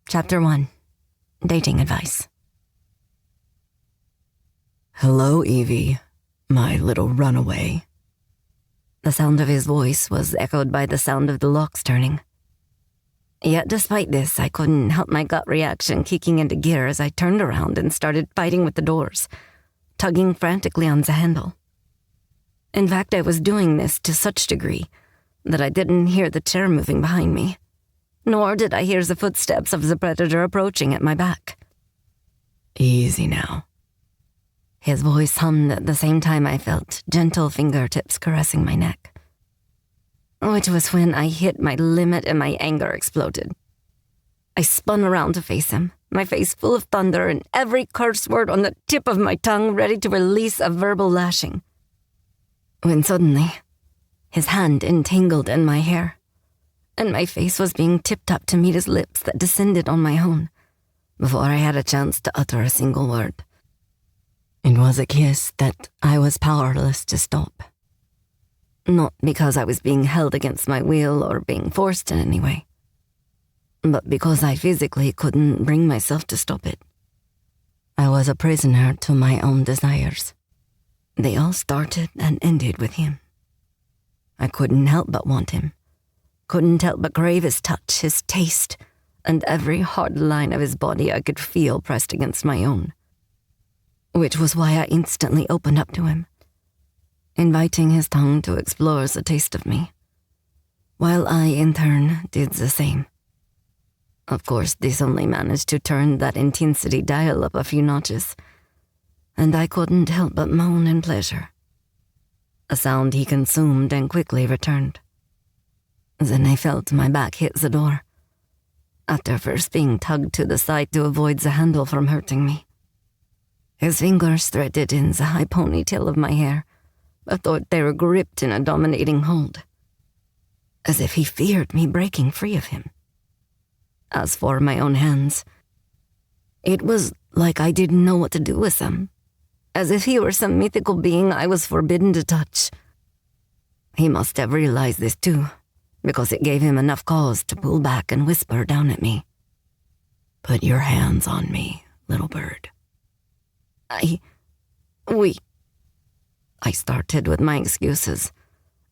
Chapter 1. Dating Advice. Hello, Evie, my little runaway. The sound of his voice was echoed by the sound of the locks turning. Yet despite this, I couldn't help my gut reaction kicking into gear as I turned around and started fighting with the doors, tugging frantically on the handle. In fact, I was doing this to such degree that I didn't hear the chair moving behind me, nor did I hear the footsteps of the predator approaching at my back. Easy now. His voice hummed at the same time I felt gentle fingertips caressing my neck. Which was when I hit my limit and my anger exploded. I spun around to face him, my face full of thunder and every curse word on the tip of my tongue ready to release a verbal lashing. When suddenly, his hand entangled in my hair, and my face was being tipped up to meet his lips that descended on my own before I had a chance to utter a single word. It was a kiss that I was powerless to stop. Not because I was being held against my will or being forced in any way, but because I physically couldn't bring myself to stop it. I was a prisoner to my own desires. They all started and ended with him. I couldn't help but want him. Couldn't help but crave his touch, his taste, and every hard line of his body I could feel pressed against my own. Which was why I instantly opened up to him, inviting his tongue to explore the taste of me, while I, in turn, did the same. Of course, this only managed to turn that intensity dial up a few notches, and I couldn't help but moan in pleasure, a sound he consumed and quickly returned. Then I felt my back hit the door, after first being tugged to the side to avoid the handle from hurting me. His fingers threaded in the high ponytail of my hair, but thought they were gripped in a dominating hold, as if he feared me breaking free of him. As for my own hands, it was like I didn't know what to do with them, as if he were some mythical being I was forbidden to touch. He must have realized this too, because it gave him enough cause to pull back and whisper down at me. Put your hands on me, little bird. I started with my excuses,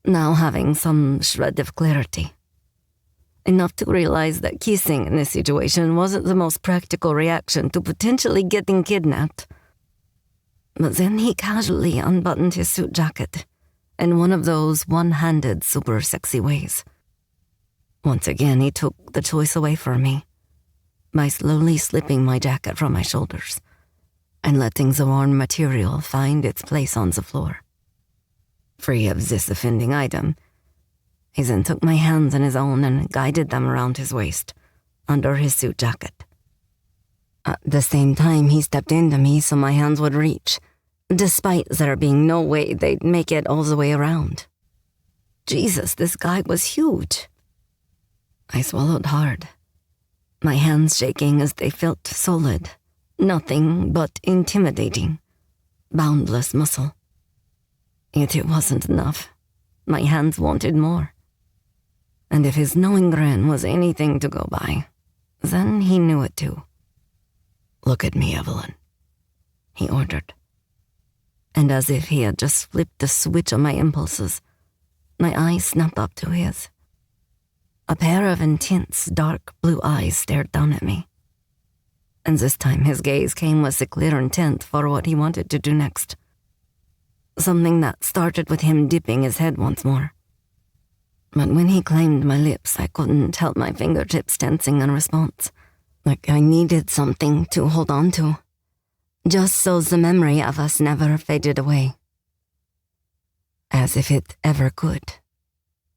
now having some shred of clarity. Enough to realize that kissing in this situation wasn't the most practical reaction to potentially getting kidnapped. But then he casually unbuttoned his suit jacket in one of those one-handed super sexy ways. Once again, he took the choice away from me by slowly slipping my jacket from my shoulders and letting the worn material find its place on the floor. Free of this offending item, he then took my hands in his own and guided them around his waist, under his suit jacket. At the same time, he stepped into me so my hands would reach, despite there being no way they'd make it all the way around. Jesus, this guy was huge. I swallowed hard, my hands shaking as they felt solid. Nothing but intimidating, boundless muscle. Yet it wasn't enough. My hands wanted more. And if his knowing grin was anything to go by, then he knew it too. Look at me, Evelyn, he ordered. And as if he had just flipped the switch on my impulses, my eyes snapped up to his. A pair of intense, dark blue eyes stared down at me. And this time his gaze came with a clear intent for what he wanted to do next. Something that started with him dipping his head once more. But when he claimed my lips, I couldn't help my fingertips tensing in response, like I needed something to hold on to, just so the memory of us never faded away. As if it ever could.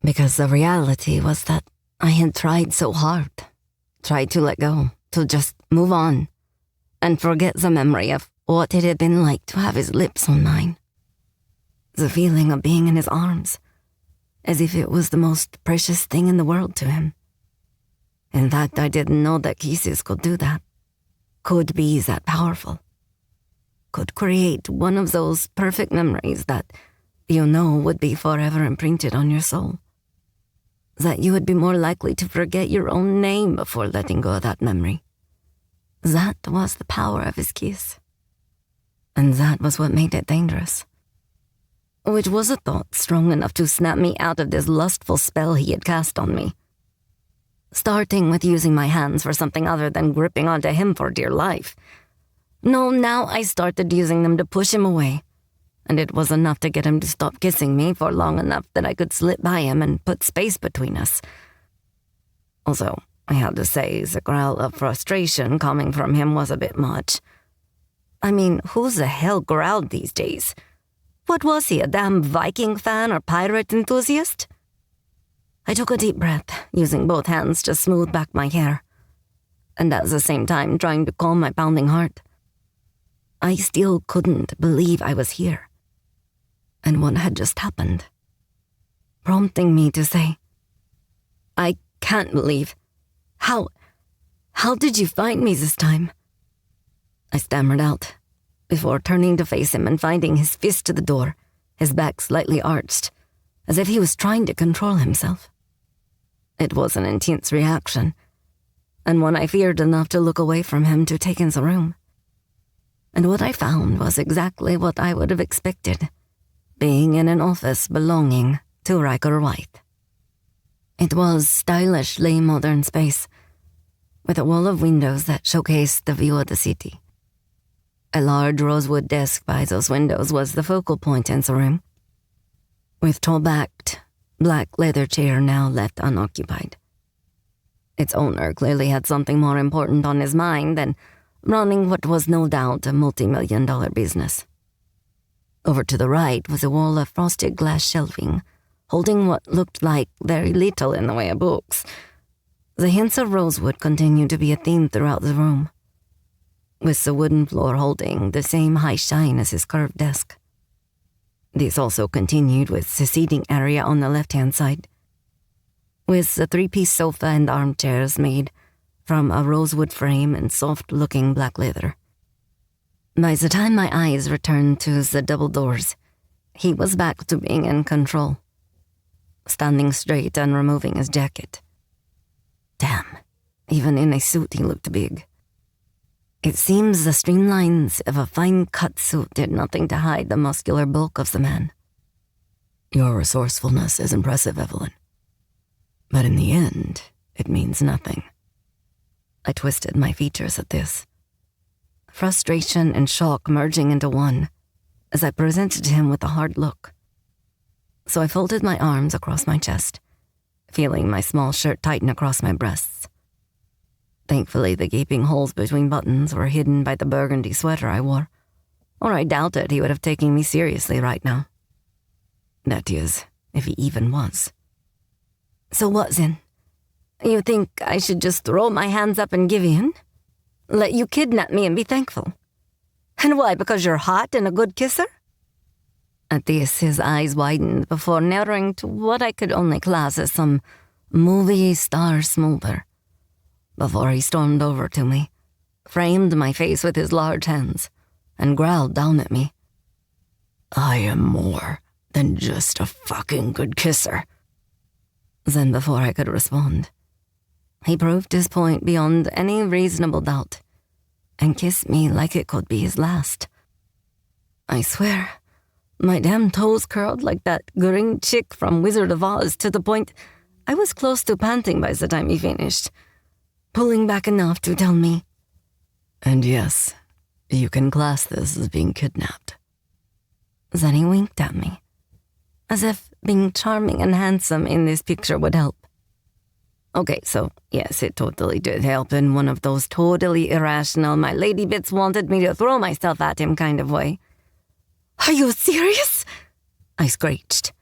Because the reality was that I had tried so hard, tried to let go, to just move on, and forget the memory of what it had been like to have his lips on mine. The feeling of being in his arms, as if it was the most precious thing in the world to him. In fact, I didn't know that kisses could do that, could be that powerful, could create one of those perfect memories that you know would be forever imprinted on your soul. That you would be more likely to forget your own name before letting go of that memory. That was the power of his kiss. And that was what made it dangerous. Which was a thought strong enough to snap me out of this lustful spell he had cast on me. Starting with using my hands for something other than gripping onto him for dear life. No, now I started using them to push him away, and it was enough to get him to stop kissing me for long enough that I could slip by him and put space between us. Also, I had to say, the growl of frustration coming from him was a bit much. I mean, who the hell growled these days? What was he, a damn Viking fan or pirate enthusiast? I took a deep breath, using both hands to smooth back my hair, and at the same time trying to calm my pounding heart. I still couldn't believe I was here, and what had just happened, prompting me to say, I can't believe. How did you find me this time? I stammered out, before turning to face him and finding his fist to the door, his back slightly arched, as if he was trying to control himself. It was an intense reaction, and one I feared enough to look away from him to take in the room. And what I found was exactly what I would have expected, being in an office belonging to Riker White. It was stylishly modern space, with a wall of windows that showcased the view of the city. A large rosewood desk by those windows was the focal point in the room, with tall-backed, black leather chair now left unoccupied. Its owner clearly had something more important on his mind than running what was no doubt a multi-million-dollar business. Over to the right was a wall of frosted glass shelving, holding what looked like very little in the way of books. The hints of rosewood continued to be a theme throughout the room, with the wooden floor holding the same high shine as his curved desk. This also continued with the seating area on the left-hand side, with the three-piece sofa and armchairs made from a rosewood frame and soft-looking black leather. By the time my eyes returned to the double doors, he was back to being in control, standing straight and removing his jacket. Damn, even in a suit he looked big. It seems the streamlines of a fine-cut suit did nothing to hide the muscular bulk of the man. Your resourcefulness is impressive, Evelyn. But in the end, it means nothing. I twisted my features at this, frustration and shock merging into one, as I presented him with a hard look. So I folded my arms across my chest, feeling my small shirt tighten across my breasts. Thankfully, the gaping holes between buttons were hidden by the burgundy sweater I wore, or I doubted he would have taken me seriously right now. That is, if he even was. So what then? You think I should just throw my hands up and give in? Let you kidnap me and be thankful? And why, because you're hot and a good kisser? At this, his eyes widened before narrowing to what I could only class as some movie star smolder, before he stormed over to me, framed my face with his large hands, and growled down at me. I am more than just a fucking good kisser. Then before I could respond, he proved his point beyond any reasonable doubt, and kissed me like it could be his last. I swear, my damn toes curled like that green chick from Wizard of Oz to the point I was close to panting by the time he finished, pulling back enough to tell me, and yes, you can class this as being kidnapped. Then he winked at me, as if being charming and handsome in this picture would help. Okay, so yes, it totally did help in one of those totally irrational my lady bits wanted me to throw myself at him kind of way. Are you serious? I screeched.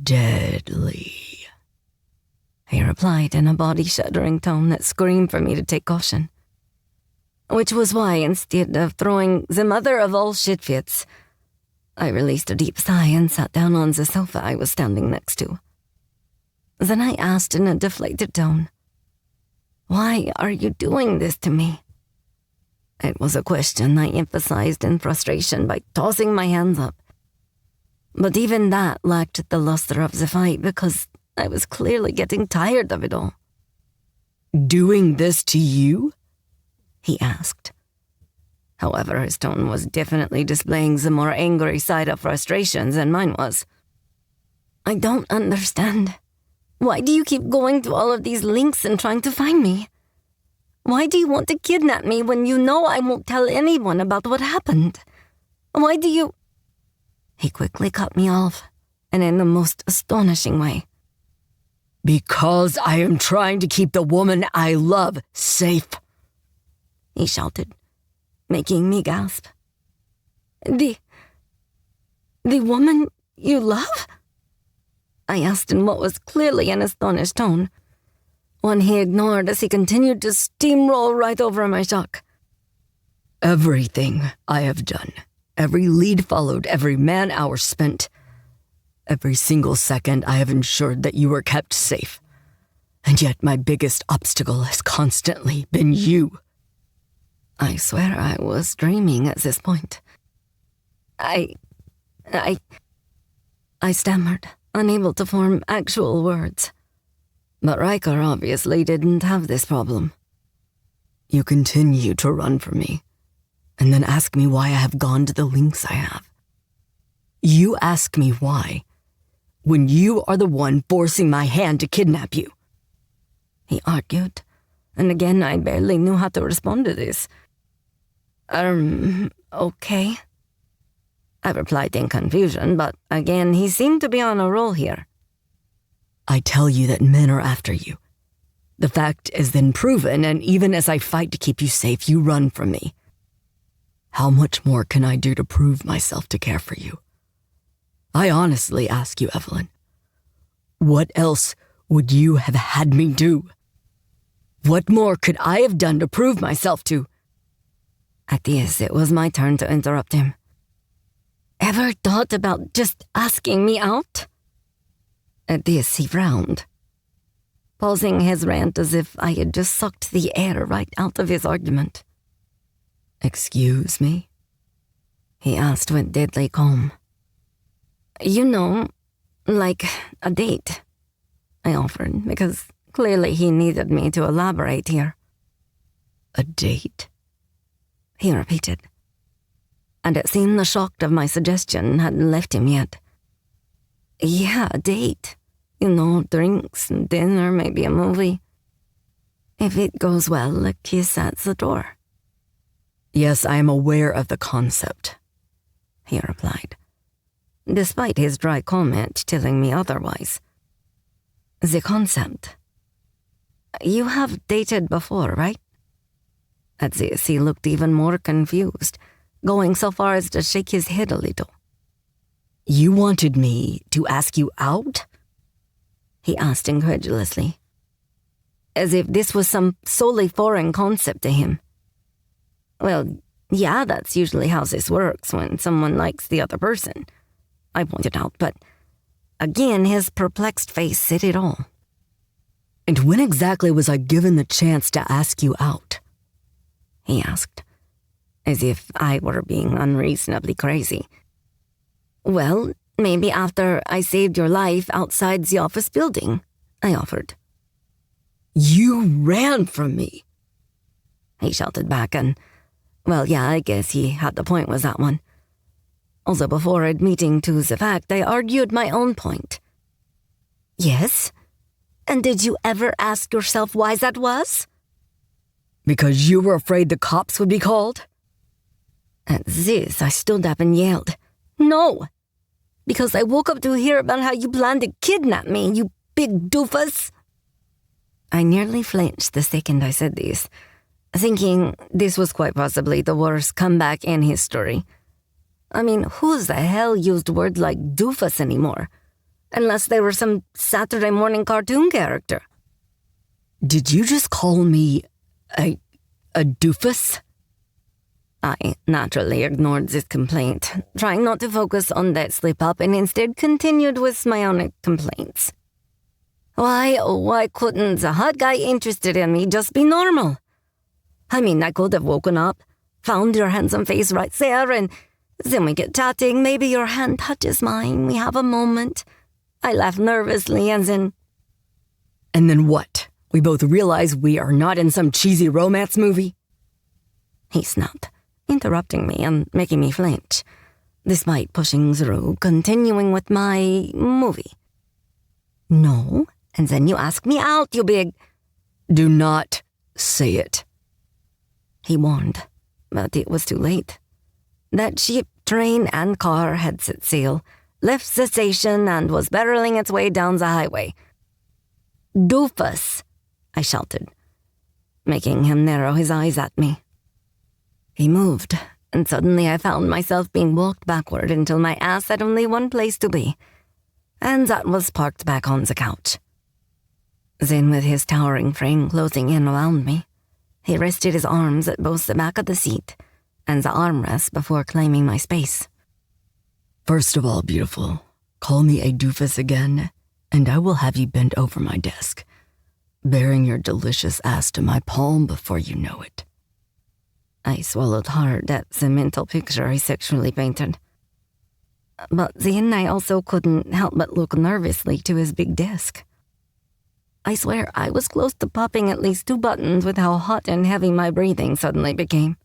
Deadly, he replied in a body-shuddering tone that screamed for me to take caution. Which was why, instead of throwing the mother of all shit-fits, I released a deep sigh and sat down on the sofa I was standing next to. Then I asked in a deflated tone, "Why are you doing this to me?" It was a question I emphasized in frustration by tossing my hands up. But even that lacked the luster of the fight because I was clearly getting tired of it all. Doing this to you? he asked. However, his tone was definitely displaying the more angry side of frustration than mine was. I don't understand. Why do you keep going to all of these links and trying to find me? Why do you want to kidnap me when you know I won't tell anyone about what happened? Why do you... He quickly cut me off, and in the most astonishing way. Because I am trying to keep the woman I love safe, he shouted, making me gasp. The woman you love? I asked in what was clearly an astonished tone, one he ignored as he continued to steamroll right over my shock. Everything I have done, every lead followed, every man-hour spent, every single second I have ensured that you were kept safe. And yet my biggest obstacle has constantly been you. I swear I was dreaming at this point. I stammered, unable to form actual words. But Riker obviously didn't have this problem. You continue to run from me, and then ask me why I have gone to the lengths I have. You ask me why, when you are the one forcing my hand to kidnap you. He argued, and again I barely knew how to respond to this. Okay. I replied in confusion, but again he seemed to be on a roll here. I tell you that men are after you. The fact is then proven, and even as I fight to keep you safe, you run from me. How much more can I do to prove myself to care for you? I honestly ask you, Evelyn, what else would you have had me do? What more could I have done to prove myself to? At this, it was my turn to interrupt him. Ever thought about just asking me out? At this, he frowned, pausing his rant as if I had just sucked the air right out of his argument. Excuse me? He asked with deadly calm. You know, like a date, I offered, because clearly he needed me to elaborate here. A date? He repeated, and it seemed the shock of my suggestion hadn't left him yet. Yeah, a date. You know, drinks and dinner, maybe a movie. If it goes well, a kiss at the door. Yes, I am aware of the concept, he replied, despite his dry comment telling me otherwise. The concept. You have dated before, right? At this, he looked even more confused, going so far as to shake his head a little. You wanted me to ask you out? He asked incredulously, as if this was some solely foreign concept to him. Well, yeah, that's usually how this works when someone likes the other person, I pointed out, but again his perplexed face said it all. And when exactly was I given the chance to ask you out? He asked, as if I were being unreasonably crazy. Well, maybe after I saved your life outside the office building, I offered. You ran from me, he shouted back, and, well, yeah, I guess he had the point with that one. Also, before admitting to the fact, I argued my own point. Yes? And did you ever ask yourself why that was? Because you were afraid the cops would be called? At this, I stood up and yelled, No! Because I woke up to hear about how you planned to kidnap me, you big doofus. I nearly flinched the second I said this, thinking this was quite possibly the worst comeback in history. I mean, who the hell used words like doofus anymore? Unless they were some Saturday morning cartoon character. Did you just call me a doofus? I naturally ignored this complaint, trying not to focus on that slip-up, and instead continued with my own complaints. Why couldn't the hot guy interested in me just be normal? I mean, I could have woken up, found your handsome face right there, and then we get chatting, maybe your hand touches mine, we have a moment. I laugh nervously, and then... And then what? We both realize we are not in some cheesy romance movie? he snapped, interrupting me and making me flinch, despite pushing through, continuing with my movie. No, and then you ask me out, you big... Do not say it. He warned, but it was too late. That ship, train, and car had set sail, left the station, and was barreling its way down the highway. "Doofus!" I shouted, making him narrow his eyes at me. He moved, and suddenly I found myself being walked backward until my ass had only one place to be, and that was parked back on the couch. Then, with his towering frame closing in around me, he rested his arms at both the back of the seat and the armrest before claiming my space. First of all, beautiful, call me a doofus again, and I will have you bent over my desk, bearing your delicious ass to my palm before you know it. I swallowed hard at the mental picture I sexually painted. But then I also couldn't help but look nervously to his big desk. I swear I was close to popping at least 2 buttons with how hot and heavy my breathing suddenly became.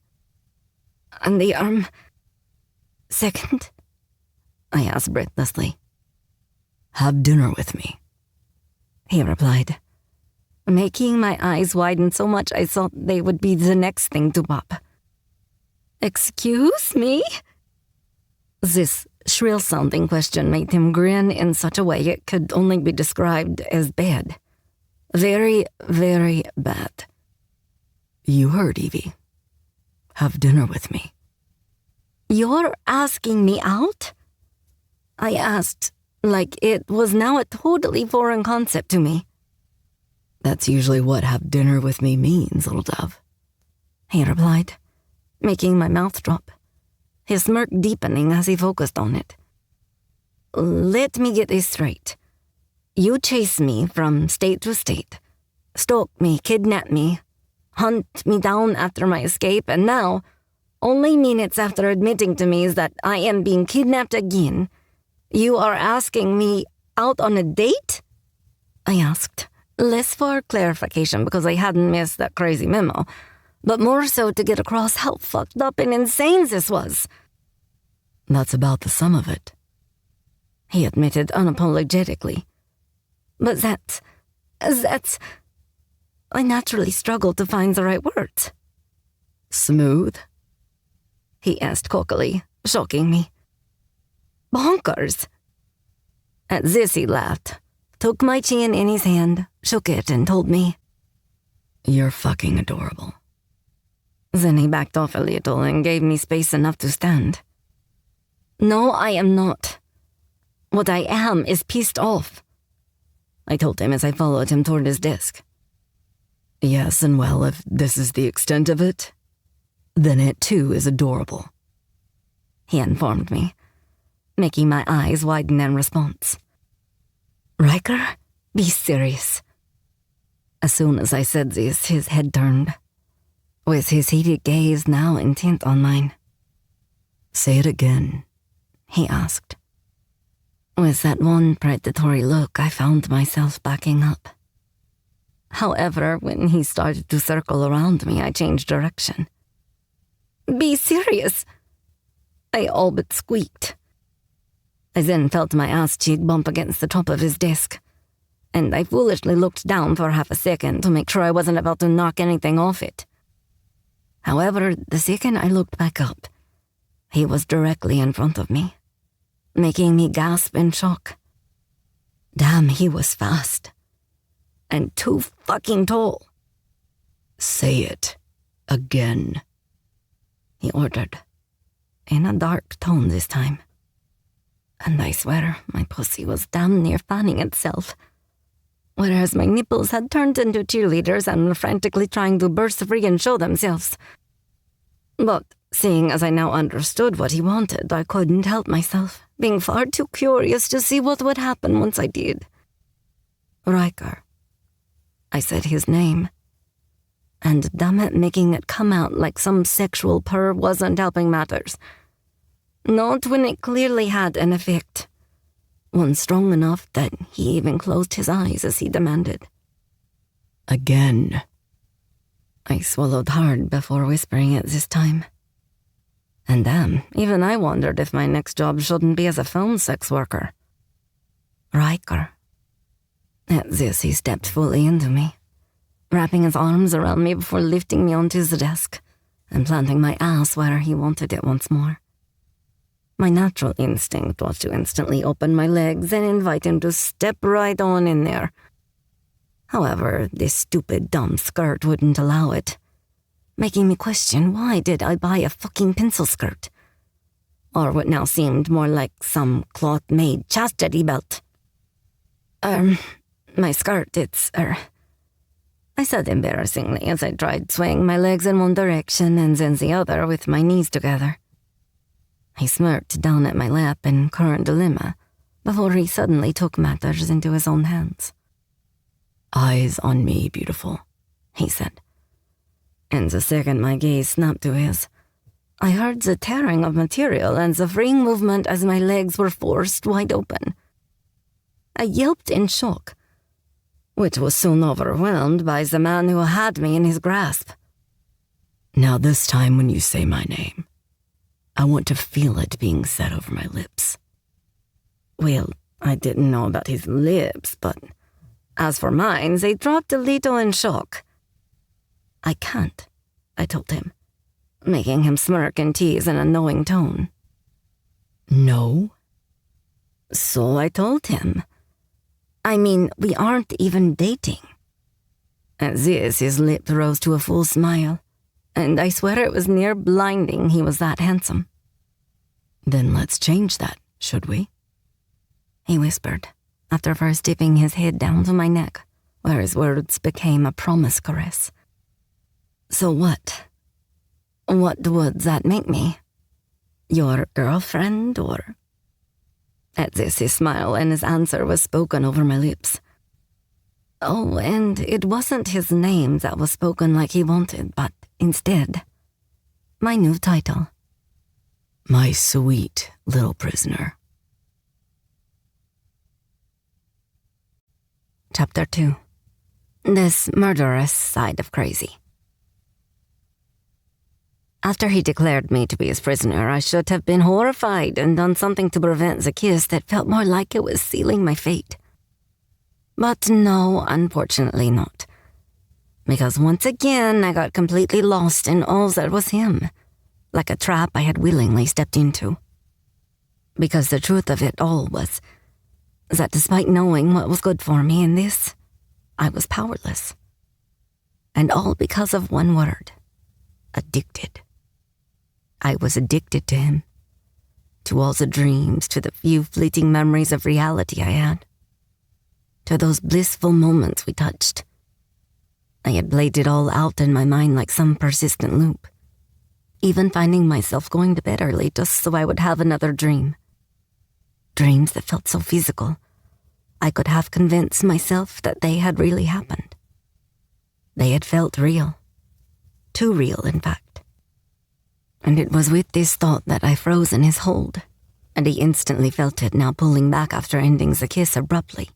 "And the second?" I asked breathlessly. "Have dinner with me," he replied, making my eyes widen so much I thought they would be the next thing to pop. "Excuse me?" This shrill-sounding question made him grin in such a way it could only be described as bad. Very, very bad. "You heard, Evie. Have dinner with me." "You're asking me out?" I asked, like it was now a totally foreign concept to me. "That's usually what have dinner with me means, little dove," he replied, making my mouth drop, his smirk deepening as he focused on it. "Let me get this straight. You chase me from state to state, stalk me, kidnap me, hunt me down after my escape, and now, only minutes after admitting to me that I am being kidnapped again, you are asking me out on a date?" I asked, less for clarification because I hadn't missed that crazy memo, but more so to get across how fucked up and insane this was. "That's about the sum of it," he admitted unapologetically. "But that's... I naturally struggled to find the right words." "Smooth?" he asked cockily, shocking me. "Bonkers." At this he laughed, took my chin in his hand, shook it, and told me, "You're fucking adorable." Then he backed off a little and gave me space enough to stand. "No, I am not. What I am is pissed off," I told him as I followed him toward his desk. "Yes, and well, if this is the extent of it, then it too is adorable," he informed me, making my eyes widen in response. "Riker, be serious." As soon as I said this, his head turned, with his heated gaze now intent on mine. "Say it again," he asked. With that one predatory look, I found myself backing up. However, when he started to circle around me, I changed direction. "Be serious!" I all but squeaked. I then felt my ass cheek bump against the top of his desk, and I foolishly looked down for half a second to make sure I wasn't about to knock anything off it. However, the second I looked back up, he was directly in front of me, making me gasp in shock. Damn, he was fast. And too fucking tall. "Say it again," he ordered, in a dark tone this time. And I swear my pussy was damn near fanning itself, whereas my nipples had turned into cheerleaders and were frantically trying to burst free and show themselves. But seeing as I now understood what he wanted, I couldn't help myself, being far too curious to see what would happen once I did. "Riker." I said his name, and damn it, making it come out like some sexual purr wasn't helping matters. Not when it clearly had an effect, one strong enough that he even closed his eyes as he demanded. "Again." I swallowed hard before whispering it this time. And damn, even I wondered if my next job shouldn't be as a phone sex worker. Riker. At this, he stepped fully into me, wrapping his arms around me before lifting me onto the desk and planting my ass where he wanted it once more. My natural instinct was to instantly open my legs and invite him to step right on in there. However, this stupid, dumb skirt wouldn't allow it, making me question why did I buy a fucking pencil skirt? Or what now seemed more like some cloth-made chastity belt. My skirt, I said embarrassingly as I tried swaying my legs in one direction and then the other with my knees together. He smirked down at my lap in current dilemma before he suddenly took matters into his own hands. "Eyes on me, beautiful," he said. And the second my gaze snapped to his, I heard the tearing of material and the freeing movement as my legs were forced wide open. I yelped in shock, which was soon overwhelmed by the man who had me in his grasp. "Now this time when you say my name, I want to feel it being said over my lips." Well, I didn't know about his lips, but as for mine, they dropped a little in shock. "I can't," I told him, making him smirk and tease in a knowing tone. "No?" So I told him. I mean, we aren't even dating. At this, his lips rose to a full smile, and I swear it was near blinding he was that handsome. "Then let's change that, should we?" He whispered, after first dipping his head down to my neck, where his words became a promise caress. "So what? What would that make me? Your girlfriend, or?" At this, his smile and his answer was spoken over my lips. Oh, and it wasn't his name that was spoken like he wanted, but instead, my new title. "My sweet little prisoner." Chapter 2. This murderous side of crazy. After he declared me to be his prisoner, I should have been horrified and done something to prevent the kiss that felt more like it was sealing my fate. But no, unfortunately not. Because once again, I got completely lost in all that was him, like a trap I had willingly stepped into. Because the truth of it all was that despite knowing what was good for me in this, I was powerless. And all because of one word: addicted. I was addicted to him, to all the dreams, to the few fleeting memories of reality I had, to those blissful moments we touched. I had played it all out in my mind like some persistent loop, even finding myself going to bed early just so I would have another dream. Dreams that felt so physical, I could have convinced myself that they had really happened. They had felt real. Too real, in fact. And it was with this thought that I froze in his hold, and he instantly felt it now pulling back after ending the kiss abruptly.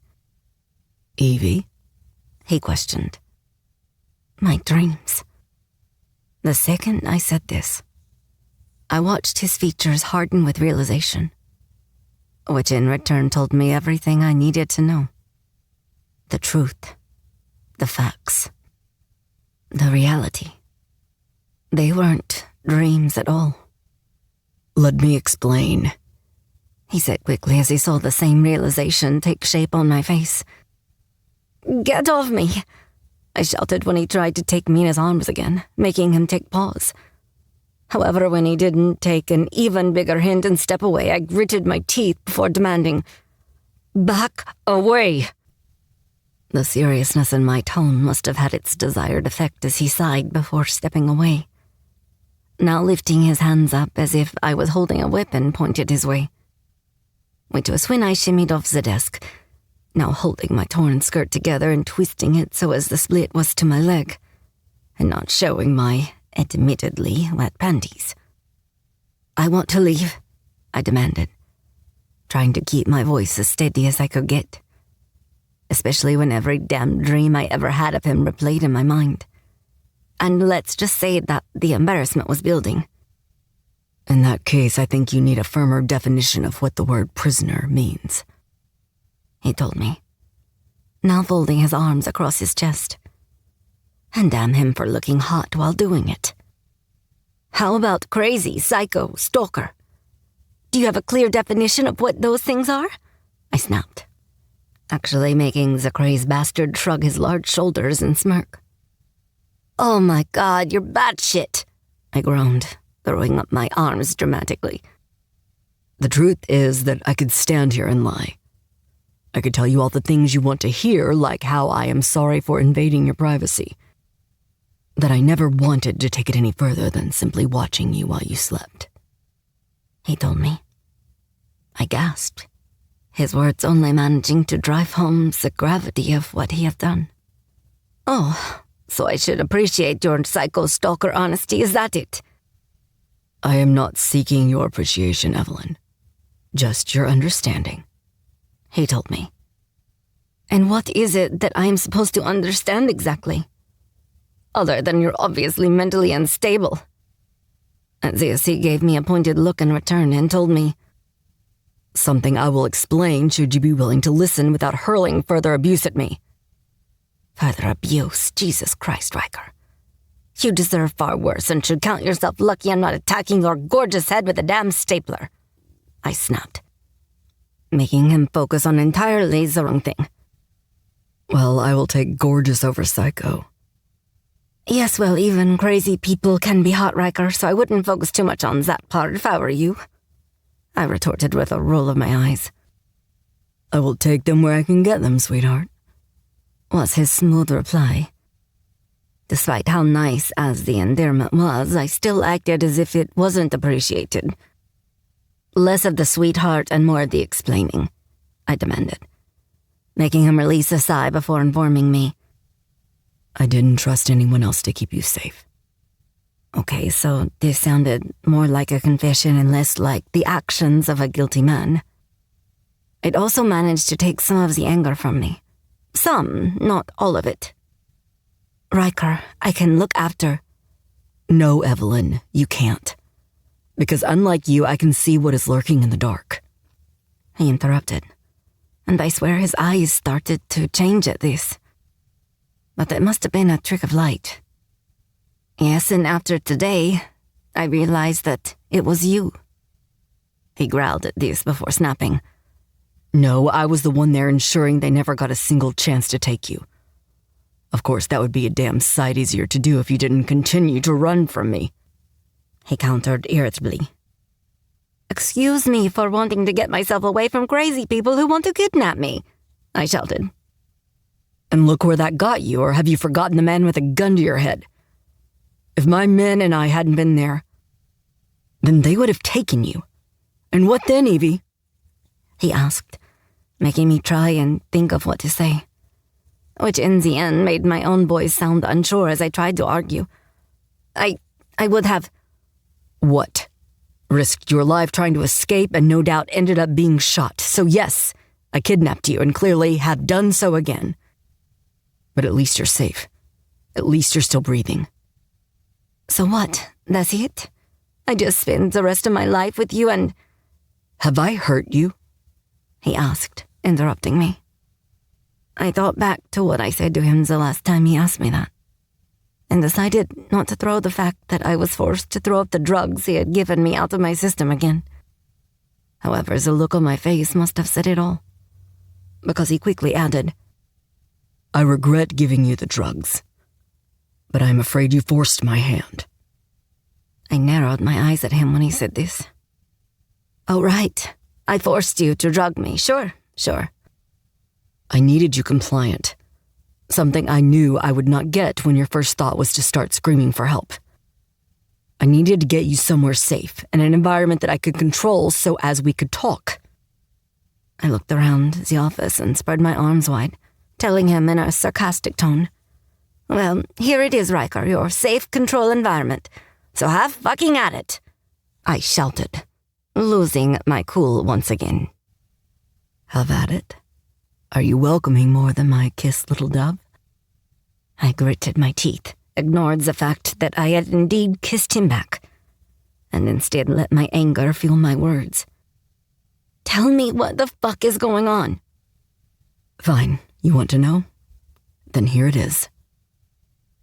"Evie?" he questioned. My dreams. The second I said this, I watched his features harden with realization, which in return told me everything I needed to know. The truth, the facts, the reality. They weren't dreams at all. "Let me explain," he said quickly as he saw the same realization take shape on my face. "Get off me!" I shouted when he tried to take me in his arms again, making him take pause. However, when he didn't take an even bigger hint and step away, I gritted my teeth before demanding, "Back away!" The seriousness in my tone must have had its desired effect as he sighed before stepping away, now lifting his hands up as if I was holding a weapon pointed his way. Which was when I shimmied off the desk, now holding my torn skirt together and twisting it so as the split was to my leg, and not showing my, admittedly, wet panties. "I want to leave," I demanded, trying to keep my voice as steady as I could get, especially when every damn dream I ever had of him replayed in my mind. And let's just say that the embarrassment was building. In that case, I think you need a firmer definition of what the word prisoner means, he told me, now folding his arms across his chest. And damn him for looking hot while doing it. How about crazy, psycho, stalker? Do you have a clear definition of what those things are? I snapped, actually making the crazed bastard shrug his large shoulders and smirk. Oh my God, you're batshit, I groaned, throwing up my arms dramatically. The truth is that I could stand here and lie. I could tell you all the things you want to hear, like how I am sorry for invading your privacy. That I never wanted to take it any further than simply watching you while you slept. He told me. I gasped, his words only managing to drive home the gravity of what he had done. Oh, so I should appreciate your psycho-stalker honesty, is that it? I am not seeking your appreciation, Evelyn. Just your understanding, he told me. And what is it that I am supposed to understand exactly? Other than you're obviously mentally unstable. At this, he gave me a pointed look in return and told me, something I will explain should you be willing to listen without hurling further abuse at me. Further abuse? Jesus Christ, Riker. You deserve far worse and should count yourself lucky I'm not attacking your gorgeous head with a damn stapler, I snapped, making him focus on entirely the wrong thing. Well, I will take gorgeous over psycho. Yes, well, even crazy people can be hot, Riker, so I wouldn't focus too much on that part if I were you, I retorted with a roll of my eyes. I will take them where I can get them, sweetheart, was his smooth reply. Despite how nice as the endearment was, I still acted as if it wasn't appreciated. Less of the sweetheart and more of the explaining, I demanded, making him release a sigh before informing me. I didn't trust anyone else to keep you safe. Okay, so this sounded more like a confession and less like the actions of a guilty man. It also managed to take some of the anger from me. Some, not all of it. Riker, I can look after. No, Evelyn, you can't. Because unlike you, I can see what is lurking in the dark. He interrupted, and I swear his eyes started to change at this. But it must have been a trick of light. Yes, and after today, I realized that it was you. He growled at this before snapping. No, I was the one there ensuring they never got a single chance to take you. Of course, that would be a damn sight easier to do if you didn't continue to run from me, he countered irritably. Excuse me for wanting to get myself away from crazy people who want to kidnap me, I shouted. And look where that got you, or have you forgotten the man with a gun to your head? If my men and I hadn't been there, then they would have taken you. And what then, Evie? He asked, making me try and think of what to say, which in the end made my own voice sound unsure as I tried to argue. I would have... What? Risked your life trying to escape and no doubt ended up being shot. So yes, I kidnapped you and clearly have done so again. But at least you're safe. At least you're still breathing. So what? That's it? I just spend the rest of my life with you and... Have I hurt you? He asked, interrupting me. I thought back to what I said to him the last time he asked me that, and decided not to throw the fact that I was forced to throw up the drugs he had given me out of my system again. However, the look on my face must have said it all, because he quickly added, I regret giving you the drugs, but I'm afraid you forced my hand. I narrowed my eyes at him when he said this. Oh, right. I forced you to drug me. Sure. I needed you compliant. Something I knew I would not get when your first thought was to start screaming for help. I needed to get you somewhere safe, in an environment that I could control so as we could talk. I looked around the office and spread my arms wide, telling him in a sarcastic tone, Well, here it is, Riker, your safe control environment, so have fucking at it, I shouted, losing my cool once again. Have at it? Are you welcoming more than my kiss, little dove? I gritted my teeth ignored the fact that I had indeed kissed him back, and instead let my anger fuel my words. Tell me what the fuck is going on. Fine, you want to know? Then here it is.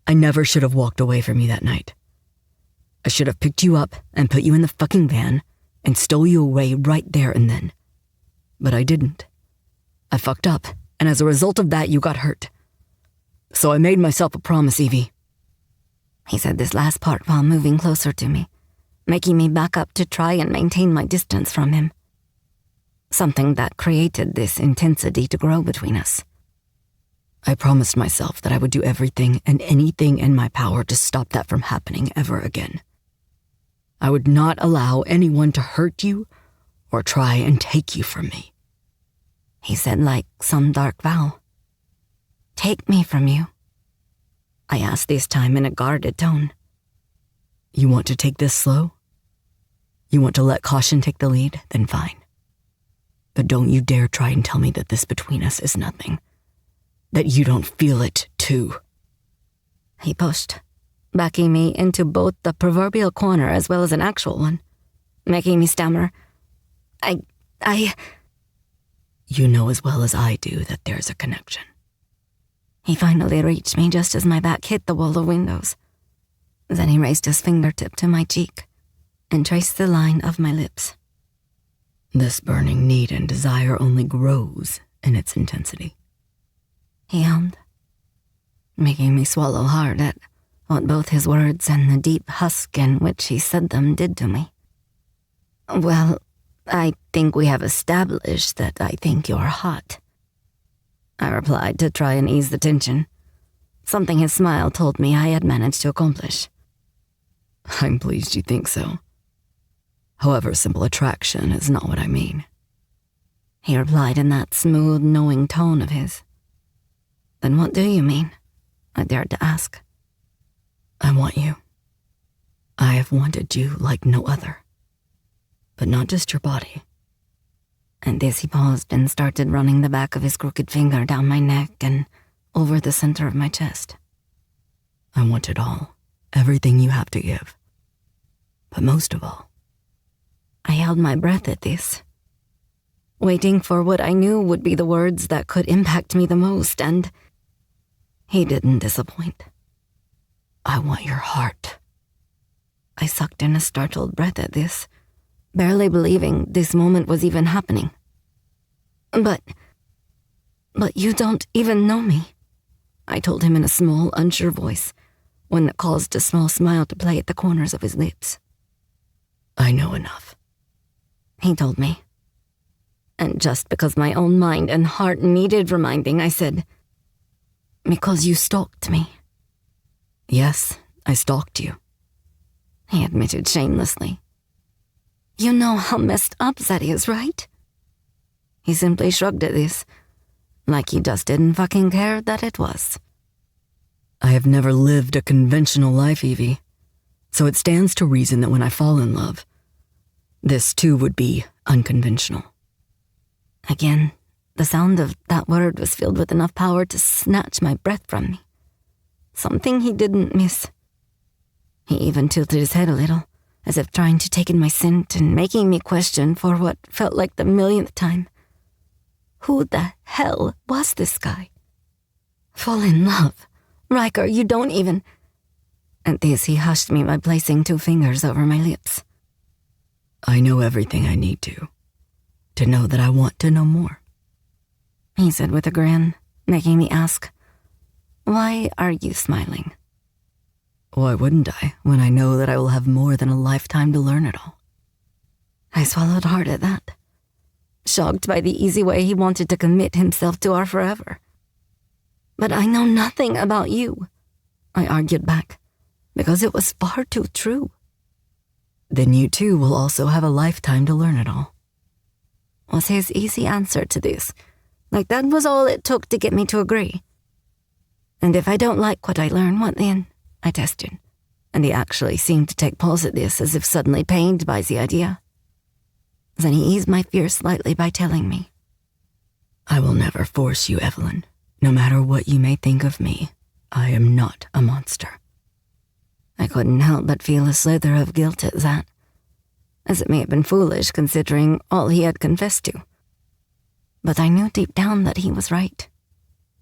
I never should have walked away from you that night. I should have picked you up and put you in the fucking van and stole you away right there and then. But I didn't. I fucked up, and as a result of that, you got hurt. So I made myself a promise, Evie. He said this last part while moving closer to me, making me back up to try and maintain my distance from him. Something that created this intensity to grow between us. I promised myself that I would do everything and anything in my power to stop that from happening ever again. I would not allow anyone to hurt you or try and take you from me. He said like some dark vow. Take me from you. I asked this time in a guarded tone. You want to take this slow? You want to let caution take the lead? Then fine. But don't you dare try and tell me that this between us is nothing. That you don't feel it, too. He pushed, backing me into both the proverbial corner as well as an actual one, making me stammer. You know as well as I do that there's a connection. He finally reached me just as my back hit the wall of windows. Then he raised his fingertip to my cheek and traced the line of my lips. This burning need and desire only grows in its intensity. He hummed, making me swallow hard at what both his words and the deep husk in which he said them did to me. Well, I think we have established that I think you're hot, I replied to try and ease the tension, something his smile told me I had managed to accomplish. I'm pleased you think so. However, simple attraction is not what I mean. He replied in that smooth, knowing tone of his. Then what do you mean? I dared to ask. I want you. I have wanted you like no other. But not just your body. And this he paused and started running the back of his crooked finger down my neck and over the center of my chest. I want it all, everything you have to give. But most of all, I held my breath at this, waiting for what I knew would be the words that could impact me the most, and he didn't disappoint. I want your heart. I sucked in a startled breath at this, barely believing this moment was even happening. But you don't even know me, I told him in a small, unsure voice, one that caused a small smile to play at the corners of his lips. I know enough, he told me. And just because my own mind and heart needed reminding, I said, because you stalked me. Yes, I stalked you, he admitted shamelessly. You know how messed up that is, right? He simply shrugged at this, like he just didn't fucking care that it was. I have never lived a conventional life, Evie, so it stands to reason that when I fall in love, this too would be unconventional. Again, the sound of that word was filled with enough power to snatch my breath from me. Something he didn't miss. He even tilted his head a little, as if trying to take in my scent and making me question for what felt like the millionth time. Who the hell was this guy? Fall in love? Riker, you don't even... At this, he hushed me by placing 2 fingers over my lips. I know everything I need to know that I want to know more, he said with a grin, making me ask, why are you smiling? Why wouldn't I, when I know that I will have more than a lifetime to learn it all? I swallowed hard at that, shocked by the easy way he wanted to commit himself to our forever. But I know nothing about you, I argued back, because it was far too true. Then you too will also have a lifetime to learn it all, was his easy answer to this, like that was all it took to get me to agree. And if I don't like what I learn, what then? I tested, and he actually seemed to take pause at this as if suddenly pained by the idea. Then he eased my fear slightly by telling me, I will never force you, Evelyn. No matter what you may think of me, I am not a monster. I couldn't help but feel a slither of guilt at that, as it may have been foolish considering all he had confessed to. But I knew deep down that he was right.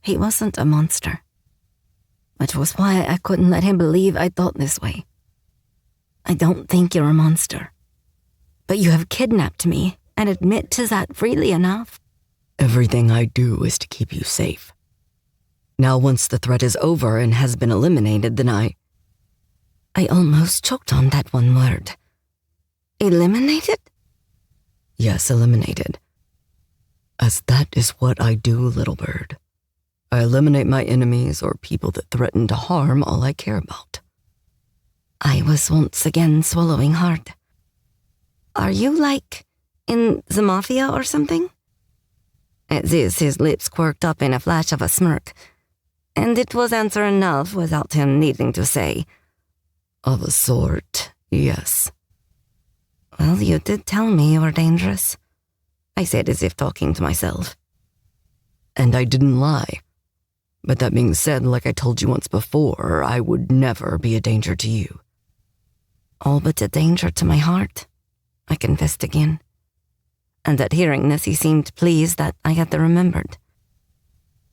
He wasn't a monster, which was why I couldn't let him believe I thought this way. I don't think you're a monster, but you have kidnapped me and admit to that freely enough. Everything I do is to keep you safe. Now, once the threat is over and has been eliminated, then I almost choked on that one word. Eliminated? Yes, eliminated. As that is what I do, little bird. I eliminate my enemies or people that threaten to harm all I care about. I was once again swallowing hard. Are you, like, in the mafia or something? At this, his lips quirked up in a flash of a smirk, and it was answer enough without him needing to say, Of a sort, yes. Well, you did tell me you were dangerous, I said as if talking to myself. And I didn't lie. But that being said, like I told you once before, I would never be a danger to you. All but a danger to my heart, I confessed again. And at hearing this, he seemed pleased that I had remembered.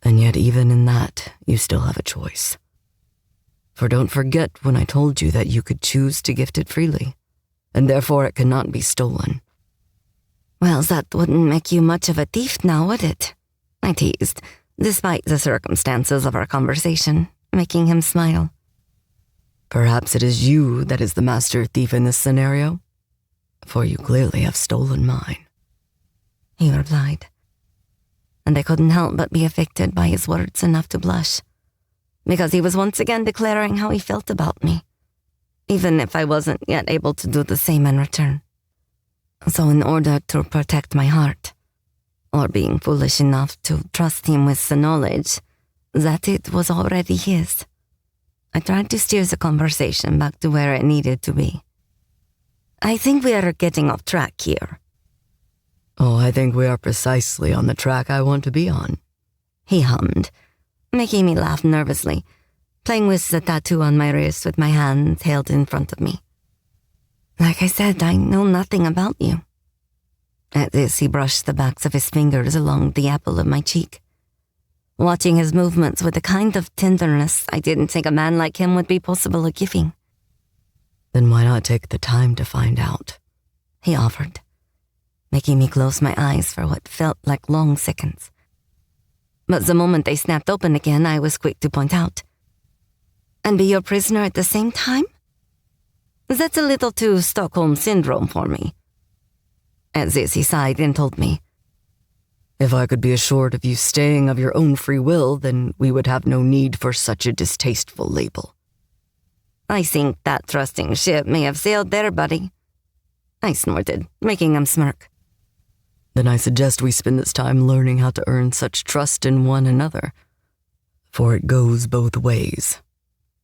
And yet even in that, you still have a choice. For don't forget when I told you that you could choose to gift it freely, and therefore it cannot be stolen. Well, that wouldn't make you much of a thief now, would it? I teased, despite the circumstances of our conversation, making him smile. Perhaps it is you that is the master thief in this scenario, for you clearly have stolen mine. He replied, and I couldn't help but be affected by his words enough to blush, because he was once again declaring how he felt about me, even if I wasn't yet able to do the same in return. So in order to protect my heart, or being foolish enough to trust him with the knowledge that it was already his, I tried to steer the conversation back to where it needed to be. I think we are getting off track here. Oh, I think we are precisely on the track I want to be on, he hummed, making me laugh nervously, playing with the tattoo on my wrist with my hands held in front of me. Like I said, I know nothing about you. At this, he brushed the backs of his fingers along the apple of my cheek, watching his movements with a kind of tenderness I didn't think a man like him would be possible of giving. Then why not take the time to find out? He offered, making me close my eyes for what felt like long seconds. But the moment they snapped open again, I was quick to point out. And be your prisoner at the same time? That's a little too Stockholm Syndrome for me. At this, he sighed and told me, If I could be assured of you staying of your own free will, then we would have no need for such a distasteful label. I think that trusting ship may have sailed there, buddy. I snorted, making him smirk. Then I suggest we spend this time learning how to earn such trust in one another. For it goes both ways,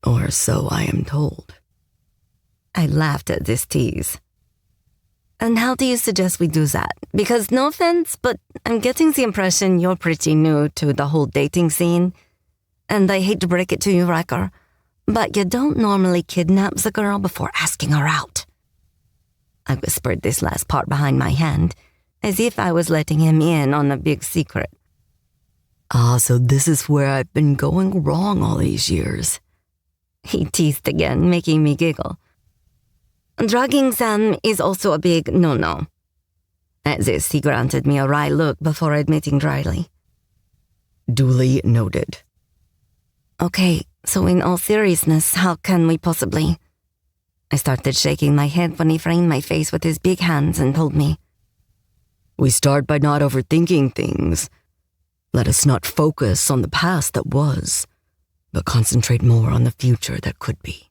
or so I am told. I laughed at this tease. And how do you suggest we do that? Because no offense, but I'm getting the impression you're pretty new to the whole dating scene. And I hate to break it to you, Riker, but you don't normally kidnap the girl before asking her out. I whispered this last part behind my hand, as if I was letting him in on a big secret. Ah, so this is where I've been going wrong all these years. He teased again, making me giggle. Drugging them is also a big no-no. At this, he granted me a wry look before admitting dryly. Duly noted. Okay, so in all seriousness, how can we possibly... I started shaking my head when he framed my face with his big hands and told me, We start by not overthinking things. Let us not focus on the past that was, but concentrate more on the future that could be.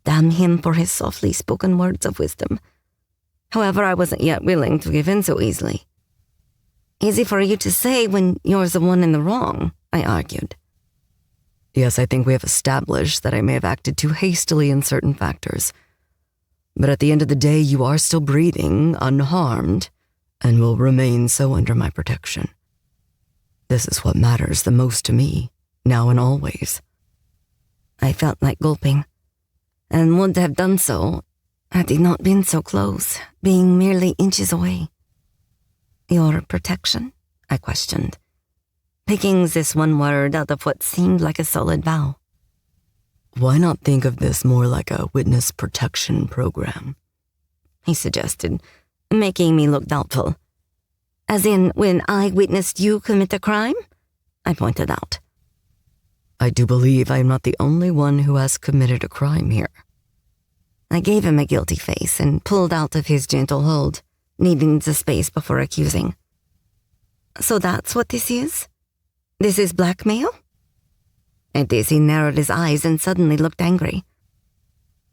Damn him for his softly spoken words of wisdom. However, I wasn't yet willing to give in so easily. Easy for you to say when you're the one in the wrong, I argued. Yes, I think we have established that I may have acted too hastily in certain factors. But at the end of the day, you are still breathing, unharmed, and will remain so under my protection. This is what matters the most to me, now and always. I felt like gulping, and would have done so had he not been so close, being merely inches away. Your protection? I questioned, picking this one word out of what seemed like a solid vow. Why not think of this more like a witness protection program? He suggested, making me look doubtful. As in, when I witnessed you commit a crime? I pointed out. I do believe I am not the only one who has committed a crime here. I gave him a guilty face and pulled out of his gentle hold, needing the space before accusing. So that's what this is? This is blackmail? At this, he narrowed his eyes and suddenly looked angry.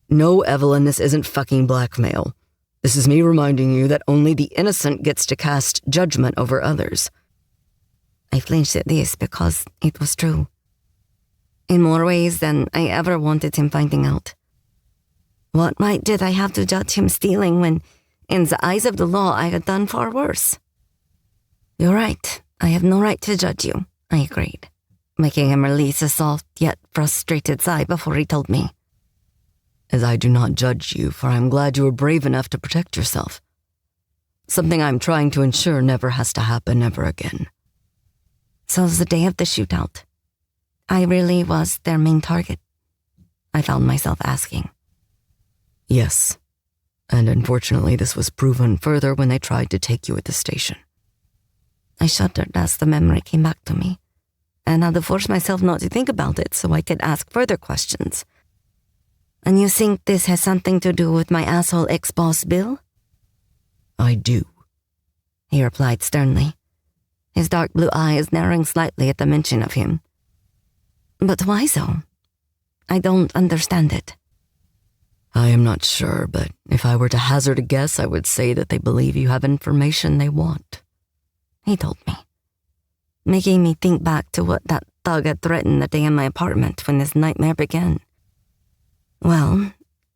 No, Evelyn, this isn't fucking blackmail. This is me reminding you that only the innocent gets to cast judgment over others. I flinched at this because it was true. In more ways than I ever wanted him finding out. What right did I have to judge him stealing when, in the eyes of the law, I had done far worse? You're right. I have no right to judge you, I agreed, making him release a soft yet frustrated sigh before he told me. As I do not judge you, for I am glad you were brave enough to protect yourself. Something I'm trying to ensure never has to happen ever again. So the day of the shootout, I really was their main target? I found myself asking. Yes, and unfortunately this was proven further when they tried to take you at the station. I shuddered as the memory came back to me, and had to force myself not to think about it so I could ask further questions. And you think this has something to do with my asshole ex-boss Bill? I do, he replied sternly, his dark blue eyes narrowing slightly at the mention of him. But why so? I don't understand it. I am not sure, but if I were to hazard a guess, I would say that they believe you have information they want. He told me, making me think back to what that thug had threatened the day in my apartment when this nightmare began. Well,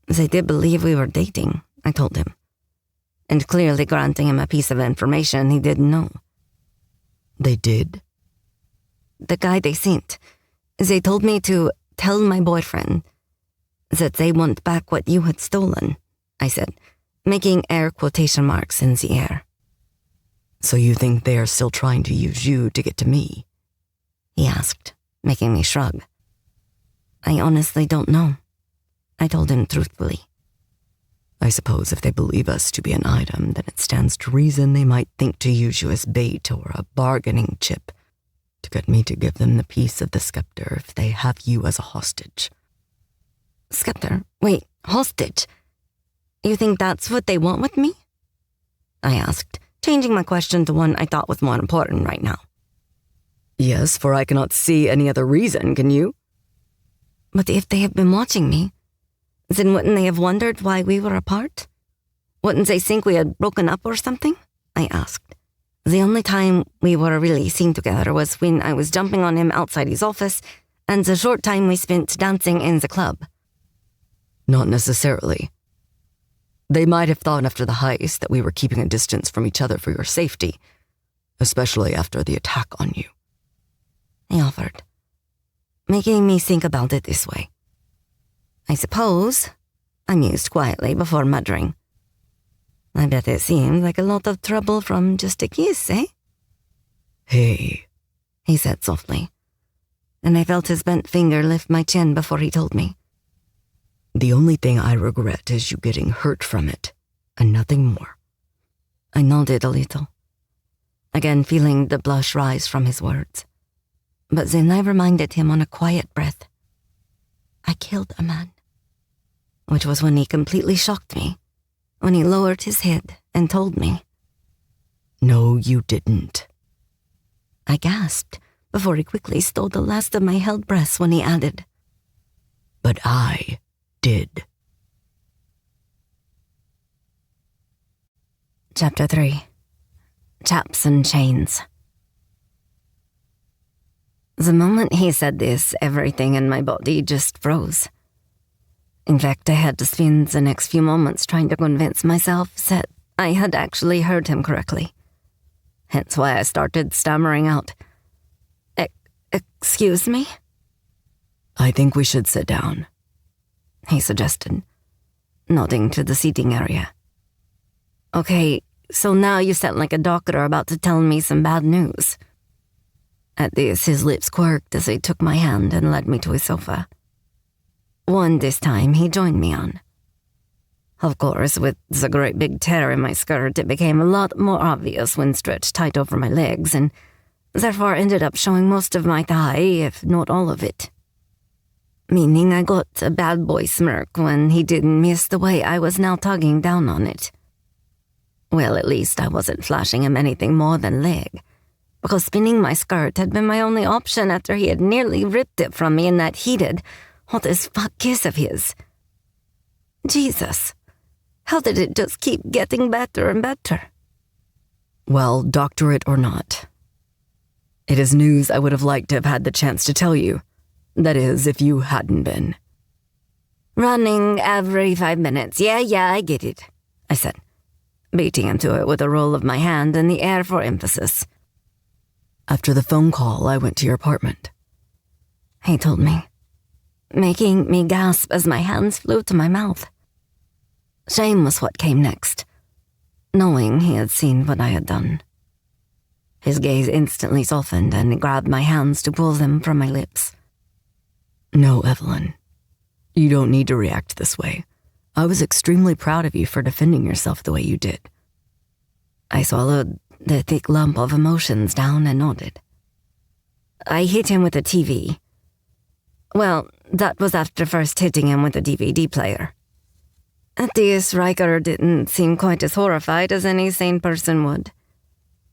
they did believe we were dating, I told him, and clearly granting him a piece of information he didn't know. They did? The guy they sent, they told me to tell my boyfriend that they want back what you had stolen, I said, making air quotation marks in the air. So you think they are still trying to use you to get to me? He asked, making me shrug. I honestly don't know, I told him truthfully. I suppose if they believe us to be an item, then it stands to reason they might think to use you as bait or a bargaining chip to get me to give them the piece of the scepter if they have you as a hostage. Scepter? Wait, hostage? You think that's what they want with me? I asked, changing my question to one I thought was more important right now. Yes, for I cannot see any other reason, can you? But if they have been watching me, then wouldn't they have wondered why we were apart? Wouldn't they think we had broken up or something? I asked. The only time we were really seen together was when I was jumping on him outside his office, and the short time we spent dancing in the club. Not necessarily. They might have thought after the heist that we were keeping a distance from each other for your safety, especially after the attack on you. He offered, making me think about it this way. I suppose, I mused quietly before muttering. I bet it seemed like a lot of trouble from just a kiss, eh? Hey, he said softly, and I felt his bent finger lift my chin before he told me. The only thing I regret is you getting hurt from it, and nothing more. I nodded a little, again feeling the blush rise from his words. But then I reminded him on a quiet breath. I killed a man. Which was when he completely shocked me, when he lowered his head and told me. No, you didn't. I gasped before he quickly stole the last of my held breaths when he added. But I did. Chapter 3. Chaps and Chains. The moment he said this, everything in my body just froze. In fact, I had to spend the next few moments trying to convince myself that I had actually heard him correctly. Hence why I started stammering out. Excuse me? I think we should sit down. he suggested, nodding to the seating area. Okay, so now you sound like a doctor about to tell me some bad news. At this, his lips quirked as he took my hand and led me to his sofa. One this time he joined me on. Of course, with the great big tear in my skirt, it became a lot more obvious when stretched tight over my legs, and therefore ended up showing most of my thigh, if not all of it. Meaning I got a bad boy smirk when he didn't miss the way I was now tugging down on it. Well, at least I wasn't flashing him anything more than leg, because spinning my skirt had been my only option after he had nearly ripped it from me in that heated, hot as fuck kiss of his. Jesus, how did it just keep getting better and better? Well, doctorate or not, it is news I would have liked to have had the chance to tell you. That is, if you hadn't been. Running every 5 minutes. Yeah, I get it, I said, beating him to it with a roll of my hand in the air for emphasis. After the phone call, I went to your apartment, he told me, making me gasp as my hands flew to my mouth. Shame was what came next, knowing he had seen what I had done. His gaze instantly softened and he grabbed my hands to pull them from my lips. No, Evelyn. You don't need to react this way. I was extremely proud of you for defending yourself the way you did. I swallowed the thick lump of emotions down and nodded. I hit him with a TV. Well, that was after first hitting him with a DVD player. At this, Riker didn't seem quite as horrified as any sane person would.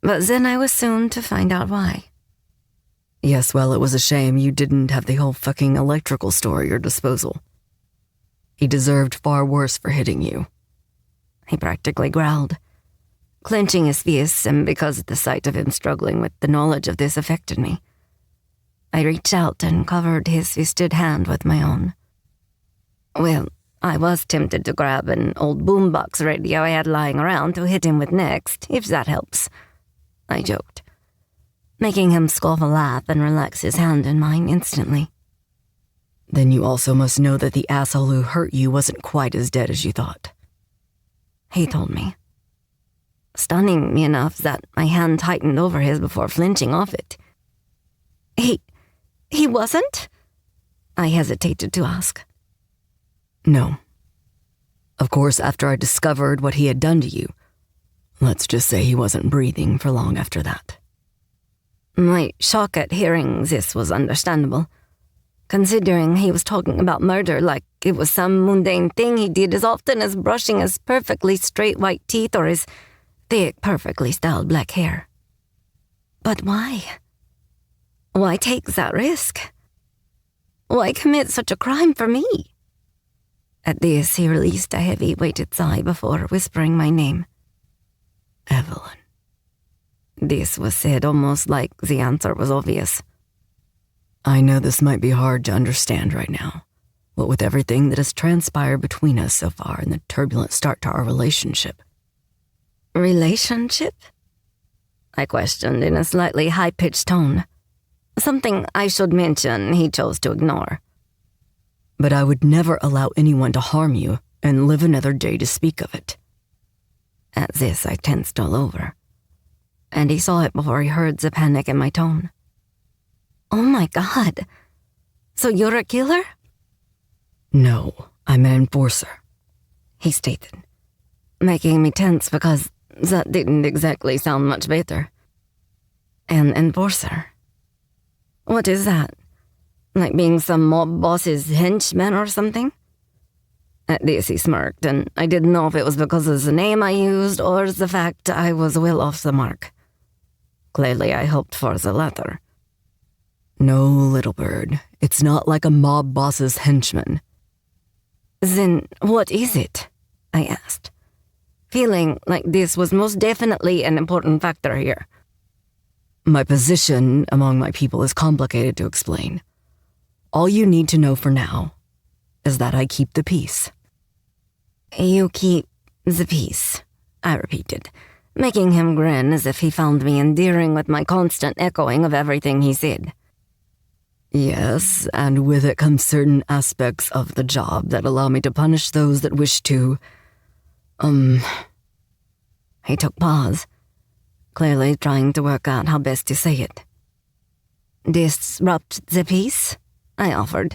But then I was soon to find out why. Yes, well, it was a shame you didn't have the whole fucking electrical store at your disposal. He deserved far worse for hitting you. He practically growled, clenching his fists, and because the sight of him struggling with the knowledge of this affected me, I reached out and covered his fisted hand with my own. Well, I was tempted to grab an old boombox radio I had lying around to hit him with next, if that helps, I joked, making him scoff a laugh and relax his hand in mine instantly. Then you also must know that the asshole who hurt you wasn't quite as dead as you thought, he told me, stunning me enough that my hand tightened over his before flinching off it. He wasn't? I hesitated to ask. No. Of course, after I discovered what he had done to you, let's just say he wasn't breathing for long after that. My shock at hearing this was understandable, considering he was talking about murder like it was some mundane thing he did as often as brushing his perfectly straight white teeth or his thick, perfectly styled black hair. But why? Why take that risk? Why commit such a crime for me? At this, he released a heavy, weighted sigh before whispering my name. Evelyn. This was said almost like the answer was obvious. I know this might be hard to understand right now, what with everything that has transpired between us so far and the turbulent start to our relationship. Relationship? I questioned in a slightly high-pitched tone. Something I should mention he chose to ignore. But I would never allow anyone to harm you and live another day to speak of it. At this, I tensed all over, and he saw it before he heard the panic in my tone. Oh my God. So you're a killer? No, I'm an enforcer, he stated, making me tense because that didn't exactly sound much better. An enforcer? What is that? Like being some mob boss's henchman or something? At this, he smirked, and I didn't know if it was because of the name I used or the fact I was well off the mark. Clearly, I hoped for the latter. No, little bird. It's not like a mob boss's henchman. Then what is it? I asked, feeling like this was most definitely an important factor here. My position among my people is complicated to explain. All you need to know for now is that I keep the peace. You keep the peace, I repeated, making him grin as if he found me endearing with my constant echoing of everything he said. Yes, and with it comes certain aspects of the job that allow me to punish those that wish to, He took pause, clearly trying to work out how best to say it. Disrupt the peace? I offered,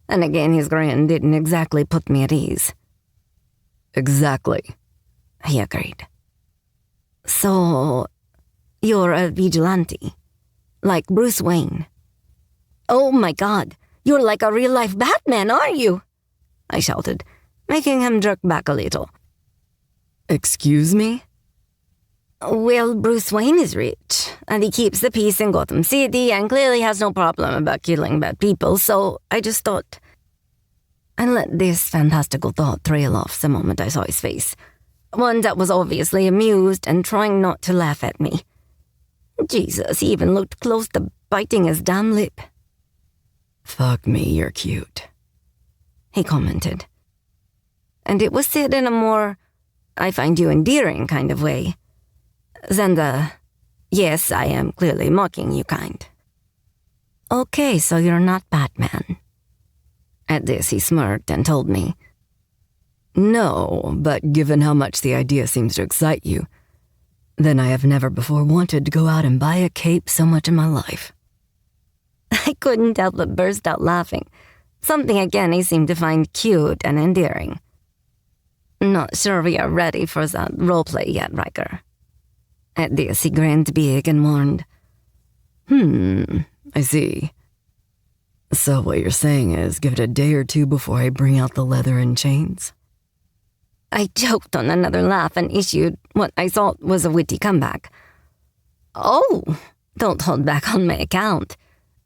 and again his grin didn't exactly put me at ease. Exactly, he agreed. So, you're a vigilante, like Bruce Wayne. Oh my God, you're like a real-life Batman, aren't you? I shouted, making him jerk back a little. Excuse me? Well, Bruce Wayne is rich, and he keeps the peace in Gotham City and clearly has no problem about killing bad people, so I just thought... I let this fantastical thought trail off the moment I saw his face, one that was obviously amused and trying not to laugh at me. Jesus, he even looked close to biting his damn lip. Fuck me, you're cute, he commented. And it was said in a more, I find you endearing kind of way, than the, yes, I am clearly mocking you kind. Okay, so you're not Batman. At this, he smirked and told me, no, but given how much the idea seems to excite you, then I have never before wanted to go out and buy a cape so much in my life. I couldn't help but burst out laughing, something again he seemed to find cute and endearing. Not sure we are ready for that roleplay yet, Riker. At this, he grinned big and warned, I see. So what you're saying is give it a day or two before I bring out the leather and chains? I choked on another laugh and issued what I thought was a witty comeback. Oh, don't hold back on my account.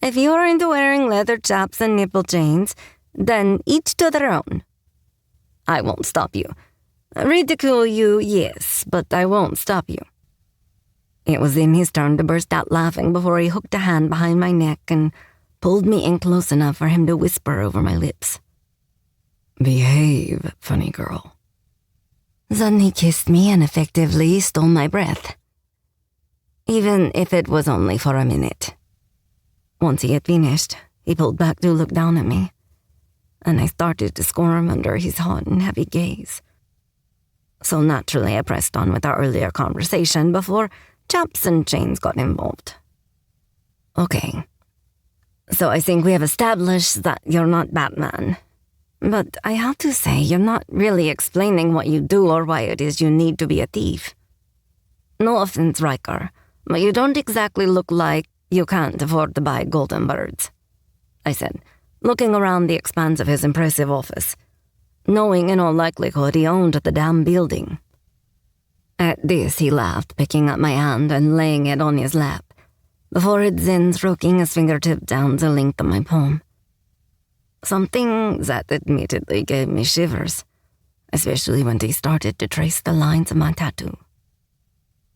If you're into wearing leather chaps and nipple chains, then each to their own. I won't stop you. Ridicule you, yes, but I won't stop you. It was then his turn to burst out laughing before he hooked a hand behind my neck and pulled me in close enough for him to whisper over my lips. Behave, funny girl. Then he kissed me and effectively stole my breath. Even if it was only for a minute. Once he had finished, he pulled back to look down at me, and I started to squirm under his hot and heavy gaze. So naturally I pressed on with our earlier conversation before chaps and chains got involved. Okay. So I think we have established that you're not Batman. But I have to say, you're not really explaining what you do or why it is you need to be a thief. No offense, Riker, but you don't exactly look like you can't afford to buy golden birds, I said, looking around the expanse of his impressive office, knowing in all likelihood he owned the damn building. At this, he laughed, picking up my hand and laying it on his lap, before it then stroking his fingertip down the length of my palm. Something that admittedly gave me shivers, especially when he started to trace the lines of my tattoo.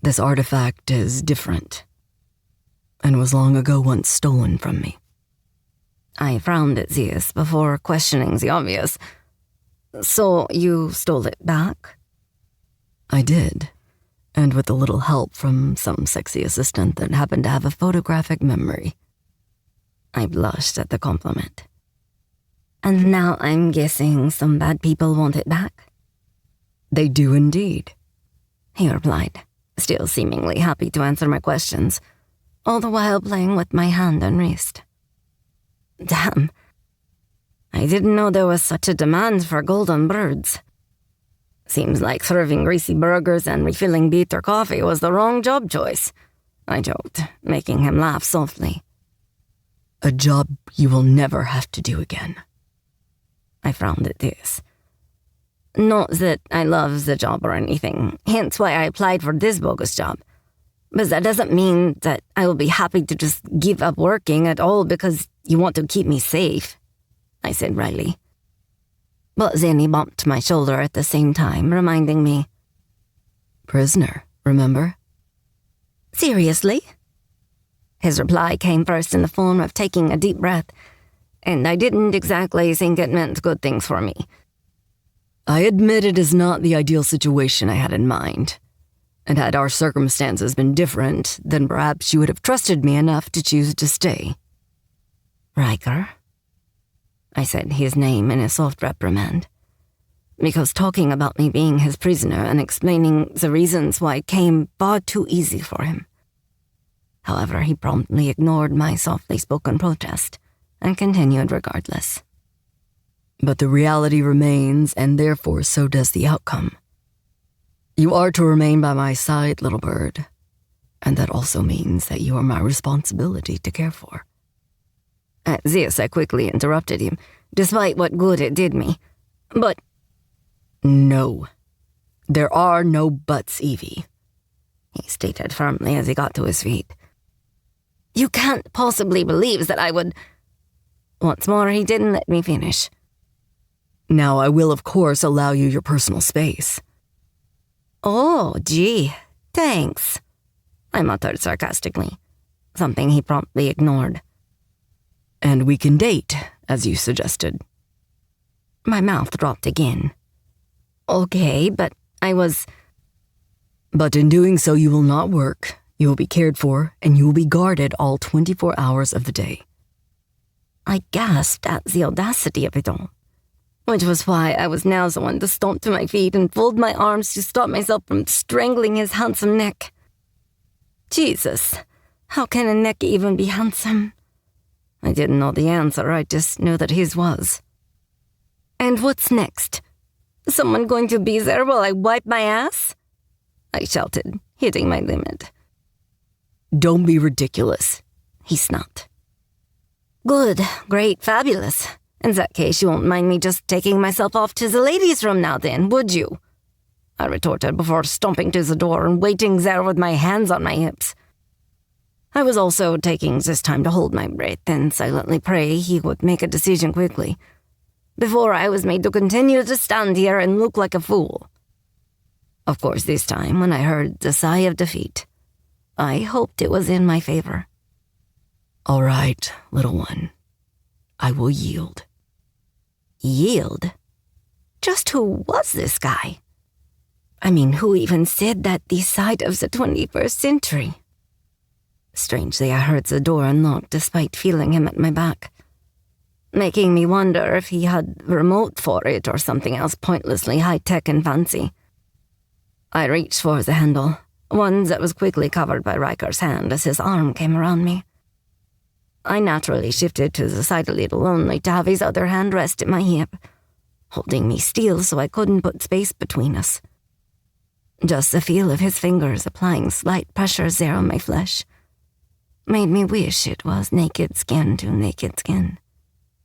This artifact is different, and was long ago once stolen from me. I frowned at this before questioning the obvious. So you stole it back? I did, and with a little help from some sexy assistant that happened to have a photographic memory. I blushed at the compliment. And now I'm guessing some bad people want it back? They do indeed, he replied, still seemingly happy to answer my questions, all the while playing with my hand and wrist. Damn. I didn't know there was such a demand for golden birds. Seems like serving greasy burgers and refilling bitter coffee was the wrong job choice, I joked, making him laugh softly. A job you will never have to do again. I frowned at this. Not that I love the job or anything, hence why I applied for this bogus job. But that doesn't mean that I will be happy to just give up working at all because you want to keep me safe, I said wryly. But then he bumped my shoulder at the same time, reminding me. Prisoner, remember? Seriously? His reply came first in the form of taking a deep breath, and I didn't exactly think it meant good things for me. I admit it is not the ideal situation I had in mind, and had our circumstances been different, then perhaps you would have trusted me enough to choose to stay. Riker? I said his name in a soft reprimand, because talking about me being his prisoner and explaining the reasons why came far too easy for him. However, he promptly ignored my softly spoken protest and continued regardless. But the reality remains, and therefore so does the outcome. You are to remain by my side, little bird, and that also means that you are my responsibility to care for. At this, I quickly interrupted him, despite what good it did me. But... No. There are no buts, Evie, he stated firmly as he got to his feet. You can't possibly believe that I would... Once more, he didn't let me finish. Now, I will, of course, allow you your personal space. Oh, gee, thanks, I muttered sarcastically, something he promptly ignored. And we can date, as you suggested. My mouth dropped again. Okay, but I was... But in doing so, you will not work, you will be cared for, and you will be guarded all 24 hours of the day. I gasped at the audacity of it all, which was why I was now the one to stomp to my feet and fold my arms to stop myself from strangling his handsome neck. Jesus, how can a neck even be handsome? I didn't know the answer, I just knew that his was. And what's next? Someone going to be there while I wipe my ass? I shouted, hitting my limit. Don't be ridiculous, he snapped. Good, great, fabulous. In that case, you won't mind me just taking myself off to the ladies' room now then, would you? I retorted before stomping to the door and waiting there with my hands on my hips. I was also taking this time to hold my breath and silently pray he would make a decision quickly, before I was made to continue to stand here and look like a fool. Of course, this time, when I heard the sigh of defeat, I hoped it was in my favor. All right, little one. I will yield. Yield? Just who was this guy? I mean, who even said that this side of the 21st century? Strangely, I heard the door unlock despite feeling him at my back, making me wonder if he had a remote for it or something else pointlessly high-tech and fancy. I reached for the handle, one that was quickly covered by Riker's hand as his arm came around me. I naturally shifted to the side a little, only to have his other hand rest at my hip, holding me still so I couldn't put space between us. Just the feel of his fingers applying slight pressures there on my flesh made me wish it was naked skin to naked skin,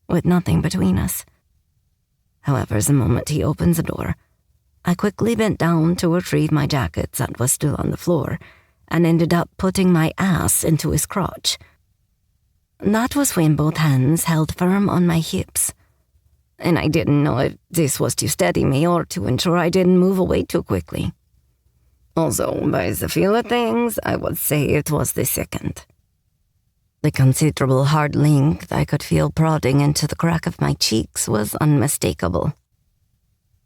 with nothing between us. However, the moment he opened the door, I quickly bent down to retrieve my jacket that was still on the floor and ended up putting my ass into his crotch. That was when both hands held firm on my hips, and I didn't know if this was to steady me or to ensure I didn't move away too quickly. Also, by the feel of things, I would say it was the second. The considerable hard length I could feel prodding into the crack of my cheeks was unmistakable.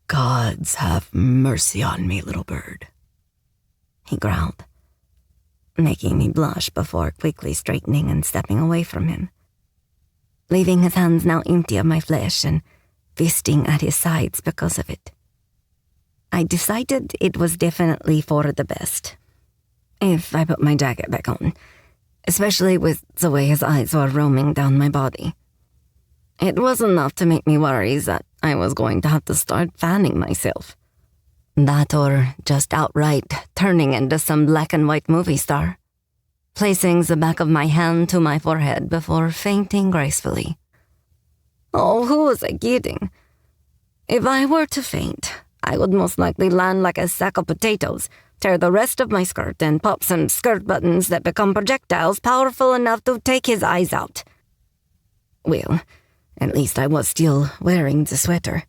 Gods have mercy on me, little bird, he growled, making me blush before quickly straightening and stepping away from him, leaving his hands now empty of my flesh and fisting at his sides because of it. I decided it was definitely for the best if I put my jacket back on, especially with the way his eyes were roaming down my body. It was enough to make me worry that I was going to have to start fanning myself. That or just outright turning into some black and white movie star, placing the back of my hand to my forehead before fainting gracefully. Oh, who was I kidding? If I were to faint, I would most likely land like a sack of potatoes, tear the rest of my skirt, and pop some skirt buttons that become projectiles powerful enough to take his eyes out. Well, at least I was still wearing the sweater.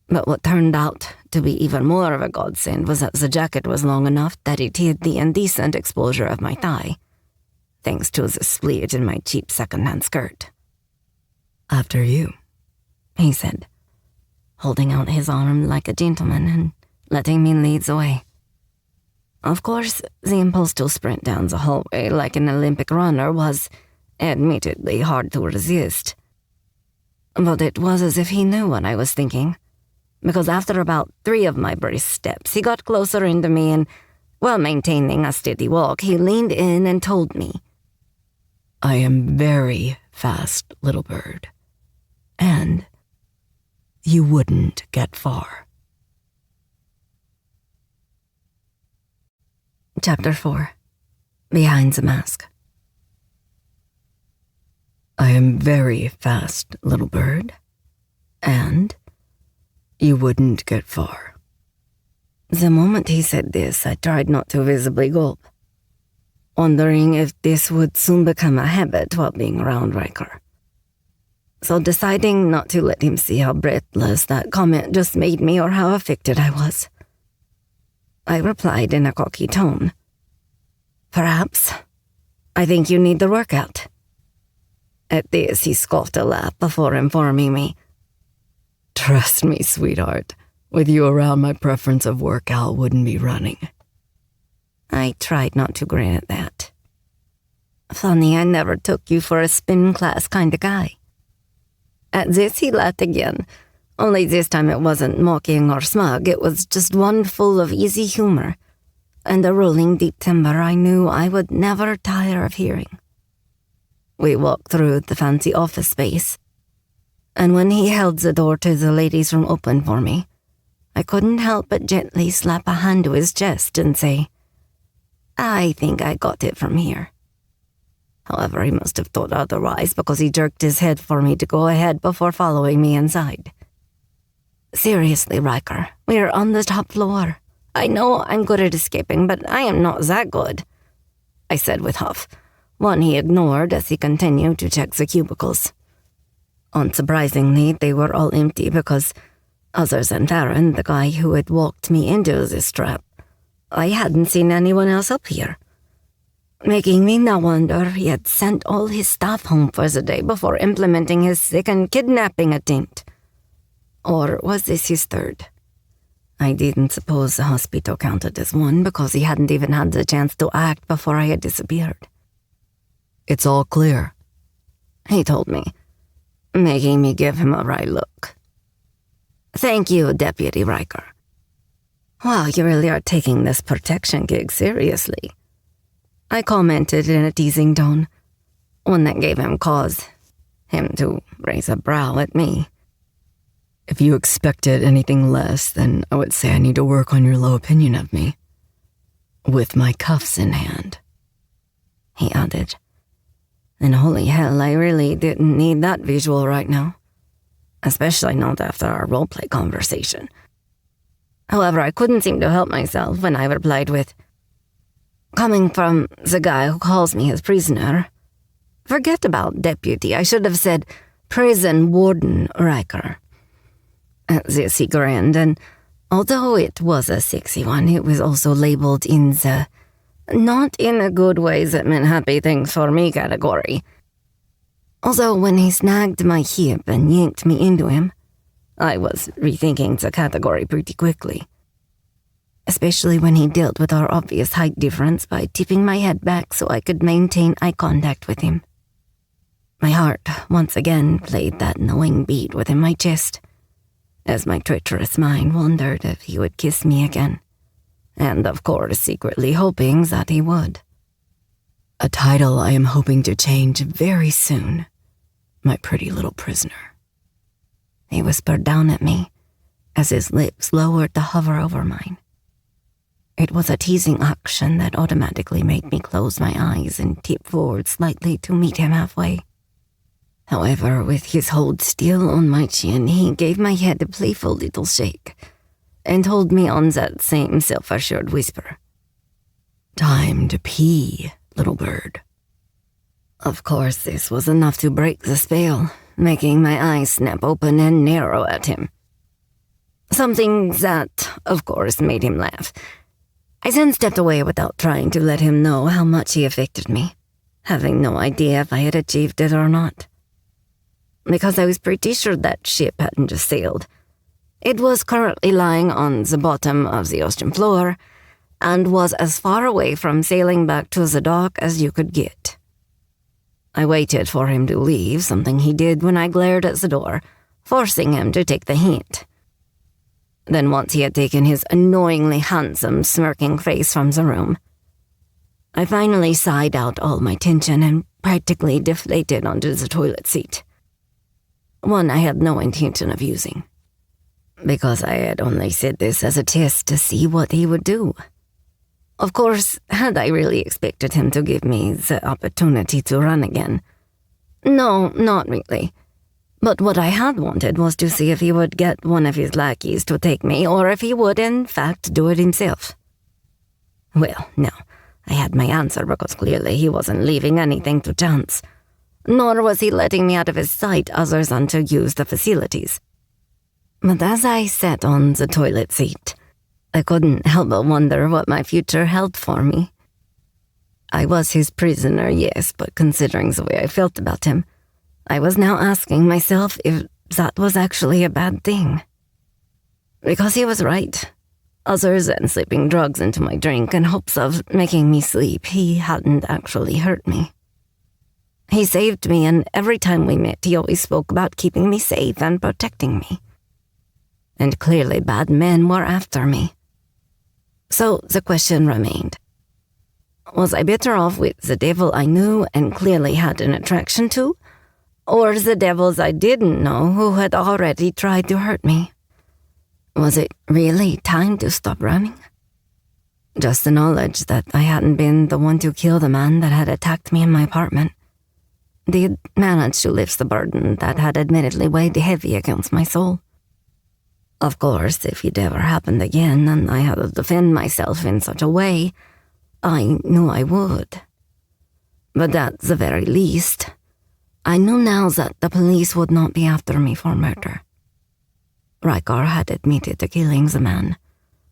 But what turned out to be even more of a godsend was that the jacket was long enough that it hid the indecent exposure of my thigh, thanks to the split in my cheap second-hand skirt. After you, he said, holding out his arm like a gentleman and letting me lead the way. Of course, the impulse to sprint down the hallway like an Olympic runner was admittedly hard to resist. But it was as if he knew what I was thinking, because after about 3 of my brisk steps, he got closer into me and, while maintaining a steady walk, he leaned in and told me, "I am very fast, little bird, and you wouldn't get far." Chapter 4. Behind the Mask. "I am very fast, little bird, and you wouldn't get far." The moment he said this, I tried not to visibly gulp, wondering if this would soon become a habit while being around Riker. So deciding not to let him see how breathless that comment just made me or how affected I was, I replied in a cocky tone, "Perhaps. I think you need the workout." At this, he scoffed a laugh before informing me, "Trust me, sweetheart. With you around, my preference of workout wouldn't be running." I tried not to grin at that. "Funny, I never took you for a spin class kind of guy." At this, he laughed again, only this time it wasn't mocking or smug, it was just one full of easy humor, and a rolling deep timbre I knew I would never tire of hearing. We walked through the fancy office space, and when he held the door to the ladies' room open for me, I couldn't help but gently slap a hand to his chest and say, "I think I got it from here." However, he must have thought otherwise because he jerked his head for me to go ahead before following me inside. "Seriously, Riker, we're on the top floor. I know I'm good at escaping, but I am not that good," I said with huff, one he ignored as he continued to check the cubicles. Unsurprisingly, they were all empty because, other than Siren, the guy who had walked me into this trap, I hadn't seen anyone else up here, making me now wonder he had sent all his staff home for the day before implementing his second kidnapping attempt. Or was this his third? I didn't suppose the hospital counted as one because he hadn't even had the chance to act before I had disappeared. "It's all clear," he told me, making me give him a wry look. "Thank you, Deputy Riker. Wow, you really are taking this protection gig seriously," I commented in a teasing tone, one that gave him him to raise a brow at me. "If you expected anything less, then I would say I need to work on your low opinion of me. With my cuffs in hand," he added. And holy hell, I really didn't need that visual right now, especially not after our roleplay conversation. However, I couldn't seem to help myself when I replied with, "Coming from the guy who calls me his prisoner, forget about deputy, I should have said prison warden Riker." At this he grinned, and although it was a sexy one, it was also labeled in the "not in a good way that meant happy things for me" category. Also, when he snagged my hip and yanked me into him, I was rethinking the category pretty quickly, especially when he dealt with our obvious height difference by tipping my head back so I could maintain eye contact with him. My heart once again played that knowing beat within my chest, as my treacherous mind wondered if he would kiss me again, and of course secretly hoping that he would. "A title I am hoping to change very soon, my pretty little prisoner," he whispered down at me as his lips lowered to hover over mine. It was a teasing action that automatically made me close my eyes and tip forward slightly to meet him halfway. However, with his hold still on my chin, he gave my head a playful little shake and told me on that same self-assured whisper, "Time to pee, little bird." Of course, this was enough to break the spell, making my eyes snap open and narrow at him. Something that, of course, made him laugh. I then stepped away without trying to let him know how much he affected me, having no idea if I had achieved it or not. Because I was pretty sure that ship hadn't just sailed. It was currently lying on the bottom of the ocean floor and was as far away from sailing back to the dock as you could get. I waited for him to leave, something he did when I glared at the door, forcing him to take the hint. Then once he had taken his annoyingly handsome, smirking face from the room, I finally sighed out all my tension and practically deflated onto the toilet seat. One I had no intention of using, because I had only said this as a test to see what he would do. Of course, had I really expected him to give me the opportunity to run again? No, not really. But what I had wanted was to see if he would get one of his lackeys to take me, or if he would, in fact, do it himself. Well, no, I had my answer, because clearly he wasn't leaving anything to chance. Nor was he letting me out of his sight other than to use the facilities. But as I sat on the toilet seat, I couldn't help but wonder what my future held for me. I was his prisoner, yes, but considering the way I felt about him, I was now asking myself if that was actually a bad thing. Because he was right. Other than slipping drugs into my drink in hopes of making me sleep, he hadn't actually hurt me. He saved me, and every time we met, he always spoke about keeping me safe and protecting me. And clearly bad men were after me. So the question remained. Was I better off with the devil I knew and clearly had an attraction to, or the devils I didn't know who had already tried to hurt me? Was it really time to stop running? Just the knowledge that I hadn't been the one to kill the man that had attacked me in my apartment did manage to lift the burden that had admittedly weighed heavy against my soul. Of course, if it ever happened again and I had to defend myself in such a way, I knew I would. But at the very least, I knew now that the police would not be after me for murder. Riker had admitted to killing the man,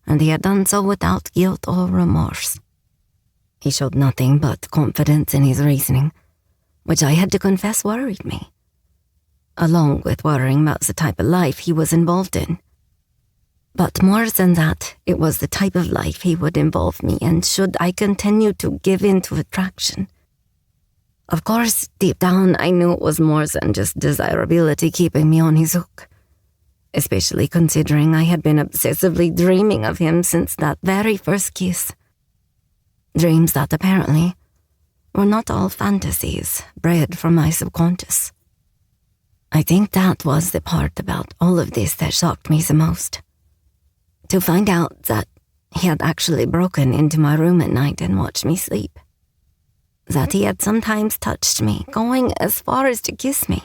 and he had done so without guilt or remorse. He showed nothing but confidence in his reasoning, which I had to confess worried me, along with worrying about the type of life he was involved in. But more than that, it was the type of life he would involve me in should I continue to give in to attraction. Of course, deep down, I knew it was more than just desirability keeping me on his hook, especially considering I had been obsessively dreaming of him since that very first kiss. Dreams that apparently were not all fantasies bred from my subconscious. I think that was the part about all of this that shocked me the most. To find out that he had actually broken into my room at night and watched me sleep. That he had sometimes touched me, going as far as to kiss me,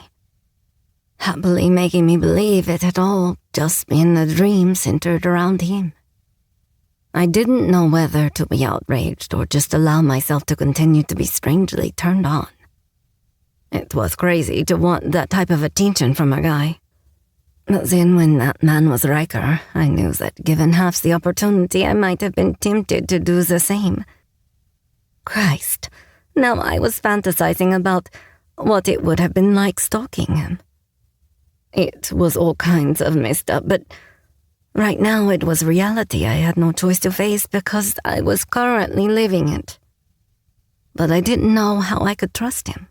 happily making me believe it had all just been a dream centered around him. I didn't know whether to be outraged or just allow myself to continue to be strangely turned on. It was crazy to want that type of attention from a guy. But then when that man was Riker, I knew that given half the opportunity, I might have been tempted to do the same. Christ, now I was fantasizing about what it would have been like stalking him. It was all kinds of messed up, but right now it was reality I had no choice to face because I was currently living it. But I didn't know how I could trust him.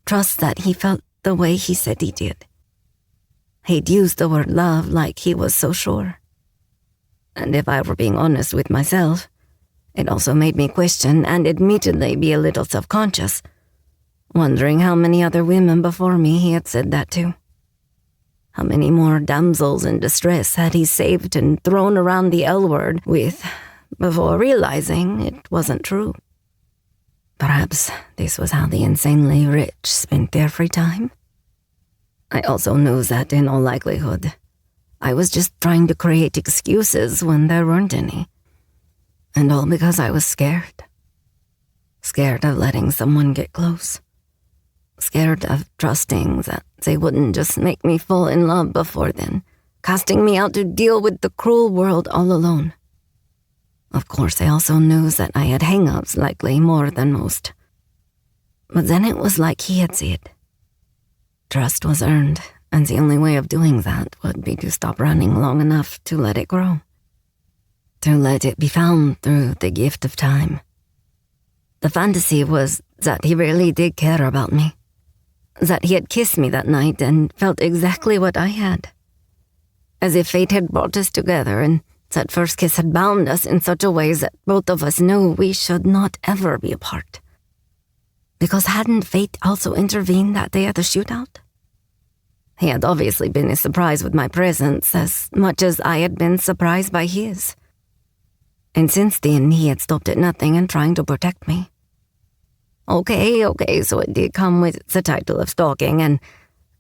Trust that he felt the way he said he did. He'd used the word love like he was so sure. And if I were being honest with myself, it also made me question and admittedly be a little self-conscious, wondering how many other women before me he had said that to. How many more damsels in distress had he saved and thrown around the L word with before realizing it wasn't true. Perhaps this was how the insanely rich spent their free time. I also knew that in all likelihood, I was just trying to create excuses when there weren't any. And all because I was scared. Scared of letting someone get close. Scared of trusting that they wouldn't just make me fall in love before then, casting me out to deal with the cruel world all alone. Of course, I also knew that I had hang-ups, likely more than most. But then it was like he had said. Trust was earned, and the only way of doing that would be to stop running long enough to let it grow. To let it be found through the gift of time. The fantasy was that he really did care about me. That he had kissed me that night and felt exactly what I had. As if fate had brought us together, and that first kiss had bound us in such a way that both of us knew we should not ever be apart. Because hadn't fate also intervened that day at the shootout? He had obviously been as surprised with my presence as much as I had been surprised by his. And since then, he had stopped at nothing in trying to protect me. Okay, so it did come with the title of stalking, and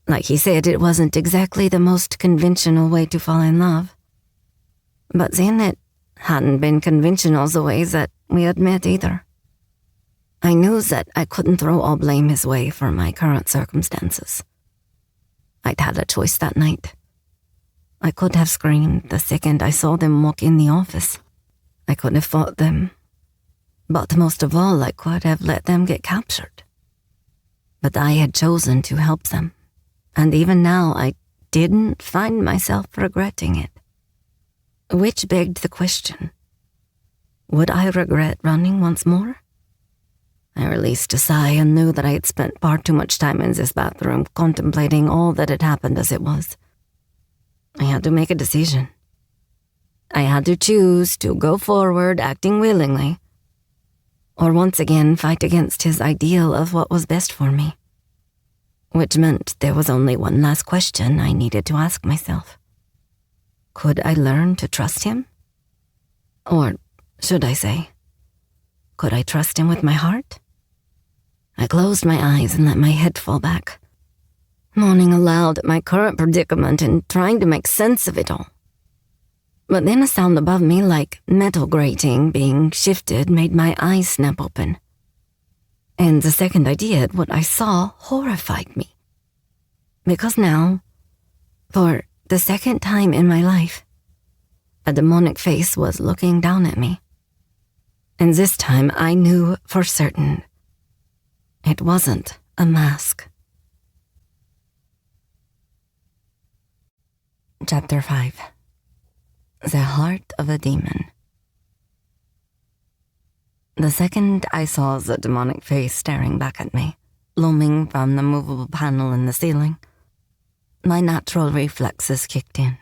like he said, it wasn't exactly the most conventional way to fall in love. But then it hadn't been conventional the way that we had met either. I knew that I couldn't throw all blame his way for my current circumstances. I'd had a choice that night. I could have screamed the second I saw them walk in the office. I could have fought them. But most of all, I could have let them get captured. But I had chosen to help them. And even now, I didn't find myself regretting it. Which begged the question, would I regret running once more? I released a sigh and knew that I had spent far too much time in this bathroom contemplating all that had happened as it was. I had to make a decision. I had to choose to go forward acting willingly, or once again fight against his ideal of what was best for me. Which meant there was only one last question I needed to ask myself. Could I learn to trust him? Or should I say, could I trust him with my heart? I closed my eyes and let my head fall back, moaning aloud at my current predicament and trying to make sense of it all. But then a sound above me, like metal grating being shifted, made my eyes snap open. And the second I did, what I saw horrified me. Because now, for the second time in my life, a demonic face was looking down at me. And this time I knew for certain it wasn't a mask. Chapter 5. The Heart of a Demon. The second I saw the demonic face staring back at me, looming from the movable panel in the ceiling, my natural reflexes kicked in.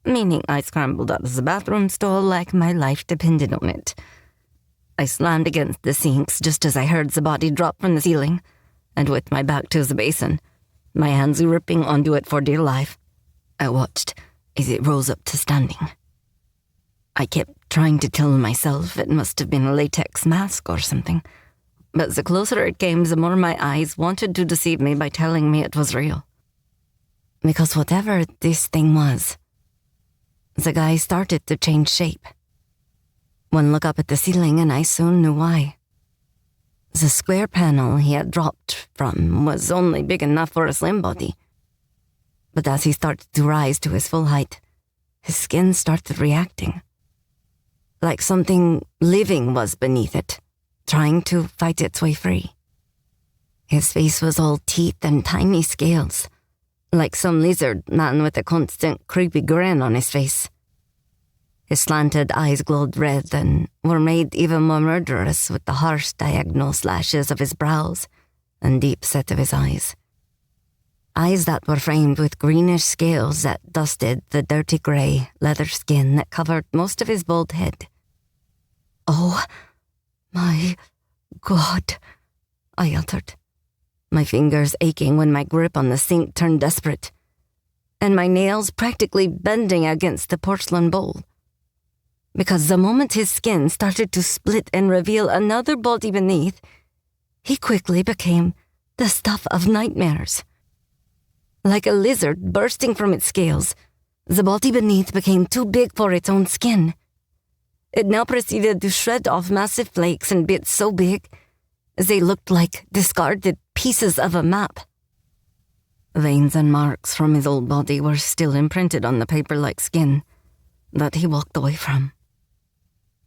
Meaning I scrambled out of the bathroom stall like my life depended on it. I slammed against the sinks just as I heard the body drop from the ceiling, and with my back to the basin, my hands gripping onto it for dear life, I watched as it rose up to standing. I kept trying to tell myself it must have been a latex mask or something, but the closer it came, the more my eyes wanted to deceive me by telling me it was real. Because whatever this thing was, the guy started to change shape. One look up at the ceiling and I soon knew why. The square panel he had dropped from was only big enough for a slim body. But as he started to rise to his full height, his skin started reacting. Like something living was beneath it, trying to fight its way free. His face was all teeth and tiny scales, like some lizard man with a constant creepy grin on his face. His slanted eyes glowed red and were made even more murderous with the harsh diagonal slashes of his brows and deep set of his eyes. Eyes that were framed with greenish scales that dusted the dirty gray leather skin that covered most of his bald head. "Oh, my God," I uttered, my fingers aching when my grip on the sink turned desperate, and my nails practically bending against the porcelain bowl. Because the moment his skin started to split and reveal another body beneath, he quickly became the stuff of nightmares. Like a lizard bursting from its scales, the body beneath became too big for its own skin. It now proceeded to shred off massive flakes and bits so big they looked like discarded pieces of a map. Veins and marks from his old body were still imprinted on the paper-like skin that he walked away from,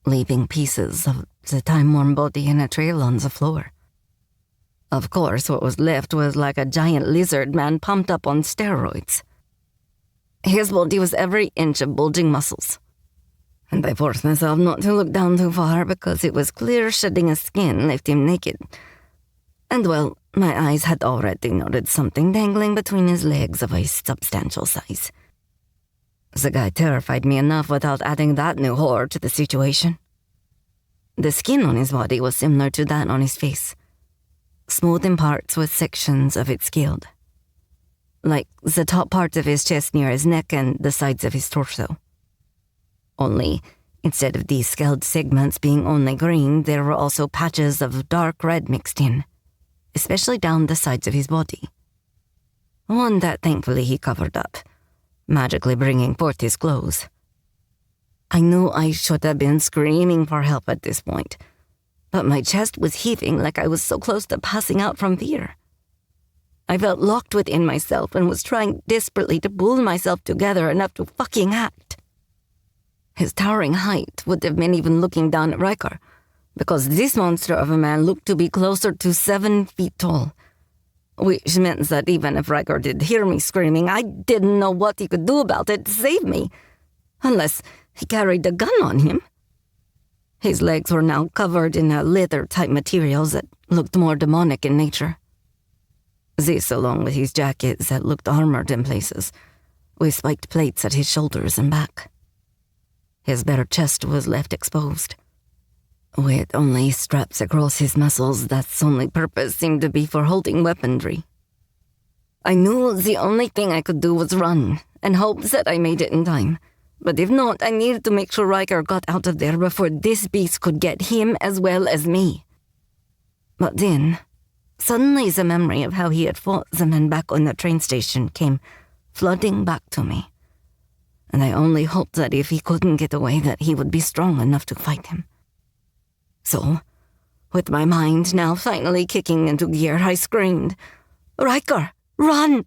leaving pieces of the time-worn body in a trail on the floor. Of course, what was left was like a giant lizard man pumped up on steroids. His body was every inch of bulging muscles, and I forced myself not to look down too far because it was clear shedding his skin left him naked, And well, my eyes had already noted something dangling between his legs of a substantial size. The guy terrified me enough without adding that new horror to the situation. The skin on his body was similar to that on his face, smooth in parts with sections of it scaled, like the top part of his chest near his neck and the sides of his torso. Only, instead of these scaled segments being only green, there were also patches of dark red mixed in, especially down the sides of his body. One that thankfully he covered up, magically bringing forth his clothes. I knew I should have been screaming for help at this point, but my chest was heaving like I was so close to passing out from fear. I felt locked within myself and was trying desperately to pull myself together enough to fucking act. His towering height would have meant even looking down at Riker, because this monster of a man looked to be closer to 7 feet tall, which meant that even if Riker did hear me screaming, I didn't know what he could do about it to save me, unless he carried a gun on him. His legs were now covered in a leather-type material that looked more demonic in nature. This, along with his jackets that looked armored in places, with spiked plates at his shoulders and back. His bare chest was left exposed, with only straps across his muscles that's only purpose seemed to be for holding weaponry. I knew the only thing I could do was run, and hope that I made it in time. But if not, I needed to make sure Riker got out of there before this beast could get him as well as me. But then, suddenly the memory of how he had fought the men back on the train station came flooding back to me. And I only hoped that if he couldn't get away, that he would be strong enough to fight him. So, with my mind now finally kicking into gear, I screamed, "Riker, run!"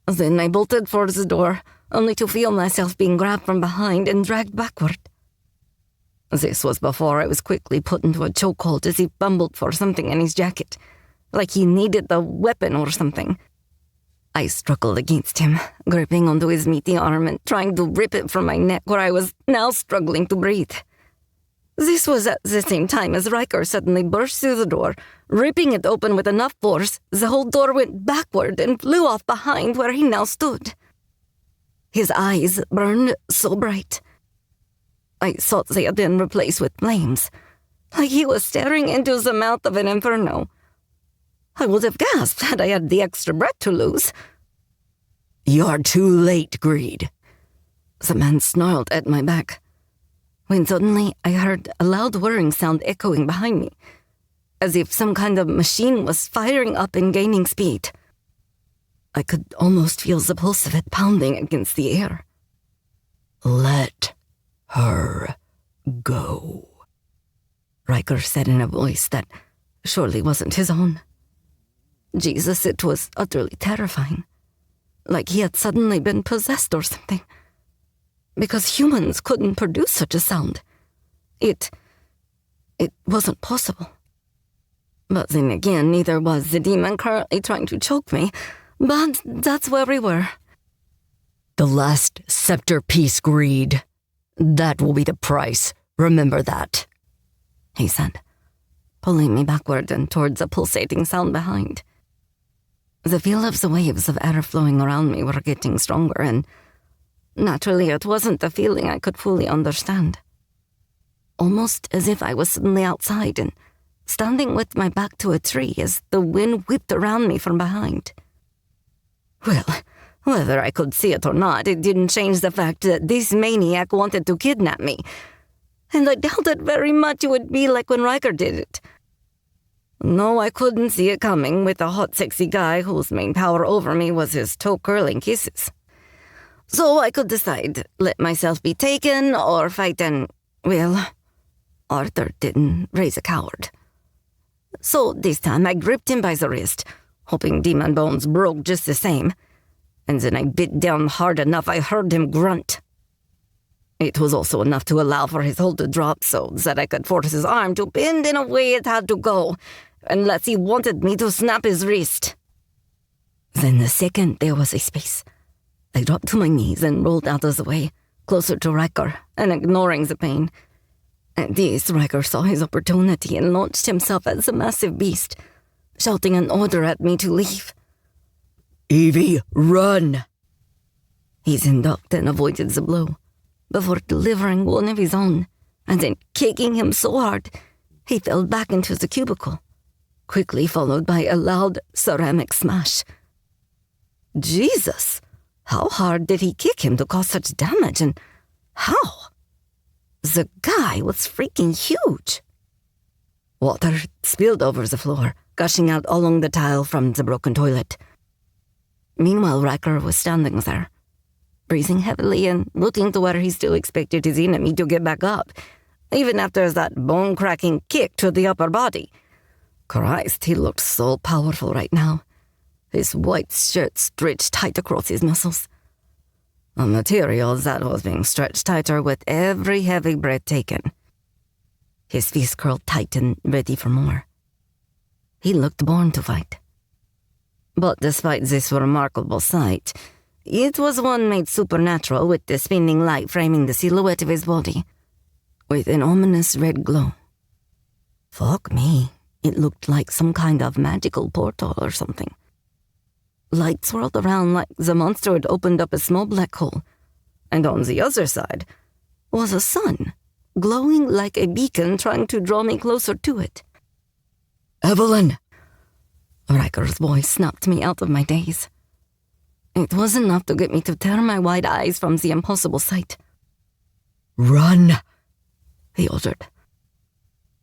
Then I bolted for the door, only to feel myself being grabbed from behind and dragged backward. This was before I was quickly put into a chokehold as he fumbled for something in his jacket, like he needed the weapon or something. I struggled against him, gripping onto his meaty arm and trying to rip it from my neck where I was now struggling to breathe. This was at the same time as Riker suddenly burst through the door, ripping it open with enough force, the whole door went backward and flew off behind where he now stood. His eyes burned so bright. I thought they had been replaced with flames, like he was staring into the mouth of an inferno. I would have gasped had I had the extra breath to lose. "You're too late, Greed," the man snarled at my back, when suddenly I heard a loud whirring sound echoing behind me, as if some kind of machine was firing up and gaining speed. I could almost feel the pulse of it pounding against the air. "Let her go," Riker said in a voice that surely wasn't his own. Jesus, it was utterly terrifying, like he had suddenly been possessed or something, because humans couldn't produce such a sound. It wasn't possible. But then again, neither was the demon currently trying to choke me, but that's where we were. "The last scepter piece, Greed. That will be the price. Remember that," he said, pulling me backward and towards a pulsating sound behind. The feel of the waves of air flowing around me were getting stronger, and naturally it wasn't a feeling I could fully understand. Almost as if I was suddenly outside and standing with my back to a tree as the wind whipped around me from behind. Well, whether I could see it or not, it didn't change the fact that this maniac wanted to kidnap me, and I doubted very much it would be like when Riker did it. No, I couldn't see it coming with a hot, sexy guy whose main power over me was his toe-curling kisses. So I could decide, let myself be taken or fight and, well, Arthur didn't raise a coward. So this time I gripped him by the wrist, hoping demon bones broke just the same, and then I bit down hard enough I heard him grunt. It was also enough to allow for his hold to drop so that I could force his arm to bend in a way it had to go, unless he wanted me to snap his wrist. Then the second there was a space, I dropped to my knees and rolled out of the way, closer to Riker, and ignoring the pain. At this, Riker saw his opportunity and launched himself as a massive beast, shouting an order at me to leave. Evie, run! He ducked and avoided the blow, before delivering one of his own, and then kicking him so hard, he fell back into the cubicle, quickly followed by a loud ceramic smash. Jesus! How hard did he kick him to cause such damage, and how? The guy was freaking huge. Water spilled over the floor, gushing out along the tile from the broken toilet. Meanwhile, Riker was standing there, breathing heavily and looking to where he still expected his enemy to get back up, even after that bone-cracking kick to the upper body. Christ, he looked so powerful right now. His white shirt stretched tight across his muscles. A material that was being stretched tighter with every heavy breath taken. His fist curled tight and ready for more. He looked born to fight. But despite this remarkable sight, it was one made supernatural with the spinning light framing the silhouette of his body, with an ominous red glow. Fuck me, it looked like some kind of magical portal or something. Light swirled around like the monster had opened up a small black hole, and on the other side was a sun, glowing like a beacon trying to draw me closer to it. Evelyn! Riker's voice snapped me out of my daze. It was enough to get me to tear my wide eyes from the impossible sight. Run! He ordered.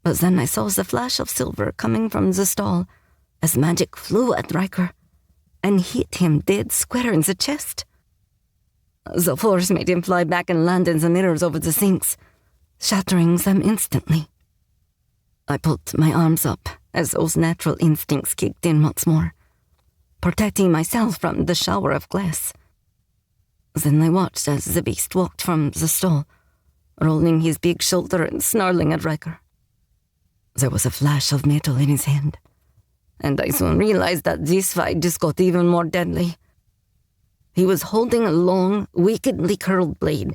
But then I saw the flash of silver coming from the stall as magic flew at Riker and hit him dead square in the chest. The force made him fly back and land in the mirrors over the sinks, shattering them instantly. I pulled my arms up as those natural instincts kicked in once more, protecting myself from the shower of glass. Then I watched as the beast walked from the stall, rolling his big shoulder and snarling at Riker. There was a flash of metal in his hand, and I soon realized that this fight just got even more deadly. He was holding a long, wickedly curled blade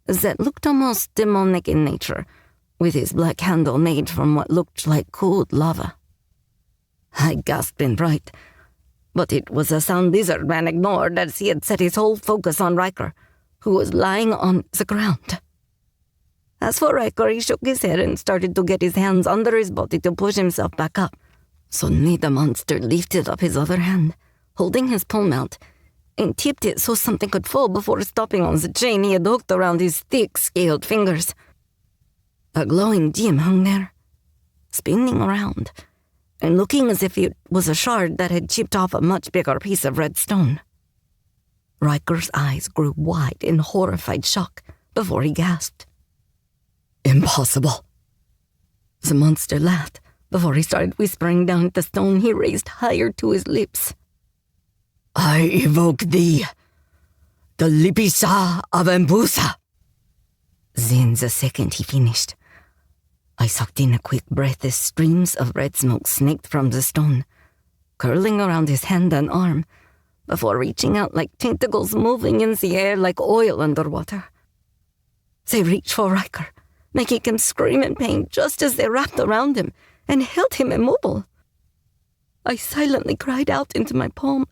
that looked almost demonic in nature, with his black handle made from what looked like cold lava. I gasped in fright, but it was a sound lizard man ignored as he had set his whole focus on Riker, who was lying on the ground. As for Riker, he shook his head and started to get his hands under his body to push himself back up. Suddenly the monster lifted up his other hand, holding his palm out, and tipped it so something could fall before stopping on the chain he had hooked around his thick, scaled fingers. A glowing gem hung there, spinning around, and looking as if it was a shard that had chipped off a much bigger piece of red stone. Riker's eyes grew wide in horrified shock before he gasped. Impossible. The monster laughed before he started whispering down at the stone he raised higher to his lips. I evoke thee, the Lipisa of Embusa. Then the second he finished, I sucked in a quick breath as streams of red smoke snaked from the stone, curling around his hand and arm, before reaching out like tentacles moving in the air like oil underwater. They reached for Riker, making him scream in pain just as they wrapped around him and held him immobile. I silently cried out into my palm,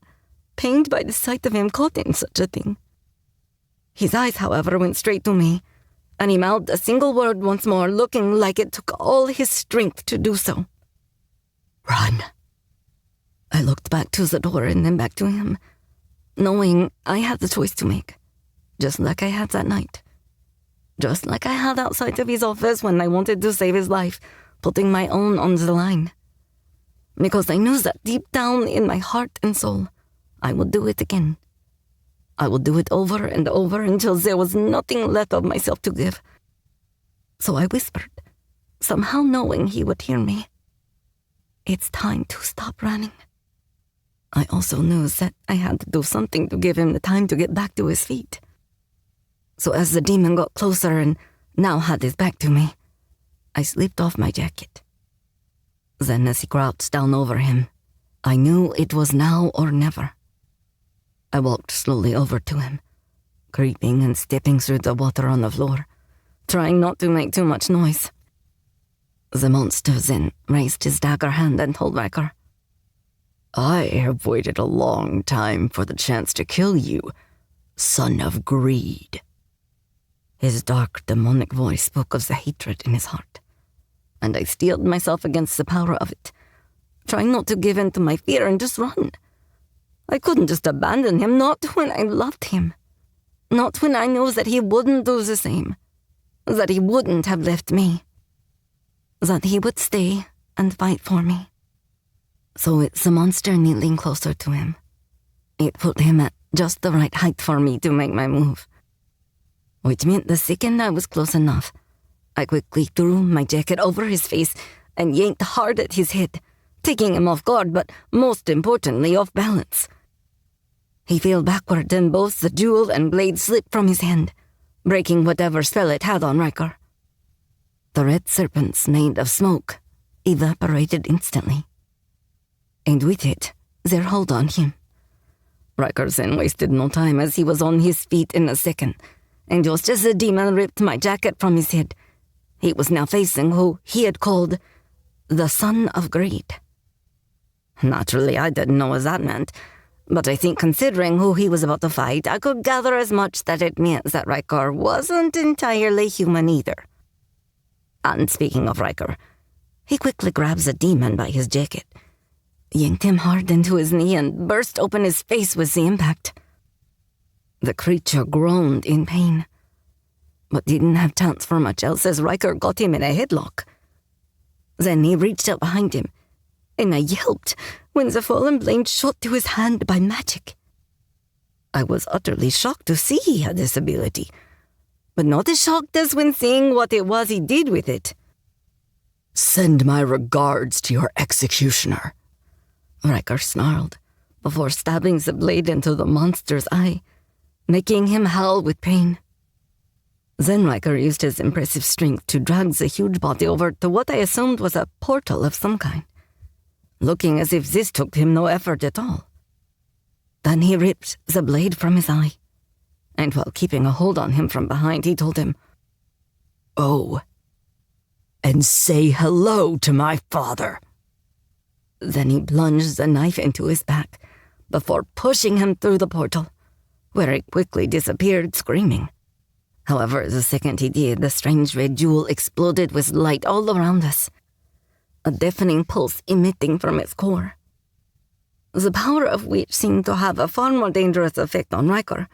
pained by the sight of him caught in such a thing. His eyes, however, went straight to me, and he mouthed a single word once more, looking like it took all his strength to do so. Run. I looked back to the door and then back to him, knowing I had the choice to make, just like I had that night. Just like I had outside of his office when I wanted to save his life, putting my own on the line. Because I knew that deep down in my heart and soul, I would do it again. I would do it over and over until there was nothing left of myself to give. So I whispered, somehow knowing he would hear me. It's time to stop running. I also knew that I had to do something to give him the time to get back to his feet. So as the demon got closer and now had his back to me, I slipped off my jacket. Then as he crouched down over him, I knew it was now or never. I walked slowly over to him, creeping and stepping through the water on the floor, trying not to make too much noise. The monster then raised his dagger hand and told Riker, I have waited a long time for the chance to kill you, son of greed. His dark, demonic voice spoke of the hatred in his heart, and I steeled myself against the power of it, trying not to give in to my fear and just run. I couldn't just abandon him, not when I loved him. Not when I knew that he wouldn't do the same, that he wouldn't have left me, that he would stay and fight for me. So it's the monster kneeling closer to him. It put him at just the right height for me to make my move, which meant the second I was close enough, I quickly threw my jacket over his face and yanked hard at his head, taking him off guard, but most importantly, off balance. He fell backward, and both the jewel and blade slipped from his hand, breaking whatever spell it had on Riker. The red serpents made of smoke evaporated instantly, and with it, their hold on him. Riker then wasted no time, as he was on his feet in a second, and just as the demon ripped my jacket from his head, he was now facing who he had called the Son of Greed. Naturally, I didn't know what that meant, but I think considering who he was about to fight, I could gather as much that it meant that Riker wasn't entirely human either. And speaking of Riker, he quickly grabs the demon by his jacket, yanked him hard into his knee, and burst open his face with the impact. The creature groaned in pain, but didn't have chance for much else as Riker got him in a headlock. Then he reached out behind him, and I yelped when the fallen blade shot to his hand by magic. I was utterly shocked to see he had this ability, but not as shocked as when seeing what it was he did with it. Send my regards to your executioner, Riker snarled, before stabbing the blade into the monster's eye, making him howl with pain. Then Riker used his impressive strength to drag the huge body over to what I assumed was a portal of some kind, looking as if this took him no effort at all. Then he ripped the blade from his eye, and while keeping a hold on him from behind, he told him, "Oh, and say hello to my father." Then he plunged the knife into his back before pushing him through the portal, where it quickly disappeared, screaming. However, the second he did, the strange red jewel exploded with light all around us, a deafening pulse emitting from its core, the power of which seemed to have a far more dangerous effect on Riker,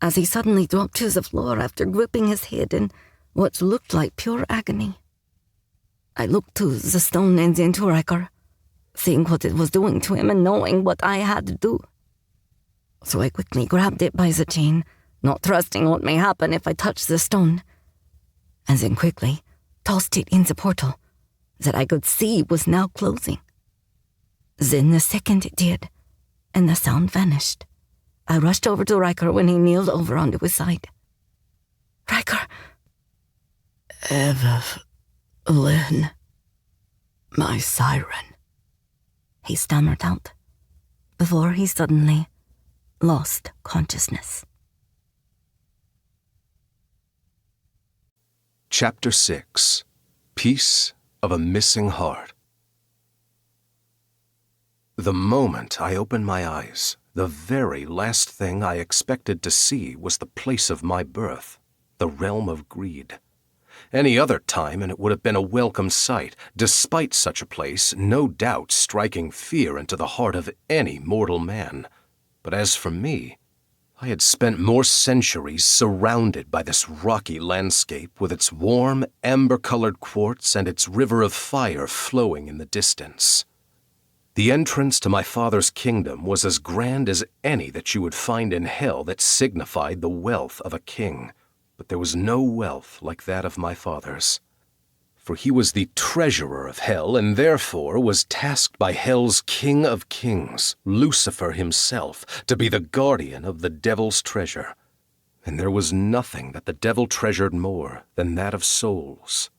as he suddenly dropped to the floor after gripping his head in what looked like pure agony. I looked to the stone and then to Riker, seeing what it was doing to him and knowing what I had to do. So I quickly grabbed it by the chain, not trusting what may happen if I touched the stone, and then quickly tossed it in the portal that I could see was now closing. Then the second it did, and the sound vanished, I rushed over to Riker when he kneeled over onto his side. "Riker!" "Evelyn, my siren," he stammered out, before he suddenly lost consciousness. Chapter 6. Piece of a Missing Heart. The moment I opened my eyes, the very last thing I expected to see was the place of my birth, the realm of greed. Any other time and it would have been a welcome sight, despite such a place no doubt striking fear into the heart of any mortal man. But as for me, I had spent more centuries surrounded by this rocky landscape with its warm, amber-colored quartz and its river of fire flowing in the distance. The entrance to my father's kingdom was as grand as any that you would find in hell that signified the wealth of a king, but there was no wealth like that of my father's. For he was the treasurer of hell and therefore was tasked by hell's king of kings, Lucifer himself, to be the guardian of the devil's treasure. And there was nothing that the devil treasured more than that of souls.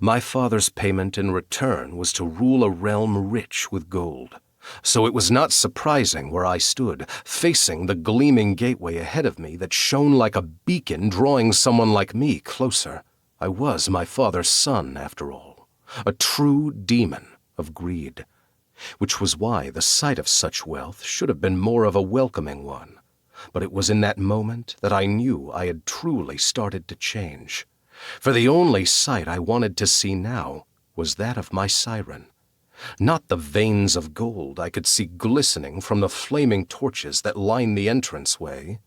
My father's payment in return was to rule a realm rich with gold. So it was not surprising where I stood, facing the gleaming gateway ahead of me that shone like a beacon drawing someone like me closer. I was my father's son, after all, a true demon of greed. which was why the sight of such wealth should have been more of a welcoming one. But it was in that moment that I knew I had truly started to change. For the only sight I wanted to see now was that of my siren. Not the veins of gold I could see glistening from the flaming torches that lined the entranceway.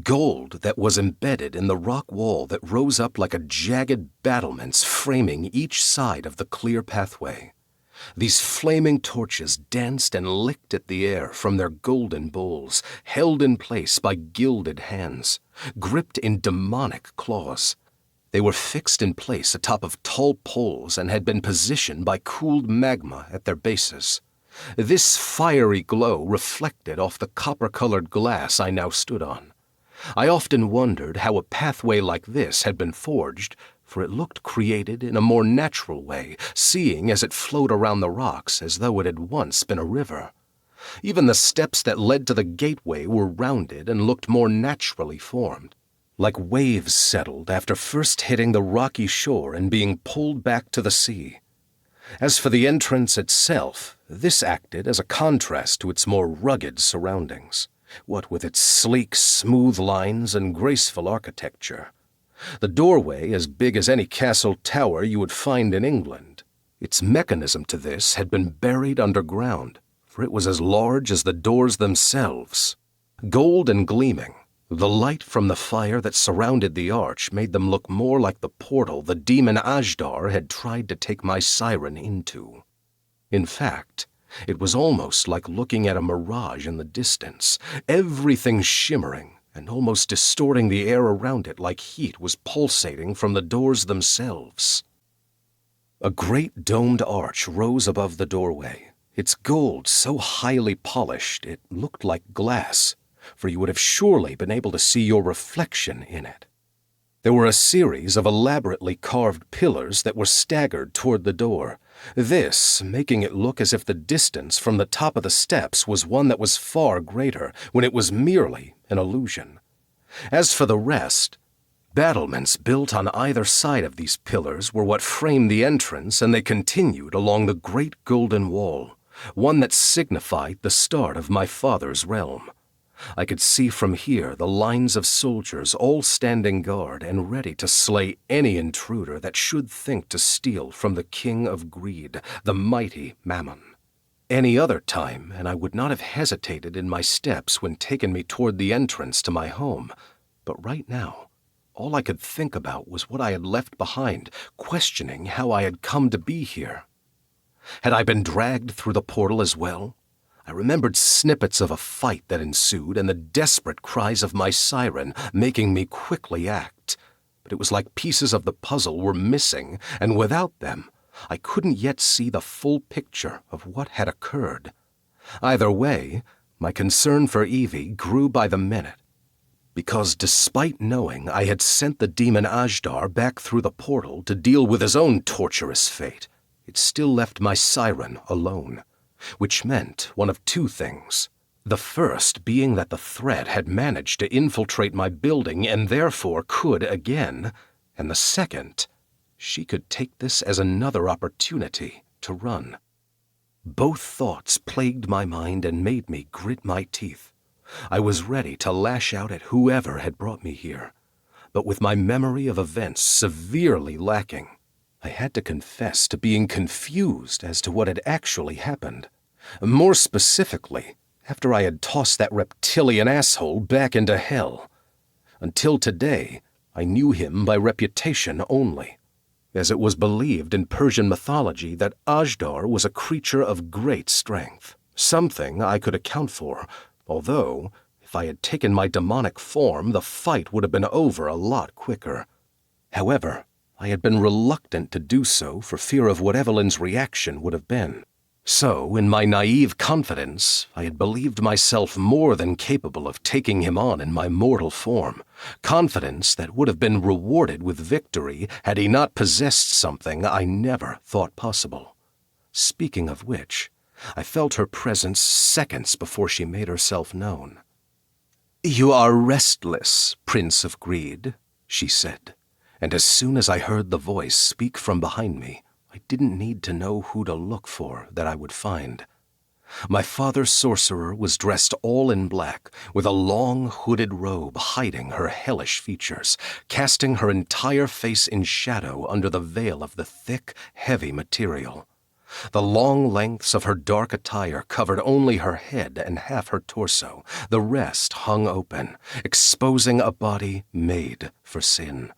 Gold that was embedded in the rock wall that rose up like a jagged battlements framing each side of the clear pathway. These flaming torches danced and licked at the air from their golden bowls, held in place by gilded hands, gripped in demonic claws. They were fixed in place atop of tall poles and had been positioned by cooled magma at their bases. This fiery glow reflected off the copper-colored glass I now stood on. I often wondered how a pathway like this had been forged, for it looked created in a more natural way, seeing as it flowed around the rocks as though it had once been a river. Even the steps that led to the gateway were rounded and looked more naturally formed, like waves settled after first hitting the rocky shore and being pulled back to the sea. As for the entrance itself, this acted as a contrast to its more rugged surroundings, what with its sleek, smooth lines and graceful architecture. The doorway as big as any castle tower you would find in England. Its mechanism to this had been buried underground, for it was as large as the doors themselves. Gold and gleaming, the light from the fire that surrounded the arch made them look more like the portal the demon Ajdar had tried to take my siren into. In fact, it was almost like looking at a mirage in the distance, everything shimmering and almost distorting the air around it like heat was pulsating from the doors themselves. A great domed arch rose above the doorway, its gold so highly polished it looked like glass, for you would have surely been able to see your reflection in it. There were a series of elaborately carved pillars that were staggered toward the door, this making it look as if the distance from the top of the steps was one that was far greater when it was merely an illusion. As for the rest, battlements built on either side of these pillars were what framed the entrance, and they continued along the great golden wall, one that signified the start of my father's realm. I could see from here the lines of soldiers all standing guard and ready to slay any intruder that should think to steal from the king of greed, the mighty Mammon. Any other time, and I would not have hesitated in my steps when taking me toward the entrance to my home. But right now, all I could think about was what I had left behind, questioning how I had come to be here. Had I been dragged through the portal as well? I remembered snippets of a fight that ensued and the desperate cries of my siren making me quickly act. But it was like pieces of the puzzle were missing, and without them, I couldn't yet see the full picture of what had occurred. Either way, my concern for Evie grew by the minute, because despite knowing I had sent the demon Ajdar back through the portal to deal with his own torturous fate, it still left my siren alone. Which meant one of two things. The first being that the threat had managed to infiltrate my building and therefore could again, and the second, she could take this as another opportunity to run. Both thoughts plagued my mind and made me grit my teeth. I was ready to lash out at whoever had brought me here, but with my memory of events severely lacking, I had to confess to being confused as to what had actually happened. More specifically, after I had tossed that reptilian asshole back into hell. Until today, I knew him by reputation only, as it was believed in Persian mythology that Ajdar was a creature of great strength, something I could account for, although, if I had taken my demonic form, the fight would have been over a lot quicker. However, I had been reluctant to do so for fear of what Evelyn's reaction would have been. So, in my naive confidence, I had believed myself more than capable of taking him on in my mortal form, confidence that would have been rewarded with victory had he not possessed something I never thought possible. Speaking of which, I felt her presence seconds before she made herself known. "You are restless, Prince of Greed," she said, and as soon as I heard the voice speak from behind me, I didn't need to know who to look for that I would find. My father sorcerer was dressed all in black, with a long hooded robe hiding her hellish features, casting her entire face in shadow under the veil of the thick, heavy material. The long lengths of her dark attire covered only her head and half her torso. The rest hung open, exposing a body made for sin.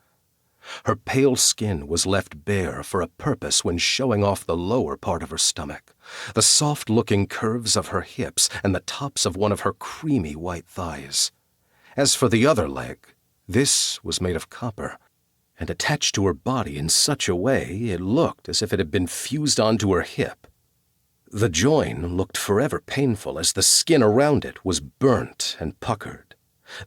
Her pale skin was left bare for a purpose when showing off the lower part of her stomach, the soft-looking curves of her hips and the tops of one of her creamy white thighs. As for the other leg, this was made of copper, and attached to her body in such a way it looked as if it had been fused onto her hip. The join looked forever painful as the skin around it was burnt and puckered.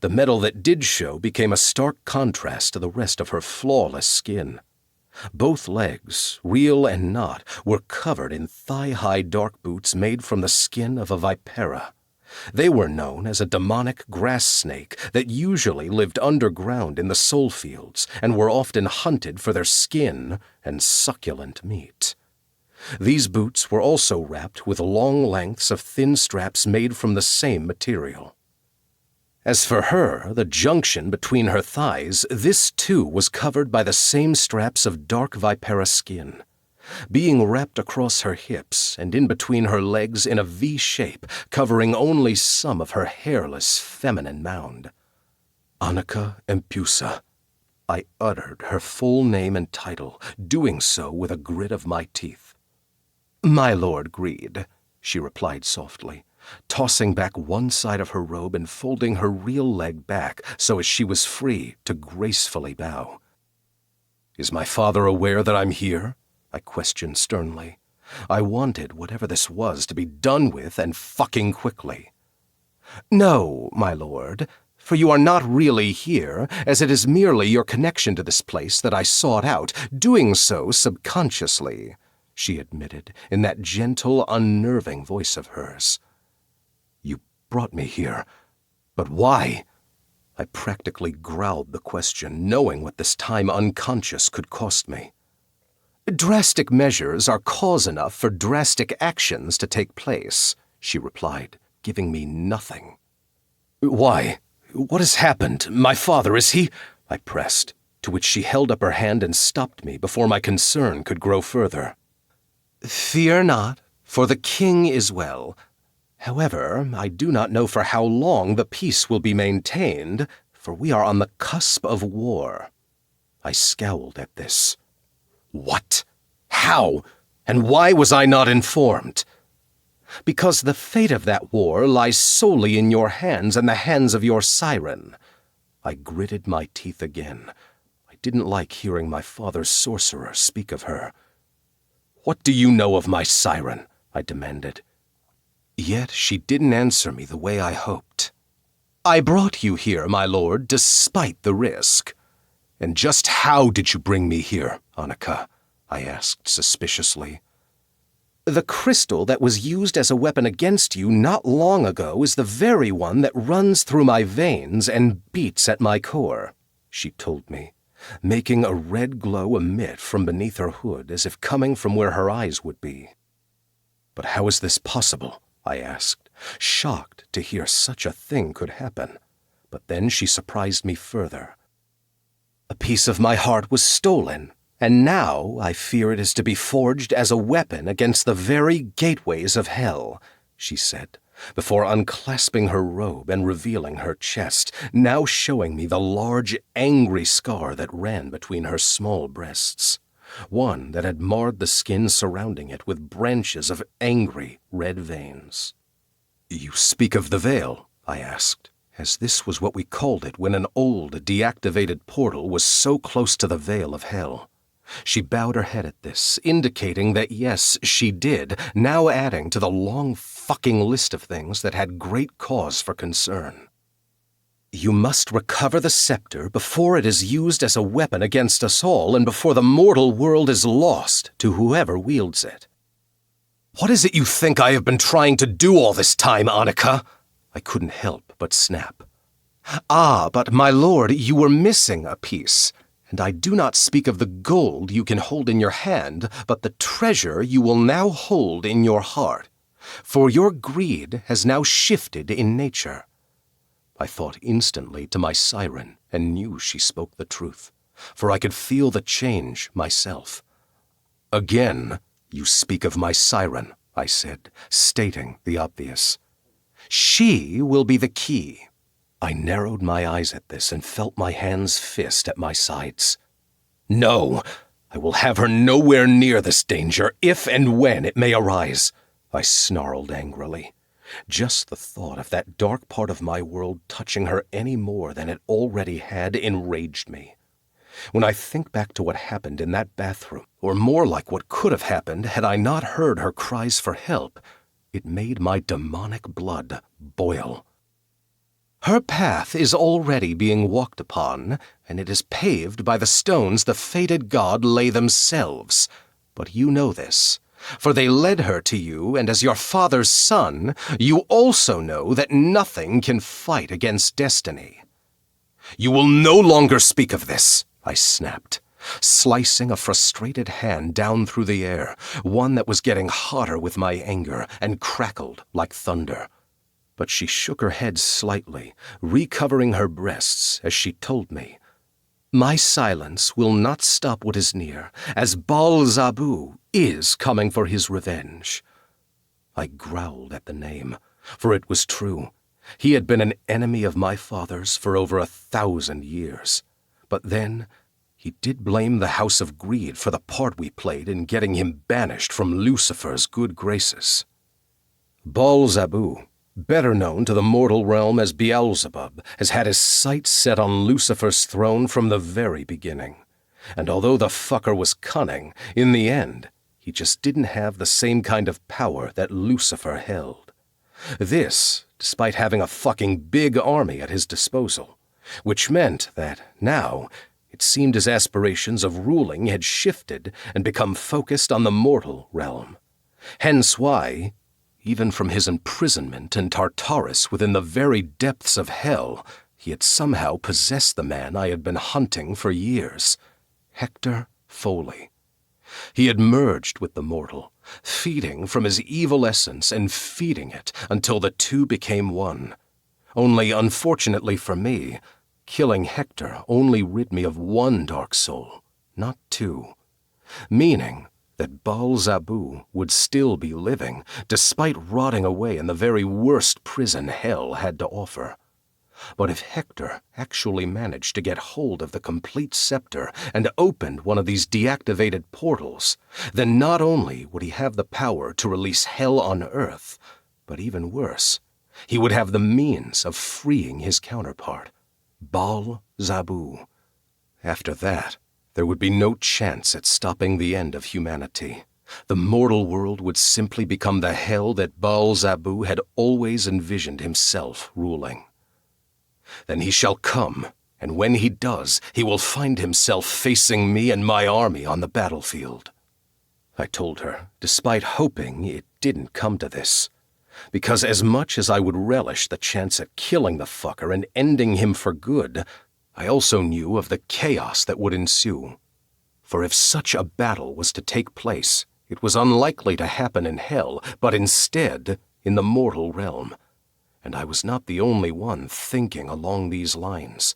The metal that did show became a stark contrast to the rest of her flawless skin. Both legs, real and not, were covered in thigh-high dark boots made from the skin of a vipera. They were known as a demonic grass snake that usually lived underground in the soul fields and were often hunted for their skin and succulent meat. These boots were also wrapped with long lengths of thin straps made from the same material. As for her, the junction between her thighs, this too was covered by the same straps of dark vipera skin, being wrapped across her hips and in between her legs in a V shape, covering only some of her hairless feminine mound. Annika Empusa. I uttered her full name and title, doing so with a grit of my teeth. "My Lord Greed," she replied softly, tossing back one side of her robe and folding her real leg back so as she was free to gracefully bow. "Is my father aware that I'm here?" I questioned sternly. I wanted whatever this was to be done with and fucking quickly. "No, my lord, for you are not really here, as it is merely your connection to this place that I sought out, doing so subconsciously," she admitted in that gentle, unnerving voice of hers. "You brought me here, but why?" I practically growled the question, knowing what this time unconscious could cost me. "Drastic measures are cause enough for drastic actions to take place," she replied, giving me nothing. "Why? What has happened? My father, is he—" I pressed, to which she held up her hand and stopped me before my concern could grow further. "Fear not, for the king is well. However, I do not know for how long the peace will be maintained, for we are on the cusp of war." I scowled at this. "What? How? And why was I not informed?" "Because the fate of that war lies solely in your hands and the hands of your Siren." I gritted my teeth again. I didn't like hearing my father's sorcerer speak of her. "What do you know of my Siren?" I demanded. Yet she didn't answer me the way I hoped. "I brought you here, my lord, despite the risk." "And just how did you bring me here, Annika?" I asked suspiciously. "The crystal that was used as a weapon against you not long ago is the very one that runs through my veins and beats at my core," she told me, making a red glow emit from beneath her hood as if coming from where her eyes would be. "But how is this possible?" I asked, shocked to hear such a thing could happen. But then she surprised me further. "A piece of my heart was stolen, and now I fear it is to be forged as a weapon against the very gateways of hell," she said, before unclasping her robe and revealing her chest, now showing me the large, angry scar that ran between her small breasts, one that had marred the skin surrounding it with branches of angry red veins. "You speak of the veil?" I asked, as this was what we called it when an old, deactivated portal was so close to the veil of hell. She bowed her head at this, indicating that yes, she did, now adding to the long fucking list of things that had great cause for concern. "You must recover the scepter before it is used as a weapon against us all and before the mortal world is lost to whoever wields it." "What is it you think I have been trying to do all this time, Annika?" I couldn't help but snap. "Ah, but my lord, you were missing a piece. And I do not speak of the gold you can hold in your hand, but the treasure you will now hold in your heart. For your greed has now shifted in nature. I thought instantly to my siren and knew she spoke the truth, for I could feel the change myself. Again, you speak of my siren, I said, stating the obvious. She will be the key. I narrowed my eyes at this and felt my hands fist at my sides. No, I will have her nowhere near this danger if and when it may arise, I snarled angrily. Just the thought of that dark part of my world touching her any more than it already had enraged me. When I think back to what happened in that bathroom, or more like what could have happened had I not heard her cries for help, it made my demonic blood boil. Her path is already being walked upon, and it is paved by the stones the fated god lay themselves. But you know this, for they led her to you, and as your father's son, you also know that nothing can fight against destiny. You will no longer speak of this, I snapped, slicing a frustrated hand down through the air, one that was getting hotter with my anger and crackled like thunder. But she shook her head slightly, recovering her breasts as she told me, My silence will not stop what is near, as Baal Zabu is coming for his revenge. I growled at the name, for it was true. He had been an enemy of my father's for over 1,000 years. But then, he did blame the House of Greed for the part we played in getting him banished from Lucifer's good graces. Baal Zabu, better known to the mortal realm as Beelzebub, has had his sights set on Lucifer's throne from the very beginning. And although the fucker was cunning, in the end, he just didn't have the same kind of power that Lucifer held. This, despite having a fucking big army at his disposal, which meant that now it seemed his aspirations of ruling had shifted and become focused on the mortal realm. Hence why, even from his imprisonment in Tartarus within the very depths of hell, he had somehow possessed the man I had been hunting for years, Hector Foley. He had merged with the mortal, feeding from his evil essence and feeding it until the two became one. Only, unfortunately for me, killing Hector only rid me of one dark soul, not two, meaning that Baal Zabu would still be living, despite rotting away in the very worst prison hell had to offer. But if Hector actually managed to get hold of the complete scepter and opened one of these deactivated portals, then not only would he have the power to release hell on Earth, but even worse, he would have the means of freeing his counterpart, Baal Zabu. After that, there would be no chance at stopping the end of humanity. The mortal world would simply become the hell that Baal Zabu had always envisioned himself ruling. Then he shall come, and when he does, he will find himself facing me and my army on the battlefield. I told her, despite hoping it didn't come to this, because as much as I would relish the chance at killing the fucker and ending him for good, I also knew of the chaos that would ensue. For if such a battle was to take place, it was unlikely to happen in hell, but instead in the mortal realm. And I was not the only one thinking along these lines.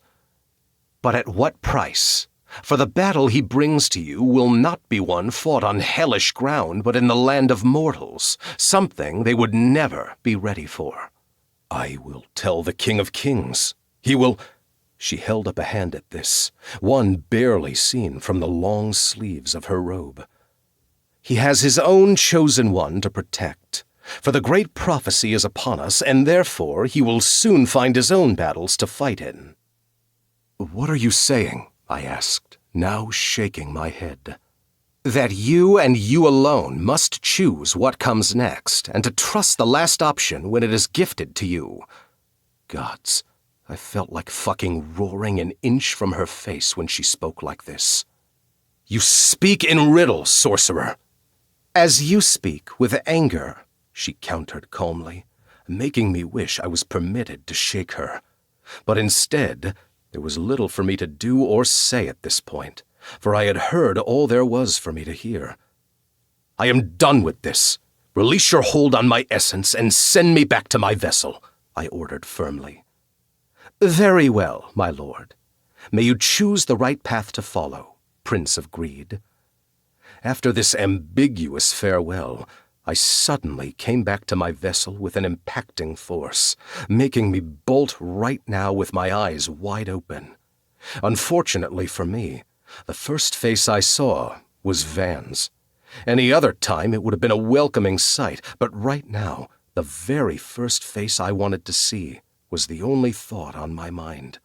But at what price? For the battle he brings to you will not be one fought on hellish ground, but in the land of mortals, something they would never be ready for. I will tell the King of Kings. He will... She held up a hand at this, one barely seen from the long sleeves of her robe. He has his own chosen one to protect. For the great prophecy is upon us, and therefore he will soon find his own battles to fight in. What are you saying? I asked, now shaking my head. That you and you alone must choose what comes next, and to trust the last option when it is gifted to you. Gods, I felt like fucking roaring an inch from her face when she spoke like this. You speak in riddles, sorcerer. As you speak with anger, she countered calmly, making me wish I was permitted to shake her. But instead, there was little for me to do or say at this point, for I had heard all there was for me to hear. I am done with this. "Release your hold on my essence and send me back to my vessel," I ordered firmly. "Very well, my lord. May you choose the right path to follow, Prince of Greed." After this ambiguous farewell, I suddenly came back to my vessel with an impacting force, making me bolt right now with my eyes wide open. Unfortunately for me, the first face I saw was Van's. Any other time it would have been a welcoming sight, but right now, the very first face I wanted to see was the only thought on my mind.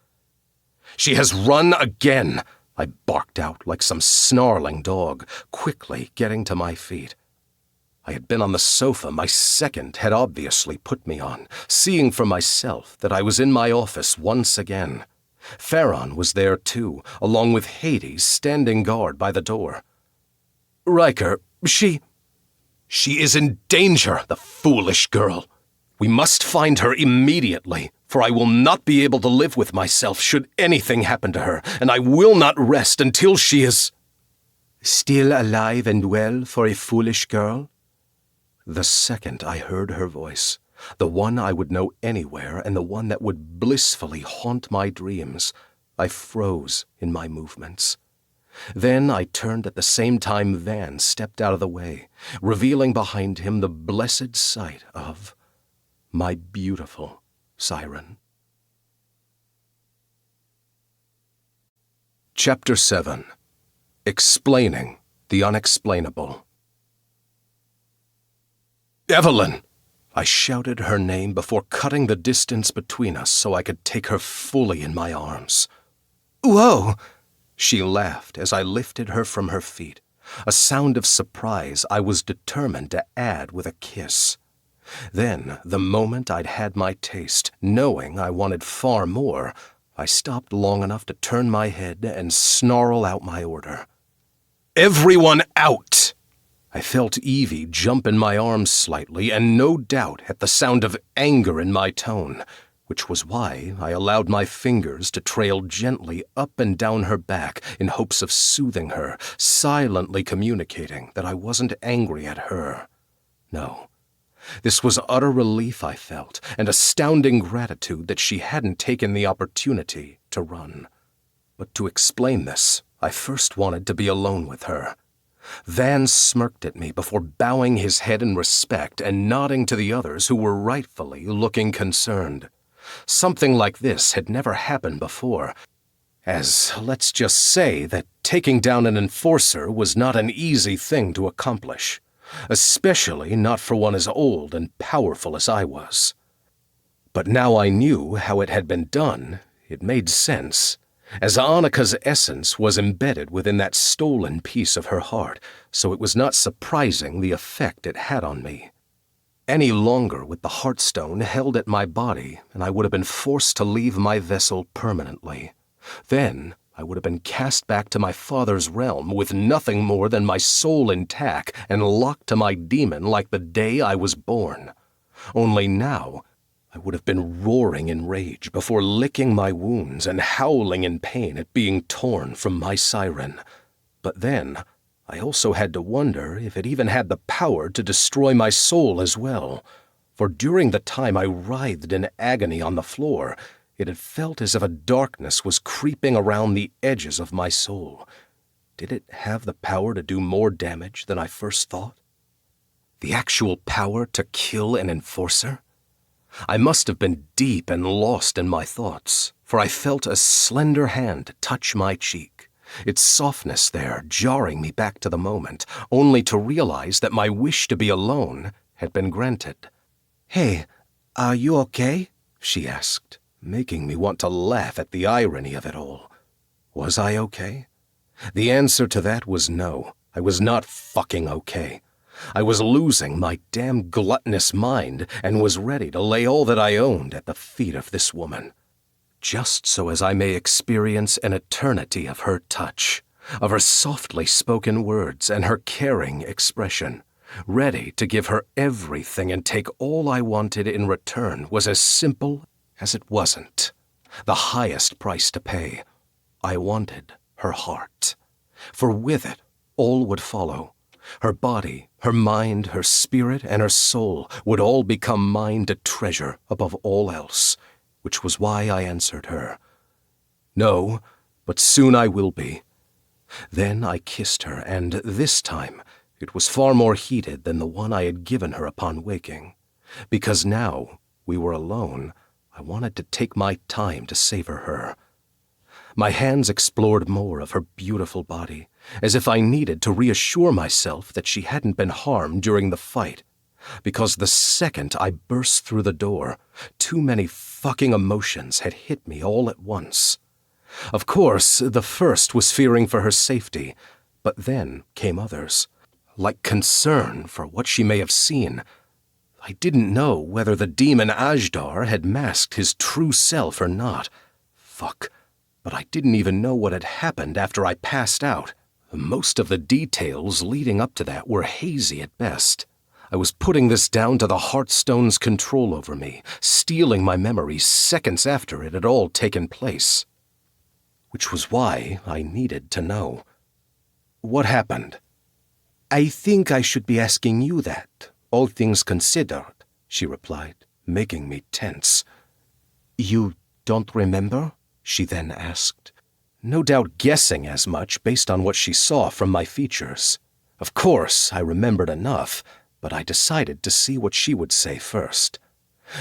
"She has run again!" I barked out like some snarling dog, quickly getting to my feet. I had been on the sofa my second had obviously put me on, seeing for myself that I was in my office once again. Farron was there too, along with Hades standing guard by the door. "Riker, she is in danger, the foolish girl. We must find her immediately, for I will not be able to live with myself should anything happen to her, and I will not rest until she is—" "Still alive and well for a foolish girl?" The second I heard her voice, the one I would know anywhere and the one that would blissfully haunt my dreams, I froze in my movements. Then I turned at the same time Van stepped out of the way, revealing behind him the blessed sight of my beautiful Siren. Chapter 7. Explaining the Unexplainable. "Evelyn!" I shouted her name before cutting the distance between us so I could take her fully in my arms. "Whoa!" She laughed as I lifted her from her feet, a sound of surprise I was determined to add with a kiss. Then, the moment I'd had my taste, knowing I wanted far more, I stopped long enough to turn my head and snarl out my order. "Everyone out!" I felt Evie jump in my arms slightly and no doubt at the sound of anger in my tone, which was why I allowed my fingers to trail gently up and down her back in hopes of soothing her, silently communicating that I wasn't angry at her. No. This was utter relief I felt, and astounding gratitude that she hadn't taken the opportunity to run. But to explain this, I first wanted to be alone with her. Van smirked at me before bowing his head in respect and nodding to the others who were rightfully looking concerned. Something like this had never happened before, as let's just say that taking down an enforcer was not an easy thing to accomplish, especially not for one as old and powerful as I was. But now I knew how it had been done, it made sense, as Annika's essence was embedded within that stolen piece of her heart, so it was not surprising the effect it had on me. Any longer with the Heartstone held at my body, and I would have been forced to leave my vessel permanently. Then I would have been cast back to my father's realm with nothing more than my soul intact and locked to my demon like the day I was born. Only now I would have been roaring in rage before licking my wounds and howling in pain at being torn from my Siren. But then I also had to wonder if it even had the power to destroy my soul as well, for during the time I writhed in agony on the floor, it had felt as if a darkness was creeping around the edges of my soul. Did it have the power to do more damage than I first thought? The actual power to kill an enforcer? I must have been deep and lost in my thoughts, for I felt a slender hand touch my cheek, its softness there jarring me back to the moment, only to realize that my wish to be alone had been granted. "Hey, are you okay?" she asked, making me want to laugh at the irony of it all. Was I okay? The answer to that was no. I was not fucking okay. I was losing my damn gluttonous mind and was ready to lay all that I owned at the feet of this woman, just so as I may experience an eternity of her touch, of her softly spoken words and her caring expression. Ready to give her everything and take all I wanted in return was as simple as it wasn't. The highest price to pay. I wanted her heart. For with it, all would follow. Her body, her mind, her spirit, and her soul would all become mine to treasure above all else, which was why I answered her. No, but soon I will be. Then I kissed her, and this time it was far more heated than the one I had given her upon waking. Because now we were alone, I wanted to take my time to savor her. My hands explored more of her beautiful body, as if I needed to reassure myself that she hadn't been harmed during the fight. Because the second I burst through the door, too many fucking emotions had hit me all at once. Of course, the first was fearing for her safety, but then came others, like concern for what she may have seen. I didn't know whether the demon Ajdar had masked his true self or not. Fuck. But I didn't even know what had happened after I passed out. Most of the details leading up to that were hazy at best. I was putting this down to the Heartstone's control over me, stealing my memories seconds after it had all taken place. Which was why I needed to know. What happened? I think I should be asking you that, all things considered, she replied, making me tense. You don't remember? She then asked, no doubt guessing as much based on what she saw from my features. Of course, I remembered enough, but I decided to see what she would say first.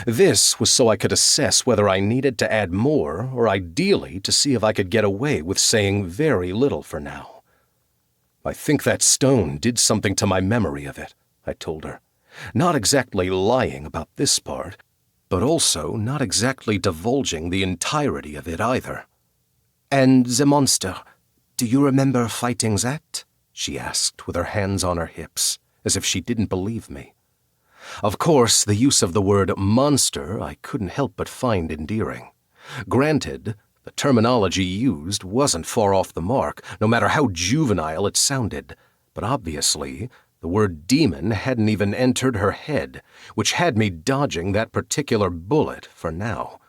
This was so I could assess whether I needed to add more, or ideally to see if I could get away with saying very little for now. I think that stone did something to my memory of it, I told her, not exactly lying about this part, but also not exactly divulging the entirety of it either. And the monster, do you remember fighting that? She asked with her hands on her hips, as if she didn't believe me. Of course, the use of the word monster I couldn't help but find endearing. Granted, the terminology used wasn't far off the mark, no matter how juvenile it sounded, but obviously the word demon hadn't even entered her head, which had me dodging that particular bullet for now.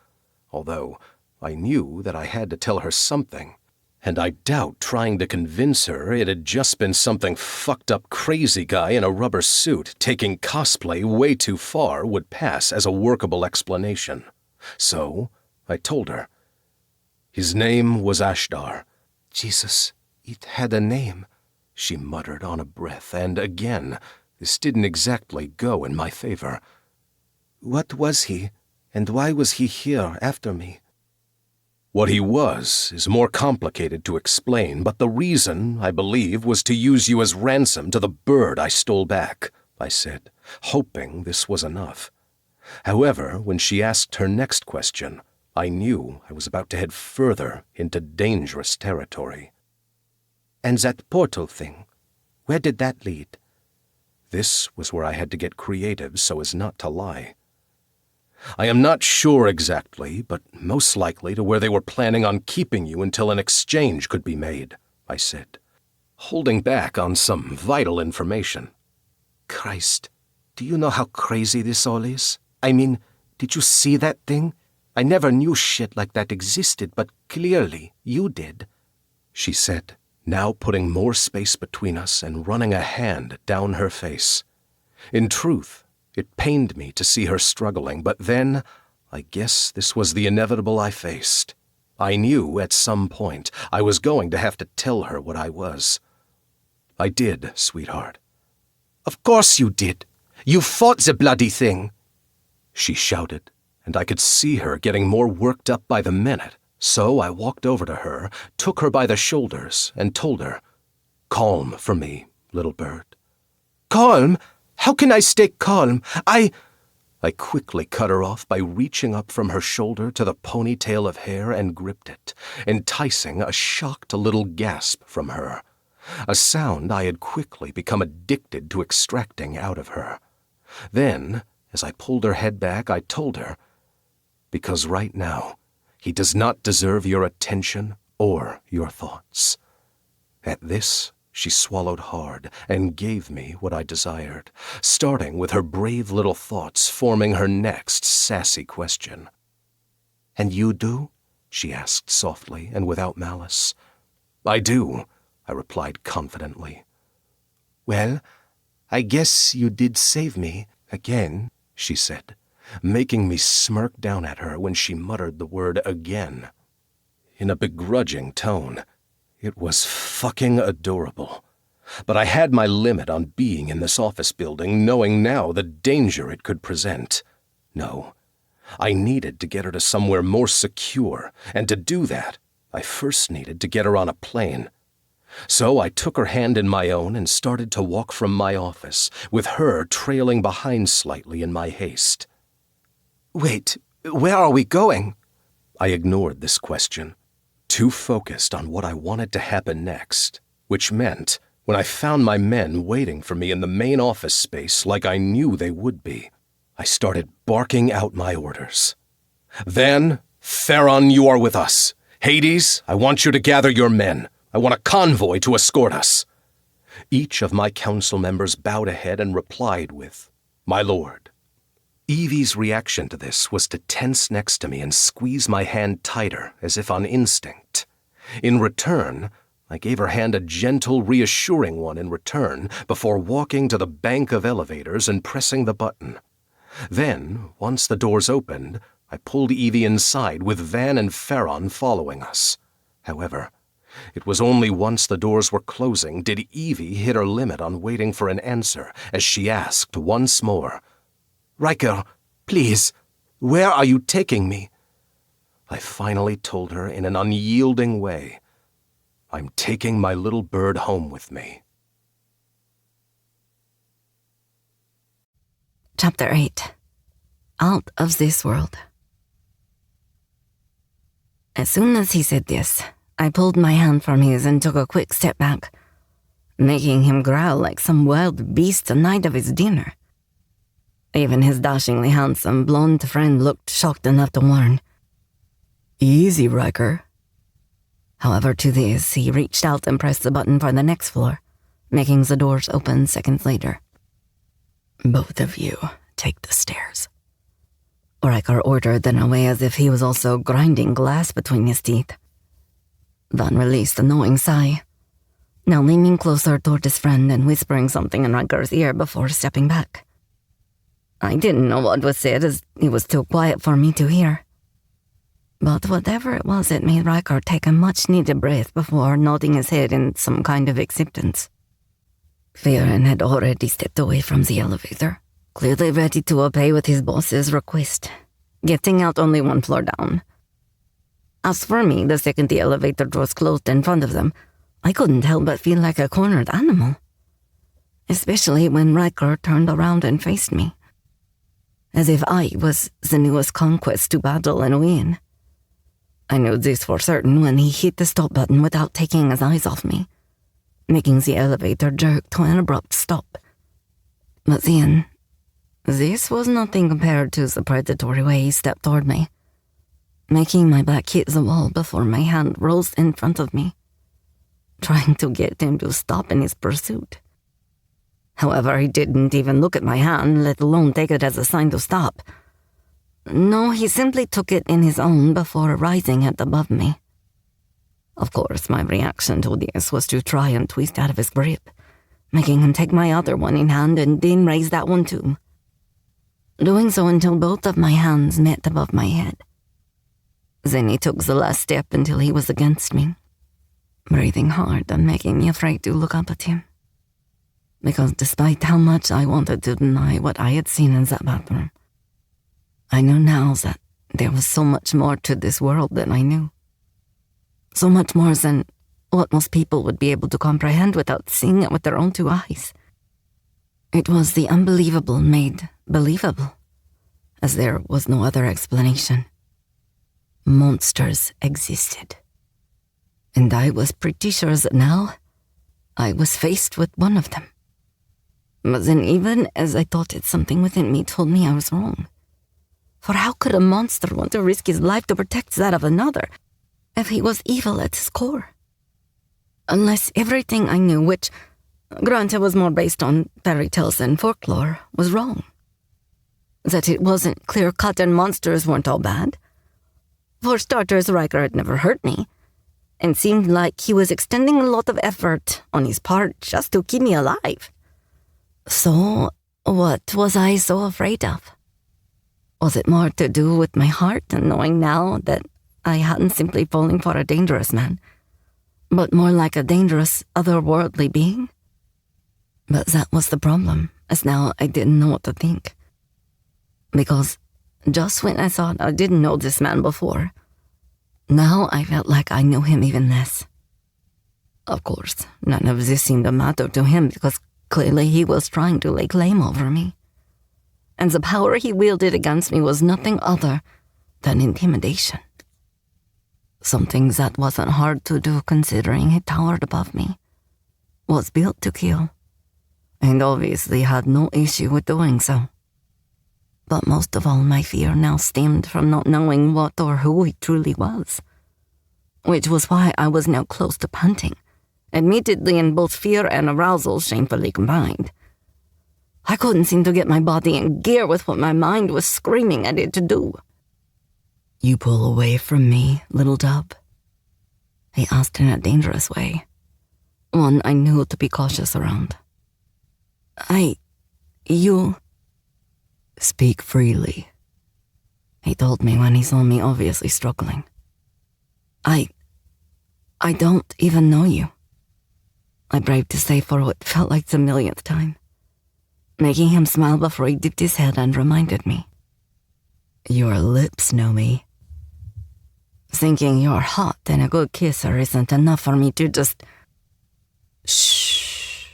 Although I knew that I had to tell her something, and I doubt trying to convince her it had just been something fucked-up crazy guy in a rubber suit taking cosplay way too far would pass as a workable explanation. So I told her. His name was Ajdar. Jesus, it had a name, she muttered on a breath, and again, this didn't exactly go in my favor. What was he, and why was he here after me? What he was is more complicated to explain, but the reason, I believe, was to use you as ransom to the bird I stole back, I said, hoping this was enough. However, when she asked her next question, I knew I was about to head further into dangerous territory. And that portal thing, where did that lead? This was where I had to get creative so as not to lie. I am not sure exactly, but most likely to where they were planning on keeping you until an exchange could be made, I said, holding back on some vital information. Christ, do you know how crazy this all is? I mean, did you see that thing? I never knew shit like that existed, but clearly you did, she said, now putting more space between us and running a hand down her face. In truth, it pained me to see her struggling, but then, I guess this was the inevitable I faced. I knew at some point I was going to have to tell her what I was. I did, sweetheart. Of course you did. You fought the bloody thing, she shouted, and I could see her getting more worked up by the minute. So I walked over to her, took her by the shoulders, and told her, Calm for me, little bird. Calm? How can I stay calm? I quickly cut her off by reaching up from her shoulder to the ponytail of hair and gripped it, enticing a shocked little gasp from her, a sound I had quickly become addicted to extracting out of her. Then, as I pulled her head back, I told her, Because right now, he does not deserve your attention or your thoughts. At this, she swallowed hard and gave me what I desired, starting with her brave little thoughts forming her next sassy question. And you do? She asked softly and without malice. I do, I replied confidently. Well, I guess you did save me again, she said, making me smirk down at her when she muttered the word again. In a begrudging tone. It was fucking adorable. But I had my limit on being in this office building, knowing now the danger it could present. No, I needed to get her to somewhere more secure, and to do that, I first needed to get her on a plane. So I took her hand in my own and started to walk from my office, with her trailing behind slightly in my haste. Wait, where are we going? I ignored this question, too focused on what I wanted to happen next, which meant when I found my men waiting for me in the main office space like I knew they would be, I started barking out my orders. Van, Theron, you are with us. Hades, I want you to gather your men. I want a convoy to escort us. Each of my council members bowed a head and replied with, "My lord." Evie's reaction to this was to tense next to me and squeeze my hand tighter as if on instinct. In return, I gave her hand a gentle, reassuring one in return before walking to the bank of elevators and pressing the button. Then, once the doors opened, I pulled Evie inside with Van and Theron following us. However, it was only once the doors were closing did Evie hit her limit on waiting for an answer as she asked once more, "Riker, please, where are you taking me?" I finally told her in an unyielding way, "I'm taking my little bird home with me." Chapter 8. Out of This World. As soon as he said this, I pulled my hand from his and took a quick step back, making him growl like some wild beast the night of his dinner. Even his dashingly handsome blonde friend looked shocked enough to warn, "Easy, Riker." However, to this, he reached out and pressed the button for the next floor, making the doors open seconds later. "Both of you, take the stairs," Riker ordered in a way as if he was also grinding glass between his teeth. Van released a knowing sigh, now leaning closer toward his friend and whispering something in Riker's ear before stepping back. I didn't know what was said as it was too quiet for me to hear. But whatever it was, it made Riker take a much-needed breath before nodding his head in some kind of acceptance. Siren had already stepped away from the elevator, clearly ready to obey with his boss's request, getting out only one floor down. As for me, the second the elevator doors closed in front of them, I couldn't help but feel like a cornered animal, especially when Riker turned around and faced me, as if I was the newest conquest to battle and win. I knew this for certain when he hit the stop button without taking his eyes off me, making the elevator jerk to an abrupt stop. But then, this was nothing compared to the predatory way he stepped toward me, making my back hit the wall before my hand rose in front of me, trying to get him to stop in his pursuit. However, he didn't even look at my hand, let alone take it as a sign to stop. No, he simply took it in his own before rising it above me. Of course, my reaction to this was to try and twist out of his grip, making him take my other one in hand and then raise that one too, doing so until both of my hands met above my head. Then he took the last step until he was against me, breathing hard and making me afraid to look up at him. Because despite how much I wanted to deny what I had seen in that bathroom, I knew now that there was so much more to this world than I knew. So much more than what most people would be able to comprehend without seeing it with their own two eyes. It was the unbelievable made believable, as there was no other explanation. Monsters existed. And I was pretty sure that now I was faced with one of them. But then even as I thought it, something within me told me I was wrong. For how could a monster want to risk his life to protect that of another if he was evil at his core? Unless everything I knew, which, granted, was more based on fairy tales than folklore, was wrong. That it wasn't clear-cut and monsters weren't all bad. For starters, Riker had never hurt me, and seemed like he was extending a lot of effort on his part just to keep me alive. So, what was I so afraid of? Was it more to do with my heart and knowing now that I hadn't simply fallen for a dangerous man, but more like a dangerous, otherworldly being? But that was the problem, as now I didn't know what to think. Because just when I thought I didn't know this man before, now I felt like I knew him even less. Of course, none of this seemed to matter to him because clearly he was trying to lay claim over me. And the power he wielded against me was nothing other than intimidation. Something that wasn't hard to do considering he towered above me, was built to kill, and obviously had no issue with doing so. But most of all, my fear now stemmed from not knowing what or who he truly was, which was why I was now close to panting, admittedly in both fear and arousal shamefully combined. I couldn't seem to get my body in gear with what my mind was screaming at it to do. You pull away from me, little dove? He asked in a dangerous way, one I knew to be cautious around. You... Speak freely, he told me when he saw me obviously struggling. I don't even know you. I braved to say for what felt like the millionth time, making him smile before he dipped his head and reminded me. Your lips know me. Thinking you're hot and a good kisser isn't enough for me to just... Shh.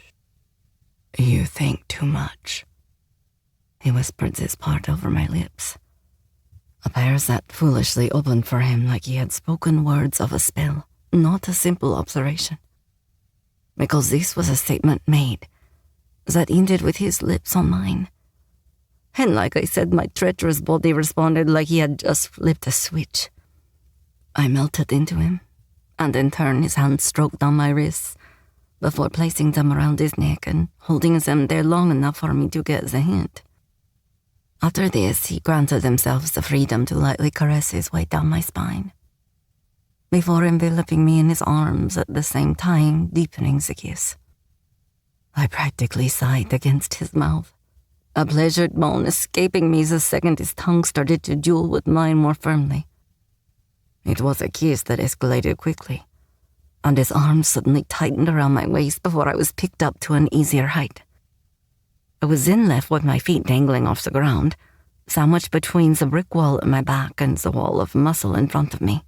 You think too much. He whispered this part over my lips, a pair that foolishly opened for him like he had spoken words of a spell, not a simple observation. Because this was a statement made that ended with his lips on mine. And like I said, my treacherous body responded like he had just flipped a switch. I melted into him, and in turn his hands stroked on my wrists before placing them around his neck and holding them there long enough for me to get the hint. After this, he granted himself the freedom to lightly caress his way down my spine, before enveloping me in his arms at the same time deepening the kiss. I practically sighed against his mouth, a pleasured moan escaping me the second his tongue started to duel with mine more firmly. It was a kiss that escalated quickly, and his arms suddenly tightened around my waist before I was picked up to an easier height. I was then left with my feet dangling off the ground, sandwiched between the brick wall at my back and the wall of muscle in front of me.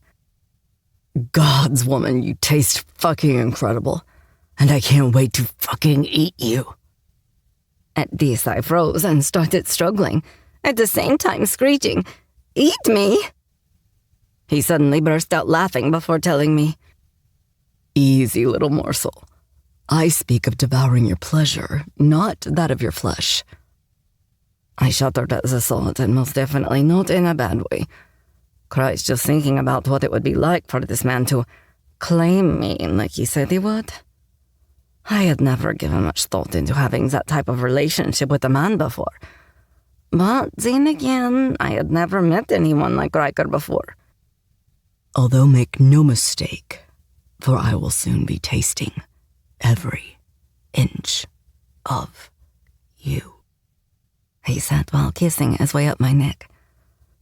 Gods, woman, you taste fucking incredible, and I can't wait to fucking eat you. At this, I froze and started struggling, at the same time screeching, "Eat me!" He suddenly burst out laughing before telling me, Easy little morsel. I speak of devouring your pleasure, not that of your flesh. I shuddered at the thought, and most definitely not in a bad way. Christ, just thinking about what it would be like for this man to claim me like he said he would. I had never given much thought into having that type of relationship with a man before. But then again, I had never met anyone like Riker before. Although make no mistake, for I will soon be tasting every inch of you, he said while kissing his way up my neck,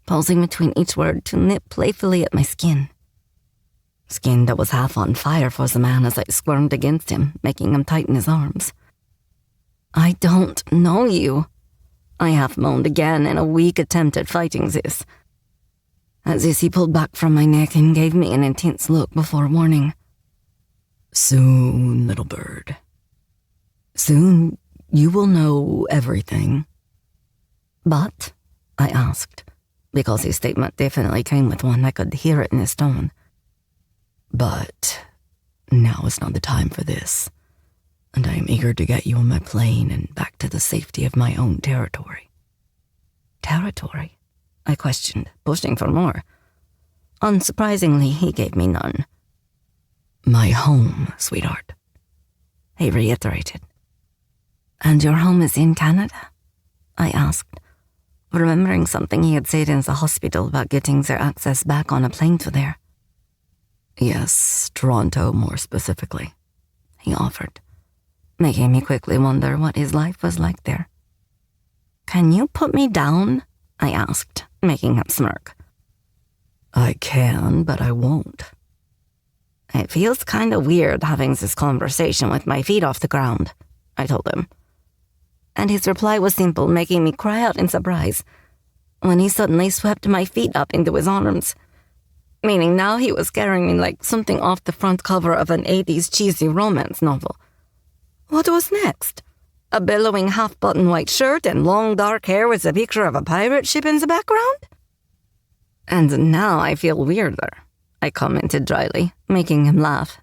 pausing between each word to nip playfully at my skin. Skin that was half on fire for the man as I squirmed against him, making him tighten his arms. I don't know you, I half moaned again in a weak attempt at fighting this. As this, he pulled back from my neck and gave me an intense look before warning. Soon, little bird. Soon you will know everything. But, I asked, because his statement definitely came with one. I could hear it in his tone. But now is not the time for this, and I am eager to get you on my plane and back to the safety of my own territory. Territory? I questioned, pushing for more. Unsurprisingly, he gave me none. My home, sweetheart, he reiterated. And your home is in Canada? I asked, remembering something he had said in the hospital about getting their access back on a plane to there. Yes, Toronto more specifically, he offered, making me quickly wonder what his life was like there. "Can you put me down?" I asked, making him smirk. I can, but I won't. "It feels kind of weird having this conversation with my feet off the ground," I told him. And his reply was simple, making me cry out in surprise when he suddenly swept my feet up into his arms, meaning now he was carrying me like something off the front cover of an 80s cheesy romance novel. What was next? A billowing half-button white shirt and long dark hair with a picture of a pirate ship in the background? "And now I feel weirder," I commented dryly, making him laugh.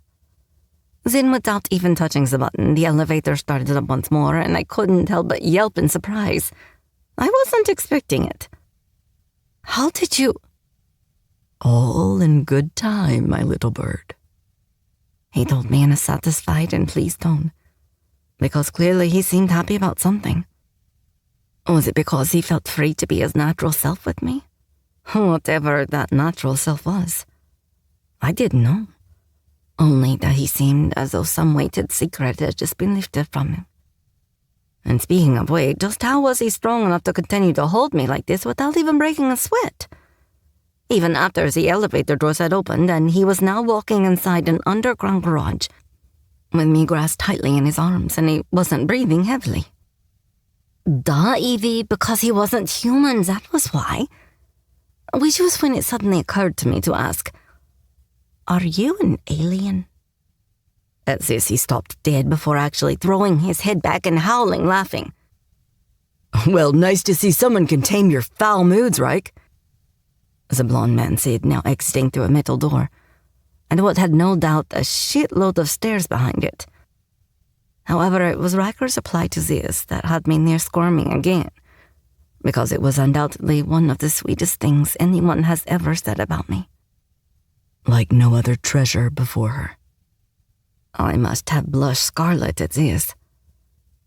Then, without even touching the button, the elevator started up once more, and I couldn't help but yelp in surprise. I wasn't expecting it. "How did you—" All in good time, my little bird, he told me in a satisfied and pleased tone, because clearly he seemed happy about something. Was it because he felt free to be his natural self with me? Whatever that natural self was. I didn't know. Only that he seemed as though some weighted secret had just been lifted from him. And speaking of weight, just how was he strong enough to continue to hold me like this without even breaking a sweat? Even after the elevator doors had opened and he was now walking inside an underground garage, with me grasped tightly in his arms and he wasn't breathing heavily. Duh, Evie, because he wasn't human, that was why. Which was when it suddenly occurred to me to ask, "Are you an alien?" At this, he stopped dead before actually throwing his head back and howling, laughing. Well, nice to see someone can tame your foul moods, Reich, the blonde man said, now exiting through a metal door, and what had no doubt a shitload of stairs behind it. However, it was Riker's reply to this that had me near squirming again, because it was undoubtedly one of the sweetest things anyone has ever said about me. Like no other treasure before her. I must have blushed scarlet at this.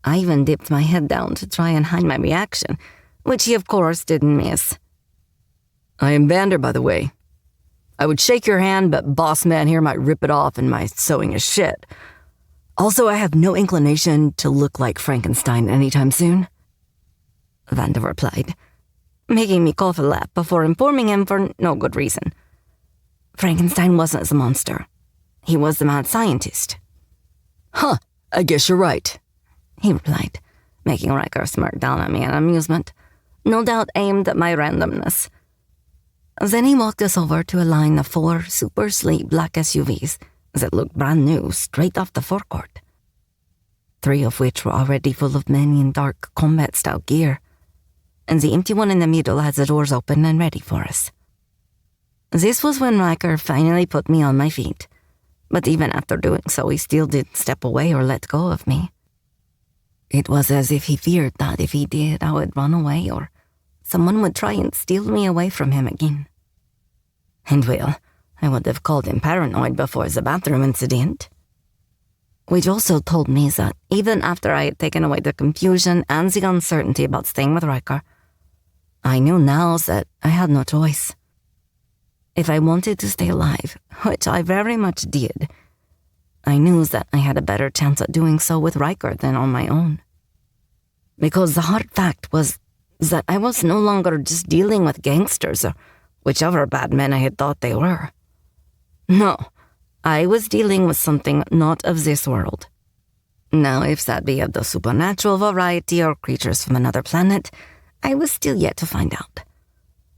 I even dipped my head down to try and hide my reaction, which he of course didn't miss. "I am Vander, by the way. I would shake your hand, but boss man here might rip it off and my sewing is shit. Also, I have no inclination to look like Frankenstein anytime soon," Vander replied, making me cough a laugh before informing him for no good reason. Frankenstein wasn't the monster. He was the mad scientist. "Huh, I guess you're right," he replied, making Riker smirk down at me in amusement, no doubt aimed at my randomness. Then he walked us over to a line of 4 super sleek black SUVs that looked brand new straight off the forecourt, 3 of which were already full of men in dark combat-style gear, and the empty one in the middle had the doors open and ready for us. This was when Riker finally put me on my feet, but even after doing so, he still didn't step away or let go of me. It was as if he feared that if he did, I would run away or someone would try and steal me away from him again. And well, I would have called him paranoid before the bathroom incident. Which also told me that even after I had taken away the confusion and the uncertainty about staying with Riker, I knew now that I had no choice. If I wanted to stay alive, which I very much did, I knew that I had a better chance at doing so with Riker than on my own. Because the hard fact was that I was no longer just dealing with gangsters or whichever bad men I had thought they were. No, I was dealing with something not of this world. Now, if that be of the supernatural variety or creatures from another planet, I was still yet to find out.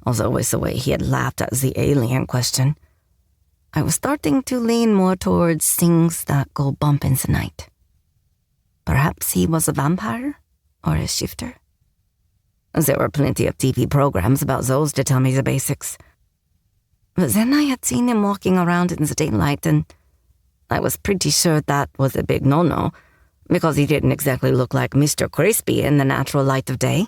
Although with the way he had laughed at the alien question, I was starting to lean more towards things that go bump in the night. Perhaps he was a vampire or a shifter. There were plenty of TV programs about those to tell me the basics. But then I had seen him walking around in the daylight, and I was pretty sure that was a big no-no, because he didn't exactly look like Mr. Crispy in the natural light of day.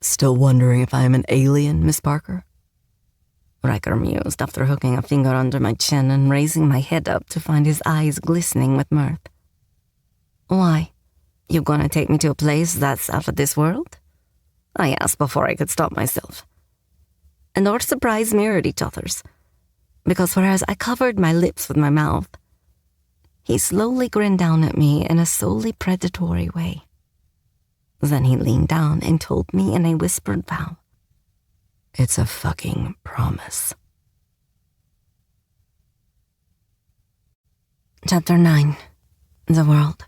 "Still wondering if I am an alien, Miss Parker?" Riker mused after hooking a finger under my chin and raising my head up to find his eyes glistening with mirth. "Why? You gonna take me to a place that's out of this world?" I asked before I could stop myself. And our surprise mirrored each other's, because whereas I covered my lips with my mouth, He slowly grinned down at me in a solely predatory way. Then he leaned down and told me in a whispered vow, "It's a fucking promise." Chapter 9. The World.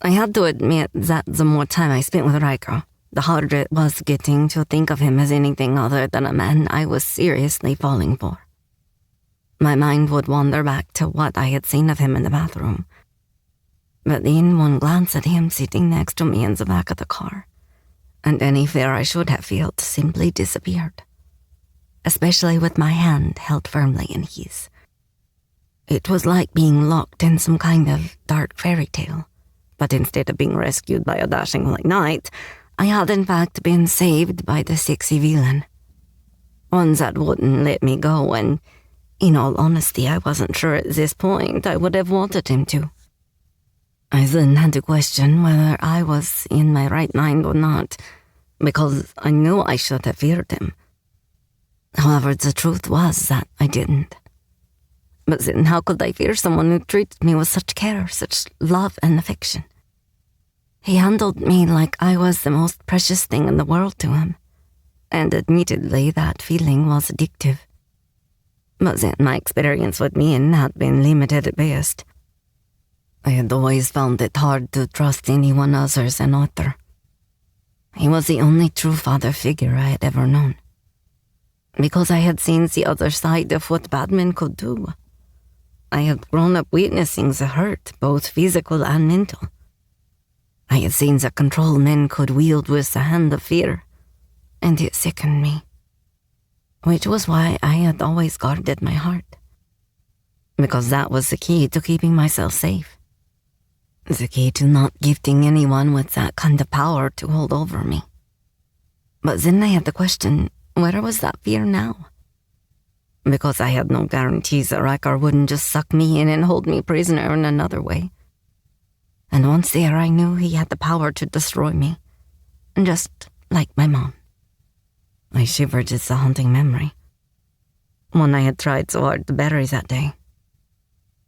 I had to admit that the more time I spent with Riker, the harder it was getting to think of him as anything other than a man I was seriously falling for. My mind would wander back to what I had seen of him in the bathroom. But then one glance at him sitting next to me in the back of the car, and any fear I should have felt simply disappeared, especially with my hand held firmly in his. It was like being locked in some kind of dark fairy tale, but instead of being rescued by a dashing white knight, I had in fact been saved by the sexy villain. One that wouldn't let me go, and in all honesty, I wasn't sure at this point I would have wanted him to. I then had to question whether I was in my right mind or not, because I knew I should have feared him. However, the truth was that I didn't. But then how could I fear someone who treated me with such care, such love and affection? He handled me like I was the most precious thing in the world to him, and admittedly that feeling was addictive. But then my experience with men had been limited at best. I had always found it hard to trust anyone other than Arthur. He was the only true father figure I had ever known, because I had seen the other side of what bad men could do. I had grown up witnessing the hurt, both physical and mental. I had seen the control men could wield with the hand of fear, and it sickened me, which was why I had always guarded my heart, because that was the key to keeping myself safe, the key to not gifting anyone with that kind of power to hold over me. But then I had to question, where was that fear now? Because I had no guarantees that Riker wouldn't just suck me in and hold me prisoner in another way. And once there, I knew he had the power to destroy me, just like my mom. I shivered at the haunting memory, one I had tried so hard to bury that day.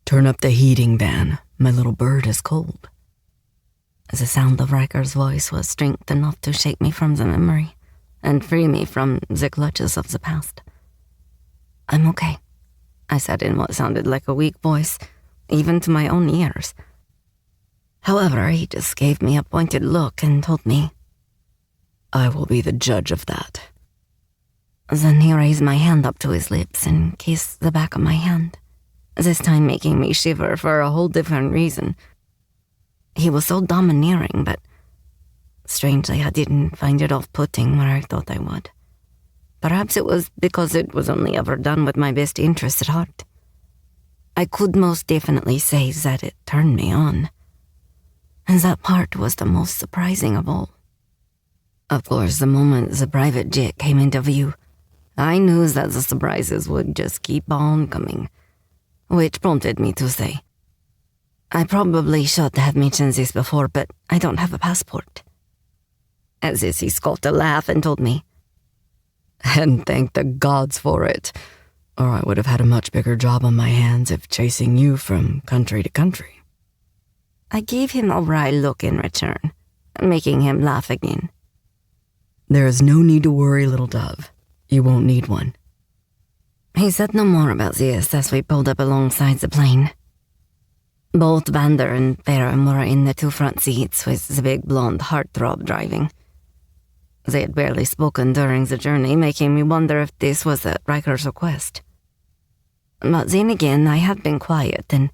"Turn up the heating, Van. My little bird is cold." The sound of Riker's voice was strength enough to shake me from the memory and free me from the clutches of the past. "I'm okay," I said in what sounded like a weak voice, even to my own ears. However, he just gave me a pointed look and told me, "I will be the judge of that." Then he raised my hand up to his lips and kissed the back of my hand, this time making me shiver for a whole different reason. He was so domineering, but strangely I didn't find it off-putting where I thought I would. Perhaps it was because it was only ever done with my best interest at heart. I could most definitely say that it turned me on, and that part was the most surprising of all. Of course, the moment the private jet came into view, I knew that the surprises would just keep on coming, which prompted me to say, "I probably should have mentioned this before, but I don't have a passport." As this, he scoffed a laugh and told me, "And thank the gods for it, or I would have had a much bigger job on my hands of chasing you from country to country." I gave him a wry look in return, making him laugh again. "There is no need to worry, little dove. You won't need one." He said no more about this as we pulled up alongside the plane. Both Vander and Farron were in the two front seats with the big blonde heartthrob driving. They had barely spoken during the journey, making me wonder if this was at Riker's request. But then again, I had been quiet and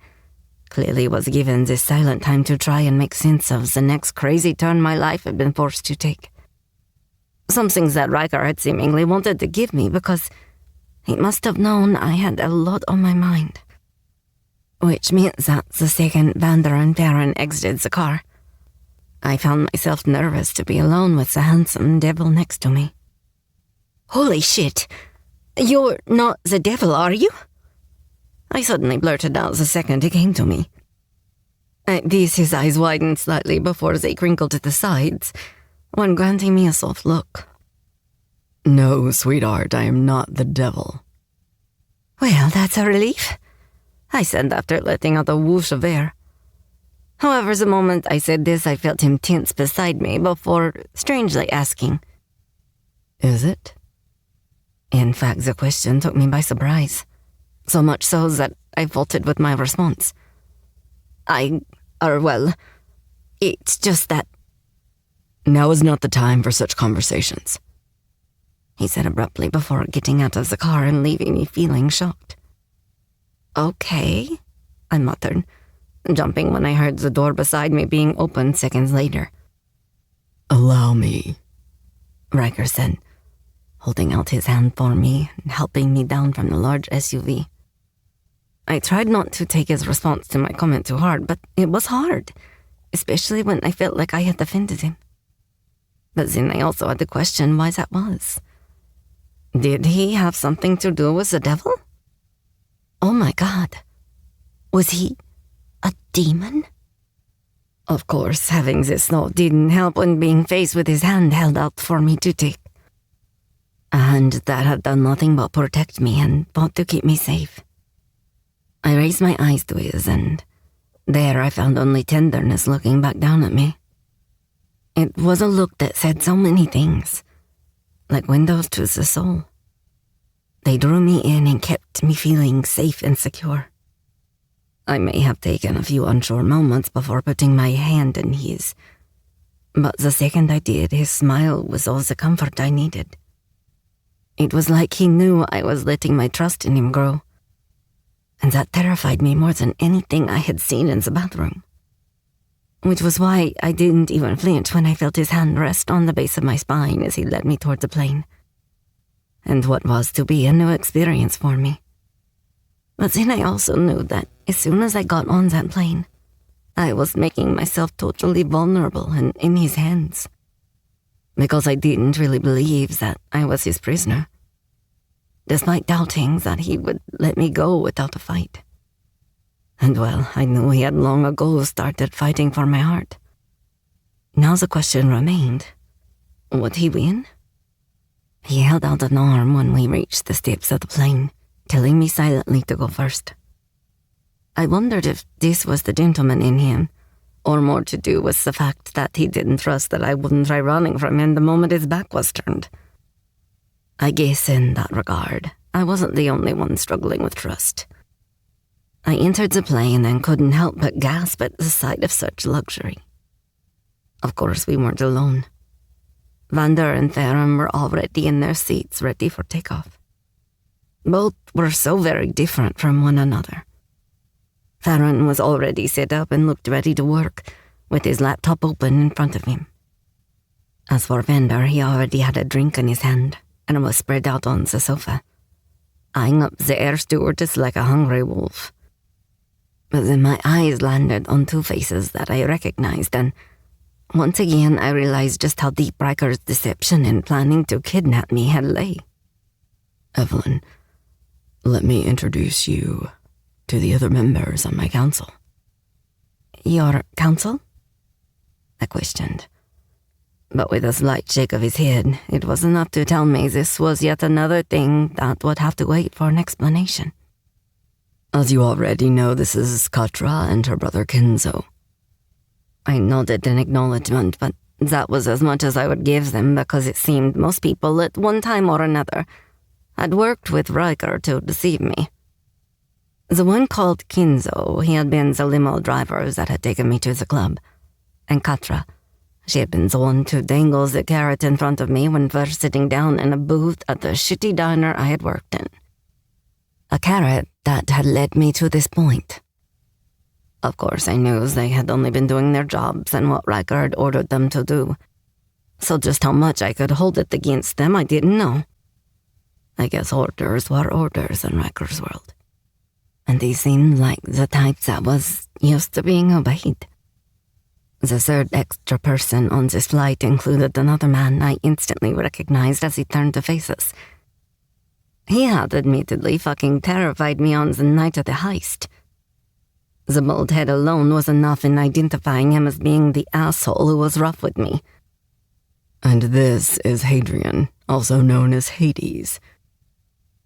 clearly was given this silent time to try and make sense of the next crazy turn my life had been forced to take. Something that Riker had seemingly wanted to give me because he must have known I had a lot on my mind. Which meant that the second Vander and Farron exited the car, I found myself nervous to be alone with the handsome devil next to me. "Holy shit! You're not the devil, are you?" I suddenly blurted out the second he came to me. At this, his eyes widened slightly before they crinkled to the sides, when granting me a soft look. "No, sweetheart, I am not the devil." "Well, that's a relief. I said after letting out a whoosh of air. However, the moment I said this, I felt him tense beside me before strangely asking, "Is it?" In fact, the question took me by surprise, so much so that I faltered with my response. Well, it's just that... "Now is not the time for such conversations," he said abruptly before getting out of the car and leaving me feeling shocked. "Okay," I muttered, jumping when I heard the door beside me being opened seconds later. "Allow me," Riker said, holding out his hand for me and helping me down from the large SUV. I tried not to take his response to my comment too hard, but it was hard, especially when I felt like I had offended him. But then I also had to question why that was. Did he have something to do with the devil? Oh my God. Was he a demon? Of course, having this thought didn't help when being faced with his hand held out for me to take. A hand that had done nothing but protect me and fought to keep me safe. I raised my eyes to his, and there I found only tenderness looking back down at me. It was a look that said so many things, like windows to the soul. They drew me in and kept me feeling safe and secure. I may have taken a few unsure moments before putting my hand in his, but the second I did, his smile was all the comfort I needed. It was like he knew I was letting my trust in him grow, and that terrified me more than anything I had seen in the bathroom. Which was why I didn't even flinch when I felt his hand rest on the base of my spine as he led me toward the plane. And what was to be a new experience for me. But then I also knew that as soon as I got on that plane, I was making myself totally vulnerable and in his hands. Because I didn't really believe that I was his prisoner, despite doubting that he would let me go without a fight. And well, I knew he had long ago started fighting for my heart. Now the question remained, would he win? He held out an arm when we reached the steps of the plane, telling me silently to go first. I wondered if this was the gentleman in him, or more to do with the fact that he didn't trust that I wouldn't try running from him the moment his back was turned. I guess in that regard, I wasn't the only one struggling with trust. I entered the plane and couldn't help but gasp at the sight of such luxury. Of course, we weren't alone. Vander and Theron were already in their seats, ready for takeoff. Both were so very different from one another. Siren was already set up and looked ready to work, with his laptop open in front of him. As for Vander, he already had a drink in his hand and was spread out on the sofa, eyeing up the air stewardess like a hungry wolf. But then my eyes landed on two faces that I recognized, and once again I realized just how deep Riker's deception in planning to kidnap me had lay. "Evelyn, let me introduce you to the other members on my council." "Your council?" I questioned. But with a slight shake of his head, it was enough to tell me this was yet another thing that would have to wait for an explanation. "As you already know, this is Katra and her brother Kenzo." I nodded in acknowledgement, but that was as much as I would give them because it seemed most people at one time or another had worked with Riker to deceive me. The one called Kenzo, he had been the limo driver that had taken me to the club, and Katra, she had been the one to dangle the carrot in front of me when first sitting down in a booth at the shitty diner I had worked in. A carrot that had led me to this point. Of course, I knew they had only been doing their jobs and what Riker had ordered them to do. So just how much I could hold it against them, I didn't know. I guess orders were orders in Riker's world. And they seemed like the type that was used to being obeyed. The third extra person on this flight included another man I instantly recognized as he turned to face us. He had admittedly fucking terrified me on the night of the heist. The bald head alone was enough in identifying him as being the asshole who was rough with me. "And this is Hadrian, also known as Hades.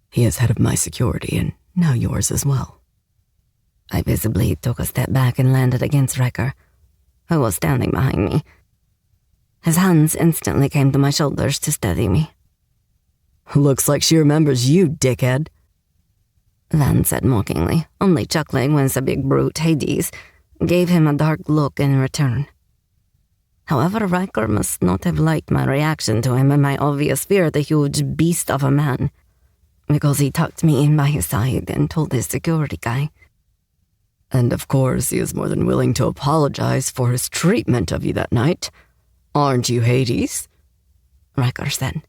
He is head of my security and now yours as well." I visibly took a step back and landed against Riker, who was standing behind me. His hands instantly came to my shoulders to steady me. Looks like she remembers you, dickhead. Van said mockingly, only chuckling when the big brute, Hades, gave him a dark look in return. However, Riker must not have liked my reaction to him and my obvious fear of the huge beast of a man, because he tucked me in by his side and told his security guy. And of course, he is more than willing to apologize for his treatment of you that night. Aren't you, Hades? Riker said,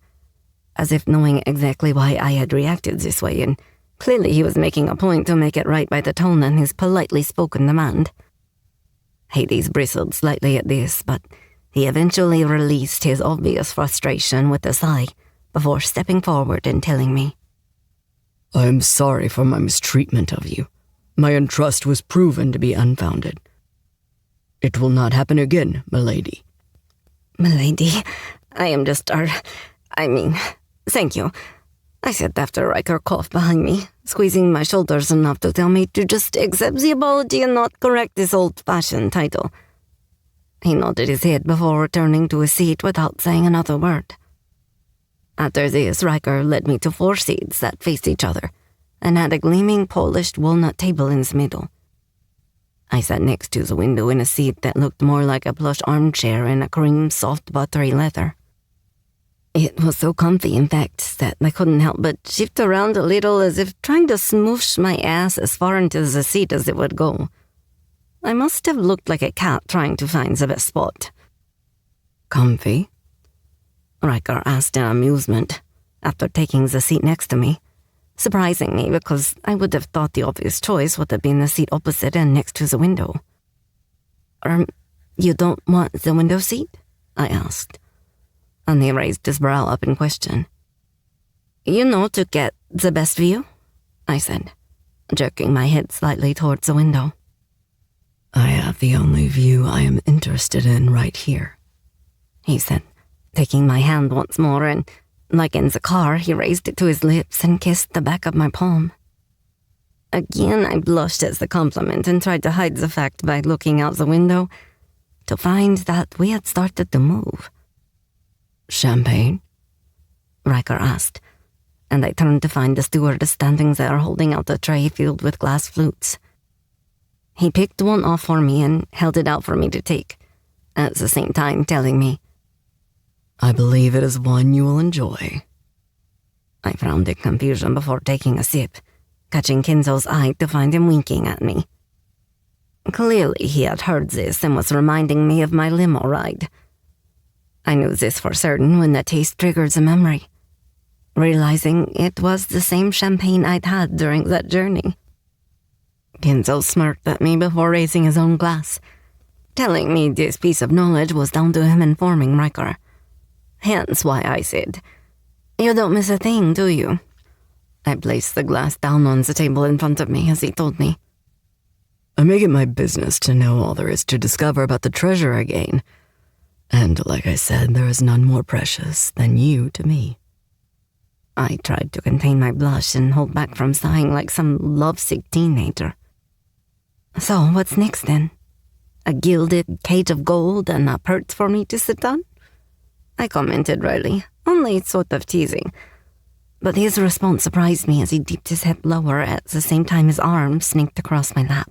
as if knowing exactly why I had reacted this way, and clearly he was making a point to make it right by the tone in his politely spoken demand. Hades bristled slightly at this, but he eventually released his obvious frustration with a sigh before stepping forward and telling me, I am sorry for my mistreatment of you. My untrust was proven to be unfounded. It will not happen again, milady. Milady, I am just thank you, I said after Riker coughed behind me, squeezing my shoulders enough to tell me to just accept the apology and not correct this old-fashioned title. He nodded his head before returning to his seat without saying another word. After this, Riker led me to 4 seats that faced each other and had a gleaming polished walnut table in the middle. I sat next to the window in a seat that looked more like a plush armchair in a cream, soft, buttery leather. It was so comfy, in fact, that I couldn't help but shift around a little as if trying to smoosh my ass as far into the seat as it would go. I must have looked like a cat trying to find the best spot. Comfy? Riker asked in amusement, after taking the seat next to me, surprising me because I would have thought the obvious choice would have been the seat opposite and next to the window. You don't want the window seat? I asked, and he raised his brow up in question. You know, to get the best view? I said, jerking my head slightly towards the window. I have the only view I am interested in right here, he said, taking my hand once more, and, like in the car, he raised it to his lips and kissed the back of my palm. Again, I blushed at the compliment and tried to hide the fact by looking out the window to find that we had started to move. Champagne? Riker asked, and I turned to find the steward standing there holding out a tray filled with glass flutes. He picked one off for me and held it out for me to take, at the same time telling me, I believe it is one you will enjoy. I frowned in confusion before taking a sip, catching Kinzo's eye to find him winking at me. Clearly he had heard this and was reminding me of my limo ride. I knew this for certain when the taste triggered the memory, realizing it was the same champagne I'd had during that journey. Kinzo smirked at me before raising his own glass, telling me this piece of knowledge was down to him informing Riker. Hence why I said, You don't miss a thing, do you? I placed the glass down on the table in front of me as he told me. I make it my business to know all there is to discover about the treasure I gain. And like I said, there is none more precious than you to me. I tried to contain my blush and hold back from sighing like some lovesick teenager. So what's next then? A gilded cage of gold and a perch for me to sit on? I commented wryly, only sort of teasing. But his response surprised me as he dipped his head lower at the same time his arm sneaked across my lap.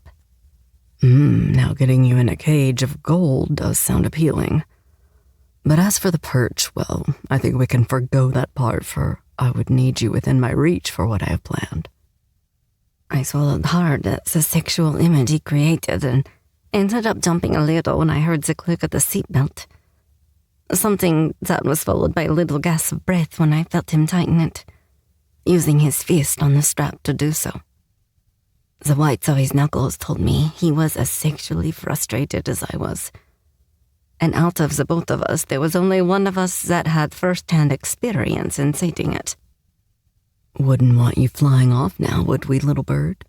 Now getting you in a cage of gold does sound appealing. But as for the perch, well, I think we can forgo that part, for I would need you within my reach for what I have planned. I swallowed hard at the sexual image he created and ended up jumping a little when I heard the click of the seatbelt. Something that was followed by a little gasp of breath when I felt him tighten it, using his fist on the strap to do so. The whites of his knuckles told me he was as sexually frustrated as I was. And out of the both of us, there was only one of us that had first-hand experience in sating it. Wouldn't want you flying off now, would we, little bird?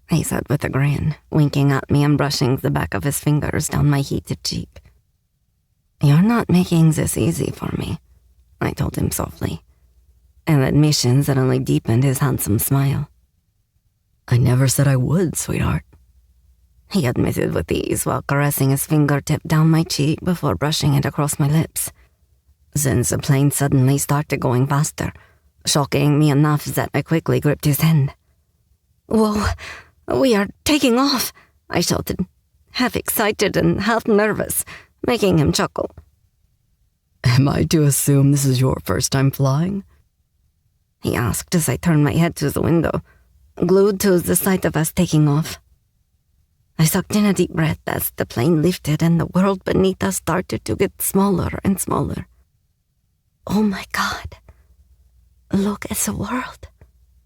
He said with a grin, winking at me and brushing the back of his fingers down my heated cheek. You're not making this easy for me, I told him softly, an admission that only deepened his handsome smile. I never said I would, sweetheart. he admitted with ease while caressing his fingertip down my cheek before brushing it across my lips. Then the plane suddenly started going faster, shocking me enough that I quickly gripped his hand. "Whoa, we are taking off," I shouted, half excited and half nervous, making him chuckle. "Am I to assume this is your first time flying?" he asked as I turned my head to the window, glued to the sight of us taking off. I sucked in a deep breath as the plane lifted and the world beneath us started to get smaller and smaller. "Oh my God, look at the world,"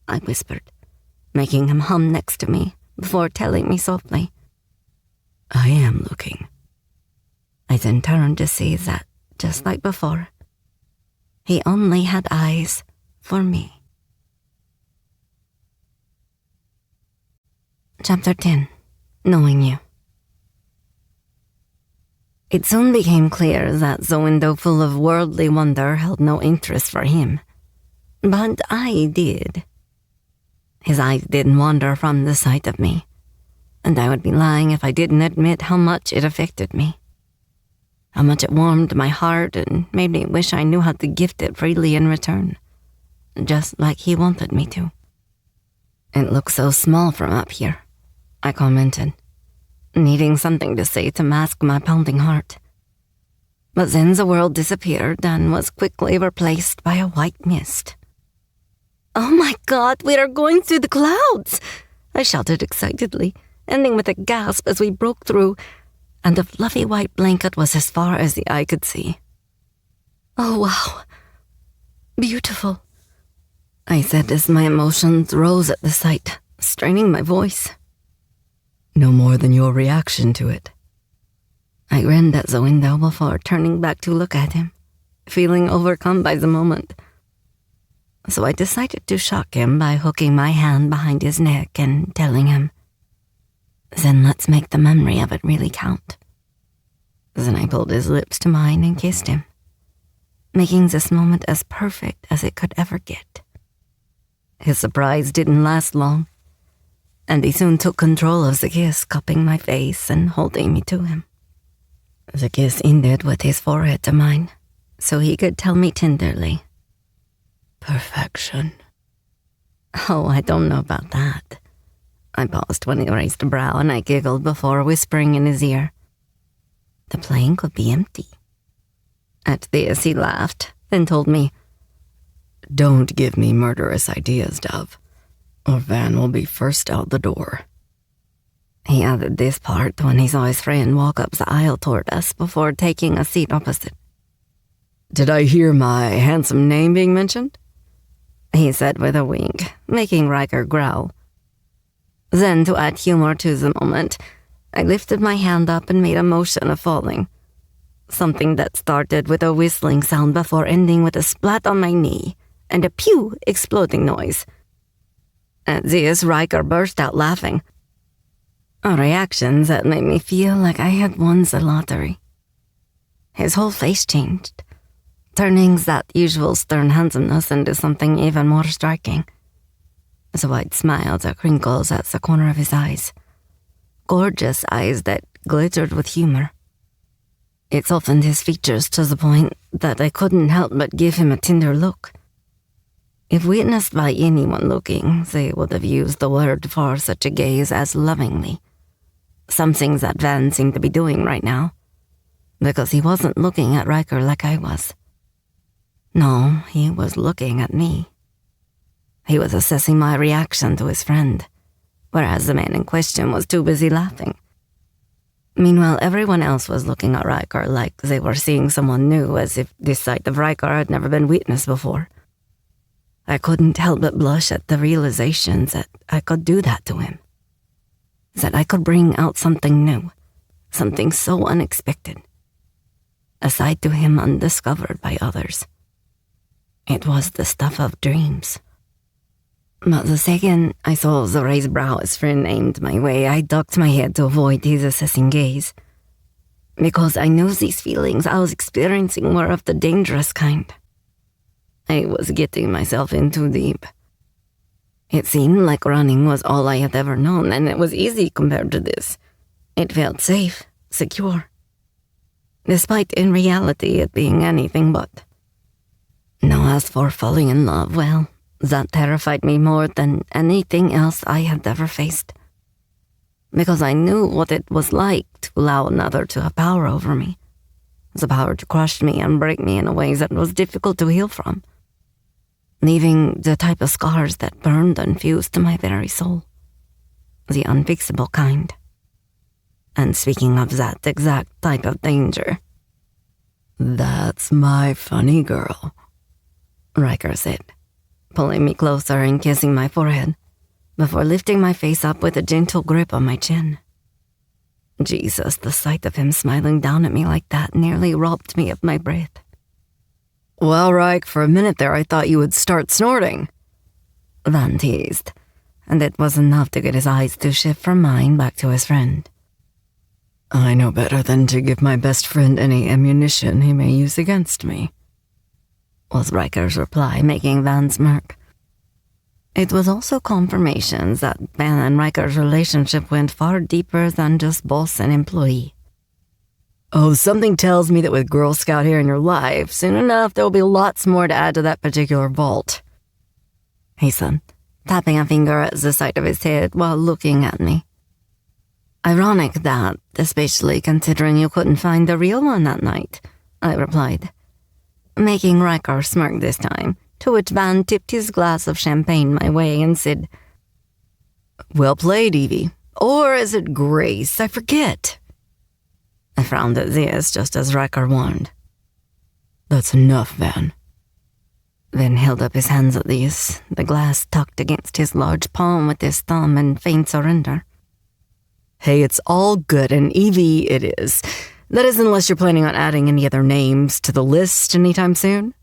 I whispered, making him hum next to me before telling me softly, "I am looking." I then turned to see that, just like before, he only had eyes for me. Chapter 10. Knowing You. It soon became clear that the window full of worldly wonder held no interest for him. But I did. His eyes didn't wander from the sight of me, and I would be lying if I didn't admit how much it affected me. How much it warmed my heart and made me wish I knew how to gift it freely in return, just like he wanted me to. "It looks so small from up here," I commented, needing something to say to mask my pounding heart. But then the world disappeared and was quickly replaced by a white mist. "Oh my God, we are going through the clouds!" I shouted excitedly, ending with a gasp as we broke through, and the fluffy white blanket was as far as the eye could see. "Oh wow, beautiful," I said as my emotions rose at the sight, straining my voice. "No more than your reaction to it." I grinned at the window before turning back to look at him, feeling overcome by the moment. So I decided to shock him by hooking my hand behind his neck and telling him, "Then let's make the memory of it really count." Then I pulled his lips to mine and kissed him, making this moment as perfect as it could ever get. His surprise didn't last long, and he soon took control of the kiss, cupping my face and holding me to him. The kiss ended with his forehead to mine, so he could tell me tenderly, "Perfection." "Oh, I don't know about that." I paused when he raised a brow, and I giggled before whispering in his ear, "The plane could be empty." At this, he laughed, then told me, "Don't give me murderous ideas, Dove, or Van will be first out the door." He added this part when he saw his friend walk up the aisle toward us before taking a seat opposite. "Did I hear my handsome name being mentioned?" he said with a wink, making Riker growl. Then, to add humor to the moment, I lifted my hand up and made a motion of falling, something that started with a whistling sound before ending with a splat on my knee and a pew exploding noise. At this, Riker burst out laughing, a reaction that made me feel like I had won the lottery. His whole face changed, turning that usual stern handsomeness into something even more striking. The wide smile that crinkles at the corner of his eyes, gorgeous eyes that glittered with humor. It softened his features to the point that I couldn't help but give him a tender look. If witnessed by anyone looking, they would have used the word for such a gaze as lovingly, something that Van seemed to be doing right now, because he wasn't looking at Riker like I was. No, he was looking at me. He was assessing my reaction to his friend, whereas the man in question was too busy laughing. Meanwhile, everyone else was looking at Riker like they were seeing someone new, as if this sight of Riker had never been witnessed before. I couldn't help but blush at the realization that I could do that to him, that I could bring out something new, something so unexpected, a side to him undiscovered by others. It was the stuff of dreams. But the second I saw the raised brow his friend aimed my way, I ducked my head to avoid his assessing gaze, because I knew these feelings I was experiencing were of the dangerous kind. I was getting myself in too deep. It seemed like running was all I had ever known, and it was easy compared to this, It felt safe, secure, despite in reality it being anything but. Now as for falling in love, well, that terrified me more than anything else I had ever faced. Because I knew what it was like to allow another to have power over me. The power to crush me and break me in a way that was difficult to heal from, leaving the type of scars that burned and fused to my very soul. The unfixable kind. And speaking of that exact type of danger. "That's my funny girl," Riker said, pulling me closer and kissing my forehead, before lifting my face up with a gentle grip on my chin. Jesus, the sight of him smiling down at me like that nearly robbed me of my breath. "Well, Reich, for a minute there I thought you would start snorting," Van teased, and it was enough to get his eyes to shift from mine back to his friend. "I know better than to give my best friend any ammunition he may use against me," was Riker's reply, making Van smirk. It was also confirmation that Van and Riker's relationship went far deeper than just boss and employee. "Oh, something tells me that with Girl Scout here in your life, soon enough there will be lots more to add to that particular vault," he said, tapping a finger at the side of his head while looking at me. "Ironic that, especially considering you couldn't find the real one that night," I replied, making Riker smirk this time, to which Van tipped his glass of champagne my way and said, "Well played, Evie. Or is it Grace? I forget." I frowned at this, just as Riker warned. "That's enough, Van." Van held up his hands at this, the glass tucked against his large palm with his thumb in faint surrender. "Hey, it's all good, and Evie it is. That is, unless you're planning on adding any other names to the list anytime soon."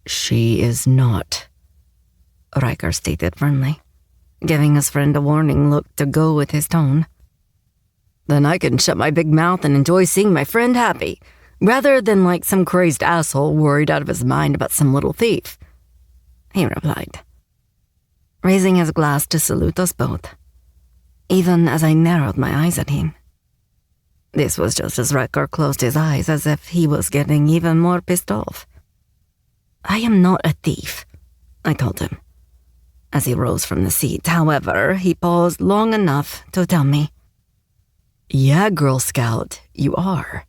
"She is not," Riker stated firmly, giving his friend a warning look to go with his tone. "Then I can shut my big mouth and enjoy seeing my friend happy, rather than like some crazed asshole worried out of his mind about some little thief," he replied, raising his glass to salute us both, even as I narrowed my eyes at him. This was just as Riker closed his eyes as if he was getting even more pissed off. "I am not a thief," I told him, as he rose from the seat. However, he paused long enough to tell me, "Yeah, Girl Scout, you are."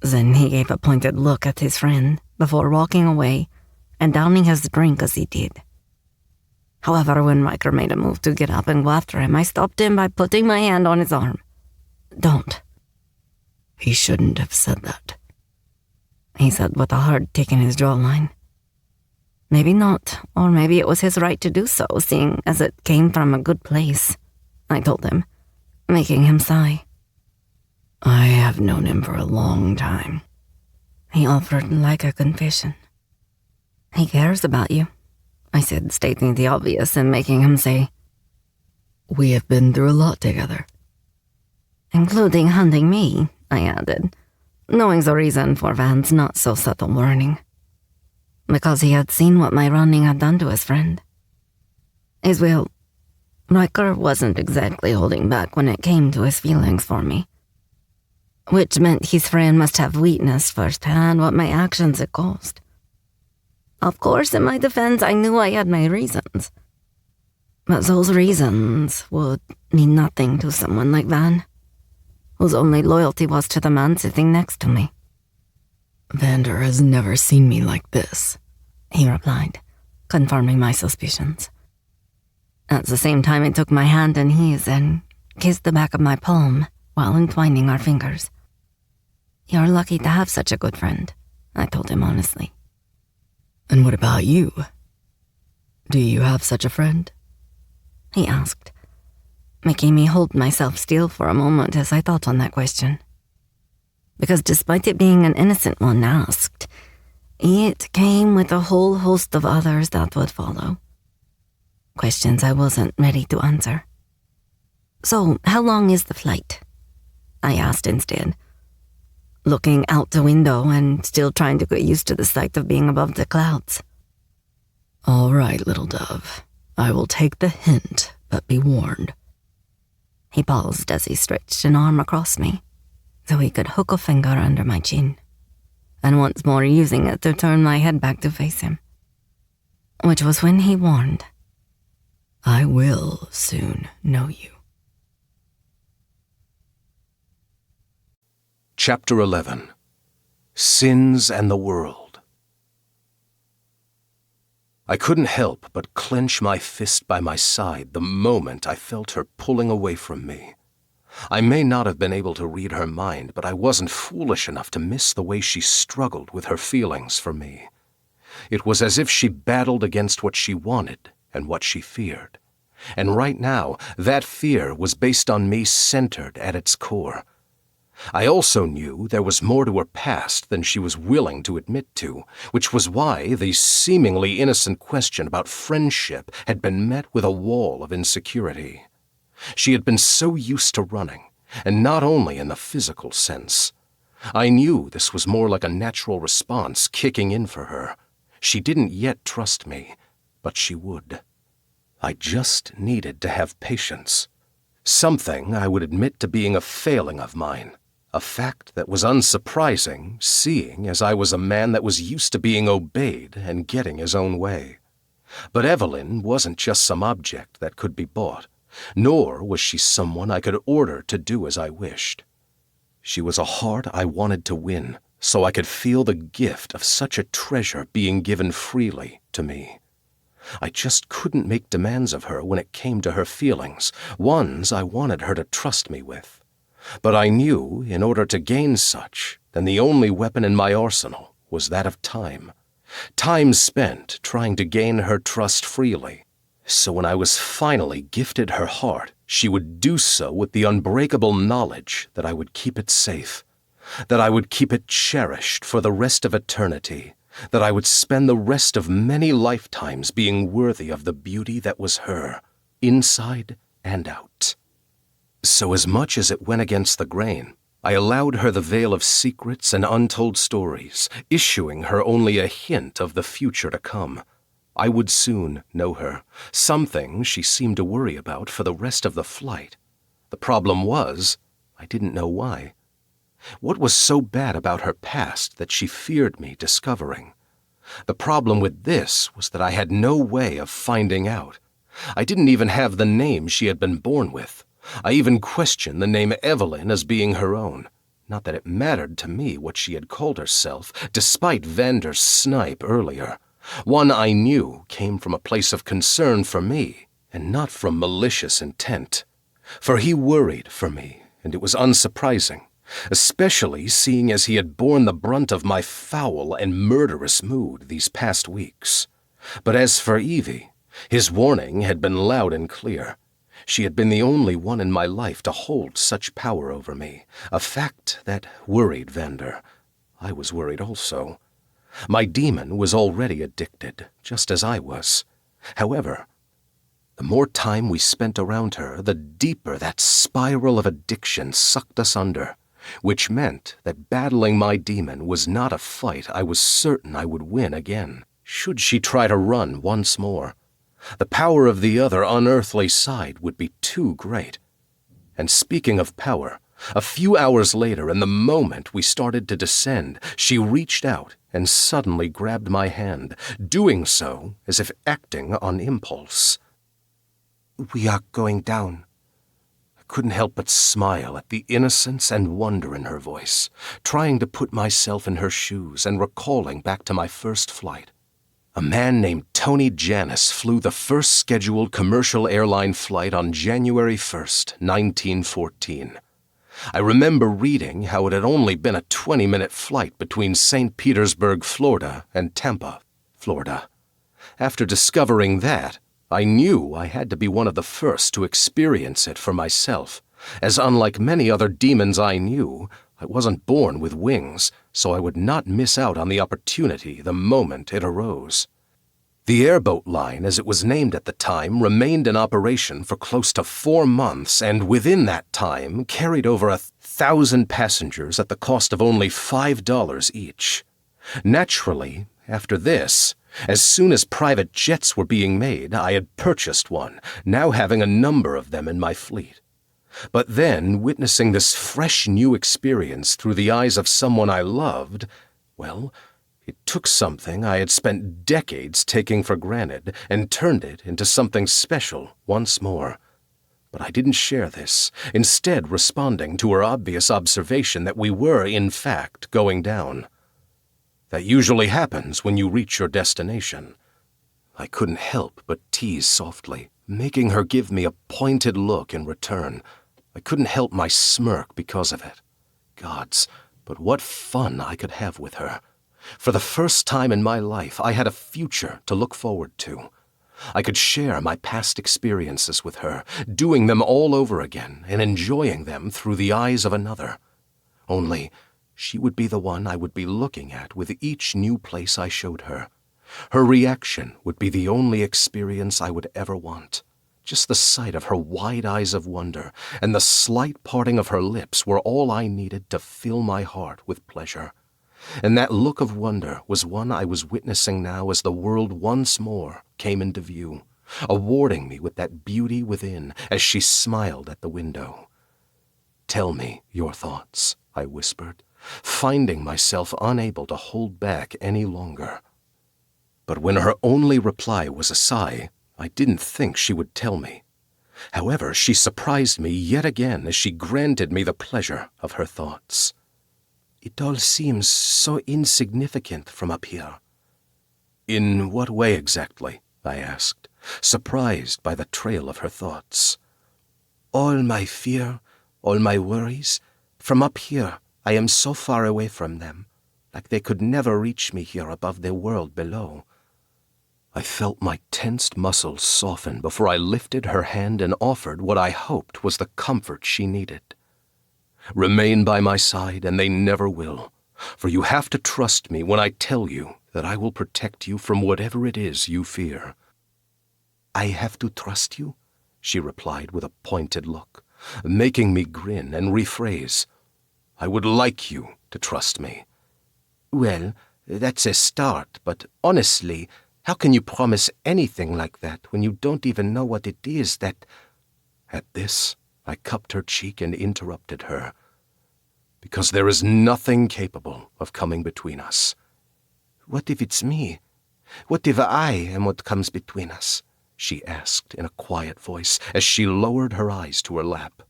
Then he gave a pointed look at his friend before walking away and downing his drink as he did. However, when Riker made a move to get up and go after him, I stopped him by putting my hand on his arm. "Don't." "He shouldn't have said that," he said with a hard tick in his jawline. Maybe not, or maybe it was his right to do so, seeing as it came from a good place, I told him, making him sigh. "I have known him for a long time," he offered like a confession. "He cares about you," I said, stating the obvious and making him say, "We have been through a lot together." "Including hunting me," I added, knowing the reason for Van's not-so-subtle warning. Because he had seen what my running had done to his friend. Riker wasn't exactly holding back when it came to his feelings for me. Which meant his friend must have witnessed firsthand what my actions had caused. Of course, in my defense, I knew I had my reasons. But those reasons would mean nothing to someone like Van, whose only loyalty was to the man sitting next to me. "Vander has never seen me like this," he replied, confirming my suspicions. At the same time, he took my hand in his and kissed the back of my palm while entwining our fingers. "You're lucky to have such a good friend," I told him honestly. "And what about you? Do you have such a friend?" he asked, making me hold myself still for a moment as I thought on that question. Because despite it being an innocent one asked, it came with a whole host of others that would follow. Questions I wasn't ready to answer. "So, how long is the flight?" I asked instead, looking out the window and still trying to get used to the sight of being above the clouds. "All right, little dove. I will take the hint, but be warned. He paused as he stretched an arm across me, so he could hook a finger under my chin, and once more using it to turn my head back to face him. Which was when he warned, "I will soon know you." Chapter 11. Sins and the World. I couldn't help but clench my fist by my side the moment I felt her pulling away from me. I may not have been able to read her mind, but I wasn't foolish enough to miss the way she struggled with her feelings for me. It was as if she battled against what she wanted and what she feared. And right now, that fear was based on me centered at its core. I also knew there was more to her past than she was willing to admit to, which was why the seemingly innocent question about friendship had been met with a wall of insecurity. She had been so used to running, and not only in the physical sense. I knew this was more like a natural response kicking in for her. She didn't yet trust me, but she would. I just needed to have patience. Something I would admit to being a failing of mine. A fact that was unsurprising, seeing as I was a man that was used to being obeyed and getting his own way. But Evelyn wasn't just some object that could be bought, nor was she someone I could order to do as I wished. She was a heart I wanted to win, so I could feel the gift of such a treasure being given freely to me. I just couldn't make demands of her when it came to her feelings, ones I wanted her to trust me with. But I knew, in order to gain such, then the only weapon in my arsenal was that of time. Time spent trying to gain her trust freely. So when I was finally gifted her heart, she would do so with the unbreakable knowledge that I would keep it safe, that I would keep it cherished for the rest of eternity, that I would spend the rest of many lifetimes being worthy of the beauty that was her, inside and out. So as much as it went against the grain, I allowed her the veil of secrets and untold stories, issuing her only a hint of the future to come. I would soon know her, something she seemed to worry about for the rest of the flight. The problem was, I didn't know why. What was so bad about her past that she feared me discovering? The problem with this was that I had no way of finding out. I didn't even have the name she had been born with. I even questioned the name Evelyn as being her own. Not that it mattered to me what she had called herself, despite Vander's snipe earlier. One I knew came from a place of concern for me, and not from malicious intent. For he worried for me, and it was unsurprising, especially seeing as he had borne the brunt of my foul and murderous mood these past weeks. But as for Evie, his warning had been loud and clear. She had been the only one in my life to hold such power over me, a fact that worried Vander. I was worried also. My demon was already addicted, just as I was. However, the more time we spent around her, the deeper that spiral of addiction sucked us under, which meant that battling my demon was not a fight I was certain I would win again, should she try to run once more. The power of the other unearthly side would be too great. And speaking of power, a few hours later, in the moment we started to descend, she reached out and suddenly grabbed my hand, doing so as if acting on impulse. "We are going down." I couldn't help but smile at the innocence and wonder in her voice, trying to put myself in her shoes and recalling back to my first flight. A man named Tony Janis flew the first scheduled commercial airline flight on January 1st, 1914. I remember reading how it had only been a 20-minute flight between St. Petersburg, Florida, and Tampa, Florida. After discovering that, I knew I had to be one of the first to experience it for myself, as unlike many other demons I knew, I wasn't born with wings, so I would not miss out on the opportunity the moment it arose. The airboat line, as it was named at the time, remained in operation for close to 4 months, and within that time carried over 1,000 passengers at the cost of only $5 each. Naturally, after this, as soon as private jets were being made, I had purchased one, now having a number of them in my fleet. But then, witnessing this fresh new experience through the eyes of someone I loved, well, it took something I had spent decades taking for granted and turned it into something special once more. But I didn't share this, instead responding to her obvious observation that we were, in fact, going down. That usually happens when you reach your destination. I couldn't help but tease softly, making her give me a pointed look in return. I couldn't help my smirk because of it. Gods, but what fun I could have with her. For the first time in my life, I had a future to look forward to. I could share my past experiences with her, doing them all over again and enjoying them through the eyes of another. Only, she would be the one I would be looking at with each new place I showed her. Her reaction would be the only experience I would ever want. Just the sight of her wide eyes of wonder and the slight parting of her lips were all I needed to fill my heart with pleasure. And that look of wonder was one I was witnessing now as the world once more came into view, awarding me with that beauty within as she smiled at the window. "Tell me your thoughts," I whispered, finding myself unable to hold back any longer. But when her only reply was a sigh, I didn't think she would tell me. However, she surprised me yet again as she granted me the pleasure of her thoughts. "It all seems so insignificant from up here." "In what way exactly?" I asked, surprised by the trail of her thoughts. "All my fear, all my worries, from up here I am so far away from them, like they could never reach me here above the world below." I felt my tensed muscles soften before I lifted her hand and offered what I hoped was the comfort she needed. "Remain by my side, and they never will, for you have to trust me when I tell you that I will protect you from whatever it is you fear." "I have to trust you?" she replied with a pointed look, making me grin and rephrase. "I would like you to trust me." "Well, that's a start, but honestly, how can you promise anything like that when you don't even know what it is that—" At this, I cupped her cheek and interrupted her. "Because there is nothing capable of coming between us." "What if it's me? What if I am what comes between us?" she asked in a quiet voice as she lowered her eyes to her lap.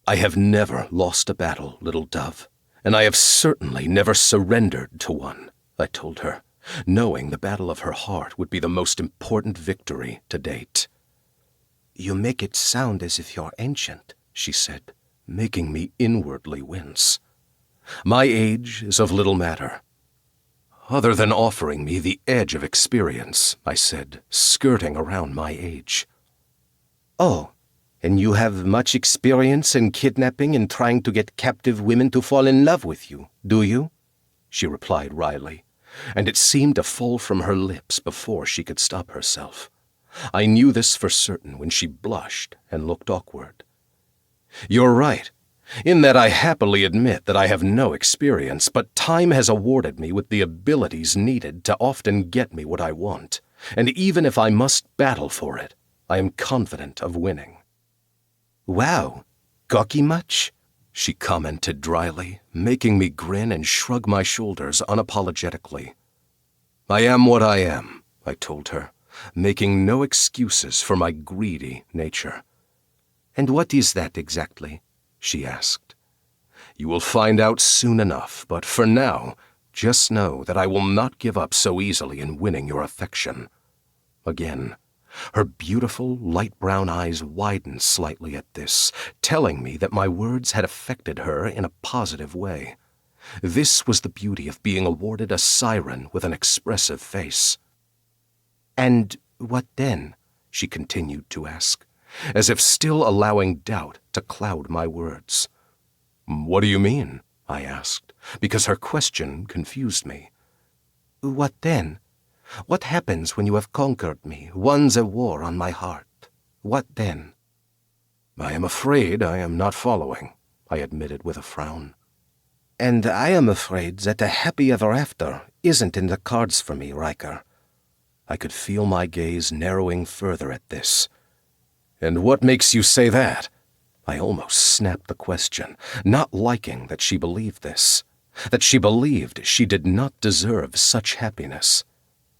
"I have never lost a battle, little dove, and I have certainly never surrendered to one," I told her, knowing the battle of her heart would be the most important victory to date. "You make it sound as if you're ancient," she said, making me inwardly wince. "My age is of little matter. Other than offering me the edge of experience," I said, skirting around my age. "Oh, and you have much experience in kidnapping and trying to get captive women to fall in love with you, do you?" she replied wryly, and it seemed to fall from her lips before she could stop herself. I knew this for certain when she blushed and looked awkward. "You're right, in that I happily admit that I have no experience, but time has awarded me with the abilities needed to often get me what I want, and even if I must battle for it, I am confident of winning." "Wow, cocky much?" she commented dryly, making me grin and shrug my shoulders unapologetically. "I am what I am," I told her, making no excuses for my greedy nature. "And what is that exactly?" she asked. "You will find out soon enough, but for now, just know that I will not give up so easily in winning your affection." Again, her beautiful light brown eyes widened slightly at this, telling me that my words had affected her in a positive way. This was the beauty of being awarded a siren with an expressive face. "And what then?" she continued to ask, as if still allowing doubt to cloud my words. "What do you mean?" I asked, because her question confused me. "What then? What happens when you have conquered me, won the war on my heart? What then?" "I am afraid I am not following," I admitted with a frown. "And I am afraid that a happy ever after isn't in the cards for me, Riker." I could feel my gaze narrowing further at this. "And what makes you say that?" I almost snapped the question, not liking that she believed this, that she believed she did not deserve such happiness.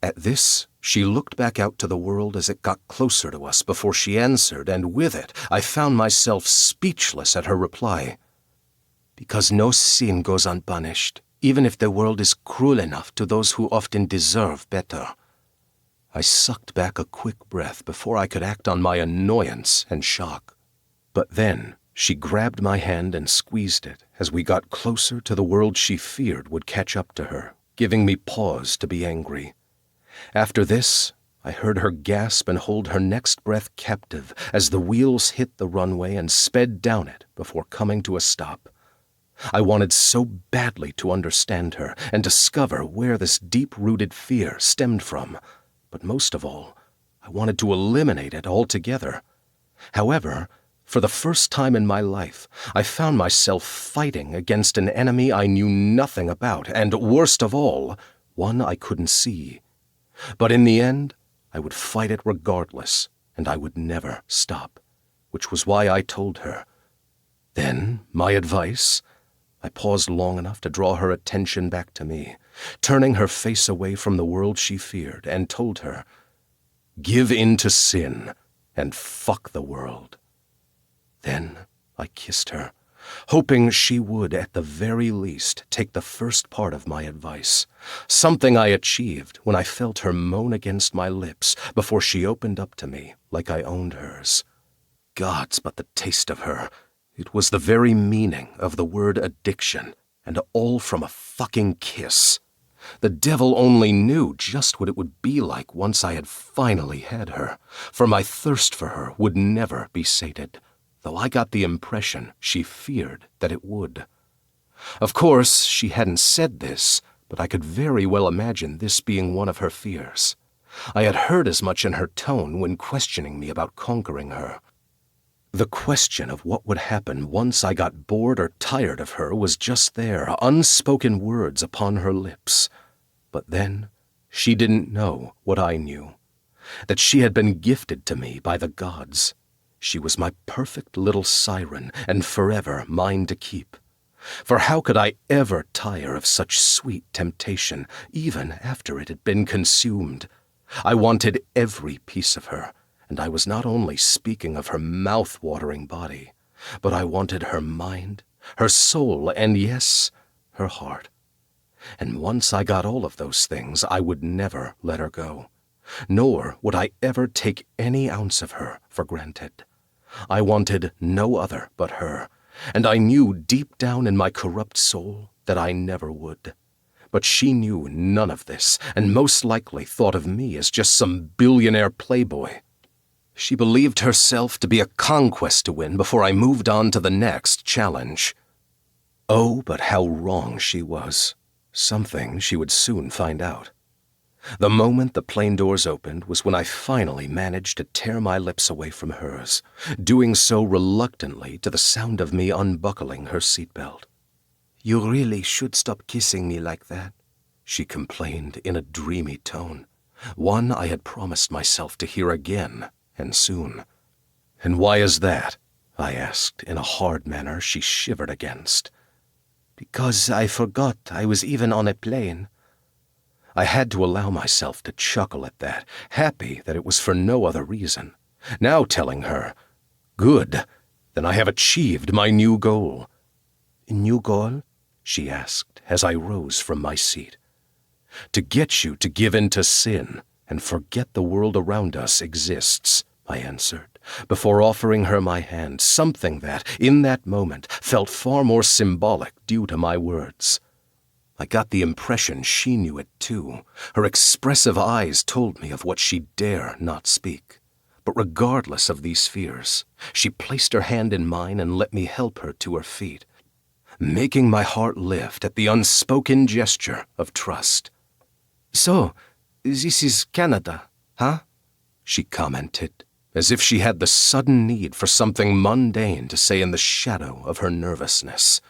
At this, she looked back out to the world as it got closer to us before she answered, and with it, I found myself speechless at her reply. Because no sin goes unpunished, even if the world is cruel enough to those who often deserve better. I sucked back a quick breath before I could act on my annoyance and shock. But then, she grabbed my hand and squeezed it as we got closer to the world she feared would catch up to her, giving me pause to be angry. After this, I heard her gasp and hold her next breath captive as the wheels hit the runway and sped down it before coming to a stop. I wanted so badly to understand her and discover where this deep-rooted fear stemmed from, but most of all, I wanted to eliminate it altogether. However, for the first time in my life, I found myself fighting against an enemy I knew nothing about, and worst of all, one I couldn't see. But in the end, I would fight it regardless, and I would never stop, which was why I told her. Then, my advice? I paused long enough to draw her attention back to me, turning her face away from the world she feared, and told her, "Give in to sin, and fuck the world." Then I kissed her, hoping she would, at the very least, take the first part of my advice, something I achieved when I felt her moan against my lips before she opened up to me like I owned hers. Gods, but the taste of her! It was the very meaning of the word addiction, and all from a fucking kiss. The devil only knew just what it would be like once I had finally had her, for my thirst for her would never be sated, though I got the impression she feared that it would. Of course, she hadn't said this, but I could very well imagine this being one of her fears. I had heard as much in her tone when questioning me about conquering her. The question of what would happen once I got bored or tired of her was just there, unspoken words upon her lips. But then, she didn't know what I knew, that she had been gifted to me by the gods. She was my perfect little siren, and forever mine to keep. For how could I ever tire of such sweet temptation, even after it had been consumed? I wanted every piece of her, and I was not only speaking of her mouth-watering body, but I wanted her mind, her soul, and yes, her heart. And once I got all of those things, I would never let her go, nor would I ever take any ounce of her for granted. I wanted no other but her, and I knew deep down in my corrupt soul that I never would. But she knew none of this, and most likely thought of me as just some billionaire playboy. She believed herself to be a conquest to win before I moved on to the next challenge. Oh, but how wrong she was. Something she would soon find out. The moment the plane doors opened was when I finally managed to tear my lips away from hers, doing so reluctantly to the sound of me unbuckling her seatbelt. "You really should stop kissing me like that," she complained in a dreamy tone, one I had promised myself to hear again, and soon. "And why is that?" I asked in a hard manner she shivered against. "Because I forgot I was even on a plane." I had to allow myself to chuckle at that, happy that it was for no other reason. Now telling her, "Good, then I have achieved my new goal." "New goal?" she asked as I rose from my seat. "To get you to give in to sin and forget the world around us exists," I answered, before offering her my hand, something that, in that moment, felt far more symbolic due to my words. I got the impression she knew it too. Her expressive eyes told me of what she dare not speak. But regardless of these fears, she placed her hand in mine and let me help her to her feet, making my heart lift at the unspoken gesture of trust. "So, this is Canada, huh?" she commented, as if she had the sudden need for something mundane to say in the shadow of her nervousness.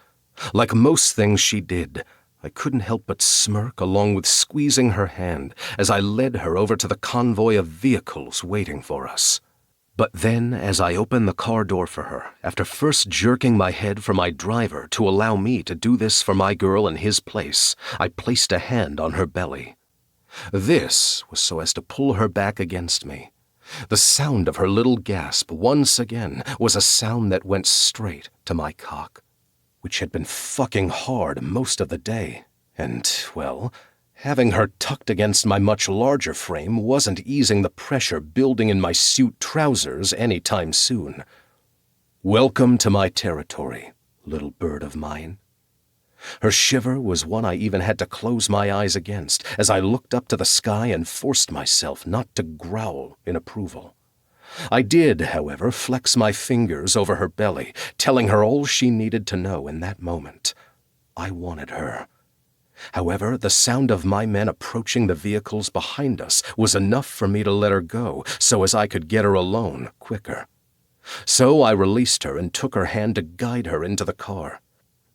Like most things she did, I couldn't help but smirk along with squeezing her hand as I led her over to the convoy of vehicles waiting for us. But then, as I opened the car door for her, after first jerking my head for my driver to allow me to do this for my girl in his place, I placed a hand on her belly. This was so as to pull her back against me. The sound of her little gasp, once again, was a sound that went straight to my cock, which had been fucking hard most of the day, and, well, having her tucked against my much larger frame wasn't easing the pressure building in my suit trousers any time soon. Welcome to my territory, little bird of mine. Her shiver was one I even had to close my eyes against as I looked up to the sky and forced myself not to growl in approval. I did, however, flex my fingers over her belly, telling her all she needed to know in that moment. I wanted her. However, the sound of my men approaching the vehicles behind us was enough for me to let her go so as I could get her alone quicker. So I released her and took her hand to guide her into the car.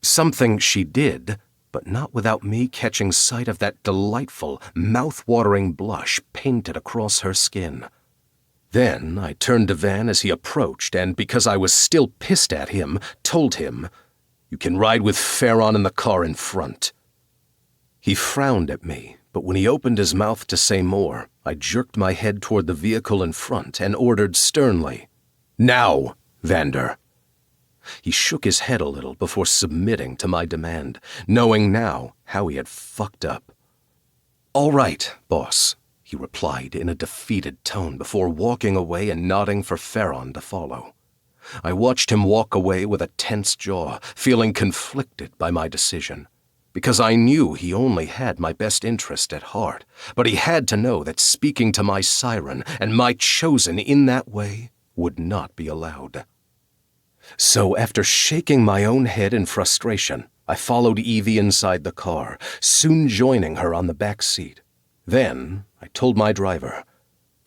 Something she did, but not without me catching sight of that delightful, mouth-watering blush painted across her skin. Then I turned to Van as he approached and, because I was still pissed at him, told him, "You can ride with Farron in the car in front." He frowned at me, but when he opened his mouth to say more, I jerked my head toward the vehicle in front and ordered sternly, "Now, Vander." He shook his head a little before submitting to my demand, knowing now how he had fucked up. "All right, boss," he replied in a defeated tone before walking away and nodding for Farron to follow. I watched him walk away with a tense jaw, feeling conflicted by my decision. Because I knew he only had my best interest at heart, but he had to know that speaking to my siren and my chosen in that way would not be allowed. So after shaking my own head in frustration, I followed Evie inside the car, soon joining her on the back seat. Then I told my driver,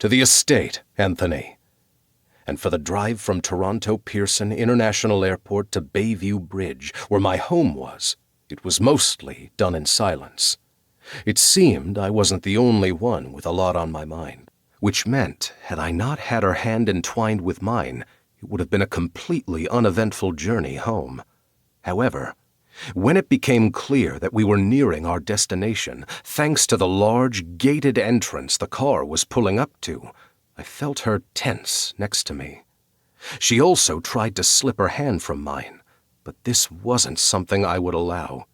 "To the estate, Anthony." And for the drive from Toronto Pearson International Airport to Bayview Bridge, where my home was, it was mostly done in silence. It seemed I wasn't the only one with a lot on my mind, which meant, had I not had her hand entwined with mine, it would have been a completely uneventful journey home. However, when it became clear that we were nearing our destination, thanks to the large, gated entrance the car was pulling up to, I felt her tense next to me. She also tried to slip her hand from mine, but this wasn't something I would allow.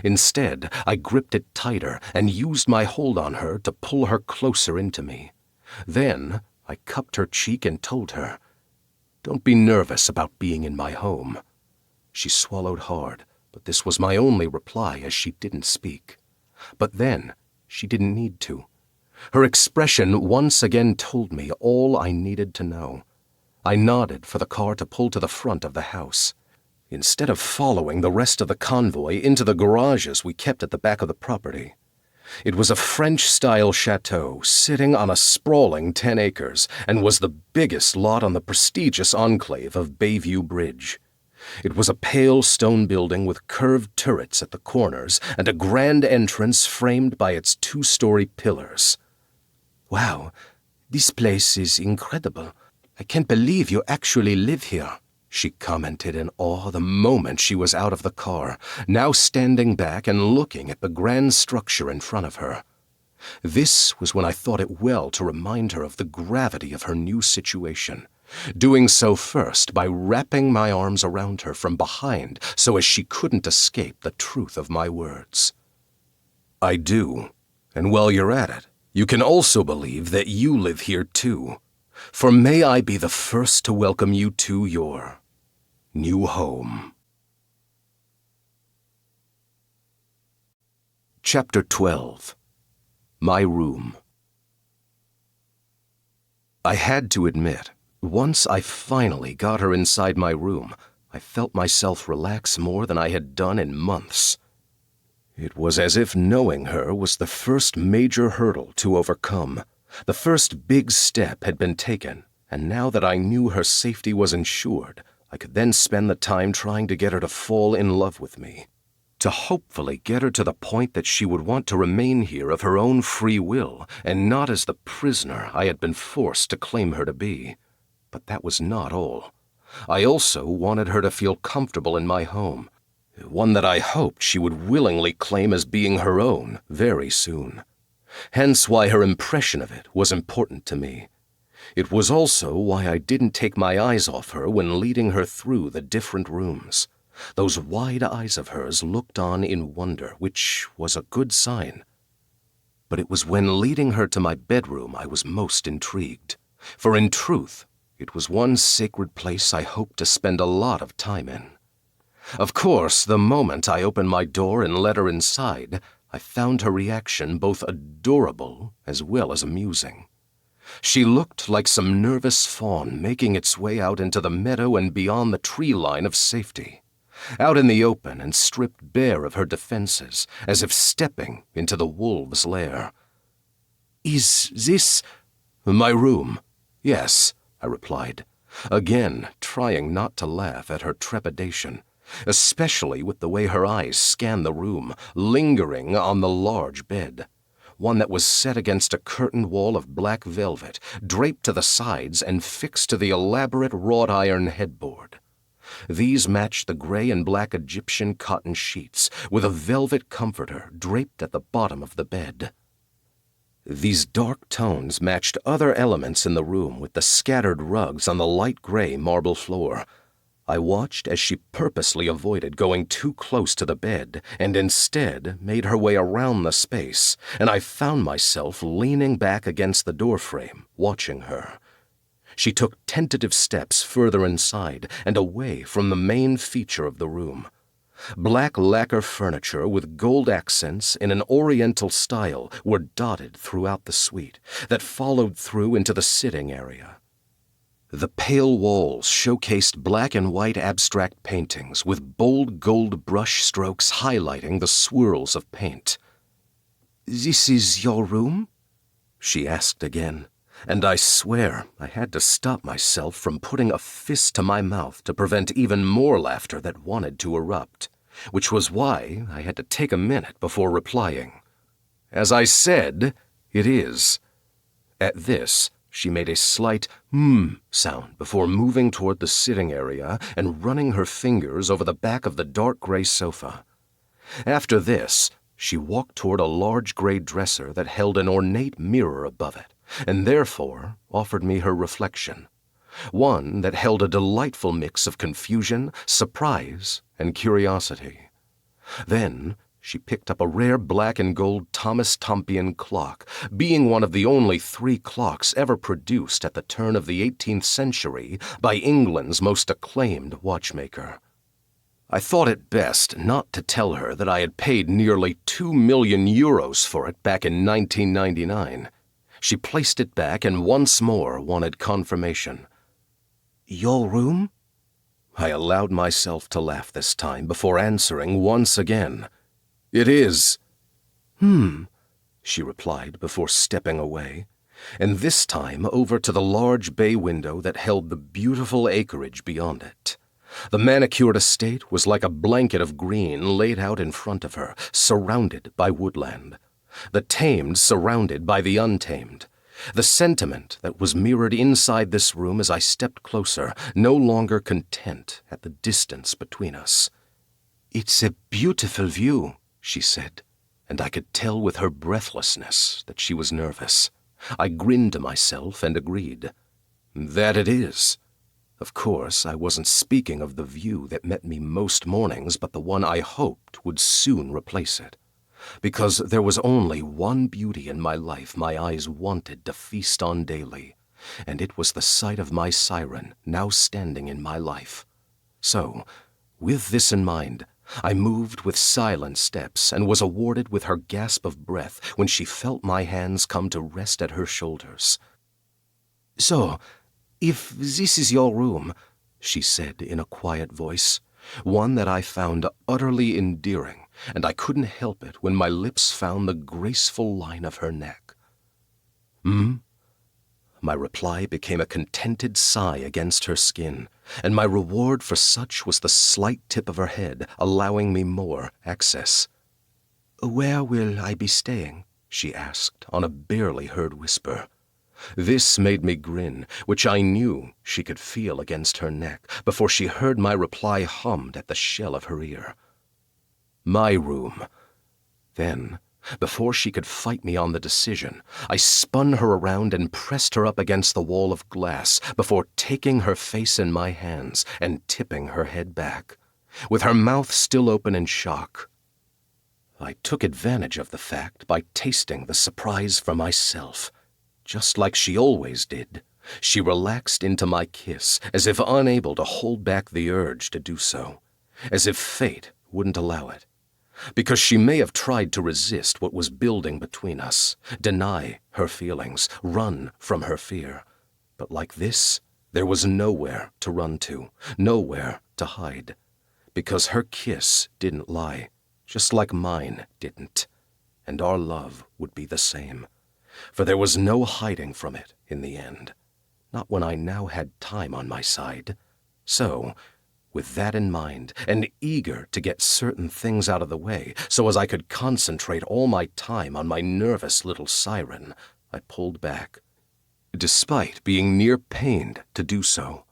Instead, I gripped it tighter and used my hold on her to pull her closer into me. Then I cupped her cheek and told her, "Don't be nervous about being in my home." She swallowed hard, but this was my only reply as she didn't speak. But then, she didn't need to. Her expression once again told me all I needed to know. I nodded for the car to pull to the front of the house. Instead of following the rest of the convoy into the garages we kept at the back of the property. It was a French-style chateau sitting on a sprawling 10 acres and was the biggest lot on the prestigious enclave of Bayview Bridge. It was a pale stone building with curved turrets at the corners and a grand entrance framed by its 2-story pillars. "Wow, this place is incredible. I can't believe you actually live here," she commented in awe the moment she was out of the car, now standing back and looking at the grand structure in front of her. This was when I thought it well to remind her of the gravity of her new situation, doing so first by wrapping my arms around her from behind so as she couldn't escape the truth of my words. "I do, and while you're at it, you can also believe that you live here too. For may I be the first to welcome you to your new home." Chapter 12. My Room. I had to admit, once I finally got her inside my room, I felt myself relax more than I had done in months. It was as if knowing her was the first major hurdle to overcome. The first big step had been taken, and now that I knew her safety was ensured, I could then spend the time trying to get her to fall in love with me, to hopefully get her to the point that she would want to remain here of her own free will and not as the prisoner I had been forced to claim her to be. But that was not all. I also wanted her to feel comfortable in my home, one that I hoped she would willingly claim as being her own very soon. Hence why her impression of it was important to me. It was also why I didn't take my eyes off her when leading her through the different rooms. Those wide eyes of hers looked on in wonder, which was a good sign. But it was when leading her to my bedroom I was most intrigued, for in truth, it was one sacred place I hoped to spend a lot of time in. Of course, the moment I opened my door and let her inside, I found her reaction both adorable as well as amusing. She looked like some nervous fawn making its way out into the meadow and beyond the tree line of safety, out in the open and stripped bare of her defenses, as if stepping into the wolves' lair. "Is this—" "My room? Yes," I replied, again trying not to laugh at her trepidation, especially with the way her eyes scanned the room, lingering on the large bed, one that was set against a curtained wall of black velvet, draped to the sides and fixed to the elaborate wrought iron headboard. These matched the gray and black Egyptian cotton sheets, with a velvet comforter draped at the bottom of the bed. These dark tones matched other elements in the room with the scattered rugs on the light gray marble floor. I watched as she purposely avoided going too close to the bed and instead made her way around the space, and I found myself leaning back against the doorframe, watching her. She took tentative steps further inside and away from the main feature of the room. Black lacquer furniture with gold accents in an oriental style were dotted throughout the suite that followed through into the sitting area. The pale walls showcased black and white abstract paintings with bold gold brush strokes highlighting the swirls of paint. "This is your room?" she asked again, and I swear I had to stop myself from putting a fist to my mouth to prevent even more laughter that wanted to erupt, which was why I had to take a minute before replying. "As I said, it is." At this, she made a slight sound before moving toward the sitting area and running her fingers over the back of the dark gray sofa. After this, she walked toward a large gray dresser that held an ornate mirror above it, and therefore offered me her reflection, one that held a delightful mix of confusion, surprise, and curiosity. Then she picked up a rare black and gold Thomas Tompion clock, being one of the only 3 clocks ever produced at the turn of the 18th century by England's most acclaimed watchmaker. I thought it best not to tell her that I had paid nearly 2 million euros for it back in 1999. She placed it back and once more wanted confirmation. "Your room?" I allowed myself to laugh this time before answering once again. "It is." She replied before stepping away, and this time over to the large bay window that held the beautiful acreage beyond it. The manicured estate was like a blanket of green laid out in front of her, surrounded by woodland. The tamed surrounded by the untamed. The sentiment that was mirrored inside this room as I stepped closer, no longer content at the distance between us. "It's a beautiful view," she said, and I could tell with her breathlessness that she was nervous. I grinned to myself and agreed. "That it is." Of course, I wasn't speaking of the view that met me most mornings, but the one I hoped would soon replace it. Because there was only one beauty in my life my eyes wanted to feast on daily, and it was the sight of my Siren now standing in my life. So, with this in mind, I moved with silent steps and was awarded with her gasp of breath when she felt my hands come to rest at her shoulders. "So, if this is your room," she said in a quiet voice, one that I found utterly endearing, and I couldn't help it when my lips found the graceful line of her neck. My reply became a contented sigh against her skin, and my reward for such was the slight tip of her head, allowing me more access. "Where will I be staying?" she asked on a barely heard whisper. This made me grin, which I knew she could feel against her neck before she heard my reply hummed at the shell of her ear. My room. Then, before she could fight me on the decision, I spun her around and pressed her up against the wall of glass before taking her face in my hands and tipping her head back, with her mouth still open in shock. I took advantage of the fact by tasting the surprise for myself. Just like she always did, she relaxed into my kiss as if unable to hold back the urge to do so, as if fate wouldn't allow it. Because she may have tried to resist what was building between us, deny her feelings, run from her fear. But like this, there was nowhere to run to, nowhere to hide. Because her kiss didn't lie, just like mine didn't. And our love would be the same. For there was no hiding from it in the end. Not when I now had time on my side. So, with that in mind, and eager to get certain things out of the way so as I could concentrate all my time on my nervous little siren, I pulled back, despite being near pained to do so.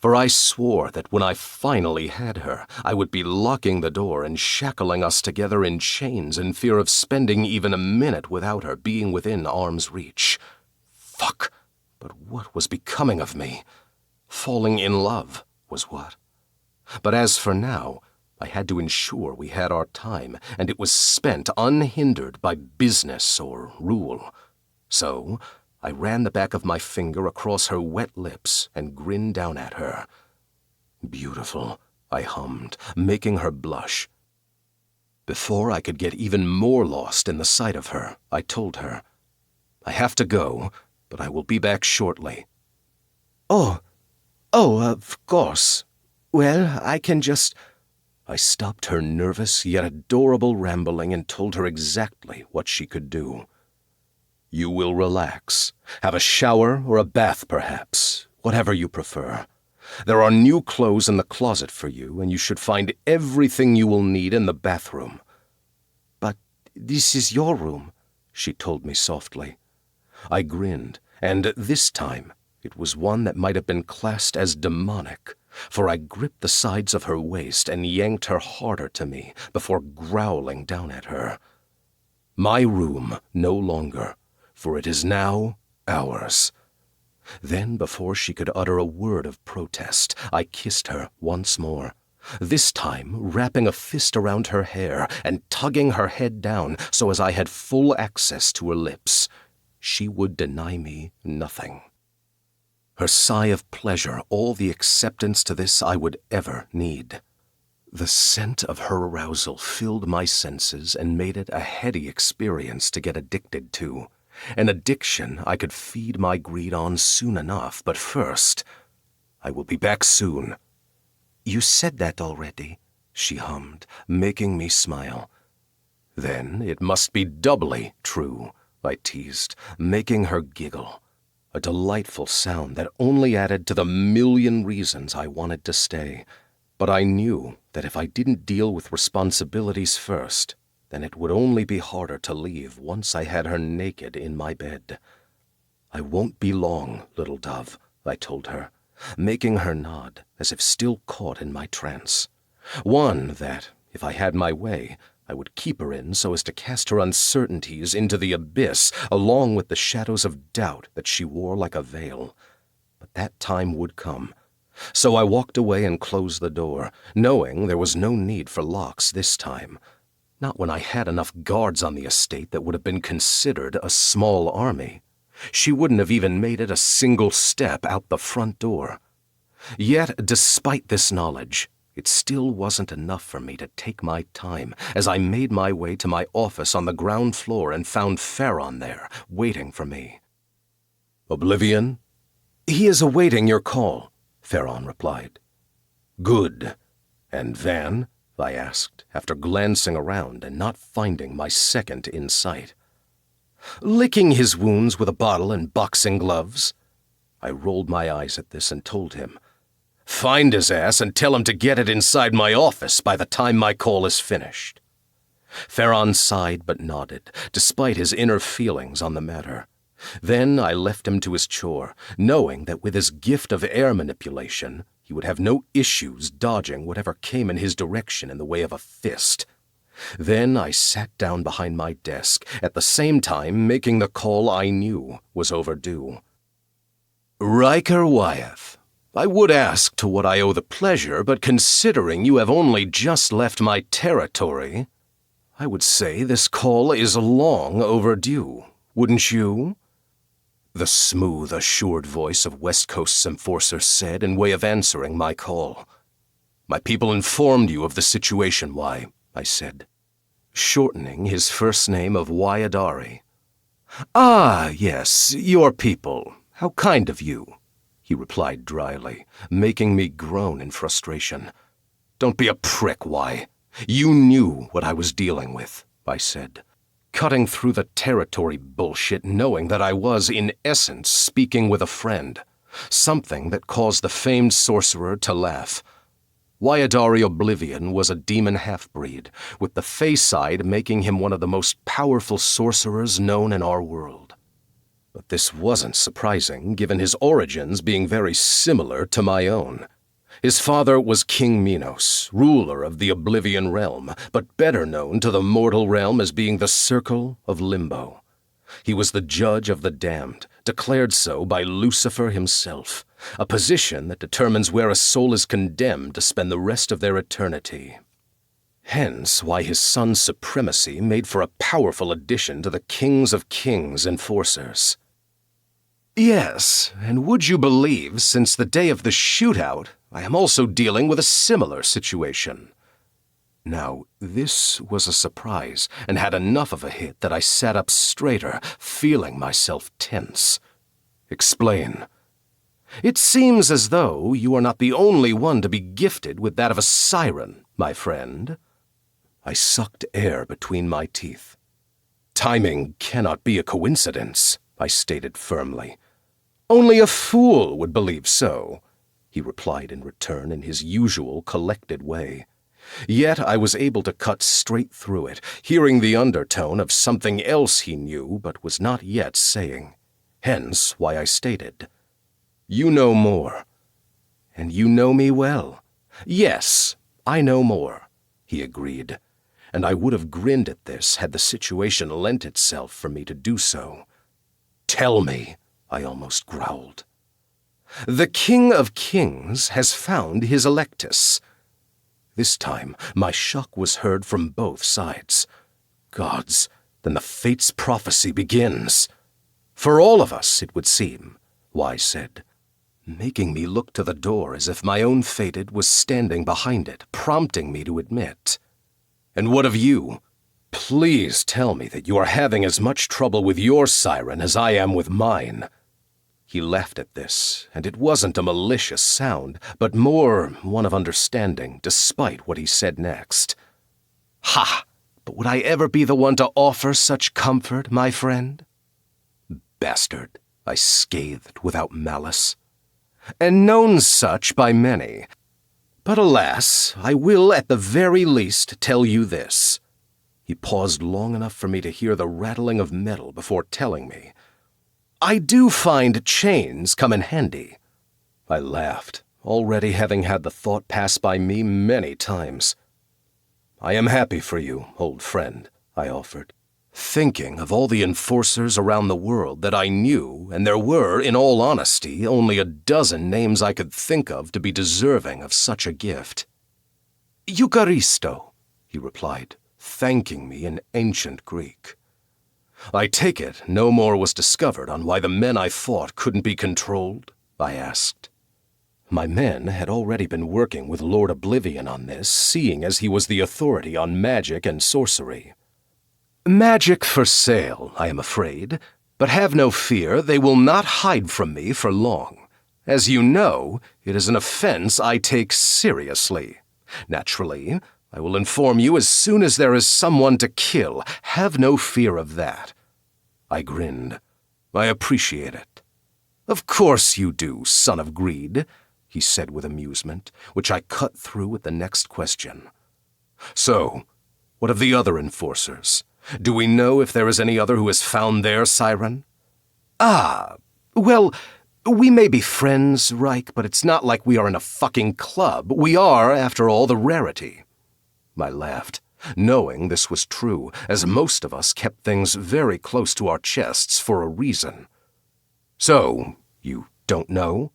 For I swore that when I finally had her, I would be locking the door and shackling us together in chains in fear of spending even a minute without her being within arm's reach. Fuck! But what was becoming of me? Falling in love was what? But as for now, I had to ensure we had our time, and it was spent unhindered by business or rule. So I ran the back of my finger across her wet lips and grinned down at her. Beautiful, I hummed, making her blush. Before I could get even more lost in the sight of her, I told her, I have to go, but I will be back shortly. Oh, of course. Well, I can just... I stopped her nervous yet adorable rambling and told her exactly what she could do. You will relax. Have a shower or a bath, perhaps, whatever you prefer. There are new clothes in the closet for you, and you should find everything you will need in the bathroom. But this is your room, she told me softly. I grinned, and this time it was one that might have been classed as demonic, for I gripped the sides of her waist and yanked her harder to me before growling down at her. My room no longer, for it is now ours. Then, before she could utter a word of protest, I kissed her once more, this time wrapping a fist around her hair and tugging her head down so as I had full access to her lips. She would deny me nothing. Her sigh of pleasure, all the acceptance to this I would ever need. The scent of her arousal filled my senses and made it a heady experience to get addicted to. An addiction I could feed my greed on soon enough, but first, I will be back soon. You said that already, she hummed, making me smile. Then it must be doubly true, I teased, making her giggle. A delightful sound that only added to the million reasons I wanted to stay. But I knew that if I didn't deal with responsibilities first, then it would only be harder to leave once I had her naked in my bed. I won't be long, little dove, I told her, making her nod as if still caught in my trance. One that, if I had my way, I would keep her in so as to cast her uncertainties into the abyss along with the shadows of doubt that she wore like a veil. But that time would come. So I walked away and closed the door, knowing there was no need for locks this time. Not when I had enough guards on the estate that would have been considered a small army. She wouldn't have even made it a single step out the front door. Yet, despite this knowledge, it still wasn't enough for me to take my time as I made my way to my office on the ground floor and found Farron there, waiting for me. Oblivion? He is awaiting your call, Farron replied. Good. And Van? I asked, after glancing around and not finding my second in sight. Licking his wounds with a bottle and boxing gloves. I rolled my eyes at this and told him, Find his ass and tell him to get it inside my office by the time my call is finished. Farron sighed but nodded, despite his inner feelings on the matter. Then I left him to his chore, knowing that with his gift of air manipulation, he would have no issues dodging whatever came in his direction in the way of a fist. Then I sat down behind my desk, at the same time making the call I knew was overdue. Riker Wyeth, I would ask to what I owe the pleasure, but considering you have only just left my territory, I would say this call is long overdue, wouldn't you? The smooth, assured voice of West Coast's enforcer said in way of answering my call. My people informed you of the situation, why? I said, shortening his first name of Wyadari. Ah, yes, your people. How kind of you, he replied dryly, making me groan in frustration. Don't be a prick, Wy. You knew what I was dealing with, I said, cutting through the territory bullshit, knowing that I was, in essence, speaking with a friend, something that caused the famed sorcerer to laugh. Wyadari Oblivion was a demon half-breed, with the Fey side making him one of the most powerful sorcerers known in our world. But this wasn't surprising, given his origins being very similar to my own. His father was King Minos, ruler of the Oblivion realm, but better known to the mortal realm as being the Circle of Limbo. He was the judge of the damned, declared so by Lucifer himself, a position that determines where a soul is condemned to spend the rest of their eternity. Hence why his son's supremacy made for a powerful addition to the Kings of Kings enforcers. Yes, and would you believe, since the day of the shootout, I am also dealing with a similar situation. Now, this was a surprise, and had enough of a hit that I sat up straighter, feeling myself tense. Explain. It seems as though you are not the only one to be gifted with that of a siren, my friend. I sucked air between my teeth. Timing cannot be a coincidence, I stated firmly. Only a fool would believe so, he replied in return in his usual collected way. Yet I was able to cut straight through it, hearing the undertone of something else he knew but was not yet saying. Hence why I stated, "You know more. And you know me well." "Yes, I know more," he agreed, and I would have grinned at this had the situation lent itself for me to do so. "Tell me," I almost growled. "The King of Kings has found his Electus." This time, my shock was heard from both sides. Gods, then the Fates' prophecy begins. For all of us, it would seem, Wy said, making me look to the door as if my own fated was standing behind it, prompting me to admit. "And what of you? Please tell me that you are having as much trouble with your siren as I am with mine." He laughed at this, and it wasn't a malicious sound, but more one of understanding, despite what he said next. "Ha! But would I ever be the one to offer such comfort, my friend?" "Bastard," I scathed without malice. "And known such by many. But alas, I will at the very least tell you this." He paused long enough for me to hear the rattling of metal before telling me. "I do find chains come in handy." I laughed, already having had the thought pass by me many times. "I am happy for you, old friend," I offered, thinking of all the enforcers around the world that I knew, and there were, in all honesty, only a dozen names I could think of to be deserving of such a gift. "Eucharisto," he replied, thanking me in ancient Greek. "I take it no more was discovered on why the men I fought couldn't be controlled?" I asked. My men had already been working with Lord Oblivion on this, seeing as he was the authority on magic and sorcery. "Magic for sale, I am afraid, but have no fear, they will not hide from me for long. As you know, it is an offense I take seriously. Naturally, I will inform you as soon as there is someone to kill. Have no fear of that." I grinned. "I appreciate it." "Of course you do, son of greed," he said with amusement, which I cut through with the next question. "So, what of the other enforcers? Do we know if there is any other who has found their siren?" Ah, well, we may be friends, Reich, but it's not like we are in a fucking club. We are, after all, the rarity. I laughed, knowing this was true, as most of us kept things very close to our chests for a reason. So, you don't know?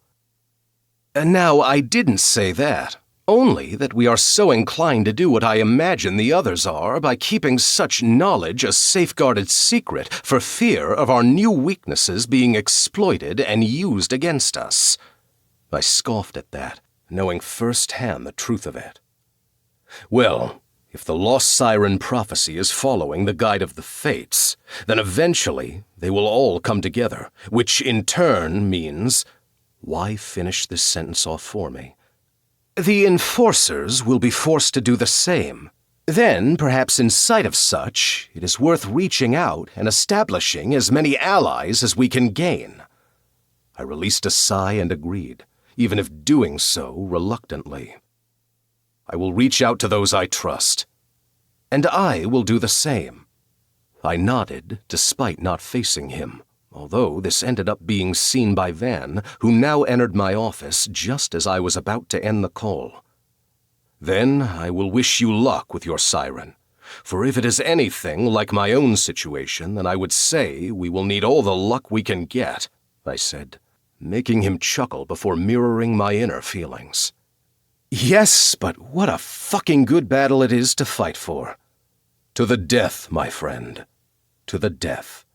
And now, I didn't say that. Only that we are so inclined to do what I imagine the others are by keeping such knowledge a safeguarded secret for fear of our new weaknesses being exploited and used against us. I scoffed at that, knowing firsthand the truth of it. Well, if the lost siren prophecy is following the guide of the fates, then eventually they will all come together, which in turn means... Why finish this sentence off for me? The enforcers will be forced to do the same. Then, perhaps in sight of such, it is worth reaching out and establishing as many allies as we can gain. I released a sigh and agreed, even if doing so reluctantly. I will reach out to those I trust. And I will do the same. I nodded, despite not facing him, although this ended up being seen by Van, who now entered my office just as I was about to end the call. Then I will wish you luck with your siren, for if it is anything like my own situation, then I would say we will need all the luck we can get, I said, making him chuckle before mirroring my inner feelings. Yes, but what a fucking good battle it is to fight for. To the death, my friend. To the death.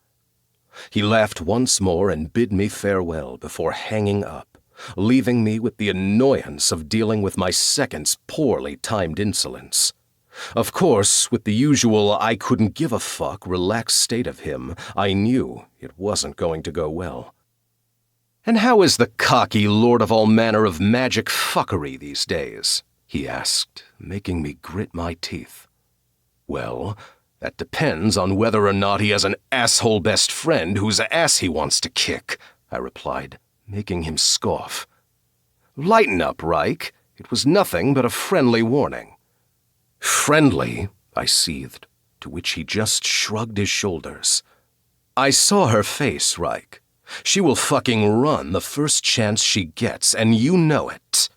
He laughed once more and bid me farewell before hanging up, leaving me with the annoyance of dealing with my second's poorly timed insolence. Of course, with the usual I couldn't give a fuck relaxed state of him, I knew it wasn't going to go well. And how is the cocky lord of all manner of magic fuckery these days? He asked, making me grit my teeth. Well, that depends on whether or not he has an asshole best friend whose ass he wants to kick, I replied, making him scoff. Lighten up, Reich. It was nothing but a friendly warning. Friendly, I seethed, to which he just shrugged his shoulders. I saw her face, Reich. She will fucking run the first chance she gets, and you know it.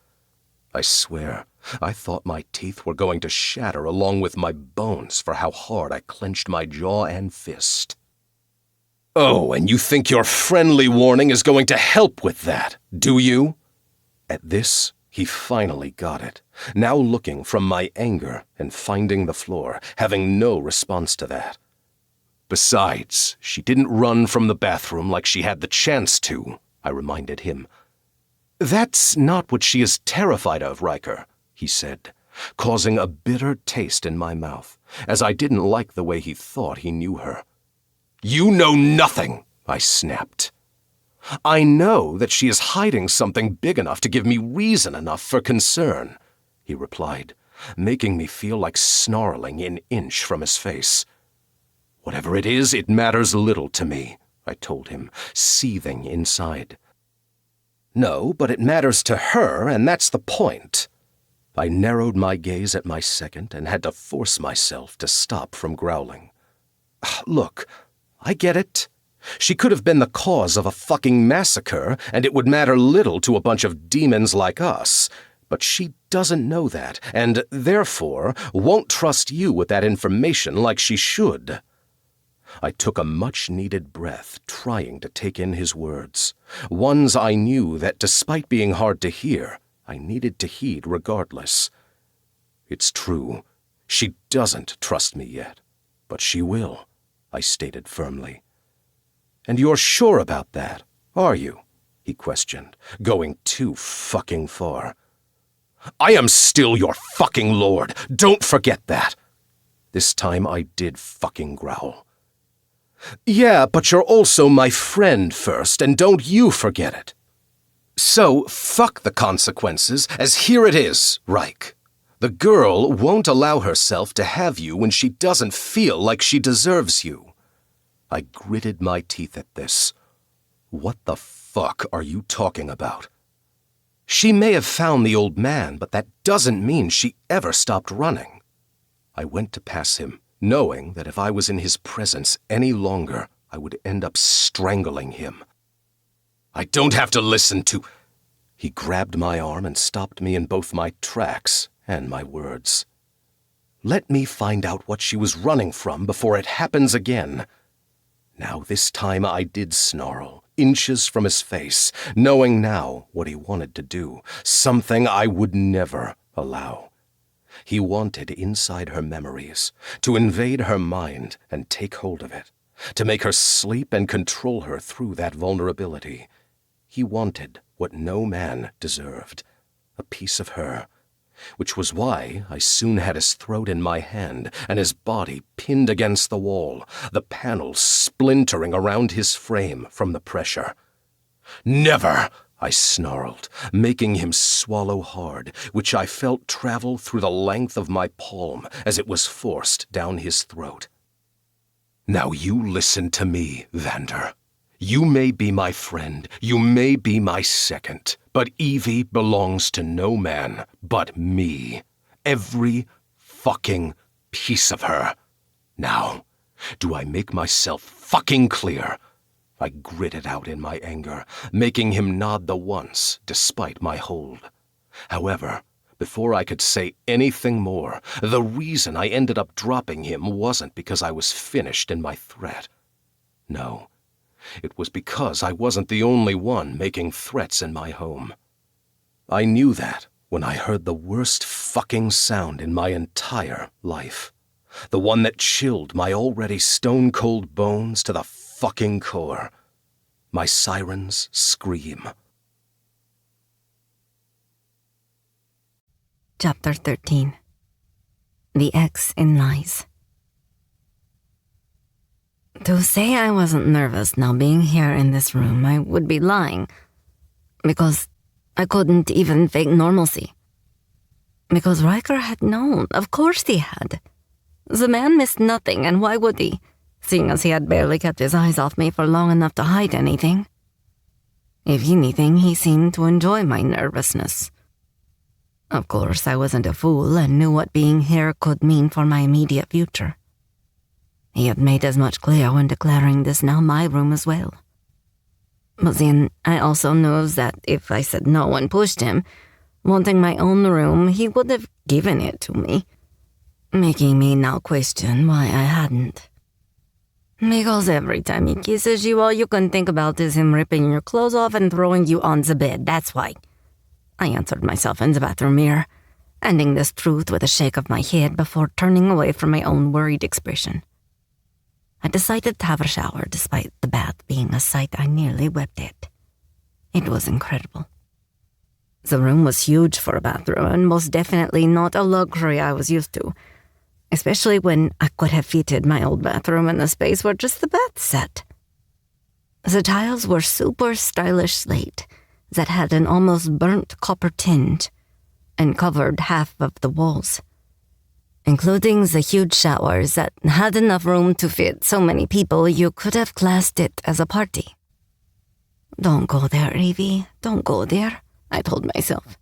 I swear, I thought my teeth were going to shatter along with my bones for how hard I clenched my jaw and fist. Oh, and you think your friendly warning is going to help with that, do you? At this, he finally got it, now looking from my anger and finding the floor, having no response to that. Besides, she didn't run from the bathroom like she had the chance to, I reminded him. That's not what she is terrified of, Riker, he said, causing a bitter taste in my mouth, as I didn't like the way he thought he knew her. You know nothing, I snapped. I know that she is hiding something big enough to give me reason enough for concern, he replied, making me feel like snarling an inch from his face. Whatever it is, it matters little to me, I told him, seething inside. No, but it matters to her, and that's the point. I narrowed my gaze at my second and had to force myself to stop from growling. Look, I get it. She could have been the cause of a fucking massacre, and it would matter little to a bunch of demons like us. But she doesn't know that, and therefore won't trust you with that information like she should. I took a much-needed breath, trying to take in his words, ones I knew that, despite being hard to hear, I needed to heed regardless. It's true, she doesn't trust me yet, but she will, I stated firmly. And you're sure about that, are you? He questioned, going too fucking far. I am still your fucking lord, don't forget that. This time I did fucking growl. Yeah, but you're also my friend first, and don't you forget it. So, fuck the consequences, as here it is, Reich. The girl won't allow herself to have you when she doesn't feel like she deserves you. I gritted my teeth at this. What the fuck are you talking about? She may have found the old man, but that doesn't mean she ever stopped running. I went to pass him, knowing that if I was in his presence any longer, I would end up strangling him. I don't have to listen to... He grabbed my arm and stopped me in both my tracks and my words. Let me find out what she was running from before it happens again. Now this time I did snarl, inches from his face, knowing now what he wanted to do, something I would never allow. He wanted inside her memories, to invade her mind and take hold of it, to make her sleep and control her through that vulnerability. He wanted what no man deserved, a piece of her, which was why I soon had his throat in my hand and his body pinned against the wall, the panels splintering around his frame from the pressure. "Never!" I snarled, making him swallow hard, which I felt travel through the length of my palm as it was forced down his throat. "Now you listen to me, Vander. You may be my friend, you may be my second, but Evie belongs to no man but me. Every fucking piece of her. Now, do I make myself fucking clear?" I gritted out in my anger, making him nod the once despite my hold. However, before I could say anything more, the reason I ended up dropping him wasn't because I was finished in my threat. No, it was because I wasn't the only one making threats in my home. I knew that when I heard the worst fucking sound in my entire life. The one that chilled my already stone-cold bones to the fucking core. My siren's scream. Chapter 13. The X in Lies. To say I wasn't nervous now being here in this room, I would be lying. Because I couldn't even fake normalcy. Because Riker had known. Of course he had. The man missed nothing, and why would he? Seeing as he had barely kept his eyes off me for long enough to hide anything. If anything, he seemed to enjoy my nervousness. Of course, I wasn't a fool and knew what being here could mean for my immediate future. He had made as much clear when declaring this now my room as well. But then I also knew that if I said no and pushed him, wanting my own room, he would have given it to me, making me now question why I hadn't. Because every time he kisses you, all you can think about is him ripping your clothes off and throwing you on the bed, that's why. I answered myself in the bathroom mirror, ending this truth with a shake of my head before turning away from my own worried expression. I decided to have a shower despite the bath being a sight I nearly wept at. It was incredible. The room was huge for a bathroom and most definitely not a luxury I was used to, especially when I could have fitted my old bathroom in the space where just the bath sat. The tiles were super stylish slate that had an almost burnt copper tint and covered half of the walls, including the huge showers that had enough room to fit so many people you could have classed it as a party. "Don't go there, Evie, don't go there," I told myself,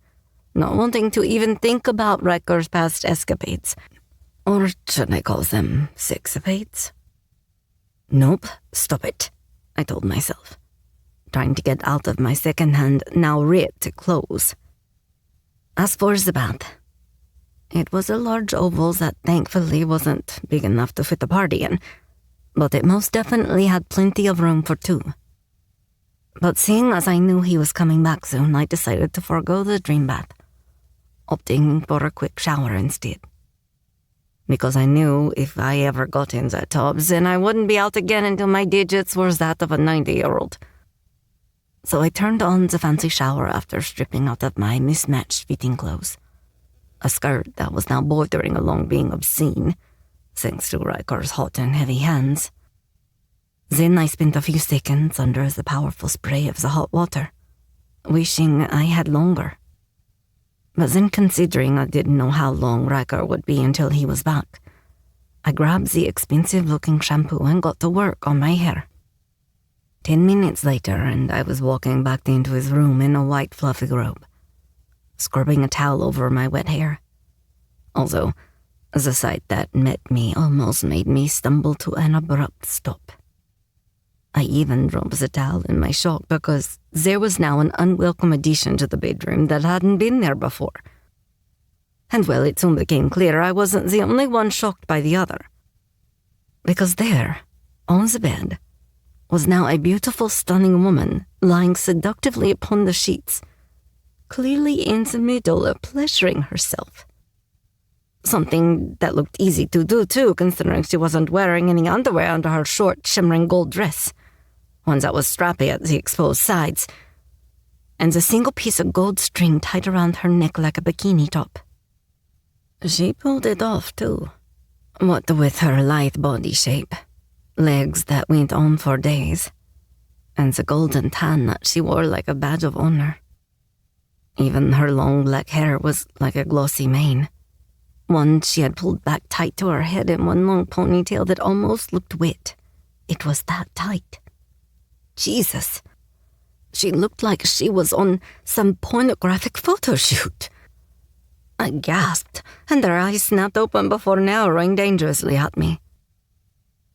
not wanting to even think about Riker's past escapades. Or should I call them sexapades? "Nope, stop it," I told myself, trying to get out of my second-hand, now ripped clothes. As for the bath, it was a large oval that thankfully wasn't big enough to fit a party in, but it most definitely had plenty of room for two. But seeing as I knew he was coming back soon, I decided to forego the dream bath, opting for a quick shower instead. Because I knew if I ever got in that tub, then I wouldn't be out again until my digits were that of a 90-year-old. So I turned on the fancy shower after stripping out of my mismatched fitting clothes, a skirt that was now bordering along being obscene, thanks to Riker's hot and heavy hands. Then I spent a few seconds under the powerful spray of the hot water, wishing I had longer. But then, considering I didn't know how long Riker would be until he was back, I grabbed the expensive-looking shampoo and got to work on my hair. 10 minutes later, and I was walking back into his room in a white fluffy robe, scrubbing a towel over my wet hair. Although, the sight that met me almost made me stumble to an abrupt stop. I even dropped the towel in my shock because there was now an unwelcome addition to the bedroom that hadn't been there before. And well, it soon became clear I wasn't the only one shocked by the other. Because there, on the bed, was now a beautiful, stunning woman lying seductively upon the sheets, clearly in the middle of pleasuring herself. Something that looked easy to do, too, considering she wasn't wearing any underwear under her short, shimmering gold dress, one that was strappy at the exposed sides, and a single piece of gold string tied around her neck like a bikini top. She pulled it off, too, what with her lithe body shape, legs that went on for days, and the golden tan that she wore like a badge of honor. Even her long black hair was like a glossy mane, one she had pulled back tight to her head in one long ponytail that almost looked wet. It was that tight. Jesus. She looked like she was on some pornographic photo shoot. I gasped, and her eyes snapped open before narrowing dangerously at me.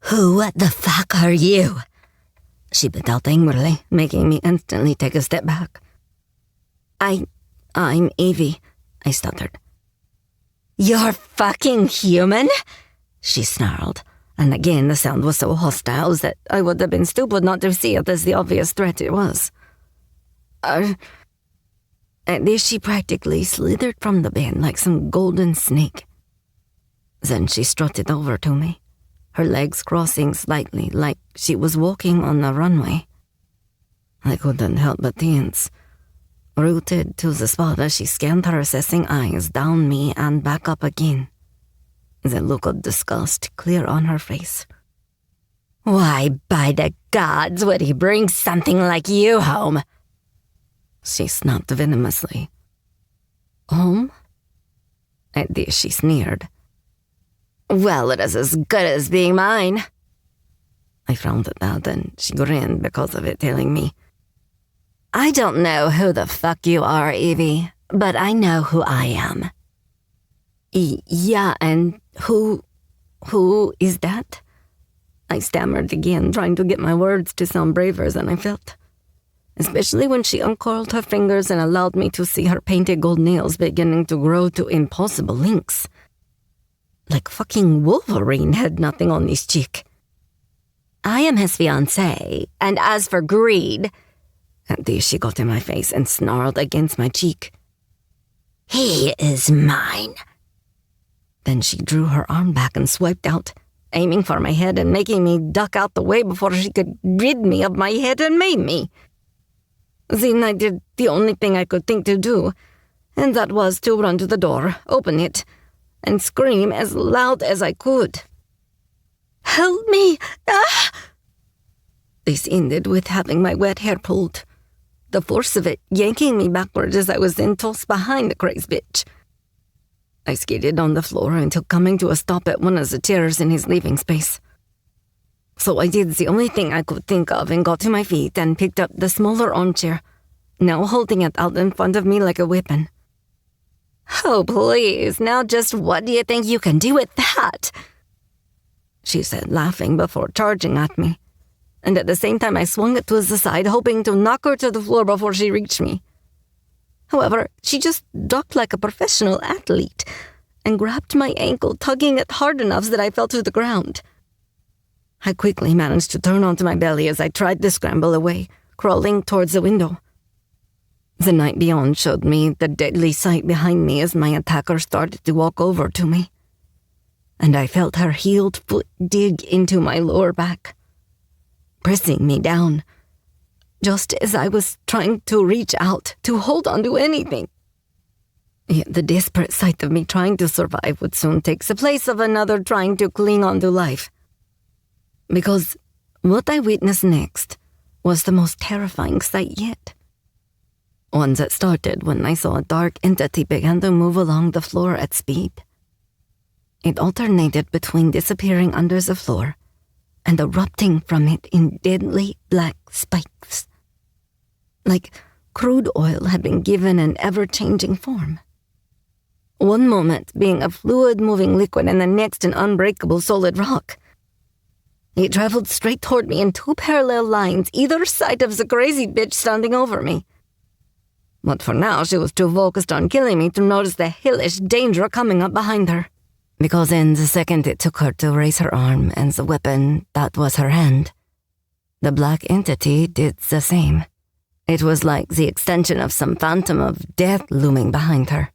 Who the fuck are you? She bit out angrily, making me instantly take a step back. I'm Evie, I stuttered. You're fucking human? She snarled, and again the sound was so hostile that I would have been stupid not to see it as the obvious threat it was. At this she practically slithered from the bed like some golden snake. Then she strutted over to me, her legs crossing slightly like she was walking on a runway. I couldn't help but tense, rooted to the spot as she scanned her assessing eyes down me and back up again, the look of disgust clear on her face. Why, by the gods, would he bring something like you home? She snapped venomously. Home? At this she sneered. Well, it is as good as being mine. I frowned at that, and she grinned because of it, telling me, I don't know who the fuck you are, Evie, but I know who I am. Yeah, and who is that? I stammered again, trying to get my words to sound braver than I felt, especially when she uncoiled her fingers and allowed me to see her painted gold nails beginning to grow to impossible lengths. Like fucking Wolverine had nothing on his cheek. I am his fiancée, and as for greed... At this she got in my face and snarled against my cheek. He is mine. Then she drew her arm back and swiped out, aiming for my head and making me duck out the way before she could rid me of my head and maim me. Then I did the only thing I could think to do, and that was to run to the door, open it, and scream as loud as I could. Help me! Ah! This ended with having my wet hair pulled, the force of it yanking me backward as I was then tossed behind the crazed bitch. I skidded on the floor until coming to a stop at one of the chairs in his living space. So I did the only thing I could think of and got to my feet and picked up the smaller armchair, now holding it out in front of me like a weapon. Oh, please, now just what do you think you can do with that? She said, laughing before charging at me. And at the same time I swung it to the side, hoping to knock her to the floor before she reached me. However, she just ducked like a professional athlete and grabbed my ankle, tugging it hard enough that I fell to the ground. I quickly managed to turn onto my belly as I tried to scramble away, crawling towards the window. The night beyond showed me the deadly sight behind me as my attacker started to walk over to me, and I felt her heeled foot dig into my lower back, pressing me down, just as I was trying to reach out to hold on to anything. Yet the desperate sight of me trying to survive would soon take the place of another trying to cling on to life. Because what I witnessed next was the most terrifying sight yet. One that started when I saw a dark entity begin to move along the floor at speed. It alternated between disappearing under the floor and erupting from it in deadly black spikes, like crude oil had been given an ever-changing form. One moment being a fluid-moving liquid and the next an unbreakable solid rock. He traveled straight toward me in 2 parallel lines, either side of the crazy bitch standing over me. But for now, she was too focused on killing me to notice the hellish danger coming up behind her. Because in the second it took her to raise her arm and the weapon that was her hand, the black entity did the same. It was like the extension of some phantom of death looming behind her,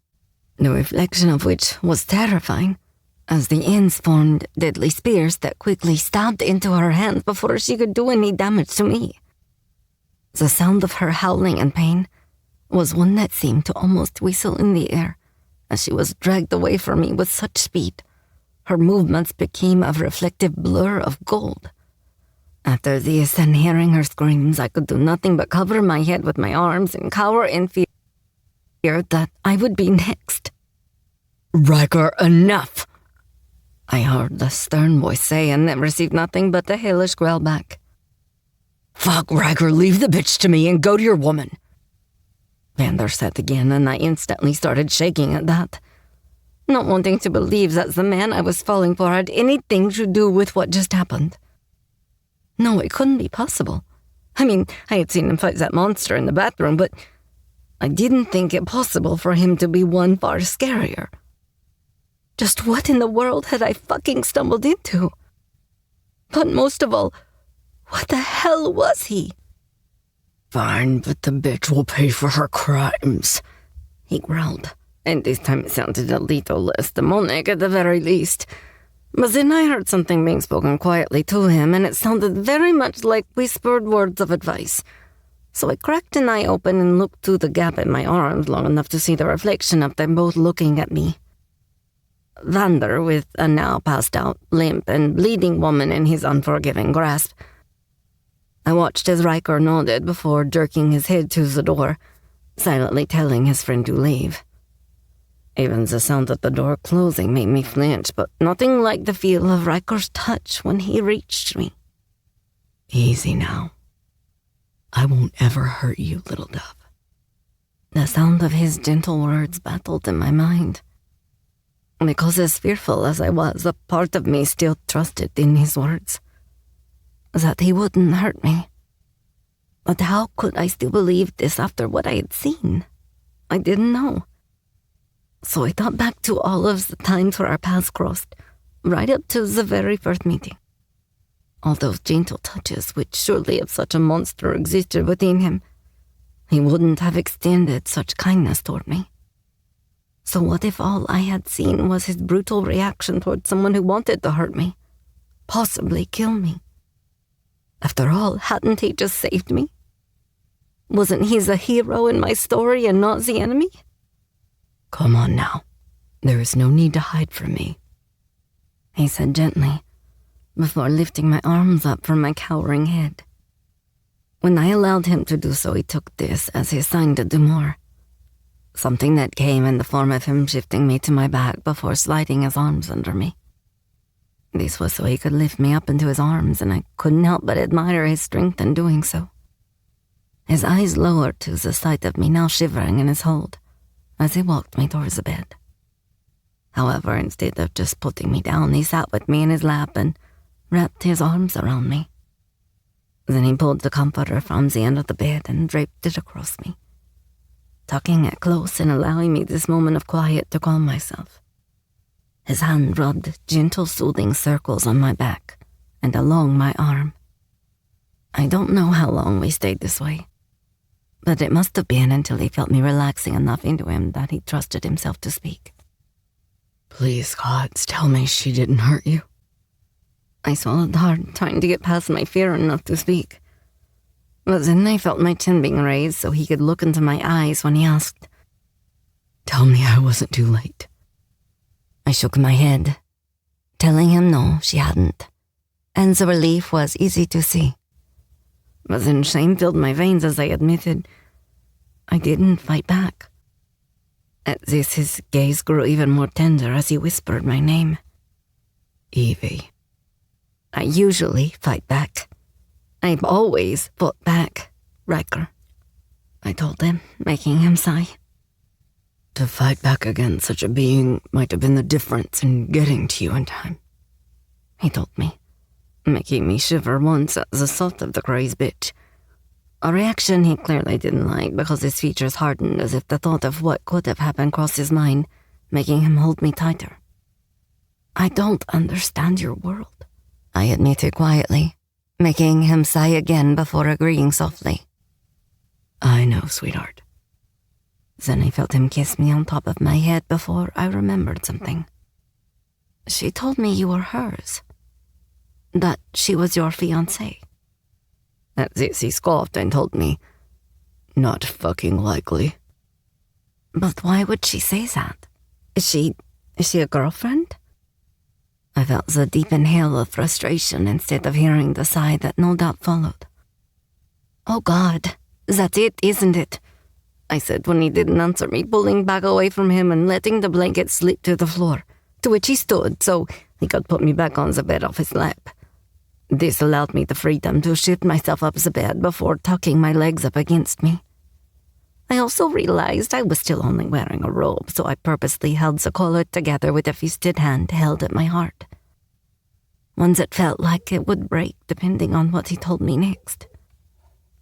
the reflection of which was terrifying, as the ends formed deadly spears that quickly stabbed into her hands before she could do any damage to me. The sound of her howling in pain was one that seemed to almost whistle in the air as she was dragged away from me with such speed. Her movements became a reflective blur of gold. After this and hearing her screams, I could do nothing but cover my head with my arms and cower in fear that I would be next. Riker, enough! I heard the stern voice say and then received nothing but the hellish growl back. Fuck, Riker, leave the bitch to me and go to your woman. Vander said again, and I instantly started shaking at that, not wanting to believe that the man I was falling for had anything to do with what just happened. No, it couldn't be possible. I mean, I had seen him fight that monster in the bathroom, but I didn't think it possible for him to be one far scarier. Just what in the world had I fucking stumbled into? But most of all, what the hell was he? Fine, but the bitch will pay for her crimes, he growled, and this time it sounded a little less demonic at the very least. But then I heard something being spoken quietly to him, and it sounded very much like whispered words of advice. So I cracked an eye open and looked through the gap in my arms long enough to see the reflection of them both looking at me. Vander, with a now passed-out, limp, and bleeding woman in his unforgiving grasp. I watched as Riker nodded before jerking his head to the door, silently telling his friend to leave. Even the sound of the door closing made me flinch, but nothing like the feel of Riker's touch when he reached me. Easy now. I won't ever hurt you, little dove. The sound of his gentle words battled in my mind. Because as fearful as I was, a part of me still trusted in his words. That he wouldn't hurt me. But how could I still believe this after what I had seen? I didn't know. So I thought back to all of the times where our paths crossed, right up to the very first meeting. All those gentle touches, which surely if such a monster existed within him, he wouldn't have extended such kindness toward me. So what if all I had seen was his brutal reaction toward someone who wanted to hurt me, possibly kill me? After all, hadn't he just saved me? Wasn't he the hero in my story and not the enemy? Come on now. There is no need to hide from me, he said gently, before lifting my arms up from my cowering head. When I allowed him to do so, he took this as his sign to do more. Something that came in the form of him shifting me to my back before sliding his arms under me. This was so he could lift me up into his arms, and I couldn't help but admire his strength in doing so. His eyes lowered to the sight of me now shivering in his hold as he walked me towards the bed. However, instead of just putting me down, he sat with me in his lap and wrapped his arms around me. Then he pulled the comforter from the end of the bed and draped it across me, tucking it close and allowing me this moment of quiet to calm myself. His hand rubbed gentle, soothing circles on my back and along my arm. I don't know how long we stayed this way, but it must have been until he felt me relaxing enough into him that he trusted himself to speak. Please, gods, tell me she didn't hurt you. I swallowed hard, trying to get past my fear enough to speak. But then I felt my chin being raised so he could look into my eyes when he asked, Tell me I wasn't too late. I shook my head, telling him no, she hadn't, and the relief was easy to see. But then shame filled my veins as I admitted I didn't fight back. At this, his gaze grew even more tender as he whispered my name. Evie. I usually fight back. I've always fought back, Riker, I told him, making him sigh. To fight back against such a being might have been the difference in getting to you in time, he told me, making me shiver once at the thought of the crazed bitch. A reaction he clearly didn't like because his features hardened as if the thought of what could have happened crossed his mind, making him hold me tighter. I don't understand your world, I admitted quietly, making him sigh again before agreeing softly. I know, sweetheart. Then I felt him kiss me on top of my head before I remembered something. She told me you were hers. That she was your fiancé. At this he scoffed and told me, not fucking likely. But why would she say that? Is she a girlfriend? I felt the deep inhale of frustration instead of hearing the sigh that no doubt followed. Oh God, that's it, isn't it? I said when he didn't answer me, pulling back away from him and letting the blanket slip to the floor, to which he stood so he could put me back on the bed off his lap. This allowed me the freedom to shift myself up the bed before tucking my legs up against me. I also realized I was still only wearing a robe, so I purposely held the collar together with a fisted hand held at my heart. One that felt like it would break depending on what he told me next.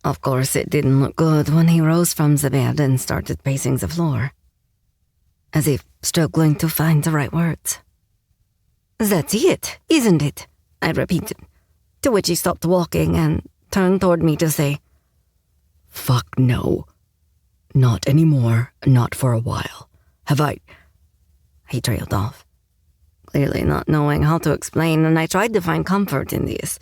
Of course, it didn't look good when he rose from the bed and started pacing the floor, as if struggling to find the right words. That's it, isn't it? I repeated, to which he stopped walking and turned toward me to say, Fuck no. Not anymore, not for a while. Have I... He trailed off, clearly not knowing how to explain, and I tried to find comfort in this.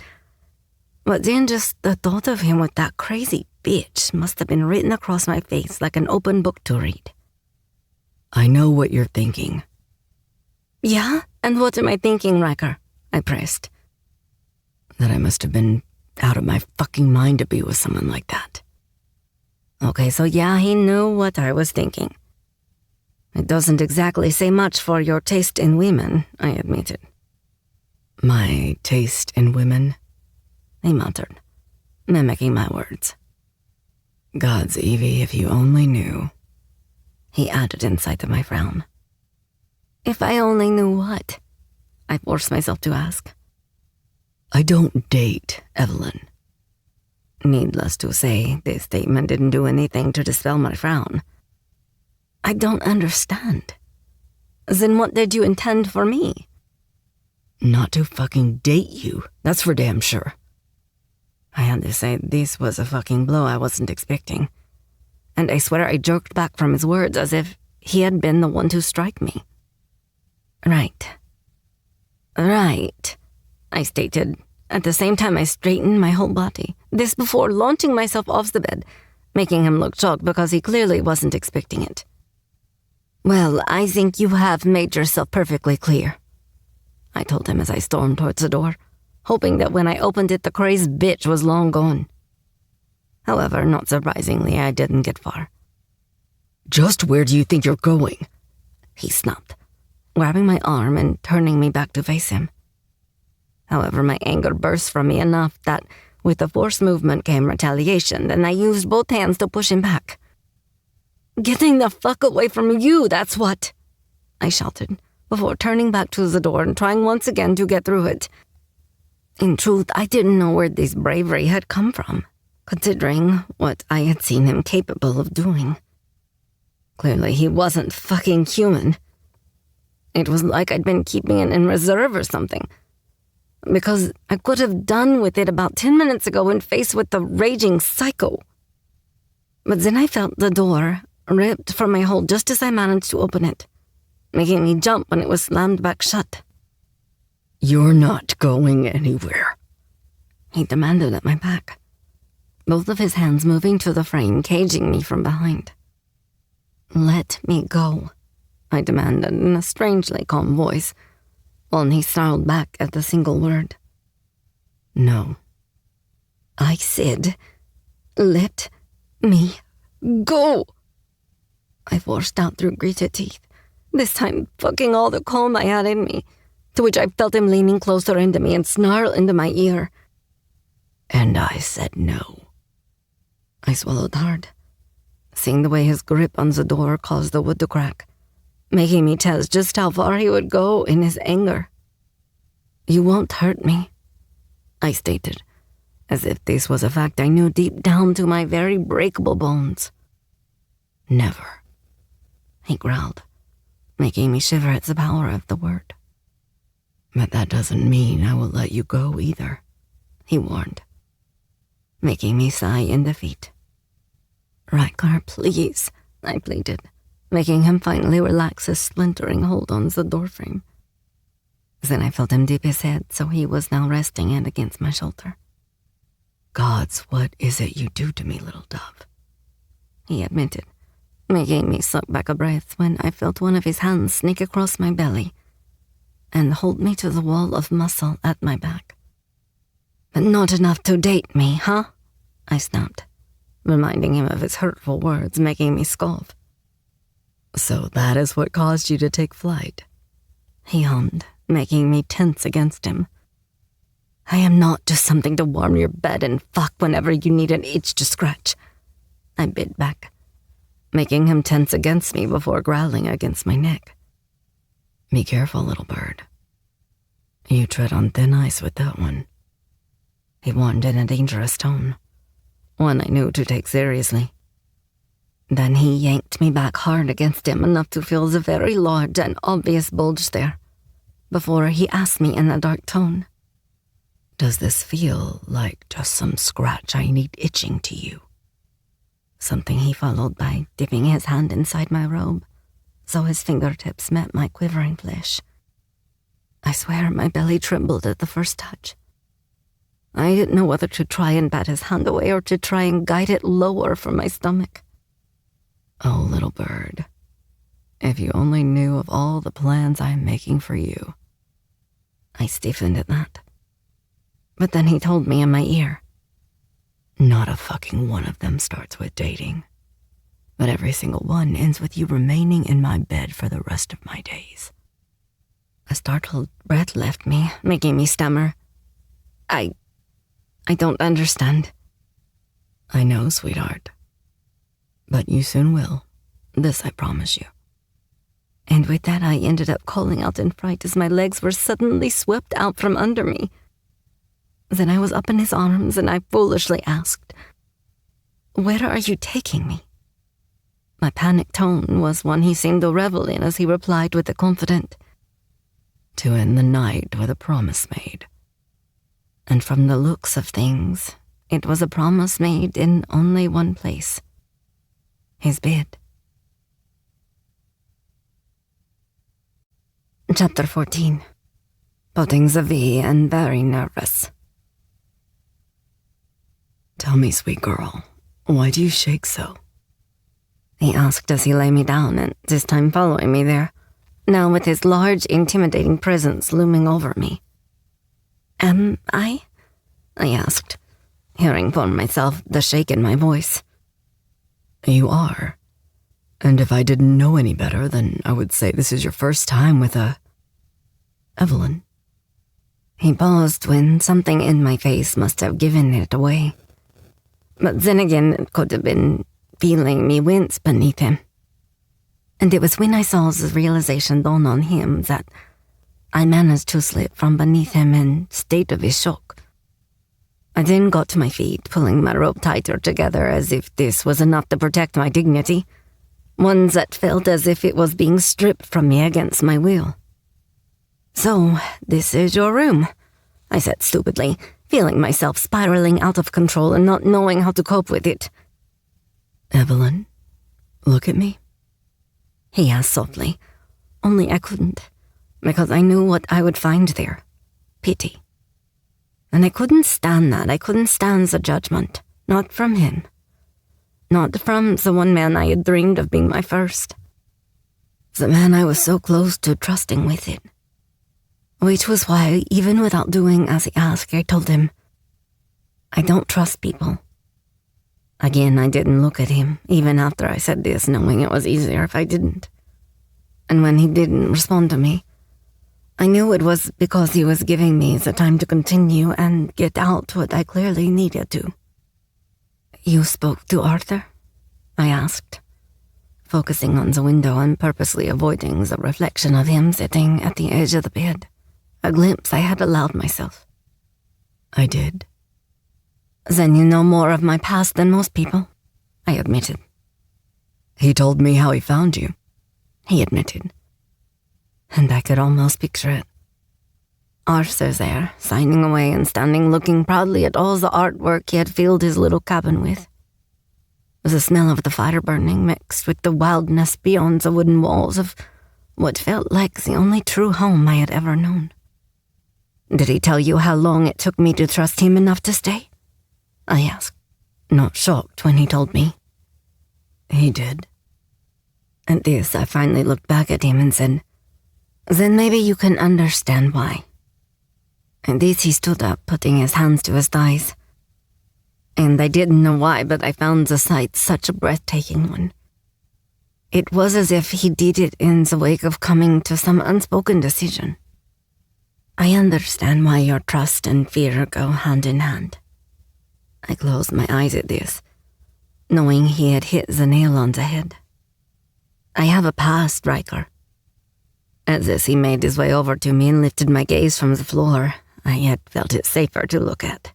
But then just the thought of him with that crazy bitch must have been written across my face like an open book to read. I know what you're thinking. Yeah? And what am I thinking, Riker? I pressed. That I must have been out of my fucking mind to be with someone like that. Okay, so yeah, he knew what I was thinking. It doesn't exactly say much for your taste in women, I admitted. My taste in women? He muttered, mimicking my words. Gods, Evie, if you only knew. He added in sight of my frown. If I only knew what? I forced myself to ask. I don't date, Evelyn. Needless to say, this statement didn't do anything to dispel my frown. I don't understand. Then what did you intend for me? Not to fucking date you, that's for damn sure. I had to say this was a fucking blow I wasn't expecting. And I swear I jerked back from his words as if he had been the one to strike me. Right, I stated. At the same time I straightened my whole body, this before launching myself off the bed, making him look shocked because he clearly wasn't expecting it. Well, I think you have made yourself perfectly clear, I told him as I stormed towards the door, hoping that when I opened it the crazed bitch was long gone. However, not surprisingly, I didn't get far. Just where do you think you're going? He snapped, grabbing my arm and turning me back to face him. However, my anger burst from me enough that with a forced movement came retaliation, and I used both hands to push him back. Getting the fuck away from you, that's what, I shouted, before turning back to the door and trying once again to get through it. In truth, I didn't know where this bravery had come from, considering what I had seen him capable of doing. Clearly, he wasn't fucking human. It was like I'd been keeping it in reserve or something, because I could have done with it about 10 minutes ago when faced with the raging psycho. But then I felt the door ripped from my hold just as I managed to open it, making me jump when it was slammed back shut. You're not going anywhere, he demanded at my back, both of his hands moving to the frame, caging me from behind. Let me go, I demanded in a strangely calm voice, while he snarled back at the single word. No. I said, let me go. I forced out through gritted teeth, this time fucking all the calm I had in me, to which I felt him leaning closer into me and snarl into my ear. And I said no. I swallowed hard, seeing the way his grip on the door caused the wood to crack, making me test just how far he would go in his anger. You won't hurt me, I stated, as if this was a fact I knew deep down to my very breakable bones. Never, he growled, making me shiver at the power of the word. But that doesn't mean I will let you go either, he warned, making me sigh in defeat. Riker, please, I pleaded, making him finally relax his splintering hold on the doorframe. Then I felt him dip his head, so he was now resting it against my shoulder. Gods, what is it you do to me, little dove? He admitted, making me suck back a breath when I felt one of his hands sneak across my belly and hold me to the wall of muscle at my back. But not enough to date me, huh? I snapped, reminding him of his hurtful words, making me scoff. So that is what caused you to take flight? He hummed, making me tense against him. I am not just something to warm your bed and fuck whenever you need an itch to scratch, I bit back, making him tense against me before growling against my neck. Be careful, little bird. You tread on thin ice with that one. He warned in a dangerous tone, one I knew to take seriously. Then he yanked me back hard against him enough to feel the very large and obvious bulge there, before he asked me in a dark tone, Does this feel like just some scratch I need itching to you? Something he followed by dipping his hand inside my robe, so his fingertips met my quivering flesh. I swear my belly trembled at the first touch. I didn't know whether to try and bat his hand away or to try and guide it lower from my stomach. Oh, little bird, if you only knew of all the plans I am making for you. I stiffened at that. But then he told me in my ear, Not a fucking one of them starts with dating, but every single one ends with you remaining in my bed for the rest of my days. A startled breath left me, making me stammer. I don't understand. I know, sweetheart. But you soon will. This I promise you. And with that, I ended up calling out in fright as my legs were suddenly swept out from under me. Then I was up in his arms and I foolishly asked, Where are you taking me? My panicked tone was one he seemed to revel in as he replied with a confident, To end the night with a promise made. And from the looks of things, it was a promise made in only one place. His bed. Chapter 14. Putting the V and very nervous. Tell me, sweet girl, why do you shake so? He asked as he lay me down, and this time following me there, now with his large, intimidating presence looming over me. Am I? I asked, hearing for myself the shake in my voice. You are. And if I didn't know any better, then I would say this is your first time with a... Evelyn. He paused when something in my face must have given it away. But then again, it could have been feeling me wince beneath him. And it was when I saw the realization dawn on him that I managed to slip from beneath him in state of his shock. I then got to my feet, pulling my robe tighter together as if this was enough to protect my dignity, one that felt as if it was being stripped from me against my will. So, this is your room, I said stupidly, feeling myself spiraling out of control and not knowing how to cope with it. Evelyn, look at me. He asked softly, only I couldn't, because I knew what I would find there. Pity. And I couldn't stand that. I couldn't stand the judgment. Not from him. Not from the one man I had dreamed of being my first. The man I was so close to trusting with it. Which was why, even without doing as he asked, I told him, I don't trust people. Again, I didn't look at him, even after I said this, knowing it was easier if I didn't. And when he didn't respond to me, I knew it was because he was giving me the time to continue and get out what I clearly needed to. You spoke to Arthur? I asked, focusing on the window and purposely avoiding the reflection of him sitting at the edge of the bed, a glimpse I had allowed myself. I did. Then you know more of my past than most people, I admitted. He told me how he found you. He admitted. And I could almost picture it. Arthur there, signing away and standing looking proudly at all the artwork he had filled his little cabin with. The smell of the fire burning mixed with the wildness beyond the wooden walls of what felt like the only true home I had ever known. Did he tell you how long it took me to trust him enough to stay? I asked, not shocked when he told me. He did. At this, I finally looked back at him and said, "Then maybe you can understand why." At this, he stood up, putting his hands to his thighs. And I didn't know why, but I found the sight such a breathtaking one. It was as if he did it in the wake of coming to some unspoken decision. I understand why your trust and fear go hand in hand. I closed my eyes at this, knowing he had hit the nail on the head. I have a past, Riker. At this, he made his way over to me and lifted my gaze from the floor. I had felt it safer to look at.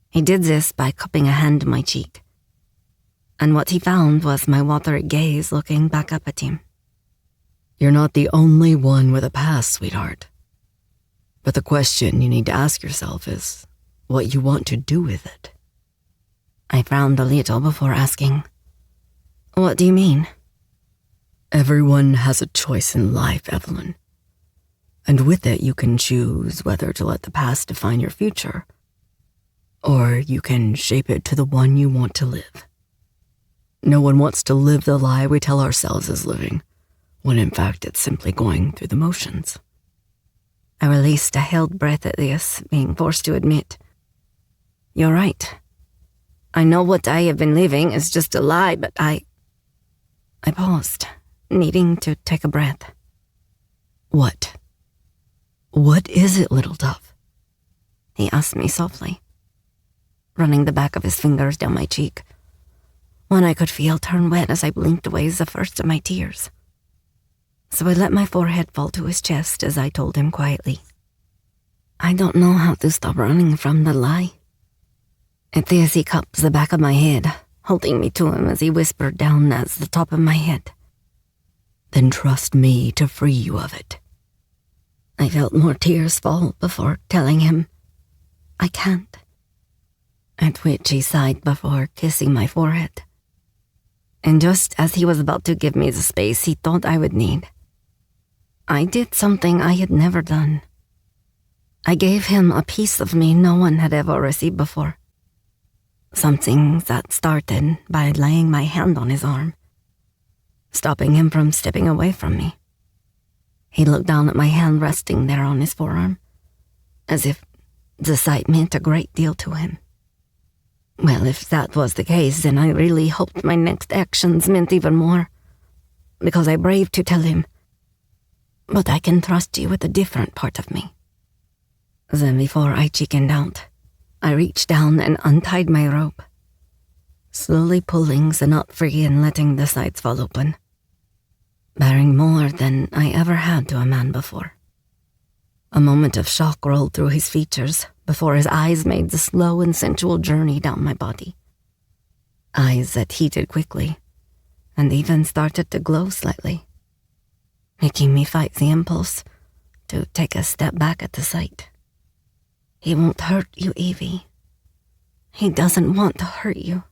He did this by cupping a hand to my cheek. And what he found was my watery gaze looking back up at him. You're not the only one with a past, sweetheart. But the question you need to ask yourself is what you want to do with it. I frowned a little before asking, "What do you mean?" Everyone has a choice in life, Evelyn. And with it, you can choose whether to let the past define your future, or you can shape it to the one you want to live. No one wants to live the lie we tell ourselves is living, when in fact it's simply going through the motions. I released a held breath at this, being forced to admit, "You're right. I know what I have been living is just a lie, but I paused, needing to take a breath. What? What is it, little dove? He asked me softly, running the back of his fingers down my cheek, one I could feel turn wet as I blinked away the first of my tears. So I let my forehead fall to his chest as I told him quietly, "I don't know how to stop running from the lie." At this, he cupped the back of my head, holding me to him as he whispered down at the top of my head, "Then trust me to free you of it." I felt more tears fall before telling him, "I can't." At which he sighed before kissing my forehead. And just as he was about to give me the space he thought I would need, I did something I had never done. I gave him a piece of me no one had ever received before. Something that started by laying my hand on his arm, stopping him from stepping away from me. He looked down at my hand resting there on his forearm, as if the sight meant a great deal to him. Well, if that was the case, then I really hoped my next actions meant even more, because I braved to tell him, "But I can trust you with a different part of me." Then before I chickened out, I reached down and untied my rope, slowly pulling the knot free and letting the sides fall open, bearing more than I ever had to a man before. A moment of shock rolled through his features before his eyes made the slow and sensual journey down my body. Eyes that heated quickly and even started to glow slightly, making me fight the impulse to take a step back at the sight. "He won't hurt you, Evie. He doesn't want to hurt you."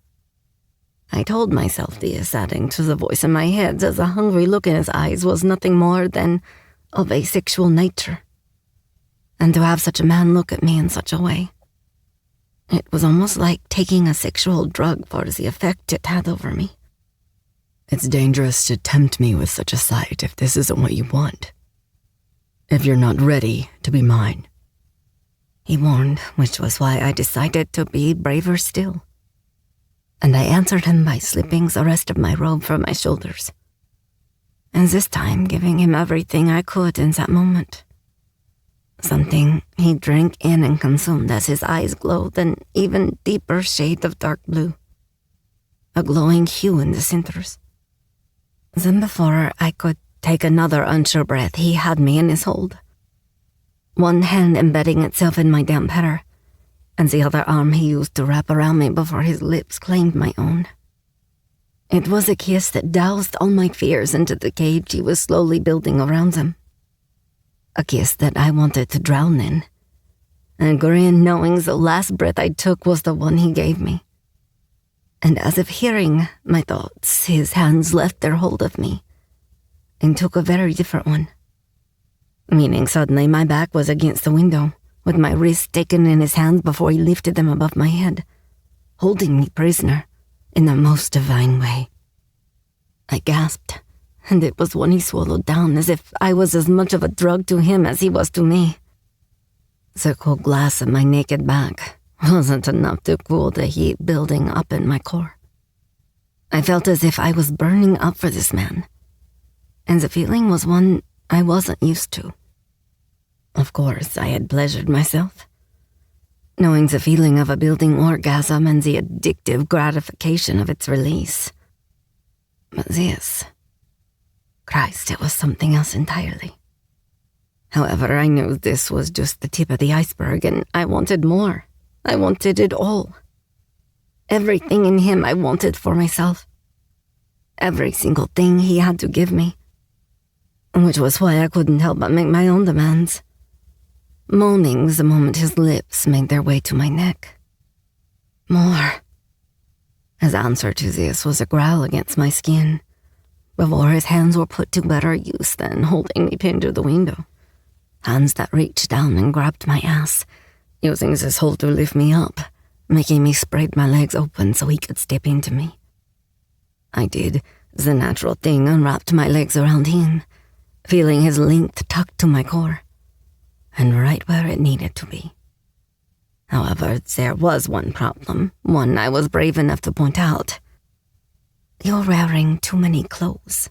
I told myself this, adding to the voice in my head as the hungry look in his eyes was nothing more than of a sexual nature. And to have such a man look at me in such a way, it was almost like taking a sexual drug for the effect it had over me. It's dangerous to tempt me with such a sight if this isn't what you want. If you're not ready to be mine. He warned, which was why I decided to be braver still. And I answered him by slipping the rest of my robe from my shoulders, and this time giving him everything I could in that moment. Something he drank in and consumed as his eyes glowed an even deeper shade of dark blue, a glowing hue in the centers. Then before I could take another unsure breath, he had me in his hold, one hand embedding itself in my damp hair and the other arm he used to wrap around me before his lips claimed my own. It was a kiss that doused all my fears into the cage he was slowly building around him. A kiss that I wanted to drown in, and grin knowing the last breath I took was the one he gave me. And as if hearing my thoughts, his hands left their hold of me and took a very different one. Meaning suddenly my back was against the window, with my wrists taken in his hands before he lifted them above my head, holding me prisoner in the most divine way. I gasped, and it was one he swallowed down as if I was as much of a drug to him as he was to me. The cold glass of my naked back wasn't enough to cool the heat building up in my core. I felt as if I was burning up for this man, and the feeling was one I wasn't used to. Of course, I had pleasured myself, knowing the feeling of a building orgasm and the addictive gratification of its release. But this, Christ, it was something else entirely. However, I knew this was just the tip of the iceberg, and I wanted more. I wanted it all. Everything in him I wanted for myself. Every single thing he had to give me. Which was why I couldn't help but make my own demands, moaning the moment his lips made their way to my neck. More. His answer to this was a growl against my skin, before his hands were put to better use than holding me pinned to the window. Hands that reached down and grabbed my ass, using this hold to lift me up, making me spread my legs open so he could step into me. I did the natural thing and wrapped my legs around him, feeling his length tucked to my core, and right where it needed to be. However, there was one problem, one I was brave enough to point out. You're wearing too many clothes.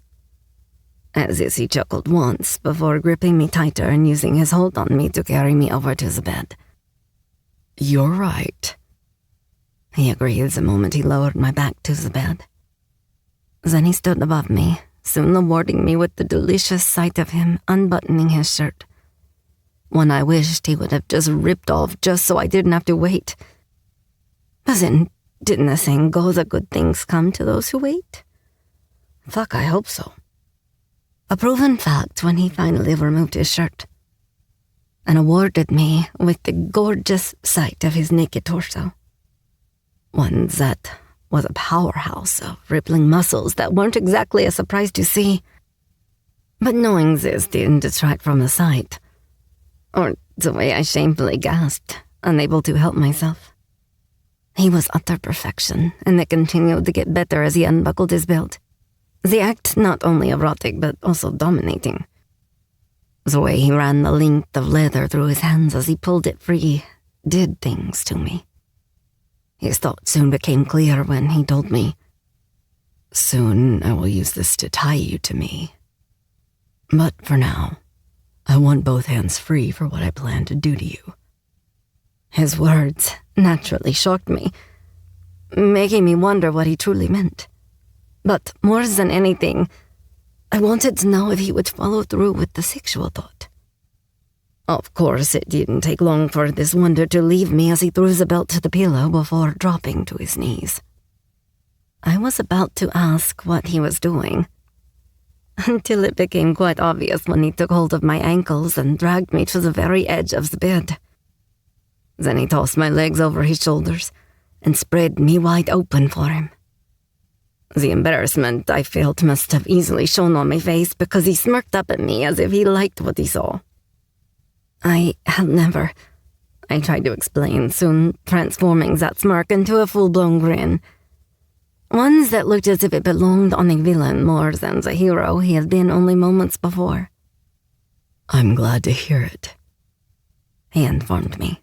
As if he chuckled once before gripping me tighter and using his hold on me to carry me over to the bed. You're right, he agreed the moment he lowered my back to the bed. Then he stood above me, soon rewarding me with the delicious sight of him unbuttoning his shirt. One I wished he would have just ripped off just so I didn't have to wait. But then, didn't the saying go that good things come to those who wait? Fuck, I hope so. A proven fact when he finally removed his shirt and awarded me with the gorgeous sight of his naked torso. One that was a powerhouse of rippling muscles that weren't exactly a surprise to see. But knowing this didn't detract from the sight, or the way I shamefully gasped, unable to help myself. He was utter perfection, and it continued to get better as he unbuckled his belt. The act not only erotic, but also dominating. The way he ran the length of leather through his hands as he pulled it free did things to me. His thoughts soon became clear when he told me, "Soon I will use this to tie you to me. But for now, I want both hands free for what I plan to do to you." His words naturally shocked me, making me wonder what he truly meant. But more than anything, I wanted to know if he would follow through with the sexual thought. Of course, it didn't take long for this wonder to leave me as he threw the belt to the pillow before dropping to his knees. I was about to ask what he was doing, until it became quite obvious when he took hold of my ankles and dragged me to the very edge of the bed. Then he tossed my legs over his shoulders and spread me wide open for him. The embarrassment I felt must have easily shown on my face because he smirked up at me as if he liked what he saw. I tried to explain, soon transforming that smirk into a full-blown grin. One that looked as if it belonged on a villain more than the hero he had been only moments before. "I'm glad to hear it," he informed me.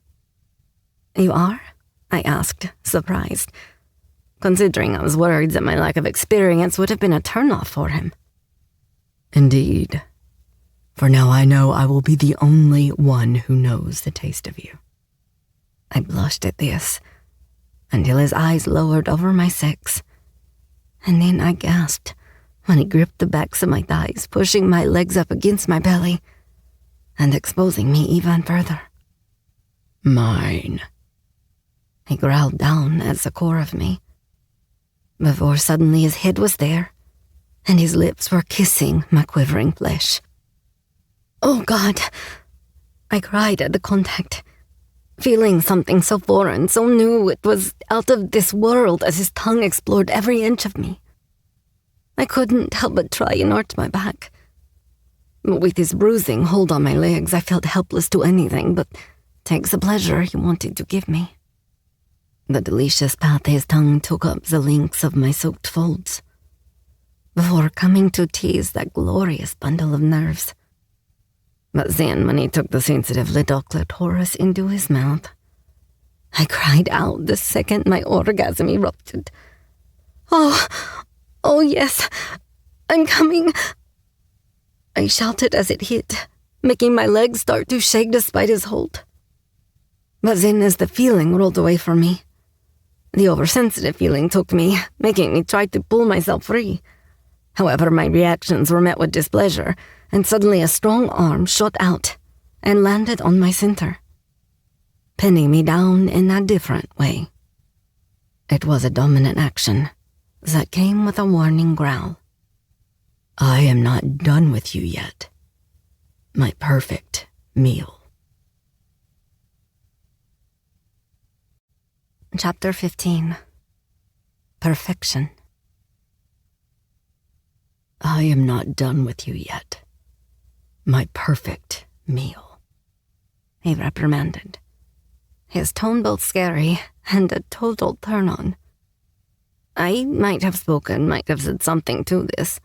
"You are?" I asked, surprised, considering I was worried that my lack of experience would have been a turn-off for him. "Indeed. For now I know I will be the only one who knows the taste of you." I blushed at this, until his eyes lowered over my sex, and then I gasped when he gripped the backs of my thighs, pushing my legs up against my belly and exposing me even further. "Mine," He growled down at the core of me, before suddenly his head was there, and his lips were kissing my quivering flesh. Oh God! I cried at the contact, feeling something so foreign, so new it was out of this world as his tongue explored every inch of me. I couldn't help but try and arch my back. With his bruising hold on my legs, I felt helpless to anything but take the pleasure he wanted to give me. The delicious path his tongue took up the lengths of my soaked folds, before coming to tease that glorious bundle of nerves. But then, when he took the sensitive little clitoris into his mouth, I cried out the second my orgasm erupted. Oh yes, I'm coming. I shouted as it hit, making my legs start to shake despite his hold. But then as the feeling rolled away from me, the oversensitive feeling took me, making me try to pull myself free. However, my reactions were met with displeasure, and suddenly a strong arm shot out and landed on my center, pinning me down in a different way. It was a dominant action that came with a warning growl. I am not done with you yet. My perfect meal. Chapter 15. Perfection. I am not done with you yet. My perfect meal. He reprimanded, his tone both scary and a total turn-on. I might have said something to this,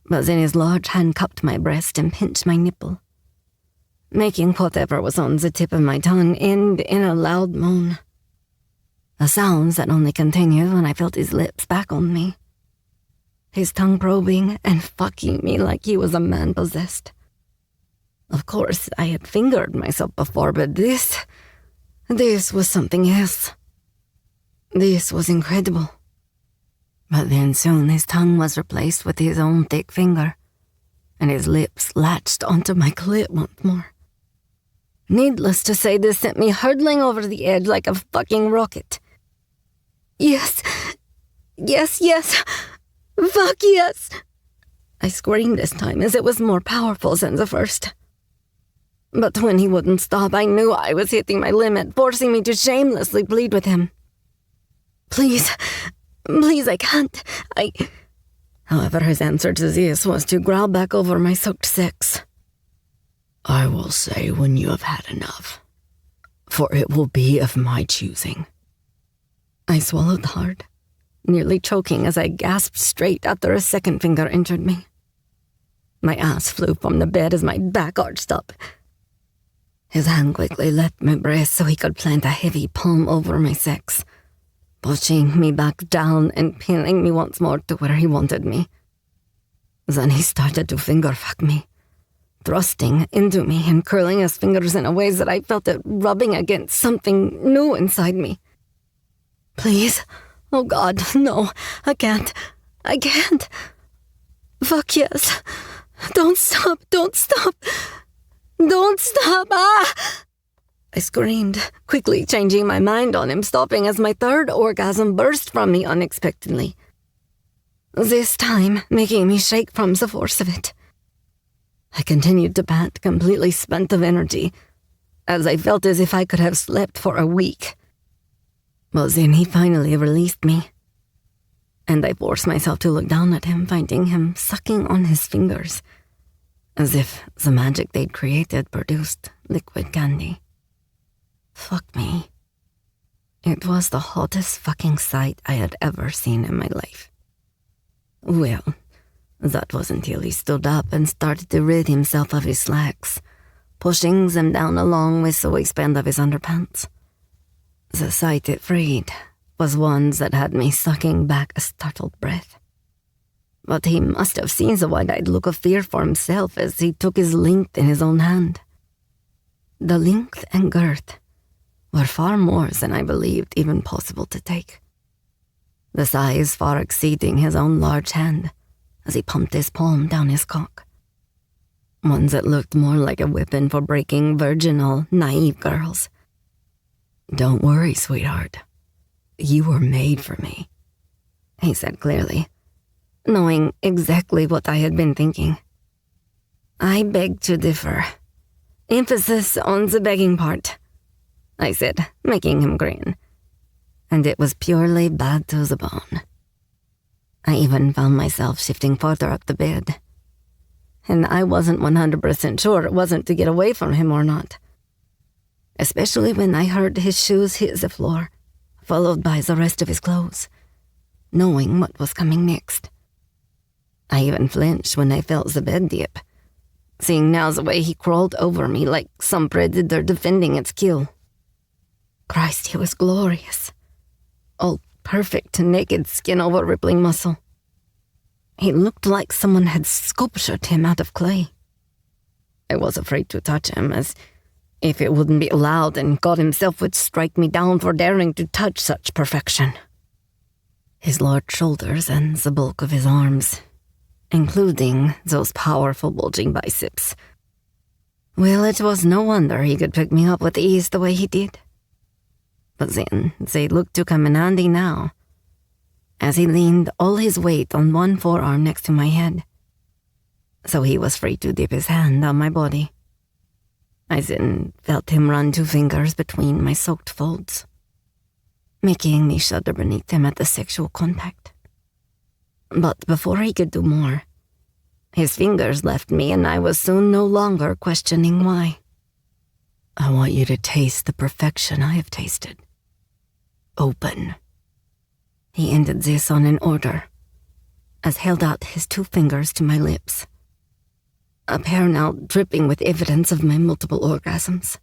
but then his large hand cupped my breast and pinched my nipple, making whatever was on the tip of my tongue end in a loud moan. A sound that only continued when I felt his lips back on me, his tongue probing and fucking me like he was a man possessed. Of course, I had fingered myself before, but this was something else. This was incredible. But then soon his tongue was replaced with his own thick finger, and his lips latched onto my clit once more. Needless to say, this sent me hurtling over the edge like a fucking rocket. Yes. Fuck yes. I screamed this time as it was more powerful than the first. But when he wouldn't stop, I knew I was hitting my limit, forcing me to shamelessly plead with him. Please, I can't. However, his answer to this was to growl back over my soaked sex. I will say when you have had enough, for it will be of my choosing. I swallowed hard, nearly choking as I gasped straight after a second finger entered me. My ass flew from the bed as my back arched up. His hand quickly left my breast so he could plant a heavy palm over my sex, pushing me back down and pinning me once more to where he wanted me. Then he started to finger fuck me, thrusting into me and curling his fingers in a way that I felt it rubbing against something new inside me. Please, oh God, no, I can't. Fuck yes. Don't stop. Ah! I screamed, quickly changing my mind on him, stopping as my third orgasm burst from me unexpectedly. This time, making me shake from the force of it. I continued to pant, completely spent of energy, as I felt as if I could have slept for a week. But then he finally released me, and I forced myself to look down at him, finding him sucking on his fingers, as if the magic they'd created produced liquid candy. Fuck me. It was the hottest fucking sight I had ever seen in my life. Well, that was until he stood up and started to rid himself of his slacks, pushing them down along with the waistband of his underpants. The sight it freed was one that had me sucking back a startled breath. But he must have seen the wide-eyed look of fear for himself as he took his length in his own hand. The length and girth were far more than I believed even possible to take, the size far exceeding his own large hand as he pumped his palm down his cock. One that looked more like a weapon for breaking virginal, naive girls. Don't worry, sweetheart. You were made for me, he said clearly, knowing exactly what I had been thinking. I beg to differ. Emphasis on the begging part, I said, making him grin. And it was purely bad to the bone. I even found myself shifting farther up the bed. And I wasn't 100% sure it wasn't to get away from him or not. Especially when I heard his shoes hit the floor, followed by the rest of his clothes, knowing what was coming next. I even flinched when I felt the bed dip, seeing now the way he crawled over me like some predator defending its kill. Christ, he was glorious. All perfect, naked skin over rippling muscle. He looked like someone had sculptured him out of clay. I was afraid to touch him, as if it wouldn't be allowed and God himself would strike me down for daring to touch such perfection. His large shoulders and the bulk of his arms, including those powerful bulging biceps. Well, it was no wonder he could pick me up with ease the way he did. But then they looked to come in handy now, as he leaned all his weight on one forearm next to my head, so he was free to dip his hand on my body. I then felt him run 2 fingers between my soaked folds, making me shudder beneath him at the sexual contact. But before he could do more, his fingers left me and I was soon no longer questioning why. I want you to taste the perfection I have tasted. Open. He ended this on an order, as held out his 2 fingers to my lips, a pair now dripping with evidence of my multiple orgasms.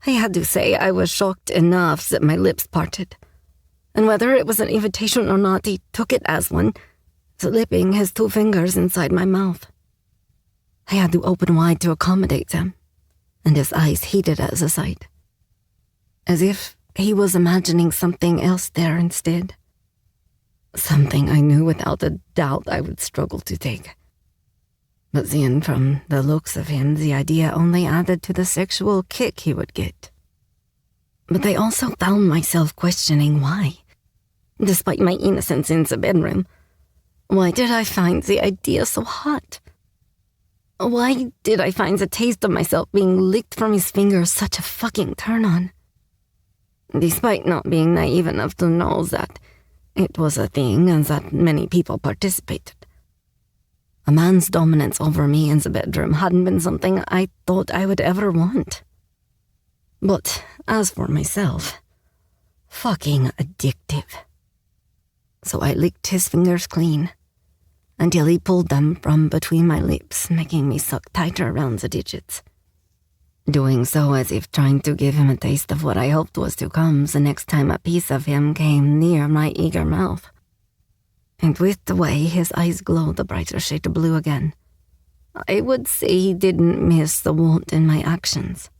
I had to say I was shocked enough that my lips parted, and whether it was an invitation or not, he took it as one, slipping his 2 fingers inside my mouth. I had to open wide to accommodate them, and his eyes heated at the sight, as if he was imagining something else there instead. Something I knew without a doubt I would struggle to take. But then, from the looks of him, the idea only added to the sexual kick he would get. But I also found myself questioning why. Despite my innocence in the bedroom, why did I find the idea so hot? Why did I find the taste of myself being licked from his fingers such a fucking turn-on? Despite not being naive enough to know that it was a thing and that many people participated. A man's dominance over me in the bedroom hadn't been something I thought I would ever want. But as for myself, fucking addictive. So I licked his fingers clean, until he pulled them from between my lips, making me suck tighter around the digits. Doing so as if trying to give him a taste of what I hoped was to come the next time a piece of him came near my eager mouth. And with the way his eyes glowed a brighter shade of blue again, I would say he didn't miss the want in my actions.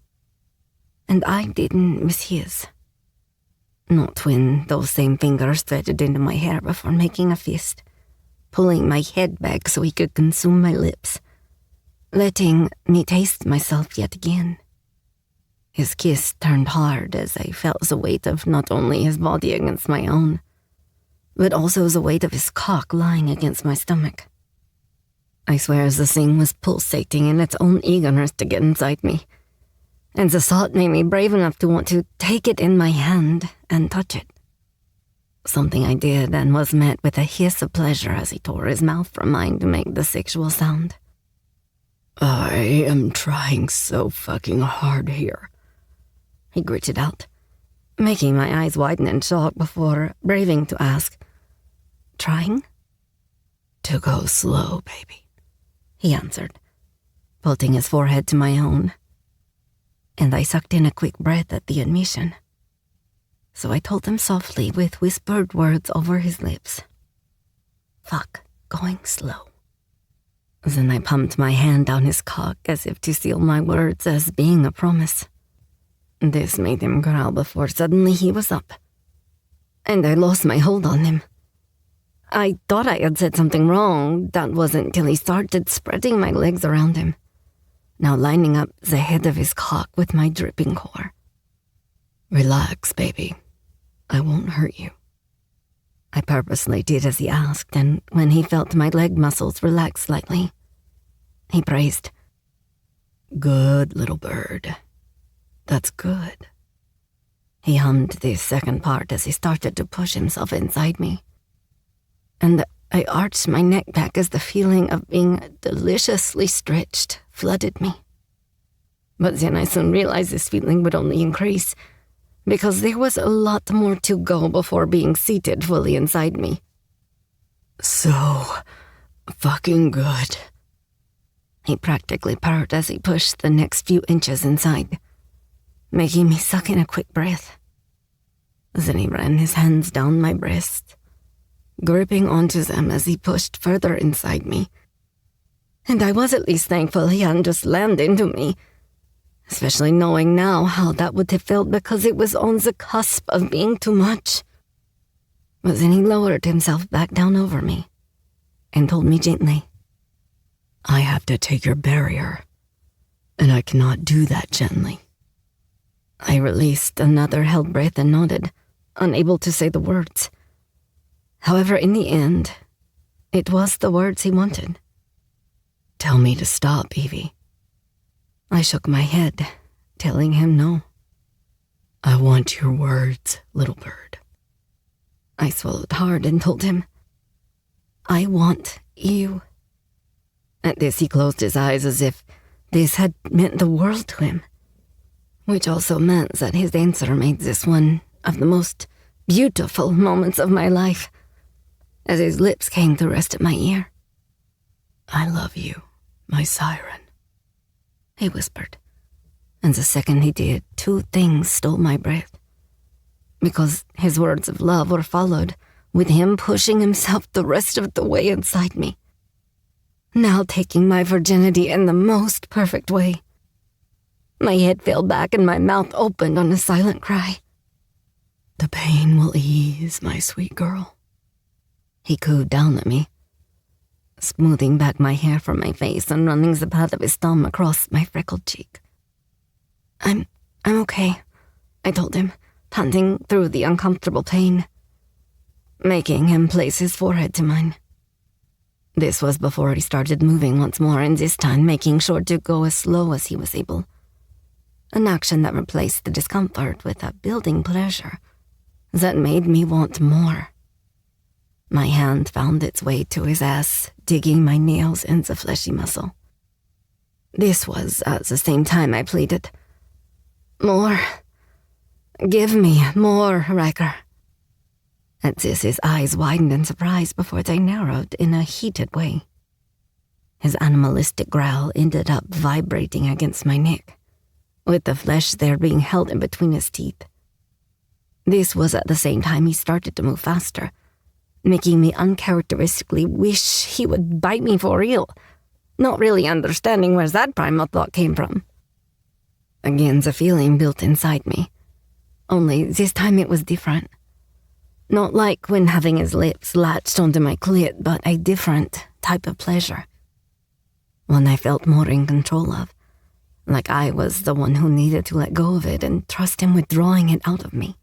And I didn't miss his. Not when those same fingers threaded into my hair before making a fist, pulling my head back so he could consume my lips, letting me taste myself yet again. His kiss turned hard as I felt the weight of not only his body against my own, but also the weight of his cock lying against my stomach. I swear the thing was pulsating in its own eagerness to get inside me, and the thought made me brave enough to want to take it in my hand and touch it. Something I did and was met with a hiss of pleasure as he tore his mouth from mine to make the sexual sound. I am trying so fucking hard here, he gritted out, making my eyes widen in shock before braving to ask, "Trying?" "To go slow, baby," he answered, pulling his forehead to my own. And I sucked in a quick breath at the admission. So I told him softly with whispered words over his lips, "Fuck, going slow." Then I pumped my hand down his cock as if to seal my words as being a promise. This made him growl before suddenly he was up, and I lost my hold on him. I thought I had said something wrong. That wasn't till he started spreading my legs around him, now lining up the head of his cock with my dripping core. Relax, baby. I won't hurt you. I purposely did as he asked, and when he felt my leg muscles relax slightly, he praised. Good little bird. That's good. He hummed the second part as he started to push himself inside me. And I arched my neck back as the feeling of being deliciously stretched flooded me. But then I soon realized this feeling would only increase, because there was a lot more to go before being seated fully inside me. So fucking good. He practically purred as he pushed the next few inches inside, making me suck in a quick breath. Then he ran his hands down my breasts, gripping onto them as he pushed further inside me. And I was at least thankful he hadn't just slammed into me, especially knowing now how that would have felt because it was on the cusp of being too much. But then he lowered himself back down over me and told me gently, I have to take your barrier, and I cannot do that gently. I released another held breath and nodded, unable to say the words. However, in the end, it was the words he wanted. Tell me to stop, Evie. I shook my head, telling him no. I want your words, little bird. I swallowed hard and told him, I want you. At this, he closed his eyes as if this had meant the world to him, which also meant that his answer made this one of the most beautiful moments of my life, as his lips came to rest at my ear. I love you, my siren, he whispered, and the second he did, two things stole my breath, because his words of love were followed with him pushing himself the rest of the way inside me, now taking my virginity in the most perfect way. My head fell back and my mouth opened on a silent cry. The pain will ease, my sweet girl. He cooed down at me, smoothing back my hair from my face and running the pad of his thumb across my freckled cheek. I'm okay, I told him, panting through the uncomfortable pain, making him place his forehead to mine. This was before he started moving once more, and this time making sure to go as slow as he was able. An action that replaced the discomfort with a building pleasure that made me want more. My hand found its way to his ass, digging my nails in the fleshy muscle. This was at the same time I pleaded, More. Give me more, Riker. At this, his eyes widened in surprise before they narrowed in a heated way. His animalistic growl ended up vibrating against my neck, with the flesh there being held in between his teeth. This was at the same time he started to move faster, making me uncharacteristically wish he would bite me for real, not really understanding where that primal thought came from. Again, the feeling built inside me, only this time it was different. Not like when having his lips latched onto my clit, but a different type of pleasure. One I felt more in control of, like I was the one who needed to let go of it and trust him with drawing it out of me.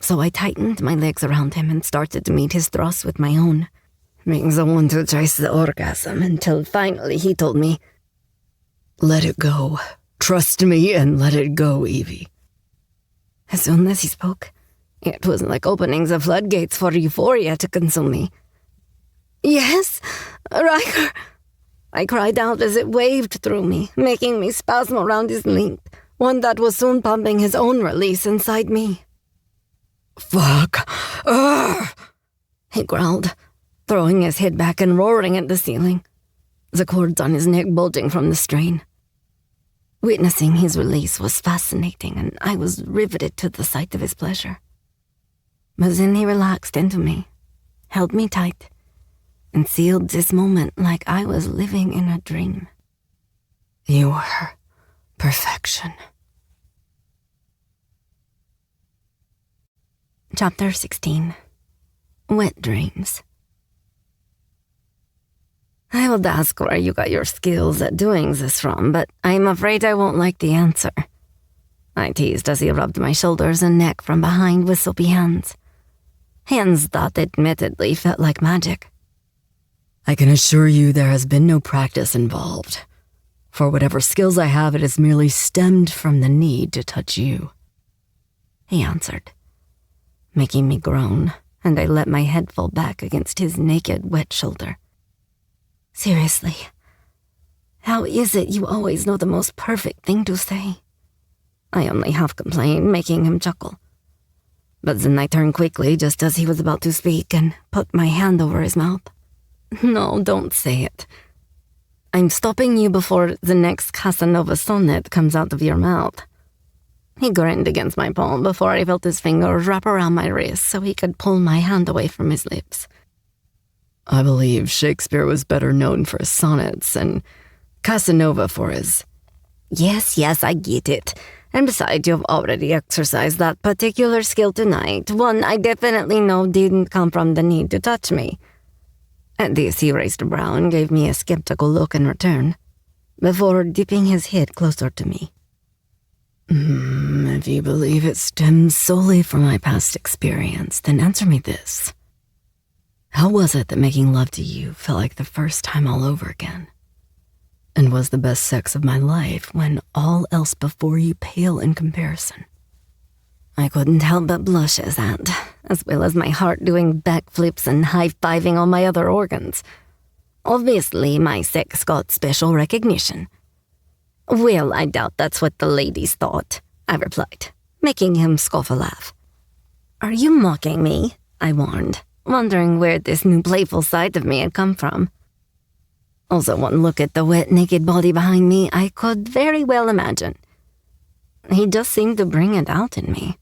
So I tightened my legs around him and started to meet his thrusts with my own, being the one to chase the orgasm until finally he told me, Let it go. Trust me and let it go, Evie. As soon as he spoke, it was like opening the floodgates for euphoria to consume me. Yes, Riker, I cried out as it waved through me, making me spasm around his length, one that was soon pumping his own release inside me. Fuck. Ugh! He growled, throwing his head back and roaring at the ceiling, the cords on his neck bulging from the strain. Witnessing his release was fascinating, and I was riveted to the sight of his pleasure. But then he relaxed into me, held me tight, and sealed this moment like I was living in a dream. You were perfection. Chapter 16. Wet Dreams. I would ask where you got your skills at doing this from, but I'm afraid I won't like the answer. I teased as he rubbed my shoulders and neck from behind with soapy hands. Hands that admittedly felt like magic. I can assure you there has been no practice involved. For whatever skills I have, it has merely stemmed from the need to touch you. He answered, making me groan, and I let my head fall back against his naked, wet shoulder. Seriously, how is it you always know the most perfect thing to say? I only half complained, making him chuckle. But then I turned quickly just as he was about to speak and put my hand over his mouth. No, don't say it. I'm stopping you before the next Casanova sonnet comes out of your mouth. He grinned against my palm before I felt his fingers wrap around my wrist so he could pull my hand away from his lips. I believe Shakespeare was better known for his sonnets and Casanova for his... Yes, I get it. And besides, you've already exercised that particular skill tonight, one I definitely know didn't come from the need to touch me. At this, he raised a brow and gave me a skeptical look in return, before dipping his head closer to me. If you believe it stems solely from my past experience, then answer me this. How was it that making love to you felt like the first time all over again? And was the best sex of my life when all else before you pale in comparison? I couldn't help but blush at that, as well as my heart doing backflips and high-fiving all my other organs. Obviously, my sex got special recognition. Well, I doubt that's what the ladies thought, I replied, making him scoff a laugh. Are you mocking me? I warned, wondering where this new playful side of me had come from. Also, one look at the wet, naked body behind me, I could very well imagine. He just seemed to bring it out in me.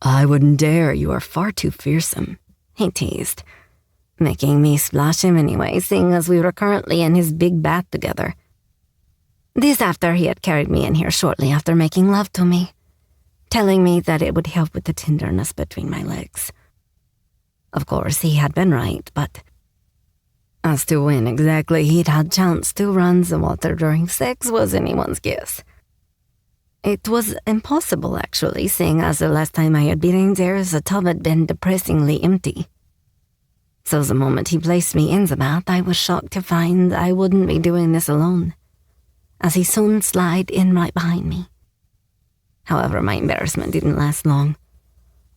I wouldn't dare, you are far too fearsome, he teased, making me splash him anyway, seeing as we were currently in his big bath together. This after he had carried me in here shortly after making love to me, telling me that it would help with the tenderness between my legs. Of course, he had been right, but as to when exactly he'd had chance to run the water during sex was anyone's guess. It was impossible, actually, seeing as the last time I had been in there, the tub had been depressingly empty. So the moment he placed me in the bath, I was shocked to find I wouldn't be doing this alone, as he soon slid in right behind me. However, my embarrassment didn't last long,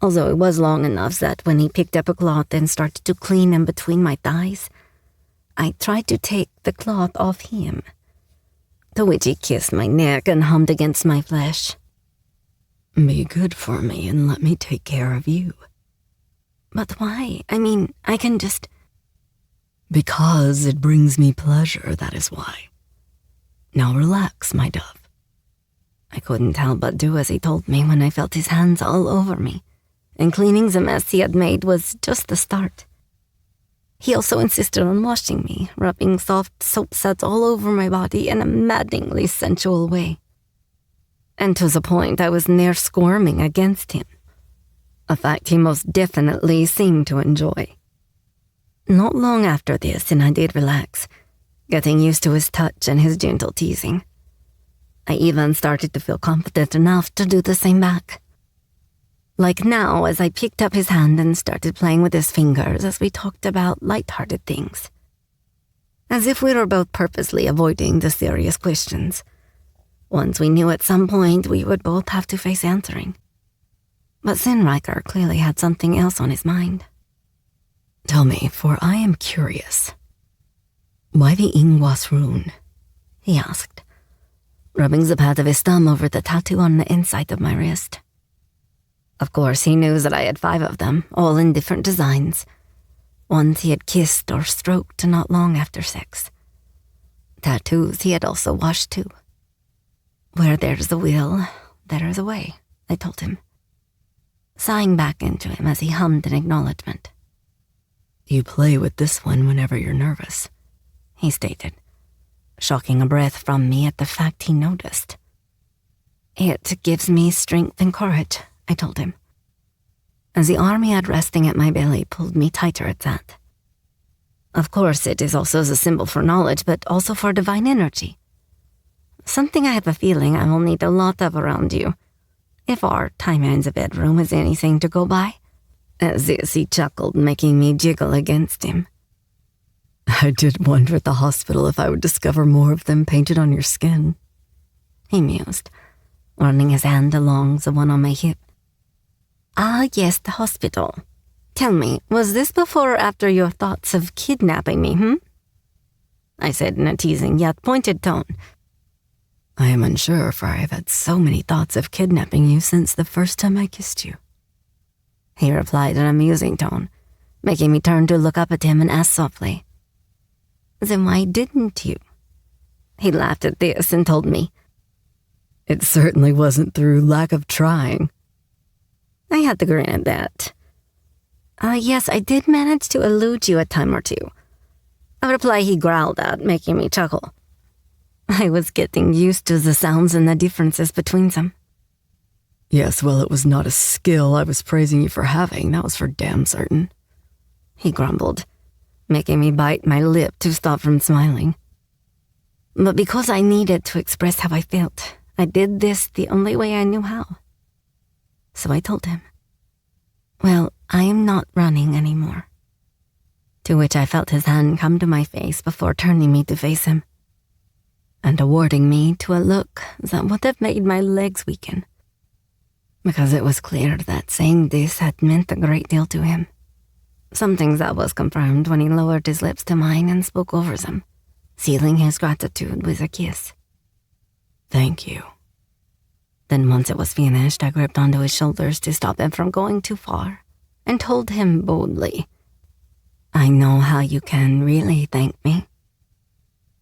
although it was long enough that when he picked up a cloth and started to clean in between my thighs, I tried to take the cloth off him, to which he kissed my neck and hummed against my flesh. Be good for me and let me take care of you. But why? I mean, I can just... Because it brings me pleasure, that is why. Now relax, my dove. I couldn't help but do as he told me when I felt his hands all over me, and cleaning the mess he had made was just the start. He also insisted on washing me, rubbing soft soap suds all over my body in a maddeningly sensual way. And to the point I was near squirming against him, a fact he most definitely seemed to enjoy. Not long after this, and I did relax, getting used to his touch and his gentle teasing. I even started to feel confident enough to do the same back. Like now, as I picked up his hand and started playing with his fingers as we talked about light-hearted things. As if we were both purposely avoiding the serious questions. Ones we knew at some point we would both have to face answering. But Sinriker clearly had something else on his mind. Tell me, for I am curious. Why the Ingwas rune? He asked, rubbing the pad of his thumb over the tattoo on the inside of my wrist. Of course, he knew that I had 5 of them, all in different designs. Ones he had kissed or stroked not long after sex. Tattoos he had also washed too. Where there's a will, there is a way, I told him, sighing back into him as he hummed in acknowledgement. You play with this one whenever you're nervous, he stated, shocking a breath from me at the fact he noticed. It gives me strength and courage, I told him, as the arm he had resting at my belly pulled me tighter at that. Of course, it is also the symbol for knowledge, but also for divine energy. Something I have a feeling I will need a lot of around you. If our time in the bedroom is anything to go by. As this, he chuckled, making me jiggle against him. I did wonder at the hospital if I would discover more of them painted on your skin. He mused, running his hand along the one on my hip. Ah, yes, the hospital. Tell me, was this before or after your thoughts of kidnapping me, I said in a teasing yet pointed tone. I am unsure, for I have had so many thoughts of kidnapping you since the first time I kissed you. He replied in a musing tone, making me turn to look up at him and ask softly, Then why didn't you? He laughed at this and told me, It certainly wasn't through lack of trying. I had to grin at that. Yes, I did manage to elude you a time or two. A reply he growled at, making me chuckle. I was getting used to the sounds and the differences between them. Yes, well, it was not a skill I was praising you for having, that was for damn certain. He grumbled, making me bite my lip to stop from smiling. But because I needed to express how I felt, I did this the only way I knew how. So I told him, Well, I am not running anymore. To which I felt his hand come to my face before turning me to face him, and awarding me to a look that would have made my legs weaken, because it was clear that saying this had meant a great deal to him. Something that was confirmed when he lowered his lips to mine and spoke over them, sealing his gratitude with a kiss. Thank you. Then once it was finished, I gripped onto his shoulders to stop him from going too far, and told him boldly, I know how you can really thank me.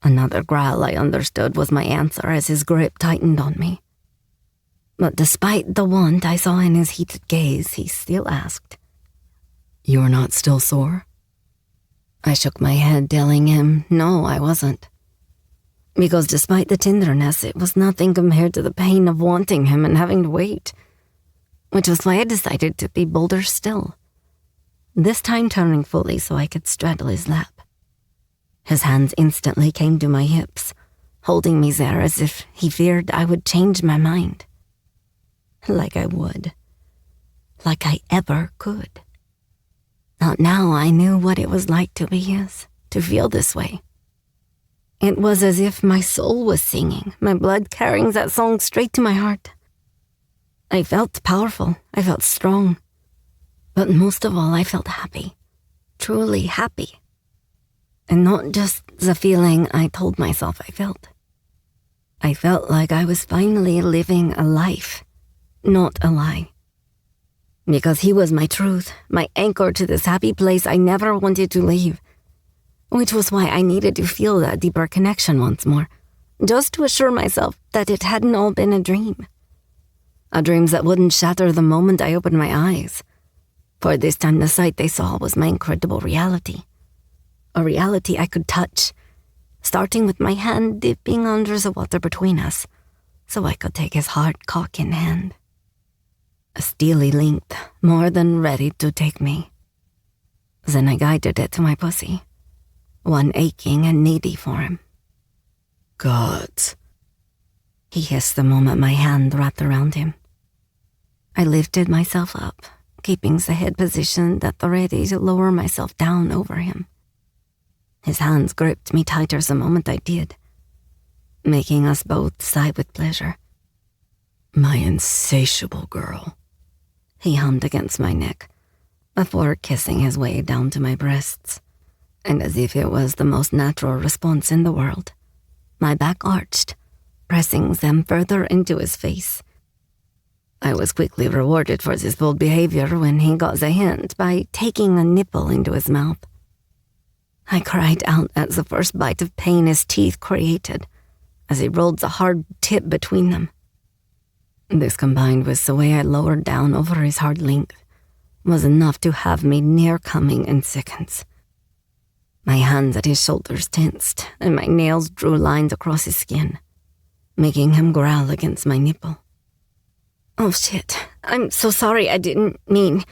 Another growl I understood was my answer as his grip tightened on me. But despite the want I saw in his heated gaze, he still asked, You are not still sore? I shook my head, telling him, no, I wasn't. Because despite the tenderness, it was nothing compared to the pain of wanting him and having to wait. Which was why I decided to be bolder still. This time turning fully so I could straddle his lap. His hands instantly came to my hips, holding me there as if he feared I would change my mind. Like I would. Like I ever could. Not now I knew what it was like to be his, to feel this way. It was as if my soul was singing, my blood carrying that song straight to my heart. I felt powerful, I felt strong. But most of all, I felt happy, truly happy. And not just the feeling I told myself I felt. I felt like I was finally living a life, not a lie. Because he was my truth, my anchor to this happy place I never wanted to leave. Which was why I needed to feel that deeper connection once more, just to assure myself that it hadn't all been a dream. A dream that wouldn't shatter the moment I opened my eyes. For this time the sight they saw was my incredible reality. A reality I could touch, starting with my hand dipping under the water between us, so I could take his hard cock in hand. A steely length, more than ready to take me. Then I guided it to my pussy, one aching and needy for him. Gods, he hissed the moment my hand wrapped around him. I lifted myself up, keeping the head positioned at the ready to lower myself down over him. His hands gripped me tighter the moment I did, making us both sigh with pleasure. My insatiable girl, he hummed against my neck, before kissing his way down to my breasts, and as if it was the most natural response in the world, my back arched, pressing them further into his face. I was quickly rewarded for this bold behavior when he got the hint by taking a nipple into his mouth. I cried out at the first bite of pain his teeth created, as he rolled the hard tip between them. This, combined with the way I lowered down over his hard length, was enough to have me near coming in seconds. My hands at his shoulders tensed, and my nails drew lines across his skin, making him growl against my nipple. Oh shit, I'm so sorry, I didn't mean,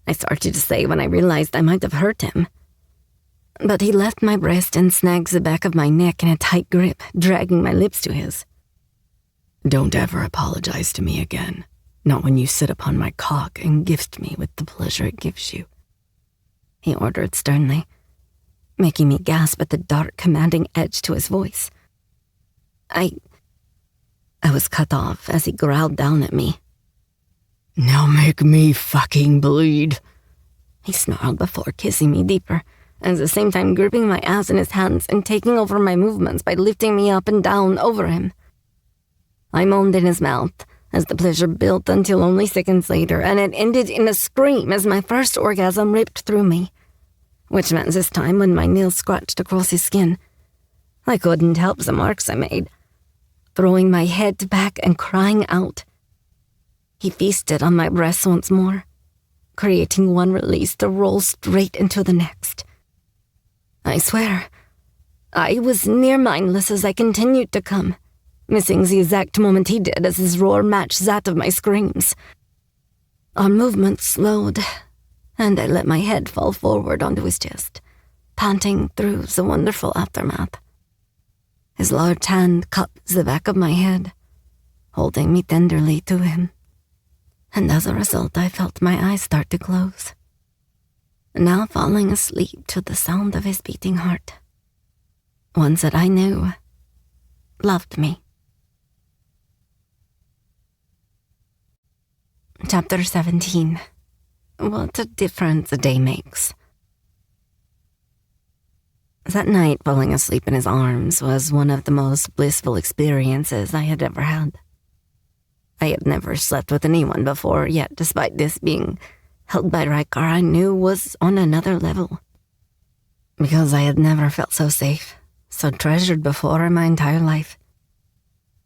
I started to say when I realized I might have hurt him. But he left my breast and snagged the back of my neck in a tight grip, dragging my lips to his. Don't ever apologize to me again. Not when you sit upon my cock and gift me with the pleasure it gives you," he ordered sternly, making me gasp at the dark, commanding edge to his voice. I was cut off as he growled down at me. "Now make me fucking bleed," he snarled before kissing me deeper, at the same time gripping my ass in his hands and taking over my movements by lifting me up and down over him. I moaned in his mouth as the pleasure built until only seconds later, and it ended in a scream as my first orgasm ripped through me, which meant this time when my nails scratched across his skin, I couldn't help the marks I made, throwing my head back and crying out. He feasted on my breasts once more, creating one release to roll straight into the next. I swear, I was near mindless as I continued to come, missing the exact moment he did as his roar matched that of my screams. Our movement slowed, and I let my head fall forward onto his chest, panting through the wonderful aftermath. His large hand cupped the back of my head, holding me tenderly to him. And as a result, I felt my eyes start to close, now falling asleep to the sound of his beating heart. One that I knew loved me. Chapter 17. What a difference a day makes. That night, falling asleep in his arms was one of the most blissful experiences I had ever had. I had never slept with anyone before, yet despite this being held by Riker, I knew was on another level. Because I had never felt so safe, so treasured before in my entire life.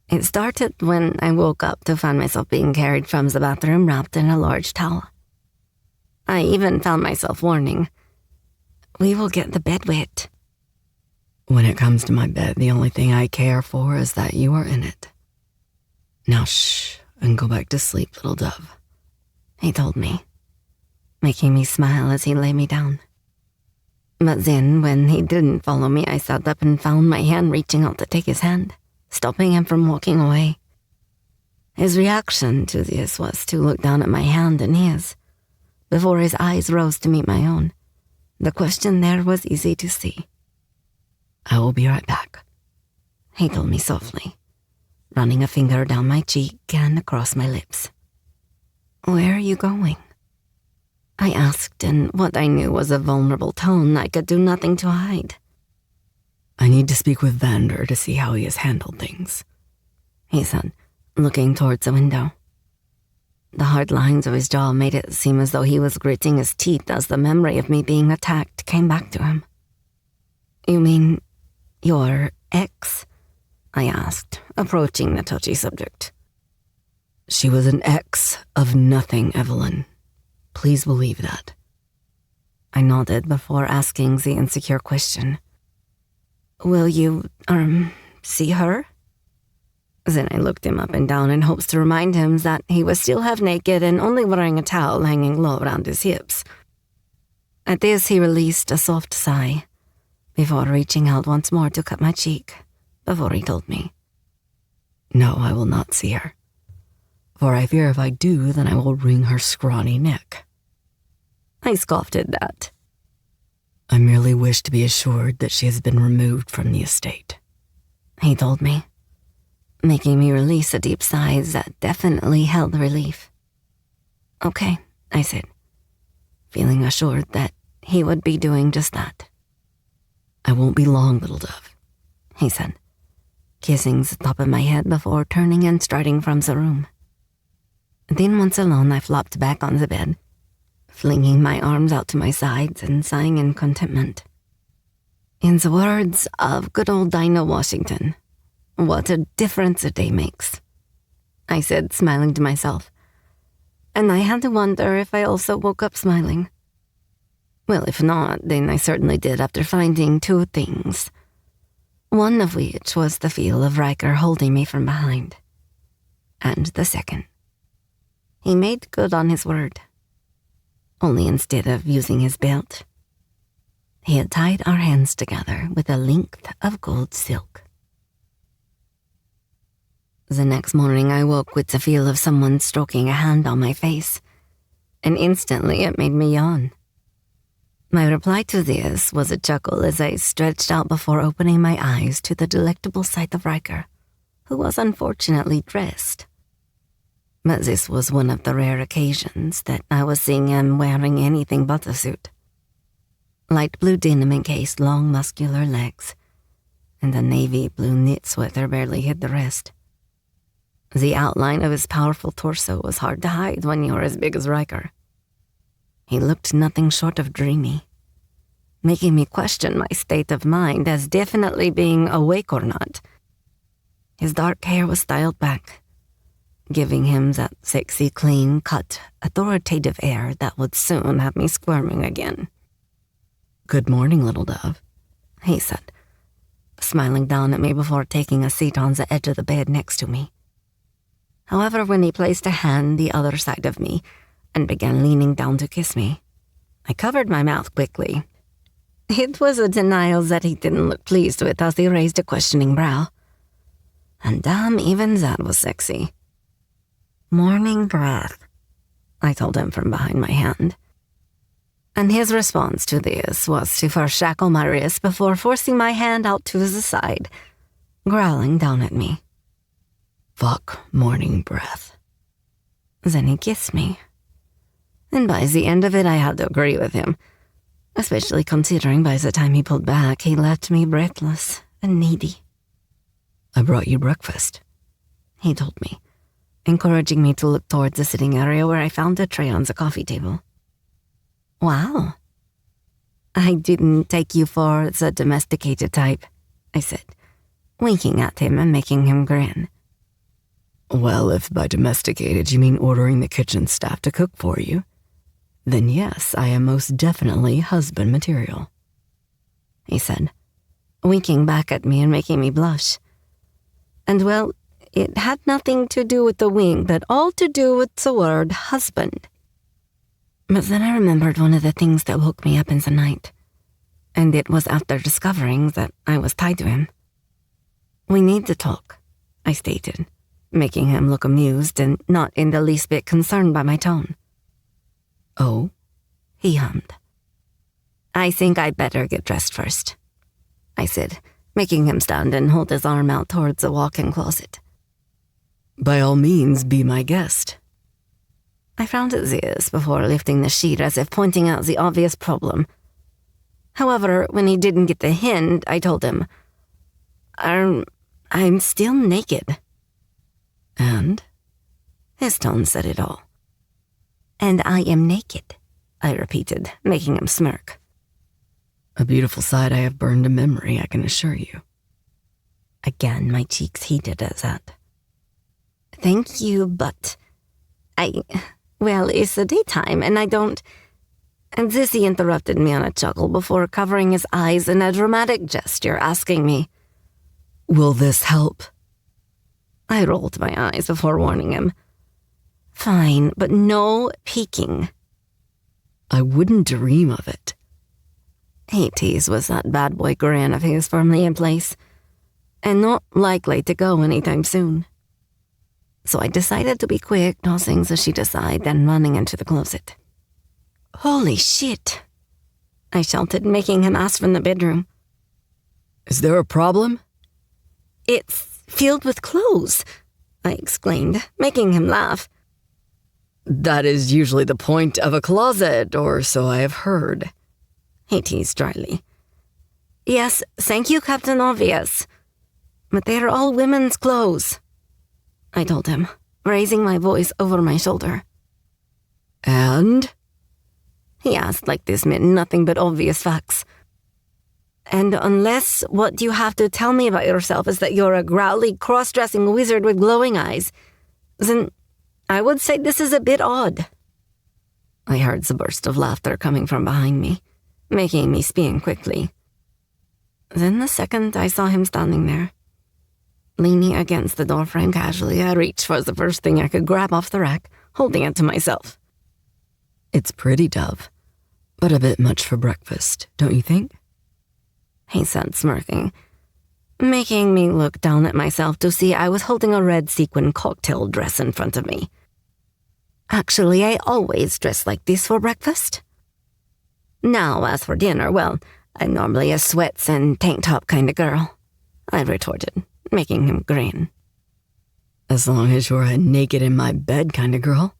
It started when I woke up to find myself being carried from the bathroom wrapped in a large towel. I even found myself warning, "We will get the bed wet." When it comes to my bed, the only thing I care for is that you are in it. Now shh, and go back to sleep, little dove, he told me, making me smile as he lay me down. But then, when he didn't follow me, I sat up and found my hand reaching out to take his hand, stopping him from walking away. His reaction to this was to look down at my hand and his, before his eyes rose to meet my own. The question there was easy to see. "I will be right back," he told me softly, running a finger down my cheek and across my lips. "Where are you going?" I asked in what I knew was a vulnerable tone I could do nothing to hide. "I need to speak with Vander to see how he has handled things," he said, looking towards the window. The hard lines of his jaw made it seem as though he was gritting his teeth as the memory of me being attacked came back to him. "You mean your ex?" I asked, approaching the touchy subject. "She was an ex of nothing, Evelyn. Please believe that." I nodded before asking the insecure question. "Will you, see her?" Then I looked him up and down in hopes to remind him that he was still half naked and only wearing a towel hanging low around his hips. At this, he released a soft sigh, before reaching out once more to cut my cheek, before he told me, "No, I will not see her. For I fear if I do, then I will wring her scrawny neck." I scoffed at that. "I merely wish to be assured that she has been removed from the estate," he told me, making me release a deep sigh that definitely held relief. "Okay," I said, feeling assured that he would be doing just that. "I won't be long, little dove," he said, kissing the top of my head before turning and striding from the room. Then once alone, I flopped back on the bed, flinging my arms out to my sides and sighing in contentment. In the words of good old Dinah Washington, "What a difference a day makes," I said, smiling to myself. And I had to wonder if I also woke up smiling. Well, if not, then I certainly did after finding two things. One of which was the feel of Riker holding me from behind. And the second, he made good on his word. Only instead of using his belt, he had tied our hands together with a length of gold silk. The next morning, I woke with the feel of someone stroking a hand on my face, and instantly it made me yawn. My reply to this was a chuckle as I stretched out before opening my eyes to the delectable sight of Riker, who was unfortunately dressed. But this was one of the rare occasions that I was seeing him wearing anything but a suit. Light blue denim encased long muscular legs, and a navy blue knit sweater barely hid the rest. The outline of his powerful torso was hard to hide when you were as big as Riker. He looked nothing short of dreamy, making me question my state of mind as definitely being awake or not. His dark hair was styled back, giving him that sexy, clean-cut, authoritative air that would soon have me squirming again. "Good morning, little dove," he said, smiling down at me before taking a seat on the edge of the bed next to me. However, when he placed a hand the other side of me and began leaning down to kiss me, I covered my mouth quickly. It was a denial that he didn't look pleased with as he raised a questioning brow. And damn, even that was sexy. "Morning breath," I told him from behind my hand. And his response to this was to first shackle my wrist before forcing my hand out to the side, growling down at me. "Fuck morning breath." Then he kissed me. And by the end of it, I had to agree with him, especially considering by the time he pulled back, he left me breathless and needy. "I brought you breakfast," he told me, encouraging me to look towards the sitting area where I found a tray on the coffee table. "Wow. I didn't take you for the domesticated type," I said, winking at him and making him grin. "Well, if by domesticated you mean ordering the kitchen staff to cook for you, then yes, I am most definitely husband material," he said, winking back at me and making me blush. And well, it had nothing to do with the wink, but all to do with the word husband. But then I remembered one of the things that woke me up in the night, and it was after discovering that I was tied to him. "We need to talk," I stated, making him look amused and not in the least bit concerned by my tone. "Oh?" he hummed. "I think I'd better get dressed first," I said, making him stand and hold his arm out towards the walk-in closet. "By all means, be my guest." I frowned at this before lifting the sheet as if pointing out the obvious problem. However, when he didn't get the hint, I told him, I'm still naked." "And?" His tone said it all. "And I am naked," I repeated, making him smirk. "A beautiful sight I have burned to memory, I can assure you." Again, my cheeks heated at that. "Thank you, but well, it's the daytime, and I don't..." And this he interrupted me on a chuckle before covering his eyes in a dramatic gesture, asking me, "Will this help?" I rolled my eyes before warning him. "Fine, but no peeking." "I wouldn't dream of it." He teased with that bad boy grin of his firmly in place, and not likely to go anytime soon. So I decided to be quick, tossing the sheet aside and running into the closet. "Holy shit!" I shouted, making him ask from the bedroom. "Is there a problem?" "It's filled with clothes," I exclaimed, making him laugh. "That is usually the point of a closet, or so I have heard," he teased dryly. "Yes, thank you, Captain Obvious. But they are all women's clothes," I told him, raising my voice over my shoulder. "And?" he asked like this meant nothing but obvious facts. "And unless what you have to tell me about yourself is that you're a growly, cross-dressing wizard with glowing eyes, then I would say this is a bit odd." I heard the burst of laughter coming from behind me, making me spin quickly. Then the second I saw him standing there, leaning against the doorframe casually, I reached for the first thing I could grab off the rack, holding it to myself. "It's pretty, Dove, but a bit much for breakfast, don't you think?" he said, smirking. making me look down at myself to see I was holding a red sequin cocktail dress in front of me. Actually, I always dress like this for breakfast. Now, as for dinner, well, I'm normally a sweats and tank top kind of girl, I retorted, making him grin. As long as you're a naked in my bed kind of girl.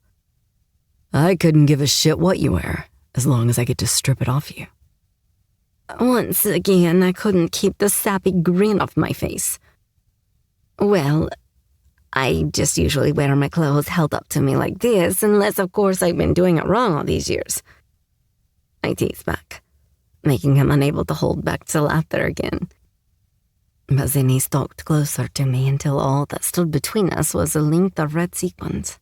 I couldn't give a shit what you wear, as long as I get to strip it off you. Once again, I couldn't keep the sappy grin off my face. Well, I just usually wear my clothes held up to me like this, unless, of course, I've been doing it wrong all these years. I teased back, making him unable to hold back to laughter again. But then he stalked closer to me until all that stood between us was a length of red sequins.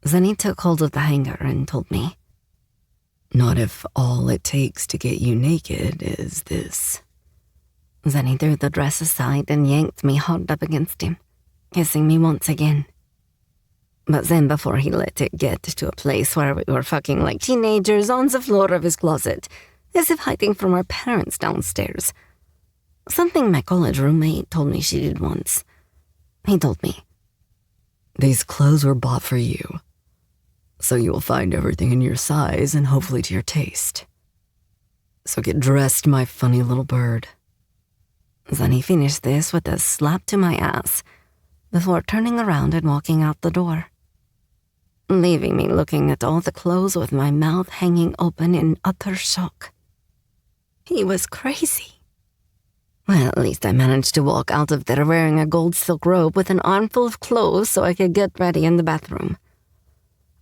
Then he took hold of the hanger and told me, "Not if all it takes to get you naked is this." Then he threw the dress aside and yanked me hard up against him, kissing me once again. But then before he let it get to a place where we were fucking like teenagers on the floor of his closet, as if hiding from our parents downstairs. Something my college roommate told me she did once. He told me, "These clothes were bought for you, so you will find everything in your size and hopefully to your taste. So get dressed, my funny little bird." Then he finished this with a slap to my ass before turning around and walking out the door, leaving me looking at all the clothes with my mouth hanging open in utter shock. He was crazy. Well, at least I managed to walk out of there wearing a gold silk robe with an armful of clothes so I could get ready in the bathroom,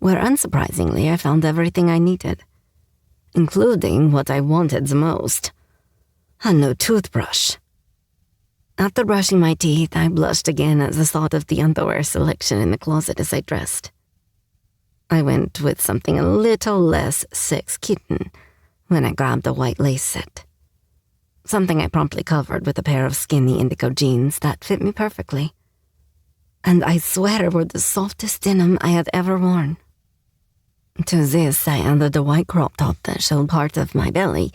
where unsurprisingly I found everything I needed, including what I wanted the most, a new toothbrush. After brushing my teeth, I blushed again at the thought of the underwear selection in the closet as I dressed. I went with something a little less sex kitten when I grabbed a white lace set, something I promptly covered with a pair of skinny indigo jeans that fit me perfectly, and I swear were the softest denim I had ever worn. To this, I added a white crop top that showed part of my belly,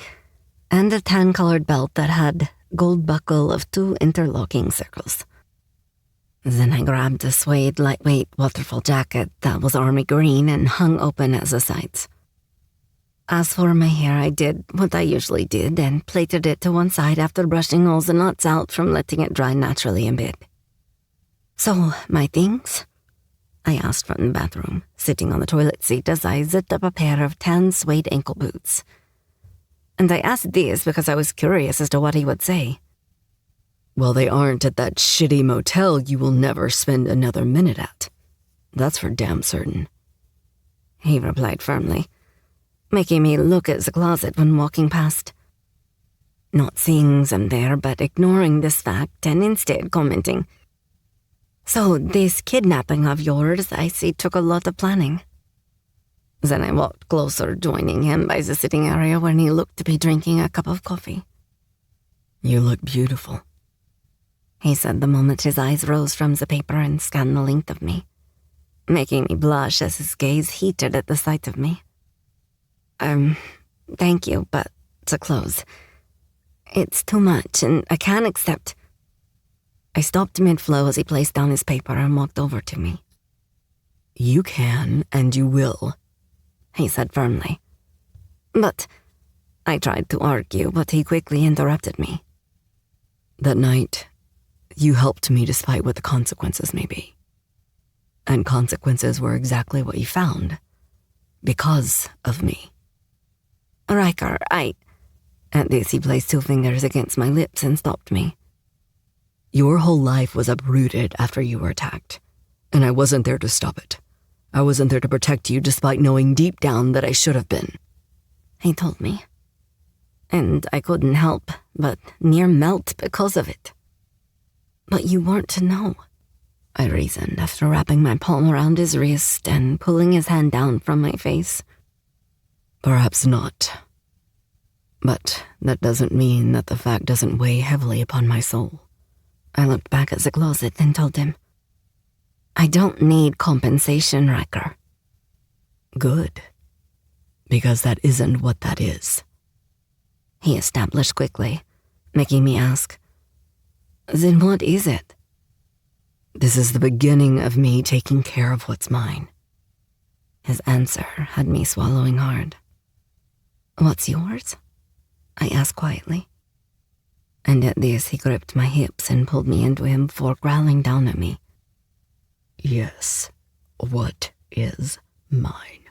and a tan-colored belt that had gold buckle of 2 interlocking circles. Then I grabbed a suede lightweight waterfall jacket that was army green and hung open at the sides. As for my hair, I did what I usually did and plaited it to one side after brushing all the knots out from letting it dry naturally in bed. "So, my things?" I asked from the bathroom, sitting on the toilet seat as I zipped up a pair of tan suede ankle boots. And I asked this because I was curious as to what he would say. "Well, they aren't at that shitty motel you will never spend another minute at. That's for damn certain," he replied firmly, making me look at the closet when walking past. Not seeing them there, but ignoring this fact and instead commenting, "So this kidnapping of yours, I see, took a lot of planning." Then I walked closer, joining him by the sitting area when he looked to be drinking a cup of coffee. "You look beautiful," he said the moment his eyes rose from the paper and scanned the length of me, making me blush as his gaze heated at the sight of me. Thank you, but the clothes. It's too much, and I can't accept." I stopped mid-flow as he placed down his paper and walked over to me. "You can, and you will," he said firmly. "But," I tried to argue, but he quickly interrupted me. "That night, you helped me despite what the consequences may be. And consequences were exactly what you found. Because of me." "Riker, At this, he placed 2 fingers against my lips and stopped me. "Your whole life was uprooted after you were attacked, and I wasn't there to stop it. I wasn't there to protect you despite knowing deep down that I should have been," he told me. And I couldn't help but near melt because of it. "But you weren't to know," I reasoned after wrapping my palm around his wrist and pulling his hand down from my face. "Perhaps not. But that doesn't mean that the fact doesn't weigh heavily upon my soul." I looked back at the closet and told him, "I don't need compensation, Riker." "Good. Because that isn't what that is," he established quickly, making me ask, Then what is it? This is the beginning of me taking care of what's mine. His answer had me swallowing hard. What's yours? I asked quietly. And at this he gripped my hips and pulled me into him before growling down at me. Yes, what is mine?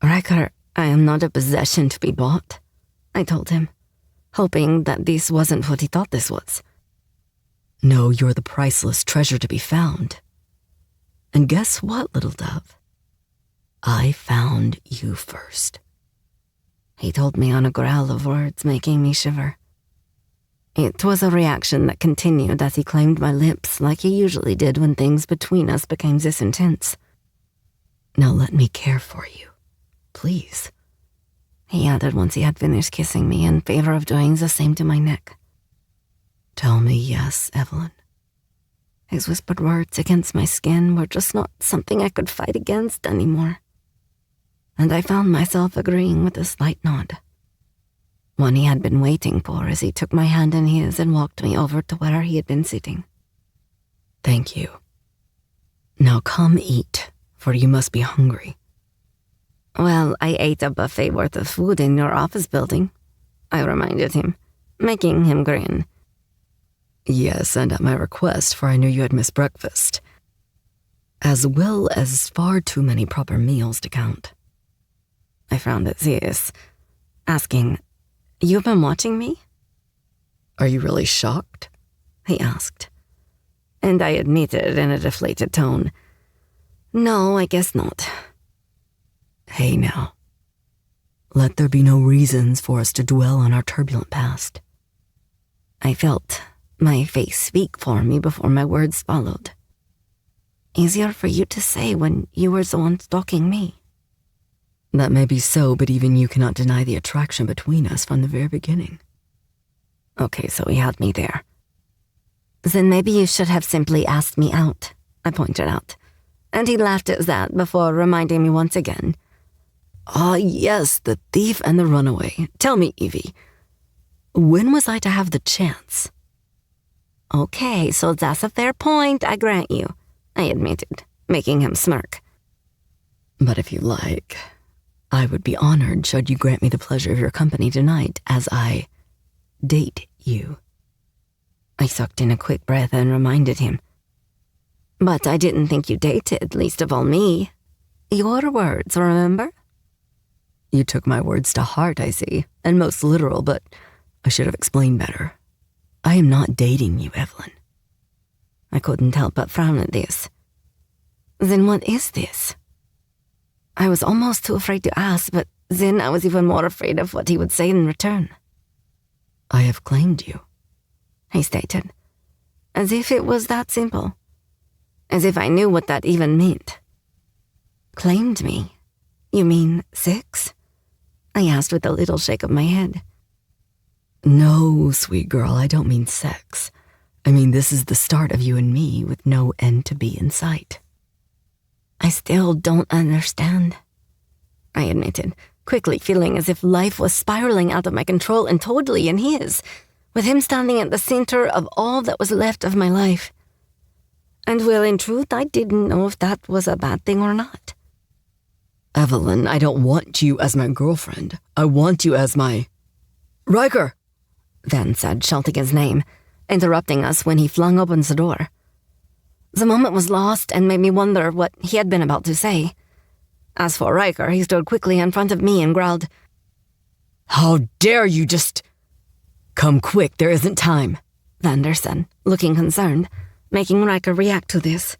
Riker, I am not a possession to be bought, I told him, hoping that this wasn't what he thought this was. No, you're the priceless treasure to be found. And guess what, little dove? I found you first. He told me on a growl of words, making me shiver. It was a reaction that continued as he claimed my lips like he usually did when things between us became this intense. Now let me care for you, please, he added once he had finished kissing me in favor of doing the same to my neck. Tell me yes, Evelyn. His whispered words against my skin were just not something I could fight against anymore. And I found myself agreeing with a slight nod. One he had been waiting for as he took my hand in his and walked me over to where he had been sitting. Thank you. Now come eat, for you must be hungry. Well, I ate a buffet worth of food in your office building, I reminded him, making him grin. Yes, and at my request, for I knew you had missed breakfast, as well as far too many proper meals to count. I frowned at this, asking, "You've been watching me?" Are you really shocked? He asked. And I admitted in a deflated tone, "No, I guess not." Hey now. Let there be no reasons for us to dwell on our turbulent past. I felt my face speak for me before my words followed. Easier for you to say when you were the one stalking me. That may be so, but even you cannot deny the attraction between us from the very beginning. Okay, so he had me there. Then maybe you should have simply asked me out, I pointed out. And he laughed at that before reminding me once again. Ah, yes, the thief and the runaway. Tell me, Evie, when was I to have the chance? Okay, so that's a fair point, I grant you, I admitted, making him smirk. But if you like, I would be honored should you grant me the pleasure of your company tonight as I date you. I sucked in a quick breath and reminded him. But I didn't think you dated, least of all me. Your words, remember? You took my words to heart, I see, and most literal, but I should have explained better. I am not dating you, Evelyn. I couldn't help but frown at this. Then what is this? I was almost too afraid to ask, but then I was even more afraid of what he would say in return. I have claimed you, he stated, as if it was that simple, as if I knew what that even meant. Claimed me? You mean sex? I asked with a little shake of my head. No, sweet girl, I don't mean sex. I mean, this is the start of you and me with no end to be in sight. I still don't understand, I admitted, quickly feeling as if life was spiraling out of my control and totally in his, with him standing at the center of all that was left of my life. And well, in truth, I didn't know if that was a bad thing or not. Evelyn, I don't want you as my girlfriend. I want you as my... Riker! Van said, shouting his name, interrupting us when he flung open the door. The moment was lost and made me wonder what he had been about to say. As for Riker, he stood quickly in front of me and growled, "How dare you just... Come quick, there isn't time," Vander said, looking concerned, making Riker react to this.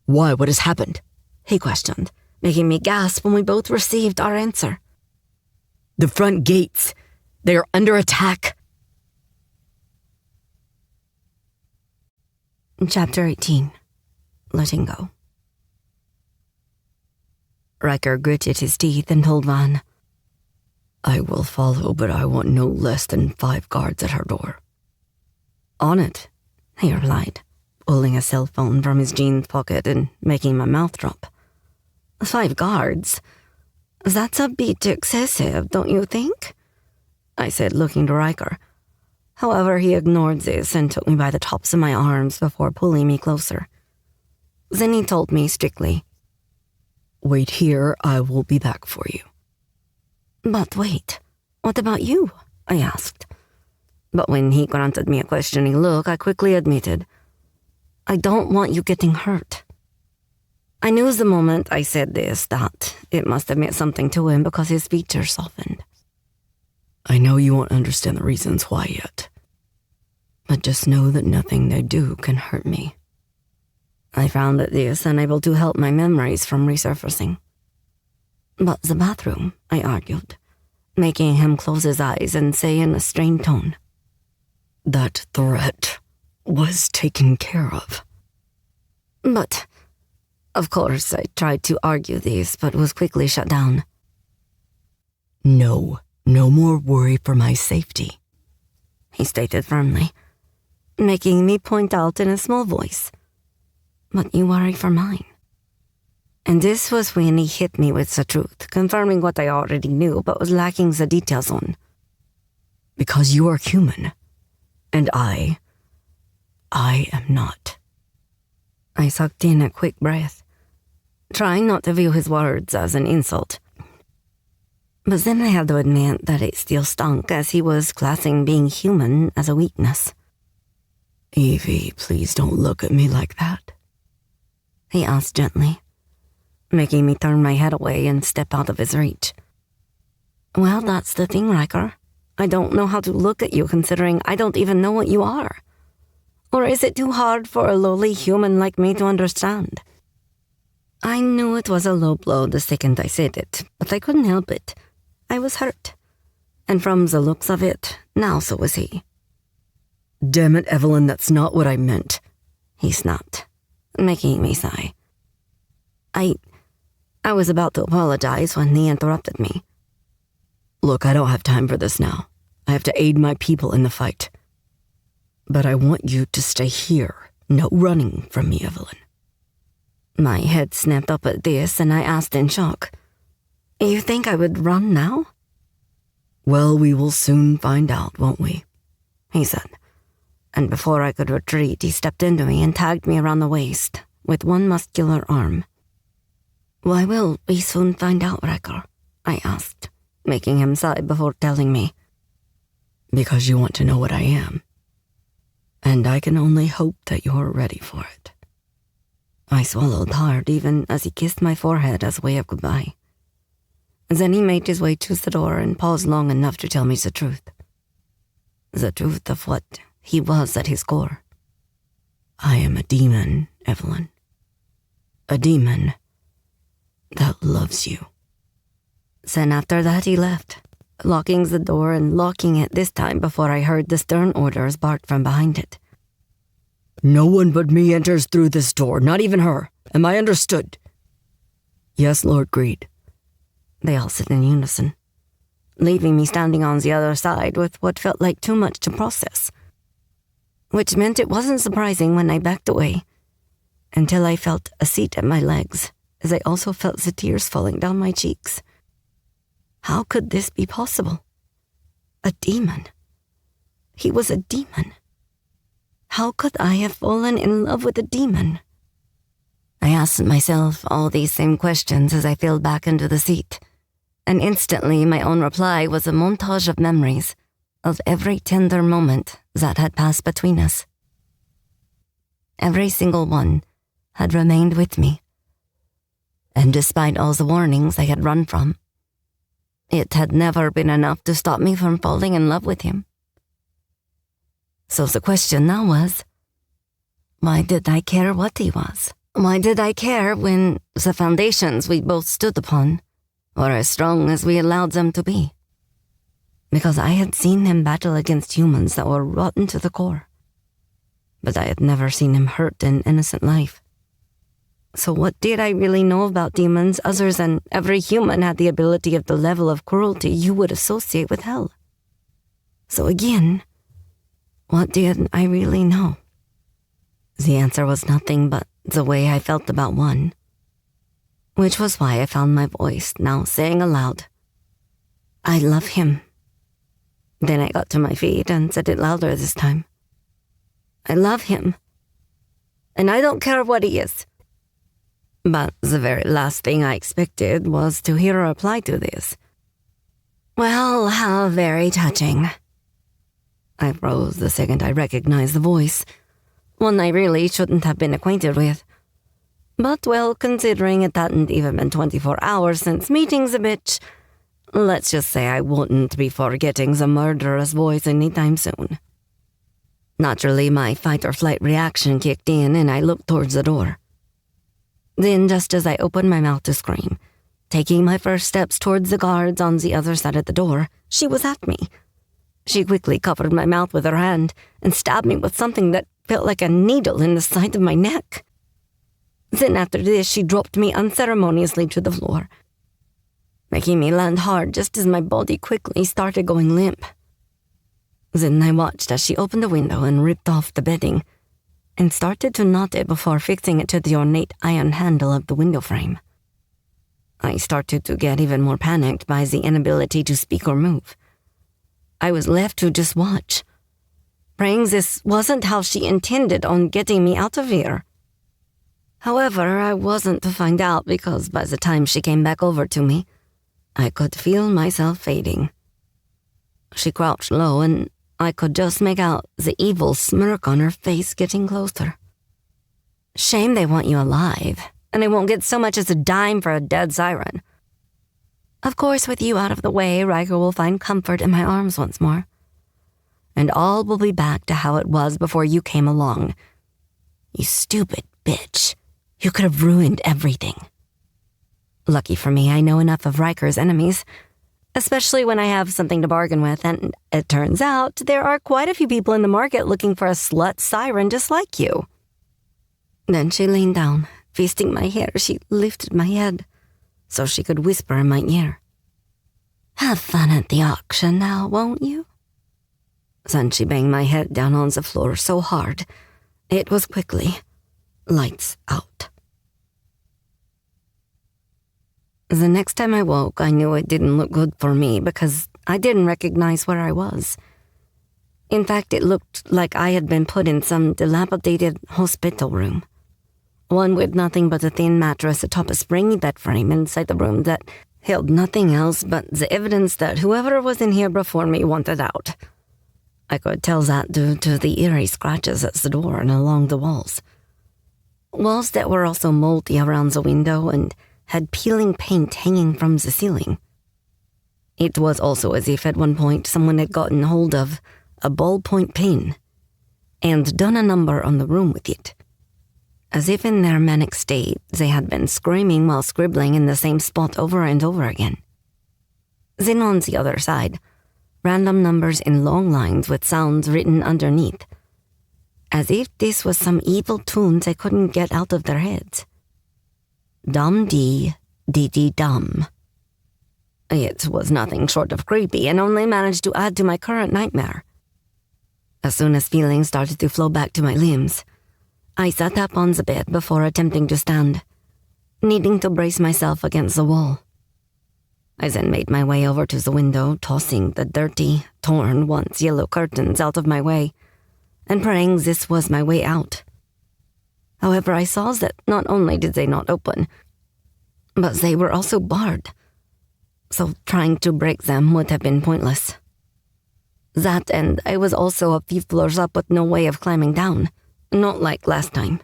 "Why, what has happened?" he questioned, making me gasp when we both received our answer. "The front gates, they are under attack." Chapter 18. Letting Go. Riker gritted his teeth and told Van, "I will follow, but I want no less than 5 guards at her door." "On it," he replied, pulling a cell phone from his jeans pocket and making my mouth drop. 5 guards? That's a bit excessive, don't you think? I said, looking to Riker. However, he ignored this and took me by the tops of my arms before pulling me closer. Then he told me strictly, "Wait here, I will be back for you." "But wait, what about you?" I asked. But when he granted me a questioning look, I quickly admitted, "I don't want you getting hurt." I knew the moment I said this that it must have meant something to him because his features softened. "I know you won't understand the reasons why yet, but just know that nothing they do can hurt me." I frowned at this, unable to help my memories from resurfacing. "But the bathroom," I argued, making him close his eyes and say in a strained tone, "That threat was taken care of." "But..." Of course, I tried to argue this, but was quickly shut down. No more worry for my safety," he stated firmly, making me point out in a small voice, "But you worry for mine." And this was when he hit me with the truth, confirming what I already knew but was lacking the details on. "Because you are human, and I am not." I sucked in a quick breath, trying not to view his words as an insult. But then I had to admit that it still stunk, as he was classing being human as a weakness. "Evie, please don't look at me like that," he asked gently, making me turn my head away and step out of his reach. "Well, that's the thing, Riker. I don't know how to look at you considering I don't even know what you are. Or is it too hard for a lowly human like me to understand?" I knew it was a low blow the second I said it, but I couldn't help it. I was hurt. And from the looks of it, now so was he. "Damn it, Evelyn, that's not what I meant," he snapped, making me sigh. I was about to apologize when he interrupted me. "Look, I don't have time for this now. I have to aid my people in the fight. But I want you to stay here. No running from me, Evelyn." My head snapped up at this, and I asked in shock, "You think I would run now?" "Well, we will soon find out, won't we?" he said. And before I could retreat, he stepped into me and tagged me around the waist with one muscular arm. "Why will we soon find out, Riker?" I asked, making him sigh before telling me. "Because you want to know what I am. And I can only hope that you're ready for it." I swallowed hard, even as he kissed my forehead as a way of goodbye. Then he made his way to the door and paused long enough to tell me the truth. The truth of what he was at his core. "I am a demon, Evelyn. A demon that loves you." Then after that he left, locking the door and locking it this time before I heard the stern orders barked from behind it. "No one but me enters through this door, not even her. Am I understood?" "Yes, Lord Greed." They all said in unison, leaving me standing on the other side with what felt like too much to process. Which meant it wasn't surprising when I backed away, until I felt a seat at my legs, as I also felt the tears falling down my cheeks. How could this be possible? A demon. He was a demon. How could I have fallen in love with a demon? I asked myself all these same questions as I fell back into the seat, and instantly my own reply was a montage of memories of every tender moment that had passed between us. Every single one had remained with me, and despite all the warnings I had run from, it had never been enough to stop me from falling in love with him. So the question now was, why did I care what he was? Why did I care when the foundations we both stood upon were as strong as we allowed them to be? Because I had seen him battle against humans that were rotten to the core, but I had never seen him hurt an innocent life. So what did I really know about demons other than every human had the ability of the level of cruelty you would associate with hell? So again, what did I really know? The answer was nothing but the way I felt about one, which was why I found my voice now saying aloud, I love him. Then I got to my feet and said it louder this time. I love him. And I don't care what he is. But the very last thing I expected was to hear a reply to this. Well, how very touching. I froze the second I recognized the voice, one I really shouldn't have been acquainted with. But, well, considering it hadn't even been 24 hours since meeting the bitch, let's just say I wouldn't be forgetting the murderous voice anytime soon. Naturally, my fight-or-flight reaction kicked in and I looked towards the door. Then, just as I opened my mouth to scream, taking my first steps towards the guards on the other side of the door, she was at me. She quickly covered my mouth with her hand and stabbed me with something that felt like a needle in the side of my neck. Then after this, she dropped me unceremoniously to the floor, making me land hard just as my body quickly started going limp. Then I watched as she opened the window and ripped off the bedding and started to knot it before fixing it to the ornate iron handle of the window frame. I started to get even more panicked by the inability to speak or move. I was left to just watch, praying this wasn't how she intended on getting me out of here. However, I wasn't to find out because by the time she came back over to me, I could feel myself fading. She crouched low and I could just make out the evil smirk on her face getting closer. Shame they want you alive, and they won't get so much as a dime for a dead siren. Of course, with you out of the way, Riker will find comfort in my arms once more. And all will be back to how it was before you came along. You stupid bitch. You could have ruined everything. Lucky for me, I know enough of Riker's enemies, especially when I have something to bargain with, and it turns out there are quite a few people in the market looking for a slut siren just like you. Then she leaned down, feasting my hair. She lifted my head so she could whisper in my ear. Have fun at the auction now, won't you? Then she banged my head down on the floor so hard, it was quickly lights out. The next time I woke, I knew it didn't look good for me because I didn't recognize where I was. In fact, it looked like I had been put in some dilapidated hospital room. One with nothing but a thin mattress atop a springy bed frame inside the room that held nothing else but the evidence that whoever was in here before me wanted out. I could tell that due to the eerie scratches at the door and along the walls. Walls that were also moldy around the window and had peeling paint hanging from the ceiling. It was also as if at one point someone had gotten hold of a ballpoint pen and done a number on the room with it. As if in their manic state, they had been screaming while scribbling in the same spot over and over again. Then on the other side, random numbers in long lines with sounds written underneath, as if this was some evil tune they couldn't get out of their heads. Dum-dee-dee-dee-dum. It was nothing short of creepy and only managed to add to my current nightmare. As soon as feeling started to flow back to my limbs, I sat up on the bed before attempting to stand, needing to brace myself against the wall. I then made my way over to the window, tossing the dirty, torn, once yellow curtains out of my way, and praying this was my way out. However, I saw that not only did they not open, but they were also barred, so trying to break them would have been pointless. That, and I was also a few floors up with no way of climbing down. Not like last time.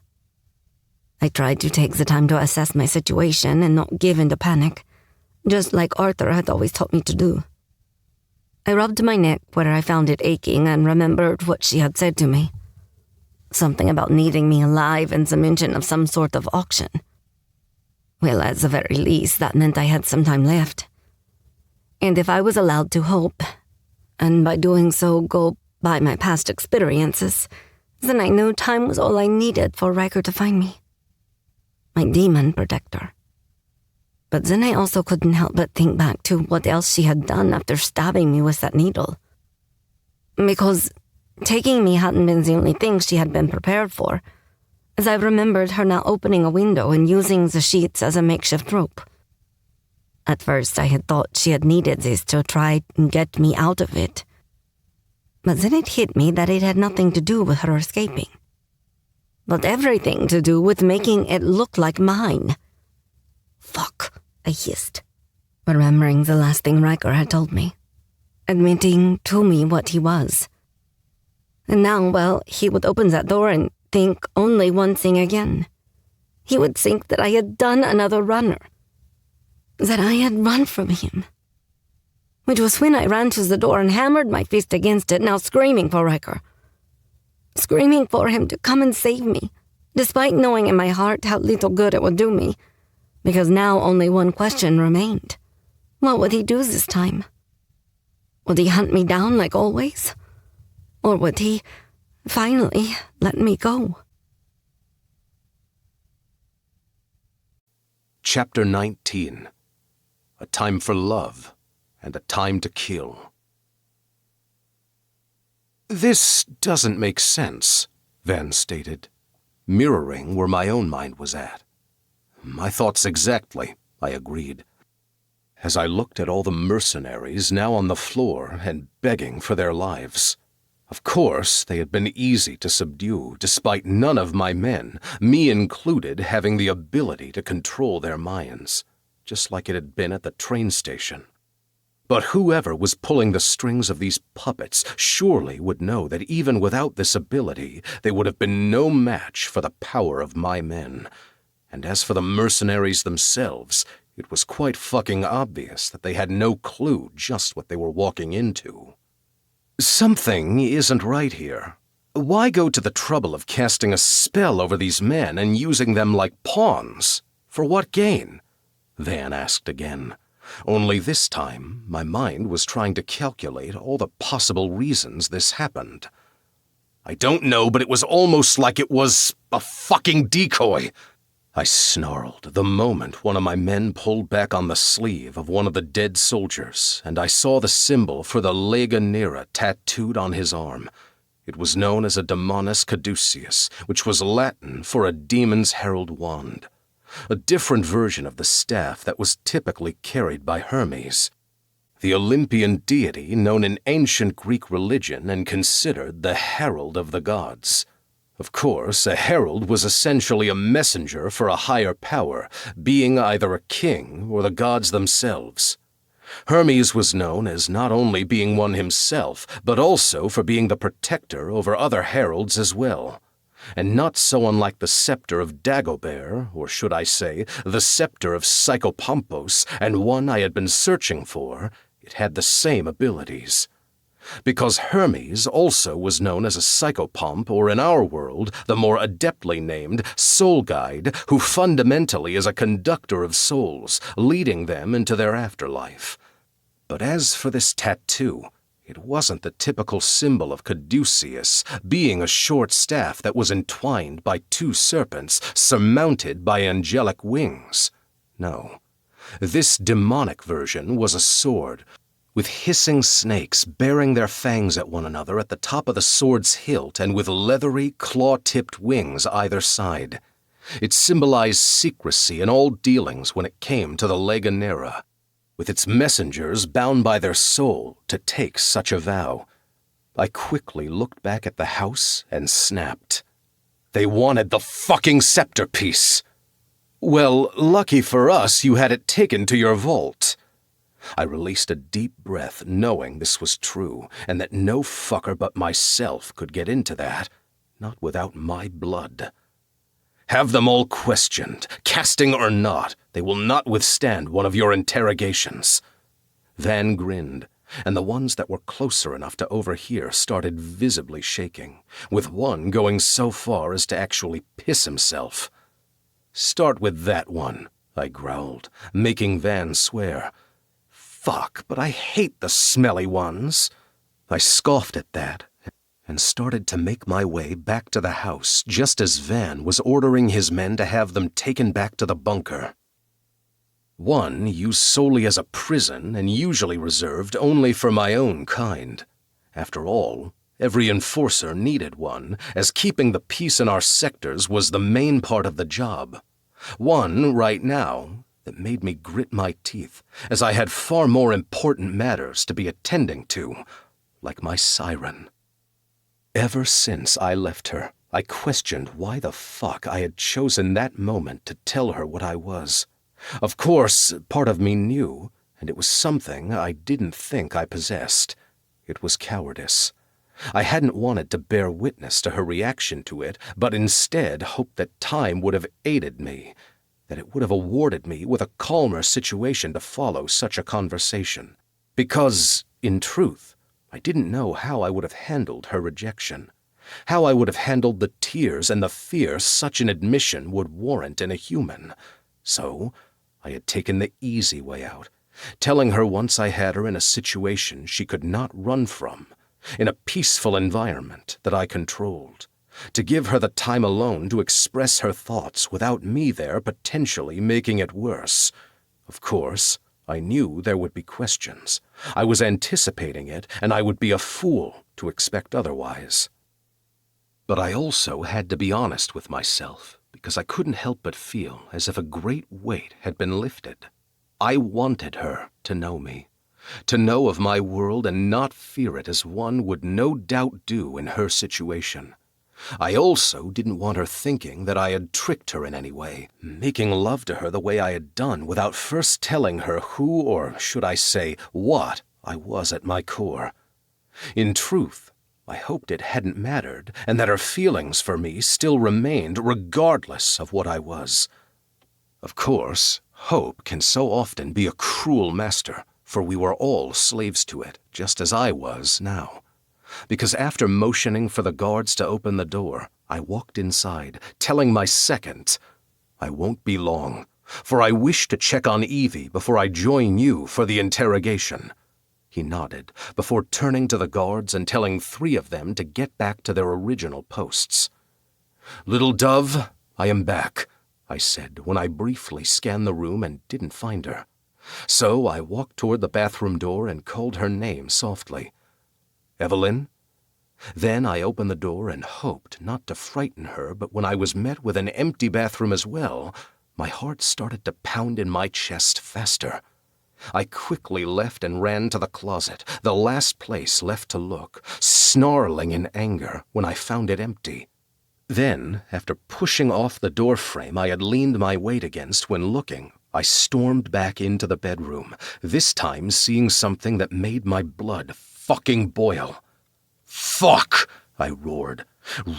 I tried to take the time to assess my situation and not give in to panic, just like Arthur had always taught me to do. I rubbed my neck where I found it aching and remembered what she had said to me. Something about needing me alive and the mention of some sort of auction. Well, at the very least, that meant I had some time left. And if I was allowed to hope, and by doing so go by my past experiences, then I knew time was all I needed for Riker to find me. My demon protector. But then I also couldn't help but think back to what else she had done after stabbing me with that needle. Because taking me hadn't been the only thing she had been prepared for, as I remembered her now opening a window and using the sheets as a makeshift rope. At first I had thought she had needed this to try and get me out of it, But then it hit me that it had nothing to do with her escaping, but everything to do with making it look like mine. Fuck, I hissed, remembering the last thing Riker had told me, admitting to me what he was. And now, well, he would open that door and think only one thing again. He would think that I had done another runner, that I had run from him. Which was when I ran to the door and hammered my fist against it, now screaming for Riker. Screaming for him to come and save me, despite knowing in my heart how little good it would do me, because now only one question remained. What would he do this time? Would he hunt me down like always? Or would he finally let me go? Chapter 19. A Time for Love and a Time to Kill. "This doesn't make sense," Van stated, mirroring where my own mind was at. "My thoughts exactly," I agreed, as I looked at all the mercenaries now on the floor and begging for their lives. Of course, they had been easy to subdue, despite none of my men, me included, having the ability to control their minds, just like it had been at the train station. But whoever was pulling the strings of these puppets surely would know that even without this ability, they would have been no match for the power of my men. And as for the mercenaries themselves, it was quite fucking obvious that they had no clue just what they were walking into. Something isn't right here. Why go to the trouble of casting a spell over these men and using them like pawns? For what gain? Van asked again. Only this time, my mind was trying to calculate all the possible reasons this happened. "I don't know, but it was almost like it was a fucking decoy," I snarled the moment one of my men pulled back on the sleeve of one of the dead soldiers, and I saw the symbol for the Lega Nera tattooed on his arm. It was known as a Demonis Caduceus, which was Latin for a demon's herald wand, a different version of the staff that was typically carried by Hermes, the Olympian deity known in ancient Greek religion and considered the herald of the gods. Of course, a herald was essentially a messenger for a higher power, being either a king or the gods themselves. Hermes was known as not only being one himself, but also for being the protector over other heralds as well. And not so unlike the scepter of Dagobert, or should I say, the scepter of Psychopompos, and one I had been searching for, it had the same abilities. Because Hermes also was known as a psychopomp, or in our world, the more adeptly named soul guide, who fundamentally is a conductor of souls, leading them into their afterlife. But as for this tattoo, it wasn't the typical symbol of Caduceus, being a short staff that was entwined by two serpents surmounted by angelic wings. No, this demonic version was a sword, with hissing snakes bearing their fangs at one another at the top of the sword's hilt and with leathery, claw-tipped wings either side. It symbolized secrecy in all dealings when it came to the Lega Nera, with its messengers bound by their soul to take such a vow. I quickly looked back at the house and snapped. They wanted the fucking scepter piece. Well, lucky for us you had it taken to your vault. I released a deep breath knowing this was true and that no fucker but myself could get into that, not without my blood. Have them all questioned, casting or not. They will not withstand one of your interrogations. Van grinned, and the ones that were closer enough to overhear started visibly shaking, with one going so far as to actually piss himself. Start with that one, I growled, making Van swear. Fuck, but I hate the smelly ones. I scoffed at that and started to make my way back to the house just as Van was ordering his men to have them taken back to the bunker. One used solely as a prison and usually reserved only for my own kind. After all, every enforcer needed one, as keeping the peace in our sectors was the main part of the job. One, right now, that made me grit my teeth, as I had far more important matters to be attending to, like my Siren. Ever since I left her, I questioned why the fuck I had chosen that moment to tell her what I was. Of course, part of me knew, and it was something I didn't think I possessed. It was cowardice. I hadn't wanted to bear witness to her reaction to it, but instead hoped that time would have aided me, that it would have awarded me with a calmer situation to follow such a conversation. Because, in truth, I didn't know how I would have handled her rejection, how I would have handled the tears and the fear such an admission would warrant in a human. So, I had taken the easy way out, telling her once I had her in a situation she could not run from, in a peaceful environment that I controlled, to give her the time alone to express her thoughts without me there potentially making it worse. Of course, I knew there would be questions. I was anticipating it, and I would be a fool to expect otherwise. But I also had to be honest with myself, because I couldn't help but feel as if a great weight had been lifted. I wanted her to know me, to know of my world and not fear it as one would no doubt do in her situation. I also didn't want her thinking that I had tricked her in any way, making love to her the way I had done without first telling her who, or should I say, what, I was at my core. In truth, I hoped it hadn't mattered, and that her feelings for me still remained regardless of what I was. Of course, hope can so often be a cruel master, for we were all slaves to it, just as I was now. Because after motioning for the guards to open the door, I walked inside, telling my second, "I won't be long, for I wish to check on Evie before I join you for the interrogation." He nodded, before turning to the guards and telling 3 of them to get back to their original posts. "Little Dove, I am back," I said when I briefly scanned the room and didn't find her. So I walked toward the bathroom door and called her name softly. "Evelyn?" Then I opened the door and hoped not to frighten her, but when I was met with an empty bathroom as well, my heart started to pound in my chest faster. I quickly left and ran to the closet, the last place left to look, snarling in anger when I found it empty. Then, after pushing off the door frame I had leaned my weight against when looking, I stormed back into the bedroom, this time seeing something that made my blood fucking boil. "Fuck!" I roared,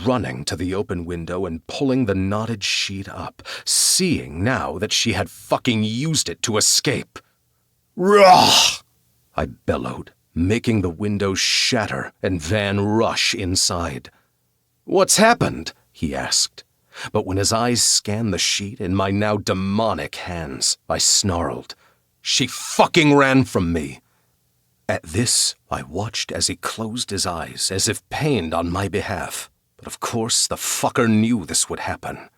running to the open window and pulling the knotted sheet up, seeing now that she had fucking used it to escape. "Rah!" I bellowed, making the window shatter and Van rush inside. "What's happened?" he asked. But when his eyes scanned the sheet in my now demonic hands, I snarled. "She fucking ran from me!" At this, I watched as he closed his eyes as if pained on my behalf. But of course, the fucker knew this would happen.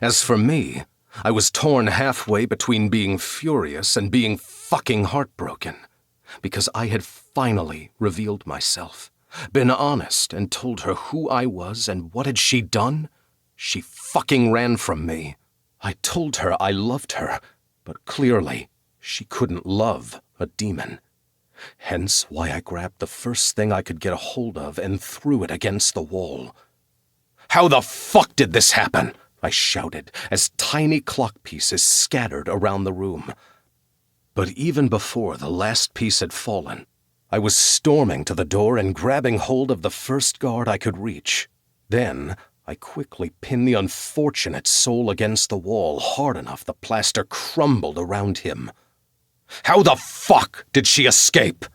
As for me, I was torn halfway between being furious and being fucking heartbroken, because I had finally revealed myself, been honest and told her who I was, and what had she done? She fucking ran from me. I told her I loved her, but clearly she couldn't love a demon. Hence why I grabbed the first thing I could get a hold of and threw it against the wall. "How the fuck did this happen?" I shouted as tiny clock pieces scattered around the room. But even before the last piece had fallen, I was storming to the door and grabbing hold of the first guard I could reach. Then I quickly pinned the unfortunate soul against the wall hard enough the plaster crumbled around him. "How the fuck did she escape?"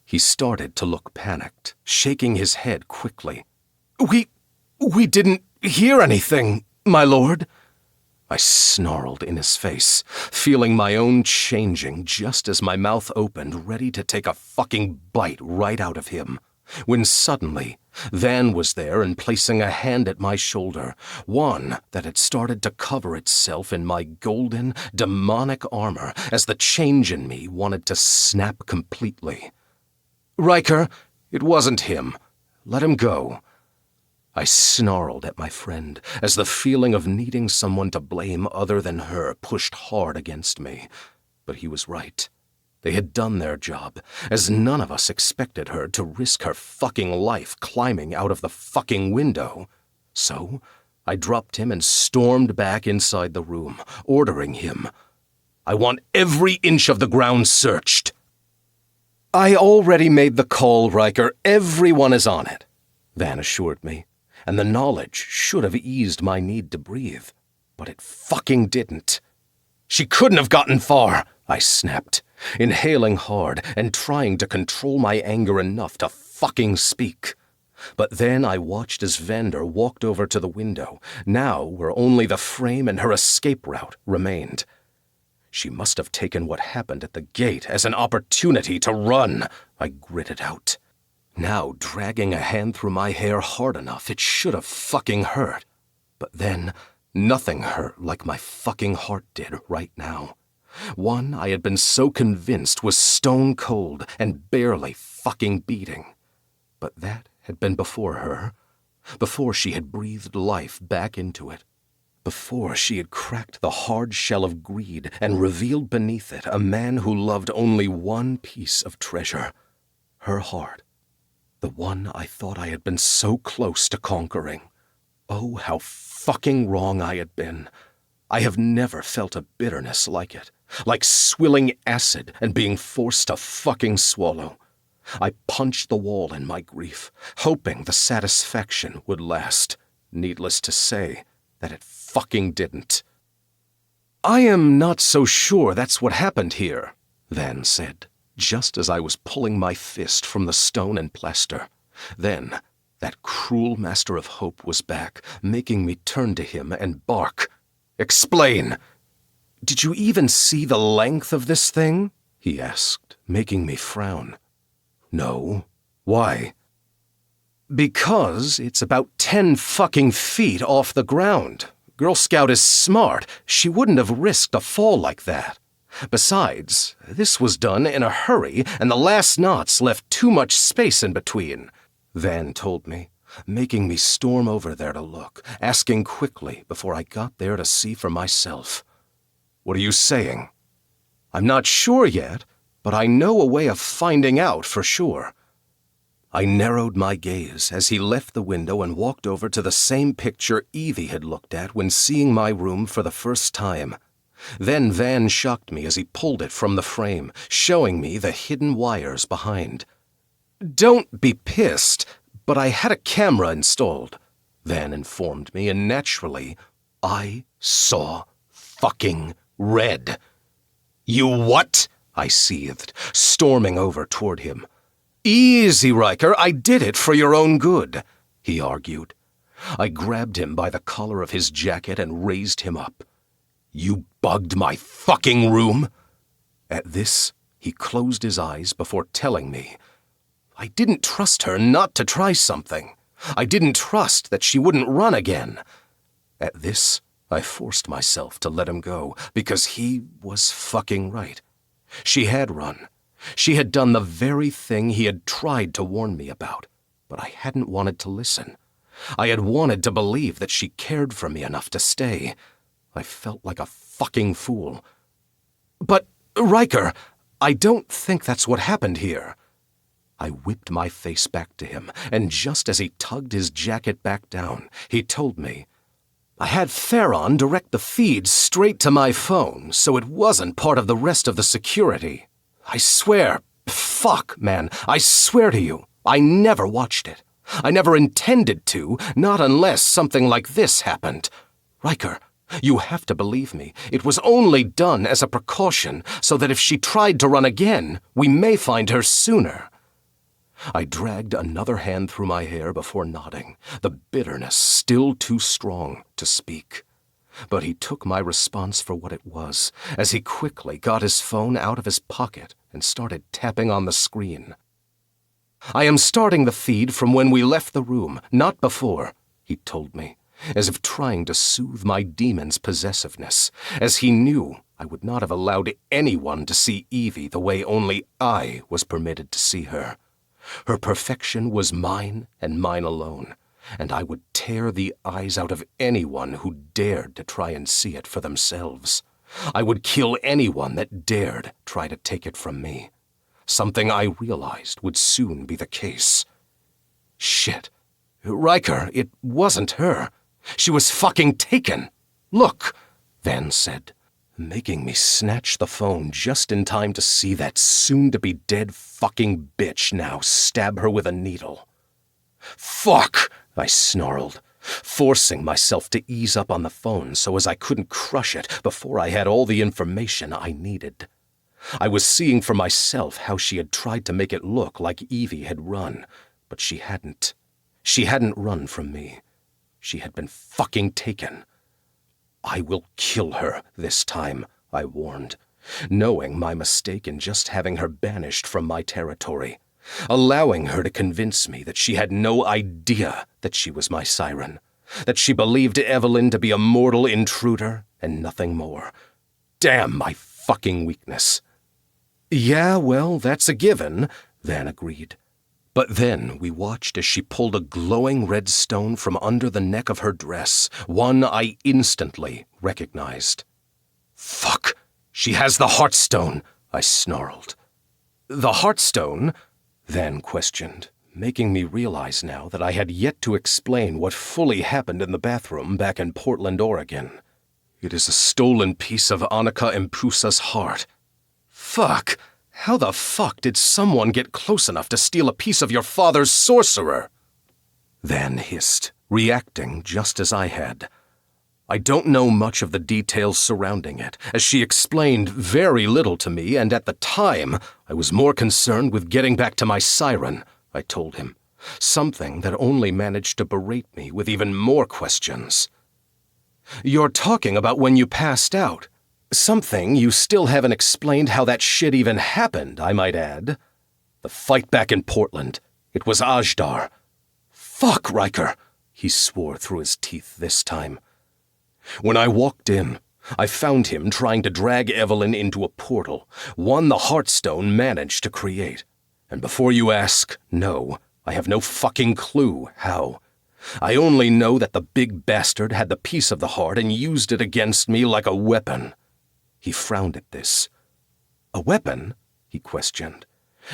He started to look panicked, shaking his head quickly. We didn't hear anything, my lord." I snarled in his face, feeling my own changing just as my mouth opened, ready to take a fucking bite right out of him, when suddenly Van was there and placing a hand at my shoulder, one that had started to cover itself in my golden, demonic armor as the change in me wanted to snap completely. "Riker, it wasn't him. Let him go." I snarled at my friend as the feeling of needing someone to blame other than her pushed hard against me. But he was right. They had done their job, as none of us expected her to risk her fucking life climbing out of the fucking window. So, I dropped him and stormed back inside the room, ordering him, "I want every inch of the ground searched." "I already made the call, Riker. Everyone is on it," Van assured me, and the knowledge should have eased my need to breathe. But it fucking didn't. "She couldn't have gotten far," I snapped, inhaling hard and trying to control my anger enough to fucking speak. But then I watched as Vander walked over to the window, now where only the frame and her escape route remained. She must have taken what happened at the gate as an opportunity to run, I gritted out. Now dragging a hand through my hair hard enough, it should have fucking hurt. But then, nothing hurt like my fucking heart did right now. One I had been so convinced was stone cold and barely fucking beating. But that had been before her, before she had breathed life back into it, before she had cracked the hard shell of greed and revealed beneath it a man who loved only one piece of treasure, her heart, the one I thought I had been so close to conquering. Oh, how fucking wrong I had been. I have never felt a bitterness like it, like swilling acid and being forced to fucking swallow. I punched the wall in my grief, hoping the satisfaction would last. Needless to say, that it fucking didn't. "I am not so sure that's what happened here," Van said, just as I was pulling my fist from the stone and plaster. Then, that cruel master of hope was back, making me turn to him and bark. "Explain! Did you even see the length of this thing?" he asked, making me frown. "No. Why?" "Because it's about 10 fucking feet off the ground. Girl Scout is smart. She wouldn't have risked a fall like that. Besides, this was done in a hurry, and the last knots left too much space in between," Van told me, making me storm over there to look, asking quickly before I got there to see for myself. "What are you saying?" "I'm not sure yet, but I know a way of finding out for sure." I narrowed my gaze as he left the window and walked over to the same picture Evie had looked at when seeing my room for the first time. Then Van shocked me as he pulled it from the frame, showing me the hidden wires behind. "Don't be pissed, but I had a camera installed," Van informed me, and naturally, I saw fucking red. "You what?" I seethed, storming over toward him. "Easy, Riker, I did it for your own good," he argued. I grabbed him by the collar of his jacket and raised him up. "You bugged my fucking room?" At this, he closed his eyes before telling me, "I didn't trust her not to try something. I didn't trust that she wouldn't run again." At this, I forced myself to let him go, because he was fucking right. She had run. She had done the very thing he had tried to warn me about, but I hadn't wanted to listen. I had wanted to believe that she cared for me enough to stay. I felt like a fucking fool. "But, Riker, I don't think that's what happened here." I whipped my face back to him, and just as he tugged his jacket back down, he told me, "I had Theron direct the feed straight to my phone, so it wasn't part of the rest of the security. I swear, fuck, man, I swear to you, I never watched it. I never intended to, not unless something like this happened. Riker, you have to believe me. It was only done as a precaution, so that if she tried to run again, we may find her sooner." I dragged another hand through my hair before nodding, the bitterness still too strong to speak. But he took my response for what it was, as he quickly got his phone out of his pocket and started tapping on the screen. "I am starting the feed from when we left the room, not before," he told me, as if trying to soothe my demon's possessiveness, as he knew I would not have allowed anyone to see Evie the way only I was permitted to see her. Her perfection was mine and mine alone, and I would tear the eyes out of anyone who dared to try and see it for themselves. I would kill anyone that dared try to take it from me. Something I realized would soon be the case. Shit. Riker, it wasn't her. She was fucking taken. Look, Van said, making me snatch the phone just in time to see that soon-to-be-dead fucking bitch now stab her with a needle. Fuck, I snarled, forcing myself to ease up on the phone so as I couldn't crush it before I had all the information I needed. I was seeing for myself how she had tried to make it look like Evie had run, but she hadn't. She hadn't run from me. She had been fucking taken. I will kill her this time, I warned, knowing my mistake in just having her banished from my territory, allowing her to convince me that she had no idea that she was my siren, that she believed Evelyn to be a mortal intruder and nothing more. Damn my fucking weakness. Yeah, well, that's a given, Van agreed. But then we watched as she pulled a glowing red stone from under the neck of her dress, one I instantly recognized. Fuck! She has the Heartstone, I snarled. The Heartstone? Van questioned, making me realize now that I had yet to explain what fully happened in the bathroom back in Portland, Oregon. It is a stolen piece of Annika Imprusa's heart. Fuck! How the fuck did someone get close enough to steal a piece of your father's sorcerer? Van hissed, reacting just as I had. I don't know much of the details surrounding it, as she explained very little to me, and at the time, I was more concerned with getting back to my siren, I told him, something that only managed to berate me with even more questions. You're talking about when you passed out. Something you still haven't explained how that shit even happened, I might add. The fight back in Portland. It was Ajdar. Fuck, Riker, he swore through his teeth this time. When I walked in, I found him trying to drag Evelyn into a portal, one the Heartstone managed to create. And before you ask, no, I have no fucking clue how. I only know that the big bastard had the piece of the heart and used it against me like a weapon. He frowned at this. A weapon? He questioned.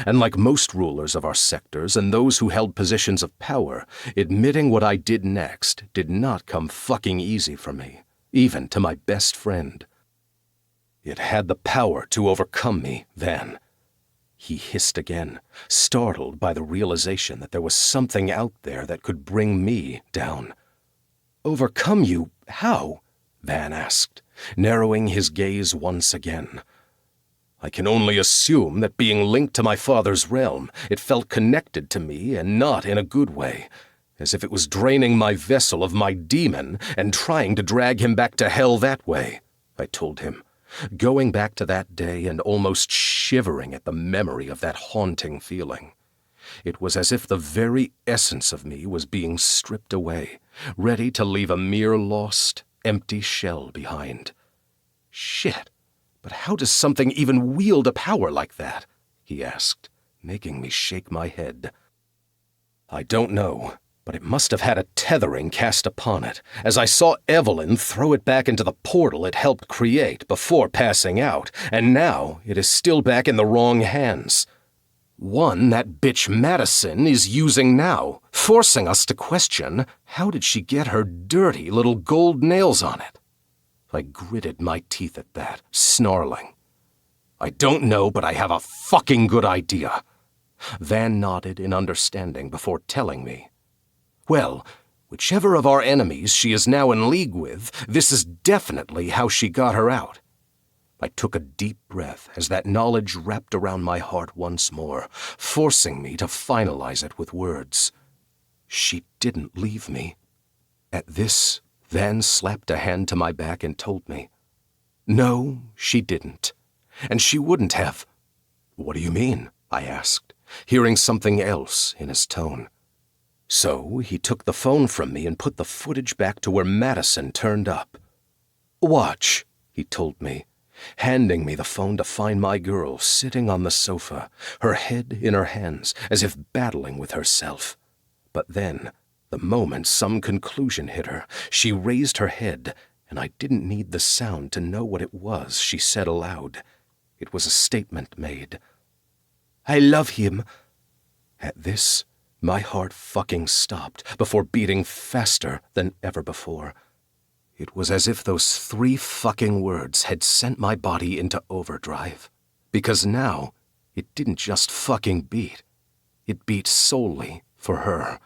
And like most rulers of our sectors and those who held positions of power, admitting what I did next did not come fucking easy for me, even to my best friend. It had the power to overcome me, Van. He hissed again, startled by the realization that there was something out there that could bring me down. Overcome you? How? Van asked, narrowing his gaze once again. I can only assume that being linked to my father's realm, it felt connected to me and not in a good way, as if it was draining my vessel of my demon and trying to drag him back to hell that way, I told him, going back to that day and almost shivering at the memory of that haunting feeling. It was as if the very essence of me was being stripped away, ready to leave a mere lost, empty shell behind. Shit, but how does something even wield a power like that? He asked, making me shake my head. I don't know, but it must have had a tethering cast upon it, as I saw Evelyn throw it back into the portal it helped create before passing out, and now it is still back in the wrong hands. One that bitch Madison is using now, forcing us to question, how did she get her dirty little gold nails on it? I gritted my teeth at that, snarling. I don't know, but I have a fucking good idea. Van nodded in understanding before telling me. Well, whichever of our enemies she is now in league with, this is definitely how she got her out. I took a deep breath as that knowledge wrapped around my heart once more, forcing me to finalize it with words. She didn't leave me. At this, Van slapped a hand to my back and told me, No, she didn't. And she wouldn't have. What do you mean? I asked, hearing something else in his tone. So he took the phone from me and put the footage back to where Madison turned up. Watch, he told me, handing me the phone to find my girl sitting on the sofa, her head in her hands, as if battling with herself. But then, the moment some conclusion hit her, she raised her head, and I didn't need the sound to know what it was she said aloud. It was a statement made. I love him. At this, my heart fucking stopped before beating faster than ever before. It was as if those 3 fucking words had sent my body into overdrive. Because now, it didn't just fucking beat. It beat solely for her.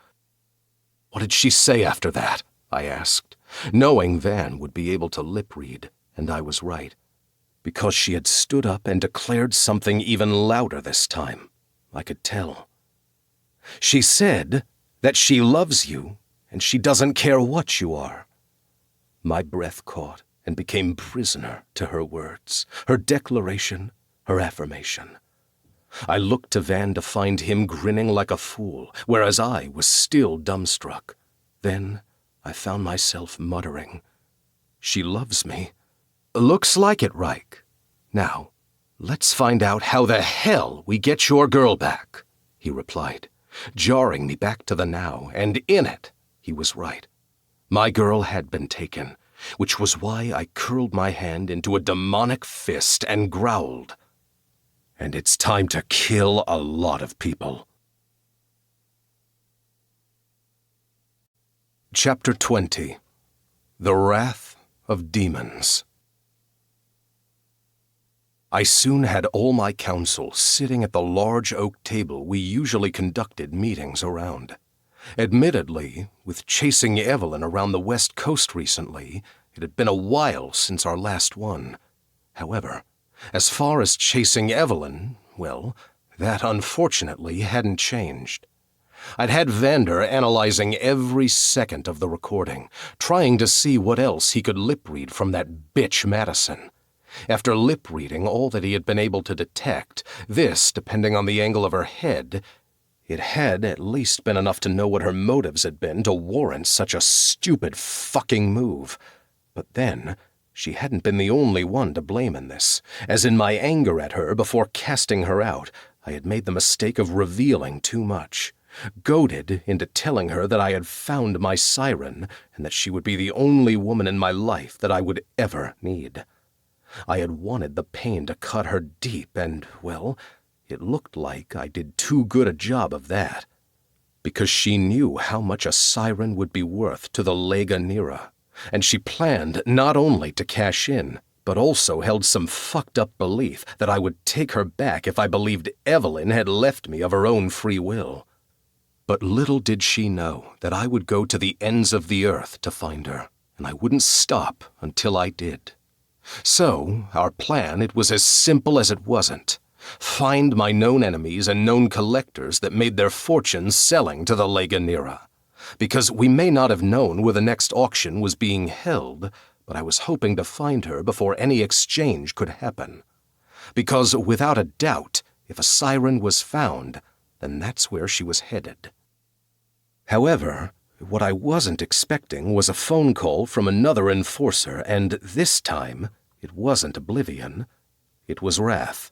What did she say after that? I asked, knowing Van would be able to lip read, and I was right. Because she had stood up and declared something even louder this time. I could tell. She said that she loves you, and she doesn't care what you are. My breath caught and became prisoner to her words, her declaration, her affirmation. I looked to Van to find him grinning like a fool, whereas I was still dumbstruck. Then I found myself muttering, "She loves me. Looks like it, Reich. Now, let's find out how the hell we get your girl back," he replied, jarring me back to the now, and in it, he was right. My girl had been taken, which was why I curled my hand into a demonic fist and growled, "And it's time to kill a lot of people." Chapter 20. The Wrath of Demons. I soon had all my council sitting at the large oak table we usually conducted meetings around. Admittedly, with chasing Evelyn around the West Coast recently, it had been a while since our last one. However, as far as chasing Evelyn, well, that unfortunately hadn't changed. I'd had Vander analyzing every second of the recording, trying to see what else he could lip-read from that bitch Madison. After lip-reading all that he had been able to detect, this, depending on the angle of her head, it had at least been enough to know what her motives had been to warrant such a stupid fucking move. But then, she hadn't been the only one to blame in this, as in my anger at her before casting her out, I had made the mistake of revealing too much. Goaded into telling her that I had found my Siren, and that she would be the only woman in my life that I would ever need. I had wanted the pain to cut her deep, and, well, it looked like I did too good a job of that. Because she knew how much a Siren would be worth to the Lega Nera, and she planned not only to cash in, but also held some fucked up belief that I would take her back if I believed Evelyn had left me of her own free will. But little did she know that I would go to the ends of the earth to find her, and I wouldn't stop until I did. So, our plan, it was as simple as it wasn't. Find my known enemies and known collectors that made their fortunes selling to the Lega Nera. Because we may not have known where the next auction was being held, but I was hoping to find her before any exchange could happen. Because, without a doubt, if a Siren was found, then that's where she was headed. However, what I wasn't expecting was a phone call from another enforcer, and this time, it wasn't Oblivion. It was Wrath.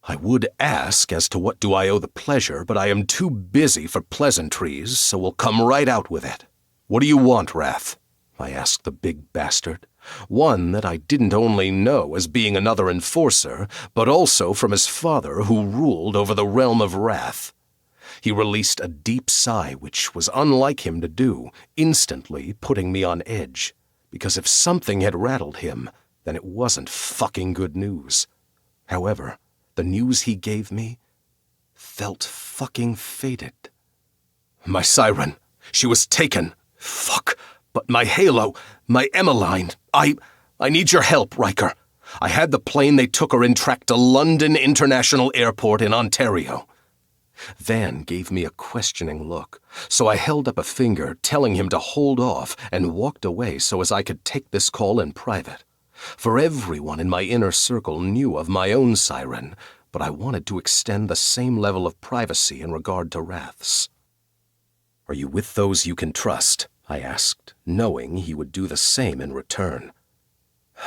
I would ask as to what do I owe the pleasure, but I am too busy for pleasantries, so we'll come right out with it. "What do you want, Wrath?" I asked the big bastard, one that I didn't only know as being another enforcer, but also from his father who ruled over the realm of Wrath. He released a deep sigh, which was unlike him to do, instantly putting me on edge, because if something had rattled him, then it wasn't fucking good news. However, the news he gave me felt fucking fated. "My Siren, she was taken. Fuck. But my Halo, my Emmeline, I need your help, Riker. I had the plane they took her in tracked to London International Airport in Ontario." Van gave me a questioning look, so I held up a finger telling him to hold off and walked away so as I could take this call in private. For everyone in my inner circle knew of my own Siren, but I wanted to extend the same level of privacy in regard to Wrath's. "Are you with those you can trust?" I asked, knowing he would do the same in return.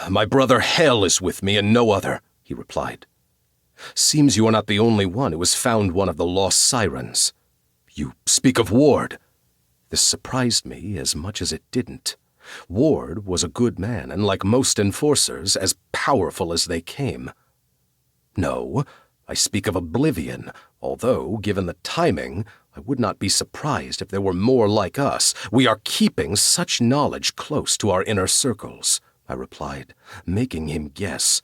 "My brother Hell is with me and no other," he replied. "Seems you are not the only one who has found one of the lost Sirens. You speak of Ward." This surprised me as much as it didn't. Ward was a good man and, like most enforcers, as powerful as they came. No, I speak of Oblivion, although, given the timing, I would not be surprised if there were more like us. We are keeping such knowledge close to our inner circles, I replied, making him guess.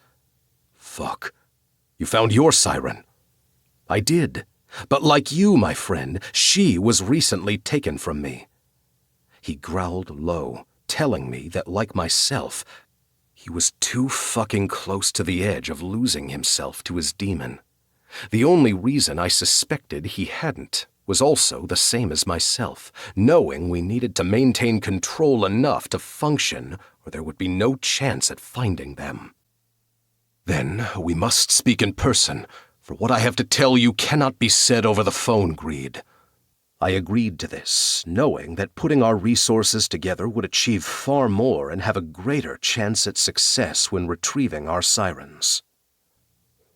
Fuck. You found your siren? I did, but like you, my friend, she was recently taken from me. He growled low, telling me that, like myself, he was too fucking close to the edge of losing himself to his demon. The only reason I suspected he hadn't was also the same as myself, knowing we needed to maintain control enough to function, or there would be no chance at finding them. Then we must speak in person, for what I have to tell you cannot be said over the phone, Greed. I agreed to this, knowing that putting our resources together would achieve far more and have a greater chance at success when retrieving our sirens.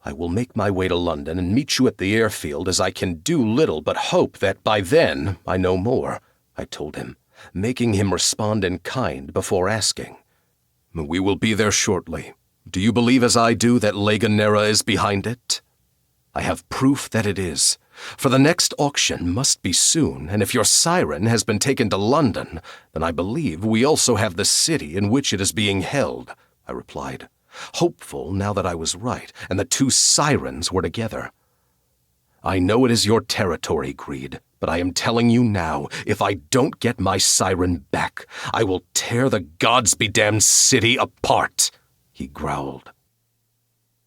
I will make my way to London and meet you at the airfield, as I can do little but hope that by then I know more, I told him, making him respond in kind before asking. We will be there shortly. Do you believe as I do that Legionera is behind it? I have proof that it is. For the next auction must be soon, and if your siren has been taken to London, then I believe we also have the city in which it is being held, I replied, hopeful now that I was right and the two sirens were together. I know it is your territory, Greed, but I am telling you now, if I don't get my siren back, I will tear the gods-be-damned city apart, he growled.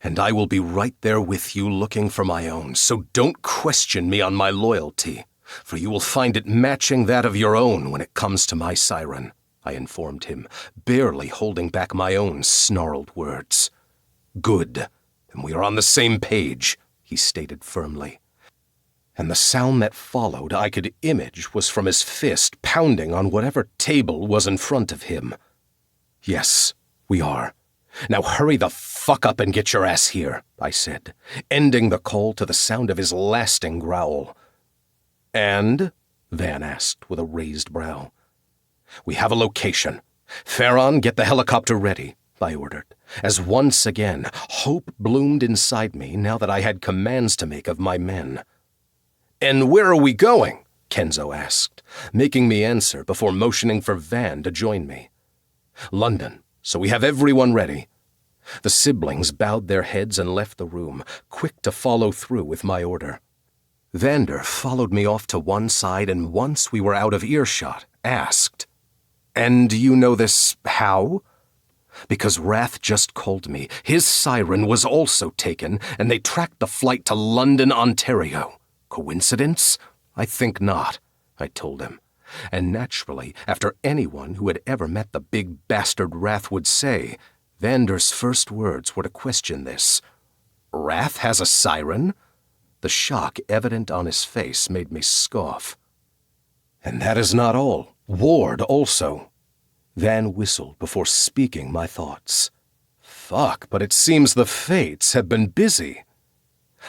And I will be right there with you looking for my own, so don't question me on my loyalty, for you will find it matching that of your own when it comes to my siren, I informed him, barely holding back my own snarled words. Good, then we are on the same page, he stated firmly. And the sound that followed I could image was from his fist pounding on whatever table was in front of him. Yes, we are. Now hurry the fuck up and get your ass here, I said, ending the call to the sound of his lasting growl. And? Van asked with a raised brow. We have a location. Farron, get the helicopter ready, I ordered, as once again hope bloomed inside me now that I had commands to make of my men. And where are we going? Kenzo asked, making me answer before motioning for Van to join me. London, so we have everyone ready. The siblings bowed their heads and left the room, quick to follow through with my order. Vander followed me off to one side and once we were out of earshot, asked, And you know this how? Because Wrath just called me. His siren was also taken, and they tracked the flight to London, Ontario. Coincidence? I think not, I told him. And naturally, after anyone who had ever met the big bastard Wrath would say, Vander's first words were to question this. Wrath has a siren? The shock evident on his face made me scoff. And that is not all. Ward also. Van whistled before speaking my thoughts. Fuck, but it seems the fates have been busy.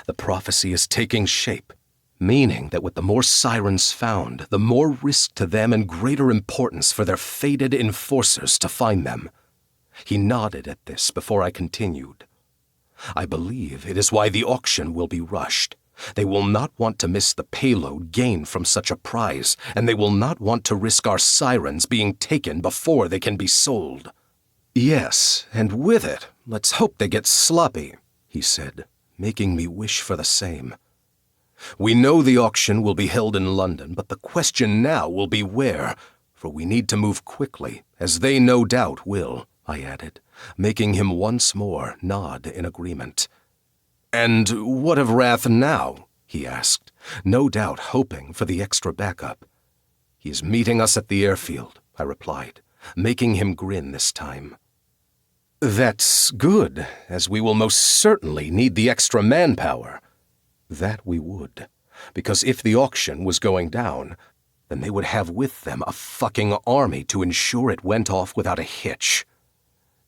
The prophecy is taking shape, meaning that with the more sirens found, the more risk to them and greater importance for their fated enforcers to find them. He nodded at this before I continued. I believe it is why the auction will be rushed. They will not want to miss the payload gained from such a prize, and they will not want to risk our sirens being taken before they can be sold. Yes, and with it, let's hope they get sloppy, he said, making me wish for the same. We know the auction will be held in London, but the question now will be where, for we need to move quickly, as they no doubt will, I added, making him once more nod in agreement. And what of Wrath now? He asked, no doubt hoping for the extra backup. He is meeting us at the airfield, I replied, making him grin this time. That's good, as we will most certainly need the extra manpower. That we would, because if the auction was going down, then they would have with them a fucking army to ensure it went off without a hitch.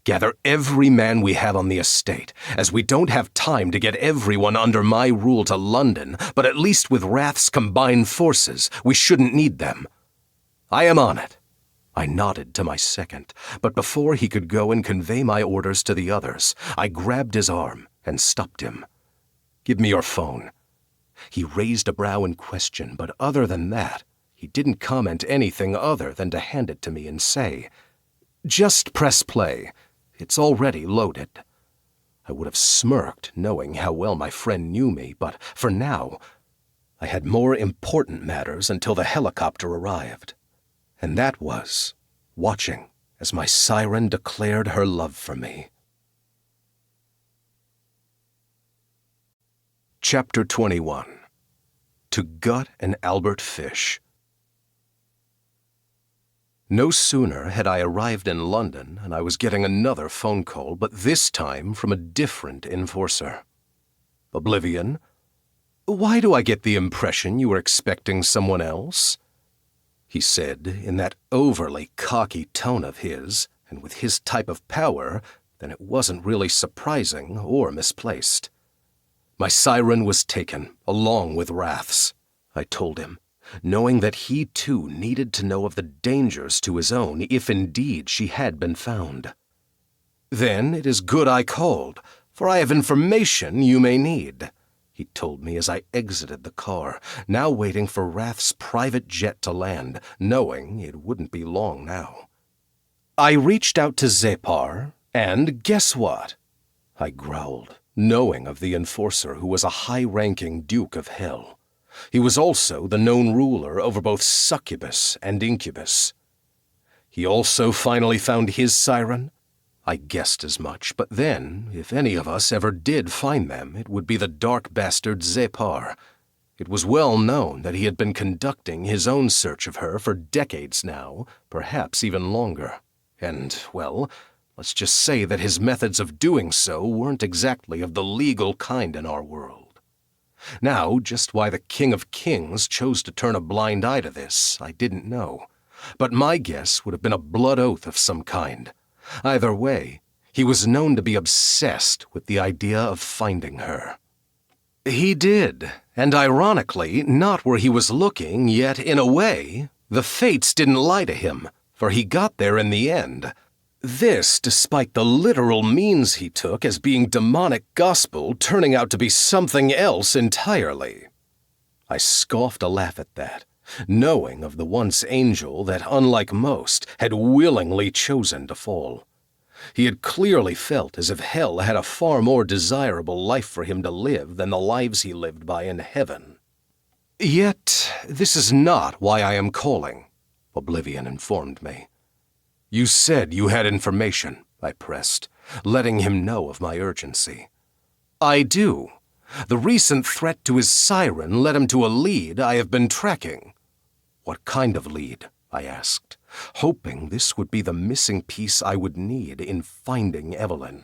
Gather every man we have on the estate, as we don't have time to get everyone under my rule to London, but at least with Wrath's combined forces, we shouldn't need them. I am on it. I nodded to my second, but before he could go and convey my orders to the others, I grabbed his arm and stopped him. "Give me your phone." He raised a brow in question, but other than that, he didn't comment anything other than to hand it to me and say, "Just press play. It's already loaded." I would have smirked, knowing how well my friend knew me, but for now, I had more important matters until the helicopter arrived. And that was watching as my siren declared her love for me. Chapter 21. To Gut an Albert Fish. No sooner had I arrived in London and I was getting another phone call, but this time from a different enforcer. "Oblivion? Why do I get the impression you were expecting someone else?" he said in that overly cocky tone of his, and with his type of power, then it wasn't really surprising or misplaced. My siren was taken, along with Wrath's, I told him, knowing that he too needed to know of the dangers to his own if indeed she had been found. "Then it is good I called, for I have information you may need," he told me as I exited the car, now waiting for Wrath's private jet to land, knowing it wouldn't be long now. "I reached out to Zepar, and guess what?" I growled, knowing of the enforcer who was a high-ranking Duke of Hell. He was also the known ruler over both succubus and incubus. He also finally found his siren? I guessed as much, but then, if any of us ever did find them, it would be the dark bastard Zepar. It was well known that he had been conducting his own search of her for decades now, perhaps even longer. And, well, let's just say that his methods of doing so weren't exactly of the legal kind in our world. Now, just why the King of Kings chose to turn a blind eye to this, I didn't know. But my guess would have been a blood oath of some kind. Either way, he was known to be obsessed with the idea of finding her. He did, and ironically, not where he was looking, yet in a way, the fates didn't lie to him, for he got there in the end. This despite the literal means he took as being demonic gospel turning out to be something else entirely. I scoffed a laugh at that, knowing of the once angel that, unlike most, had willingly chosen to fall. He had clearly felt as if hell had a far more desirable life for him to live than the lives he lived by in heaven. "Yet, this is not why I am calling," Oblivion informed me. "You said you had information," I pressed, letting him know of my urgency. "I do. The recent threat to his siren led him to a lead I have been tracking." "What kind of lead?" I asked, hoping this would be the missing piece I would need in finding Evelyn.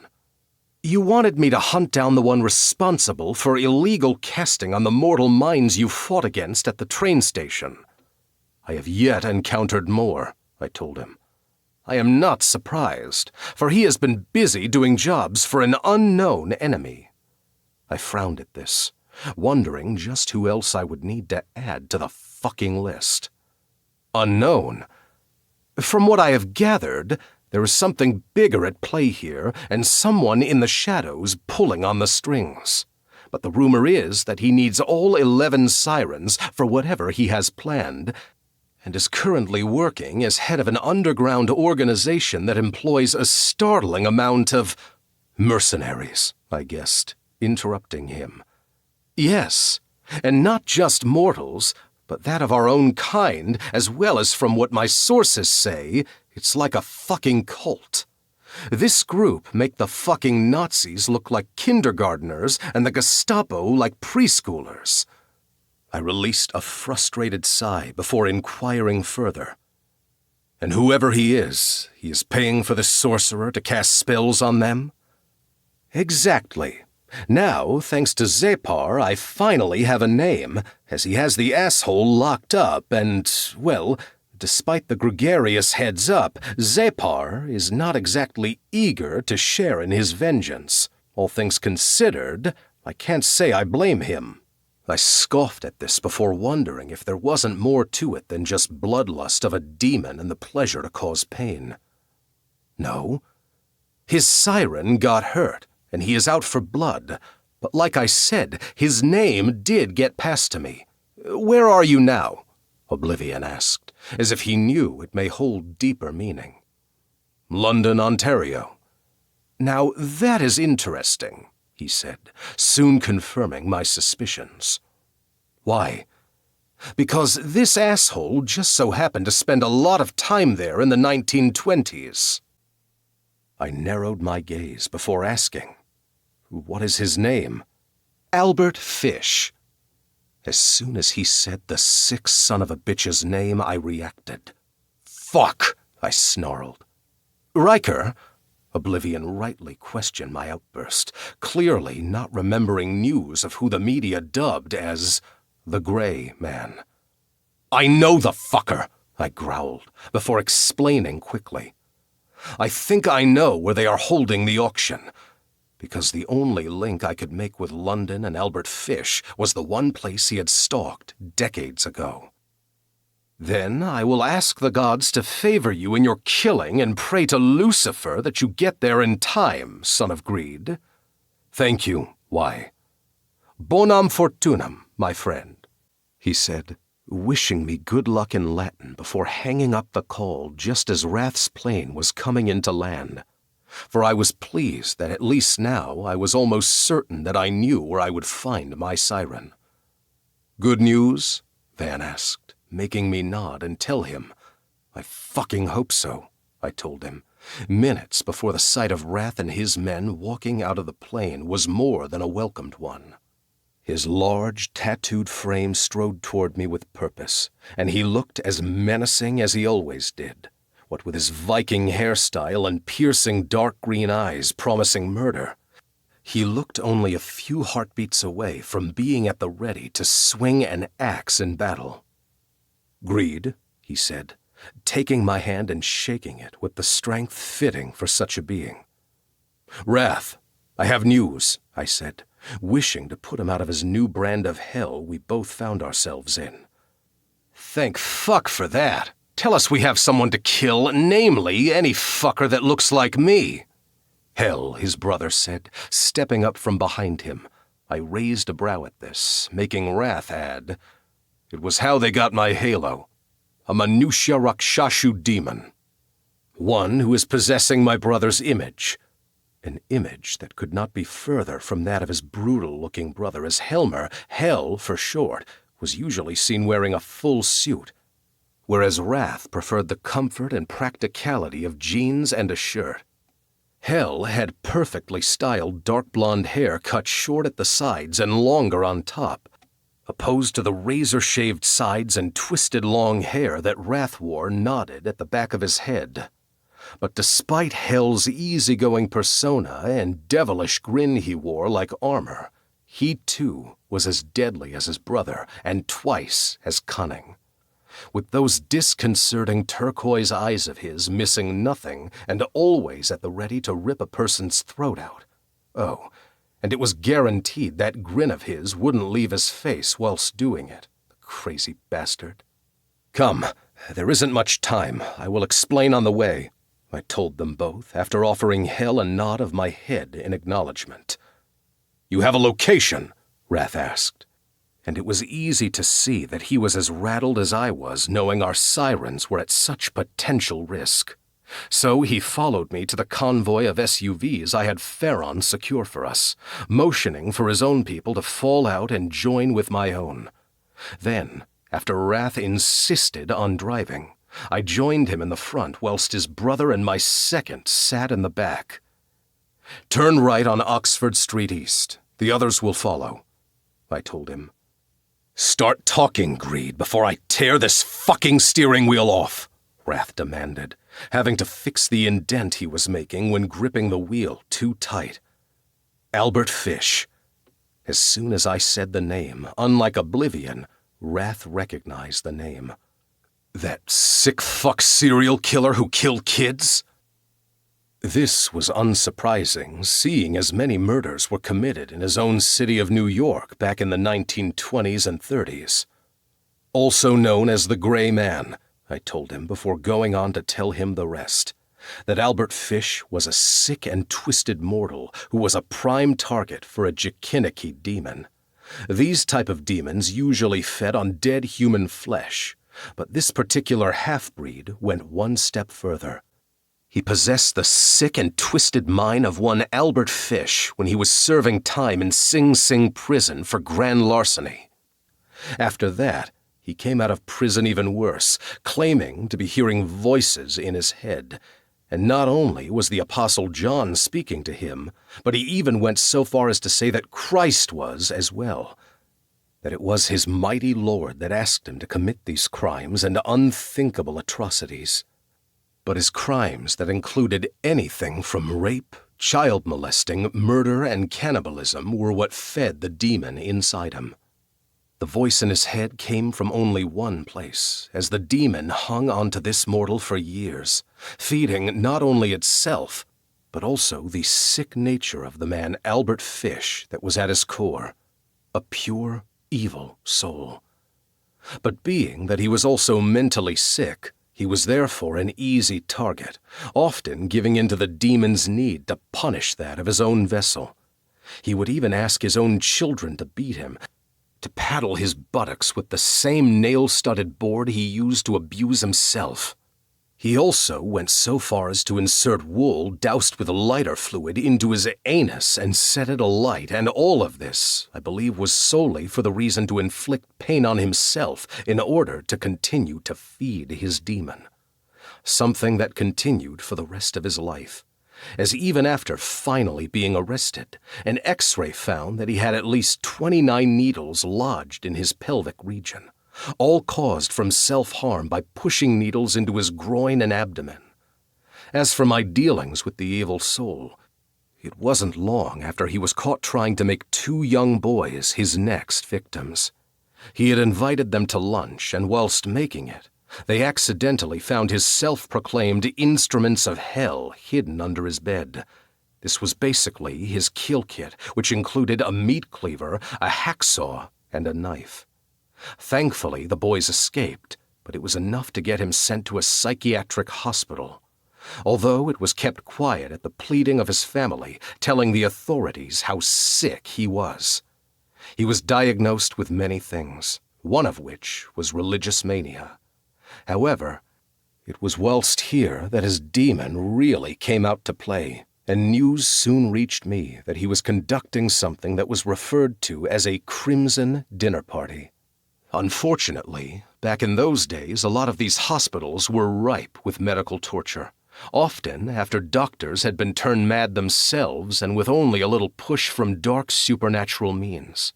"You wanted me to hunt down the one responsible for illegal casting on the mortal minds you fought against at the train station." "I have yet encountered more," I told him. "I am not surprised, for he has been busy doing jobs for an unknown enemy." I frowned at this, wondering just who else I would need to add to the fucking list. "Unknown? From what I have gathered, there is something bigger at play here and someone in the shadows pulling on the strings. But the rumor is that he needs all 11 sirens for whatever he has planned, and is currently working as head of an underground organization that employs a startling amount of mercenaries," I guessed, interrupting him. "Yes, and not just mortals, but that of our own kind, as well as from what my sources say, it's like a fucking cult. This group make the fucking Nazis look like kindergartners and the Gestapo like preschoolers." I released a frustrated sigh before inquiring further. "And whoever he is paying for the sorcerer to cast spells on them?" "Exactly. Now, thanks to Zepar, I finally have a name, as he has the asshole locked up and, well, despite the gregarious heads up, Zepar is not exactly eager to share in his vengeance. All things considered, I can't say I blame him. I scoffed at this before wondering if there wasn't more to it than just bloodlust of a demon and the pleasure to cause pain. No. His siren got hurt, and he is out for blood, but like I said, his name did get passed to me. Where are you now? Oblivion asked, as if he knew it may hold deeper meaning. London, Ontario. Now that is interesting, he said, soon confirming my suspicions. Why? Because this asshole just so happened to spend a lot of time there in the 1920s. I narrowed my gaze before asking, what is his name? Albert Fish. As soon as he said the sick son of a bitch's name, I reacted. Fuck, I snarled. Riker? Oblivion rightly questioned my outburst, clearly not remembering news of who the media dubbed as the Gray Man. I know the fucker, I growled, before explaining quickly. I think I know where they are holding the auction, because the only link I could make with London and Albert Fish was the one place he had stalked decades ago. Then I will ask the gods to favor you in your killing and pray to Lucifer that you get there in time, son of greed. Thank you, why? Bonam fortunam, my friend, he said, wishing me good luck in Latin before hanging up the call just as Wrath's plane was coming into land. For I was pleased that at least now I was almost certain that I knew where I would find my siren. Good news? Van asked, making me nod and tell him. I fucking hope so, I told him, minutes before the sight of Wrath and his men walking out of the plane was more than a welcomed one. His large, tattooed frame strode toward me with purpose, and he looked as menacing as he always did, what with his Viking hairstyle and piercing dark green eyes promising murder. He looked only a few heartbeats away from being at the ready to swing an axe in battle. Greed, he said, taking my hand and shaking it with the strength fitting for such a being. Wrath, I have news, I said, wishing to put him out of his new brand of hell we both found ourselves in. Thank fuck for that. Tell us we have someone to kill, namely any fucker that looks like me. Hell, his brother said, stepping up from behind him. I raised a brow at this, making Wrath add, it was how they got my halo. A Manusya Rakshashu demon. One who is possessing my brother's image. An image that could not be further from that of his brutal-looking brother, as Helmer, Hell for short, was usually seen wearing a full suit, whereas Wrath preferred the comfort and practicality of jeans and a shirt. Hell had perfectly styled dark blonde hair cut short at the sides and longer on top, opposed to the razor-shaved sides and twisted long hair that Wrath wore knotted at the back of his head. But despite Hell's easygoing persona and devilish grin he wore like armor, he too was as deadly as his brother and twice as cunning. With those disconcerting turquoise eyes of his missing nothing and always at the ready to rip a person's throat out. Oh, and it was guaranteed that grin of his wouldn't leave his face whilst doing it, the crazy bastard. Come, there isn't much time. I will explain on the way, I told them both, after offering Hell a nod of my head in acknowledgement. You have a location? Wrath asked. And it was easy to see that he was as rattled as I was, knowing our sirens were at such potential risk. So he followed me to the convoy of SUVs I had Farron secure for us, motioning for his own people to fall out and join with my own. Then, after Wrath insisted on driving, I joined him in the front whilst his brother and my second sat in the back. Turn right on Oxford Street East. The others will follow, I told him. Start talking, Greed, before I tear this fucking steering wheel off, Wrath demanded, having to fix the indent he was making when gripping the wheel too tight. Albert Fish. As soon as I said the name, unlike Oblivion, Wrath recognized the name. That sick fuck serial killer who killed kids? This was unsurprising, seeing as many murders were committed in his own city of New York back in the 1920s and 30s. Also known as the Gray Man, I told him before going on to tell him the rest. That Albert Fish was a sick and twisted mortal who was a prime target for a Jikiniki demon. These type of demons usually fed on dead human flesh, but this particular half-breed went one step further. He possessed the sick and twisted mind of one Albert Fish when he was serving time in Sing Sing prison for grand larceny. After that, he came out of prison even worse, claiming to be hearing voices in his head. And not only was the Apostle John speaking to him, but he even went so far as to say that Christ was as well. That it was his mighty Lord that asked him to commit these crimes and unthinkable atrocities. But his crimes that included anything from rape, child molesting, murder, and cannibalism were what fed the demon inside him. The voice in his head came from only one place, as the demon hung onto this mortal for years, feeding not only itself, but also the sick nature of the man Albert Fish that was at his core, a pure, evil soul. But being that he was also mentally sick, he was therefore an easy target, often giving in to the demon's need to punish that of his own vessel. He would even ask his own children to beat him, to paddle his buttocks with the same nail-studded board he used to abuse himself. He also went so far as to insert wool doused with lighter fluid into his anus and set it alight, and all of this, I believe, was solely for the reason to inflict pain on himself in order to continue to feed his demon. Something that continued for the rest of his life, as even after finally being arrested, an X-ray found that he had at least 29 needles lodged in his pelvic region, all caused from self-harm by pushing needles into his groin and abdomen. As for my dealings with the evil soul, it wasn't long after he was caught trying to make 2 young boys his next victims. He had invited them to lunch, and whilst making it, they accidentally found his self-proclaimed instruments of hell hidden under his bed. This was basically his kill kit, which included a meat cleaver, a hacksaw, and a knife. Thankfully, the boys escaped, but it was enough to get him sent to a psychiatric hospital. Although it was kept quiet at the pleading of his family, telling the authorities how sick he was. He was diagnosed with many things, one of which was religious mania. However, it was whilst here that his demon really came out to play, and news soon reached me that he was conducting something that was referred to as a crimson dinner party. Unfortunately, back in those days, a lot of these hospitals were ripe with medical torture, often after doctors had been turned mad themselves and with only a little push from dark supernatural means,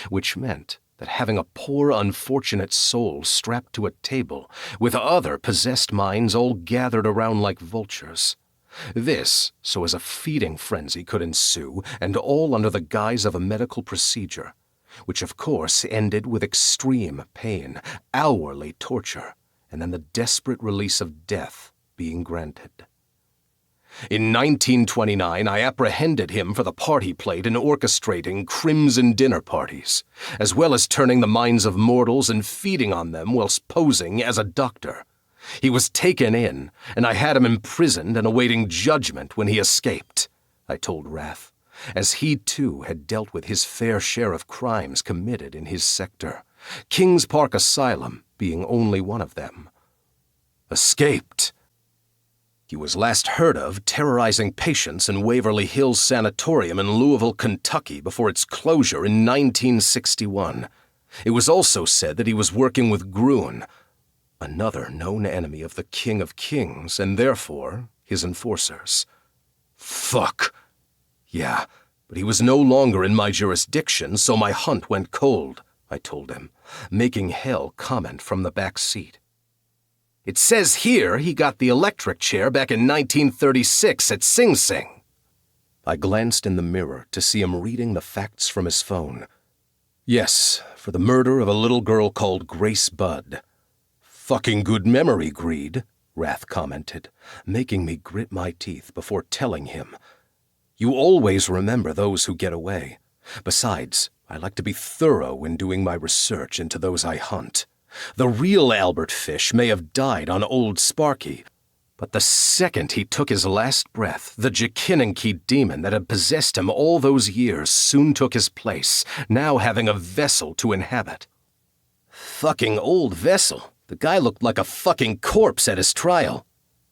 which meant that having a poor, unfortunate soul strapped to a table with other possessed minds all gathered around like vultures. This so as a feeding frenzy could ensue, and all under the guise of a medical procedure, which of course ended with extreme pain, hourly torture, and then the desperate release of death being granted. In 1929, I apprehended him for the part he played in orchestrating crimson dinner parties, as well as turning the minds of mortals and feeding on them whilst posing as a doctor. He was taken in, and I had him imprisoned and awaiting judgment when he escaped, I told Wrath, as he too had dealt with his fair share of crimes committed in his sector, Kings Park Asylum being only one of them. Escaped? He was last heard of terrorizing patients in Waverly Hills Sanatorium in Louisville, Kentucky before its closure in 1961. It was also said that he was working with Gruen, another known enemy of the King of Kings and therefore his enforcers. Fuck. Yeah, but he was no longer in my jurisdiction, so my hunt went cold, I told him, making Hell comment from the back seat. It says here he got the electric chair back in 1936 at Sing Sing. I glanced in the mirror to see him reading the facts from his phone. Yes, for the murder of a little girl called Grace Budd. Fucking good memory, Greed, Wrath commented, making me grit my teeth before telling him, "You always remember those who get away. Besides, I like to be thorough in doing my research into those I hunt. The real Albert Fish may have died on Old Sparky, but the second he took his last breath, the Jakinninki demon that had possessed him all those years soon took his place, now having a vessel to inhabit." "Fucking old vessel. The guy looked like a fucking corpse at his trial,"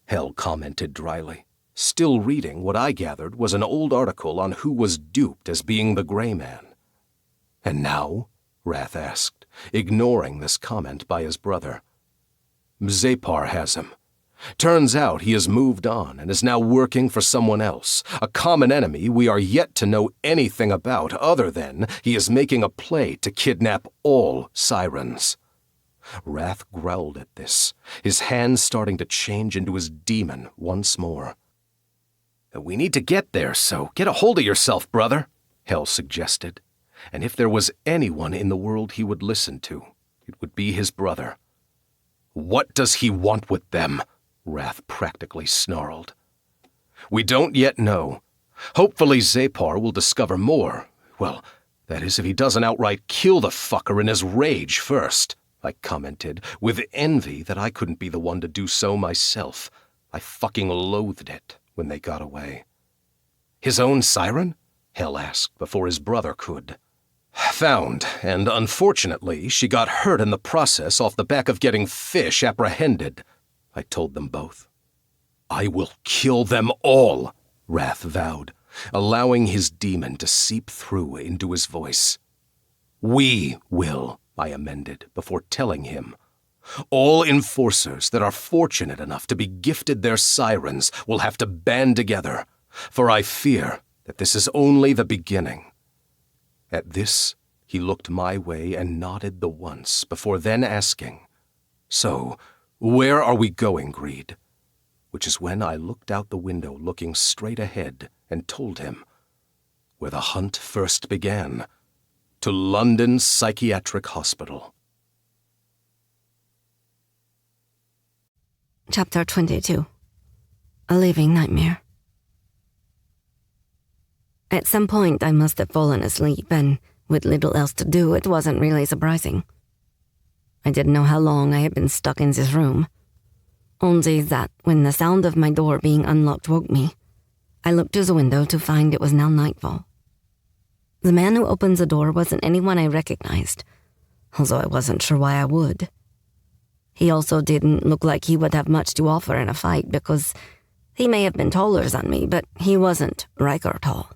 Hell commented dryly, still reading what I gathered was an old article on who was duped as being the Gray Man. "And now?" Wrath asked, ignoring this comment by his brother. "Zapar has him. Turns out he has moved on and is now working for someone else, a common enemy we are yet to know anything about other than he is making a play to kidnap all sirens." Wrath growled at this, his hands starting to change into his demon once more. "We need to get there, so get a hold of yourself, brother," Hell suggested. And if there was anyone in the world he would listen to, it would be his brother. "What does he want with them?" Wrath practically snarled. "We don't yet know. Hopefully Zapar will discover more. Well, that is if he doesn't outright kill the fucker in his rage first," I commented, with envy that I couldn't be the one to do so myself. I fucking loathed it when they got away. "His own siren?" Hell asked before his brother could. "Found, and unfortunately she got hurt in the process off the back of getting Fish apprehended," I told them both. "I will kill them all," Wrath vowed, allowing his demon to seep through into his voice. "We will," I amended before telling him. "All enforcers that are fortunate enough to be gifted their sirens will have to band together, for I fear that this is only the beginning." At this, he looked my way and nodded the once before then asking, "So, where are we going, Greed?" Which is when I looked out the window looking straight ahead and told him, "Where the hunt first began, to London Psychiatric Hospital." Chapter 22. A Living Nightmare. At some point, I must have fallen asleep, and with little else to do, it wasn't really surprising. I didn't know how long I had been stuck in this room. Only that when the sound of my door being unlocked woke me, I looked to the window to find it was now nightfall. The man who opened the door wasn't anyone I recognized, although I wasn't sure why I would. He also didn't look like he would have much to offer in a fight because he may have been taller than me, but he wasn't Riker tall.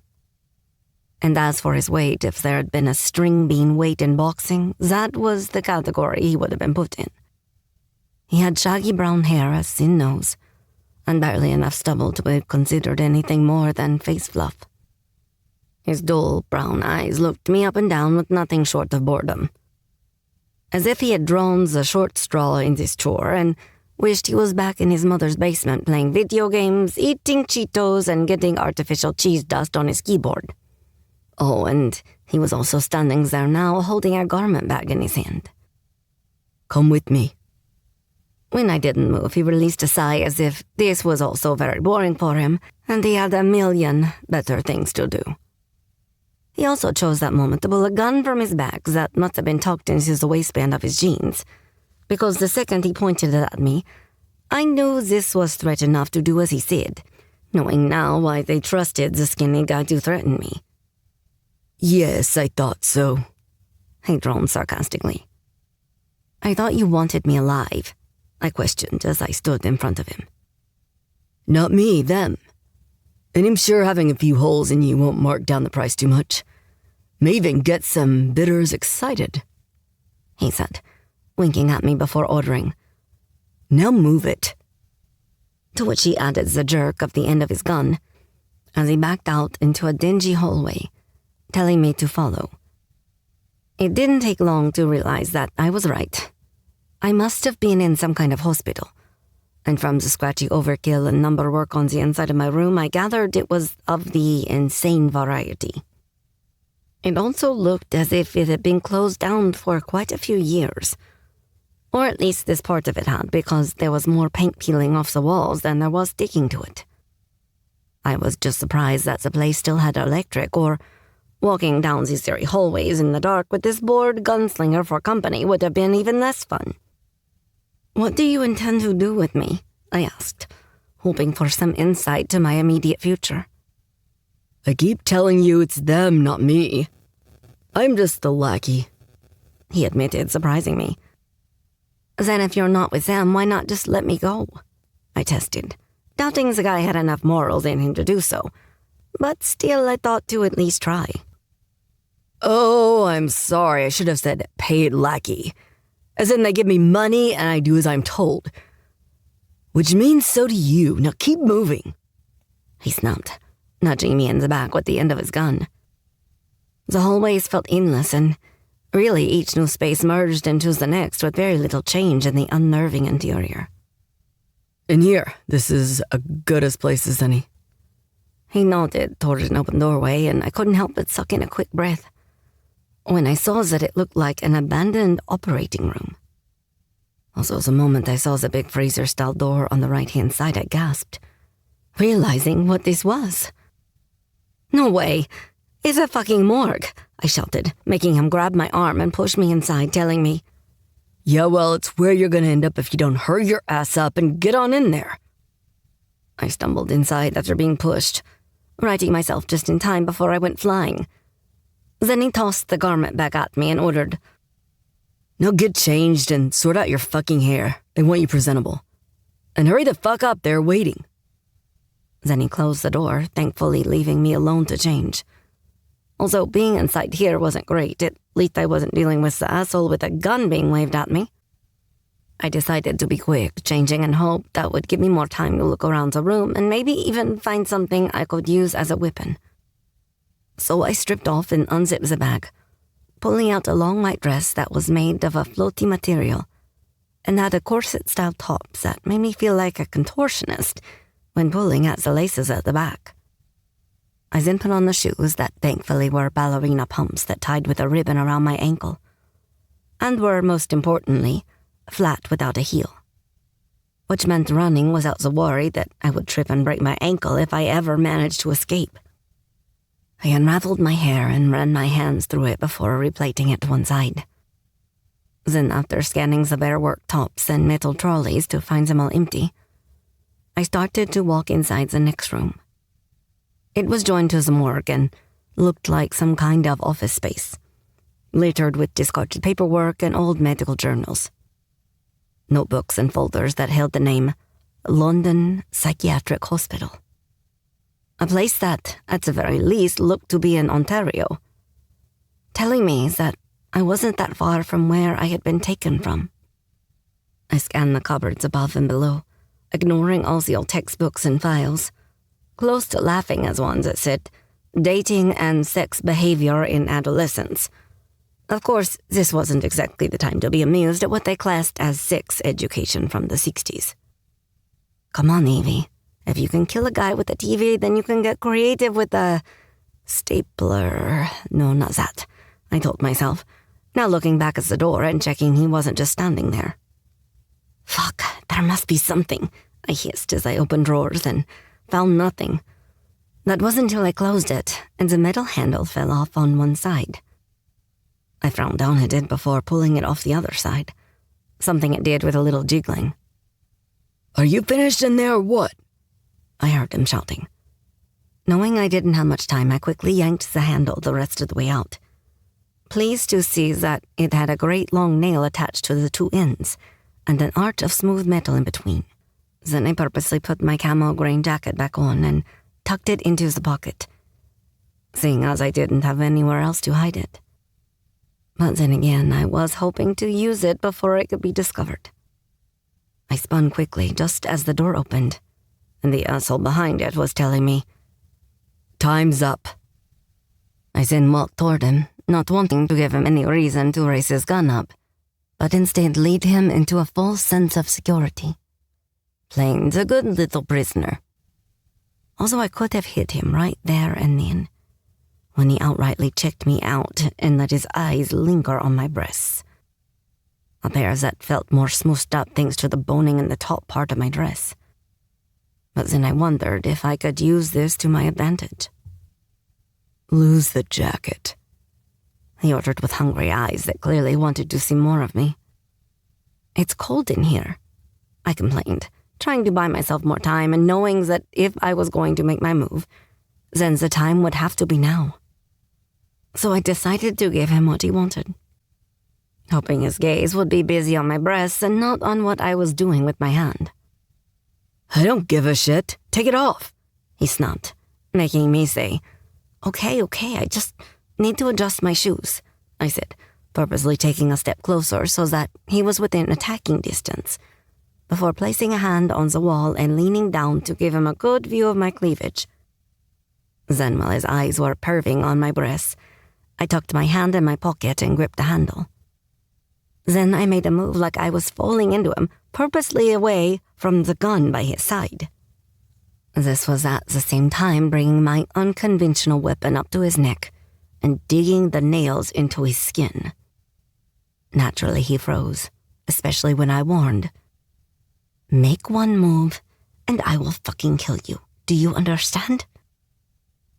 And as for his weight, if there had been a string bean weight in boxing, that was the category he would have been put in. He had shaggy brown hair, a thin nose, and barely enough stubble to be considered anything more than face fluff. His dull brown eyes looked me up and down with nothing short of boredom, as if he had drawn the short straw in this chore and wished he was back in his mother's basement playing video games, eating Cheetos, and getting artificial cheese dust on his keyboard. Oh, and he was also standing there now, holding a garment bag in his hand. "Come with me." When I didn't move, he released a sigh as if this was also very boring for him, and he had a million better things to do. He also chose that moment to pull a gun from his bag that must have been tucked into the waistband of his jeans, because the second he pointed it at me, I knew this was threat enough to do as he said, knowing now why they trusted the skinny guy to threaten me. "Yes, I thought so," he droned sarcastically. "I thought you wanted me alive," I questioned as I stood in front of him. "Not me, them. And I'm sure having a few holes in you won't mark down the price too much. May even get some bidders excited," he said, winking at me before ordering, "Now move it." To which he added the jerk of the end of his gun as he backed out into a dingy hallway, telling me to follow. It didn't take long to realize that I was right. I must have been in some kind of hospital, and from the scratchy overkill and number work on the inside of my room, I gathered it was of the insane variety. It also looked as if it had been closed down for quite a few years. Or at least this part of it had, because there was more paint peeling off the walls than there was sticking to it. I was just surprised that the place still had electric, or walking down these very hallways in the dark with this bored gunslinger for company would have been even less fun. "What do you intend to do with me?" I asked, hoping for some insight to my immediate future. I keep telling you it's them, not me. I'm just the lackey, he admitted, surprising me. "Then if you're not with them, why not just let me go?" I tested, doubting the guy had enough morals in him to do so, but still I thought to at least try. Oh, I'm sorry. I should have said paid lackey. As in they give me money and I do as I'm told. Which means so do you. Now keep moving. He snapped, nudging me in the back with the end of his gun. The hallways felt endless, and really each new space merged into the next with very little change in the unnerving interior. In here, this is as good as place as any. He nodded toward an open doorway, and I couldn't help but suck in a quick breath when I saw that it looked like an abandoned operating room. Also, the moment I saw the big freezer-style door on the right-hand side, I gasped, realizing what this was. "No way! It's a fucking morgue!" I shouted, making him grab my arm and push me inside, telling me, "Yeah, well, it's where you're gonna end up if you don't hurry your ass up and get on in there." I stumbled inside after being pushed, righting myself just in time before I went flying. Then he tossed the garment back at me and ordered, "Now get changed and sort out your fucking hair. They want you presentable. And hurry the fuck up, they're waiting." Then he closed the door, thankfully leaving me alone to change. Although being inside here wasn't great, at least I wasn't dealing with the asshole with a gun being waved at me. I decided to be quick, changing and hoped that would give me more time to look around the room and maybe even find something I could use as a weapon. So I stripped off and unzipped the bag, pulling out a long white dress that was made of a floaty material and had a corset-style top that made me feel like a contortionist when pulling at the laces at the back. I then put on the shoes that thankfully were ballerina pumps that tied with a ribbon around my ankle, and were, most importantly, flat without a heel, which meant running without the worry that I would trip and break my ankle if I ever managed to escape. I unraveled my hair and ran my hands through it before replaiting it to one side. Then, after scanning the bare work tops and metal trolleys to find them all empty, I started to walk inside the next room. It was joined to the morgue and looked like some kind of office space, littered with discarded paperwork and old medical journals. Notebooks and folders that held the name London Psychiatric Hospital. A place that, at the very least, looked to be in Ontario, telling me that I wasn't that far from where I had been taken from. I scanned the cupboards above and below, ignoring all the old textbooks and files, close to laughing as one that said, "Dating and sex behavior in adolescence." Of course, this wasn't exactly the time to be amused at what they classed as sex education from the 60s. Come on, Evie. If you can kill a guy with a TV, then you can get creative with a stapler. No, not that, I told myself, now looking back at the door and checking he wasn't just standing there. Fuck, there must be something, I hissed as I opened drawers and found nothing. That wasn't until I closed it, and the metal handle fell off on one side. I frowned down at it before pulling it off the other side, something it did with a little jiggling. "Are you finished in there or what?" I heard him shouting. Knowing I didn't have much time, I quickly yanked the handle the rest of the way out, pleased to see that it had a great long nail attached to the two ends and an arch of smooth metal in between. Then I purposely put my camo grain jacket back on and tucked it into the pocket, seeing as I didn't have anywhere else to hide it. But then again, I was hoping to use it before it could be discovered. I spun quickly just as the door opened, and the asshole behind it was telling me, "Time's up." I then walked toward him, not wanting to give him any reason to raise his gun up, but instead lead him into a false sense of security, playing the good little prisoner. Also, I could have hit him right there and then, when he outrightly checked me out and let his eyes linger on my breasts. a pair that felt more smoothed out thanks to the boning in the top part of my dress. But then I wondered if I could use this to my advantage. Lose the jacket, he ordered with hungry eyes that clearly wanted to see more of me. It's cold in here, I complained, trying to buy myself more time and knowing that if I was going to make my move, then the time would have to be now. So I decided to give him what he wanted, hoping his gaze would be busy on my breasts and not on what I was doing with my hand. I don't give a shit. Take it off, he snapped, making me say, Okay, I just need to adjust my shoes, I said, purposely taking a step closer so that he was within attacking distance, before placing a hand on the wall and leaning down to give him a good view of my cleavage. Then, while his eyes were perving on my breasts, I tucked my hand in my pocket and gripped the handle. Then I made a move like I was falling into him, purposely away from the gun by his side. This was at the same time bringing my unconventional weapon up to his neck and digging the nails into his skin. Naturally, he froze, especially when I warned. Make one move, and I will fucking kill you. Do you understand?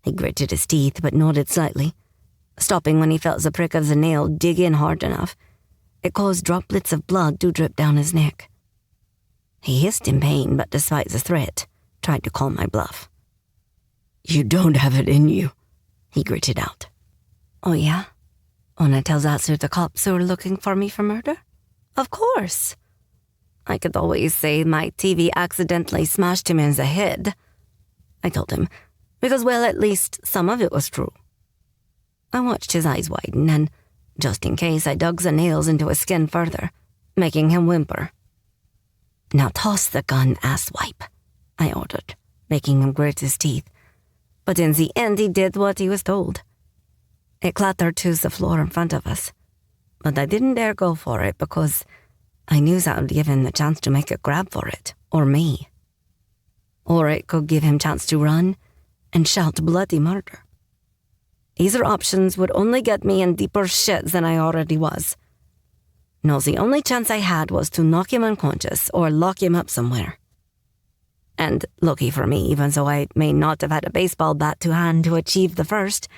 He gritted his teeth but nodded slightly, stopping when he felt the prick of the nail dig in hard enough. It caused droplets of blood to drip down his neck. He hissed in pain, but despite the threat, tried to call my bluff. You don't have it in you, he gritted out. Oh yeah? Wanna tell that to the cops who are looking for me for murder? Of course. I could always say my TV accidentally smashed him in the head, I told him, because, well, at least some of it was true. I watched his eyes widen and, just in case, I dug the nails into his skin further, making him whimper. Now toss the gun, asswipe, I ordered, making him grit his teeth. But in the end, he did what he was told. It clattered to the floor in front of us, but I didn't dare go for it because I knew that would give him the chance to make a grab for it, or me. Or it could give him chance to run and shout bloody murder. Either options would only get me in deeper shit than I already was. No, the only chance I had was to knock him unconscious or lock him up somewhere. And lucky for me, even though I may not have had a baseball bat to hand to achieve the first,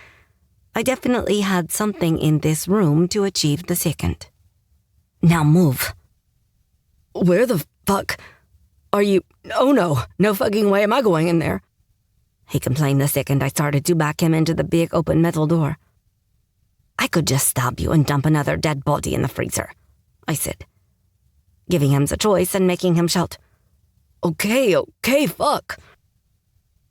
I definitely had something in this room to achieve the second. Now move. Where the fuck are you? Oh no fucking way am I going in there, he complained the second I started to back him into the big open metal door. I could just stab you and dump another dead body in the freezer, I said, giving him the choice and making him shout, Okay, fuck.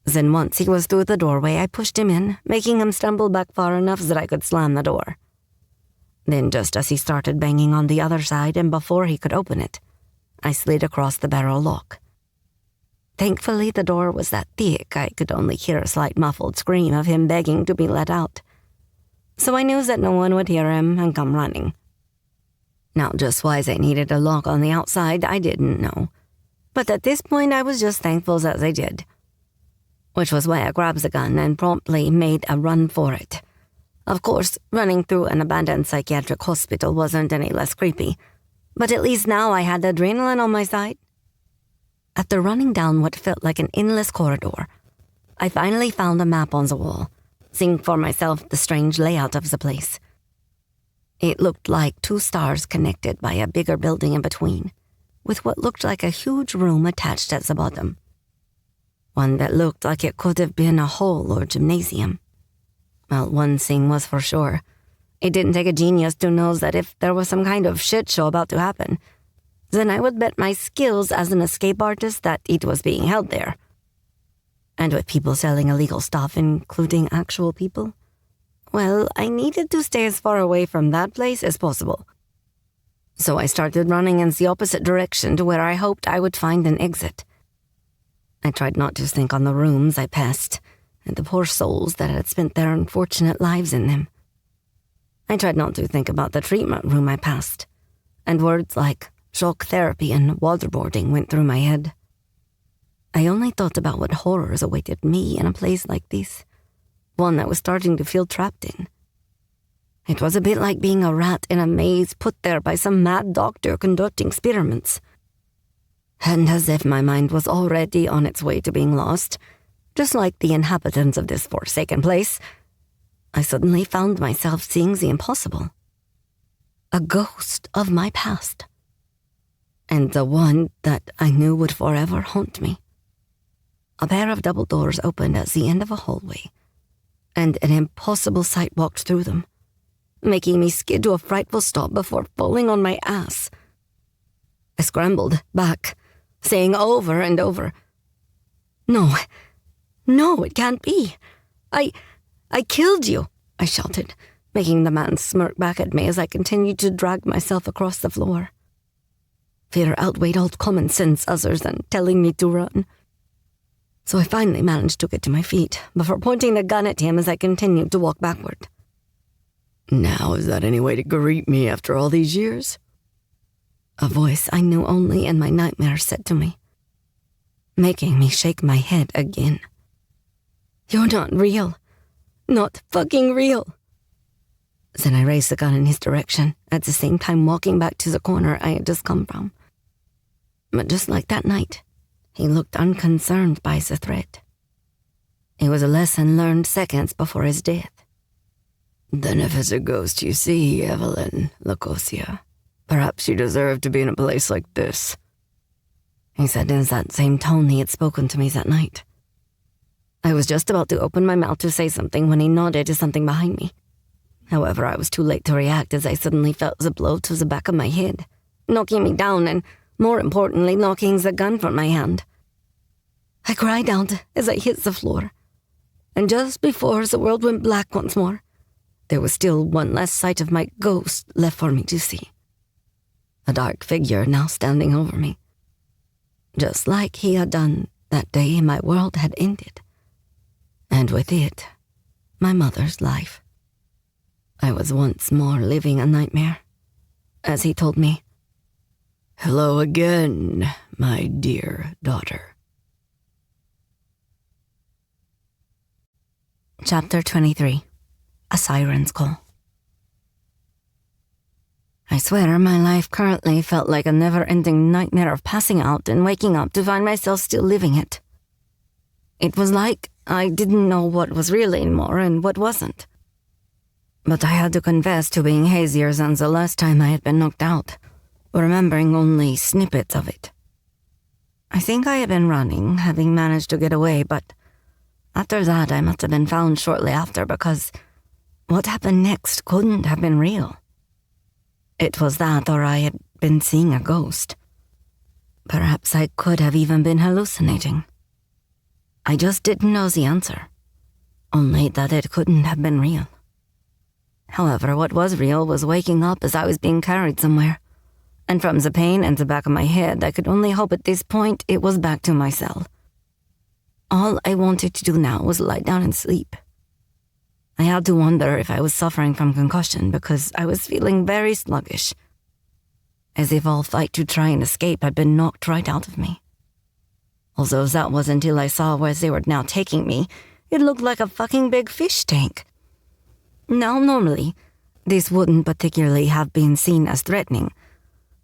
Then once he was through the doorway, I pushed him in, making him stumble back far enough that I could slam the door. Then just as he started banging on the other side and before he could open it, I slid across the barrel lock. Thankfully, the door was that thick I could only hear a slight muffled scream of him begging to be let out. So I knew that no one would hear him and come running. Now, just why they needed a lock on the outside, I didn't know. But at this point, I was just thankful that they did. Which was why I grabbed the gun and promptly made a run for it. Of course, running through an abandoned psychiatric hospital wasn't any less creepy, but at least now I had adrenaline on my side. After running down what felt like an endless corridor, I finally found a map on the wall, seeing for myself the strange layout of the place. It looked like two stars connected by a bigger building in between, with what looked like a huge room attached at the bottom. One that looked like it could have been a hall or gymnasium. Well, one thing was for sure. It didn't take a genius to know that if there was some kind of shit show about to happen, then I would bet my skills as an escape artist that it was being held there. And with people selling illegal stuff, including actual people, well, I needed to stay as far away from that place as possible. So I started running in the opposite direction to where I hoped I would find an exit. I tried not to think on the rooms I passed and the poor souls that had spent their unfortunate lives in them. I tried not to think about the treatment room I passed, and words like shock therapy and waterboarding went through my head. I only thought about what horrors awaited me in a place like this, one I was starting to feel trapped in. It was a bit like being a rat in a maze put there by some mad doctor conducting experiments. And as if my mind was already on its way to being lost, just like the inhabitants of this forsaken place, I suddenly found myself seeing the impossible. A ghost of my past. And the one that I knew would forever haunt me. A pair of double doors opened at the end of a hallway, and an impossible sight walked through them, making me skid to a frightful stop before falling on my ass. I scrambled back, saying over and over, No, it can't be. I killed you, I shouted, making the man smirk back at me as I continued to drag myself across the floor. Fear outweighed all common sense other than telling me to run. So I finally managed to get to my feet before pointing the gun at him as I continued to walk backward. Now, is that any way to greet me after all these years? A voice I knew only in my nightmares said to me, making me shake my head again. You're not real. Not fucking real. Then I raised the gun in his direction, at the same time walking back to the corner I had just come from. But just like that night, he looked unconcerned by the threat. It was a lesson learned seconds before his death. Then if it's a ghost you see, Evelyn, Lacosia, perhaps you deserve to be in a place like this, he said in that same tone he had spoken to me that night. I was just about to open my mouth to say something when he nodded to something behind me. However, I was too late to react as I suddenly felt the blow to the back of my head, knocking me down and, more importantly, knocking the gun from my hand. I cried out as I hit the floor, and just before the world went black once more, there was still one last sight of my ghost left for me to see. A dark figure now standing over me, just like he had done that day my world had ended, and with it, my mother's life. I was once more living a nightmare, as he told me, "Hello again, my dear daughter." Chapter 23. A Siren's Call. I swear my life currently felt like a never-ending nightmare of passing out and waking up to find myself still living it. It was like I didn't know what was real anymore and what wasn't. But I had to confess to being hazier than the last time I had been knocked out, remembering only snippets of it. I think I had been running, having managed to get away, but after that I must have been found shortly after because what happened next couldn't have been real. It was that or I had been seeing a ghost. Perhaps I could have even been hallucinating. I just didn't know the answer, only that it couldn't have been real. However, what was real was waking up as I was being carried somewhere, and from the pain in the back of my head, I could only hope at this point it was back to my cell. All I wanted to do now was lie down and sleep. I had to wonder if I was suffering from concussion because I was feeling very sluggish, as if all fight to try and escape had been knocked right out of me. Although that was until I saw where they were now taking me, it looked like a fucking big fish tank. Now, normally, this wouldn't particularly have been seen as threatening,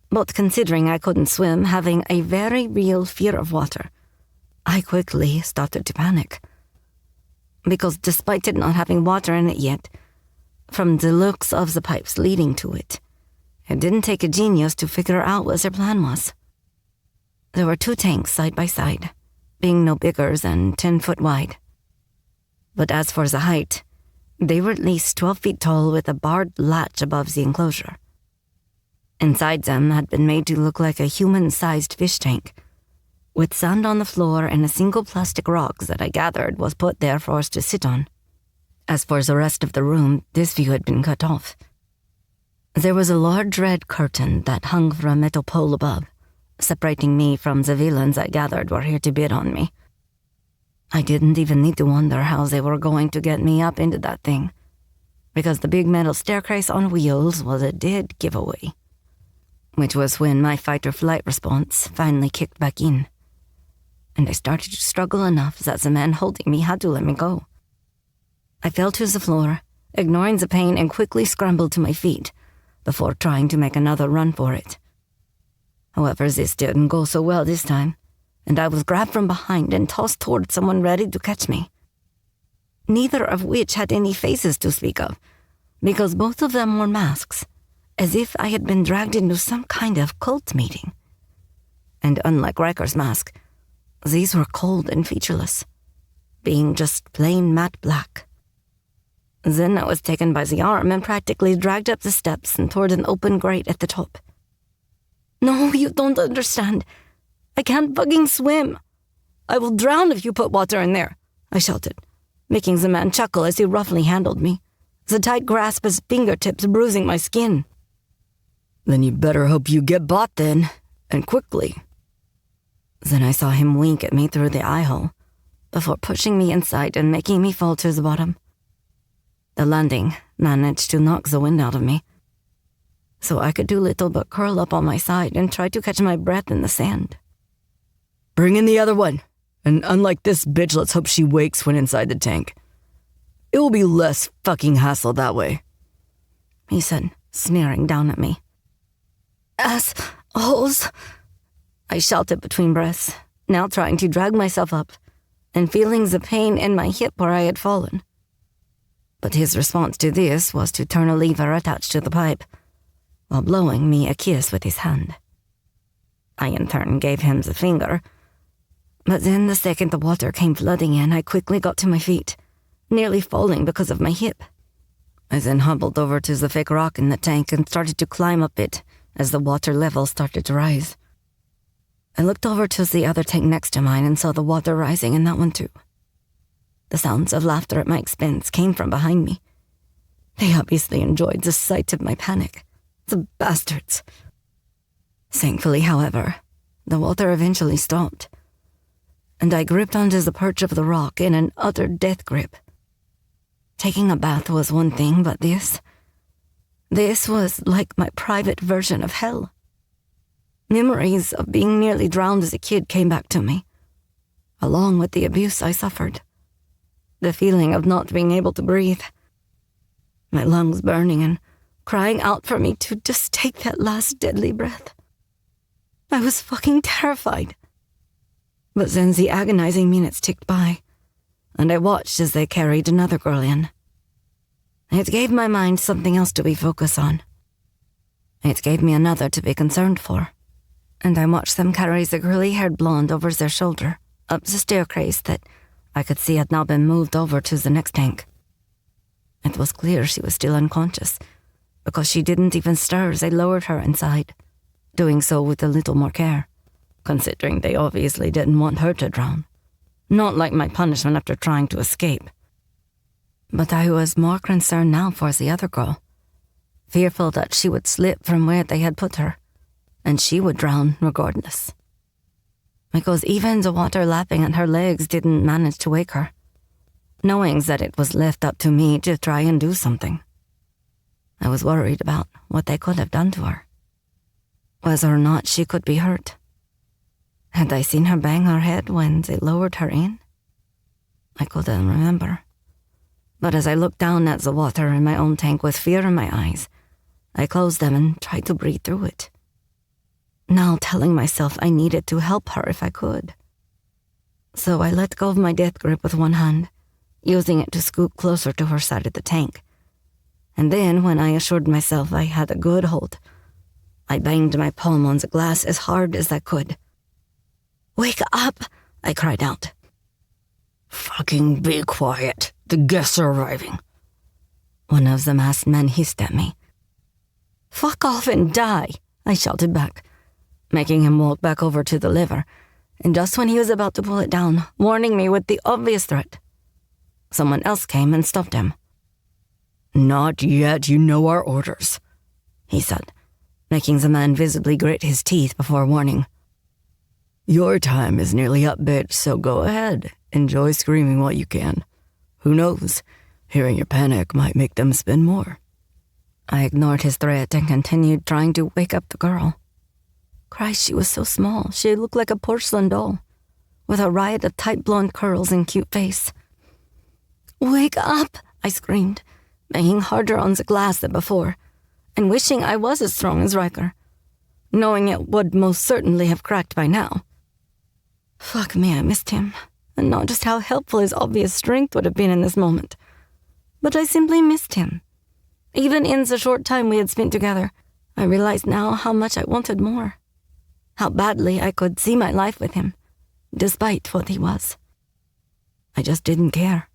but considering I couldn't swim, having a very real fear of water, I quickly started to panic. Because despite it not having water in it yet, from the looks of the pipes leading to it, it didn't take a genius to figure out what their plan was. There were 2 tanks side by side, being no bigger than 10 foot wide. But as for the height, they were at least 12 feet tall with a barred latch above the enclosure. Inside them had been made to look like a human-sized fish tank, with sand on the floor and a single plastic rock that I gathered was put there for us to sit on. As for the rest of the room, this view had been cut off. There was a large red curtain that hung from a metal pole above, separating me from the villains I gathered were here to bid on me. I didn't even need to wonder how they were going to get me up into that thing, because the big metal staircase on wheels was a dead giveaway, which was when my fight-or-flight response finally kicked back in, and I started to struggle enough that the man holding me had to let me go. I fell to the floor ignoring the pain and quickly scrambled to my feet before trying to make another run for it. However, this didn't go so well this time, and I was grabbed from behind and tossed toward someone ready to catch me. Neither of which had any faces to speak of, because both of them wore masks, as if I had been dragged into some kind of cult meeting. And unlike Riker's mask, these were cold and featureless, being just plain matte black. Then I was taken by the arm and practically dragged up the steps and toward an open grate at the top. "No, you don't understand. I can't fucking swim. I will drown if you put water in there," I shouted, making the man chuckle as he roughly handled me, the tight grasp of his fingertips bruising my skin. "Then you better hope you get bought then, and quickly." Then I saw him wink at me through the eye hole, before pushing me inside and making me fall to the bottom. The landing managed to knock the wind out of me, so I could do little but curl up on my side and try to catch my breath in the sand. "Bring in the other one, and unlike this bitch, let's hope she wakes when inside the tank. It will be less fucking hassle that way," he said, sneering down at me. "Assholes," I shouted between breaths, now trying to drag myself up and feeling the pain in my hip where I had fallen. But his response to this was to turn a lever attached to the pipe, while blowing me a kiss with his hand. I in turn gave him the finger, but then the second the water came flooding in, I quickly got to my feet, nearly falling because of my hip. I then hobbled over to the fake rock in the tank and started to climb up it as the water level started to rise. I looked over to the other tank next to mine and saw the water rising in that one too. The sounds of laughter at my expense came from behind me. They obviously enjoyed the sight of my panic. The bastards. Thankfully, however, the water eventually stopped, and I gripped onto the perch of the rock in an utter death grip. Taking a bath was one thing, but this was like my private version of hell. Memories of being nearly drowned as a kid came back to me, along with the abuse I suffered. The feeling of not being able to breathe, my lungs burning and crying out for me to just take that last deadly breath. I was fucking terrified. But then the agonizing minutes ticked by, and I watched as they carried another girl in. It gave my mind something else to be focused on. It gave me another to be concerned for, and I watched them carry the curly-haired blonde over their shoulder, up the staircase that I could see had now been moved over to the next tank. It was clear she was still unconscious, because she didn't even stir as they lowered her inside, doing so with a little more care, considering they obviously didn't want her to drown. Not like my punishment after trying to escape. But I was more concerned now for the other girl, fearful that she would slip from where they had put her, and she would drown regardless. Because even the water lapping at her legs didn't manage to wake her, knowing that it was left up to me to try and do something. I was worried about what they could have done to her, whether or not she could be hurt. Had I seen her bang her head when they lowered her in? I couldn't remember. But as I looked down at the water in my own tank with fear in my eyes, I closed them and tried to breathe through it, now telling myself I needed to help her if I could. So I let go of my death grip with one hand, using it to scoot closer to her side of the tank. And then, when I assured myself I had a good hold, I banged my palm on the glass as hard as I could. "Wake up!" I cried out. "Fucking be quiet. The guests are arriving," one of the masked men hissed at me. "Fuck off and die," I shouted back, making him walk back over to the lever, and just when he was about to pull it down, warning me with the obvious threat, someone else came and stopped him. "Not yet, you know our orders," he said, making the man visibly grit his teeth before warning. "Your time is nearly up, bitch, so go ahead. Enjoy screaming while you can. Who knows? Hearing your panic might make them spend more." I ignored his threat and continued trying to wake up the girl. Christ, she was so small. She looked like a porcelain doll, with a riot of tight blonde curls and cute face. "Wake up!" I screamed, banging harder on the glass than before, and wishing I was as strong as Riker, knowing it would most certainly have cracked by now. Fuck me, I missed him, and not just how helpful his obvious strength would have been in this moment, but I simply missed him. Even in the short time we had spent together, I realized now how much I wanted more, how badly I could see my life with him, despite what he was. I just didn't care.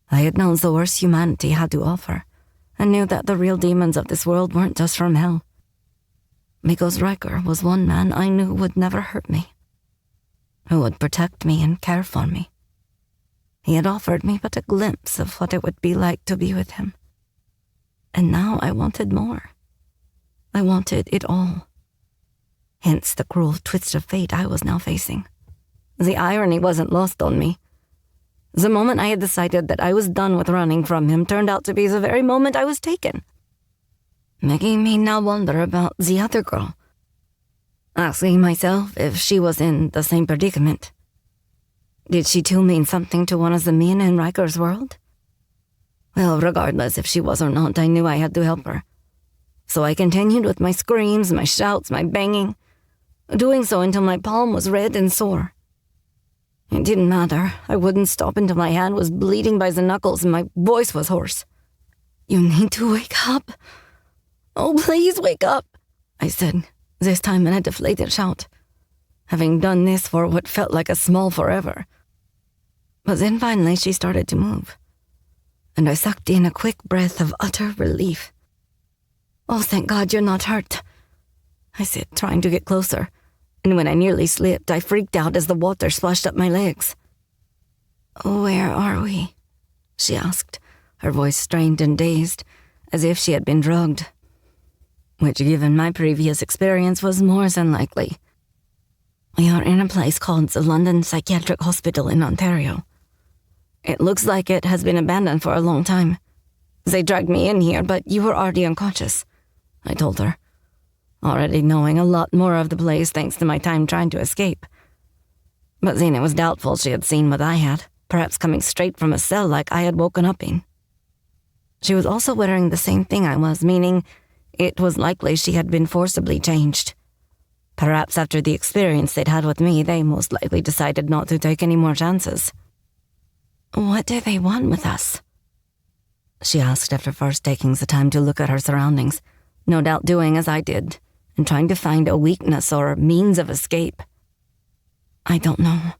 I had known the worst humanity had to offer, and knew that the real demons of this world weren't just from hell. Because Riker was one man I knew would never hurt me, who would protect me and care for me. He had offered me but a glimpse of what it would be like to be with him. And now I wanted more. I wanted it all. Hence the cruel twist of fate I was now facing. The irony wasn't lost on me. The moment I had decided that I was done with running from him turned out to be the very moment I was taken, making me now wonder about the other girl, asking myself if she was in the same predicament. Did she too mean something to one of the men in Riker's world? Well, regardless if she was or not, I knew I had to help her. So I continued with my screams, my shouts, my banging, doing so until my palm was red and sore. It didn't matter. I wouldn't stop until my hand was bleeding by the knuckles and my voice was hoarse. "You need to wake up. Oh, please wake up," I said, this time in a deflated shout, having done this for what felt like a small forever. But then finally she started to move, and I sucked in a quick breath of utter relief. "Oh, thank God you're not hurt," I said, trying to get closer. And when I nearly slipped, I freaked out as the water splashed up my legs. "Where are we?" she asked, her voice strained and dazed, as if she had been drugged, which, given my previous experience, was more than likely. "We are in a place called the London Psychiatric Hospital in Ontario. It looks like it has been abandoned for a long time. They dragged me in here, but you were already unconscious," I told her, already knowing a lot more of the place thanks to my time trying to escape. But then it was doubtful she had seen what I had, perhaps coming straight from a cell like I had woken up in. She was also wearing the same thing I was, meaning it was likely she had been forcibly changed. Perhaps after the experience they'd had with me, they most likely decided not to take any more chances. "What do they want with us?" she asked after first taking the time to look at her surroundings, no doubt doing as I did, and trying to find a weakness or means of escape. "I don't know.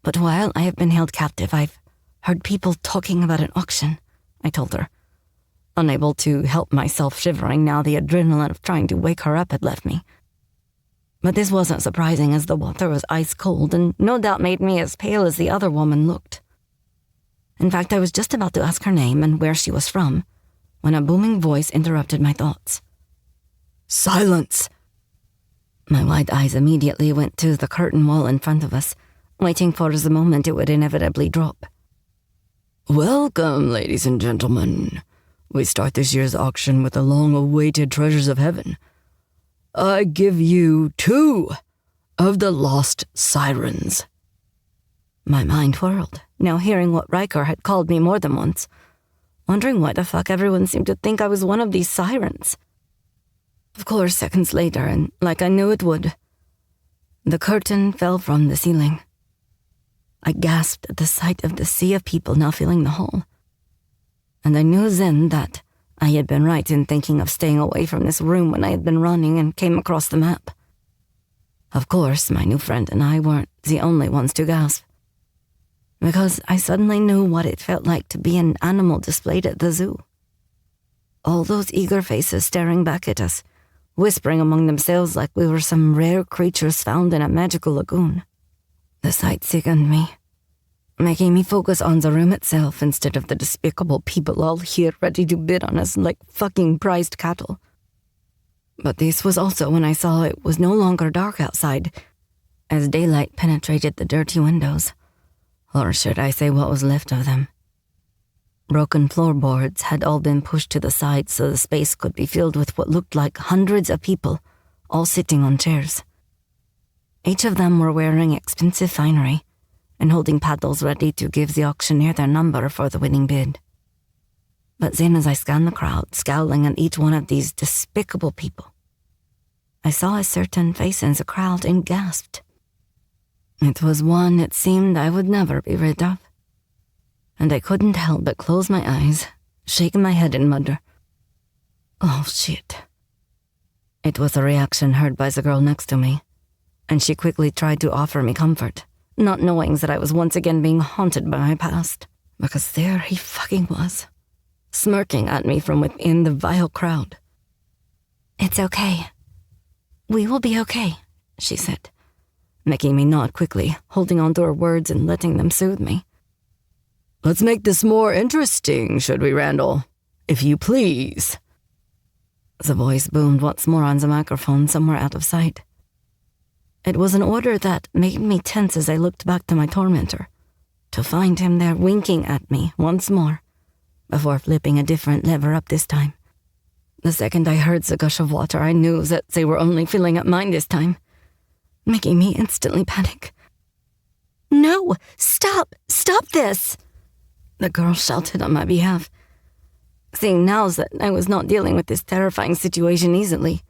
But while I have been held captive, I've heard people talking about an auction," I told her, unable to help myself shivering now the adrenaline of trying to wake her up had left me. But this wasn't surprising, as the water was ice cold and no doubt made me as pale as the other woman looked. In fact, I was just about to ask her name and where she was from when a booming voice interrupted my thoughts. "Silence!" My wide eyes immediately went to the curtain wall in front of us, waiting for the moment it would inevitably drop. "Welcome, ladies and gentlemen. We start this year's auction with the long-awaited treasures of heaven. I give you 2 of the lost sirens." My mind whirled, now hearing what Riker had called me more than once, wondering why the fuck everyone seemed to think I was one of these sirens. Of course, seconds later, and like I knew it would, the curtain fell from the ceiling. I gasped at the sight of the sea of people now filling the hall, and I knew then that I had been right in thinking of staying away from this room when I had been running and came across the map. Of course, my new friend and I weren't the only ones to gasp, because I suddenly knew what it felt like to be an animal displayed at the zoo. All those eager faces staring back at us, whispering among themselves like we were some rare creatures found in a magical lagoon. The sight sickened me, making me focus on the room itself instead of the despicable people all here ready to bid on us like fucking prized cattle. But this was also when I saw it was no longer dark outside, as daylight penetrated the dirty windows, or should I say what was left of them. Broken floorboards had all been pushed to the side so the space could be filled with what looked like hundreds of people, all sitting on chairs. Each of them were wearing expensive finery and holding paddles ready to give the auctioneer their number for the winning bid. But then as I scanned the crowd, scowling at each one of these despicable people, I saw a certain face in the crowd and gasped. It was one it seemed I would never be rid of. And I couldn't help but close my eyes, shaking my head and mutter, "Oh, shit." It was a reaction heard by the girl next to me, and she quickly tried to offer me comfort, not knowing that I was once again being haunted by my past, because there he fucking was, smirking at me from within the vile crowd. "It's okay. We will be okay," she said, making me nod quickly, holding on to her words and letting them soothe me. "Let's make this more interesting, should we, Randall? If you please." The voice boomed once more on the microphone somewhere out of sight. It was an order that made me tense as I looked back to my tormentor, to find him there winking at me once more, before flipping a different lever up this time. The second I heard the gush of water, I knew that they were only filling up mine this time, making me instantly panic. "No! Stop! Stop this!" the girl shouted on my behalf, seeing now that I was not dealing with this terrifying situation easily.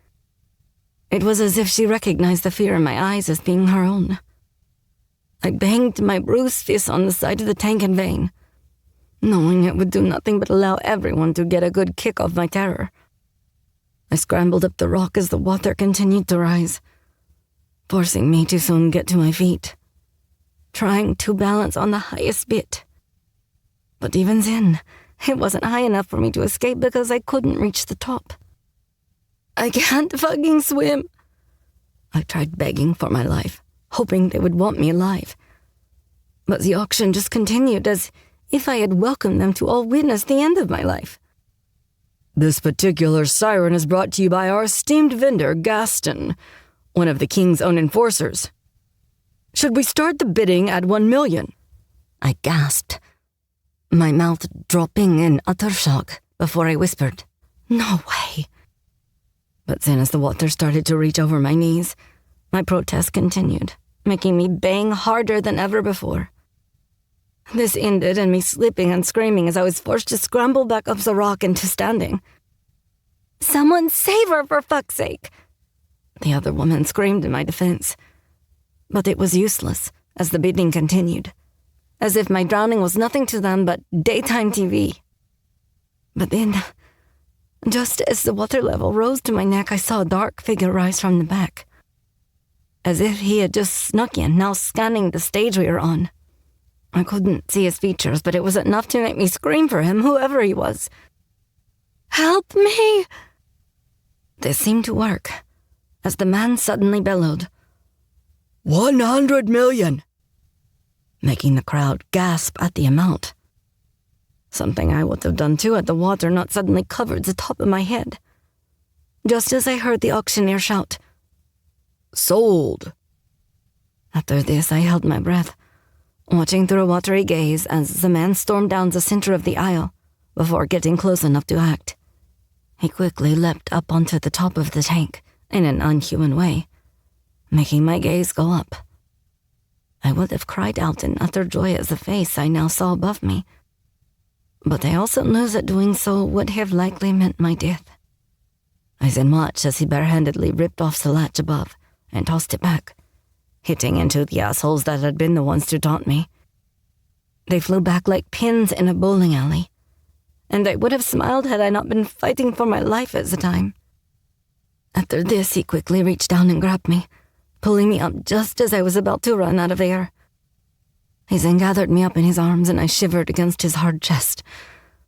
It was as if she recognized the fear in my eyes as being her own. I banged my bruised fist on the side of the tank in vain, knowing it would do nothing but allow everyone to get a good kick off my terror. I scrambled up the rock as the water continued to rise, forcing me to soon get to my feet, trying to balance on the highest bit. But even then, it wasn't high enough for me to escape because I couldn't reach the top. "I can't fucking swim." I tried begging for my life, hoping they would want me alive. But the auction just continued as if I had welcomed them to all witness the end of my life. "This particular siren is brought to you by our esteemed vendor, Gaston, one of the king's own enforcers. Should we start the bidding at 1 million? I gasped, my mouth dropping in utter shock before I whispered, "No way." But then as the water started to reach over my knees, my protest continued, making me bang harder than ever before. This ended in me slipping and screaming as I was forced to scramble back up the rock into standing. "Someone save her, for fuck's sake!" the other woman screamed in my defense. But it was useless as the bidding continued, as if my drowning was nothing to them but daytime TV. But then, just as the water level rose to my neck, I saw a dark figure rise from the back, as if he had just snuck in, now scanning the stage we were on. I couldn't see his features, but it was enough to make me scream for him, whoever he was. "Help me!" This seemed to work, as the man suddenly bellowed, 100 million! Making the crowd gasp at the amount. Something I would have done too had the water not suddenly covered the top of my head. Just as I heard the auctioneer shout, "Sold!" After this, I held my breath, watching through a watery gaze as the man stormed down the center of the aisle before getting close enough to act. He quickly leapt up onto the top of the tank in an unhuman way, making my gaze go up. I would have cried out in utter joy at the face I now saw above me, but I also knew that doing so would have likely meant my death. I then watched as he barehandedly ripped off the latch above and tossed it back, hitting into the assholes that had been the ones to taunt me. They flew back like pins in a bowling alley, and I would have smiled had I not been fighting for my life at the time. After this, he quickly reached down and grabbed me, pulling me up just as I was about to run out of air. He then gathered me up in his arms, and I shivered against his hard chest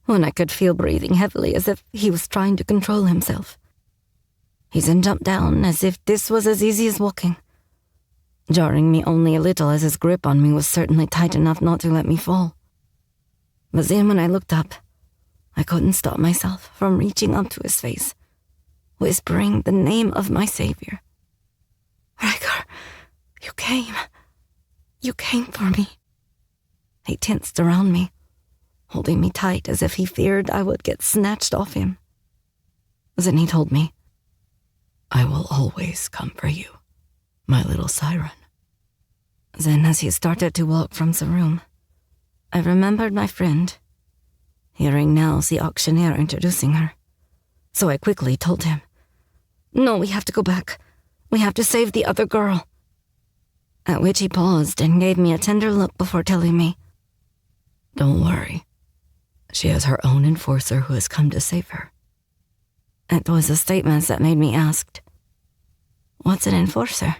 when I could feel breathing heavily as if he was trying to control himself. He then jumped down as if this was as easy as walking, jarring me only a little as his grip on me was certainly tight enough not to let me fall. But then when I looked up, I couldn't stop myself from reaching up to his face, whispering the name of my savior. "Riker, you came. You came for me." He tensed around me, holding me tight as if he feared I would get snatched off him. Then he told me, "I will always come for you, my little siren." Then as he started to walk from the room, I remembered my friend. hearing Nels, the auctioneer, introducing her. So I quickly told him, "No, we have to go back. We have to save the other girl." At which he paused and gave me a tender look before telling me, "Don't worry. She has her own enforcer who has come to save her." It was a statement that made me ask, "What's an enforcer?"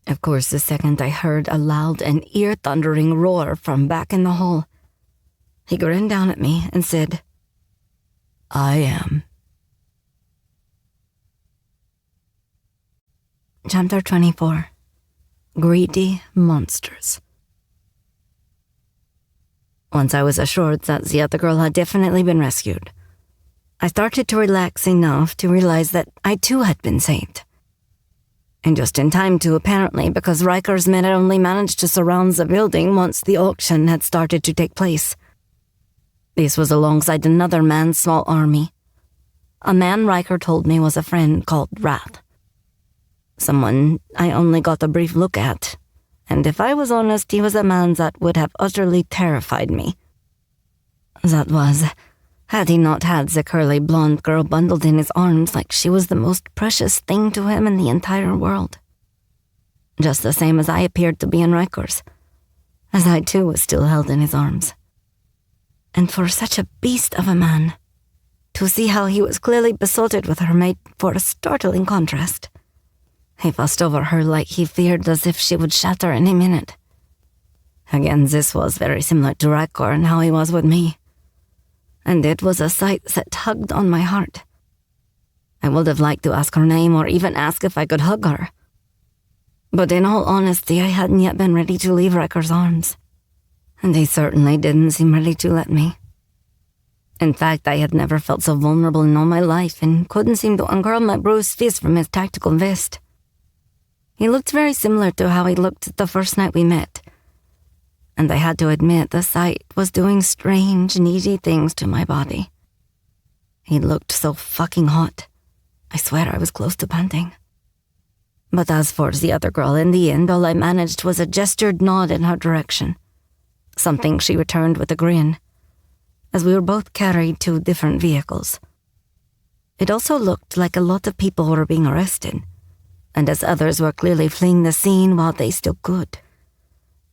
Of course, the second I heard a loud and ear-thundering roar from back in the hall, he grinned down at me and said, "I am." Chapter 24. Greedy Monsters. Once I was assured that the other girl had definitely been rescued, I started to relax enough to realize that I too had been saved. And just in time too, apparently, because Riker's men had only managed to surround the building once the auction had started to take place. This was alongside another man's small army. A man Riker told me was a friend called Wrath. Someone I only got a brief look at, and if I was honest, he was a man that would have utterly terrified me. That was, had he not had the curly blonde girl bundled in his arms like she was the most precious thing to him in the entire world. Just the same as I appeared to be in Riker's, as I too was still held in his arms. And for such a beast of a man, to see how he was clearly besotted with her made for a startling contrast. He fussed over her like he feared as if she would shatter any minute. Again, this was very similar to Riker and how he was with me. And it was a sight that tugged on my heart. I would have liked to ask her name or even ask if I could hug her. But in all honesty, I hadn't yet been ready to leave Riker's arms. And he certainly didn't seem ready to let me. In fact, I had never felt so vulnerable in all my life and couldn't seem to uncurl my bruised fist from his tactical vest. He looked very similar to how he looked the first night we met. And I had to admit the sight was doing strange, needy things to my body. He looked so fucking hot. I swear I was close to panting. But as for the other girl, in the end, all I managed was a gestured nod in her direction. Something she returned with a grin, as we were both carried to different vehicles. It also looked like a lot of people were being arrested, and as others were clearly fleeing the scene while they still could.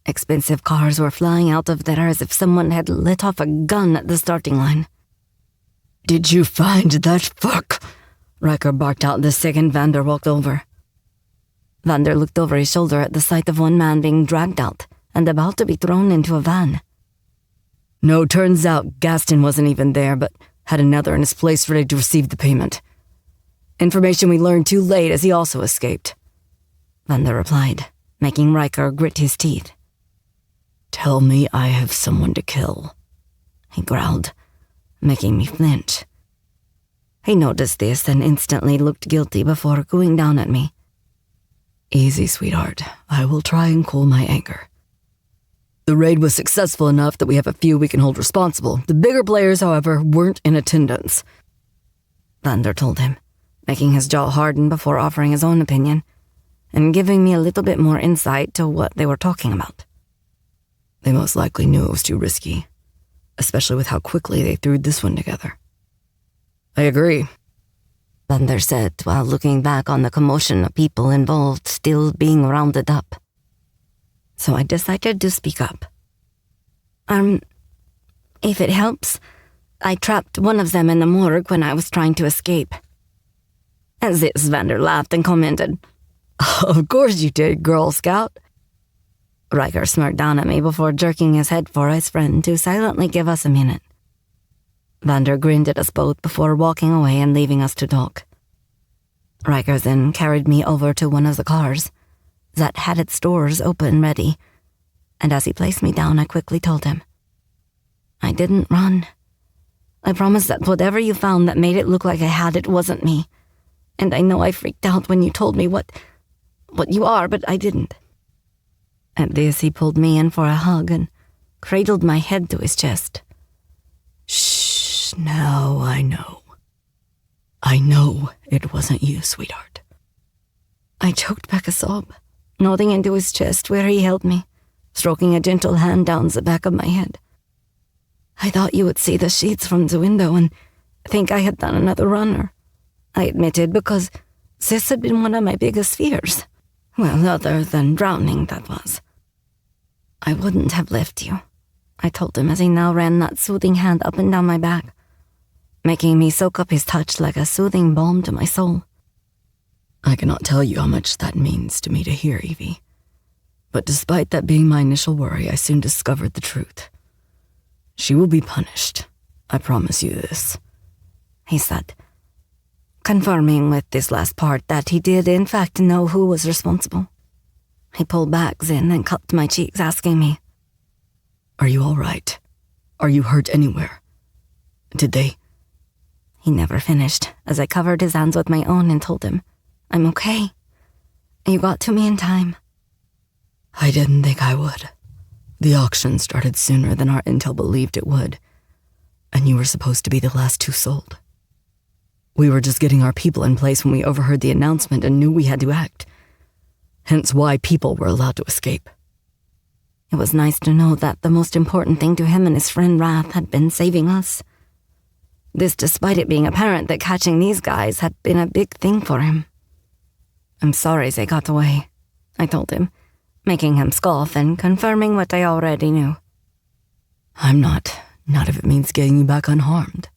Expensive cars were flying out of there as if someone had lit off a gun at the starting line. "Did you find that fuck?" Riker barked out the second Vander walked over. Vander looked over his shoulder at the sight of one man being dragged out and about to be thrown into a van. "No, turns out Gaston wasn't even there, but had another in his place ready to receive the payment. Information we learned too late as he also escaped," Vander replied, making Riker grit his teeth. "Tell me I have someone to kill," he growled, making me flinch. He noticed this and instantly looked guilty before going down at me. "Easy, sweetheart. I will try and cool my anger. The raid was successful enough that we have a few we can hold responsible. The bigger players, however, weren't in attendance," Vander told him, making his jaw harden before offering his own opinion and giving me a little bit more insight to what they were talking about. "They most likely knew it was too risky, especially with how quickly they threw this one together." "I agree," Vander said while looking back on the commotion of people involved still being rounded up. So I decided to speak up. If it helps, I trapped one of them in the morgue when I was trying to escape." At this, Vander laughed and commented, "Of course you did, Girl Scout." Riker smirked down at me before jerking his head for his friend to silently give us a minute. Vander grinned at us both before walking away and leaving us to talk. Riker then carried me over to one of the cars that had its doors open ready, and as he placed me down, I quickly told him, "I didn't run. I promise that whatever you found that made it look like I had it wasn't me, and I know I freaked out when you told me what you are, but I didn't." At this, he pulled me in for a hug and cradled my head to his chest. "Shh, now I know. I know it wasn't you, sweetheart." I choked back a sob, nodding into his chest where he held me, stroking a gentle hand down the back of my head. I thought you would see the sheets from the window and think I had done another runner. I admitted because this had been one of my biggest fears. Well, other than drowning, that was. I wouldn't have left you, I told him as he now ran that soothing hand up and down my back, making me soak up his touch like a soothing balm to my soul. I cannot tell you how much that means to me to hear, Evie. But despite that being my initial worry, I soon discovered the truth. She will be punished. I promise you this, he said, confirming with this last part that he did in fact know who was responsible. He pulled back then and cupped my cheeks, asking me, "Are you all right? Are you hurt anywhere? Did they?" He never finished, as I covered his hands with my own and told him, "I'm okay. You got to me in time." I didn't think I would. The auction started sooner than our intel believed it would, and you were supposed to be the last two sold. We were just getting our people in place when we overheard the announcement and knew we had to act. Hence why people were allowed to escape. It was nice to know that the most important thing to him and his friend Wrath had been saving us. This despite it being apparent that catching these guys had been a big thing for him. "I'm sorry they got away," I told him, making him scoff and confirming what I already knew. I'm not if it means getting you back unharmed.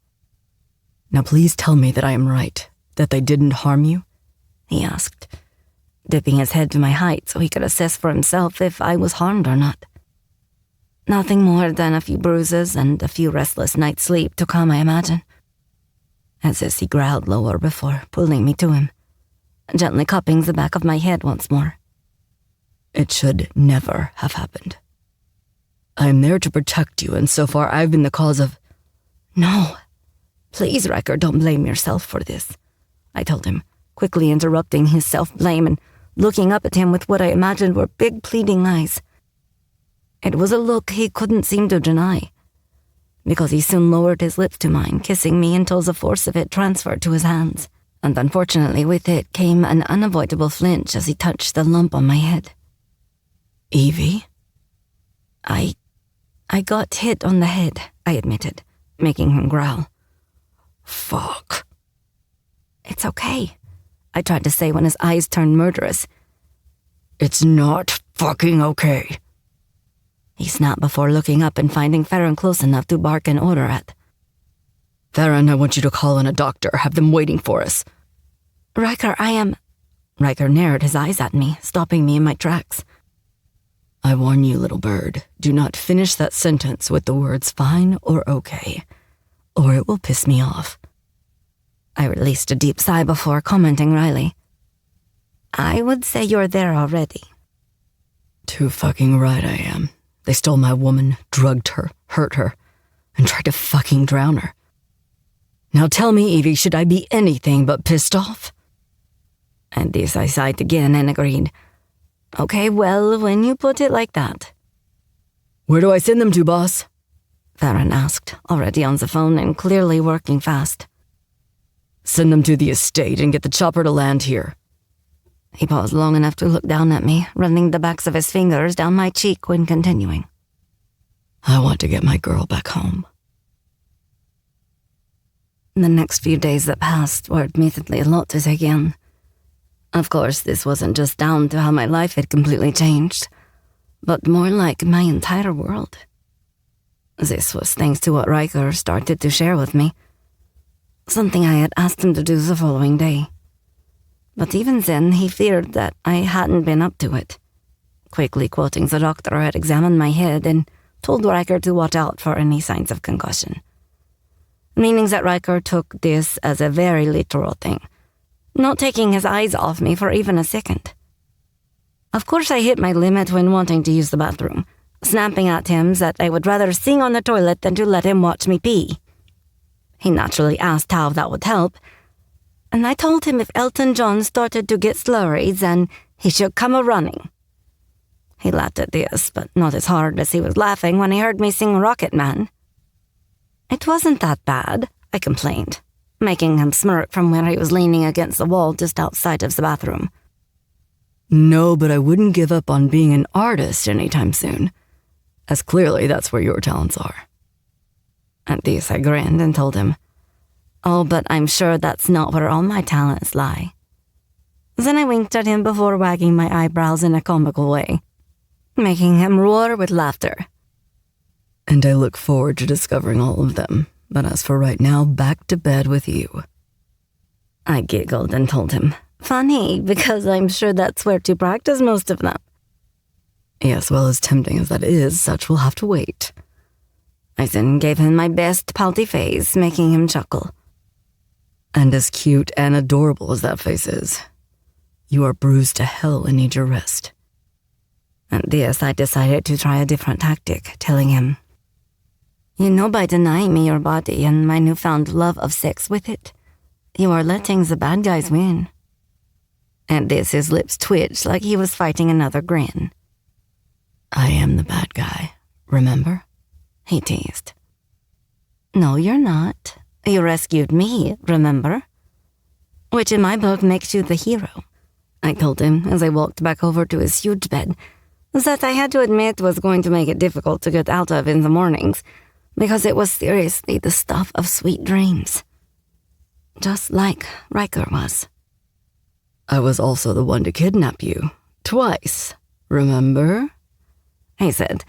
Now please tell me that I am right, that they didn't harm you, he asked, dipping his head to my height so he could assess for himself if I was harmed or not. Nothing more than a few bruises and a few restless nights' sleep to come, I imagine. As this he growled lower before pulling me to him, gently cupping the back of my head once more. It should never have happened. I am there to protect you, and so far I've been the cause of... No, please, Riker, don't blame yourself for this, I told him, quickly interrupting his self-blame and looking up at him with what I imagined were big pleading eyes. It was a look he couldn't seem to deny, because he soon lowered his lips to mine, kissing me until the force of it transferred to his hands, and unfortunately with it came an unavoidable flinch as he touched the lump on my head. Evie? I got hit on the head, I admitted, making him growl. Fuck. It's okay, I tried to say when his eyes turned murderous. It's not fucking okay, he snapped before looking up and finding Farron close enough to bark an order at. Farron, I want you to call in a doctor. Have them waiting for us. Riker, Riker narrowed his eyes at me, stopping me in my tracks. I warn you, little bird, do not finish that sentence with the words fine or okay, or it will piss me off. I released a deep sigh before commenting wryly. I would say you're there already. Too fucking right I am. They stole my woman, drugged her, hurt her, and tried to fucking drown her. Now tell me, Evie, should I be anything but pissed off? At this I sighed again and agreed. Okay, well, when you put it like that. Where do I send them to, boss? Farron asked, already on the phone and clearly working fast. Send them to the estate and get the chopper to land here. He paused long enough to look down at me, running the backs of his fingers down my cheek when continuing. I want to get my girl back home. The next few days that passed were admittedly a lot to take in. Of course, this wasn't just down to how my life had completely changed, but more like my entire world. This was thanks to what Riker started to share with me, something I had asked him to do the following day. But even then, he feared that I hadn't been up to it, quickly quoting the doctor who had examined my head and told Riker to watch out for any signs of concussion. Meaning that Riker took this as a very literal thing, not taking his eyes off me for even a second. Of course, I hit my limit when wanting to use the bathroom, snapping at him that I would rather sing on the toilet than to let him watch me pee. He naturally asked how that would help, and I told him if Elton John started to get slurry, then he should come a-running. He laughed at this, but not as hard as he was laughing when he heard me sing Rocket Man. It wasn't that bad, I complained, making him smirk from where he was leaning against the wall just outside of the bathroom. No, but I wouldn't give up on being an artist anytime soon, as clearly that's where your talents are. At this, I grinned and told him, "Oh, but I'm sure that's not where all my talents lie." Then I winked at him before wagging my eyebrows in a comical way, making him roar with laughter. "And I look forward to discovering all of them. But as for right now, back to bed with you." I giggled and told him, "Funny, because I'm sure that's where to practice most of them." "Yes, well, as tempting as that is, such will have to wait." I then gave him my best pouty face, making him chuckle. "And as cute and adorable as that face is, you are bruised to hell and need your rest." At this, I decided to try a different tactic, telling him, "You know, by denying me your body and my newfound love of sex with it, you are letting the bad guys win." At this, his lips twitched like he was fighting another grin. "I am the bad guy, remember?" he teased. "No, you're not. You rescued me, remember? Which in my book makes you the hero," I told him as I walked back over to his huge bed that I had to admit was going to make it difficult to get out of in the mornings because it was seriously the stuff of sweet dreams. Just like Riker was. "I was also the one to kidnap you. Twice, remember?" he said,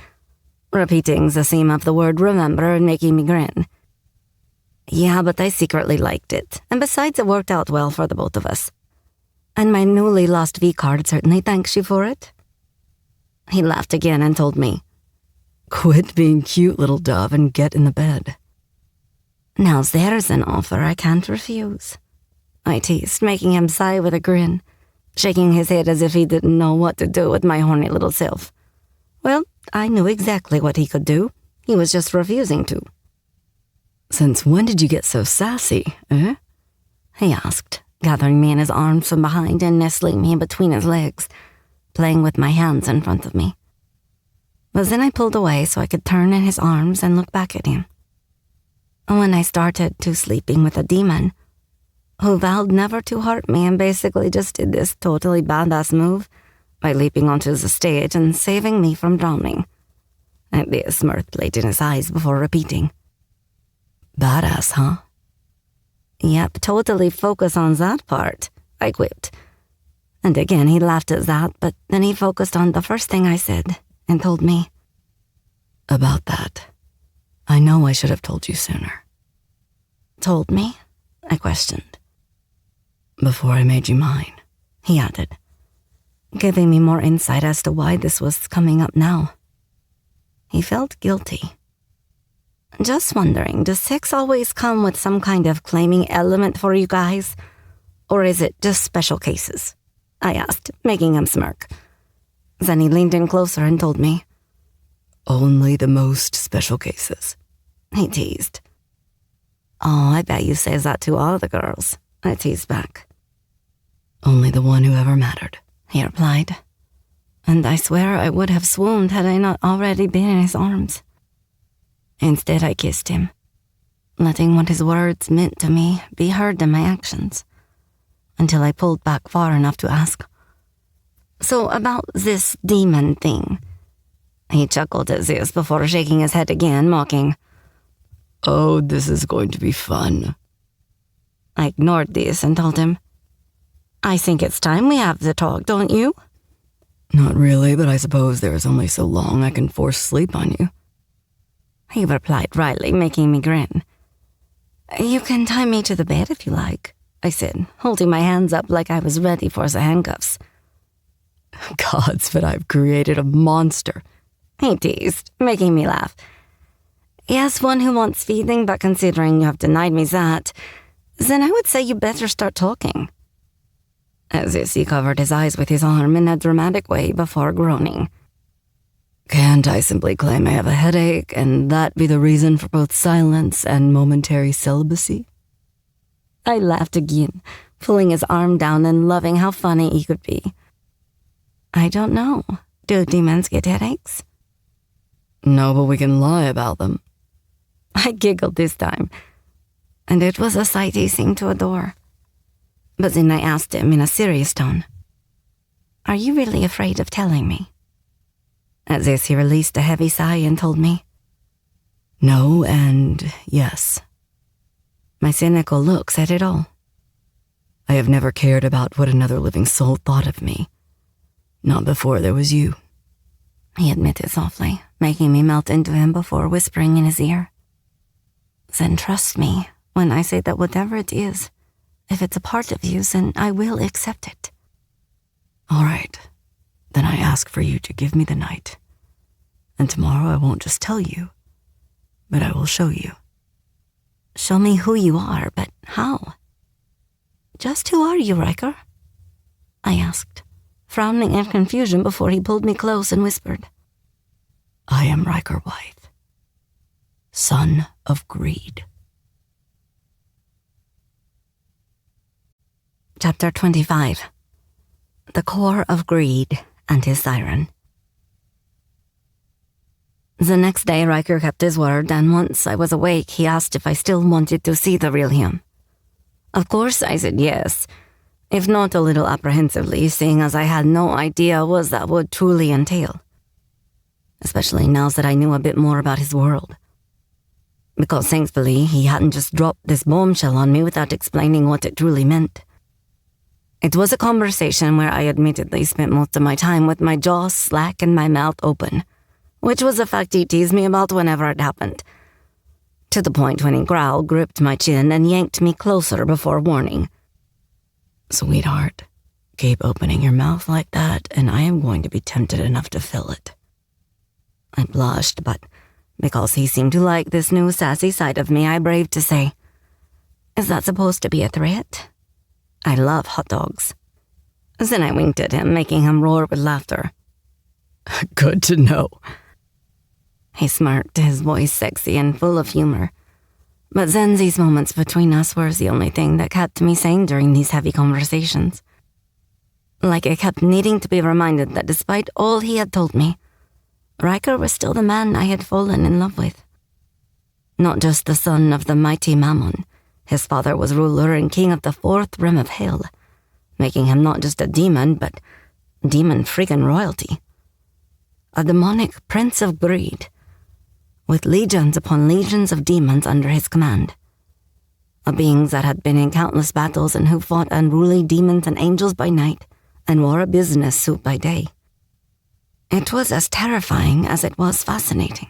repeating the theme of the word remember and making me grin. "Yeah, but I secretly liked it, and besides it worked out well for the both of us. And my newly lost V-card certainly thanks you for it." He laughed again and told me, "Quit being cute, little dove, and get in the bed." "Now there's an offer I can't refuse," I teased, making him sigh with a grin, shaking his head as if he didn't know what to do with my horny little self. Well, I knew exactly what he could do. He was just refusing to. "Since when did you get so sassy, eh?" he asked, gathering me in his arms from behind and nestling me between his legs, playing with my hands in front of me. But then I pulled away so I could turn in his arms and look back at him. When I started to sleeping with a demon, who vowed never to hurt me and basically just did this totally badass move by leaping onto the stage and saving me from drowning. At this, mirth played in his eyes before repeating, "Badass, huh?" "Yep, totally focus on that part," I quipped. And again he laughed at that, but then he focused on the first thing I said and told me, "About that, I know I should have told you sooner." "Told me?" I questioned. "Before I made you mine," he added, giving me more insight as to why this was coming up now. He felt guilty. "Just wondering, does sex always come with some kind of claiming element for you guys? Or is it just special cases?" I asked, making him smirk. Then he leaned in closer and told me, "Only the most special cases," he teased. "Oh, I bet you say that to all the girls," I teased back. "Only the one who ever mattered," he replied. And I swear I would have swooned had I not already been in his arms. Instead, I kissed him, letting what his words meant to me be heard in my actions, until I pulled back far enough to ask, "So about this demon thing?" He chuckled at this before shaking his head again, mocking, "Oh, this is going to be fun." I ignored this and told him, "I think it's time we have the talk, don't you?" "Not really, but I suppose there is only so long I can force sleep on you," he replied wryly, making me grin. "You can tie me to the bed if you like," I said, holding my hands up like I was ready for the handcuffs. "Gods, but I've created a monster," he teased, making me laugh. "Yes, one who wants feeding, but considering you have denied me that, then I would say you better start talking." As this, he covered his eyes with his arm in a dramatic way before groaning. "Can't I simply claim I have a headache, and that be the reason for both silence and momentary celibacy?" I laughed again, pulling his arm down and loving how funny he could be. "I don't know. Do demons get headaches?" "No, but we can lie about them." I giggled this time, and it was a sight he seemed to adore. But then I asked him in a serious tone, "Are you really afraid of telling me?" At this, he released a heavy sigh and told me, No and yes. My cynical look said it all. I have never cared about what another living soul thought of me. Not before there was you. He admitted softly, making me melt into him before whispering in his ear. Then trust me when I say that whatever it is, if it's a part of you, then I will accept it. All right. Then I ask for you to give me the night. And tomorrow I won't just tell you, but I will show you. Show me who you are, but how? Just who are you, Riker? I asked, frowning in confusion before he pulled me close and whispered. I am Riker White, son of greed. Chapter 25. The Core of Greed and his Siren. The next day, Riker kept his word, and once I was awake, he asked if I still wanted to see the real him. Of course, I said yes, if not a little apprehensively, seeing as I had no idea what that would truly entail. Especially now that I knew a bit more about his world. Because thankfully, he hadn't just dropped this bombshell on me without explaining what it truly meant. It was a conversation where I admittedly spent most of my time with my jaw slack and my mouth open, which was a fact he teased me about whenever it happened, to the point when he growled, gripped my chin, and yanked me closer before warning. Sweetheart, keep opening your mouth like that, and I am going to be tempted enough to fill it. I blushed, but because he seemed to like this new sassy side of me, I braved to say, "Is that supposed to be a threat? I love hot dogs." Then I winked at him, making him roar with laughter. Good to know. He smirked, his voice sexy and full of humor. But then these moments between us were the only thing that kept me sane during these heavy conversations. Like I kept needing to be reminded that despite all he had told me, Riker was still the man I had fallen in love with. Not just the son of the mighty Mammon, his father was ruler and king of the fourth rim of hell, making him not just a demon, but demon friggin' royalty. A demonic prince of greed, with legions upon legions of demons under his command. A being that had been in countless battles and who fought unruly demons and angels by night and wore a business suit by day. It was as terrifying as it was fascinating.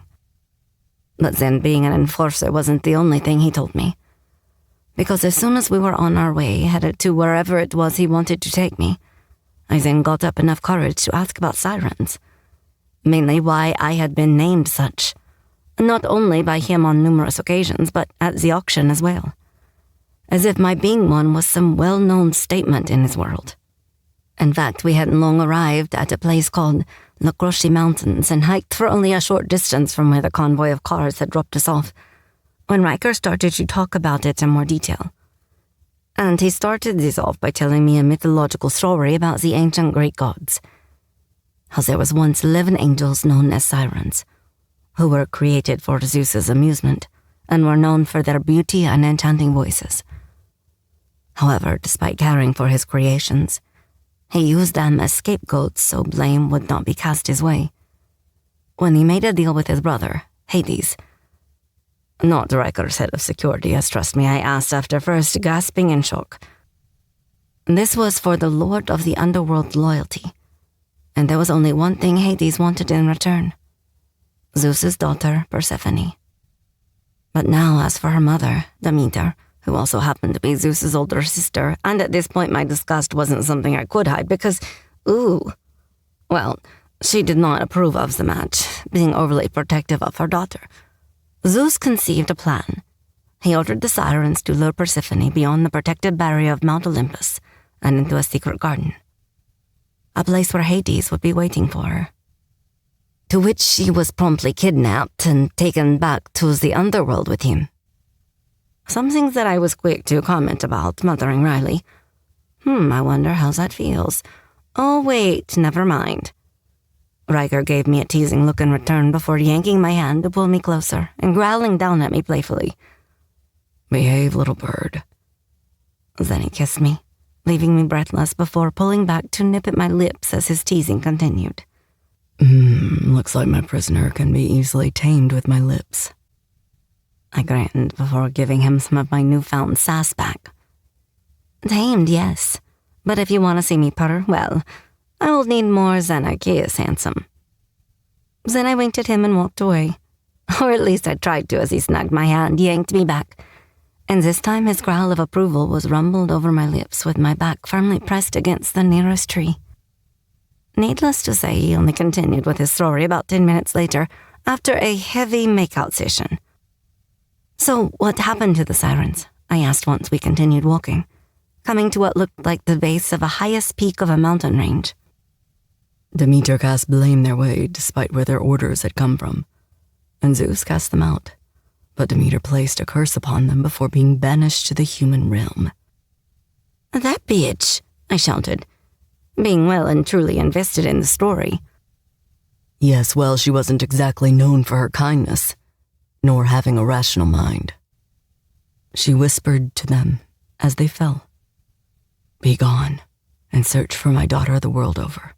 But then being an enforcer wasn't the only thing he told me. Because as soon as we were on our way, headed to wherever it was he wanted to take me, I then got up enough courage to ask about sirens. Mainly why I had been named such, not only by him on numerous occasions, but at the auction as well. As if my being one was some well-known statement in his world. In fact, we hadn't long arrived at a place called La Croce Mountains and hiked for only a short distance from where the convoy of cars had dropped us off, when Riker started to talk about it in more detail. And he started this off by telling me a mythological story about the ancient Greek gods. How there was once 11 angels known as sirens, who were created for Zeus's amusement and were known for their beauty and enchanting voices. However, despite caring for his creations, he used them as scapegoats so blame would not be cast his way. When he made a deal with his brother, Hades, not Riker's head of security, as trust me, I asked after first gasping in shock. This was for the Lord of the Underworld loyalty, and there was only one thing Hades wanted in return: Zeus's daughter, Persephone. But now, as for her mother, Demeter, who also happened to be Zeus's older sister, and at this point my disgust wasn't something I could hide because, she did not approve of the match, being overly protective of her daughter. Zeus conceived a plan. He ordered the sirens to lure Persephone beyond the protected barrier of Mount Olympus and into a secret garden, a place where Hades would be waiting for her. To which she was promptly kidnapped and taken back to the underworld with him. Something that I was quick to comment about, muttering wryly, I wonder how that feels. Oh wait, never mind. Riker gave me a teasing look in return before yanking my hand to pull me closer and growling down at me playfully. Behave, little bird. Then he kissed me, leaving me breathless before pulling back to nip at my lips as his teasing continued. Looks like my prisoner can be easily tamed with my lips. I grinned before giving him some of my newfound sass back. Tamed, yes, but if you want to see me purr, well, I will need more than a kiss, handsome. Then I winked at him and walked away. Or at least I tried to as he snagged my hand, yanked me back. And this time his growl of approval was rumbled over my lips with my back firmly pressed against the nearest tree. Needless to say, he only continued with his story about 10 minutes later, after a heavy makeout session. So what happened to the sirens? I asked once we continued walking, coming to what looked like the base of the highest peak of a mountain range. Demeter cast blame their way despite where their orders had come from, and Zeus cast them out, but Demeter placed a curse upon them before being banished to the human realm. That bitch, I shouted, being well and truly invested in the story. Yes, well, she wasn't exactly known for her kindness, nor having a rational mind. She whispered to them as they fell, "Be gone, and search for my daughter the world over."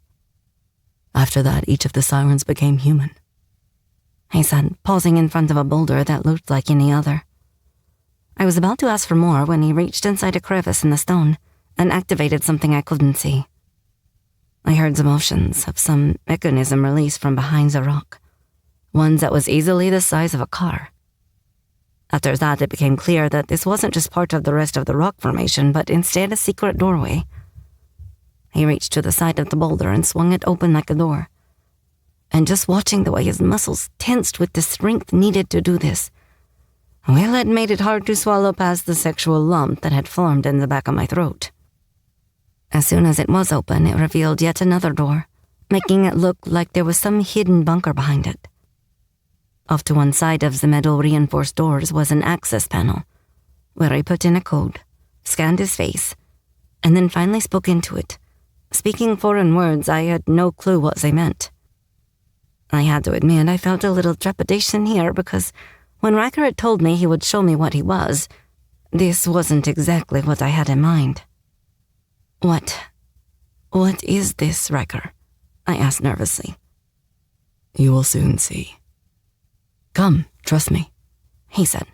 After that, each of the sirens became human. He said, pausing in front of a boulder that looked like any other. I was about to ask for more when he reached inside a crevice in the stone and activated something I couldn't see. I heard the motions of some mechanism released from behind the rock, one that was easily the size of a car. After that, it became clear that this wasn't just part of the rest of the rock formation, but instead a secret doorway. He reached to the side of the boulder and swung it open like a door. And just watching the way his muscles tensed with the strength needed to do this, well, it made it hard to swallow past the sexual lump that had formed in the back of my throat. As soon as it was open, it revealed yet another door, making it look like there was some hidden bunker behind it. Off to one side of the metal-reinforced doors was an access panel, where I put in a code, scanned his face, and then finally spoke into it. Speaking foreign words, I had no clue what they meant. I had to admit I felt a little trepidation here because when Riker had told me he would show me what he was, this wasn't exactly what I had in mind. What is this, Riker? I asked nervously. You will soon see. Come, trust me, he said,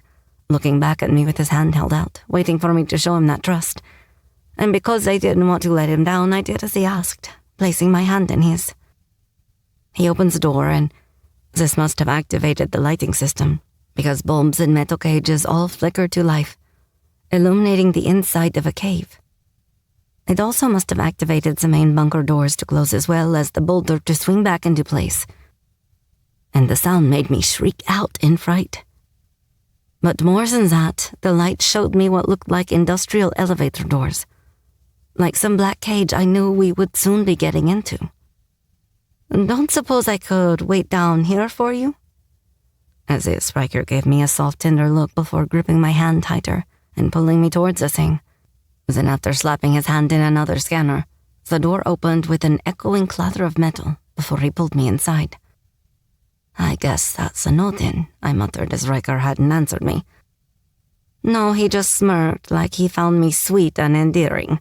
looking back at me with his hand held out, waiting for me to show him that trust. And because I didn't want to let him down, I did as he asked, placing my hand in his. He opens the door, and this must have activated the lighting system, because bulbs and metal cages all flickered to life, illuminating the inside of a cave. It also must have activated the main bunker doors to close as well as the boulder to swing back into place. And the sound made me shriek out in fright. But more than that, the light showed me what looked like industrial elevator doors, like some black cage I knew we would soon be getting into. Don't suppose I could wait down here for you? As this, Riker gave me a soft, tender look before gripping my hand tighter and pulling me towards the thing. Then after slapping his hand in another scanner, the door opened with an echoing clatter of metal before he pulled me inside. I guess that's a no then, I muttered as Riker hadn't answered me. No, he just smirked like he found me sweet and endearing.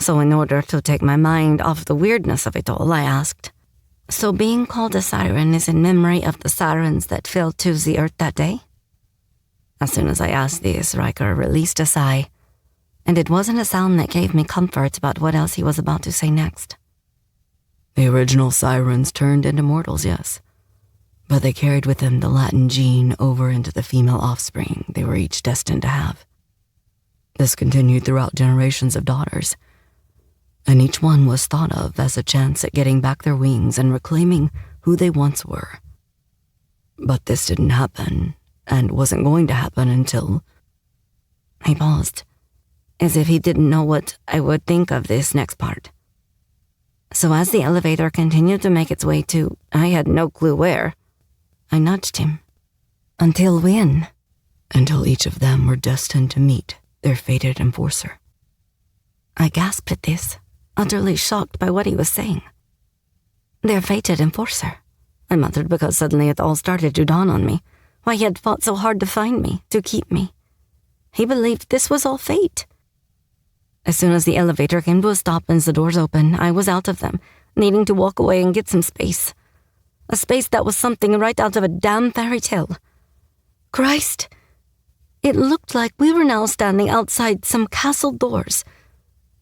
So in order to take my mind off the weirdness of it all, I asked, "So being called a siren is in memory of the sirens that fell to the earth that day?" As soon as I asked this, Riker released a sigh, and it wasn't a sound that gave me comfort about what else he was about to say next. The original sirens turned into mortals, yes, but they carried with them the Latin gene over into the female offspring they were each destined to have. This continued throughout generations of daughters, and each one was thought of as a chance at getting back their wings and reclaiming who they once were. But this didn't happen, and wasn't going to happen until... He paused, as if he didn't know what I would think of this next part. So as the elevator continued to make its way to, I had no clue where, I nudged him. Until when? Until each of them were destined to meet their fated enforcer. I gasped at this, utterly shocked by what he was saying. Their fated enforcer, I muttered because suddenly it all started to dawn on me, why he had fought so hard to find me, to keep me. He believed this was all fate. As soon as the elevator came to a stop and the doors opened, I was out of them, needing to walk away and get some space. A space that was something right out of a damn fairy tale. Christ! It looked like we were now standing outside some castle doors,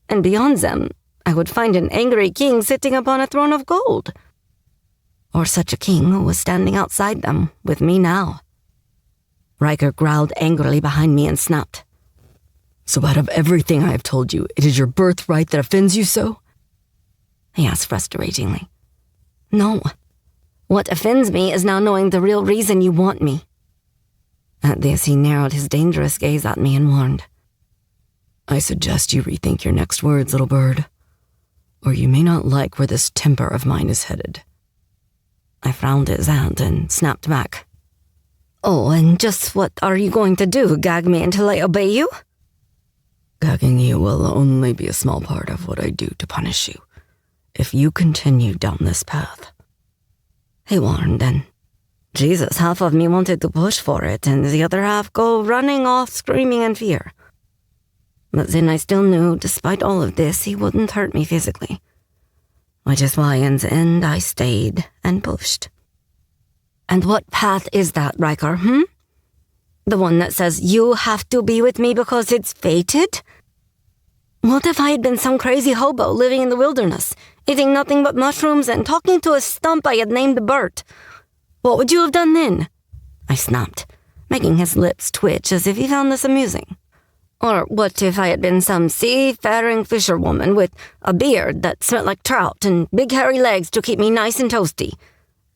and beyond them I would find an angry king sitting upon a throne of gold. Or such a king who was standing outside them with me now. Riker growled angrily behind me and snapped. So out of everything I have told you, it is your birthright that offends you so? He asked frustratingly. No. What offends me is now knowing the real reason you want me. At this, he narrowed his dangerous gaze at me and warned. I suggest you rethink your next words, little bird, or you may not like where this temper of mine is headed. I frowned at that and snapped back. Oh, and just what are you going to do, gag me until I obey you? Gagging you will only be a small part of what I do to punish you, if you continue down this path. He warned, and Jesus, half of me wanted to push for it, and the other half go running off screaming in fear. But then I still knew, despite all of this, he wouldn't hurt me physically. Which is why in the end I stayed and pushed. And what path is that, Riker, The one that says you have to be with me because it's fated? What if I had been some crazy hobo living in the wilderness, eating nothing but mushrooms and talking to a stump I had named Bert? What would you have done then? I snapped, making his lips twitch as if he found this amusing. Or what if I had been some seafaring fisherwoman with a beard that smelled like trout and big hairy legs to keep me nice and toasty,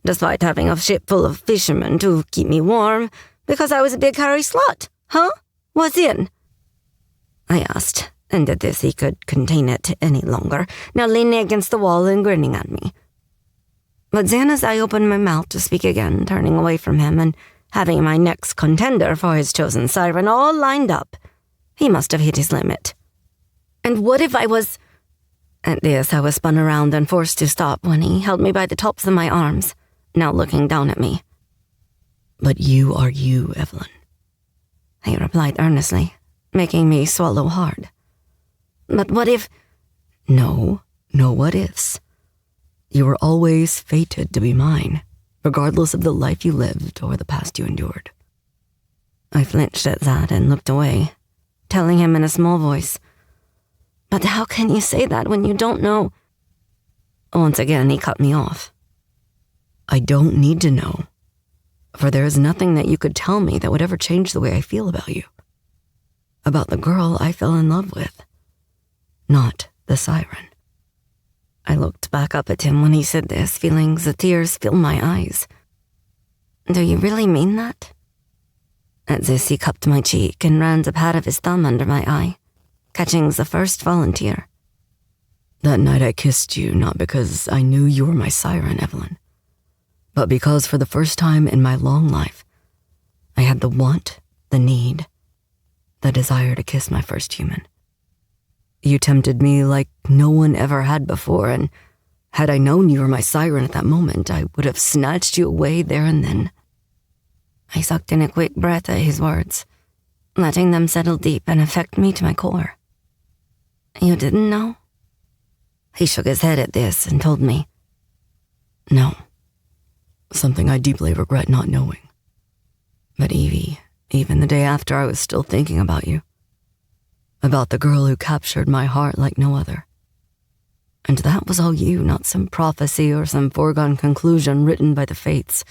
despite having a ship full of fishermen to keep me warm because I was a big hairy slut, huh? What's in? I asked, and at this he could contain it any longer, now leaning against the wall and grinning at me. But then as I opened my mouth to speak again, turning away from him and having my next contender for his chosen siren all lined up, he must have hit his limit. And what if I was... At this, I was spun around and forced to stop when he held me by the tops of my arms, now looking down at me. But you are you, Evelyn. He replied earnestly, making me swallow hard. But what if... No what ifs. You were always fated to be mine, regardless of the life you lived or the past you endured. I flinched at that and looked away, telling him in a small voice, But how can you say that when you don't know? Once again, he cut me off. I don't need to know, for there is nothing that you could tell me that would ever change the way I feel about you. About the girl I fell in love with, not the siren. I looked back up at him when he said this, feeling the tears fill my eyes. Do you really mean that? At this, he cupped my cheek and ran the pad of his thumb under my eye, catching the first fallen tear. That night I kissed you not because I knew you were my siren, Evelyn, but because for the first time in my long life, I had the want, the need, the desire to kiss my first human. You tempted me like no one ever had before, and had I known you were my siren at that moment, I would have snatched you away there and then. I sucked in a quick breath at his words, letting them settle deep and affect me to my core. You didn't know? He shook his head at this and told me. No. Something I deeply regret not knowing. But Evie, even the day after I was still thinking about you. About the girl who captured my heart like no other. And that was all you, not some prophecy or some foregone conclusion written by the fates.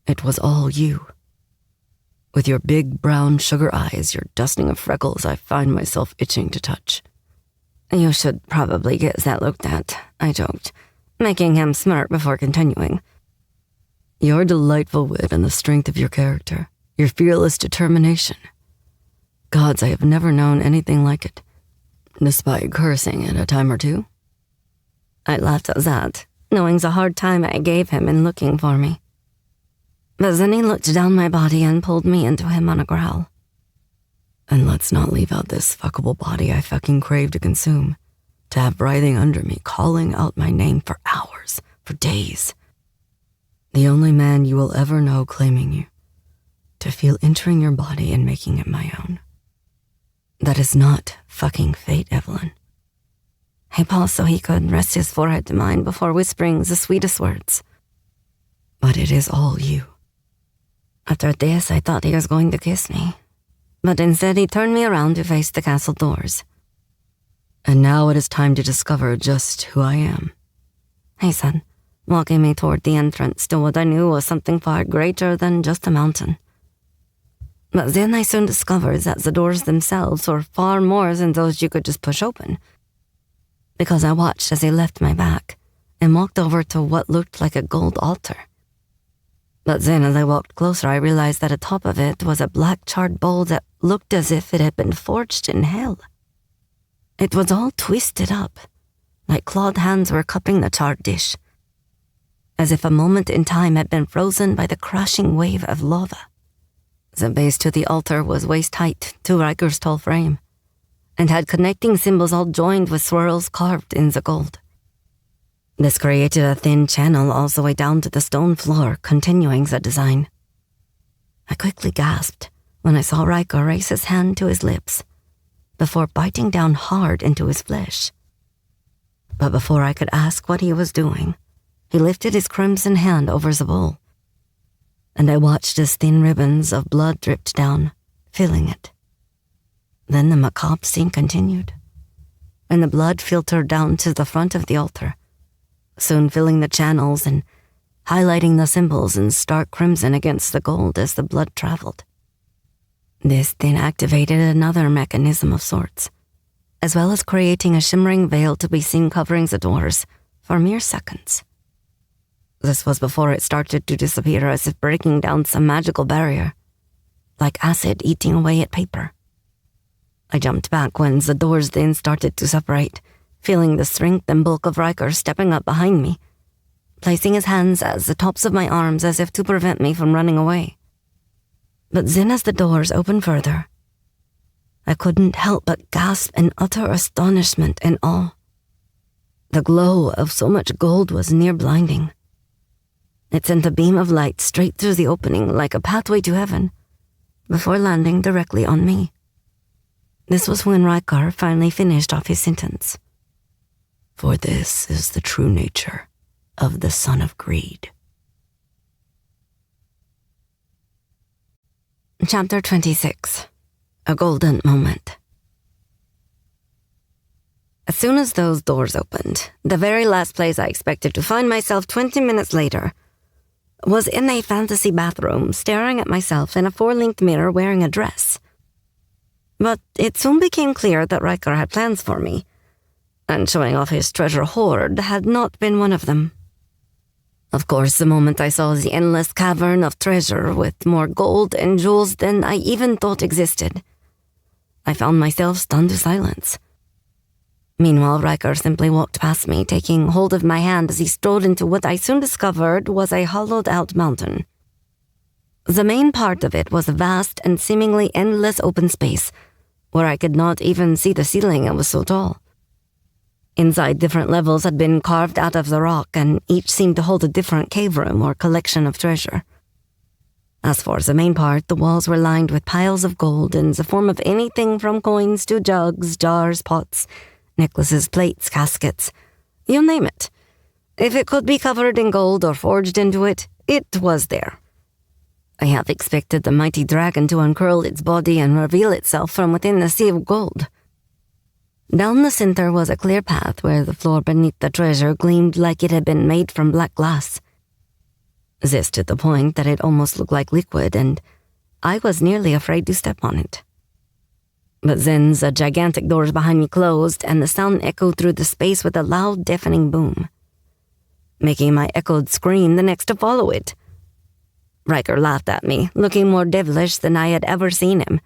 It was all you. With your big brown sugar eyes, your dusting of freckles I find myself itching to touch. You should probably get that looked at, I joked, making him smirk before continuing. Your delightful wit and the strength of your character, your fearless determination. Gods, I have never known anything like it, despite cursing it a time or two. I laughed at that, knowing the hard time I gave him in looking for me. But then he looked down my body and pulled me into him on a growl. And let's not leave out this fuckable body I fucking crave to consume, to have writhing under me, calling out my name for hours, for days. The only man you will ever know claiming you, to feel entering your body and making it my own. That is not fucking fate, Evelyn. He paused so he could rest his forehead to mine before whispering the sweetest words. But it is all you. After this, I thought he was going to kiss me, but instead he turned me around to face the castle doors. "And now it is time to discover just who I am," he said, walking me toward the entrance to what I knew was something far greater than just a mountain. But then I soon discovered that the doors themselves were far more than those you could just push open, because I watched as he left my back and walked over to what looked like a gold altar. But then as I walked closer, I realized that atop of it was a black charred bowl that looked as if it had been forged in hell. It was all twisted up, like clawed hands were cupping the charred dish, as if a moment in time had been frozen by the crashing wave of lava. The base to the altar was waist-height to Riker's tall frame, and had connecting symbols all joined with swirls carved in the gold. This created a thin channel all the way down to the stone floor, continuing the design. I quickly gasped when I saw Riker raise his hand to his lips, before biting down hard into his flesh. But before I could ask what he was doing, he lifted his crimson hand over the bowl, and I watched as thin ribbons of blood dripped down, filling it. Then the macabre scene continued, and the blood filtered down to the front of the altar, soon filling the channels and highlighting the symbols in stark crimson against the gold as the blood traveled. This then activated another mechanism of sorts, as well as creating a shimmering veil to be seen covering the doors for mere seconds. This was before it started to disappear, as if breaking down some magical barrier, like acid eating away at paper. I jumped back when the doors then started to separate, feeling the strength and bulk of Riker stepping up behind me, placing his hands at the tops of my arms as if to prevent me from running away. But then as the doors opened further, I couldn't help but gasp in utter astonishment and awe. The glow of so much gold was near blinding. It sent a beam of light straight through the opening like a pathway to heaven, before landing directly on me. This was when Riker finally finished off his sentence. "For this is the true nature of the son of greed." Chapter 26. A Golden Moment. As soon as those doors opened, the very last place I expected to find myself 20 minutes later was in a fantasy bathroom, staring at myself in a full-length mirror wearing a dress. But it soon became clear that Riker had plans for me, and showing off his treasure hoard had not been one of them. Of course, the moment I saw the endless cavern of treasure with more gold and jewels than I even thought existed, I found myself stunned to silence. Meanwhile, Riker simply walked past me, taking hold of my hand as he strode into what I soon discovered was a hollowed-out mountain. The main part of it was a vast and seemingly endless open space, where I could not even see the ceiling, it was so tall. Inside, different levels had been carved out of the rock, and each seemed to hold a different cave room or collection of treasure. As for the main part, the walls were lined with piles of gold in the form of anything from coins to jugs, jars, pots, necklaces, plates, caskets, you name it. If it could be covered in gold or forged into it, it was there. I half expected the mighty dragon to uncurl its body and reveal itself from within the sea of gold. Down the center was a clear path where the floor beneath the treasure gleamed like it had been made from black glass. This to the point that it almost looked like liquid, and I was nearly afraid to step on it. But then the gigantic doors behind me closed, and the sound echoed through the space with a loud, deafening boom, making my echoed scream the next to follow it. Riker laughed at me, looking more devilish than I had ever seen him.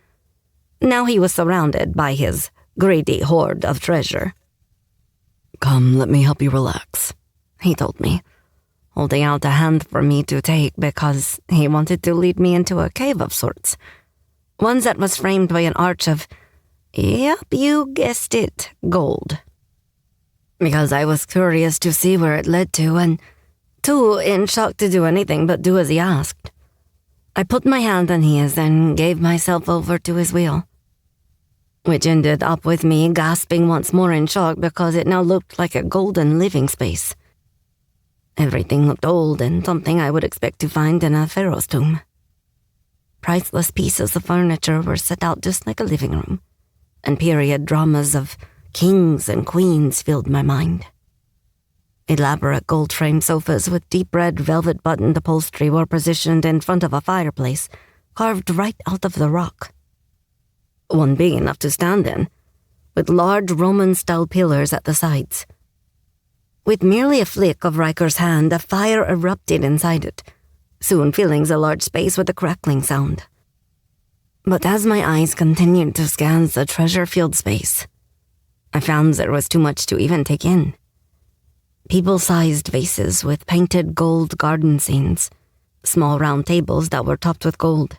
Now he was surrounded by his greedy hoard of treasure. "Come, let me help you relax," he told me, holding out a hand for me to take because he wanted to lead me into a cave of sorts, one that was framed by an arch of, yep, you guessed it, gold. Because I was curious to see where it led to, and too in shock to do anything but do as he asked, I put my hand on his and gave myself over to his will, which ended up with me gasping once more in shock because it now looked like a golden living space. Everything looked old and something I would expect to find in a pharaoh's tomb. Priceless pieces of furniture were set out just like a living room, and period dramas of kings and queens filled my mind. Elaborate gold-framed sofas with deep red velvet-buttoned upholstery were positioned in front of a fireplace, carved right out of the rock. One big enough to stand in, with large Roman-style pillars at the sides. With merely a flick of Riker's hand, a fire erupted inside it, soon filling the large space with a crackling sound. But as my eyes continued to scan the treasure-filled space, I found there was too much to even take in. People-sized vases with painted gold garden scenes, small round tables that were topped with gold,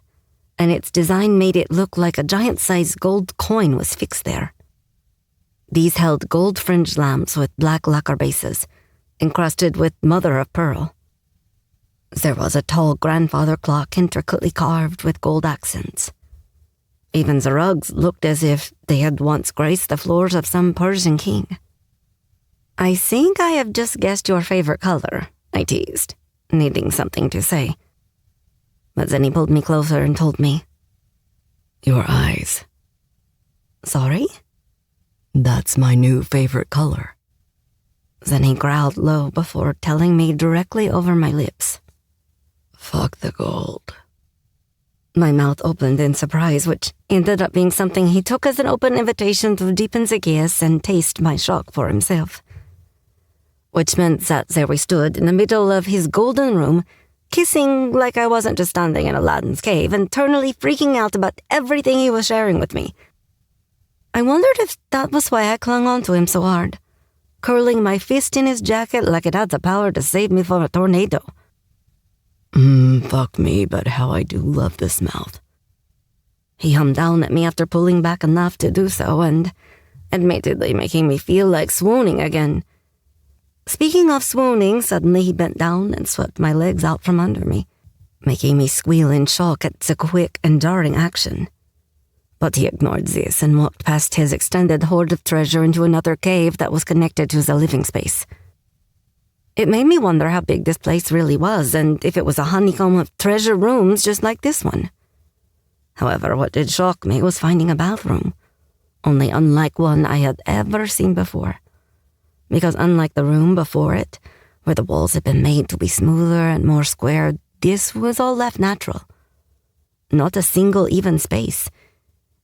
and its design made it look like a giant-sized gold coin was fixed there. These held gold-fringed lamps with black lacquer bases, encrusted with mother-of-pearl. There was a tall grandfather clock intricately carved with gold accents. Even the rugs looked as if they had once graced the floors of some Persian king. "I think I have just guessed your favorite color," I teased, needing something to say. But then he pulled me closer and told me, "Your eyes. "Sorry?" That's my new favorite color." Then he growled low before telling me directly over my lips, "Fuck the gold." My mouth opened in surprise, which ended up being something he took as an open invitation to deepen the kiss and taste my shock for himself. Which meant that there we stood in the middle of his golden room, kissing like I wasn't just standing in Aladdin's cave, internally freaking out about everything he was sharing with me. I wondered if that was why I clung on to him so hard, curling my fist in his jacket like it had the power to save me from a tornado. Fuck me, but how I do love this mouth. He hummed down at me after pulling back enough to do so, and admittedly making me feel like swooning again. Speaking of swooning, suddenly he bent down and swept my legs out from under me, making me squeal in shock at the quick and jarring action. But he ignored this and walked past his extended hoard of treasure into another cave that was connected to the living space. It made me wonder how big this place really was, and if it was a honeycomb of treasure rooms just like this one. However, what did shock me was finding a bathroom, only unlike one I had ever seen before. Because unlike the room before it, where the walls had been made to be smoother and more square, this was all left natural. Not a single even space.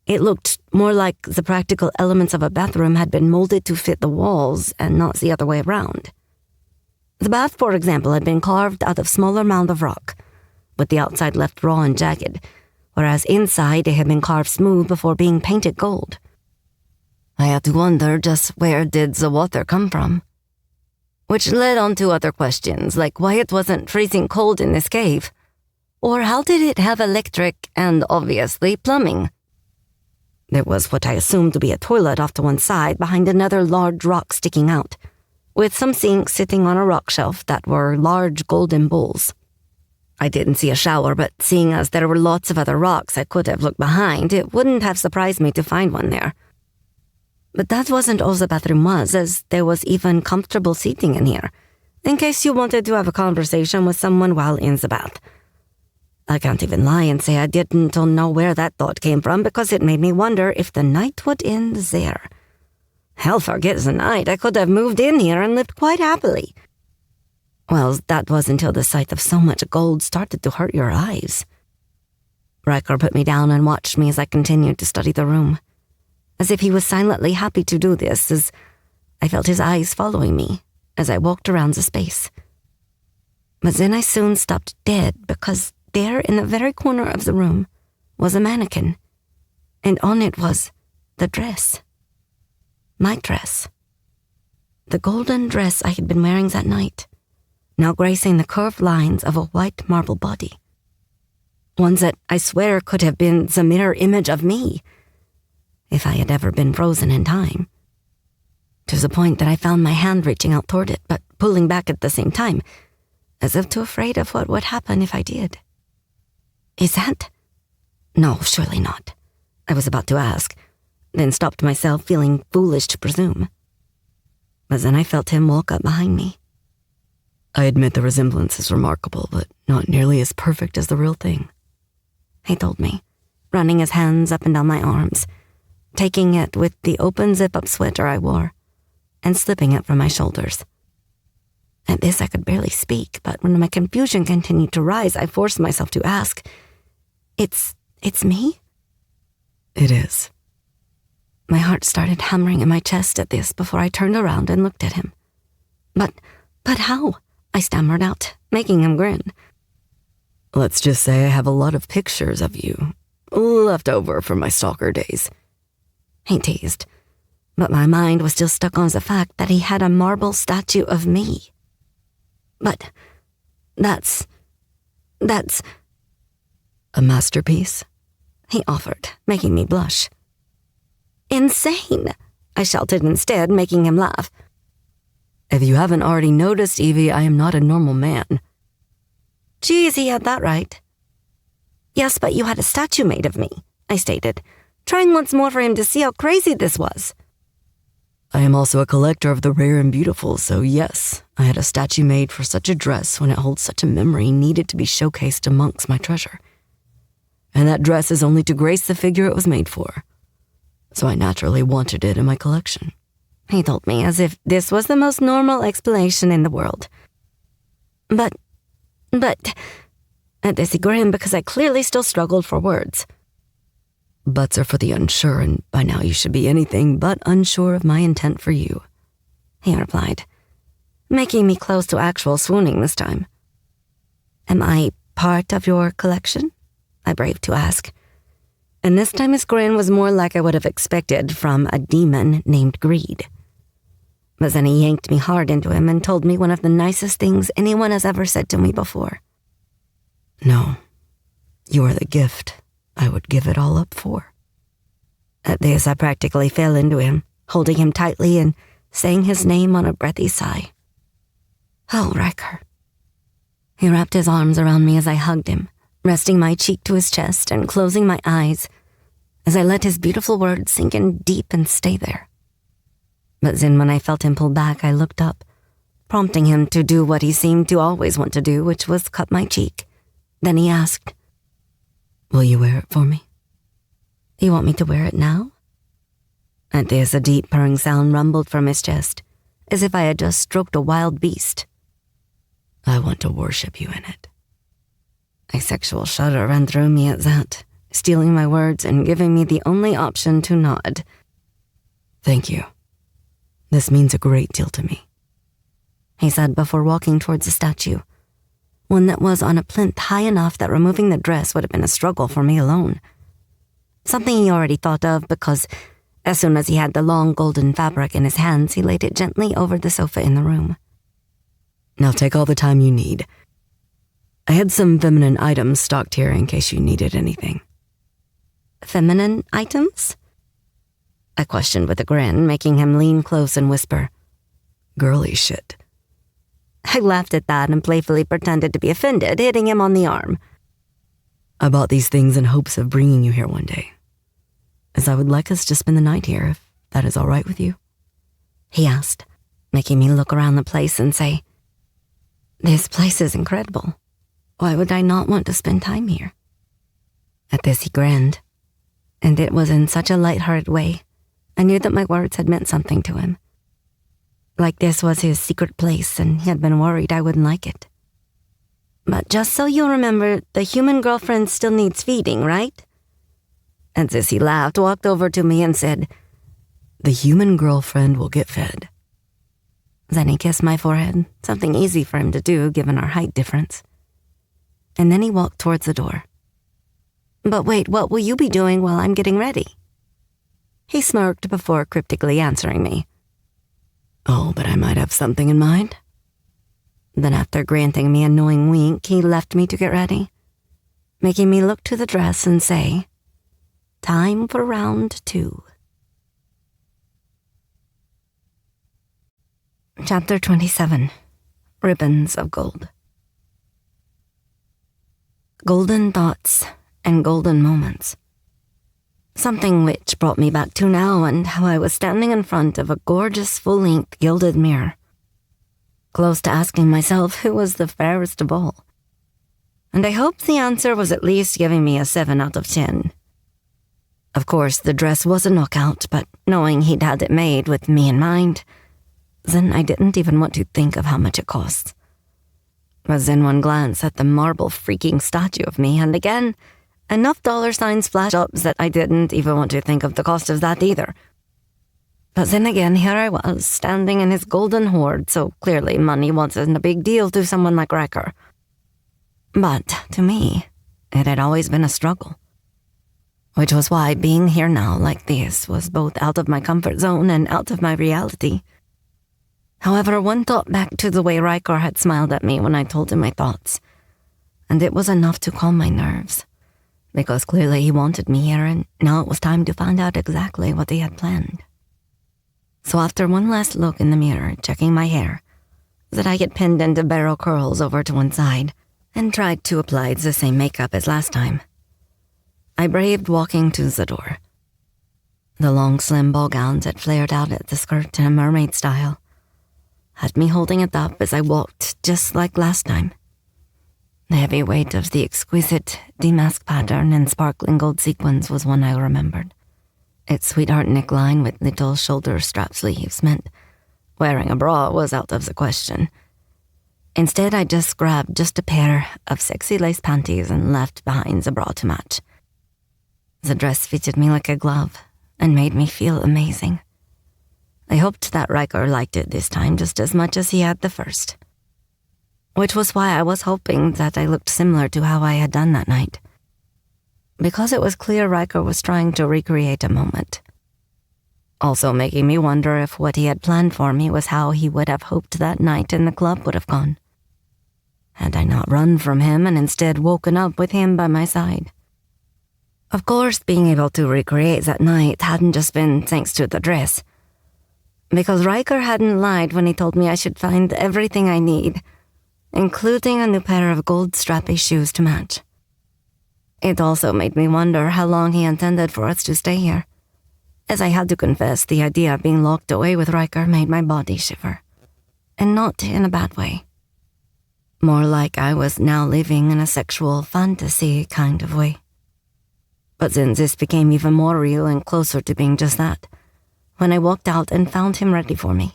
It looked more like the practical elements of a bathroom had been molded to fit the walls and not the other way around. The bath, for example, had been carved out of smaller mound of rock, with the outside left raw and jagged, whereas inside it had been carved smooth before being painted gold. I had to wonder just where did the water come from? Which led on to other questions, like why it wasn't freezing cold in this cave, or how did it have electric and, obviously, plumbing? There was what I assumed to be a toilet off to one side behind another large rock sticking out, with some sinks sitting on a rock shelf that were large golden bowls. I didn't see a shower, but seeing as there were lots of other rocks I could have looked behind, it wouldn't have surprised me to find one there. But that wasn't all the bathroom was, as there was even comfortable seating in here, in case you wanted to have a conversation with someone while in the bath. I can't even lie and say I didn't know where that thought came from, because it made me wonder if the night would end there. Hell, forget the night. I could have moved in here and lived quite happily. Well, that was until the sight of so much gold started to hurt your eyes. Riker put me down and watched me as I continued to study the room, as if he was silently happy to do this, as I felt his eyes following me as I walked around the space. But then I soon stopped dead, because there in the very corner of the room was a mannequin, and on it was the dress. My dress. The golden dress I had been wearing that night, now gracing the curved lines of a white marble body. One that I swear could have been the mirror image of me, if I had ever been frozen in time. To the point that I found my hand reaching out toward it, but pulling back at the same time, as if too afraid of what would happen if I did. Is that? No, surely not. I was about to ask, then stopped myself, feeling foolish to presume. But then I felt him walk up behind me. I admit the resemblance is remarkable, but not nearly as perfect as the real thing. he told me, running his hands up and down my arms, taking it with the open zip-up sweater I wore, and slipping it from my shoulders. At this, I could barely speak, but when my confusion continued to rise, I forced myself to ask, It's me? It is. My heart started hammering in my chest at this before I turned around and looked at him. But how? I stammered out, making him grin. Let's just say I have a lot of pictures of you, left over from my stalker days. He teased, but my mind was still stuck on the fact that he had a marble statue of me. But that's a masterpiece, he offered, making me blush. Insane, I shouted instead, making him laugh. If you haven't already noticed, Evie, I am not a normal man. Geez, he had that right. Yes, but you had a statue made of me, I stated, trying once more for him to see how crazy this was. I am also a collector of the rare and beautiful, so yes, I had a statue made for such a dress when it holds such a memory needed to be showcased amongst my treasure. And that dress is only to grace the figure it was made for. So I naturally wanted it in my collection. He told me as if this was the most normal explanation in the world. But, at this he grinned because I clearly still struggled for words. Buts are for the unsure, and by now you should be anything but unsure of my intent for you, he replied, making me close to actual swooning this time. Am I part of your collection? I braved to ask. And this time his grin was more like I would have expected from a demon named Greed. But then he yanked me hard into him and told me one of the nicest things anyone has ever said to me before. No, you are the gift I would give it all up for. At this, I practically fell into him, holding him tightly and saying his name on a breathy sigh. Oh, Riker. He wrapped his arms around me as I hugged him, resting my cheek to his chest and closing my eyes as I let his beautiful words sink in deep and stay there. But then when I felt him pull back, I looked up, prompting him to do what he seemed to always want to do, which was cut my cheek. Then he asked, Will you wear it for me? You want me to wear it now? At this, a deep purring sound rumbled from his chest, as if I had just stroked a wild beast. I want to worship you in it. A sexual shudder ran through me at that, stealing my words and giving me the only option to nod. Thank you. This means a great deal to me, he said before walking towards the statue, one that was on a plinth high enough that removing the dress would have been a struggle for me alone. Something he already thought of because as soon as he had the long golden fabric in his hands, he laid it gently over the sofa in the room. Now take all the time you need. I had some feminine items stocked here in case you needed anything. Feminine items? I questioned with a grin, making him lean close and whisper, Girly shit. I laughed at that and playfully pretended to be offended, hitting him on the arm. I bought these things in hopes of bringing you here one day, as I would like us to spend the night here, if that is all right with you. He asked, making me look around the place and say, This place is incredible. Why would I not want to spend time here? At this he grinned, and it was in such a light-hearted way. I knew that my words had meant something to him. Like this was his secret place, and he had been worried I wouldn't like it. But just so you remember, the human girlfriend still needs feeding, right? And as he laughed, walked over to me and said, The human girlfriend will get fed. Then he kissed my forehead, something easy for him to do given our height difference. And then he walked towards the door. But wait, what will you be doing while I'm getting ready? He smirked before cryptically answering me. Oh, but I might have something in mind. Then after granting me a knowing wink, he left me to get ready, making me look to the dress and say, Time for round 2. Chapter 27. Ribbons of Gold. Golden thoughts and golden moments. Something which brought me back to now and how I was standing in front of a gorgeous full-length gilded mirror, close to asking myself who was the fairest of all. and I hoped the answer was at least giving me a 7 out of 10. Of course, the dress was a knockout, but knowing he'd had it made with me in mind, then I didn't even want to think of how much it cost. But then one glance at the marble freaking statue of me, and again, enough dollar signs flashed up that I didn't even want to think of the cost of that either. But then again, here I was, standing in his golden hoard, so clearly money wasn't a big deal to someone like Riker. But to me, it had always been a struggle. Which was why being here now like this was both out of my comfort zone and out of my reality. However, one thought back to the way Riker had smiled at me when I told him my thoughts, and it was enough to calm my nerves, because clearly he wanted me here, and now it was time to find out exactly what he had planned. So after one last look in the mirror, checking my hair, that I get pinned into barrel curls over to one side, and tried to apply the same makeup as last time, I braved walking to the door. The long, slim ball gowns that flared out at the skirt in a mermaid style had me holding it up as I walked, just like last time. The heavy weight of the exquisite damask pattern and sparkling gold sequins was one I remembered. Its sweetheart neckline with little shoulder strap sleeves meant wearing a bra was out of the question. Instead, I just grabbed just a pair of sexy lace panties and left behind the bra to match. The dress fitted me like a glove and made me feel amazing. I hoped that Riker liked it this time just as much as he had the first. Which was why I was hoping that I looked similar to how I had done that night. Because it was clear Riker was trying to recreate a moment. Also making me wonder if what he had planned for me was how he would have hoped that night in the club would have gone. Had I not run from him and instead woken up with him by my side? Of course, being able to recreate that night hadn't just been thanks to the dress. Because Riker hadn't lied when he told me I should find everything I need, including a new pair of gold strappy shoes to match. It also made me wonder how long he intended for us to stay here, as I had to confess the idea of being locked away with Riker made my body shiver. And not in a bad way. More like I was now living in a sexual fantasy kind of way. But then this became even more real and closer to being just that, when I walked out and found him ready for me.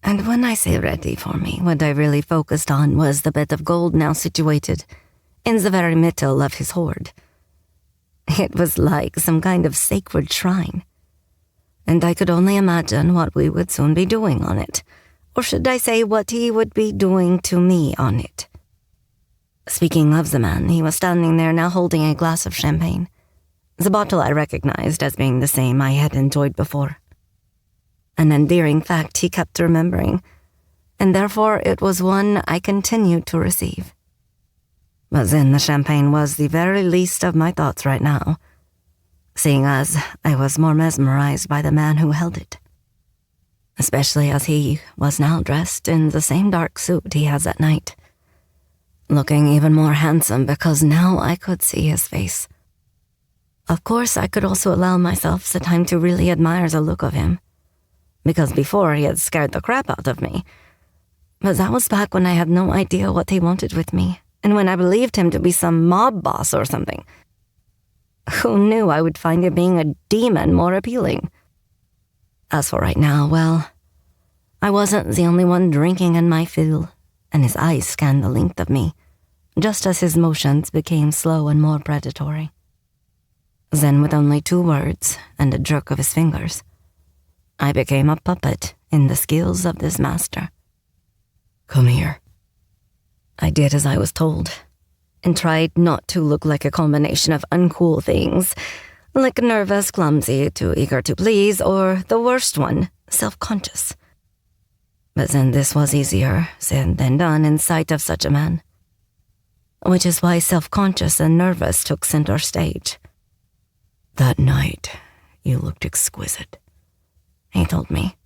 And when I say ready for me, what I really focused on was the bed of gold now situated in the very middle of his hoard. It was like some kind of sacred shrine, and I could only imagine what we would soon be doing on it, or should I say what he would be doing to me on it. Speaking of the man, he was standing there now holding a glass of champagne, the bottle I recognized as being the same I had enjoyed before. An endearing fact he kept remembering, and therefore it was one I continued to receive. But then the champagne was the very least of my thoughts right now, seeing as I was more mesmerized by the man who held it, especially as he was now dressed in the same dark suit he had that night, looking even more handsome because now I could see his face. Of course, I could also allow myself the time to really admire the look of him, because before he had scared the crap out of me. But that was back when I had no idea what he wanted with me, and when I believed him to be some mob boss or something. Who knew I would find him being a demon more appealing? As for right now, well, I wasn't the only one drinking in my fill, and his eyes scanned the length of me, just as his motions became slow and more predatory. Then, with only 2 words and a jerk of his fingers, I became a puppet in the skills of this master. Come here. I did as I was told, and tried not to look like a combination of uncool things, like nervous, clumsy, too eager to please, or the worst one, self-conscious. But then this was easier said than done in sight of such a man, which is why self-conscious and nervous took center stage. That night, you looked exquisite, he told me,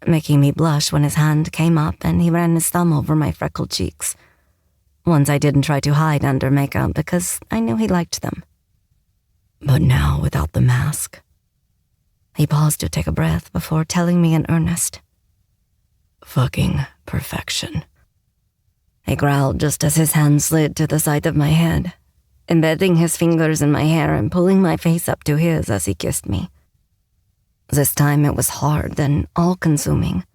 making me blush when his hand came up and he ran his thumb over my freckled cheeks, ones I didn't try to hide under makeup because I knew he liked them. But now, without the mask. He paused to take a breath before telling me in earnest. Fucking perfection. He growled just as his hand slid to the side of my head, embedding his fingers in my hair and pulling my face up to his as he kissed me. This time it was hard and all-consuming,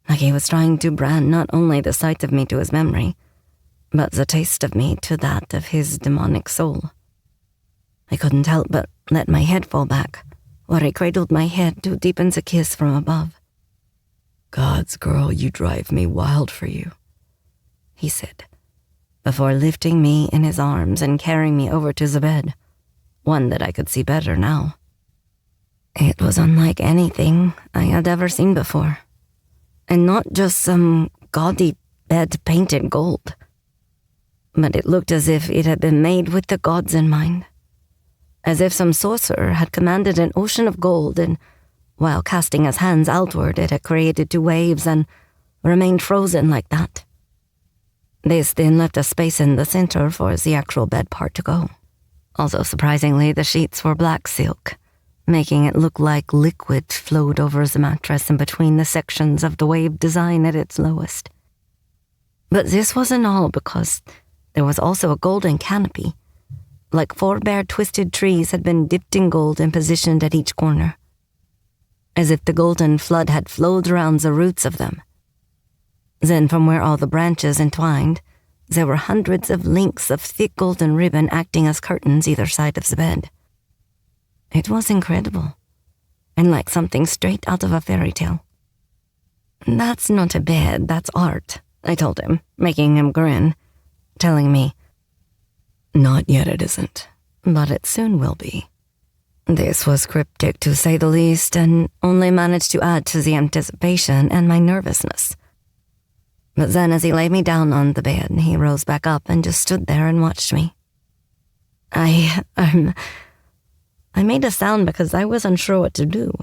like he was trying to brand not only the sight of me to his memory, but the taste of me to that of his demonic soul. I couldn't help but let my head fall back, while he cradled my head to deepen the kiss from above. "God's girl, you drive me wild for you," he said, before lifting me in his arms and carrying me over to the bed, one that I could see better now. It was unlike anything I had ever seen before, and not just some gaudy bed painted gold, but it looked as if it had been made with the gods in mind, as if some sorcerer had commanded an ocean of gold and, while casting his hands outward, it had created two waves and remained frozen like that. This then left a space in the center for the actual bed part to go. Although surprisingly, the sheets were black silk, making it look like liquid flowed over the mattress in between the sections of the wave design at its lowest. But this wasn't all, because there was also a golden canopy, like 4 bare twisted trees had been dipped in gold and positioned at each corner, as if the golden flood had flowed around the roots of them. Then from where all the branches entwined, there were hundreds of links of thick golden ribbon acting as curtains either side of the bed. It was incredible, and like something straight out of a fairy tale. "That's not a bed, that's art," I told him, making him grin, telling me, "Not yet it isn't, but it soon will be." This was cryptic to say the least, and only managed to add to the anticipation and my nervousness. But then as he laid me down on the bed, he rose back up and just stood there and watched me. I made a sound because I was unsure what to do.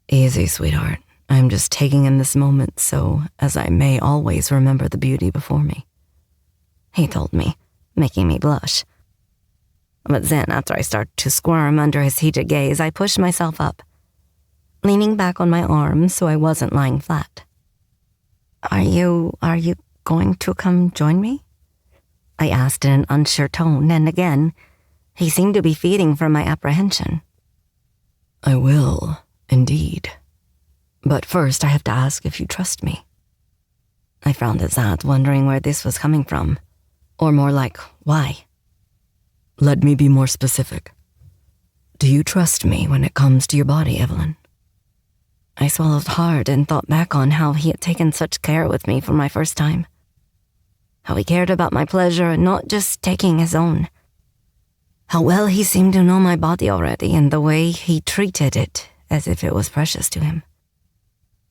"Easy, sweetheart. I'm just taking in this moment so as I may always remember the beauty before me," he told me, making me blush. But then, after I started to squirm under his heated gaze, I pushed myself up, leaning back on my arms so I wasn't lying flat. Are you going to come join me?" I asked in an unsure tone, and again, he seemed to be feeding from my apprehension. "I will, indeed. But first I have to ask if you trust me." I frowned at that, wondering where this was coming from, or more like, why. "Let me be more specific. Do you trust me when it comes to your body, Evelyn?" I swallowed hard and thought back on how he had taken such care with me for my first time. How he cared about my pleasure and not just taking his own. How well he seemed to know my body already, and the way he treated it as if it was precious to him.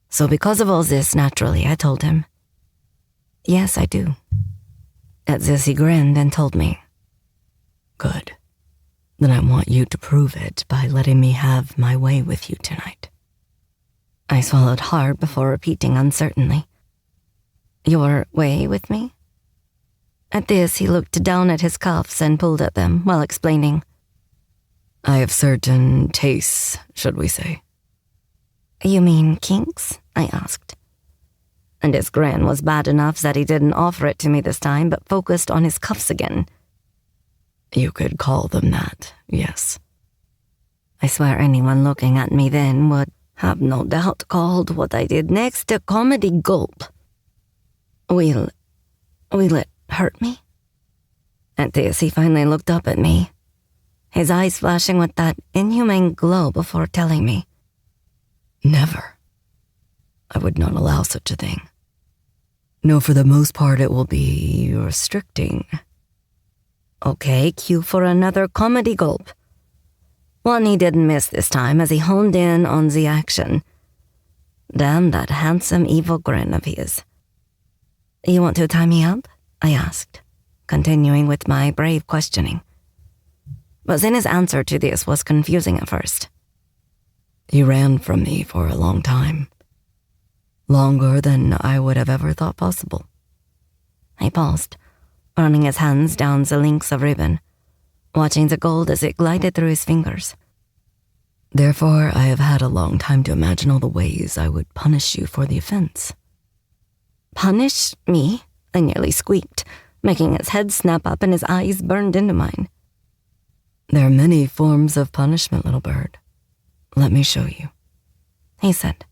So because of all this, naturally, I told him, "Yes, I do." At this, he grinned and told me, "Good. Then I want you to prove it by letting me have my way with you tonight." I swallowed hard before repeating uncertainly, "Your way with me?" At this, he looked down at his cuffs and pulled at them while explaining, "I have certain tastes, should we say." "You mean kinks?" I asked. And his grin was bad enough that he didn't offer it to me this time, but focused on his cuffs again. "You could call them that, yes." I swear anyone looking at me then would have no doubt called what I did next a comedy gulp. Will it hurt me?" At this, he finally looked up at me, his eyes flashing with that inhumane glow before telling me, "Never. I would not allow such a thing. No, for the most part it will be restricting." Okay, cue for another comedy gulp. One he didn't miss this time as he honed in on the action. Damn that handsome evil grin of his. "You want to tie me up?" I asked, continuing with my brave questioning. But then his answer to this was confusing at first. "You ran from me for a long time. Longer than I would have ever thought possible." He paused, running his hands down the links of ribbon, watching the gold as it glided through his fingers. "Therefore, I have had a long time to imagine all the ways I would punish you for the offense." "Punish me?" I nearly squeaked, making his head snap up and his eyes burned into mine. There are many forms of punishment, little bird. Let me show you, he said,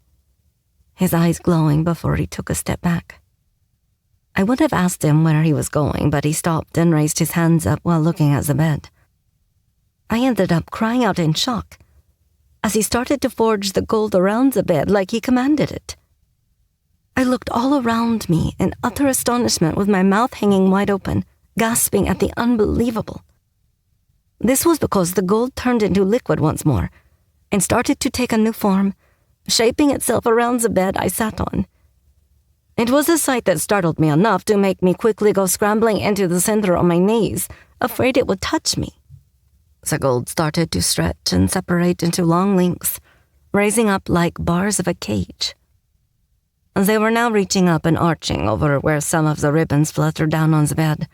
his eyes glowing before he took a step back. I would have asked him where he was going, but he stopped and raised his hands up while looking at the bed. I ended up crying out in shock as he started to forge the gold around the bed like he commanded it. I looked all around me in utter astonishment with my mouth hanging wide open, gasping at the unbelievable. This was because the gold turned into liquid once more and started to take a new form, shaping itself around the bed I sat on. It was a sight that startled me enough to make me quickly go scrambling into the center on my knees, afraid it would touch me. The gold started to stretch and separate into long links, raising up like bars of a cage. They were now reaching up and arching over where some of the ribbons fluttered down on the bed,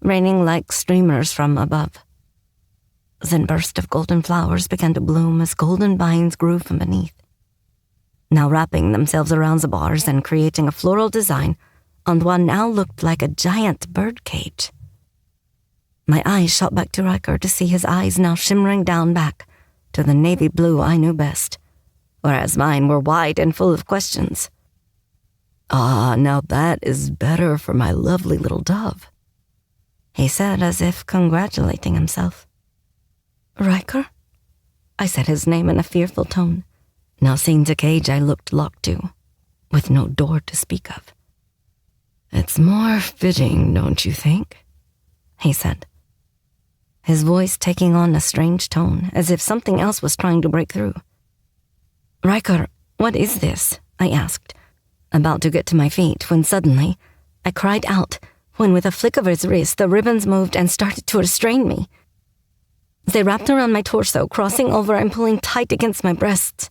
raining like streamers from above. Then bursts of golden flowers began to bloom as golden vines grew from beneath, now wrapping themselves around the bars and creating a floral design on what now looked like a giant bird cage. My eyes shot back to Riker to see his eyes now shimmering down back to the navy blue I knew best, whereas mine were wide and full of questions. "Ah, now that is better for my lovely little dove," he said as if congratulating himself. "Riker?" I said his name in a fearful tone, now seeing the cage I looked locked to, with no door to speak of. "It's more fitting, don't you think?" he said, his voice taking on a strange tone, as if something else was trying to break through. "Riker, what is this?" I asked, about to get to my feet, when suddenly I cried out, when with a flick of his wrist the ribbons moved and started to restrain me. They wrapped around my torso, crossing over and pulling tight against my breasts.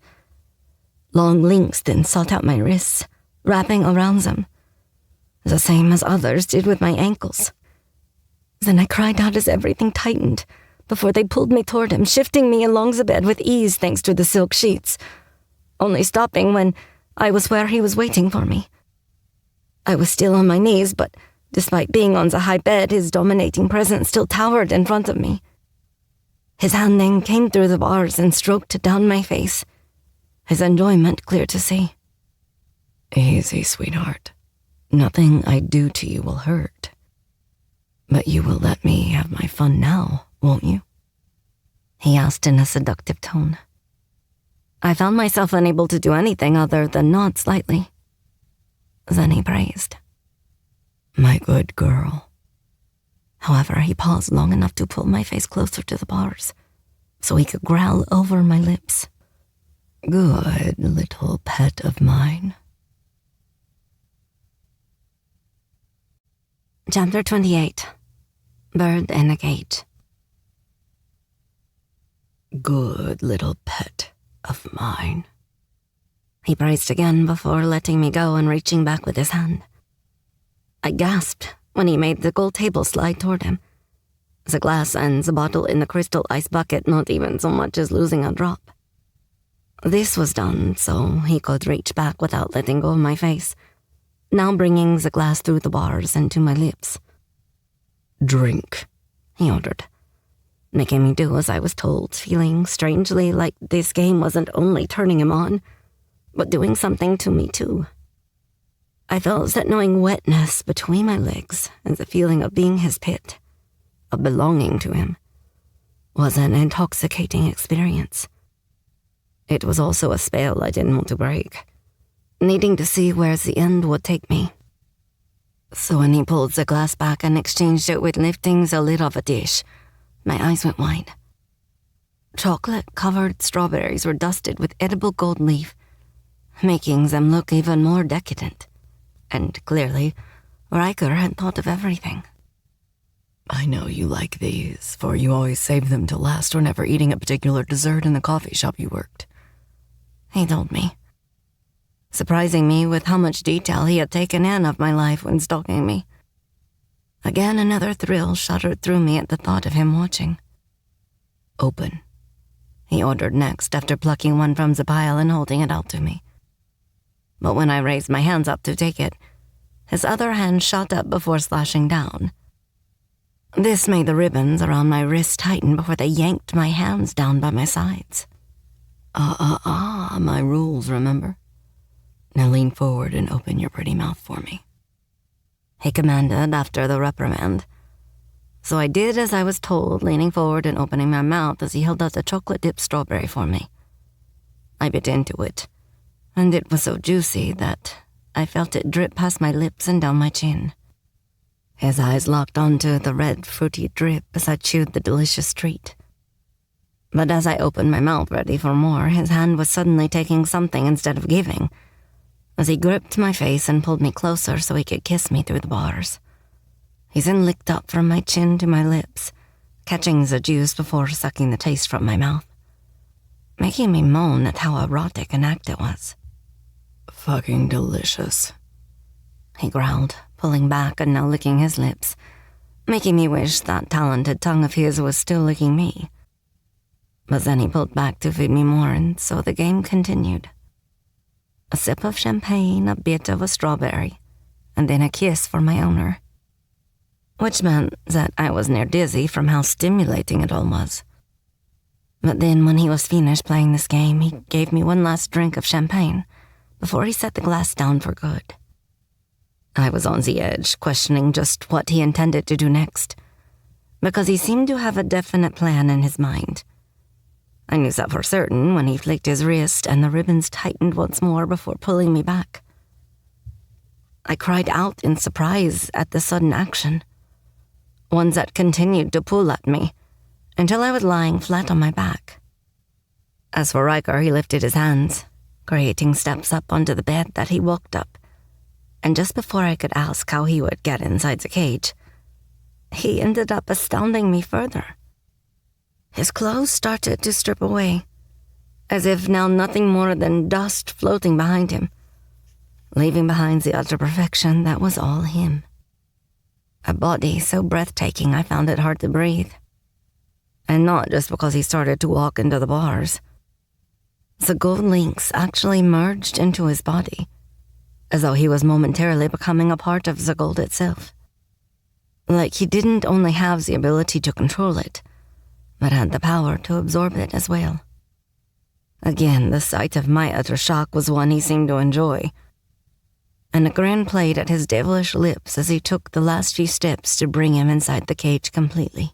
Long links then sought out my wrists, wrapping around them, the same as others did with my ankles. Then I cried out as everything tightened, before they pulled me toward him, shifting me along the bed with ease thanks to the silk sheets, only stopping when I was where he was waiting for me. I was still on my knees, but despite being on the high bed, his dominating presence still towered in front of me. His hand then came through the bars and stroked down my face, his enjoyment clear to see. "Easy, sweetheart. Nothing I do to you will hurt. But you will let me have my fun now, won't you?" he asked in a seductive tone. I found myself unable to do anything other than nod slightly. Then he praised. "My good girl." However, he paused long enough to pull my face closer to the bars, so he could growl over my lips. "Good little pet of mine." Chapter 28. Bird in a Cage. "Good little pet of mine," he praised again before letting me go and reaching back with his hand. I gasped when he made the gold table slide toward him, the glass and the bottle in the crystal ice bucket not even so much as losing a drop. This was done so he could reach back without letting go of my face, now bringing the glass through the bars and to my lips. "Drink," he ordered, making me do as I was told, feeling strangely like this game wasn't only turning him on, but doing something to me too. I felt that knowing wetness between my legs and the feeling of being his pet, of belonging to him, was an intoxicating experience. It was also a spell I didn't want to break, needing to see where the end would take me. So when he pulled the glass back and exchanged it with lifting the lid of a dish, my eyes went wide. Chocolate-covered strawberries were dusted with edible gold leaf, making them look even more decadent. And clearly, Riker had thought of everything. "I know you like these, for you always save them to last whenever eating a particular dessert in the coffee shop you worked," he told me, surprising me with how much detail he had taken in of my life when stalking me. Again, another thrill shuddered through me at the thought of him watching. "Open," he ordered next after plucking one from the pile and holding it out to me. But when I raised my hands up to take it, His other hand shot up before slashing down. This made the ribbons around my wrist tighten before they yanked my hands down by my sides. My rules, remember? Now lean forward and open your pretty mouth for me, he commanded after the reprimand. So I did as I was told, leaning forward and opening my mouth as he held out the chocolate-dipped strawberry for me. I bit into it, and it was so juicy that I felt it drip past my lips and down my chin. His eyes locked onto the red, fruity drip as I chewed the delicious treat. But as I opened my mouth ready for more, his hand was suddenly taking something instead of giving, as he gripped my face and pulled me closer so he could kiss me through the bars. He then licked up from my chin to my lips, catching the juice before sucking the taste from my mouth, making me moan at how erotic an act it was. Fucking delicious, he growled, pulling back and now licking his lips, making me wish that talented tongue of his was still licking me. But then he pulled back to feed me more, and so the game continued. A sip of champagne, a bit of a strawberry, and then a kiss for my owner, which meant that I was near dizzy from how stimulating it all was. But then when he was finished playing this game, he gave me one last drink of champagne before he set the glass down for good. I was on the edge, questioning just what he intended to do next, because he seemed to have a definite plan in his mind. I knew that for certain when he flicked his wrist and the ribbons tightened once more before pulling me back. I cried out in surprise at the sudden action, one that continued to pull at me until I was lying flat on my back. As for Riker, he lifted his hands, creating steps up onto the bed that he walked up, and just before I could ask how he would get inside the cage, he ended up astounding me further. His clothes started to strip away, as if now nothing more than dust floating behind him, leaving behind the utter perfection that was all him. A body so breathtaking I found it hard to breathe. And not just because he started to walk into the bars. The gold links actually merged into his body, as though he was momentarily becoming a part of the gold itself. Like he didn't only have the ability to control it, but had the power to absorb it as well. Again, the sight of my utter shock was one he seemed to enjoy, and a grin played at his devilish lips as he took the last few steps to bring him inside the cage completely.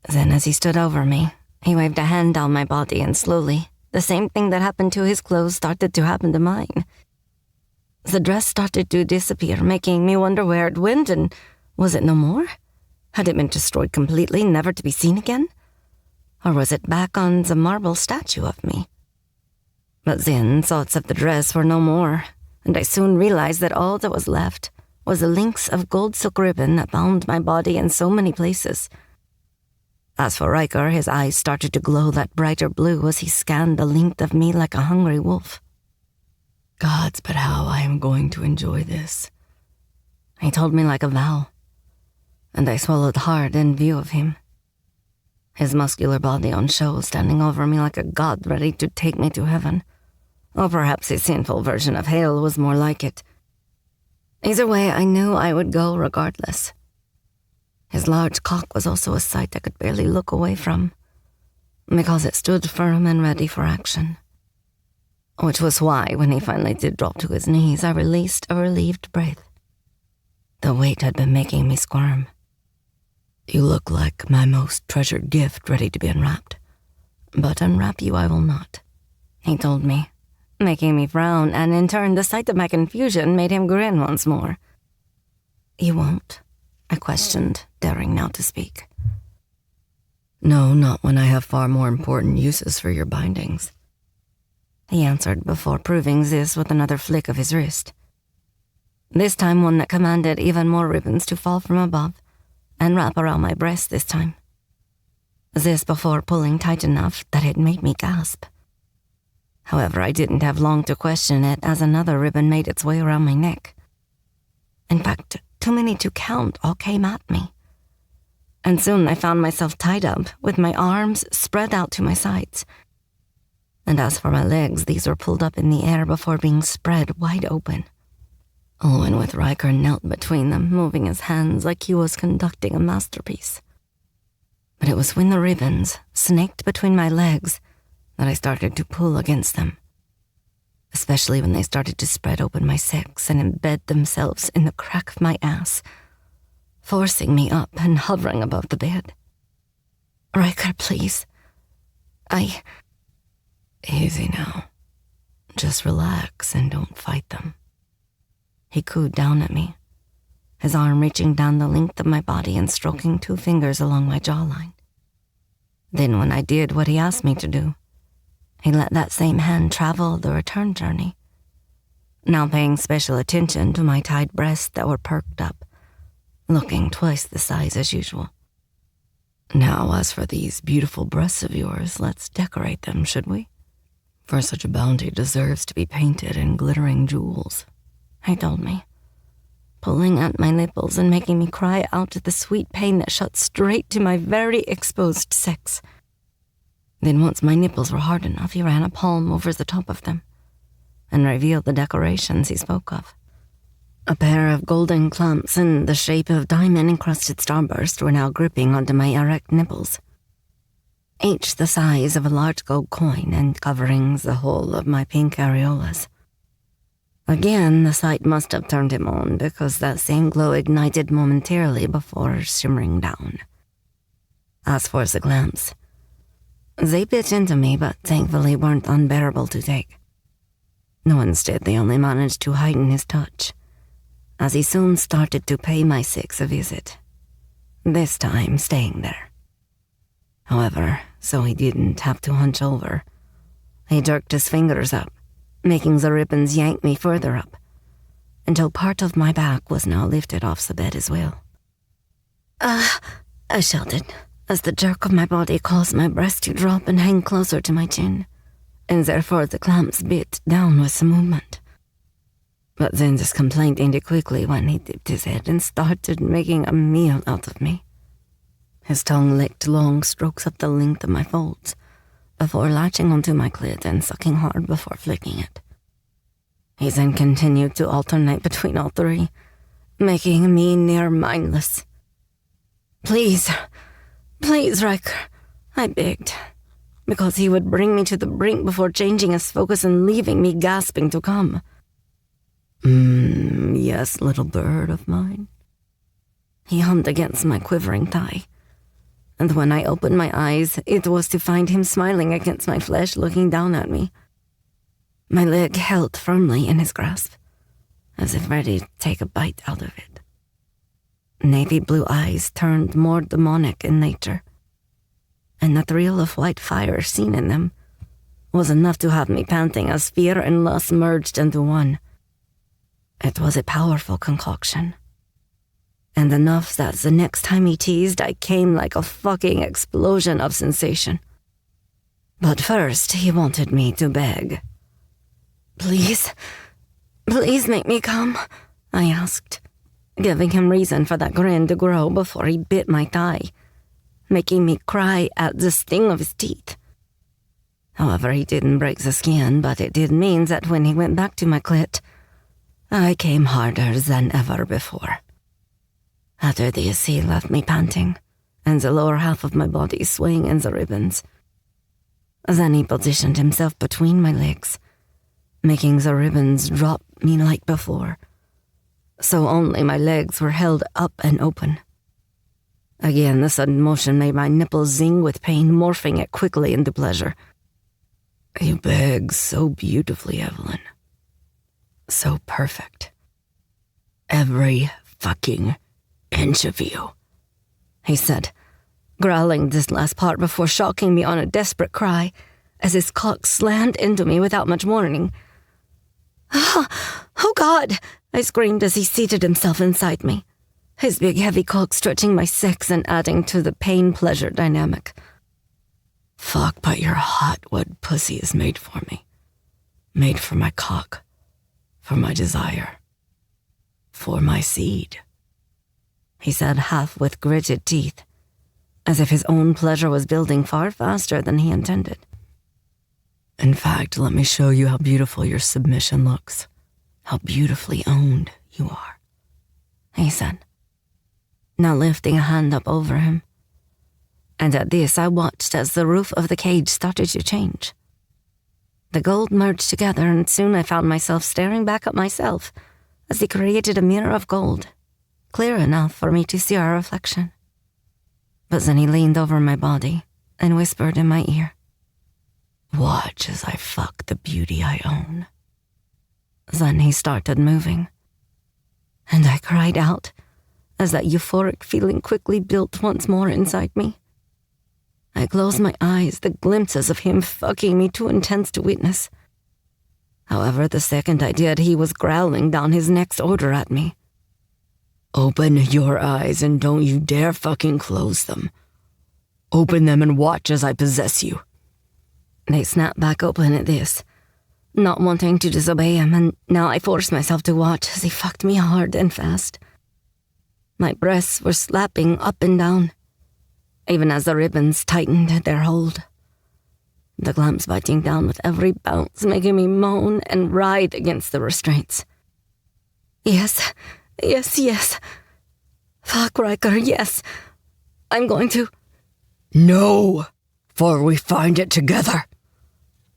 Then as he stood over me, he waved a hand down my body and slowly, the same thing that happened to his clothes started to happen to mine. The dress started to disappear, making me wonder where it went, and was it no more? Had it been destroyed completely, never to be seen again? Or was it back on the marble statue of me? But then thoughts of the dress were no more, and I soon realized that all that was left was the links of gold silk ribbon that bound my body in so many places. As for Riker, his eyes started to glow that brighter blue as he scanned the length of me like a hungry wolf. Gods, but how I am going to enjoy this, he told me like a vow, and I swallowed hard in view of him. His muscular body on show, standing over me like a god ready to take me to heaven. Or perhaps his sinful version of hell was more like it. Either way, I knew I would go regardless. His large cock was also a sight I could barely look away from, because it stood firm and ready for action. Which was why, when he finally did drop to his knees, I released a relieved breath. The weight had been making me squirm. You look like my most treasured gift ready to be unwrapped, but unwrap you I will not, he told me, making me frown, and in turn the sight of my confusion made him grin once more. You won't? I questioned, daring now to speak. No, not when I have far more important uses for your bindings, he answered before proving this with another flick of his wrist. This time one that commanded even more ribbons to fall from above and wrap around my breast this time. This before pulling tight enough that it made me gasp. However, I didn't have long to question it as another ribbon made its way around my neck. In fact, too many to count all came at me. And soon I found myself tied up with my arms spread out to my sides. And as for my legs, these were pulled up in the air before being spread wide open. Owen with Riker knelt between them, moving his hands like he was conducting a masterpiece. But it was when the ribbons snaked between my legs that I started to pull against them, especially when they started to spread open my sex and embed themselves in the crack of my ass, forcing me up and hovering above the bed. Riker, please. Easy now. Just relax and don't fight them. He cooed down at me, his arm reaching down the length of my body and stroking 2 fingers along my jawline. Then when I did what he asked me to do, he let that same hand travel the return journey, now paying special attention to my tight breasts that were perked up, looking twice the size as usual. Now, as for these beautiful breasts of yours, let's decorate them, should we? For such a bounty deserves to be painted in glittering jewels, he told me, pulling at my nipples and making me cry out at the sweet pain that shot straight to my very exposed sex. Then once my nipples were hard enough, he ran a palm over the top of them and revealed the decorations he spoke of. A pair of golden clumps in the shape of diamond-encrusted starburst were now gripping onto my erect nipples, each the size of a large gold coin and covering the whole of my pink areolas. Again, the sight must have turned him on, because that same glow ignited momentarily before shimmering down. As for the clamps, they bit into me, but thankfully weren't unbearable to take. No, instead, they only managed to heighten his touch, as he soon started to pay my sex a visit, this time staying there. However, so he didn't have to hunch over, he jerked his fingers up, making the ribbons yank me further up, until part of my back was now lifted off the bed as well. I shouted, as the jerk of my body caused my breast to drop and hang closer to my chin, and therefore the clamps bit down with the movement. But then this complaint ended quickly when he dipped his head and started making a meal out of me. His tongue licked long strokes up the length of my folds, before latching onto my clit and sucking hard before flicking it. He then continued to alternate between all 3, making me near mindless. Please, Riker, I begged, because he would bring me to the brink before changing his focus and leaving me gasping to come. Yes, little bird of mine. He hummed against my quivering thigh, and when I opened my eyes, it was to find him smiling against my flesh, looking down at me, my leg held firmly in his grasp, as if ready to take a bite out of it. Navy blue eyes turned more demonic in nature, and the thrill of white fire seen in them was enough to have me panting as fear and lust merged into one. It was a powerful concoction, and enough that the next time he teased, I came like a fucking explosion of sensation. But first, he wanted me to beg. Please make me come, I asked, giving him reason for that grin to grow before he bit my thigh, making me cry at the sting of his teeth. However, he didn't break the skin, but it did mean that when he went back to my clit, I came harder than ever before. After this, he left me panting, and the lower half of my body swaying in the ribbons. Then he positioned himself between my legs, making the ribbons drop me like before, so only my legs were held up and open. Again, the sudden motion made my nipples zing with pain, morphing it quickly into pleasure. You beg so beautifully, Evelyn. So perfect. Every fucking inch of you, he said, growling this last part before shocking me on a desperate cry as his cock slammed into me without much warning. Oh God, I screamed as he seated himself inside me, his big heavy cock stretching my sex and adding to the pain-pleasure dynamic. Fuck, but your hot wet pussy is made for me. Made for my cock. For my desire. For my seed. He said, half with gritted teeth, as if his own pleasure was building far faster than he intended. In fact, let me show you how beautiful your submission looks. How beautifully owned You are, he said, now lifting a hand up over him. And at this I watched as the roof of the cage started to change. The gold merged together, and soon I found myself staring back at myself as he created a mirror of gold, clear enough for me to see our reflection. But then he leaned over my body and whispered in my ear, "Watch as I fuck the beauty I own." Then he started moving, and I cried out as that euphoric feeling quickly built once more inside me. I closed my eyes, the glimpses of him fucking me too intense to witness. However, the second I did, he was growling down his next order at me. "Open your eyes and don't you dare fucking close them. Open them and watch as I possess you." They snapped back open at this, not wanting to disobey him, and now I forced myself to watch as he fucked me hard and fast. My breasts were slapping up and down, even as the ribbons tightened their hold. The clamps biting down with every bounce, making me moan and writhe against the restraints. Yes. Fuck, Riker, yes. I'm going to. "No, for we find it together,"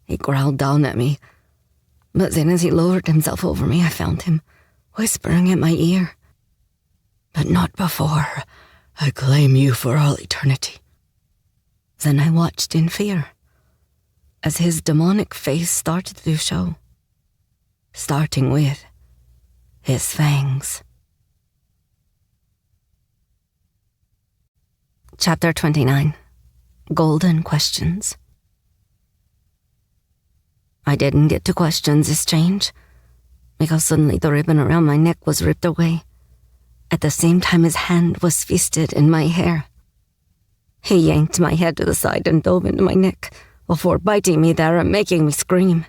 he growled down at me. But then as he lowered himself over me, I found him whispering in my ear, "But not before I claim you for all eternity." Then I watched in fear as his demonic face started to show, starting with his fangs. Chapter 29. Golden Questions. I didn't get to question this change, because suddenly the ribbon around my neck was ripped away. At the same time his hand was fisted in my hair. He yanked my head to the side and dove into my neck before biting me there and making me scream.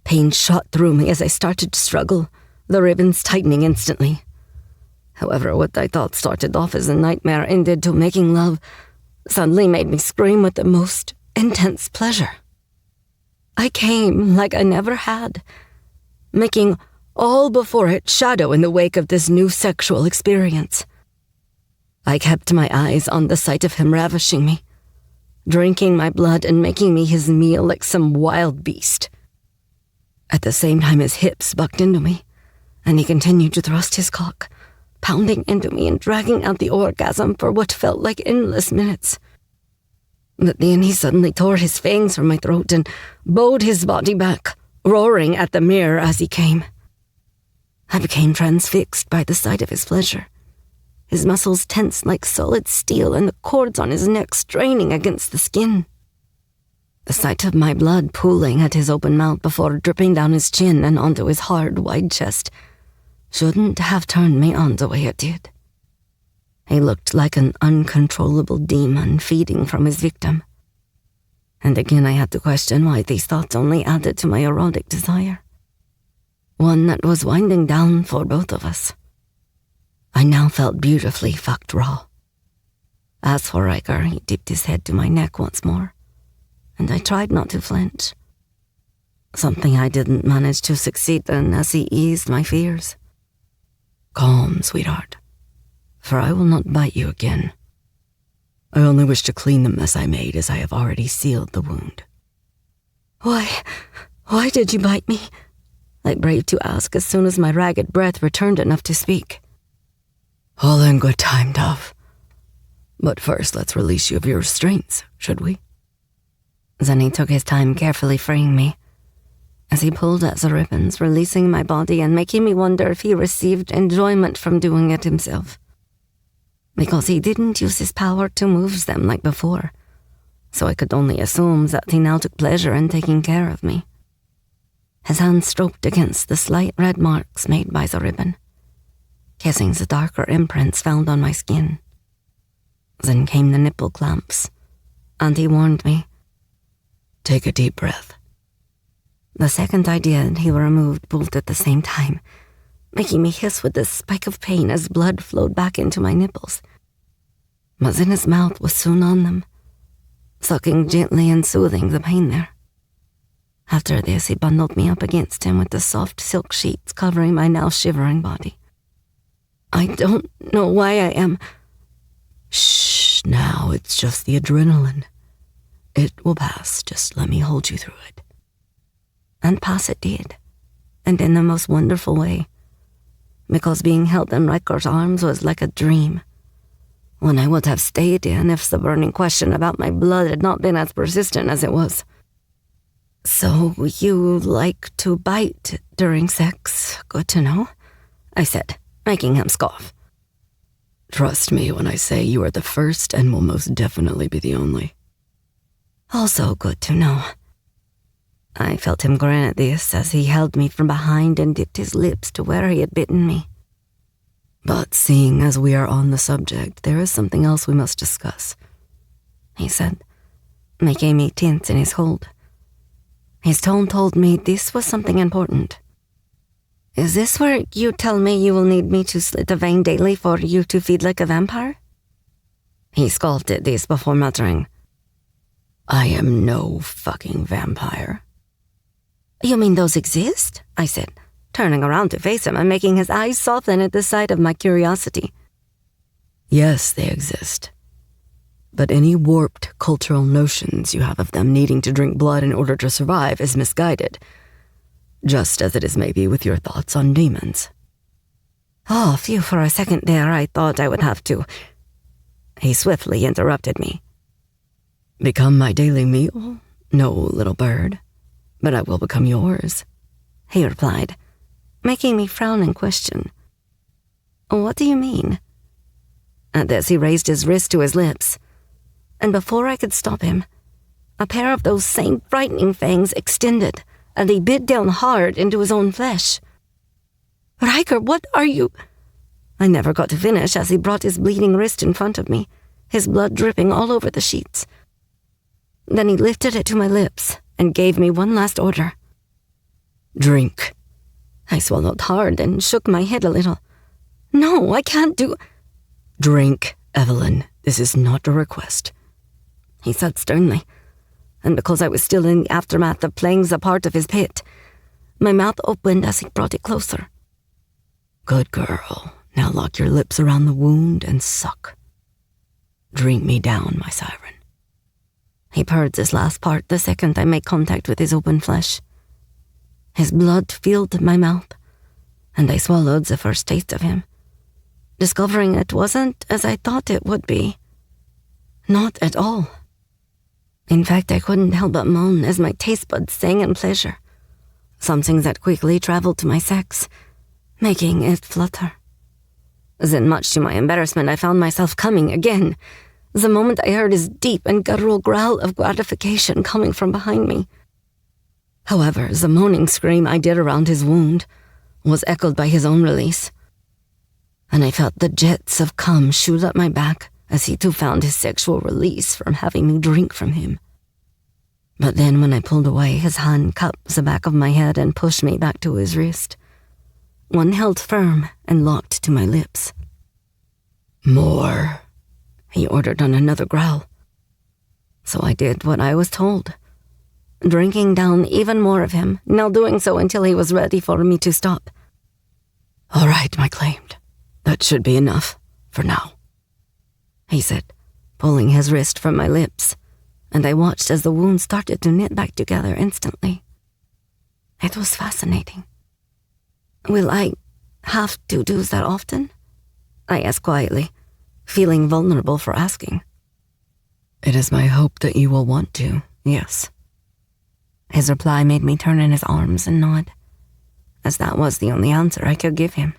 Pain shot through me as I started to struggle, the ribbons tightening instantly. However, what I thought started off as a nightmare ended to making love suddenly made me scream with the most intense pleasure. I came like I never had, making all before it shadow in the wake of this new sexual experience. I kept my eyes on the sight of him ravishing me, drinking my blood and making me his meal like some wild beast. At the same time his hips bucked into me, and he continued to thrust his cock, pounding into me and dragging out the orgasm for what felt like endless minutes. But then he suddenly tore his fangs from my throat and bowed his body back, roaring at the mirror as he came. I became transfixed by the sight of his pleasure, his muscles tense like solid steel and the cords on his neck straining against the skin. The sight of my blood pooling at his open mouth before dripping down his chin and onto his hard, wide chest shouldn't have turned me on the way it did. He looked like an uncontrollable demon feeding from his victim. And again I had to question why these thoughts only added to my erotic desire, one that was winding down for both of us. I now felt beautifully fucked raw. As for Riker, he dipped his head to my neck once more, and I tried not to flinch, something I didn't manage to succeed in as he eased my fears. "Calm, sweetheart, for I will not bite you again. I only wish to clean the mess I made, as I have already sealed the wound." Why did you bite me?" I braved to ask as soon as my ragged breath returned enough to speak. "All in good time, Dove. But first, let's release you of your restraints, should we?" Then he took his time carefully freeing me, as he pulled at the ribbons, releasing my body and making me wonder if he received enjoyment from doing it himself. Because he didn't use his power to move them like before, so I could only assume that he now took pleasure in taking care of me. His hand stroked against the slight red marks made by the ribbon, kissing the darker imprints found on my skin. Then came the nipple clamps, and he warned me, "Take a deep breath." The second I did, he removed both at the same time, making me hiss with a spike of pain as blood flowed back into my nipples. But then his mouth was soon on them, sucking gently and soothing the pain there. After this, he bundled me up against him with the soft silk sheets covering my now shivering body. I don't know why I am... Shh, now it's just the adrenaline. It will pass, just let me hold you through it. And pass it did, and in the most wonderful way, because being held in Riker's arms was like a dream, one I would have stayed in if the burning question about my blood had not been as persistent as it was. So you like to bite during sex? Good to know, I said, making him scoff. Trust me when I say you are the first and will most definitely be the only. Also good to know. I felt him grin at this as he held me from behind and dipped his lips to where he had bitten me. But seeing as we are on the subject, there is something else we must discuss, he said, making me tense in his hold. His tone told me this was something important. Is this where you tell me you will need me to slit a vein daily for you to feed like a vampire? He scoffed at this before muttering, I am no fucking vampire. You mean those exist? I said, turning around to face him and making his eyes soften at the sight of my curiosity. Yes, they exist. But any warped cultural notions you have of them needing to drink blood in order to survive is misguided, just as it is maybe with your thoughts on demons. Oh, phew, for a second there I thought I would have to. He swiftly interrupted me. Become my daily meal? No, little bird, but I will become yours, he replied, making me frown and question. What do you mean? At this, he raised his wrist to his lips, and before I could stop him, a pair of those same frightening fangs extended, and he bit down hard into his own flesh. Riker, what are you? I never got to finish as he brought his bleeding wrist in front of me, his blood dripping all over the sheets. Then he lifted it to my lips and gave me one last order. Drink. I swallowed hard and shook my head a little. No, I can't do... Drink, Evelyn. This is not a request, he said sternly, and because I was still in the aftermath of playing the part of his pit, my mouth opened as he brought it closer. Good girl. Now lock your lips around the wound and suck. Drink me down, my siren. He purred this last part the second I made contact with his open flesh. His blood filled my mouth, and I swallowed the first taste of him, discovering it wasn't as I thought it would be. Not at all. In fact, I couldn't help but moan as my taste buds sang in pleasure, something that quickly traveled to my sex, making it flutter. Then, much to my embarrassment, I found myself coming again, the moment I heard his deep and guttural growl of gratification coming from behind me. However, the moaning scream I did around his wound was echoed by his own release, and I felt the jets of cum shoot up my back as he too found his sexual release from having me drink from him. But then when I pulled away, his hand cupped the back of my head and pushed me back to his wrist, one held firm and locked to my lips. More, he ordered on another growl. So I did what I was told, drinking down even more of him, now doing so until he was ready for me to stop. All right, my claimed. That should be enough, for now, he said, pulling his wrist from my lips, and I watched as the wound started to knit back together instantly. It was fascinating. Will I have to do that often? I asked quietly, feeling vulnerable for asking. It is my hope that you will want to, yes. His reply made me turn in his arms and nod, as that was the only answer I could give him.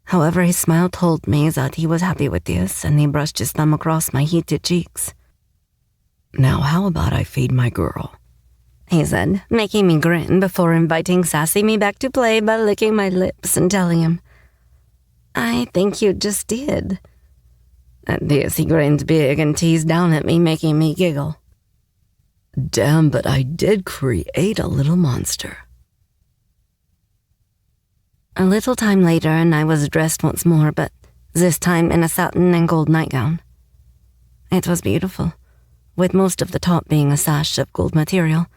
However, his smile told me that he was happy with this, and he brushed his thumb across my heated cheeks. Now, how about I feed my girl? He said, making me grin before inviting Sassy me back to play by licking my lips and telling him, I think you just did. At this, he grinned big and teased down at me, making me giggle. Damn, but I did create a little monster. A little time later, and I was dressed once more, but this time in a satin and gold nightgown. It was beautiful, with most of the top being a sash of gold material,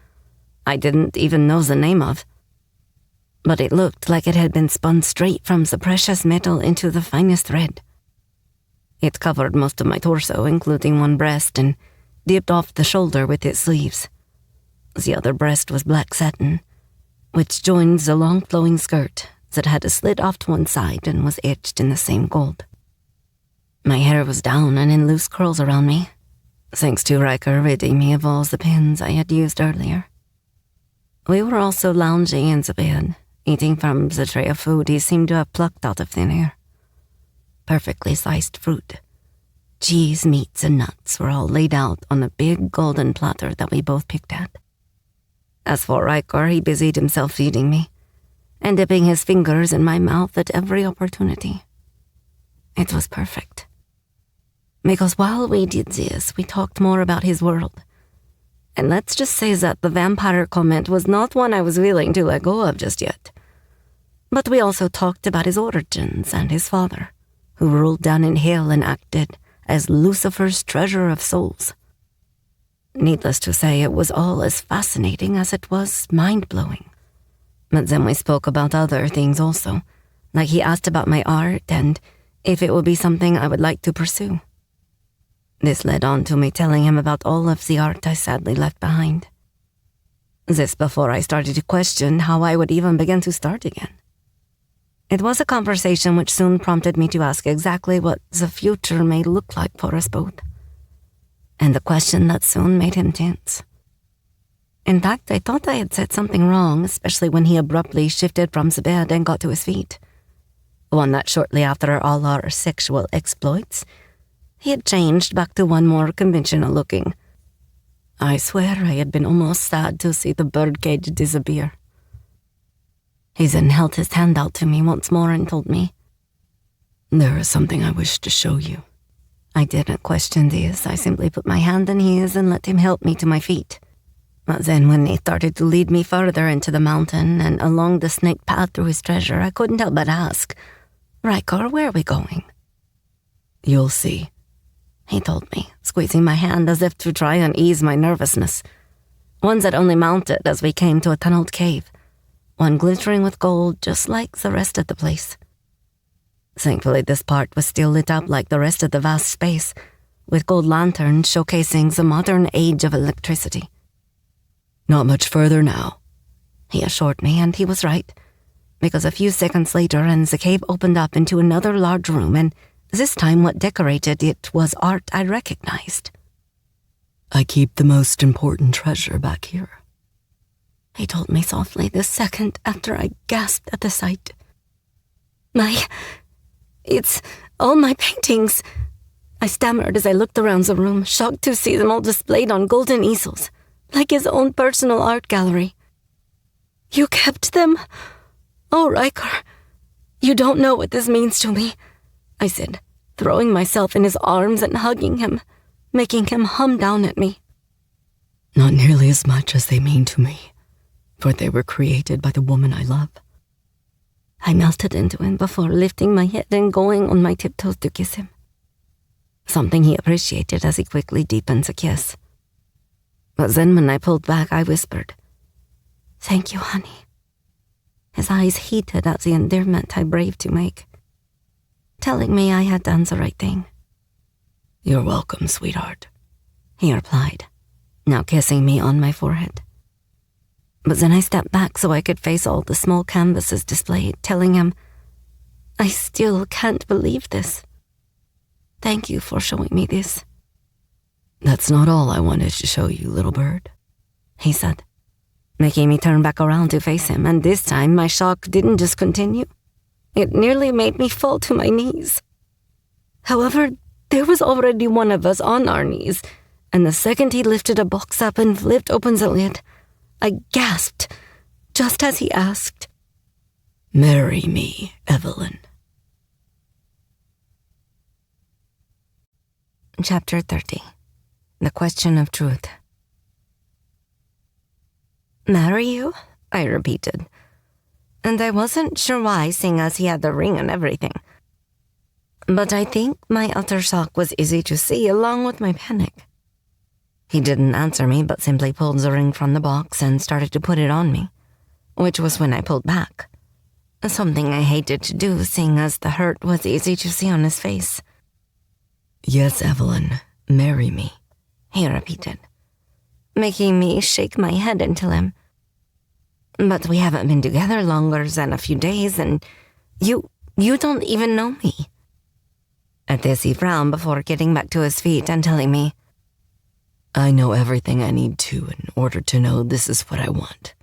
I didn't even know the name of. But it looked like it had been spun straight from the precious metal into the finest thread. It covered most of my torso, including one breast, and dipped off the shoulder with its sleeves. The other breast was black satin, which joined the long flowing skirt that had a slit off to one side and was etched in the same gold. My hair was down and in loose curls around me, thanks to Riker ridding me of all the pins I had used earlier. We were also lounging in the bed, eating from the tray of food he seemed to have plucked out of thin air. Perfectly sliced fruit, cheese, meats, and nuts were all laid out on a big golden platter that we both picked at. As for Riker, he busied himself feeding me, and dipping his fingers in my mouth at every opportunity. It was perfect. Because while we did this, we talked more about his world. And let's just say that the vampire comment was not one I was willing to let go of just yet. But we also talked about his origins and his father, who ruled down in hell and acted as Lucifer's treasure of souls. Needless to say, it was all as fascinating as it was mind-blowing. But then we spoke about other things also, like he asked about my art and if it would be something I would like to pursue. This led on to me telling him about all of the art I sadly left behind. This before I started to question how I would even begin to start again. It was a conversation which soon prompted me to ask exactly what the future may look like for us both. And the question that soon made him tense. In fact, I thought I had said something wrong, especially when he abruptly shifted from the bed and got to his feet. One that shortly after all our sexual exploits, he had changed back to one more conventional looking. I swear I had been almost sad to see the birdcage disappear. He then held his hand out to me once more and told me, "There is something I wish to show you." I didn't question this. I simply put my hand in his and let him help me to my feet. But then when he started to lead me further into the mountain and along the snake path through his treasure, I couldn't help but ask, "Riker, where are we going?" "You'll see," he told me, squeezing my hand as if to try and ease my nervousness. One that only mounted as we came to a tunneled cave, one glittering with gold just like the rest of the place. Thankfully, this part was still lit up like the rest of the vast space, with gold lanterns showcasing the modern age of electricity. "Not much further now," he assured me, and he was right, because a few seconds later and the cave opened up into another large room, and this time what decorated it was art I recognized. "I keep the most important treasure back here," he told me softly the second after I gasped at the sight. It's all my paintings," I stammered as I looked around the room, shocked to see them all displayed on golden easels, like his own personal art gallery. "You kept them? Oh, Riker, you don't know what this means to me," I said, throwing myself in his arms and hugging him, making him hum down at me. "Not nearly as much as they mean to me, for they were created by the woman I love." I melted into him before lifting my head and going on my tiptoes to kiss him. Something he appreciated as he quickly deepened the kiss. But then when I pulled back, I whispered, "Thank you, honey." His eyes heated at the endearment I braved to make, telling me I had done the right thing. "You're welcome, sweetheart," he replied, now kissing me on my forehead. But then I stepped back so I could face all the small canvases displayed, telling him, "I still can't believe this. Thank you for showing me this." "That's not all I wanted to show you, little bird," he said, making me turn back around to face him, and this time my shock didn't just continue. It nearly made me fall to my knees. However, there was already one of us on our knees, and the second he lifted a box up and flipped open the lid, I gasped, just as he asked, "Marry me, Evelyn." Chapter 30. The Question of Truth. "Marry you?" I repeated. And I wasn't sure why, seeing as he had the ring and everything. But I think my utter shock was easy to see along with my panic. He didn't answer me, but simply pulled the ring from the box and started to put it on me, which was when I pulled back. Something I hated to do, seeing as the hurt was easy to see on his face. Yes, Evelyn, marry me, he repeated, making me shake my head into him. But we haven't been together longer than a few days, and you don't even know me. At this, he frowned before getting back to his feet and telling me, I know everything I need to in order to know this is what I want.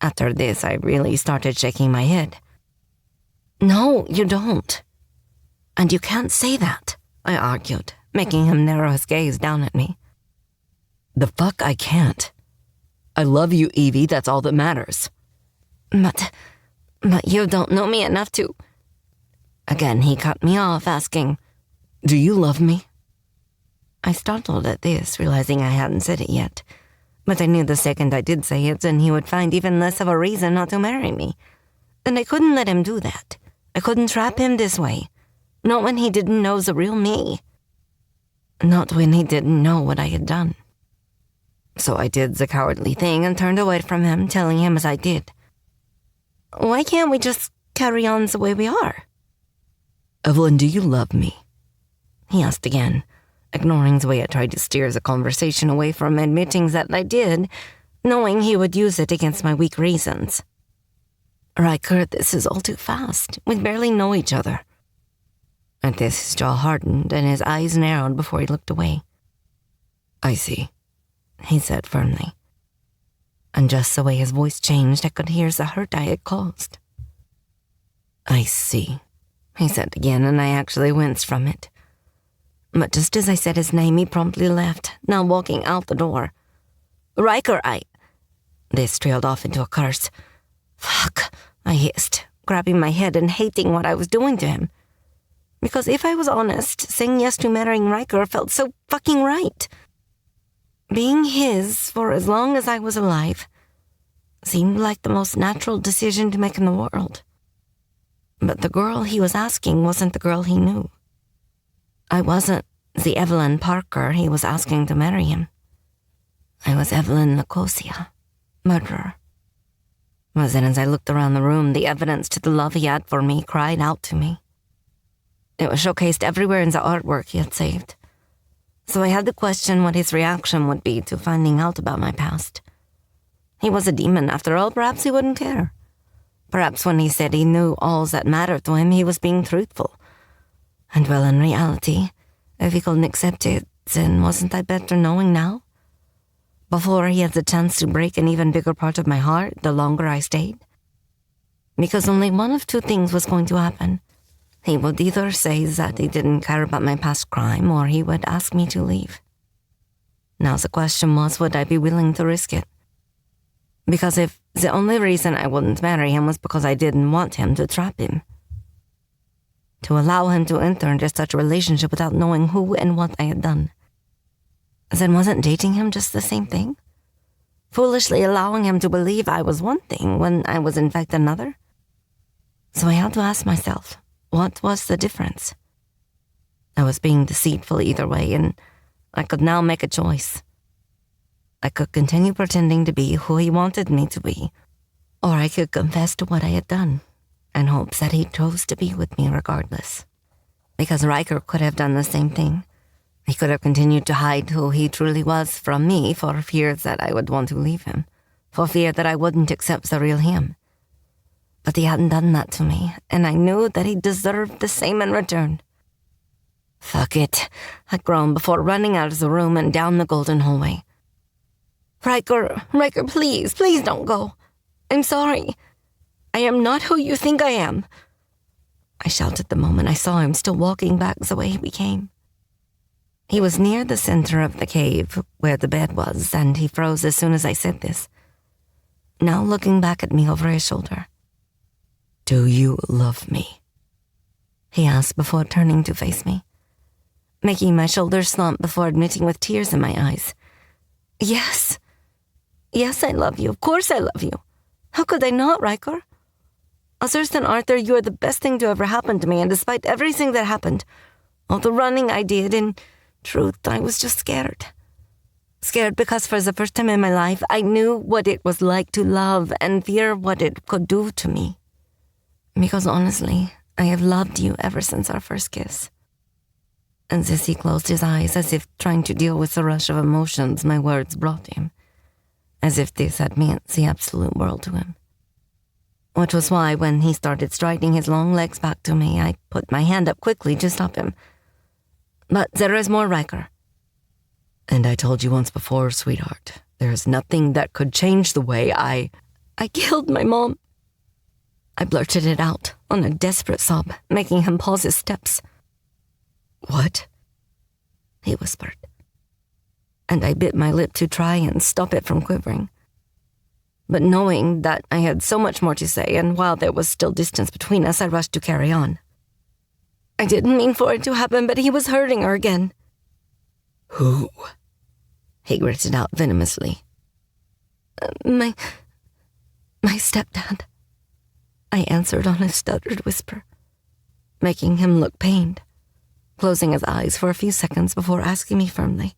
After this, I really started shaking my head. No, you don't. And you can't say that, I argued, making him narrow his gaze down at me. The fuck I can't. I love you, Evie, that's all that matters. But you don't know me enough to... Again, he cut me off, asking, Do you love me? I startled at this, realizing I hadn't said it yet. But I knew the second I did say it, then he would find even less of a reason not to marry me. And I couldn't let him do that. I couldn't trap him this way. Not when he didn't know the real me. Not when he didn't know what I had done. So I did the cowardly thing and turned away from him, telling him as I did. Why can't we just carry on the way we are? Evelyn, do you love me? He asked again, ignoring the way I tried to steer the conversation away from admitting that I did, knowing he would use it against my weak reasons. Riker, this is all too fast. We barely know each other. At this, his jaw hardened and his eyes narrowed before he looked away. I see, he said firmly. And just the way his voice changed, I could hear the hurt I had caused. I see, he said again, and I actually winced from it. But just as I said his name, he promptly left, now walking out the door. Riker, This trailed off into a curse. Fuck, I hissed, grabbing my head and hating what I was doing to him. Because if I was honest, saying yes to marrying Riker felt so fucking right. Being his for as long as I was alive seemed like the most natural decision to make in the world. But the girl he was asking wasn't the girl he knew. I wasn't the Evelyn Parker he was asking to marry him. I was Evelyn Nicosia, murderer. But then as I looked around the room, the evidence to the love he had for me cried out to me. It was showcased everywhere in the artwork he had saved. So I had to question what his reaction would be to finding out about my past. He was a demon, after all. Perhaps he wouldn't care. Perhaps when he said he knew all that mattered to him, he was being truthful. And well, in reality, if he couldn't accept it, then wasn't I better knowing now? Before he had the chance to break an even bigger part of my heart, the longer I stayed? Because only one of two things was going to happen. He would either say that he didn't care about my past crime, or he would ask me to leave. Now the question was, would I be willing to risk it? Because if the only reason I wouldn't marry him was because I didn't want him to trap him, to allow him to enter into such a relationship without knowing who and what I had done, then wasn't dating him just the same thing? Foolishly allowing him to believe I was one thing when I was in fact another? So I had to ask myself, what was the difference? I was being deceitful either way, and I could now make a choice. I could continue pretending to be who he wanted me to be, or I could confess to what I had done and hope that he chose to be with me regardless. Because Riker could have done the same thing. He could have continued to hide who he truly was from me for fear that I would want to leave him, for fear that I wouldn't accept the real him. But he hadn't done that to me, and I knew that he deserved the same in return. Fuck it, I groaned before running out of the room and down the golden hallway. Riker, please don't go. I'm sorry. I am not who you think I am. I shouted the moment I saw him still walking back the way we came. He was near the center of the cave where the bed was, and he froze as soon as I said this, now looking back at me over his shoulder. Do you love me? He asked before turning to face me, making my shoulders slump before admitting with tears in my eyes. Yes. Yes, I love you. Of course I love you. How could I not, Riker? Other than Arthur, you are the best thing to ever happen to me, and despite everything that happened, all the running I did, in truth, I was just scared. Scared because for the first time in my life, I knew what it was like to love and fear what it could do to me. Because honestly, I have loved you ever since our first kiss. And as he closed his eyes, as if trying to deal with the rush of emotions my words brought him, as if this had meant the absolute world to him. Which was why, when he started striding his long legs back to me, I put my hand up quickly to stop him. But there is more, Riker. And I told you once before, sweetheart, there is nothing that could change the way I killed my mom. I blurted it out on a desperate sob, making him pause his steps. What? He whispered. And I bit my lip to try and stop it from quivering. But knowing that I had so much more to say, and while there was still distance between us, I rushed to carry on. I didn't mean for it to happen, but he was hurting her again. Who? He gritted out venomously. My stepdad, I answered on a stuttered whisper, making him look pained, closing his eyes for a few seconds before asking me firmly.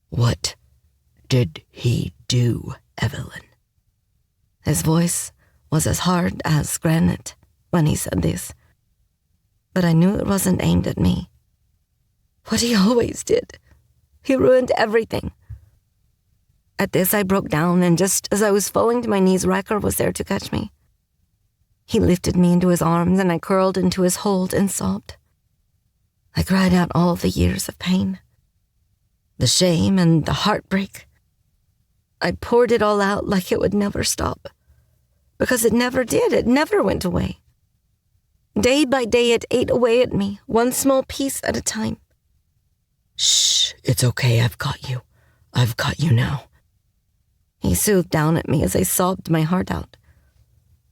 What did he do, Evelyn? His voice was as hard as granite when he said this, but I knew it wasn't aimed at me. What he always did. He ruined everything. At this, I broke down, and just as I was falling to my knees, Riker was there to catch me. He lifted me into his arms, and I curled into his hold and sobbed. I cried out all the years of pain, the shame and the heartbreak. I poured it all out like it would never stop, because it never did. It never went away. Day by day, it ate away at me, one small piece at a time. Shh, it's okay, I've got you. I've got you now. He soothed down at me as I sobbed my heart out,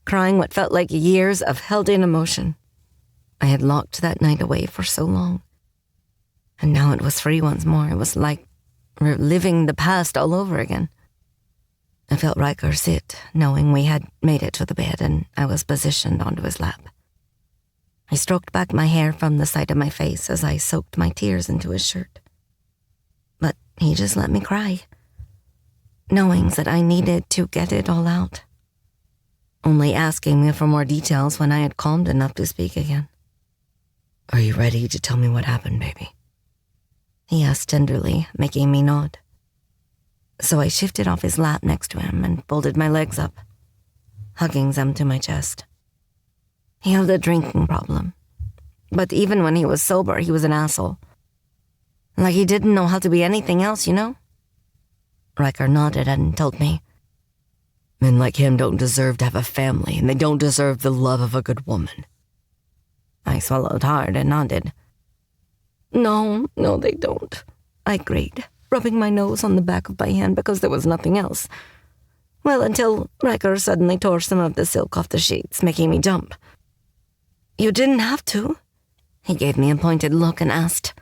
crying what felt like years of held-in emotion. I had locked that night away for so long, and now it was free once more. It was like reliving the past all over again. I felt Riker sit, knowing we had made it to the bed, and I was positioned onto his lap. I stroked back my hair from the side of my face as I soaked my tears into his shirt. But he just let me cry, knowing that I needed to get it all out, only asking me for more details when I had calmed enough to speak again. Are you ready to tell me what happened, baby? He asked tenderly, making me nod. So I shifted off his lap next to him and folded my legs up, hugging them to my chest. He had a drinking problem, but even when he was sober, he was an asshole. Like he didn't know how to be anything else, you know? Riker nodded and told me, Men like him don't deserve to have a family, and they don't deserve the love of a good woman. I swallowed hard and nodded. No, they don't, I agreed, rubbing my nose on the back of my hand because there was nothing else. Well, until Riker suddenly tore some of the silk off the sheets, making me jump. You didn't have to. He gave me a pointed look and asked,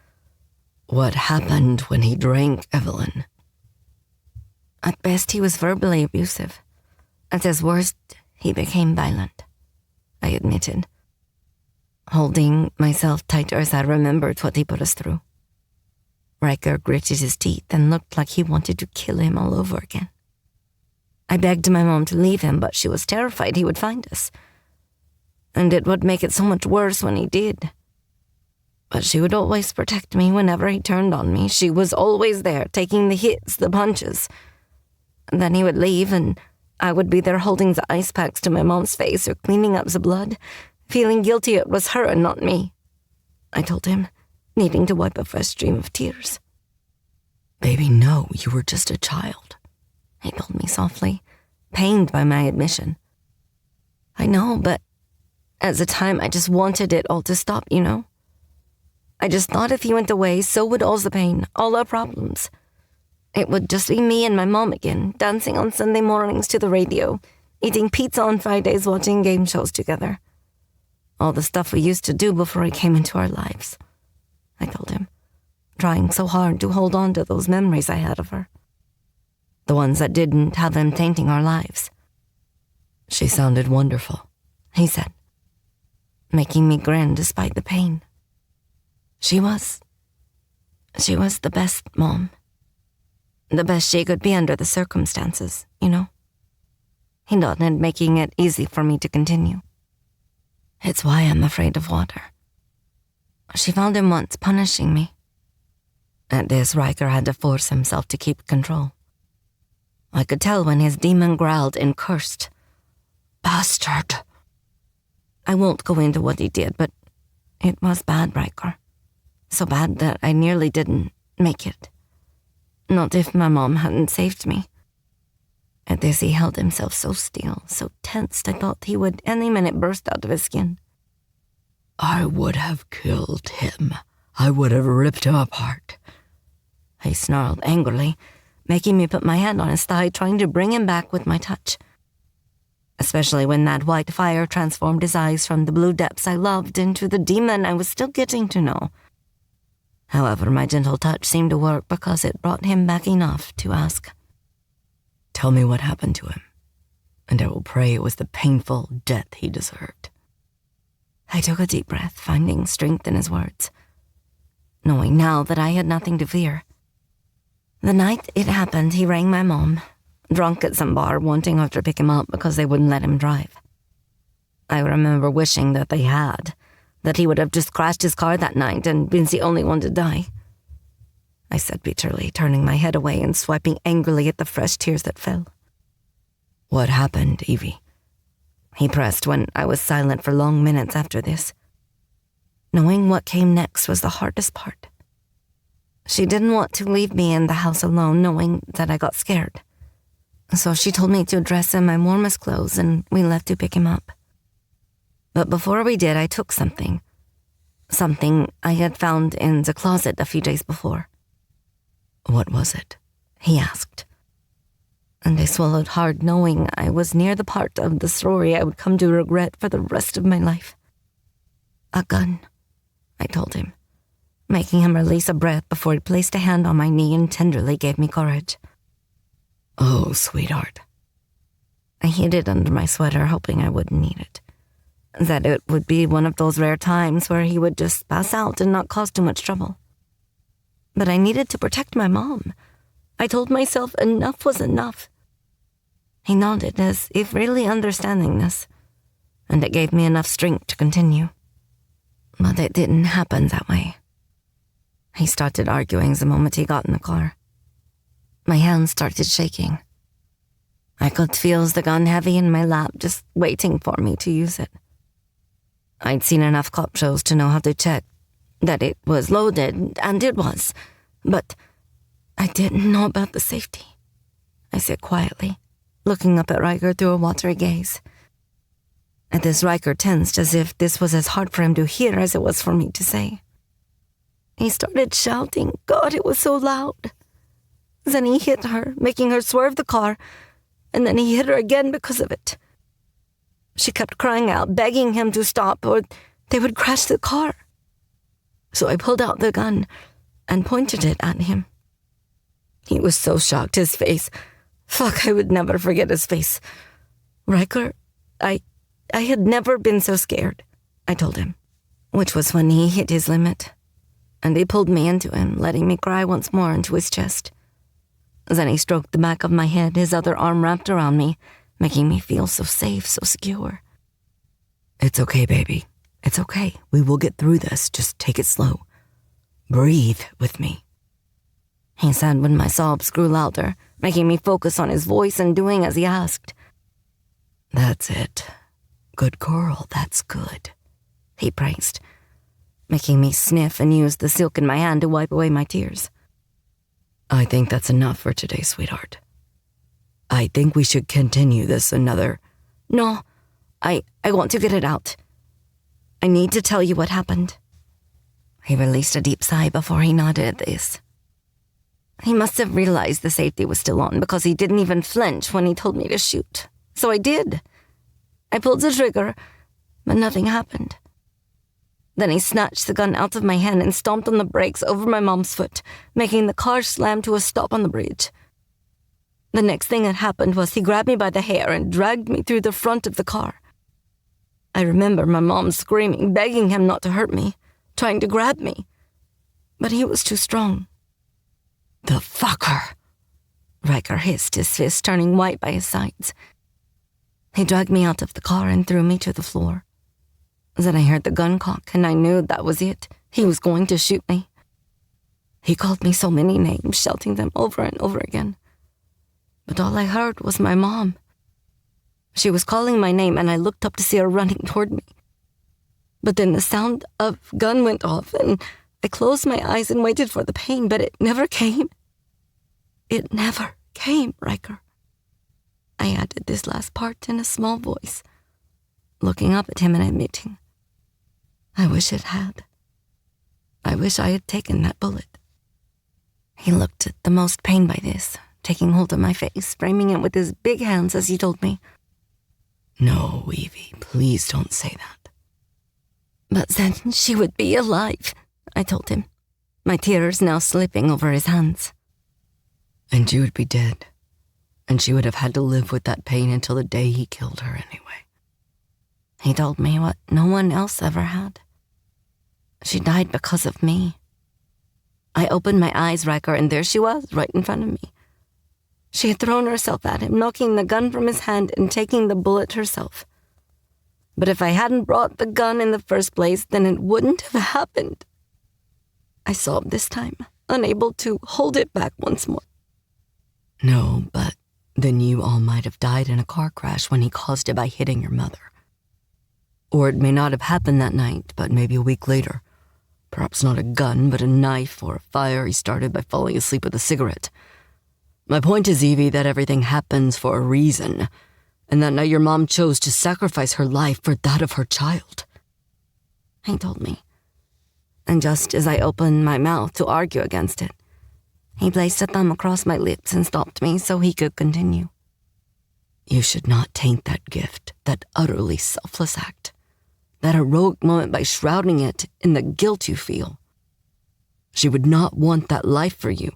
What happened when he drank, Evelyn? At best, he was verbally abusive. At his worst, he became violent, I admitted, holding myself tighter as I remembered what he put us through. Riker gritted his teeth and looked like he wanted to kill him all over again. I begged my mom to leave him, but she was terrified he would find us. And it would make it so much worse when he did. But she would always protect me whenever he turned on me. She was always there, taking the hits, the punches. And then he would leave, and I would be there holding the ice packs to my mom's face or cleaning up the blood, feeling guilty it was her and not me. I told him, needing to wipe a fresh stream of tears. Baby, no, you were just a child, he told me softly, pained by my admission. I know, but at the time I just wanted it all to stop, you know? I just thought if he went away, so would all the pain, all our problems. It would just be me and my mom again, dancing on Sunday mornings to the radio, eating pizza on Fridays, watching game shows together. All the stuff we used to do before he came into our lives, I told him, trying so hard to hold on to those memories I had of her. The ones that didn't have them tainting our lives. She sounded wonderful, he said, making me grin despite the pain. She was the best mom. The best she could be under the circumstances, you know? He nodded, making it easy for me to continue. It's why I'm afraid of water. She found him once punishing me. At this, Riker had to force himself to keep control. I could tell when his demon growled and cursed. Bastard! I won't go into what he did, but it was bad, Riker. So bad that I nearly didn't make it. Not if my mom hadn't saved me. At this, he held himself so still, so tensed, I thought he would any minute burst out of his skin. I would have killed him. I would have ripped him apart. I snarled angrily, making me put my hand on his thigh, trying to bring him back with my touch. Especially when that white fire transformed his eyes from the blue depths I loved into the demon I was still getting to know. However, my gentle touch seemed to work because it brought him back enough to ask, Tell me what happened to him, and I will pray it was the painful death he deserved. I took a deep breath, finding strength in his words, knowing now that I had nothing to fear. The night it happened, he rang my mom, drunk at some bar, wanting her to pick him up because they wouldn't let him drive. I remember wishing that they had, that he would have just crashed his car that night and been the only one to die. I said bitterly, turning my head away and swiping angrily at the fresh tears that fell. What happened, Evie? He pressed when I was silent for long minutes after this. Knowing what came next was the hardest part. She didn't want to leave me in the house alone, knowing that I got scared. So she told me to dress in my warmest clothes, and we left to pick him up. But before we did, I took something I had found in the closet a few days before. What was it? He asked. And I swallowed hard, knowing I was near the part of the story I would come to regret for the rest of my life. A gun, I told him, making him release a breath before he placed a hand on my knee and tenderly gave me courage. Oh, sweetheart. I hid it under my sweater, hoping I wouldn't need it. That it would be one of those rare times where he would just pass out and not cause too much trouble. But I needed to protect my mom. I told myself enough was enough. He nodded as if really understanding this, and it gave me enough strength to continue. But it didn't happen that way. He started arguing the moment he got in the car. My hands started shaking. I could feel the gun heavy in my lap, just waiting for me to use it. I'd seen enough cop shows to know how to check that it was loaded, and it was, but I didn't know about the safety. I said quietly, looking up at Riker through a watery gaze. At this, Riker tensed as if this was as hard for him to hear as it was for me to say. He started shouting. God, it was so loud. Then he hit her, making her swerve the car, and then he hit her again because of it. She kept crying out, begging him to stop or they would crash the car. So I pulled out the gun and pointed it at him. He was so shocked, his face. I would never forget his face. Riker, I had never been so scared, I told him, which was when he hit his limit. And he pulled me into him, letting me cry once more into his chest. Then he stroked the back of my head, his other arm wrapped around me, making me feel so safe, so secure. It's okay, baby. It's okay. We will get through this. Just take it slow. Breathe with me, he said when my sobs grew louder, making me focus on his voice and doing as he asked. That's it. Good girl, that's good, he praised, making me sniff and use the silk in my hand to wipe away my tears. I think that's enough for today, sweetheart. I think we should continue this another... No, I want to get it out. I need to tell you what happened. He released a deep sigh before he nodded at this. He must have realized the safety was still on because he didn't even flinch when he told me to shoot. So I did. I pulled the trigger, but nothing happened. Then he snatched the gun out of my hand and stomped on the brakes over my mom's foot, making the car slam to a stop on the bridge. The next thing that happened was he grabbed me by the hair and dragged me through the front of the car. I remember my mom screaming, begging him not to hurt me, trying to grab me. But he was too strong. The fucker! Riker hissed, his fist turning white by his sides. He dragged me out of the car and threw me to the floor. Then I heard the gun cock, and I knew that was it. He was going to shoot me. He called me so many names, shouting them over and over again. But all I heard was my mom. She was calling my name, and I looked up to see her running toward me. But then the sound of gun went off, and I closed my eyes and waited for the pain, but it never came. It never came, Riker. I added this last part in a small voice, looking up at him and admitting, I wish it had. I wish I had taken that bullet. He looked at the most pain by this, taking hold of my face, framing it with his big hands as he told me, No, Evie, please don't say that. But then she would be alive, I told him, my tears now slipping over his hands. And you would be dead, and she would have had to live with that pain until the day he killed her anyway. He told me what no one else ever had. She died because of me. I opened my eyes, Riker, and there she was, right in front of me. She had thrown herself at him, knocking the gun from his hand and taking the bullet herself. But if I hadn't brought the gun in the first place, then it wouldn't have happened. I sobbed this time, unable to hold it back once more. No, but then you all might have died in a car crash when he caused it by hitting your mother. Or it may not have happened that night, but maybe a week later. Perhaps not a gun, but a knife or a fire he started by falling asleep with a cigarette. My point is, Evie, that everything happens for a reason, and that night your mom chose to sacrifice her life for that of her child. He told me. And just as I opened my mouth to argue against it, he placed a thumb across my lips and stopped me so he could continue. You should not taint that gift, that utterly selfless act, that heroic moment by shrouding it in the guilt you feel. She would not want that life for you.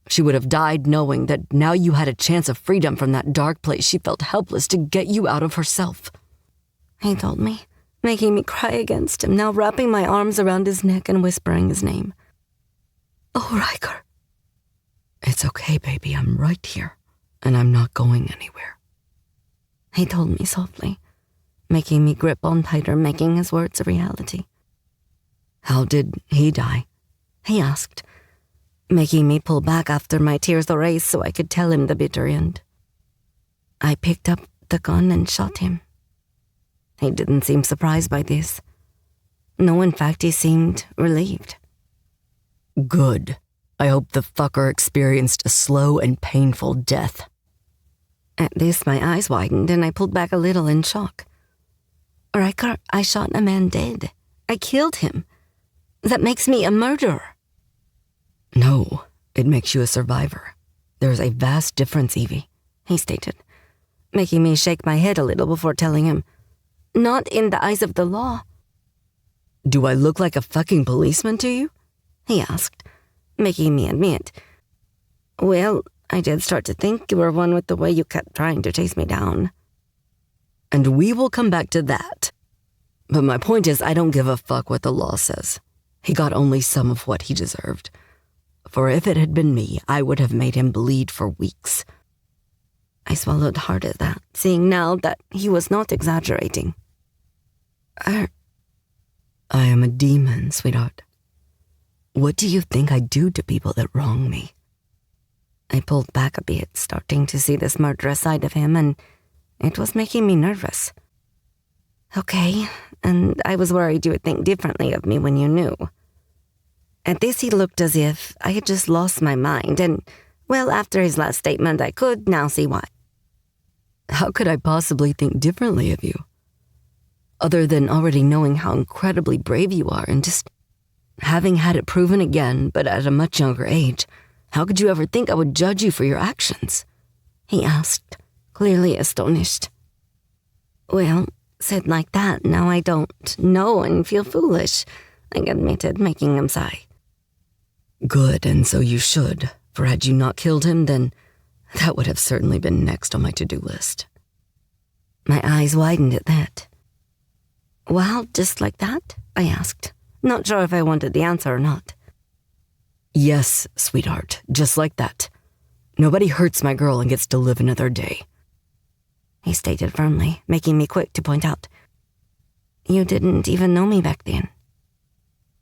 She would have died knowing that now you had a chance of freedom from that dark place she felt helpless to get you out of herself. He told me, making me cry against him, now wrapping my arms around his neck and whispering his name. Oh, Riker. It's okay, baby. I'm right here, and I'm not going anywhere. He told me softly, making me grip on tighter, making his words a reality. How did he die? He asked, making me pull back after my tears erased so I could tell him the bitter end. I picked up the gun and shot him. He didn't seem surprised by this. No, in fact, he seemed relieved. Good. I hope the fucker experienced a slow and painful death. At this, my eyes widened and I pulled back a little in shock. Riker, I shot a man dead. I killed him. That makes me a murderer. No, it makes you a survivor. There's a vast difference, Evie, he stated, making me shake my head a little before telling him, not in the eyes of the law. Do I look like a fucking policeman to you? He asked, making me admit, well, I did start to think you were one with the way you kept trying to chase me down. And we will come back to that. But my point is, I don't give a fuck what the law says. He got only some of what he deserved. For if it had been me, I would have made him bleed for weeks. I swallowed hard at that, seeing now that he was not exaggerating. I am a demon, sweetheart. What do you think I do to people that wrong me? I pulled back a bit, starting to see this murderous side of him, and it was making me nervous. Okay, and I was worried you would think differently of me when you knew. At this, he looked as if I had just lost my mind, and, well, after his last statement, I could now see why. How could I possibly think differently of you? Other than already knowing how incredibly brave you are and just having had it proven again, but at a much younger age, how could you ever think I would judge you for your actions? He asked, clearly astonished. Well, said like that, now I don't know and feel foolish, I admitted, making him sigh. Good, and so you should, for had you not killed him, then that would have certainly been next on my to-do list. My eyes widened at that. Well, just like that? I asked, not sure if I wanted the answer or not. Yes, sweetheart, just like that. Nobody hurts my girl and gets to live another day," he stated firmly, making me quick to point out. "You didn't even know me back then."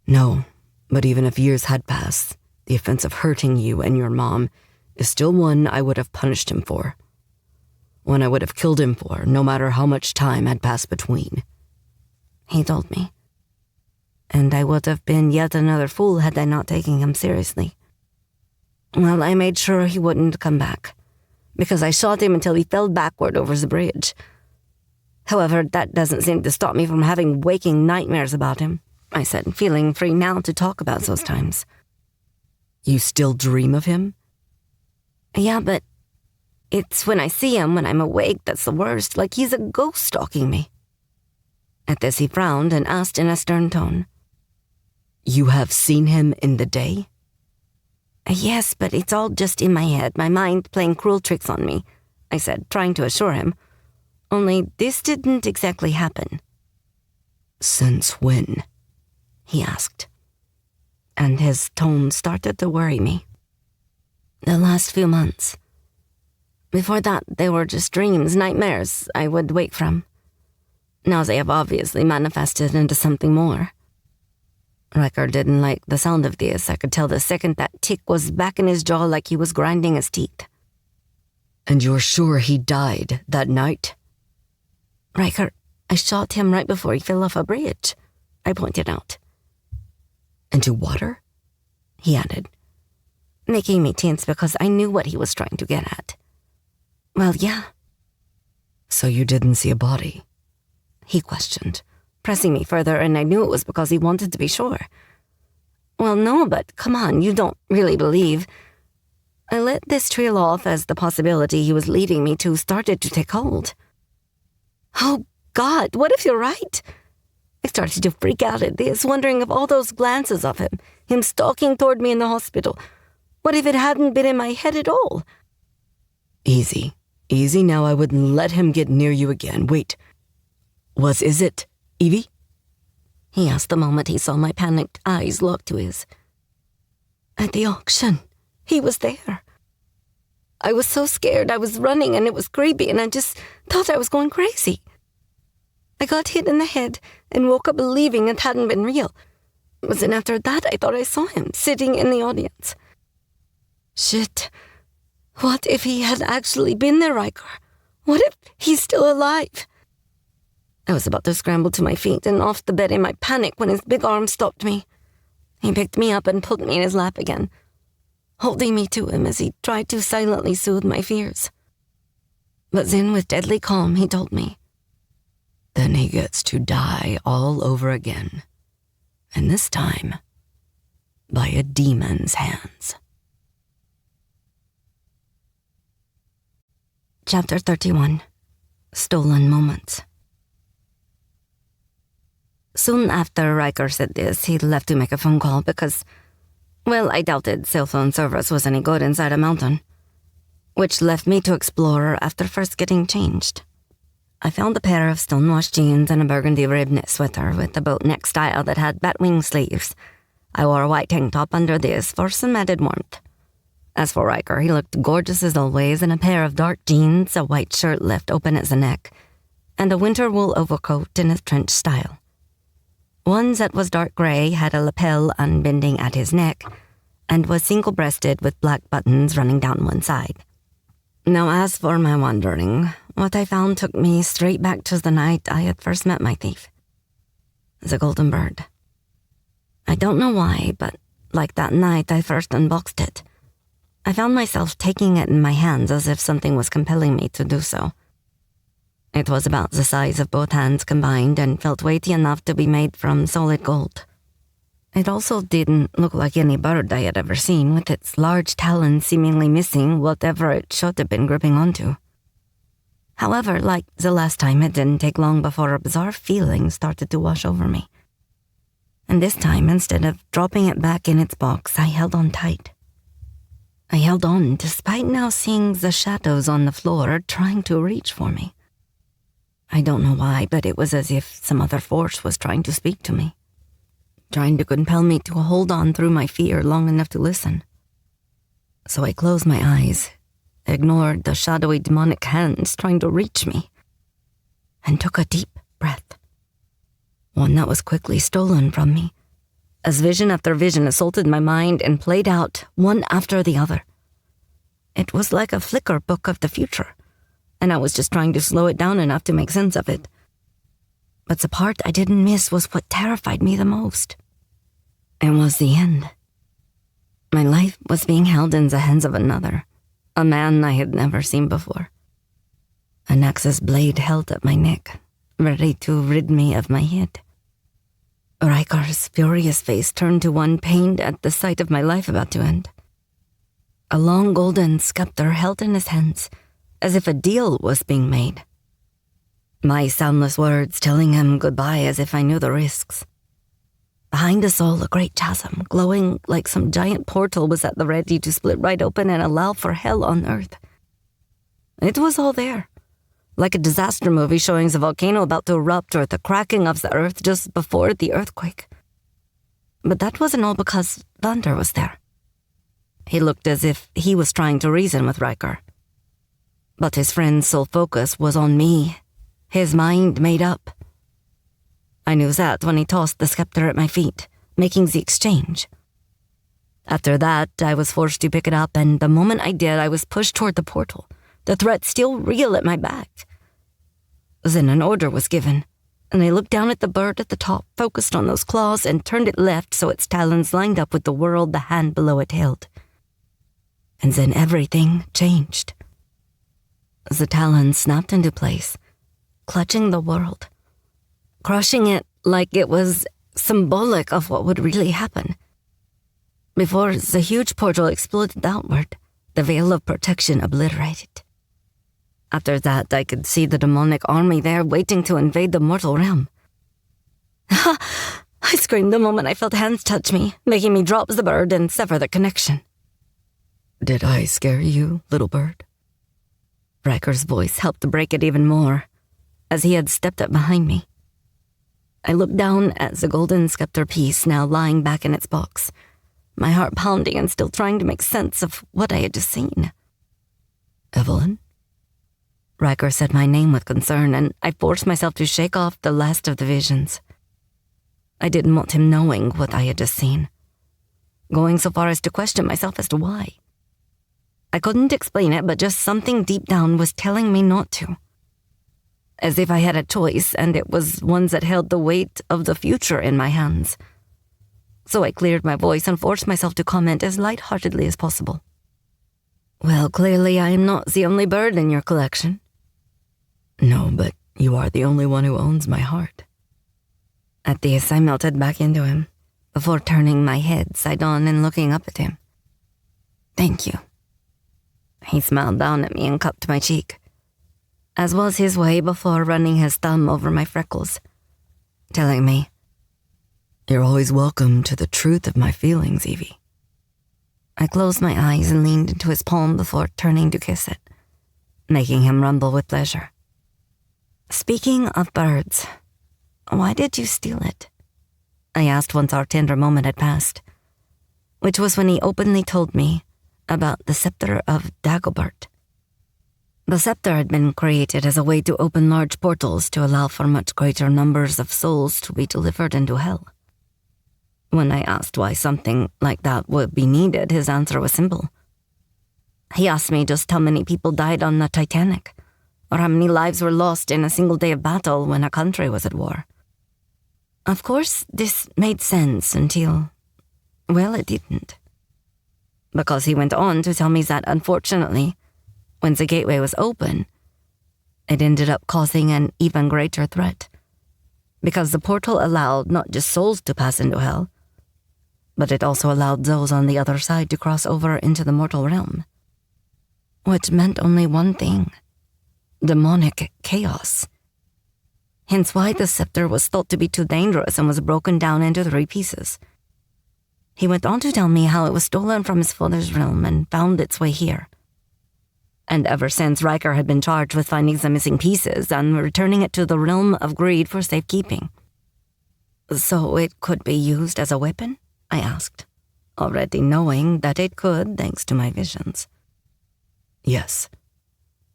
"No, but even if years had passed, the offense of hurting you and your mom is still one I would have punished him for. One I would have killed him for, no matter how much time had passed between," he told me. And I would have been yet another fool had I not taken him seriously. Well, I made sure he wouldn't come back, because I shot him until he fell backward over the bridge. However, that doesn't seem to stop me from having waking nightmares about him, I said, feeling free now to talk about those times. "You still dream of him?" "Yeah, but it's when I see him when I'm awake that's the worst, like he's a ghost stalking me." At this he frowned and asked in a stern tone, "You have seen him in the day?" "Yes, but it's all just in my head, my mind playing cruel tricks on me," I said, trying to assure him. "Only this didn't exactly happen." "Since when?" he asked. And his tone started to worry me. "The last few months. Before that, they were just dreams, nightmares I would wake from. Now they have obviously manifested into something more." Riker didn't like the sound of this. I could tell the second that tick was back in his jaw like he was grinding his teeth. "And you're sure he died that night?" "Riker, I shot him right before he fell off a bridge," I pointed out. "Into water?" he added, making me tense because I knew what he was trying to get at. "Well, yeah." "So you didn't see a body?" he questioned, pressing me further, and I knew it was because he wanted to be sure. "Well, no, but come on, you don't really believe." I let this trail off as the possibility he was leading me to started to take hold. "Oh, God, what if you're right?" I started to freak out at this, wondering if all those glances of him stalking toward me in the hospital, what if it hadn't been in my head at all? Easy now, I wouldn't let him get near you again. Wait, is it Evie?" he asked the moment he saw my panicked eyes locked to his. "At the auction, he was there. I was so scared, I was running and it was creepy and I just thought I was going crazy. I got hit in the head and woke up believing it hadn't been real. It was then after that I thought I saw him sitting in the audience. Shit. What if he had actually been there, Riker? What if he's still alive?" I was about to scramble to my feet and off the bed in my panic when his big arm stopped me. He picked me up and put me in his lap again, holding me to him as he tried to silently soothe my fears. But then, with deadly calm, he told me, "Then he gets to die all over again, and this time by a demon's hands." Chapter 31. Stolen Moments. Soon after Riker said this, he left to make a phone call because, well, I doubted cell phone service was any good inside a mountain, which left me to explore after first getting changed. I found a pair of stonewashed jeans and a burgundy rib knit sweater with a boat neck style that had batwing sleeves. I wore a white tank top under this for some added warmth. As for Riker, he looked gorgeous as always in a pair of dark jeans, a white shirt left open at the neck, and a winter wool overcoat in his trench style. One that was dark gray had a lapel unbending at his neck and was single-breasted with black buttons running down one side. Now, as for my wandering, what I found took me straight back to the night I had first met my thief. The golden bird. I don't know why, but like that night I first unboxed it, I found myself taking it in my hands as if something was compelling me to do so. It was about the size of both hands combined and felt weighty enough to be made from solid gold. It also didn't look like any bird I had ever seen, with its large talons seemingly missing whatever it should have been gripping onto. However, like the last time, it didn't take long before a bizarre feeling started to wash over me. And this time, instead of dropping it back in its box, I held on tight. I held on despite now seeing the shadows on the floor trying to reach for me. I don't know why, but it was as if some other force was trying to speak to me, trying to compel me to hold on through my fear long enough to listen. So I closed my eyes ignored the shadowy demonic hands trying to reach me, and took a deep breath. One that was quickly stolen from me, as vision after vision assaulted my mind and played out one after the other. It was like a flicker book of the future, and I was just trying to slow it down enough to make sense of it. But the part I didn't miss was what terrified me the most. It was the end. My life was being held in the hands of another, a man I had never seen before. An axe's blade held at my neck, ready to rid me of my head. Riker's furious face turned to one pained at the sight of my life about to end. A long golden scepter held in his hands, as if a deal was being made. My soundless words telling him goodbye as if I knew the risks. Behind us all, a great chasm, glowing like some giant portal, was at the ready to split right open and allow for hell on earth. It was all there, like a disaster movie showing the volcano about to erupt or the cracking of the earth just before the earthquake. But that wasn't all because Thunder was there. He looked as if he was trying to reason with Riker. But his friend's sole focus was on me, his mind made up. I knew that when he tossed the scepter at my feet, making the exchange. After that, I was forced to pick it up, and the moment I did, I was pushed toward the portal, the threat still real at my back. Then an order was given, and I looked down at the bird at the top, focused on those claws, and turned it left so its talons lined up with the world the hand below it held. And then everything changed. The talons snapped into place, clutching the world, crushing it like it was symbolic of what would really happen. Before the huge portal exploded outward, the veil of protection obliterated. After that, I could see the demonic army there waiting to invade the mortal realm. I screamed the moment I felt hands touch me, making me drop the bird and sever the connection. Did I scare you, little bird? Riker's voice helped to break it even more, as he had stepped up behind me. I looked down at the golden scepter piece now lying back in its box, my heart pounding and still trying to make sense of what I had just seen. Evelyn? Riker said my name with concern, and I forced myself to shake off the last of the visions. I didn't want him knowing what I had just seen, going so far as to question myself as to why. I couldn't explain it, but just something deep down was telling me not to. As if I had a choice, and it was one that held the weight of the future in my hands. So I cleared my voice and forced myself to comment as lightheartedly as possible. Well, clearly I am not the only bird in your collection. No, but you are the only one who owns my heart. At this, I melted back into him, before turning my head side on and looking up at him. Thank you. He smiled down at me and cupped my cheek, as was his way before running his thumb over my freckles, telling me, "You're always welcome to the truth of my feelings, Evie." I closed my eyes and leaned into his palm before turning to kiss it, making him rumble with pleasure. Speaking of birds, why did you steal it? I asked once our tender moment had passed, which was when he openly told me about the scepter of Dagobert. The scepter had been created as a way to open large portals to allow for much greater numbers of souls to be delivered into hell. When I asked why something like that would be needed, his answer was simple. He asked me just how many people died on the Titanic, or how many lives were lost in a single day of battle when a country was at war. Of course, this made sense until, well, it didn't. Because he went on to tell me that, unfortunately, when the gateway was open, it ended up causing an even greater threat, because the portal allowed not just souls to pass into hell, but it also allowed those on the other side to cross over into the mortal realm, which meant only one thing: demonic chaos. Hence why the scepter was thought to be too dangerous and was broken down into 3 pieces. He went on to tell me how it was stolen from his father's realm and found its way here. And ever since, Riker had been charged with finding the missing pieces and returning it to the realm of greed for safekeeping. So it could be used as a weapon? I asked, already knowing that it could thanks to my visions. Yes.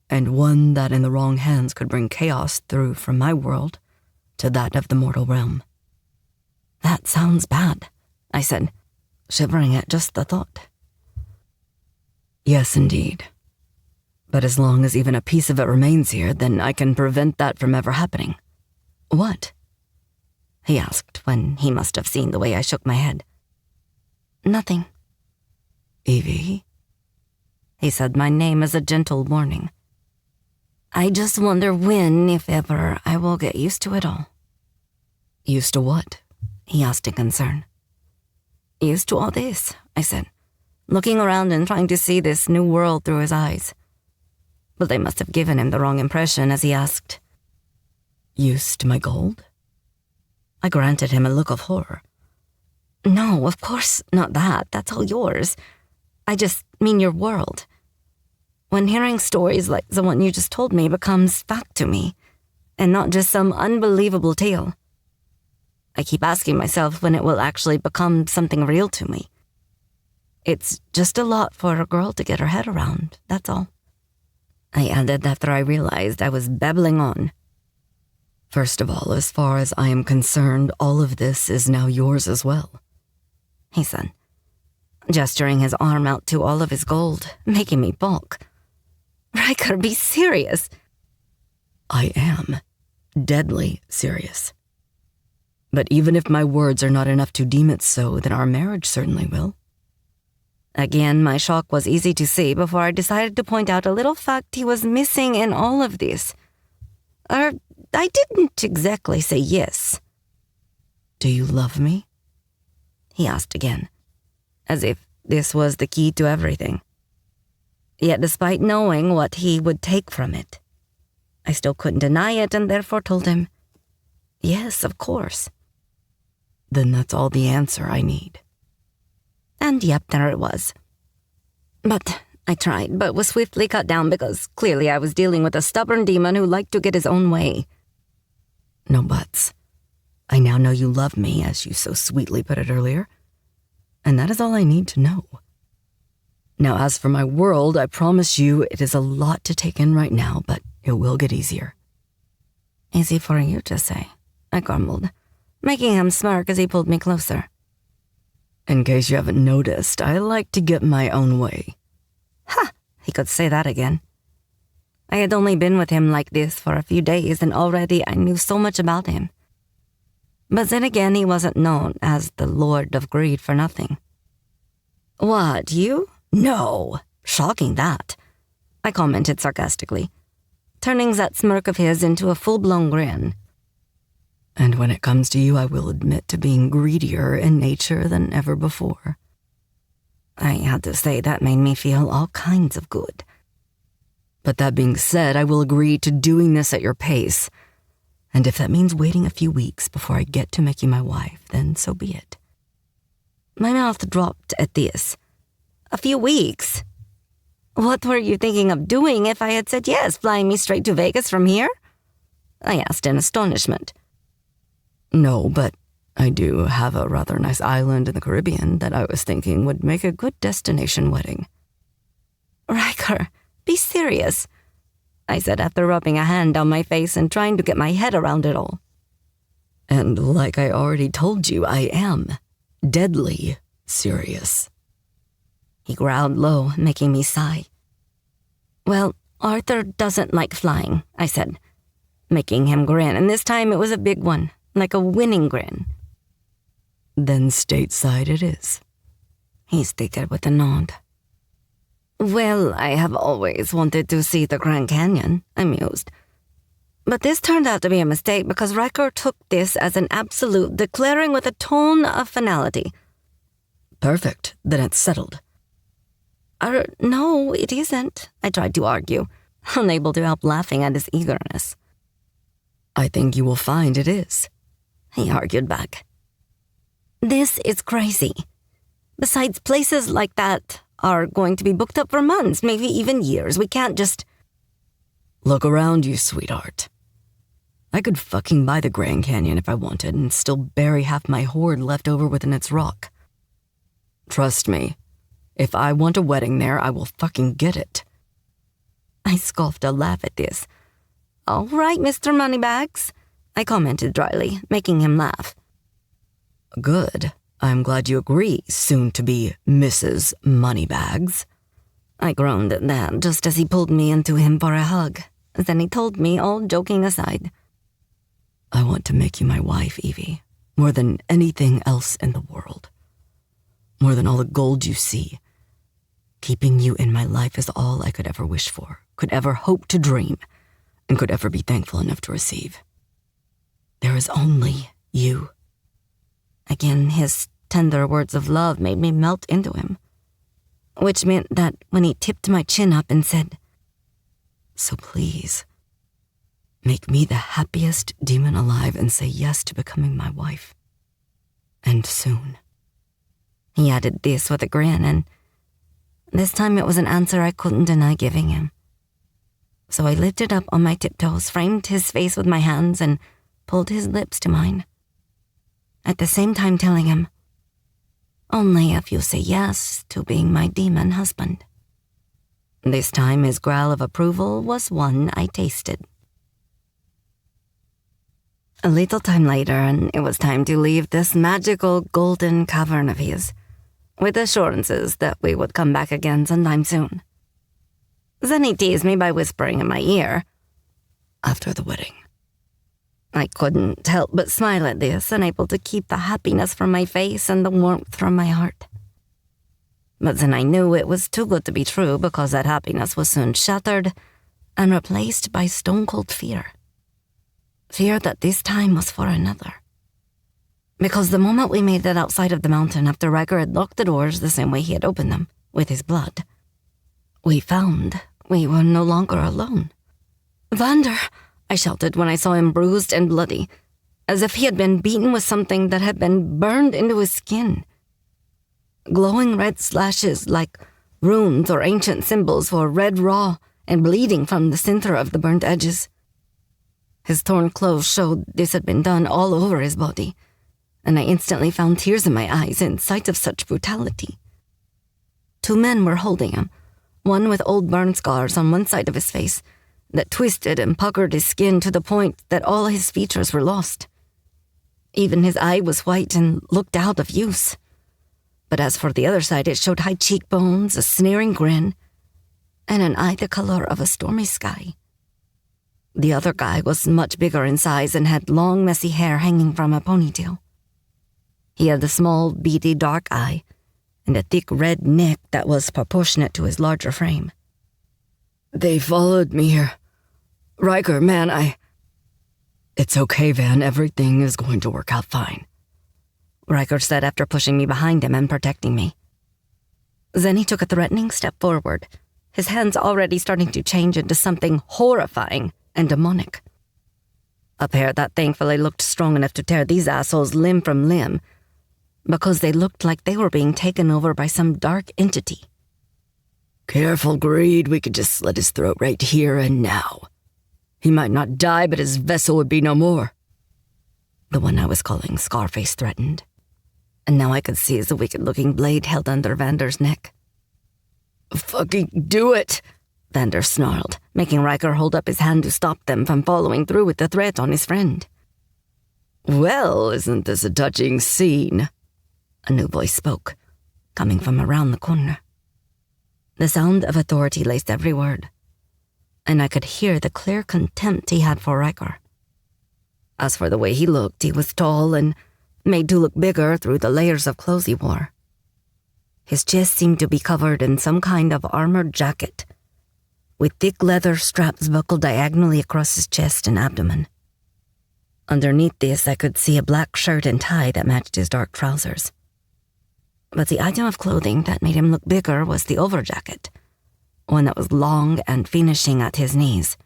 And one that in the wrong hands could bring chaos through from my world to that of the mortal realm. That sounds bad, I said, shivering at just the thought. Yes, indeed. But as long as even a piece of it remains here, then I can prevent that from ever happening. What? He asked when he must have seen the way I shook my head. Nothing. Evie? He said my name as a gentle warning. I just wonder when, if ever, I will get used to it all. Used to what? He asked in concern. Used to all this, I said, looking around and trying to see this new world through his eyes. But they must have given him the wrong impression as he asked, Used to my gold? I granted him a look of horror. No, of course not that. That's all yours. I just mean your world. When hearing stories like the one you just told me becomes fact to me, and not just some unbelievable tale. I keep asking myself when it will actually become something real to me. It's just a lot for a girl to get her head around, that's all. I added after I realized I was babbling on. First of all, as far as I am concerned, all of this is now yours as well, he said, gesturing his arm out to all of his gold, making me balk. Riker, be serious. I am deadly serious. But even if my words are not enough to deem it so, then our marriage certainly will. Again, my shock was easy to see before I decided to point out a little fact he was missing in all of this. I didn't exactly say yes. Do you love me? He asked again, as if this was the key to everything. Yet despite knowing what he would take from it, I still couldn't deny it and therefore told him, yes, of course. Then that's all the answer I need. And yep, there it was. But I tried, but was swiftly cut down because clearly I was dealing with a stubborn demon who liked to get his own way. No buts. I now know you love me, as you so sweetly put it earlier, and that is all I need to know. Now, as for my world, I promise you it is a lot to take in right now, but it will get easier. Easy for you to say, I grumbled, making him smirk as he pulled me closer. In case you haven't noticed, I like to get my own way. Ha! He could say that again. I had only been with him like this for a few days, and already I knew so much about him. But then again, he wasn't known as the Lord of Greed for nothing. What, you? No! Shocking that, I commented sarcastically, turning that smirk of his into a full-blown grin. And when it comes to you, I will admit to being greedier in nature than ever before. I had to say that made me feel all kinds of good. But that being said, I will agree to doing this at your pace. And if that means waiting a few weeks before I get to make you my wife, then so be it. My mouth dropped at this. A few weeks? What were you thinking of doing if I had said yes, flying me straight to Vegas from here? I asked in astonishment. No, but I do have a rather nice island in the Caribbean that I was thinking would make a good destination wedding. Riker, be serious, I said after rubbing a hand down my face and trying to get my head around it all. And like I already told you, I am deadly serious. He growled low, making me sigh. Well, Arthur doesn't like flying, I said, making him grin, and this time it was a big one, like a winning grin. Then stateside it is. He stated with a nod. Well, I have always wanted to see the Grand Canyon, I mused. But this turned out to be a mistake because Riker took this as an absolute, declaring with a tone of finality. Perfect, then it's settled. No, it isn't, I tried to argue, unable to help laughing at his eagerness. I think you will find it is, he argued back. This is crazy. Besides, places like that are going to be booked up for months, maybe even years. We can't just... Look around you, sweetheart. I could fucking buy the Grand Canyon if I wanted and still bury half my hoard left over within its rock. Trust me, if I want a wedding there, I will fucking get it. I scoffed a laugh at this. "All right, Mr. Moneybags," I commented dryly, making him laugh. "Good. I'm glad you agree, soon-to-be Mrs. Moneybags." I groaned at that just as he pulled me into him for a hug. Then he told me, all joking aside, "I want to make you my wife, Evie, more than anything else in the world. More than all the gold you see. Keeping you in my life is all I could ever wish for, could ever hope to dream, and could ever be thankful enough to receive. There is only you." Again, his tender words of love made me melt into him, which meant that when he tipped my chin up and said, "So please, make me the happiest demon alive and say yes to becoming my wife. And soon." He added this with a grin, and this time it was an answer I couldn't deny giving him. So I lifted up on my tiptoes, framed his face with my hands, and pulled his lips to mine, at the same time telling him, "Only if you say yes to being my demon husband." This time his growl of approval was one I tasted. A little time later, and it was time to leave this magical golden cavern of his, with assurances that we would come back again sometime soon. Then he teased me by whispering in my ear, "After the wedding." I couldn't help but smile at this, unable to keep the happiness from my face and the warmth from my heart. But then I knew it was too good to be true, because that happiness was soon shattered and replaced by stone-cold fear. Fear that this time was for another. Because the moment we made it outside of the mountain after Riker had locked the doors the same way he had opened them, with his blood, we found we were no longer alone. "Vander!" I shouted when I saw him bruised and bloody, as if he had been beaten with something that had been burned into his skin. Glowing red slashes like runes or ancient symbols were red raw and bleeding from the center of the burnt edges. His torn clothes showed this had been done all over his body, and I instantly found tears in my eyes in sight of such brutality. 2 men were holding him, one with old burn scars on one side of his face that twisted and puckered his skin to the point that all his features were lost. Even his eye was white and looked out of use. But as for the other side, it showed high cheekbones, a sneering grin, and an eye the color of a stormy sky. The other guy was much bigger in size and had long, messy hair hanging from a ponytail. He had a small, beady, dark eye and a thick red neck that was proportionate to his larger frame. "They followed me here. Riker, man, It's okay, Van. Everything is going to work out fine," Riker said after pushing me behind him and protecting me. Then he took a threatening step forward, his hands already starting to change into something horrifying and demonic. A pair that thankfully looked strong enough to tear these assholes limb from limb, because they looked like they were being taken over by some dark entity. "Careful, Greed. We could just slit his throat right here and now. He might not die, but his vessel would be no more," the one I was calling Scarface threatened, and now I could see the wicked-looking blade held under Vander's neck. "Fucking do it," Vander snarled, making Riker hold up his hand to stop them from following through with the threat on his friend. "Well, isn't this a touching scene?" A new voice spoke, coming from around the corner. The sound of authority laced every word, and I could hear the clear contempt he had for Riker. As for the way he looked, he was tall and made to look bigger through the layers of clothes he wore. His chest seemed to be covered in some kind of armored jacket, with thick leather straps buckled diagonally across his chest and abdomen. Underneath this, I could see a black shirt and tie that matched his dark trousers. But the item of clothing that made him look bigger was the overjacket, one that was long and finishing at his knees.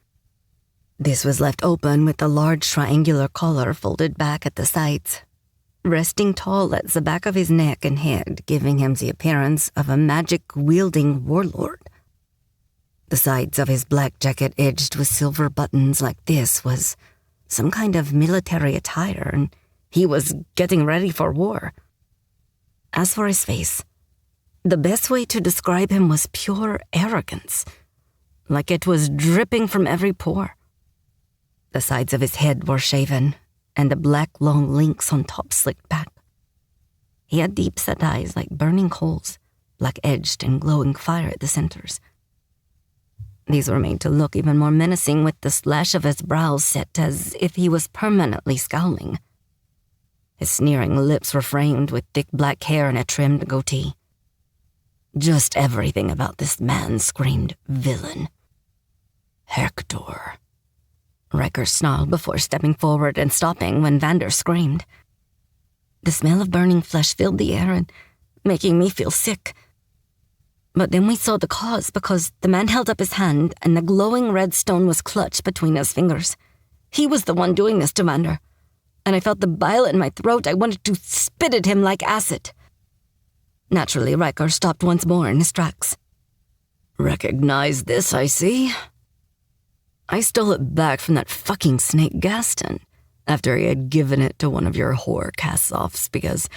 This was left open with the large triangular collar folded back at the sides, resting tall at the back of his neck and head, giving him the appearance of a magic-wielding warlord. The sides of his black jacket edged with silver buttons like this was some kind of military attire, and he was getting ready for war. As for his face, the best way to describe him was pure arrogance, like it was dripping from every pore. The sides of his head were shaven, and the black long links on top slicked back. He had deep-set eyes like burning coals, black-edged and glowing fire at the centers. These were made to look even more menacing with the slash of his brows set as if he was permanently scowling. His sneering lips were framed with thick black hair and a trimmed goatee. Just everything about this man screamed villain. Hector. Riker snarled before stepping forward and stopping when Vander screamed. The smell of burning flesh filled the air and making me feel sick. But then we saw the cause because the man held up his hand and the glowing red stone was clutched between his fingers. He was the one doing this to Vander, and I felt the bile in my throat. I wanted to spit at him like acid. Naturally, Riker stopped once more in his tracks. Recognize this, I see. I stole it back from that fucking snake Gaston after he had given it to one of your whore cast-offs because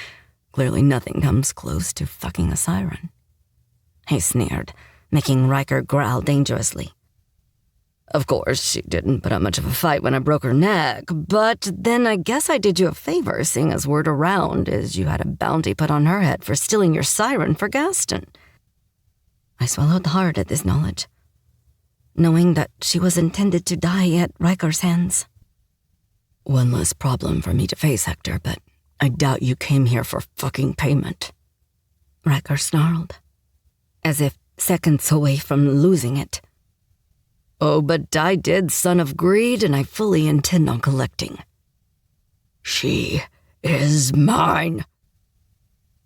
clearly nothing comes close to fucking a siren. He sneered, making Riker growl dangerously. Of course, she didn't put up much of a fight when I broke her neck, but then I guess I did you a favor, seeing as word around is you had a bounty put on her head for stealing your siren for Gaston. I swallowed hard at this knowledge, knowing that she was intended to die at Riker's hands. One less problem for me to face, Hector, but I doubt you came here for fucking payment. Riker snarled, as if seconds away from losing it. Oh, but I did, son of greed, and I fully intend on collecting. She is mine,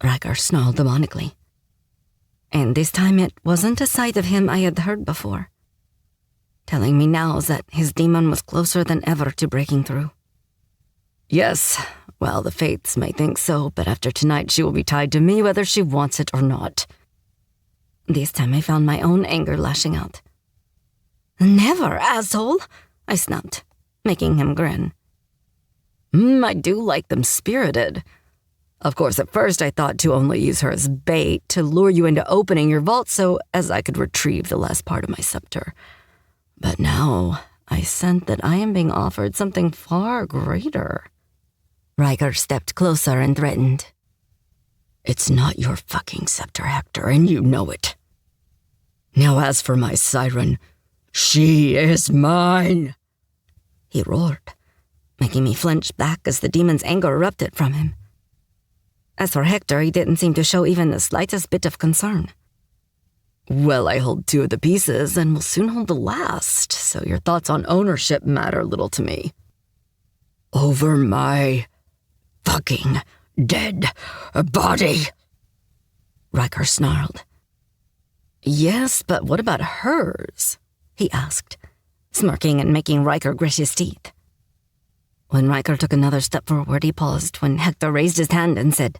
Riker snarled demonically. And this time it wasn't a sight of him I had heard before, telling me now that his demon was closer than ever to breaking through. Yes, well, the fates may think so, but after tonight she will be tied to me whether she wants it or not. This time I found my own anger lashing out. Never, asshole, I snapped, making him grin. I do like them spirited. Of course, at first I thought to only use her as bait to lure you into opening your vault so as I could retrieve the last part of my scepter. But now I sense that I am being offered something far greater. Riker stepped closer and threatened. It's not your fucking scepter, Hector, and you know it. Now as for my siren, she is mine, he roared, making me flinch back as the demon's anger erupted from him. As for Hector, he didn't seem to show even the slightest bit of concern. Well, I hold 2 of the pieces and will soon hold the last, so your thoughts on ownership matter little to me. Over my fucking dead body, Riker snarled. Yes, but what about hers? He asked, smirking and making Riker grit his teeth. When Riker took another step forward, he paused when Hector raised his hand and said,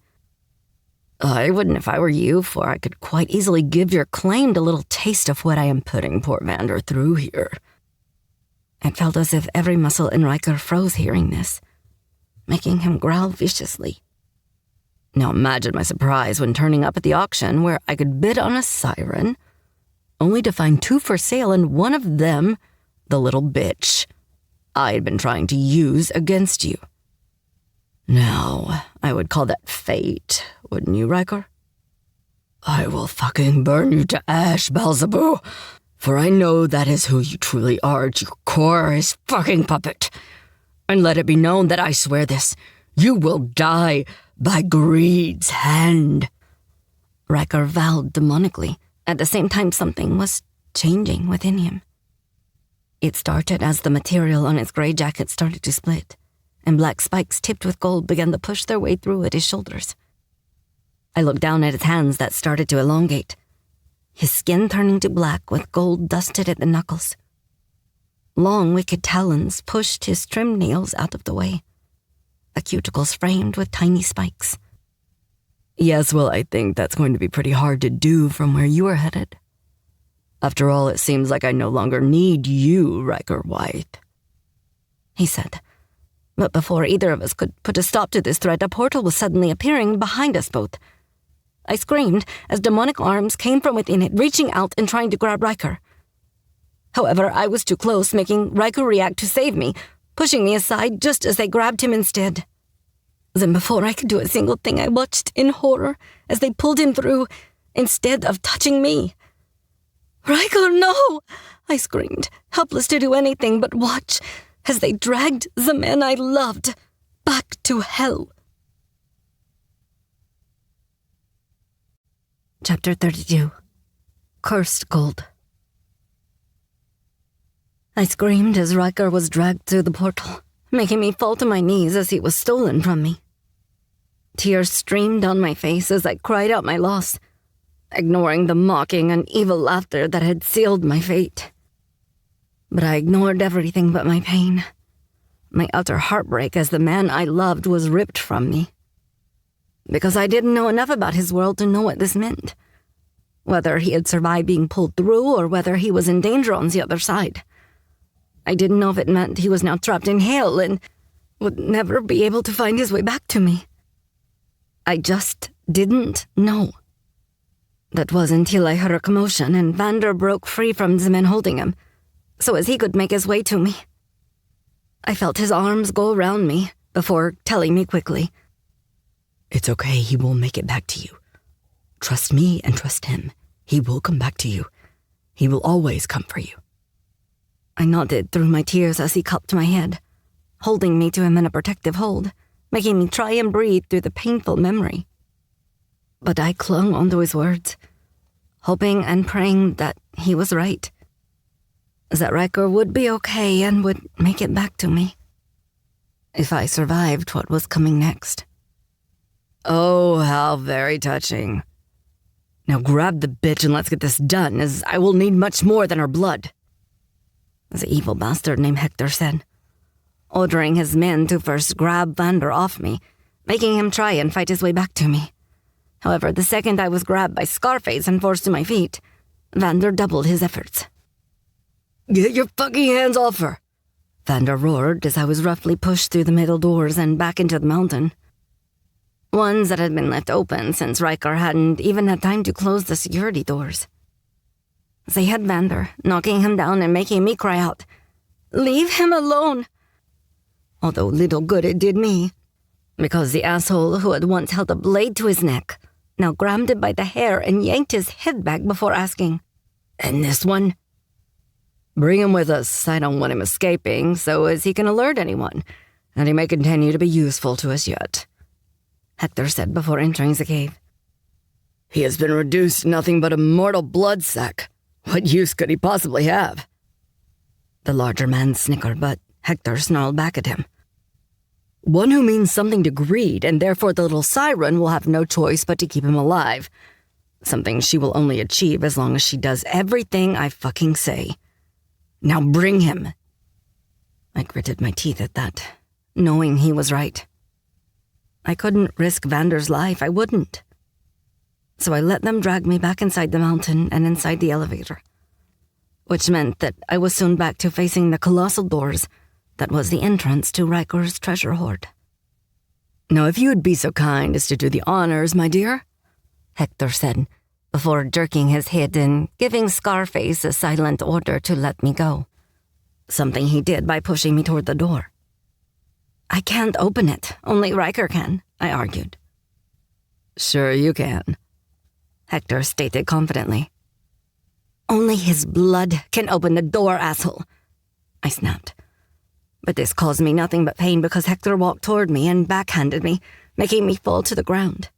I wouldn't if I were you, for I could quite easily give your claimed a little taste of what I am putting poor Vander through here. It felt as if every muscle in Riker froze hearing this, making him growl viciously. Now imagine my surprise when turning up at the auction where I could bid on a siren, only to find 2 for sale and one of them, the little bitch, I had been trying to use against you. Now, I would call that fate, wouldn't you, Riker? I will fucking burn you to ash, Beelzebub, for I know that is who you truly are, you chorus fucking puppet. And let it be known that I swear this, you will die by greed's hand. Riker vowed demonically. At the same time, something was changing within him. It started as the material on his gray jacket started to split, and black spikes tipped with gold began to push their way through at his shoulders. I looked down at his hands that started to elongate, his skin turning to black with gold dusted at the knuckles. Long, wicked talons pushed his trimmed nails out of the way, the cuticles framed with tiny spikes. Yes, well, I think that's going to be pretty hard to do from where you are headed. After all, it seems like I no longer need you, Riker White, he said. But before either of us could put a stop to this threat, a portal was suddenly appearing behind us both. I screamed as demonic arms came from within it, reaching out and trying to grab Riker. However, I was too close, making Riker react to save me, pushing me aside just as they grabbed him instead. Then before I could do a single thing, I watched in horror as they pulled him through instead of touching me. "Riker, no!" I screamed, helpless to do anything but watch as they dragged the man I loved back to hell. Chapter 32. Cursed Gold. I screamed as Riker was dragged through the portal, making me fall to my knees as he was stolen from me. Tears streamed down my face as I cried out my loss, ignoring the mocking and evil laughter that had sealed my fate. But I ignored everything but my pain, my utter heartbreak as the man I loved was ripped from me. Because I didn't know enough about his world to know what this meant, whether he had survived being pulled through or whether he was in danger on the other side. I didn't know if it meant he was now trapped in hell and would never be able to find his way back to me. I just didn't know. That was until I heard a commotion and Vander broke free from the men holding him, so as he could make his way to me. I felt his arms go around me before telling me quickly, "It's okay, he will make it back to you. Trust me and trust him. He will come back to you. He will always come for you." I nodded through my tears as he cupped my head, holding me to him in a protective hold, making me try and breathe through the painful memory. But I clung onto his words, hoping and praying that he was right, that Riker would be okay and would make it back to me, if I survived what was coming next. "Oh, how very touching. Now grab the bitch and let's get this done, as I will need much more than her blood," the evil bastard named Hector said, ordering his men to first grab Vander off me, making him try and fight his way back to me. However, the second I was grabbed by Scarface and forced to my feet, Vander doubled his efforts. "Get your fucking hands off her!" Vander roared as I was roughly pushed through the middle doors and back into the mountain. Ones that had been left open since Riker hadn't even had time to close the security doors. They had Vander, knocking him down and making me cry out, "Leave him alone!" Although little good it did me, because the asshole who had once held a blade to his neck now grabbed him by the hair and yanked his head back before asking, "And this one?" "Bring him with us. I don't want him escaping, so as he can alert anyone, and he may continue to be useful to us yet," Hector said before entering the cave. "He has been reduced to nothing but a mortal blood sack. What use could he possibly have?" The larger man snickered, but Hector snarled back at him. "One who means something to Greed, and therefore the little Siren will have no choice but to keep him alive. Something she will only achieve as long as she does everything I fucking say. Now bring him." I gritted my teeth at that, knowing he was right. I couldn't risk Vander's life, I wouldn't. So I let them drag me back inside the mountain and inside the elevator, which meant that I was soon back to facing the colossal doors that was the entrance to Riker's treasure hoard. "Now if you would be so kind as to do the honors, my dear," Hector said, before jerking his head and giving Scarface a silent order to let me go, something he did by pushing me toward the door. "I can't open it, only Riker can," I argued. "Sure you can," Hector stated confidently. "Only his blood can open the door, asshole," I snapped. But this caused me nothing but pain because Hector walked toward me and backhanded me, making me fall to the ground.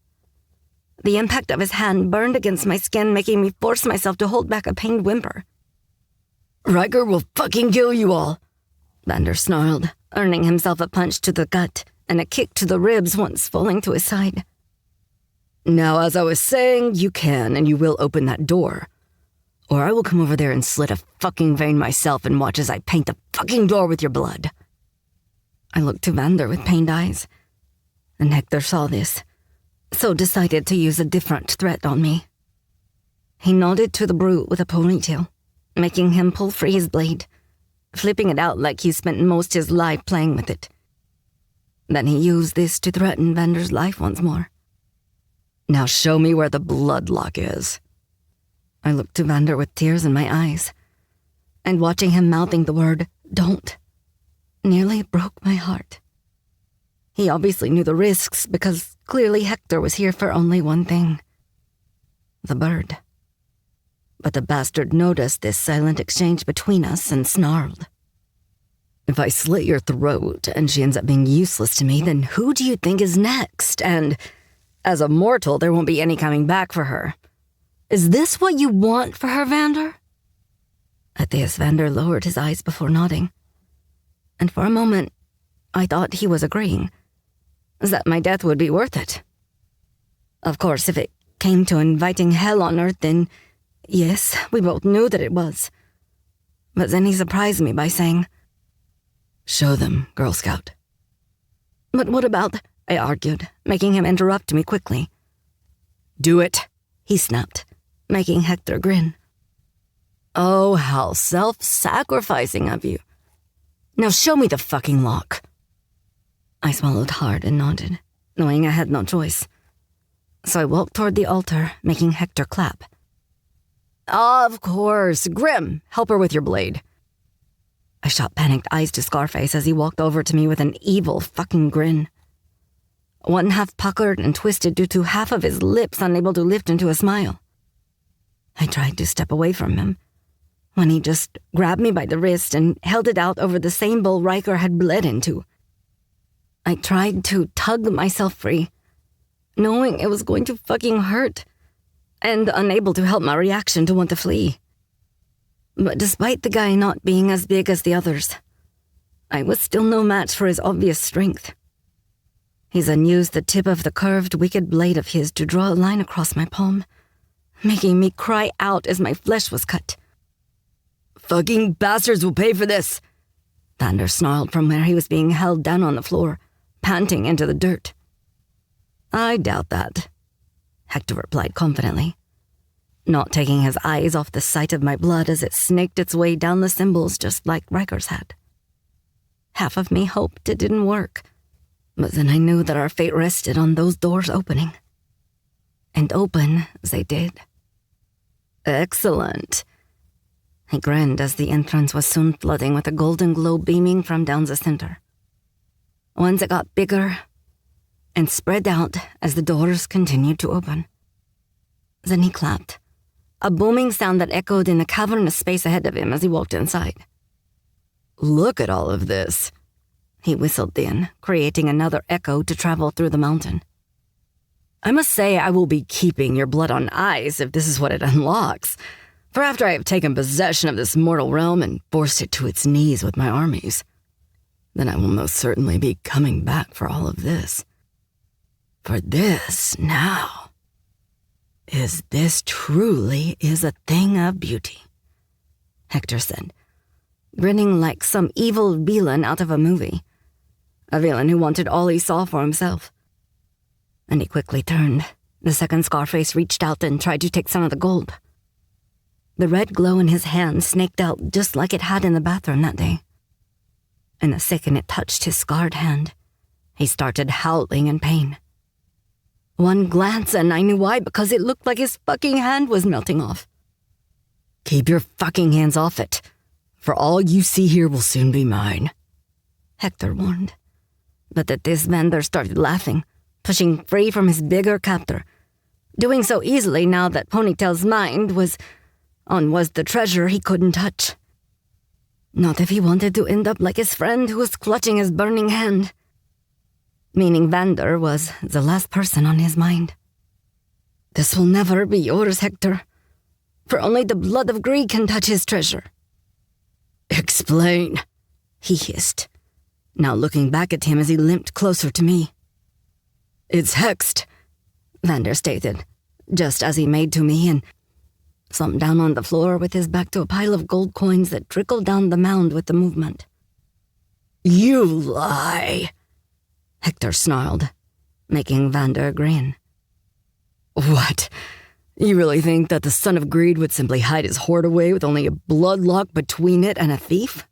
The impact of his hand burned against my skin, making me force myself to hold back a pained whimper. "Riker will fucking kill you all," Vander snarled, earning himself a punch to the gut and a kick to the ribs once falling to his side. "Now, as I was saying, you can and you will open that door. Or I will come over there and slit a fucking vein myself and watch as I paint the fucking door with your blood." I looked to Vander with pained eyes, and Hector saw this, so decided to use a different threat on me. He nodded to the brute with a ponytail, making him pull free his blade, flipping it out like he spent most his life playing with it. Then he used this to threaten Vander's life once more. "Now show me where the blood lock is." I looked to Vander with tears in my eyes, and watching him mouthing the word, "don't," nearly broke my heart. He obviously knew the risks because clearly Hector was here for only one thing: the bird. But the bastard noticed this silent exchange between us and snarled. If I slit your throat and she ends up being useless to me, then who do you think is next? And as a mortal, there won't be any coming back for her. Is this what you want for her, Vander? At this, Vander lowered his eyes before nodding. And for a moment, I thought he was agreeing that my death would be worth it. Of course, if it came to inviting hell on earth, then yes, we both knew that it was. But then he surprised me by saying, "Show them, Girl Scout." "But what about," I argued, making him interrupt me quickly. "Do it," he snapped, making Hector grin. "Oh, how self-sacrificing of you. Now show me the fucking lock." I swallowed hard and nodded, knowing I had no choice. So I walked toward the altar, making Hector clap. "Of course. Grim, help her with your blade." I shot panicked eyes to Scarface as he walked over to me with an evil fucking grin. One half puckered and twisted due to half of his lips unable to lift into a smile. I tried to step away from him, when he just grabbed me by the wrist and held it out over the same bowl Riker had bled into. I tried to tug myself free, knowing it was going to fucking hurt, and unable to help my reaction to want to flee. But despite the guy not being as big as the others, I was still no match for his obvious strength. He then used the tip of the curved, wicked blade of his to draw a line across my palm, making me cry out as my flesh was cut. "Fucking bastards will pay for this," Vander snarled from where he was being held down on the floor, panting into the dirt. "I doubt that," Hector replied confidently, not taking his eyes off the sight of my blood as it snaked its way down the symbols just like Riker's had. Half of me hoped it didn't work, but then I knew that our fate rested on those doors opening. And open they did. "Excellent." He grinned as the entrance was soon flooding with a golden glow beaming from down the center. Once it got bigger and spread out as the doors continued to open. Then he clapped, a booming sound that echoed in the cavernous space ahead of him as he walked inside. "Look at all of this," he whistled then, creating another echo to travel through the mountain. "I must say I will be keeping your blood on ice if this is what it unlocks. For after I have taken possession of this mortal realm and forced it to its knees with my armies, then I will most certainly be coming back for all of this. For this now this truly is a thing of beauty," Hector said, grinning like some evil villain out of a movie. A villain who wanted all he saw for himself. And he quickly turned. The second Scarface reached out and tried to take some of the gold. The red glow in his hand snaked out just like it had in the bathroom that day. And the second it touched his scarred hand, he started howling in pain. One glance and I knew why, because it looked like his fucking hand was melting off. "Keep your fucking hands off it, for all you see here will soon be mine," Hector warned. But at this Vander started laughing, pushing free from his bigger captor, doing so easily now that Ponytail's mind was the treasure he couldn't touch. Not if he wanted to end up like his friend who was clutching his burning hand. Meaning Vander was the last person on his mind. "This will never be yours, Hector, for only the blood of greed can touch his treasure." "Explain," he hissed, now looking back at him as he limped closer to me. "It's hexed," Vander stated, just as he made to me and slumped down on the floor with his back to a pile of gold coins that trickled down the mound with the movement. "You lie," Hector snarled, making Vander grin. "What? You really think that the son of greed would simply hide his hoard away with only a blood lock between it and a thief?"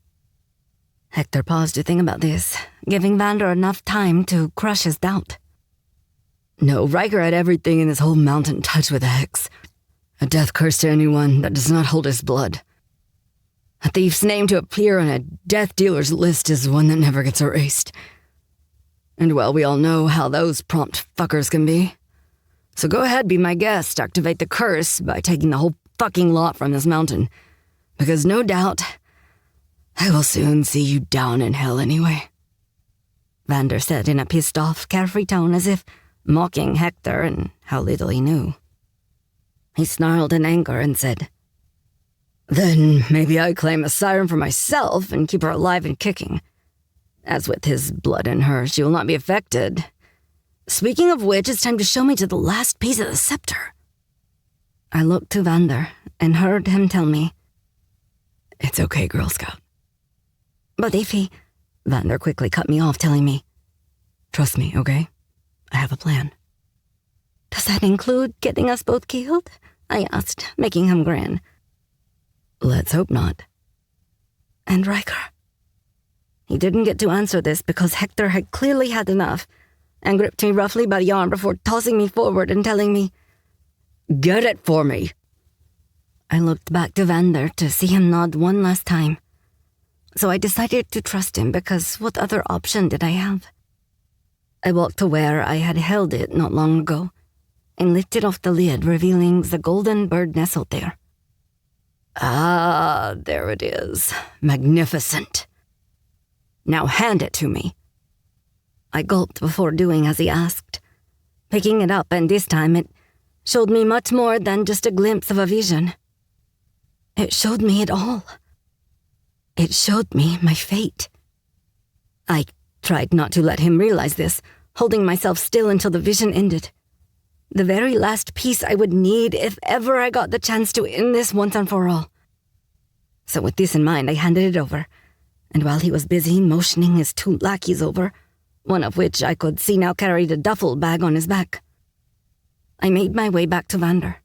Hector paused to think about this, giving Vander enough time to crush his doubt. "No, Riker had everything in this whole mountain touched with a hex. A death curse to anyone that does not hold his blood." A thief's name to appear on a death dealer's list is one that never gets erased. And well, we all know how those prompt fuckers can be. So go ahead, be my guest, activate the curse by taking the whole fucking lot from this mountain. Because no doubt, I will soon see you down in hell anyway. Vander said in a pissed-off, carefree tone as if mocking Hector and how little he knew. He snarled in anger and said, Then maybe I claim a siren for myself and keep her alive and kicking. As with his blood in her, she will not be affected. Speaking of which, it's time to show me to the last piece of the scepter. I looked to Vander and heard him tell me, It's okay, Girl Scout. But if he... Vander quickly cut me off, telling me, Trust me, okay? I have a plan. Does that include getting us both killed? I asked, making him grin. Let's hope not. And Riker? He didn't get to answer this because Hector had clearly had enough and gripped me roughly by the arm before tossing me forward and telling me, Get it for me. I looked back to Vander to see him nod one last time. So I decided to trust him because what other option did I have? I walked to where I had held it not long ago and lifted off the lid, revealing the golden bird nestled there. Ah, there it is. Magnificent. Now hand it to me. I gulped before doing as he asked, picking it up, and this time it showed me much more than just a glimpse of a vision. It showed me it all. It showed me my fate. I tried not to let him realize this, holding myself still until the vision ended. The very last piece I would need if ever I got the chance to end this once and for all. So with this in mind, I handed it over, and while he was busy motioning his two lackeys over, one of which I could see now carried a duffel bag on his back, I made my way back to Vander.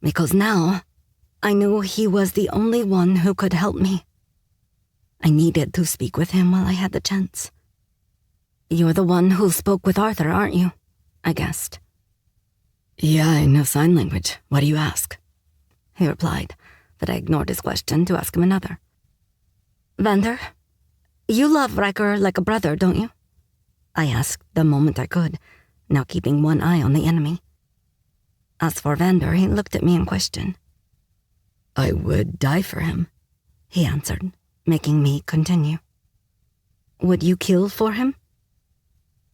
Because now, I knew he was the only one who could help me. I needed to speak with him while I had the chance. You're the one who spoke with Arthur, aren't you? I guessed. Yeah, I know sign language. Why do you ask? He replied, but I ignored his question to ask him another. Vander, you love Riker like a brother, don't you? I asked the moment I could, now keeping one eye on the enemy. As for Vander, he looked at me in question. I would die for him, he answered, making me continue. Would you kill for him?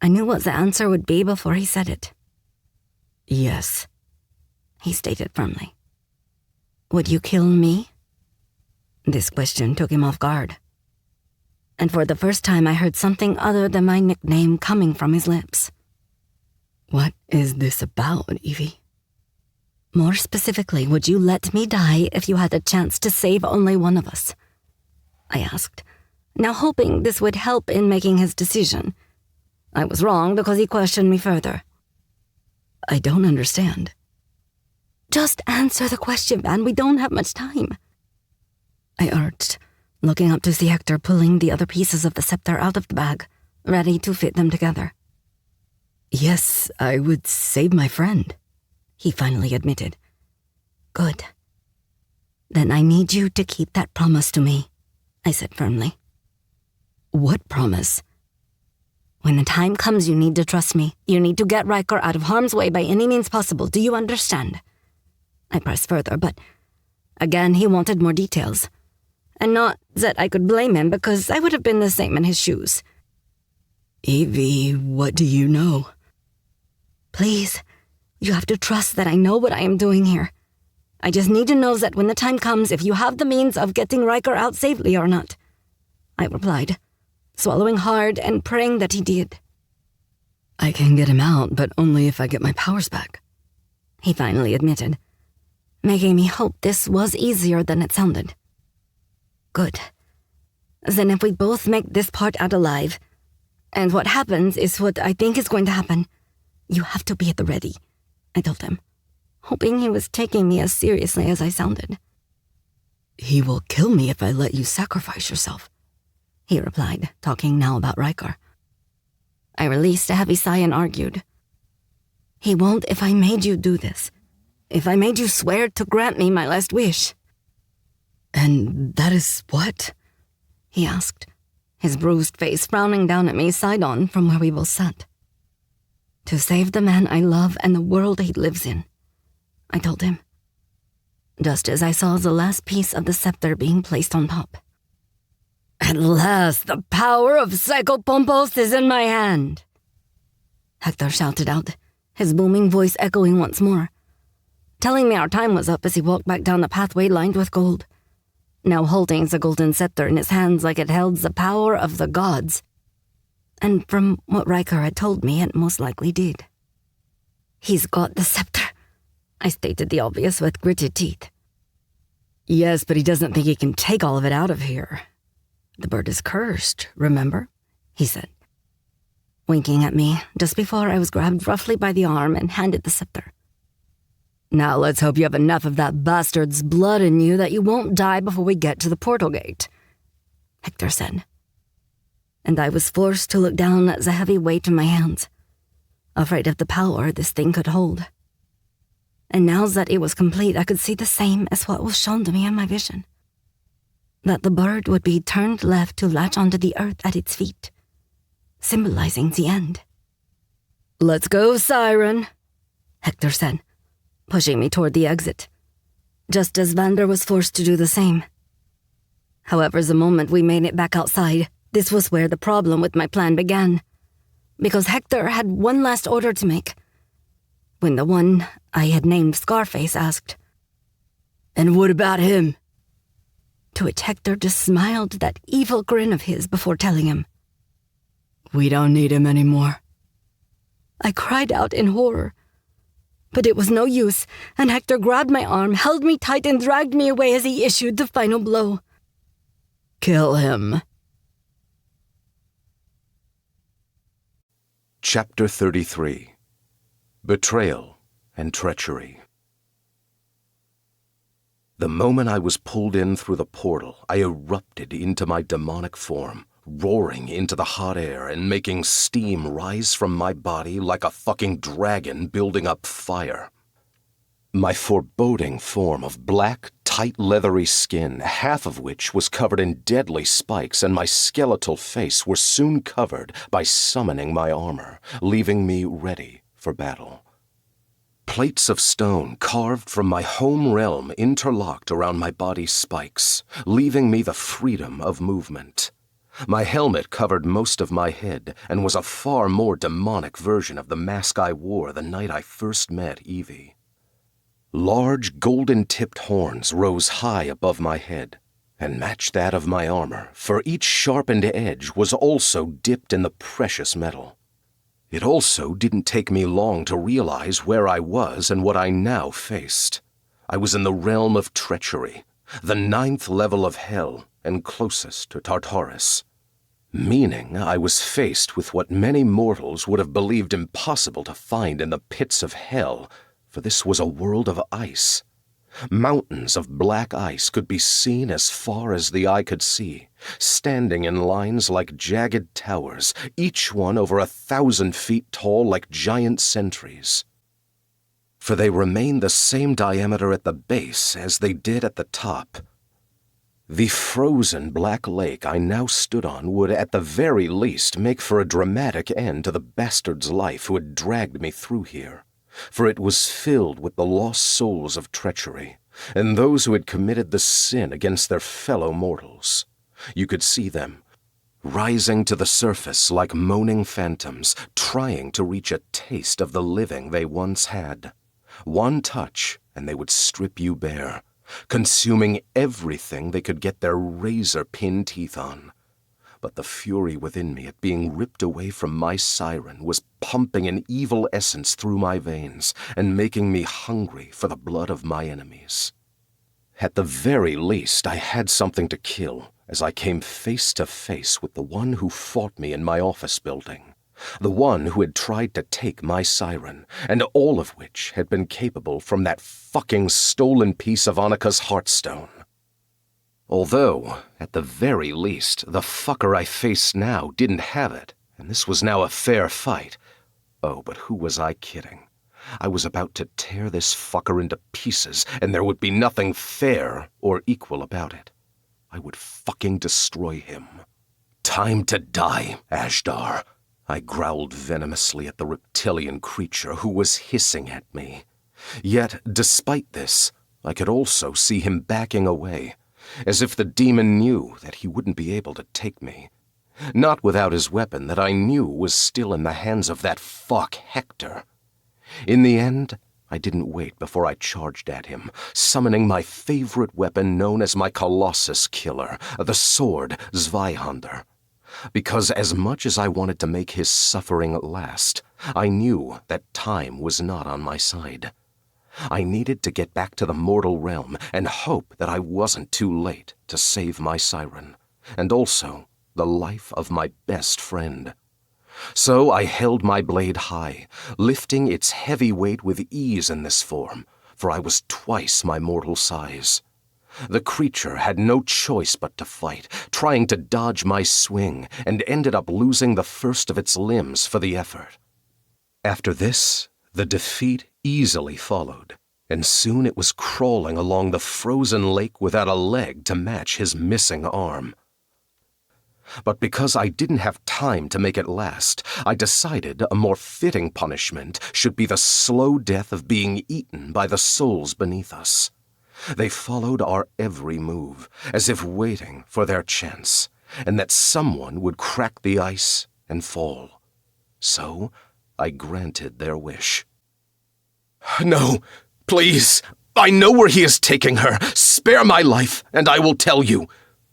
I knew what the answer would be before he said it. Yes, he stated firmly. Would you kill me? This question took him off guard. And for the first time I heard something other than my nickname coming from his lips. What is this about, Evie? More specifically, would you let me die if you had a chance to save only one of us? I asked, now hoping this would help in making his decision. I was wrong because he questioned me further. I don't understand. Just answer the question, Van. We don't have much time. I urged, looking up to see Hector pulling the other pieces of the scepter out of the bag, ready to fit them together. Yes, I would save my friend, he finally admitted. Good. Then I need you to keep that promise to me, I said firmly. What promise? When the time comes, you need to trust me. You need to get Riker out of harm's way by any means possible. Do you understand? I pressed further, but again he wanted more details. And not that I could blame him, because I would have been the same in his shoes. Evie, what do you know? Please, you have to trust that I know what I am doing here. I just need to know that when the time comes, if you have the means of getting Riker out safely or not. I replied, swallowing hard and praying that he did. I can get him out, but only if I get my powers back, he finally admitted, making me hope this was easier than it sounded. Good. Then if we both make this part out alive, and what happens is what I think is going to happen, you have to be at the ready, I told him, hoping he was taking me as seriously as I sounded. He will kill me if I let you sacrifice yourself, he replied, talking now about Riker. I released a heavy sigh and argued. He won't if I made you do this. If I made you swear to grant me my last wish. And that is what? He asked, his bruised face frowning down at me side on from where we both sat. To save the man I love and the world he lives in, I told him, just as I saw the last piece of the scepter being placed on top. At last, the power of Psychopompos is in my hand, Hector shouted out, his booming voice echoing once more, telling me our time was up as he walked back down the pathway lined with gold, now holding the golden scepter in his hands like it held the power of the gods. And from what Riker had told me, it most likely did. He's got the scepter, I stated the obvious with gritted teeth. Yes, but he doesn't think he can take all of it out of here. The bird is cursed, remember? He said, winking at me just before I was grabbed roughly by the arm and handed the scepter. Now let's hope you have enough of that bastard's blood in you that you won't die before we get to the portal gate, Hector said. And I was forced to look down at the heavy weight in my hands, afraid of the power this thing could hold. And now that it was complete, I could see the same as what was shown to me in my vision. That the bird would be turned left to latch onto the earth at its feet, symbolizing the end. Let's go, Siren, Hector said, pushing me toward the exit, just as Vander was forced to do the same. However, the moment we made it back outside, this was where the problem with my plan began, because Hector had one last order to make. When the one I had named Scarface asked, "And what about him?" To which Hector just smiled that evil grin of his before telling him, "We don't need him anymore." I cried out in horror, but it was no use, and Hector grabbed my arm, held me tight, and dragged me away as he issued the final blow. "Kill him." Chapter 33. Betrayal and Treachery. The moment I was pulled in through the portal, I erupted into my demonic form, roaring into the hot air and making steam rise from my body like a fucking dragon building up fire. My foreboding form of black, tight, leathery skin, half of which was covered in deadly spikes, and my skeletal face were soon covered by summoning my armor, leaving me ready for battle. Plates of stone carved from my home realm interlocked around my body's spikes, leaving me the freedom of movement. My helmet covered most of my head and was a far more demonic version of the mask I wore the night I first met Evie. Large golden-tipped horns rose high above my head and matched that of my armor, for each sharpened edge was also dipped in the precious metal. It also didn't take me long to realize where I was and what I now faced. I was in the realm of treachery, the 9th level of hell and closest to Tartarus. Meaning I was faced with what many mortals would have believed impossible to find in the pits of hell, for this was a world of ice. Mountains of black ice could be seen as far as the eye could see, standing in lines like jagged towers, each one over 1,000 feet tall like giant sentries. For they remained the same diameter at the base as they did at the top. The frozen black lake I now stood on would at the very least make for a dramatic end to the bastard's life who had dragged me through here, for it was filled with the lost souls of treachery, and those who had committed the sin against their fellow mortals. You could see them, rising to the surface like moaning phantoms, trying to reach a taste of the living they once had. One touch, and they would strip you bare, consuming everything they could get their razor-pin teeth on. But the fury within me at being ripped away from my Siren was pumping an evil essence through my veins and making me hungry for the blood of my enemies. At the very least, I had something to kill as I came face to face with the one who fought me in my office building, the one who had tried to take my Siren, and all of which had been capable from that fucking stolen piece of Annika's heartstone. Although, at the very least, the fucker I faced now didn't have it, and this was now a fair fight. Oh, but who was I kidding? I was about to tear this fucker into pieces, and there would be nothing fair or equal about it. I would fucking destroy him. "Time to die, Ashdar," I growled venomously at the reptilian creature who was hissing at me. Yet, despite this, I could also see him backing away, as if the demon knew that he wouldn't be able to take me. Not without his weapon that I knew was still in the hands of that fuck Hector. In the end, I didn't wait before I charged at him, summoning my favorite weapon known as my Colossus Killer, the sword Zweihander. Because as much as I wanted to make his suffering last, I knew that time was not on my side. I needed to get back to the mortal realm and hope that I wasn't too late to save my Siren, and also the life of my best friend. So I held my blade high, lifting its heavy weight with ease in this form, for I was twice my mortal size. The creature had no choice but to fight, trying to dodge my swing, and ended up losing the first of its limbs for the effort. After this, the defeat easily followed, and soon it was crawling along the frozen lake without a leg to match his missing arm. But because I didn't have time to make it last, I decided a more fitting punishment should be the slow death of being eaten by the souls beneath us. They followed our every move, as if waiting for their chance, and that someone would crack the ice and fall. So I granted their wish. "No, please, I know where he is taking her. Spare my life, and I will tell you,"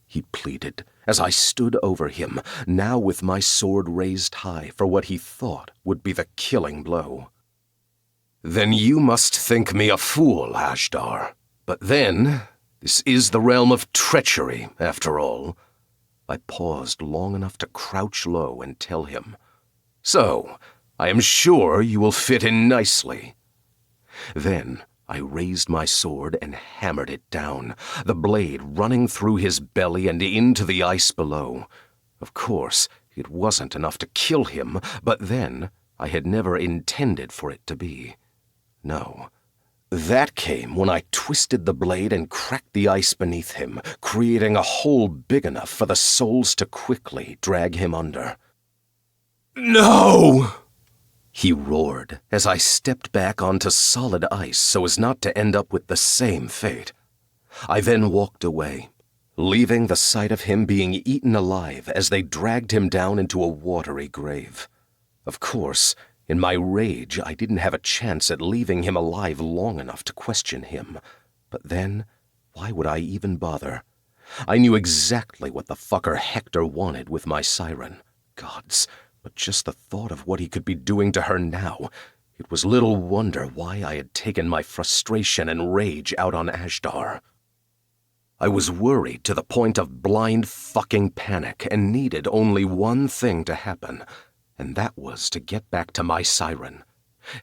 he pleaded, as I stood over him, now with my sword raised high for what he thought would be the killing blow. "Then you must think me a fool, Ashdar. But then, this is the realm of treachery, after all." I paused long enough to crouch low and tell him, "So, I am sure you will fit in nicely." Then I raised my sword and hammered it down, the blade running through his belly and into the ice below. Of course, it wasn't enough to kill him, but then I had never intended for it to be. No. That came when I twisted the blade and cracked the ice beneath him, creating a hole big enough for the souls to quickly drag him under. "No!" he roared as I stepped back onto solid ice so as not to end up with the same fate. I then walked away, leaving the sight of him being eaten alive as they dragged him down into a watery grave. Of course, in my rage, I didn't have a chance at leaving him alive long enough to question him. But then, why would I even bother? I knew exactly what the fucker Hector wanted with my Siren. Gods, but just the thought of what he could be doing to her now, it was little wonder why I had taken my frustration and rage out on Ashdar. I was worried to the point of blind fucking panic and needed only one thing to happen, and that was to get back to my Siren.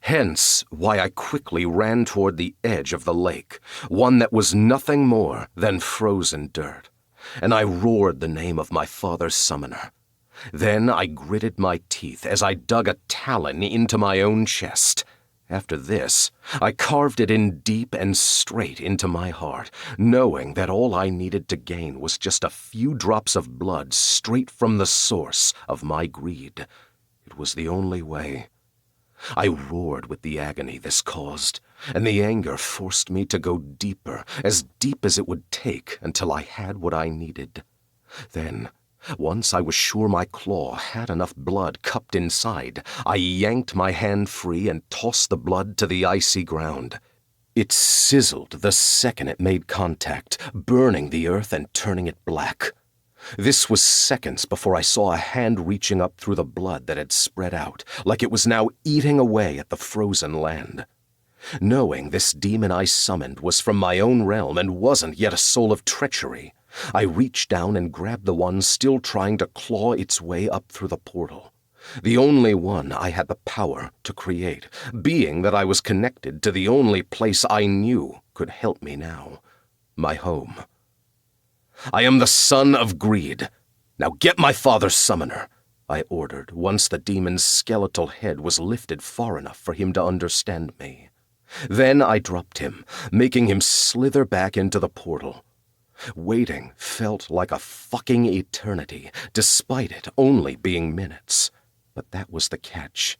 Hence why I quickly ran toward the edge of the lake, one that was nothing more than frozen dirt, and I roared the name of my father's summoner. Then I gritted my teeth as I dug a talon into my own chest. After this, I carved it in deep and straight into my heart, knowing that all I needed to gain was just a few drops of blood straight from the source of my greed. It was the only way. I roared with the agony this caused, and the anger forced me to go deeper, as deep as it would take until I had what I needed. Then, once I was sure my claw had enough blood cupped inside, I yanked my hand free and tossed the blood to the icy ground. It sizzled the second it made contact, burning the earth and turning it black. This was seconds before I saw a hand reaching up through the blood that had spread out, like it was now eating away at the frozen land. Knowing this demon I summoned was from my own realm and wasn't yet a soul of treachery, I reached down and grabbed the one still trying to claw its way up through the portal. The only one I had the power to create, being that I was connected to the only place I knew could help me now, my home. "I am the son of greed. Now get my father's summoner. I ordered once the demon's skeletal head was lifted far enough for him to understand me. Then I dropped him, making him slither back into the portal. Waiting felt like a fucking eternity, despite it only being minutes. But that was the catch.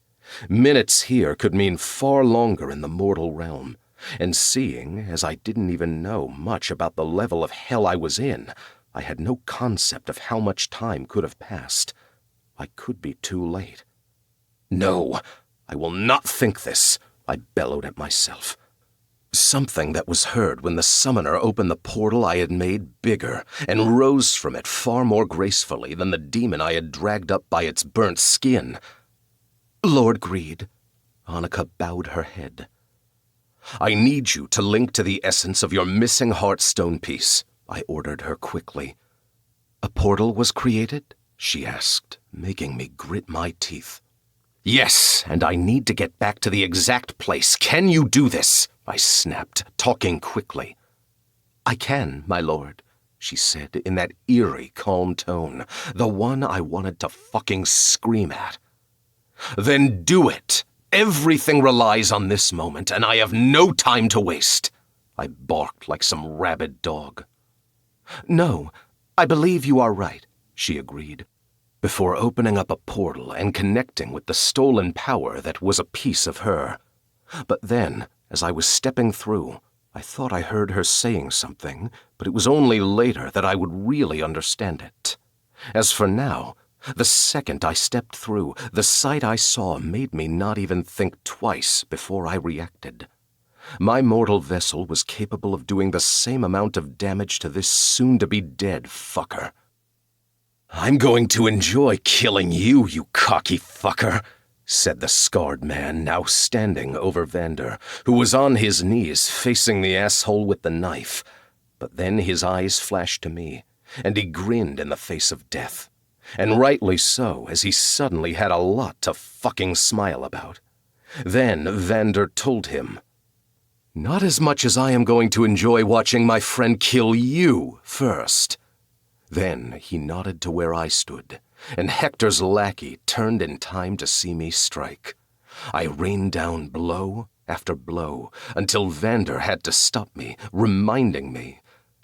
Minutes here could mean far longer in the mortal realm, and seeing as I didn't even know much about the level of hell I was in, I had no concept of how much time could have passed. I could be too late. No, I will not think this, I bellowed at myself. Something that was heard when the summoner opened the portal I had made bigger and rose from it far more gracefully than the demon I had dragged up by its burnt skin. Lord Greed, Annika bowed her head. I need you to link to the essence of your missing heartstone piece, I ordered her quickly. A portal was created? She asked, making me grit my teeth. Yes, and I need to get back to the exact place. Can you do this? I snapped, talking quickly. I can, my lord, she said in that eerie, calm tone, the one I wanted to fucking scream at. Then do it. Everything relies on this moment, and I have no time to waste. I barked like some rabid dog. No, I believe you are right, she agreed, before opening up a portal and connecting with the stolen power that was a piece of her. But then, as I was stepping through, I thought I heard her saying something, but it was only later that I would really understand it. As for now, the second I stepped through, the sight I saw made me not even think twice before I reacted. My mortal vessel was capable of doing the same amount of damage to this soon-to-be-dead fucker. I'm going to enjoy killing you, you cocky fucker, said the scarred man, now standing over Vander, who was on his knees facing the asshole with the knife. But then his eyes flashed to me, and he grinned in the face of death. And rightly so, as he suddenly had a lot to fucking smile about. Then Vander told him, Not as much as I am going to enjoy watching my friend kill you first. Then he nodded to where I stood, and Hector's lackey turned in time to see me strike. I rained down blow after blow until Vander had to stop me, reminding me,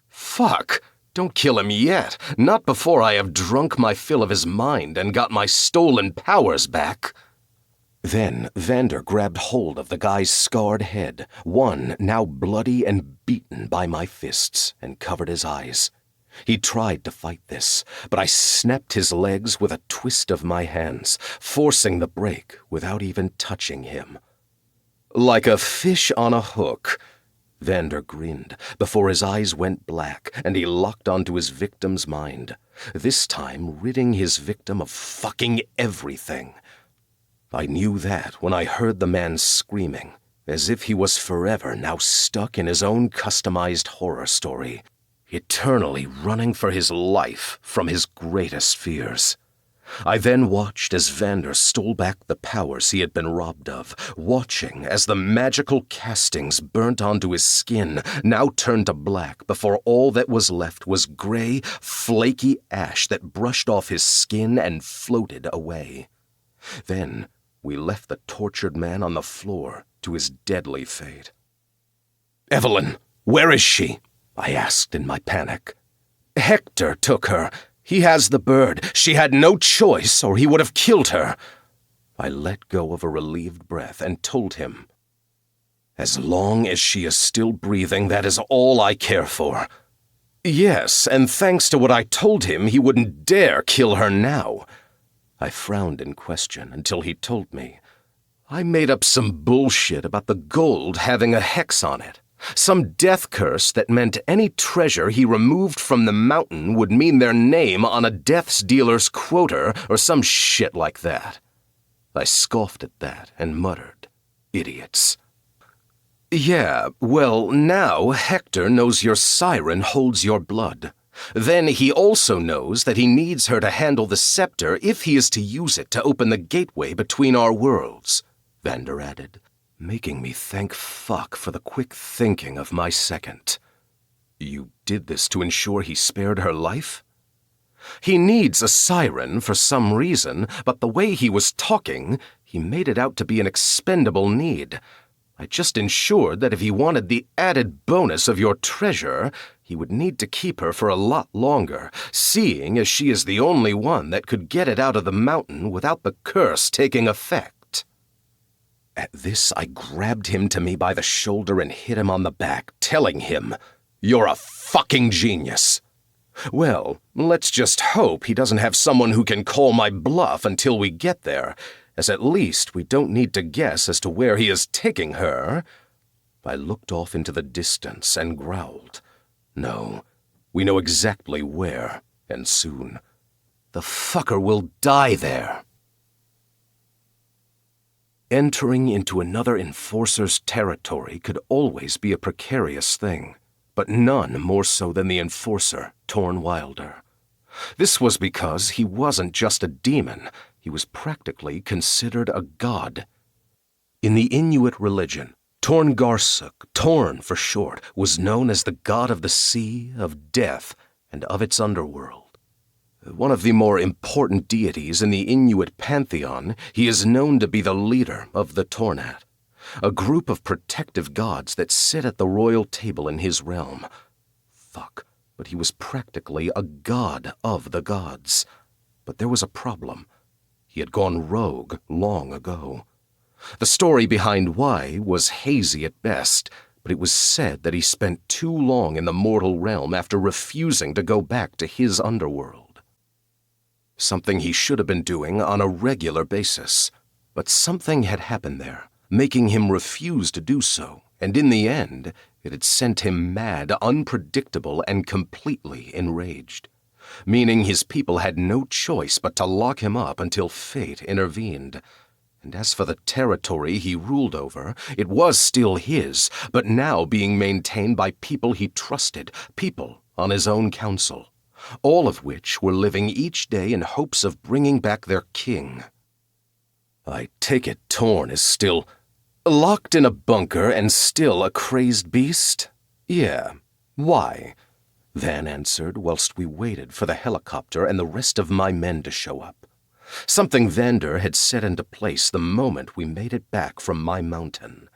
Fuck! Don't kill him yet, not before I have drunk my fill of his mind and got my stolen powers back. Then Vander grabbed hold of the guy's scarred head, one now bloody and beaten by my fists, and covered his eyes. He tried to fight this, but I snapped his legs with a twist of my hands, forcing the break without even touching him. Like a fish on a hook, Vander grinned before his eyes went black and he locked onto his victim's mind, this time ridding his victim of fucking everything. I knew that when I heard the man screaming, as if he was forever now stuck in his own customized horror story, eternally running for his life from his greatest fears. I then watched as Vander stole back the powers he had been robbed of, watching as the magical castings burnt onto his skin now turned to black before all that was left was gray, flaky ash that brushed off his skin and floated away. Then we left the tortured man on the floor to his deadly fate. Evelyn, where is she? I asked in my panic. Hector took her. He has the bird. She had no choice, or he would have killed her. I let go of a relieved breath and told him, As long as she is still breathing, that is all I care for. Yes, and thanks to what I told him, he wouldn't dare kill her now. I frowned in question until he told me. I made up some bullshit about the gold having a hex on it. Some death curse that meant any treasure he removed from the mountain would mean their name on a death's dealer's quota or some shit like that. I scoffed at that and muttered, Idiots. Yeah, well, now Hector knows your Siren holds your blood. Then he also knows that he needs her to handle the scepter if he is to use it to open the gateway between our worlds, Vander added, making me thank fuck for the quick thinking of my second. You did this to ensure he spared her life? He needs a siren for some reason, but the way he was talking, he made it out to be an expendable need. I just ensured that if he wanted the added bonus of your treasure, he would need to keep her for a lot longer, seeing as she is the only one that could get it out of the mountain without the curse taking effect. At this, I grabbed him to me by the shoulder and hit him on the back, telling him, "You're a fucking genius." Well, let's just hope he doesn't have someone who can call my bluff until we get there, as at least we don't need to guess as to where he is taking her. I looked off into the distance and growled, "No, we know exactly where, and soon. The fucker will die there." Entering into another enforcer's territory could always be a precarious thing, but none more so than the enforcer, Torn Wilder. This was because he wasn't just a demon, he was practically considered a god. In the Inuit religion, Torn Garsuk, Torn for short, was known as the god of the sea, of death, and of its underworld. One of the more important deities in the Inuit pantheon, he is known to be the leader of the Tornat, a group of protective gods that sit at the royal table in his realm. Fuck, but he was practically a god of the gods. But there was a problem. He had gone rogue long ago. The story behind why was hazy at best, but it was said that he spent too long in the mortal realm after refusing to go back to his underworld. Something he should have been doing on a regular basis. But something had happened there, making him refuse to do so, and in the end, it had sent him mad, unpredictable, and completely enraged, meaning his people had no choice but to lock him up until fate intervened. And as for the territory he ruled over, it was still his, but now being maintained by people he trusted, people on his own council, all of which were living each day in hopes of bringing back their king. I take it Torn is still locked in a bunker and still a crazed beast? Yeah. Why? Van answered whilst we waited for the helicopter and the rest of my men to show up. Something Vander had set into place the moment we made it back from my mountain.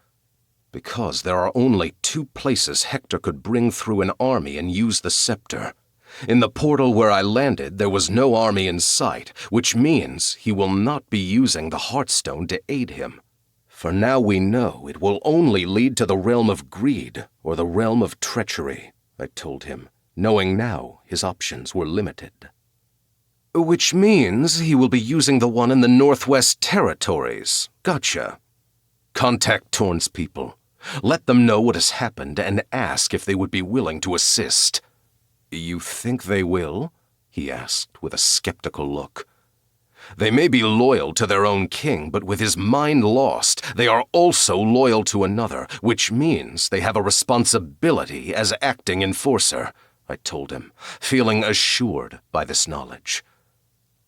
Because there are only two places Hector could bring through an army and use the scepter. In the portal where I landed, there was no army in sight, which means he will not be using the Heartstone to aid him. For now we know it will only lead to the realm of greed or the realm of treachery, I told him, knowing now his options were limited. Which means he will be using the one in the Northwest Territories. Gotcha. Contact Torn's people. Let them know what has happened and ask if they would be willing to assist. You think they will? He asked with a skeptical look. They may be loyal to their own king, but with his mind lost, they are also loyal to another, which means they have a responsibility as acting enforcer, I told him, feeling assured by this knowledge.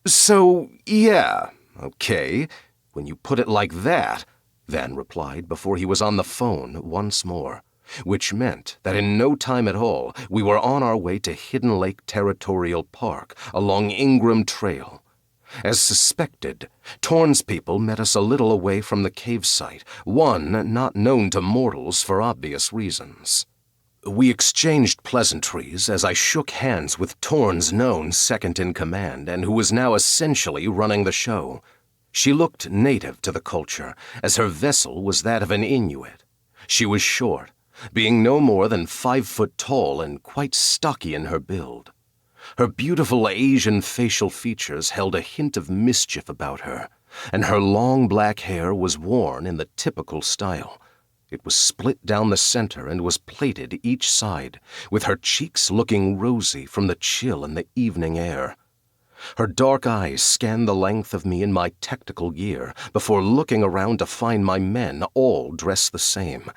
So, yeah, okay, when you put it like that, Van replied before he was on the phone once more, which meant that in no time at all we were on our way to Hidden Lake Territorial Park along Ingram Trail. As suspected, Torn's people met us a little away from the cave site, one not known to mortals for obvious reasons. We exchanged pleasantries as I shook hands with Torn's known second-in-command and who was now essentially running the show. She looked native to the culture, as her vessel was that of an Inuit. She was short, being no more than 5 foot tall and quite stocky in her build. Her beautiful Asian facial features held a hint of mischief about her, and her long black hair was worn in the typical style. It was split down the center and was plaited each side, with her cheeks looking rosy from the chill in the evening air. Her dark eyes scanned the length of me in my tactical gear before looking around to find my men all dressed the same.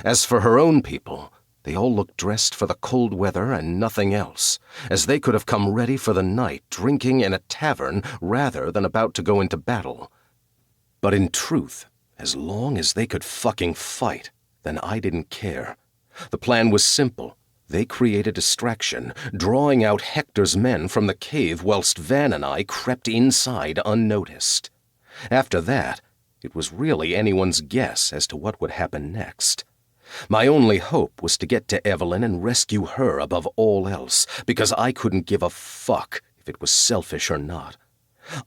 As for her own people, they all looked dressed for the cold weather and nothing else, as they could have come ready for the night drinking in a tavern rather than about to go into battle. But in truth, as long as they could fucking fight, then I didn't care. The plan was simple. They create a distraction, drawing out Hector's men from the cave whilst Van and I crept inside unnoticed. After that, it was really anyone's guess as to what would happen next. My only hope was to get to Evelyn and rescue her above all else, because I couldn't give a fuck if it was selfish or not.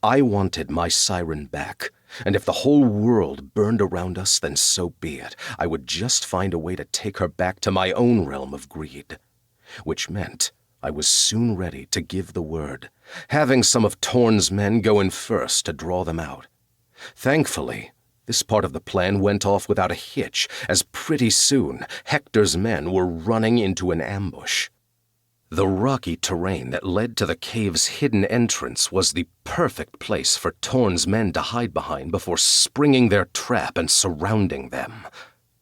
I wanted my Siren back, and if the whole world burned around us, then so be it. I would just find a way to take her back to my own realm of greed. Which meant I was soon ready to give the word, having some of Torn's men go in first to draw them out. Thankfully, this part of the plan went off without a hitch, as pretty soon Hector's men were running into an ambush. The rocky terrain that led to the cave's hidden entrance was the perfect place for Torn's men to hide behind before springing their trap and surrounding them.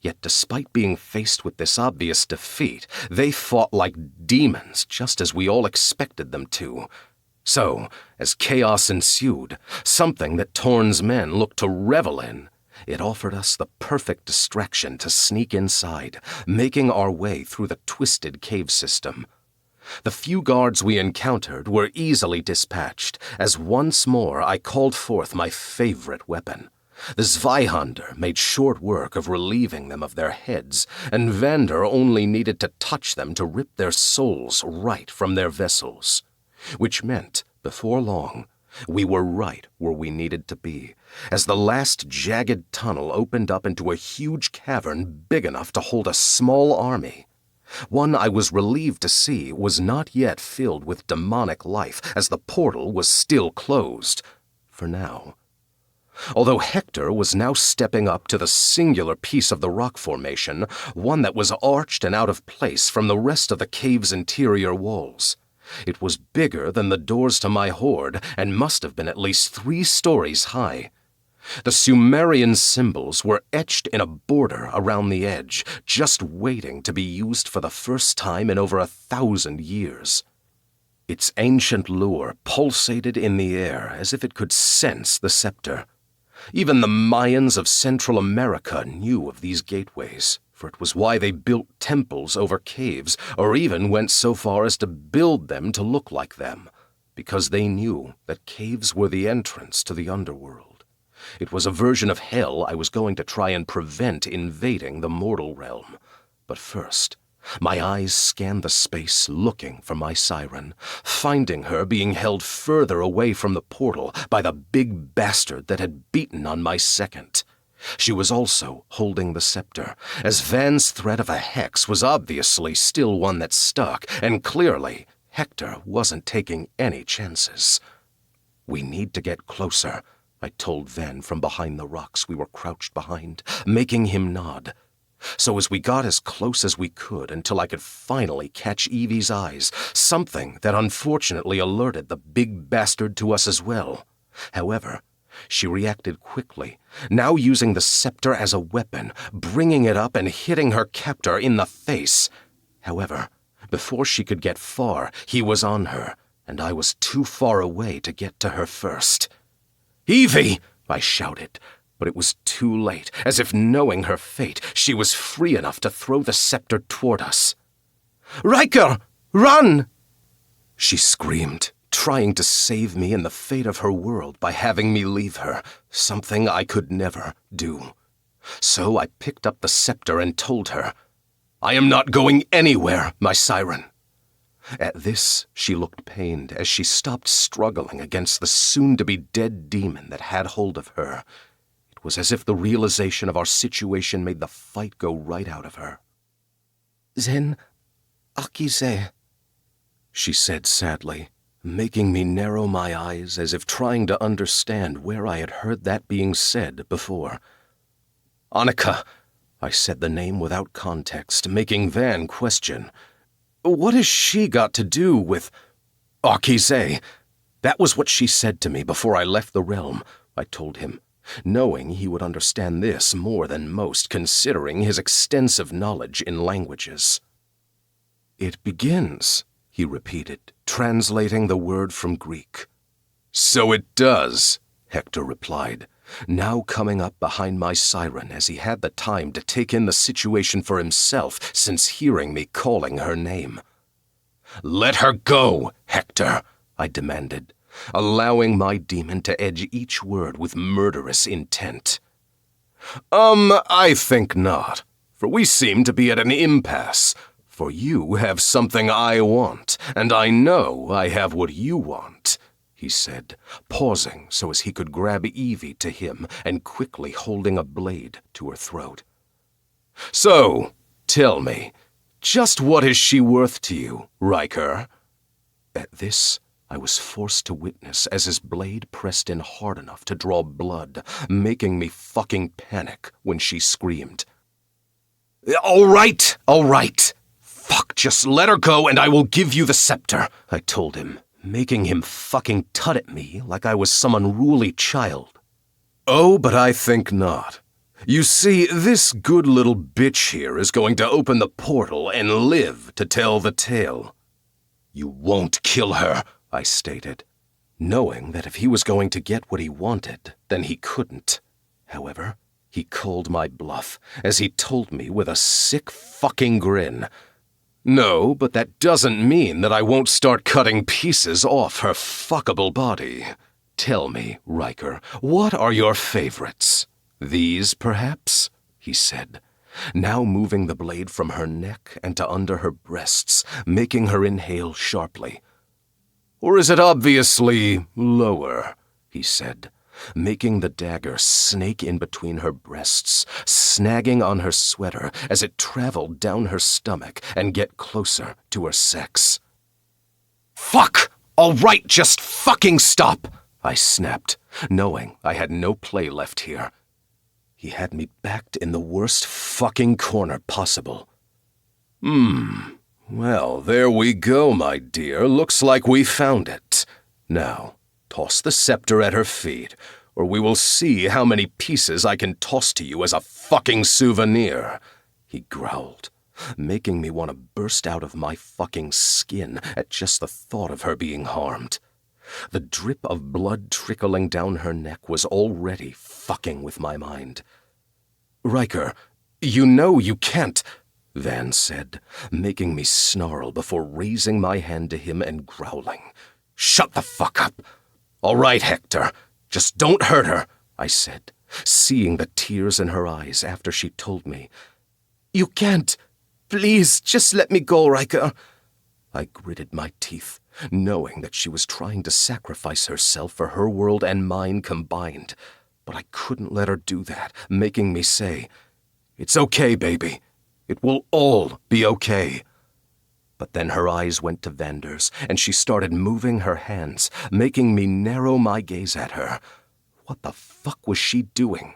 Yet despite being faced with this obvious defeat, they fought like demons, just as we all expected them to. So, as chaos ensued, something that Torn's men looked to revel in, it offered us the perfect distraction to sneak inside, making our way through the twisted cave system. The few guards we encountered were easily dispatched, as once more I called forth my favorite weapon. The Zweihander made short work of relieving them of their heads, and Vander only needed to touch them to rip their souls right from their vessels. Which meant, before long, we were right where we needed to be, as the last jagged tunnel opened up into a huge cavern big enough to hold a small army. One I was relieved to see was not yet filled with demonic life, as the portal was still closed, for now. Although Hector was now stepping up to the singular piece of the rock formation, one that was arched and out of place from the rest of the cave's interior walls. It was bigger than the doors to my hoard and must have been at least 3 stories high. The Sumerian symbols were etched in a border around the edge, just waiting to be used for the first time in over 1,000 years. Its ancient lure pulsated in the air as if it could sense the scepter. Even the Mayans of Central America knew of these gateways, for it was why they built temples over caves, or even went so far as to build them to look like them, because they knew that caves were the entrance to the underworld. It was a version of hell I was going to try and prevent invading the mortal realm. But first, my eyes scanned the space looking for my Siren, finding her being held further away from the portal by the big bastard that had beaten on my second. She was also holding the scepter, as Van's threat of a hex was obviously still one that stuck, and clearly Hector wasn't taking any chances. "We need to get closer," I told Van from behind the rocks we were crouched behind, making him nod. So as we got as close as we could until I could finally catch Evie's eyes, something that unfortunately alerted the big bastard to us as well. However, she reacted quickly, now using the scepter as a weapon, bringing it up and hitting her captor in the face. However, before she could get far, he was on her, and I was too far away to get to her first. "Evie!" I shouted, but it was too late, as if knowing her fate, she was free enough to throw the scepter toward us. "Riker, run!" she screamed, trying to save me and the fate of her world by having me leave her, something I could never do. So I picked up the scepter and told her, "I am not going anywhere, my Siren." At this, she looked pained as she stopped struggling against the soon-to-be-dead demon that had hold of her. It was as if the realization of our situation made the fight go right out of her. "Then, Akize," she said sadly, making me narrow my eyes as if trying to understand where I had heard that being said before. "Annika," I said the name without context, making Van question. "What has she got to do with Akize?" "That was what she said to me before I left the realm," I told him, knowing he would understand this more than most considering his extensive knowledge in languages. "It begins," he repeated, translating the word from Greek. "So it does," Hector replied, now coming up behind my siren as he had the time to take in the situation for himself since hearing me calling her name. "Let her go, Hector," I demanded, allowing my demon to edge each word with murderous intent. I think not, for we seem to be at an impasse, for you have something I want, and I know I have what you want," he said, pausing so as he could grab Evie to him and quickly holding a blade to her throat. "So, tell me, just what is she worth to you, Riker?" At this, I was forced to witness as his blade pressed in hard enough to draw blood, making me fucking panic when she screamed. All right. Fuck, just let her go and I will give you the scepter," I told him, making him fucking tut at me like I was some unruly child. "Oh, but I think not. You see, this good little bitch here is going to open the portal and live to tell the tale." "You won't kill her," I stated, knowing that if he was going to get what he wanted, then he couldn't. However, he called my bluff as he told me with a sick fucking grin, "No, but that doesn't mean that I won't start cutting pieces off her fuckable body. Tell me, Riker, what are your favorites? These, perhaps?" he said, now moving the blade from her neck and to under her breasts, making her inhale sharply. "Or is it obviously lower?" he said, making the dagger snake in between her breasts, snagging on her sweater as it traveled down her stomach and get closer to her sex. "Fuck! All right, just fucking stop!" I snapped, knowing I had no play left here. He had me backed in the worst fucking corner possible. Well, there we go, my dear. Looks like we found it. Now, toss the scepter at her feet, or we will see how many pieces I can toss to you as a fucking souvenir," he growled, making me want to burst out of my fucking skin at just the thought of her being harmed. The drip of blood trickling down her neck was already fucking with my mind. "Riker, you know you can't," Van said, making me snarl before raising my hand to him and growling. "Shut the fuck up! All right, Hector, just don't hurt her," I said, seeing the tears in her eyes after she told me. "You can't. Please, just let me go, Riker." I gritted my teeth, knowing that she was trying to sacrifice herself for her world and mine combined, but I couldn't let her do that, making me say, "It's okay, baby. It will all be okay." But then her eyes went to Vander's, and she started moving her hands, making me narrow my gaze at her. What the fuck was she doing?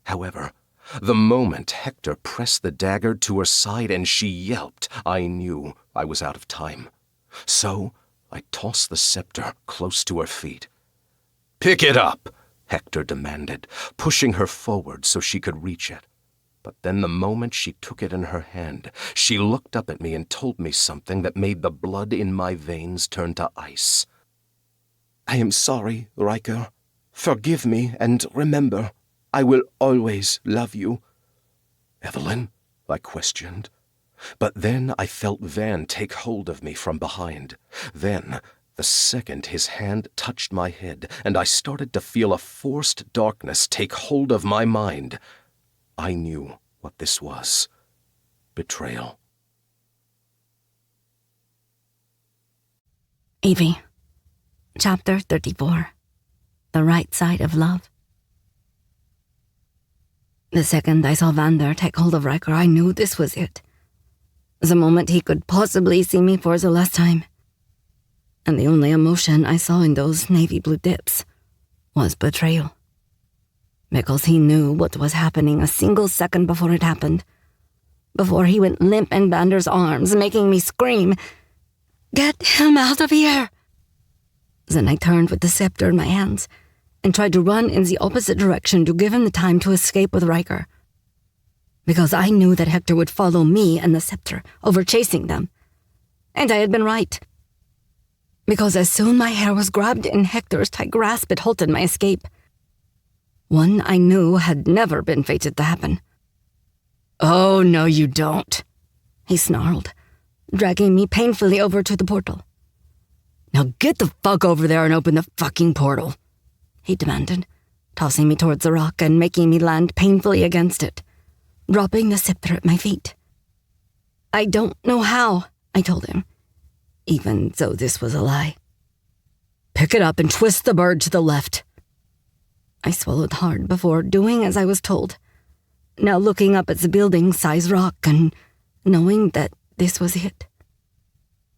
However, the moment Hector pressed the dagger to her side and she yelped, I knew I was out of time. So I tossed the scepter close to her feet. "Pick it up," Hector demanded, pushing her forward so she could reach it. But then the moment she took it in her hand, she looked up at me and told me something that made the blood in my veins turn to ice. "I am sorry, Riker. Forgive me, and remember, I will always love you." "Evelyn?" I questioned. But then I felt Van take hold of me from behind. Then, the second his hand touched my head, and I started to feel a forced darkness take hold of my mind, I knew what this was. Betrayal. Evie, Chapter 34. The Right Side of Love. The second I saw Vander take hold of Riker, I knew this was it. The moment he could possibly see me for the last time. And the only emotion I saw in those navy blue dips was betrayal. Because he knew what was happening a single second before it happened. Before he went limp in Vander's arms, making me scream, "Get him out of here!" Then I turned with the scepter in my hands and tried to run in the opposite direction to give him the time to escape with Riker. Because I knew that Hector would follow me and the scepter over chasing them. And I had been right. Because as soon my hair was grabbed in Hector's tight grasp, it halted my escape. One I knew had never been fated to happen. "Oh, no, you don't," he snarled, dragging me painfully over to the portal. "Now get the fuck over there and open the fucking portal," he demanded, tossing me towards the rock and making me land painfully against it, dropping the scepter at my feet. "I don't know how," I told him, even though this was a lie. "Pick it up and twist the bird to the left." I swallowed hard before doing as I was told, now looking up at the building-sized rock and knowing that this was it.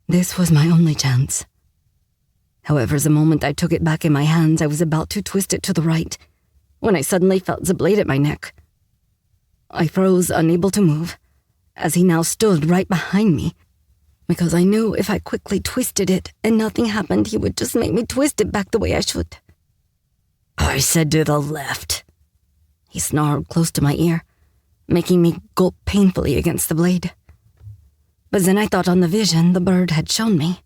This was my only chance. However, the moment I took it back in my hands, I was about to twist it to the right, when I suddenly felt the blade at my neck. I froze, unable to move, as he now stood right behind me, because I knew if I quickly twisted it and nothing happened, he would just make me twist it back the way I should. "I said to the left," he snarled close to my ear, making me gulp painfully against the blade. But then I thought on the vision the bird had shown me,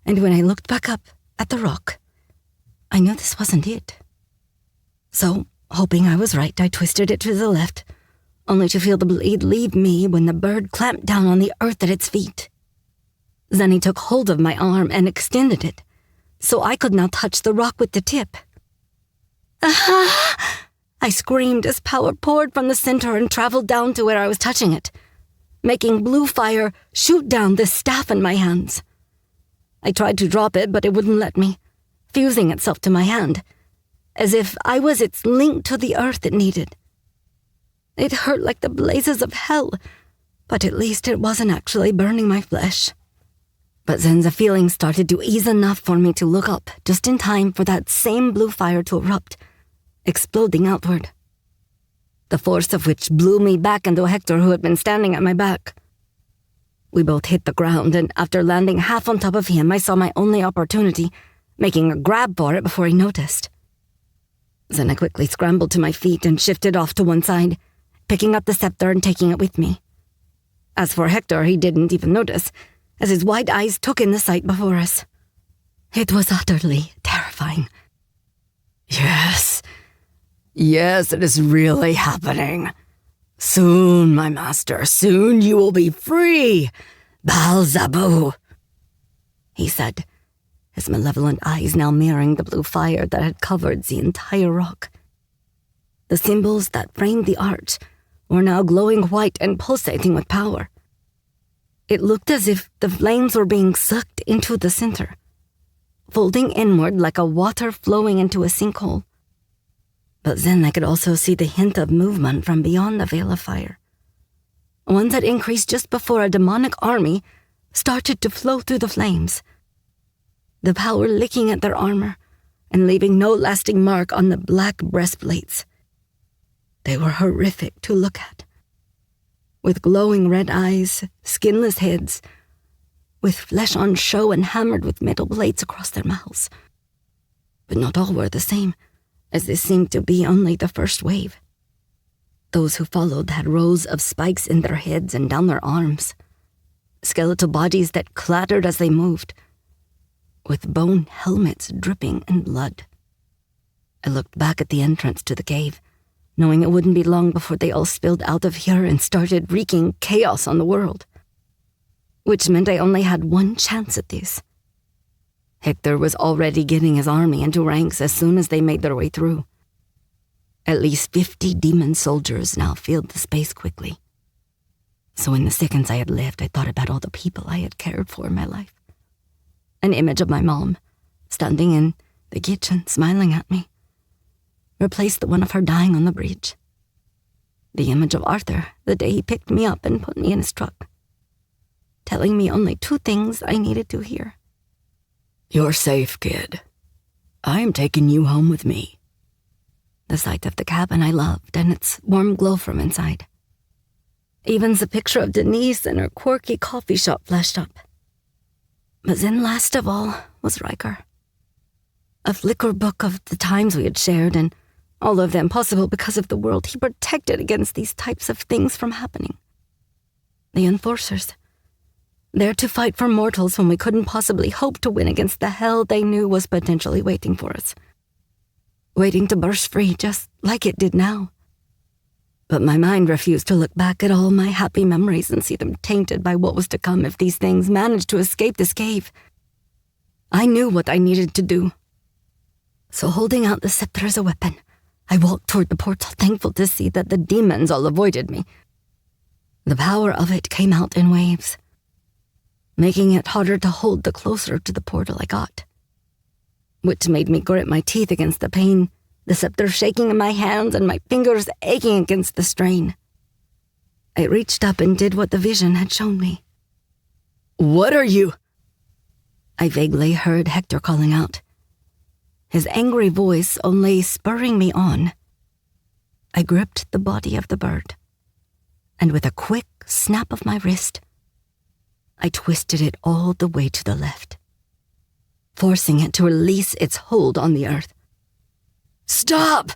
and when I looked back up at the rock, I knew this wasn't it. So, hoping I was right, I twisted it to the left, only to feel the blade leave me when the bird clamped down on the earth at its feet. Then he took hold of my arm and extended it, so I could now touch the rock with the tip. "Ah!" I screamed as power poured from the center and traveled down to where I was touching it, making blue fire shoot down the staff in my hands. I tried to drop it, but it wouldn't let me, fusing itself to my hand, as if I was its link to the earth it needed. It hurt like the blazes of hell, but at least it wasn't actually burning my flesh. But then the feeling started to ease enough for me to look up just in time for that same blue fire to erupt, exploding outward, the force of which blew me back into Hector, who had been standing at my back. We both hit the ground, and after landing half on top of him, I saw my only opportunity, making a grab for it before he noticed. Then I quickly scrambled to my feet and shifted off to one side, picking up the scepter and taking it with me. As for Hector, he didn't even notice, as his wide eyes took in the sight before us. It was utterly terrifying. Yes, it is really happening. Soon, my master, soon you will be free. Balzabu, he said, his malevolent eyes now mirroring the blue fire that had covered the entire rock. The symbols that framed the arch were now glowing white and pulsating with power. It looked as if the flames were being sucked into the center, folding inward like a water flowing into a sinkhole. But then I could also see the hint of movement from beyond the veil of fire, one that increased just before a demonic army started to flow through the flames, the power licking at their armor and leaving no lasting mark on the black breastplates. They were horrific to look at, with glowing red eyes, skinless heads, with flesh on show and hammered with metal plates across their mouths. But not all were the same, as this seemed to be only the first wave. Those who followed had rows of spikes in their heads and down their arms, skeletal bodies that clattered as they moved, with bone helmets dripping in blood. I looked back at the entrance to the cave, knowing it wouldn't be long before they all spilled out of here and started wreaking chaos on the world, which meant I only had one chance at this. Hector was already getting his army into ranks as soon as they made their way through. At least 50 demon soldiers now filled the space quickly. So in the seconds I had left, I thought about all the people I had cared for in my life. An image of my mom, standing in the kitchen, smiling at me, replaced the one of her dying on the bridge. The image of Arthur, the day he picked me up and put me in his truck, telling me only 2 things I needed to hear. "You're safe, kid. I am taking you home with me." The sight of the cabin I loved and its warm glow from inside. Even the picture of Denise and her quirky coffee shop flashed up. But then last of all was Riker. A flicker book of the times we had shared, and all of them possible because of the world he protected against these types of things from happening. The Enforcers, there to fight for mortals when we couldn't possibly hope to win against the hell they knew was potentially waiting for us. waiting to burst free just like it did now. But my mind refused to look back at all my happy memories and see them tainted by what was to come if these things managed to escape this cave. I knew what I needed to do. So holding out the scepter as a weapon, I walked toward the portal, thankful to see that the demons all avoided me. The power of it came out in waves, making it harder to hold the closer to the portal I got, which made me grit my teeth against the pain, the scepter shaking in my hands and my fingers aching against the strain. I reached up and did what the vision had shown me. "What are you?" I vaguely heard Hector calling out, his angry voice only spurring me on. I gripped the body of the bird, and with a quick snap of my wrist, I twisted it all the way to the left, forcing it to release its hold on the earth. "Stop!"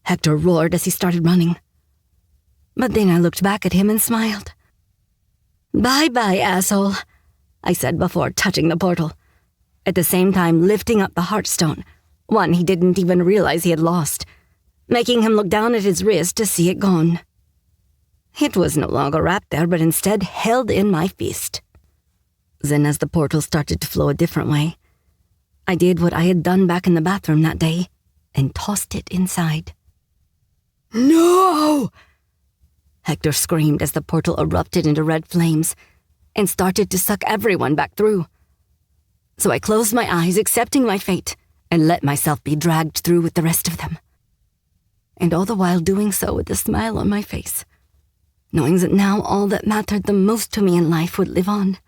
Hector roared as he started running. But then I looked back at him and smiled. "Bye-bye, asshole," I said before touching the portal, at the same time lifting up the heartstone, one he didn't even realize he had lost, making him look down at his wrist to see it gone. It was no longer wrapped there, but instead held in my fist. Then as the portal started to flow a different way, I did what I had done back in the bathroom that day and tossed it inside. "No!" Hector screamed as the portal erupted into red flames and started to suck everyone back through. So I closed my eyes, accepting my fate, and let myself be dragged through with the rest of them. And all the while doing so with a smile on my face, knowing that now all that mattered the most to me in life would live on.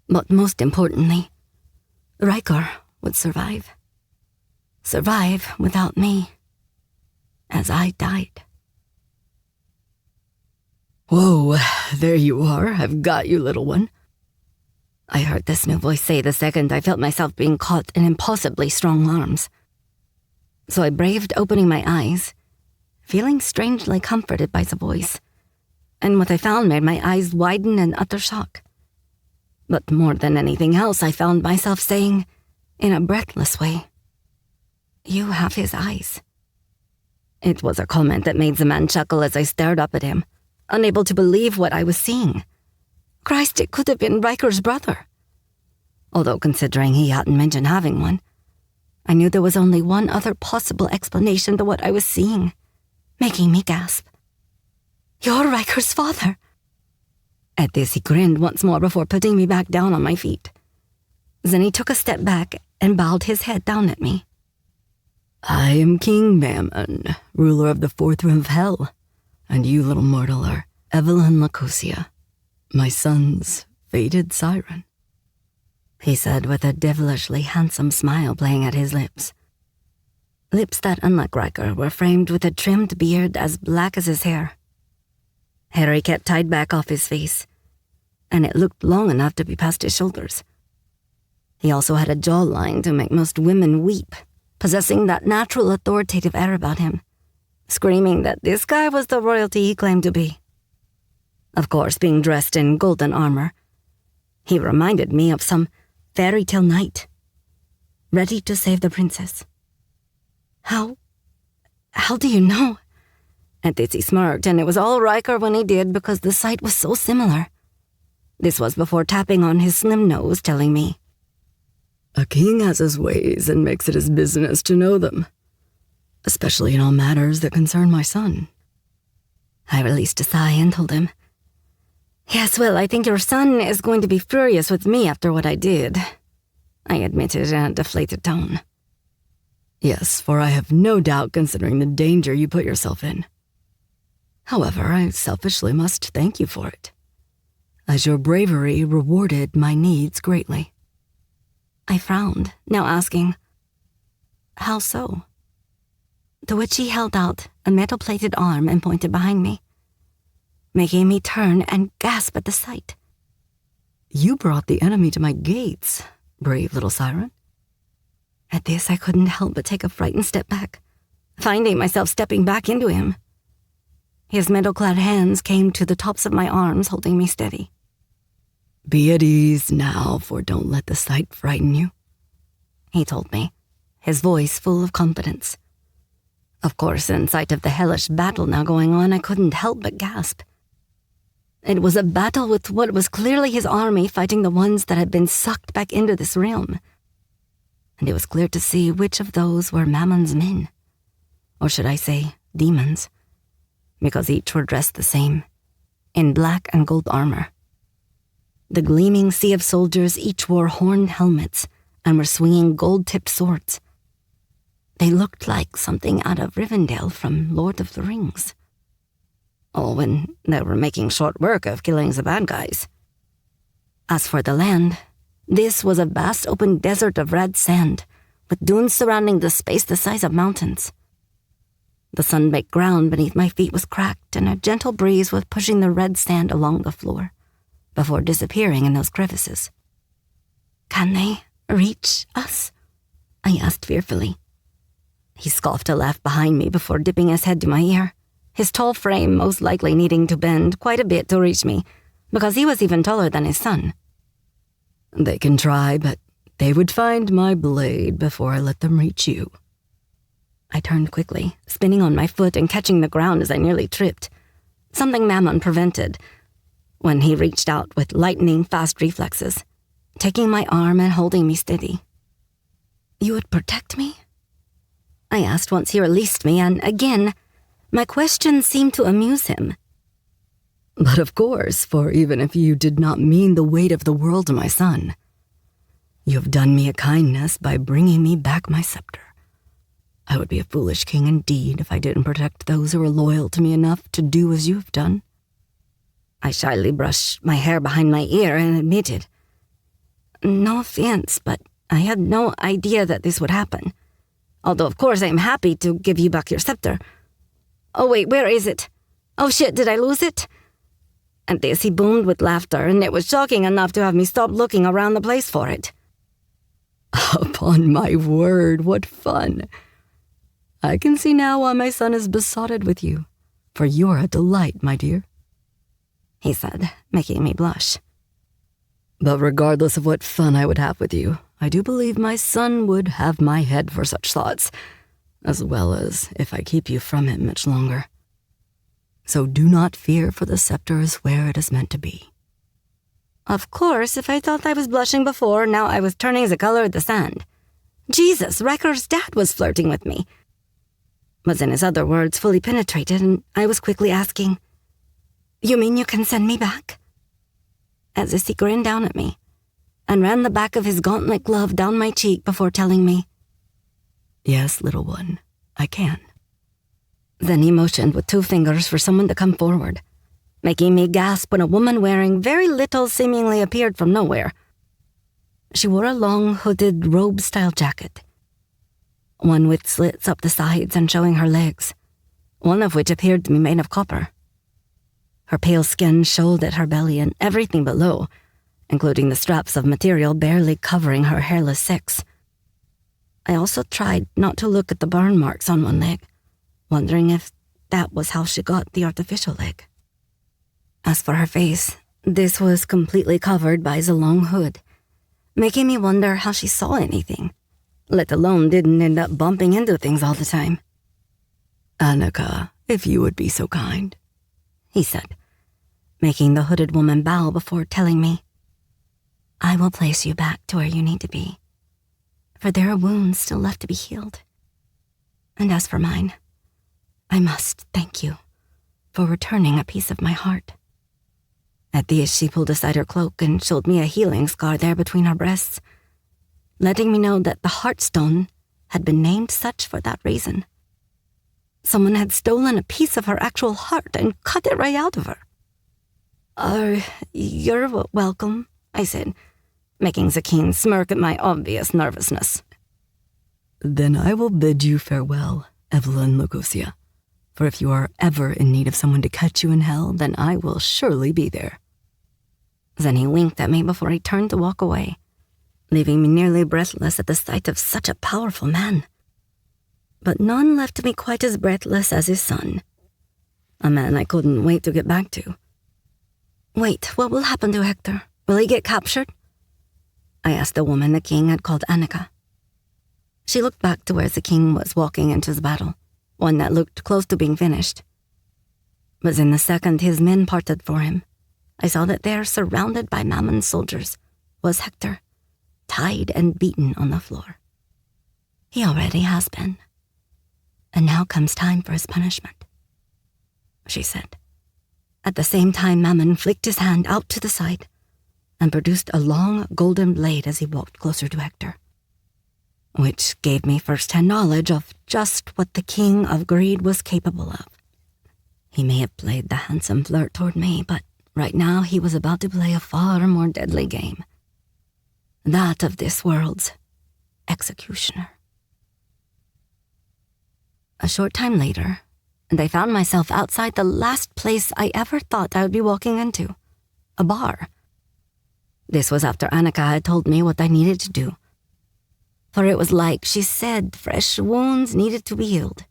But most importantly, Riker would survive. Survive without me, as I died. "Whoa, there you are. I've got you, little one." I heard this new voice say the second I felt myself being caught in impossibly strong arms. So I braved opening my eyes, feeling strangely comforted by the voice, and what I found made my eyes widen in utter shock. But more than anything else, I found myself saying, in a breathless way, "You have his eyes." It was a comment that made the man chuckle as I stared up at him, unable to believe what I was seeing. Christ, it could have been Riker's brother. Although considering he hadn't mentioned having one, I knew there was only one other possible explanation to what I was seeing, making me gasp. "You're Riker's father." At this, he grinned once more before putting me back down on my feet. Then he took a step back and bowed his head down at me. "I am King Mammon, ruler of the fourth room of hell, and you, little mortal, are Evelyn Lacosia, my son's fated siren," he said with a devilishly handsome smile playing at his lips. Lips that, unlike Riker, were framed with a trimmed beard as black as his hair. Hair he kept tied back off his face, and it looked long enough to be past his shoulders. He also had a jawline to make most women weep, possessing that natural authoritative air about him, screaming that this guy was the royalty he claimed to be. Of course, being dressed in golden armor, he reminded me of some fairy tale knight, ready to save the princess. How do you know?" At this he smirked, and it was all Riker when he did because the sight was so similar. This was before tapping on his slim nose, telling me, "A king has his ways and makes it his business to know them, especially in all matters that concern my son." I released a sigh and told him, "Yes, well, I think your son is going to be furious with me after what I did," I admitted in a deflated tone. "Yes, for I have no doubt considering the danger you put yourself in. However, I selfishly must thank you for it, as your bravery rewarded my needs greatly." I frowned, now asking, "How so?" To which he held out a metal-plated arm and pointed behind me, making me turn and gasp at the sight. "You brought the enemy to my gates, brave little siren." At this, I couldn't help but take a frightened step back, finding myself stepping back into him. His metal-clad hands came to the tops of my arms, holding me steady. "Be at ease now, for don't let the sight frighten you," he told me, his voice full of confidence. Of course, in sight of the hellish battle now going on, I couldn't help but gasp. It was a battle with what was clearly his army fighting the ones that had been sucked back into this realm. And it was clear to see which of those were Mammon's men. Or should I say, demons. Because each were dressed the same, in black and gold armor. The gleaming sea of soldiers each wore horned helmets and were swinging gold-tipped swords. They looked like something out of Rivendell from Lord of the Rings. Oh, when they were making short work of killing the bad guys. As for the land, this was a vast open desert of red sand, with dunes surrounding the space the size of mountains. The sun-baked ground beneath my feet was cracked, and a gentle breeze was pushing the red sand along the floor, before disappearing in those crevices. "Can they reach us?" I asked fearfully. He scoffed a laugh behind me before dipping his head to my ear, his tall frame most likely needing to bend quite a bit to reach me, because he was even taller than his son. "They can try, but they would find my blade before I let them reach you." I turned quickly, spinning on my foot and catching the ground as I nearly tripped, something Mammon prevented, when he reached out with lightning-fast reflexes, taking my arm and holding me steady. "You would protect me?" I asked once he released me, and again, my question seemed to amuse him. "But of course, for even if you did not mean the weight of the world to my son, you have done me a kindness by bringing me back my scepter. I would be a foolish king indeed if I didn't protect those who are loyal to me enough to do as you have done." I shyly brushed my hair behind my ear and admitted, "No offense, but I had no idea that this would happen. Although, of course, I am happy to give you back your scepter. Oh, wait, where is it? Oh, shit, did I lose it?" At this, he boomed with laughter, and it was shocking enough to have me stop looking around the place for it. "Upon my word, what fun! I can see now why my son is besotted with you, for you're a delight, my dear," he said, making me blush. "But regardless of what fun I would have with you, I do believe my son would have my head for such thoughts, as well as if I keep you from him much longer. So do not fear, for the scepter is where it is meant to be." Of course, if I thought I was blushing before, now I was turning the color of the sand. Jesus, Wrecker's dad was flirting with me. Was in his other words fully penetrated, and I was quickly asking, "You mean you can send me back?" As if he grinned down at me, and ran the back of his gauntlet glove down my cheek before telling me, "Yes, little one, I can." Then he motioned with 2 fingers for someone to come forward, making me gasp when a woman wearing very little seemingly appeared from nowhere. She wore a long, hooded robe-style jacket, one with slits up the sides and showing her legs, one of which appeared to be made of copper. Her pale skin showed at her belly and everything below, including the straps of material barely covering her hairless sex. I also tried not to look at the burn marks on one leg, wondering if that was how she got the artificial leg. As for her face, this was completely covered by the long hood, making me wonder how she saw anything, let alone didn't end up bumping into things all the time. "Annika, if you would be so kind," he said, making the hooded woman bow before telling me, "I will place you back to where you need to be, for there are wounds still left to be healed. And as for mine, I must thank you for returning a piece of my heart." At this, she pulled aside her cloak and showed me a healing scar there between her breasts, letting me know that the Heartstone had been named such for that reason. Someone had stolen a piece of her actual heart and cut it right out of her. You're welcome," I said, making the keen smirk at my obvious nervousness. "Then I will bid you farewell, Evelyn Lucosia. For if you are ever in need of someone to catch you in hell, then I will surely be there." Then he winked at me before he turned to walk away, leaving me nearly breathless at the sight of such a powerful man. But none left me quite as breathless as his son, a man I couldn't wait to get back to. "Wait, what will happen to Hector? Will he get captured?" I asked the woman the king had called Annika. She looked back to where the king was walking into the battle, one that looked close to being finished. But in the second his men parted for him, I saw that there, surrounded by Mammon's soldiers, was Hector, tied and beaten on the floor. He already has been. And now comes time for his punishment, she said. At the same time, Mammon flicked his hand out to the side and produced a long golden blade as he walked closer to Hector, which gave me first-hand knowledge of just what the king of greed was capable of. He may have played the handsome flirt toward me, but right now he was about to play a far more deadly game. That of this world's executioner. A short time later, and I found myself outside the last place I ever thought I would be walking into, a bar. This was after Annika had told me what I needed to do. For it was like she said fresh wounds needed to be healed.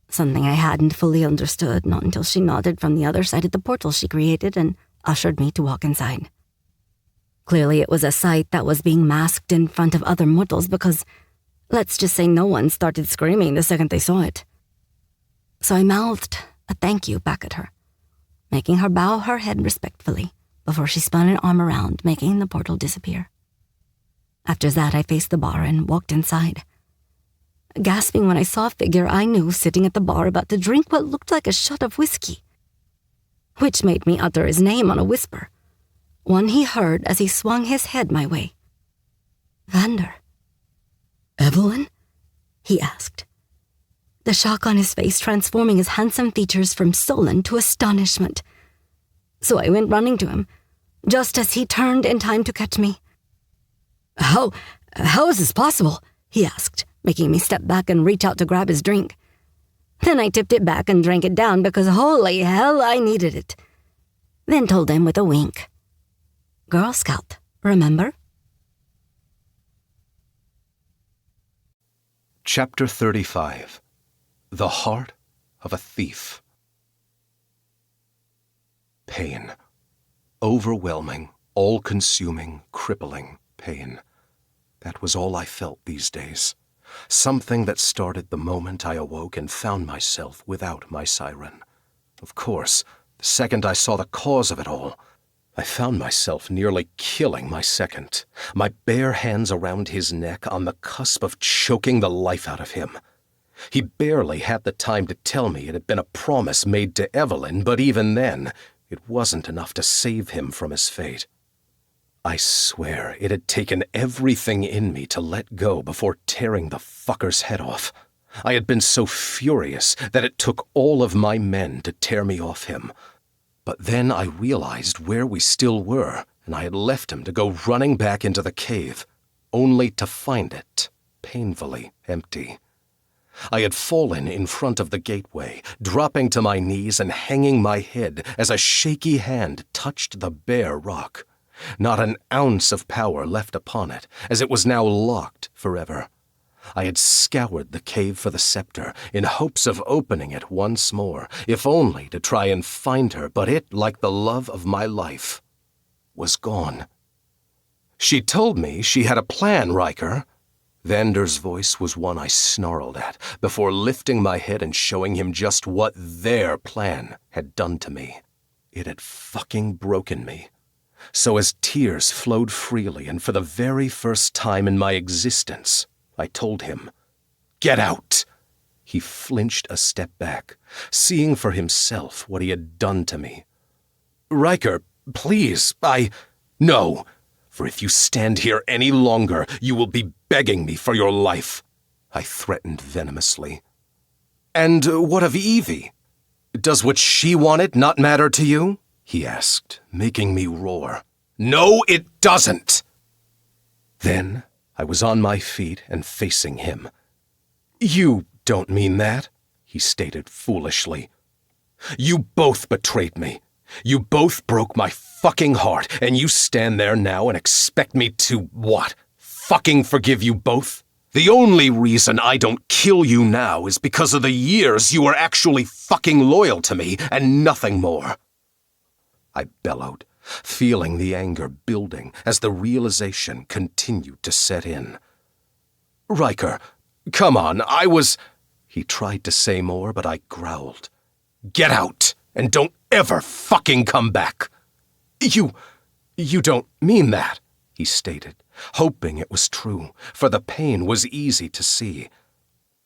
Something I hadn't fully understood, not until she nodded from the other side of the portal she created and ushered me to walk inside. Clearly it was a sight that was being masked in front of other mortals because, let's just say, no one started screaming the second they saw it. So I mouthed a thank you back at her, making her bow her head respectfully before she spun an arm around, making the portal disappear. After that, I faced the bar and walked inside, gasping when I saw a figure I knew sitting at the bar about to drink what looked like a shot of whiskey, which made me utter his name on a whisper, one he heard as he swung his head my way. Vander. Evelyn? He asked, the shock on his face transforming his handsome features from sullen to astonishment. So I went running to him, just as he turned in time to catch me. How is this possible? He asked, making me step back and reach out to grab his drink. Then I tipped it back and drank it down because holy hell, I needed it. Then told him with a wink. Girl Scout, remember? Chapter 35. The Heart of a Thief. Pain. Overwhelming, all-consuming, crippling pain. That was all I felt these days. Something that started the moment I awoke and found myself without my Siren. Of course, the second I saw the cause of it all, I found myself nearly killing my second, my bare hands around his neck on the cusp of choking the life out of him. He barely had the time to tell me it had been a promise made to Evelyn, but even then, it wasn't enough to save him from his fate. I swear it had taken everything in me to let go before tearing the fucker's head off. I had been so furious that it took all of my men to tear me off him. But then I realized where we still were, and I had left him to go running back into the cave, only to find it painfully empty. I had fallen in front of the gateway, dropping to my knees and hanging my head as a shaky hand touched the bare rock. Not an ounce of power left upon it, as it was now locked forever. I had scoured the cave for the scepter in hopes of opening it once more, if only to try and find her, but it, like the love of my life, was gone. She told me she had a plan, Riker. Vander's voice was one I snarled at, before lifting my head and showing him just what their plan had done to me. It had fucking broken me. So as tears flowed freely, and for the very first time in my existence, I told him, "Get out!" He flinched a step back, seeing for himself what he had done to me. "Riker, please, No, for if you stand here any longer, you will be begging me for your life," I threatened venomously. "And what of Evie? Does what she wanted not matter to you?" he asked, making me roar. "No, it doesn't!" Then I was on my feet and facing him. "You don't mean that," he stated foolishly. "You both betrayed me. You both broke my fucking heart, and you stand there now and expect me to, what, fucking forgive you both? The only reason I don't kill you now is because of the years you were actually fucking loyal to me and nothing more." I bellowed, feeling the anger building as the realization continued to set in. Riker, come on, I was... He tried to say more, but I growled. Get out, and don't ever fucking come back. You don't mean that, he stated, hoping it was true, for the pain was easy to see.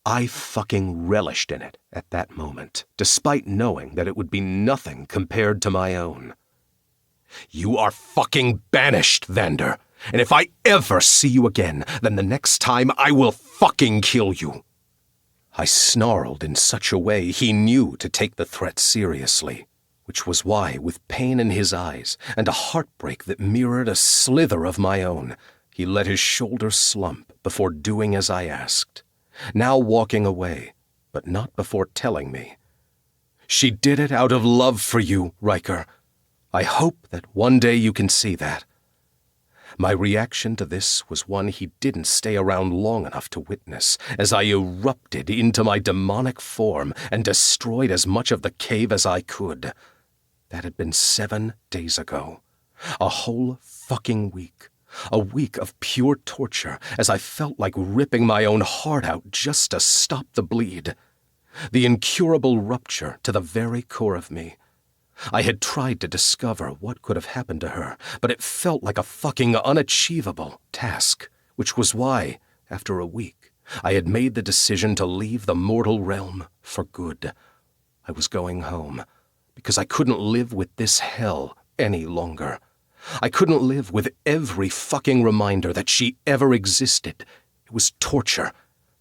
I fucking relished in it at that moment, despite knowing that it would be nothing compared to my own. You are fucking banished, Vander, and if I ever see you again, then the next time I will fucking kill you. I snarled in such a way he knew to take the threat seriously, which was why, with pain in his eyes and a heartbreak that mirrored a slither of my own, he let his shoulders slump before doing as I asked, now walking away, but not before telling me. She did it out of love for you, Riker. I hope that one day you can see that. My reaction to this was one he didn't stay around long enough to witness, as I erupted into my demonic form and destroyed as much of the cave as I could. That had been 7 days ago. A whole fucking week. A week of pure torture, as I felt like ripping my own heart out just to stop the bleed. The incurable rupture to the very core of me. I had tried to discover what could have happened to her, but it felt like a fucking unachievable task, which was why, after a week, I had made the decision to leave the mortal realm for good. I was going home, because I couldn't live with this hell any longer. I couldn't live with every fucking reminder that she ever existed. It was torture.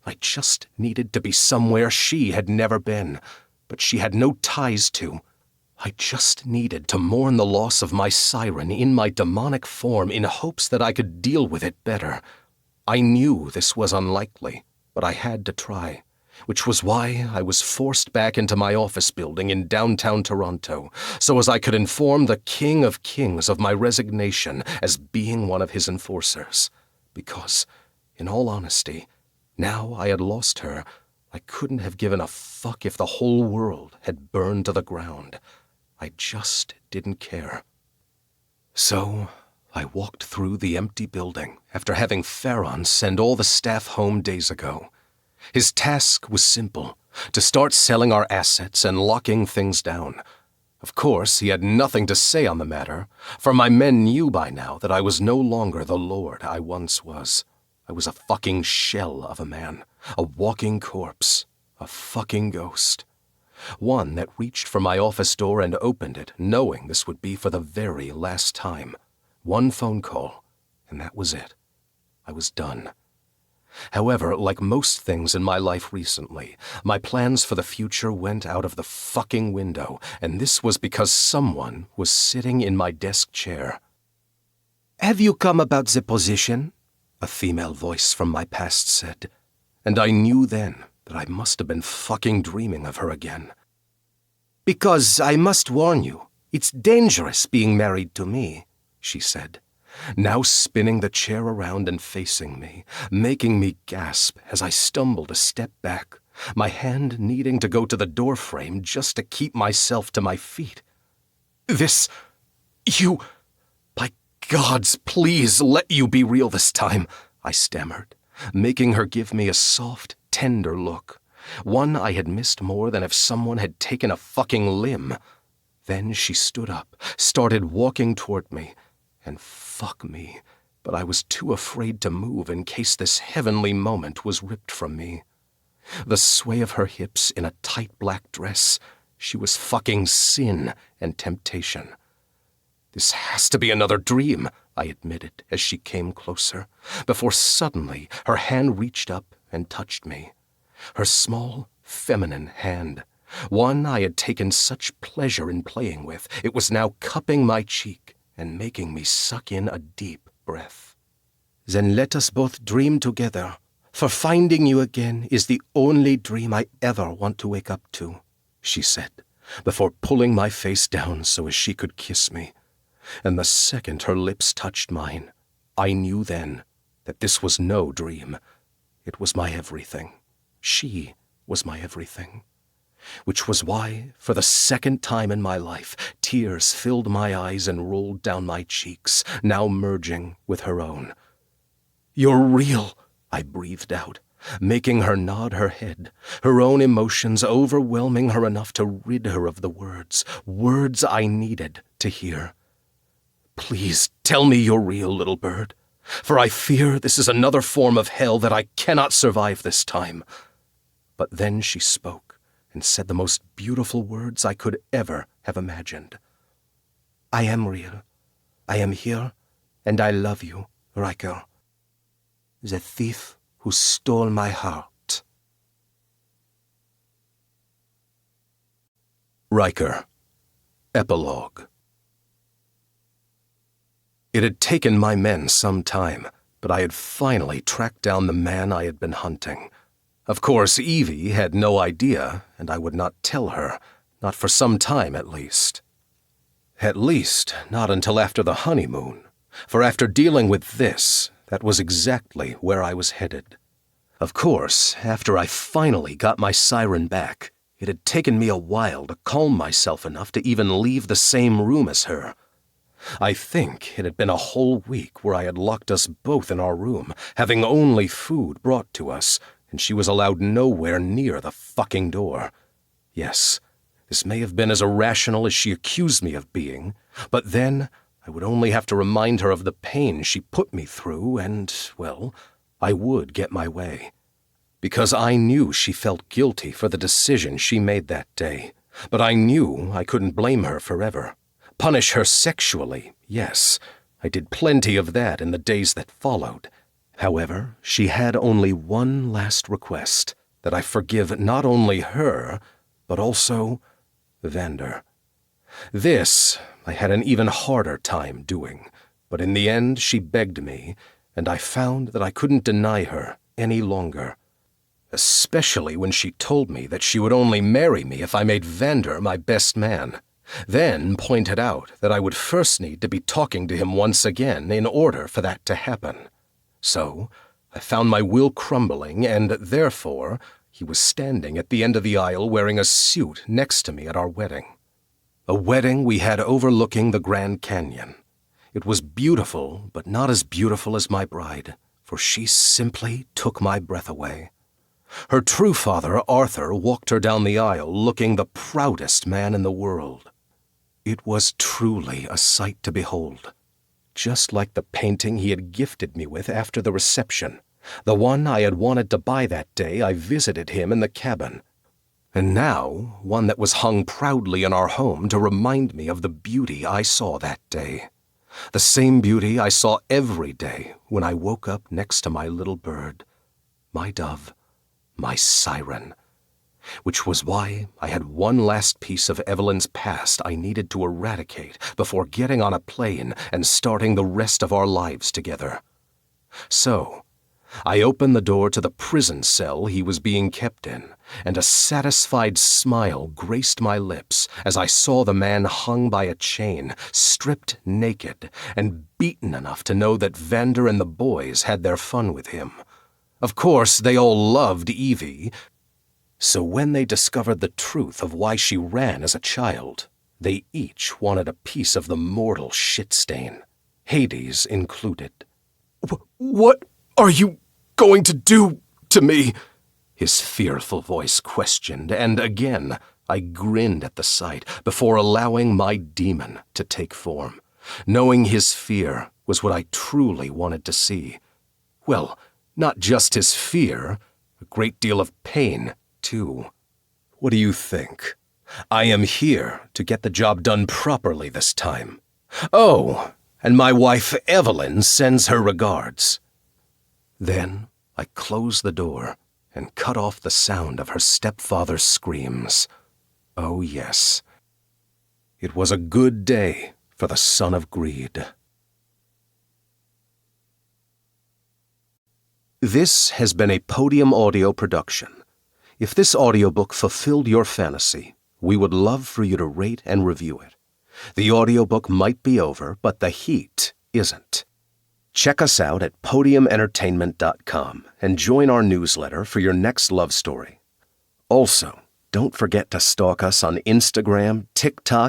I just needed to be somewhere she had never been, but she had no ties to. I just needed to mourn the loss of my Siren in my demonic form in hopes that I could deal with it better. I knew this was unlikely, but I had to try, which was why I was forced back into my office building in downtown Toronto, so as I could inform the King of Kings of my resignation as being one of his enforcers. Because, in all honesty, now I had lost her, I couldn't have given a fuck if the whole world had burned to the ground. I just didn't care. So, I walked through the empty building after having Farron send all the staff home days ago. His task was simple, to start selling our assets and locking things down. Of course, he had nothing to say on the matter, for my men knew by now that I was no longer the lord I once was. I was a fucking shell of a man, a walking corpse, a fucking ghost. One that reached for my office door and opened it, knowing this would be for the very last time. One phone call, and that was it. I was done. However, like most things in my life recently, my plans for the future went out of the fucking window, and this was because someone was sitting in my desk chair. Have you come about the position? A female voice from my past said, and I knew then that I must have been fucking dreaming of her again. Because I must warn you, it's dangerous being married to me, she said, now spinning the chair around and facing me, making me gasp as I stumbled a step back, my hand needing to go to the doorframe just to keep myself to my feet. By gods, please let you be real this time, I stammered, making her give me a soft, tender look, one I had missed more than if someone had taken a fucking limb. Then she stood up, started walking toward me, and fuck me, but I was too afraid to move in case this heavenly moment was ripped from me. The sway of her hips in a tight black dress, she was fucking sin and temptation. This has to be another dream, I admitted as she came closer, before suddenly her hand reached up and touched me. Her small, feminine hand, one I had taken such pleasure in playing with, it was now cupping my cheek and making me suck in a deep breath. Then let us both dream together, for finding you again is the only dream I ever want to wake up to, she said, before pulling my face down so as she could kiss me. And the second her lips touched mine, I knew then that this was no dream. It was my everything. She was my everything. Which was why, for the second time in my life, tears filled my eyes and rolled down my cheeks, now merging with her own. You're real, I breathed out, making her nod her head, her own emotions overwhelming her enough to rid her of the words I needed to hear. Please tell me you're real, little bird, for I fear this is another form of hell that I cannot survive this time. But then she spoke and said the most beautiful words I could ever have imagined. I am real. I am here, and I love you, Riker. The thief who stole my heart. Riker. Epilogue. It had taken my men some time, but I had finally tracked down the man I had been hunting. Of course, Evie had no idea, and I would not tell her, not for some time at least. At least, not until after the honeymoon, for after dealing with this, that was exactly where I was headed. Of course, after I finally got my Siren back, it had taken me a while to calm myself enough to even leave the same room as her. I think it had been a whole week where I had locked us both in our room, having only food brought to us, and she was allowed nowhere near the fucking door. Yes, this may have been as irrational as she accused me of being, but then I would only have to remind her of the pain she put me through and, well, I would get my way. Because I knew she felt guilty for the decision she made that day, but I knew I couldn't blame her forever. Punish her sexually, yes, I did plenty of that in the days that followed. However, she had only one last request, that I forgive not only her, but also Vander. This I had an even harder time doing, but in the end she begged me, and I found that I couldn't deny her any longer. Especially when she told me that she would only marry me if I made Vander my best man. Then pointed out that I would first need to be talking to him once again in order for that to happen. So I found my will crumbling, and therefore he was standing at the end of the aisle wearing a suit next to me at our wedding. A wedding we had overlooking the Grand Canyon. It was beautiful, but not as beautiful as my bride, for she simply took my breath away. Her true father, Arthur, walked her down the aisle looking the proudest man in the world. It was truly a sight to behold. Just like the painting he had gifted me with after the reception, the one I had wanted to buy that day I visited him in the cabin. And now, one that was hung proudly in our home to remind me of the beauty I saw that day. The same beauty I saw every day when I woke up next to my little bird, my dove, my Siren. Which was why I had one last piece of Evelyn's past I needed to eradicate before getting on a plane and starting the rest of our lives together. So, I opened the door to the prison cell he was being kept in, and a satisfied smile graced my lips as I saw the man hung by a chain, stripped naked, and beaten enough to know that Vander and the boys had their fun with him. Of course, they all loved Evie, so when they discovered the truth of why she ran as a child, they each wanted a piece of the mortal shit stain, Hades included. What are you going to do to me? His fearful voice questioned, and again I grinned at the sight before allowing my demon to take form, knowing his fear was what I truly wanted to see. Well, not just his fear, a great deal of pain, too. What do you think? I am here to get the job done properly this time. Oh, and my wife Evelyn sends her regards. Then I closed the door and cut off the sound of her stepfather's screams. Oh, yes. It was a good day for the son of greed. This has been a Podium Audio production. If this audiobook fulfilled your fantasy, we would love for you to rate and review it. The audiobook might be over, but the heat isn't. Check us out at podiumentertainment.com and join our newsletter for your next love story. Also, don't forget to stalk us on Instagram, TikTok,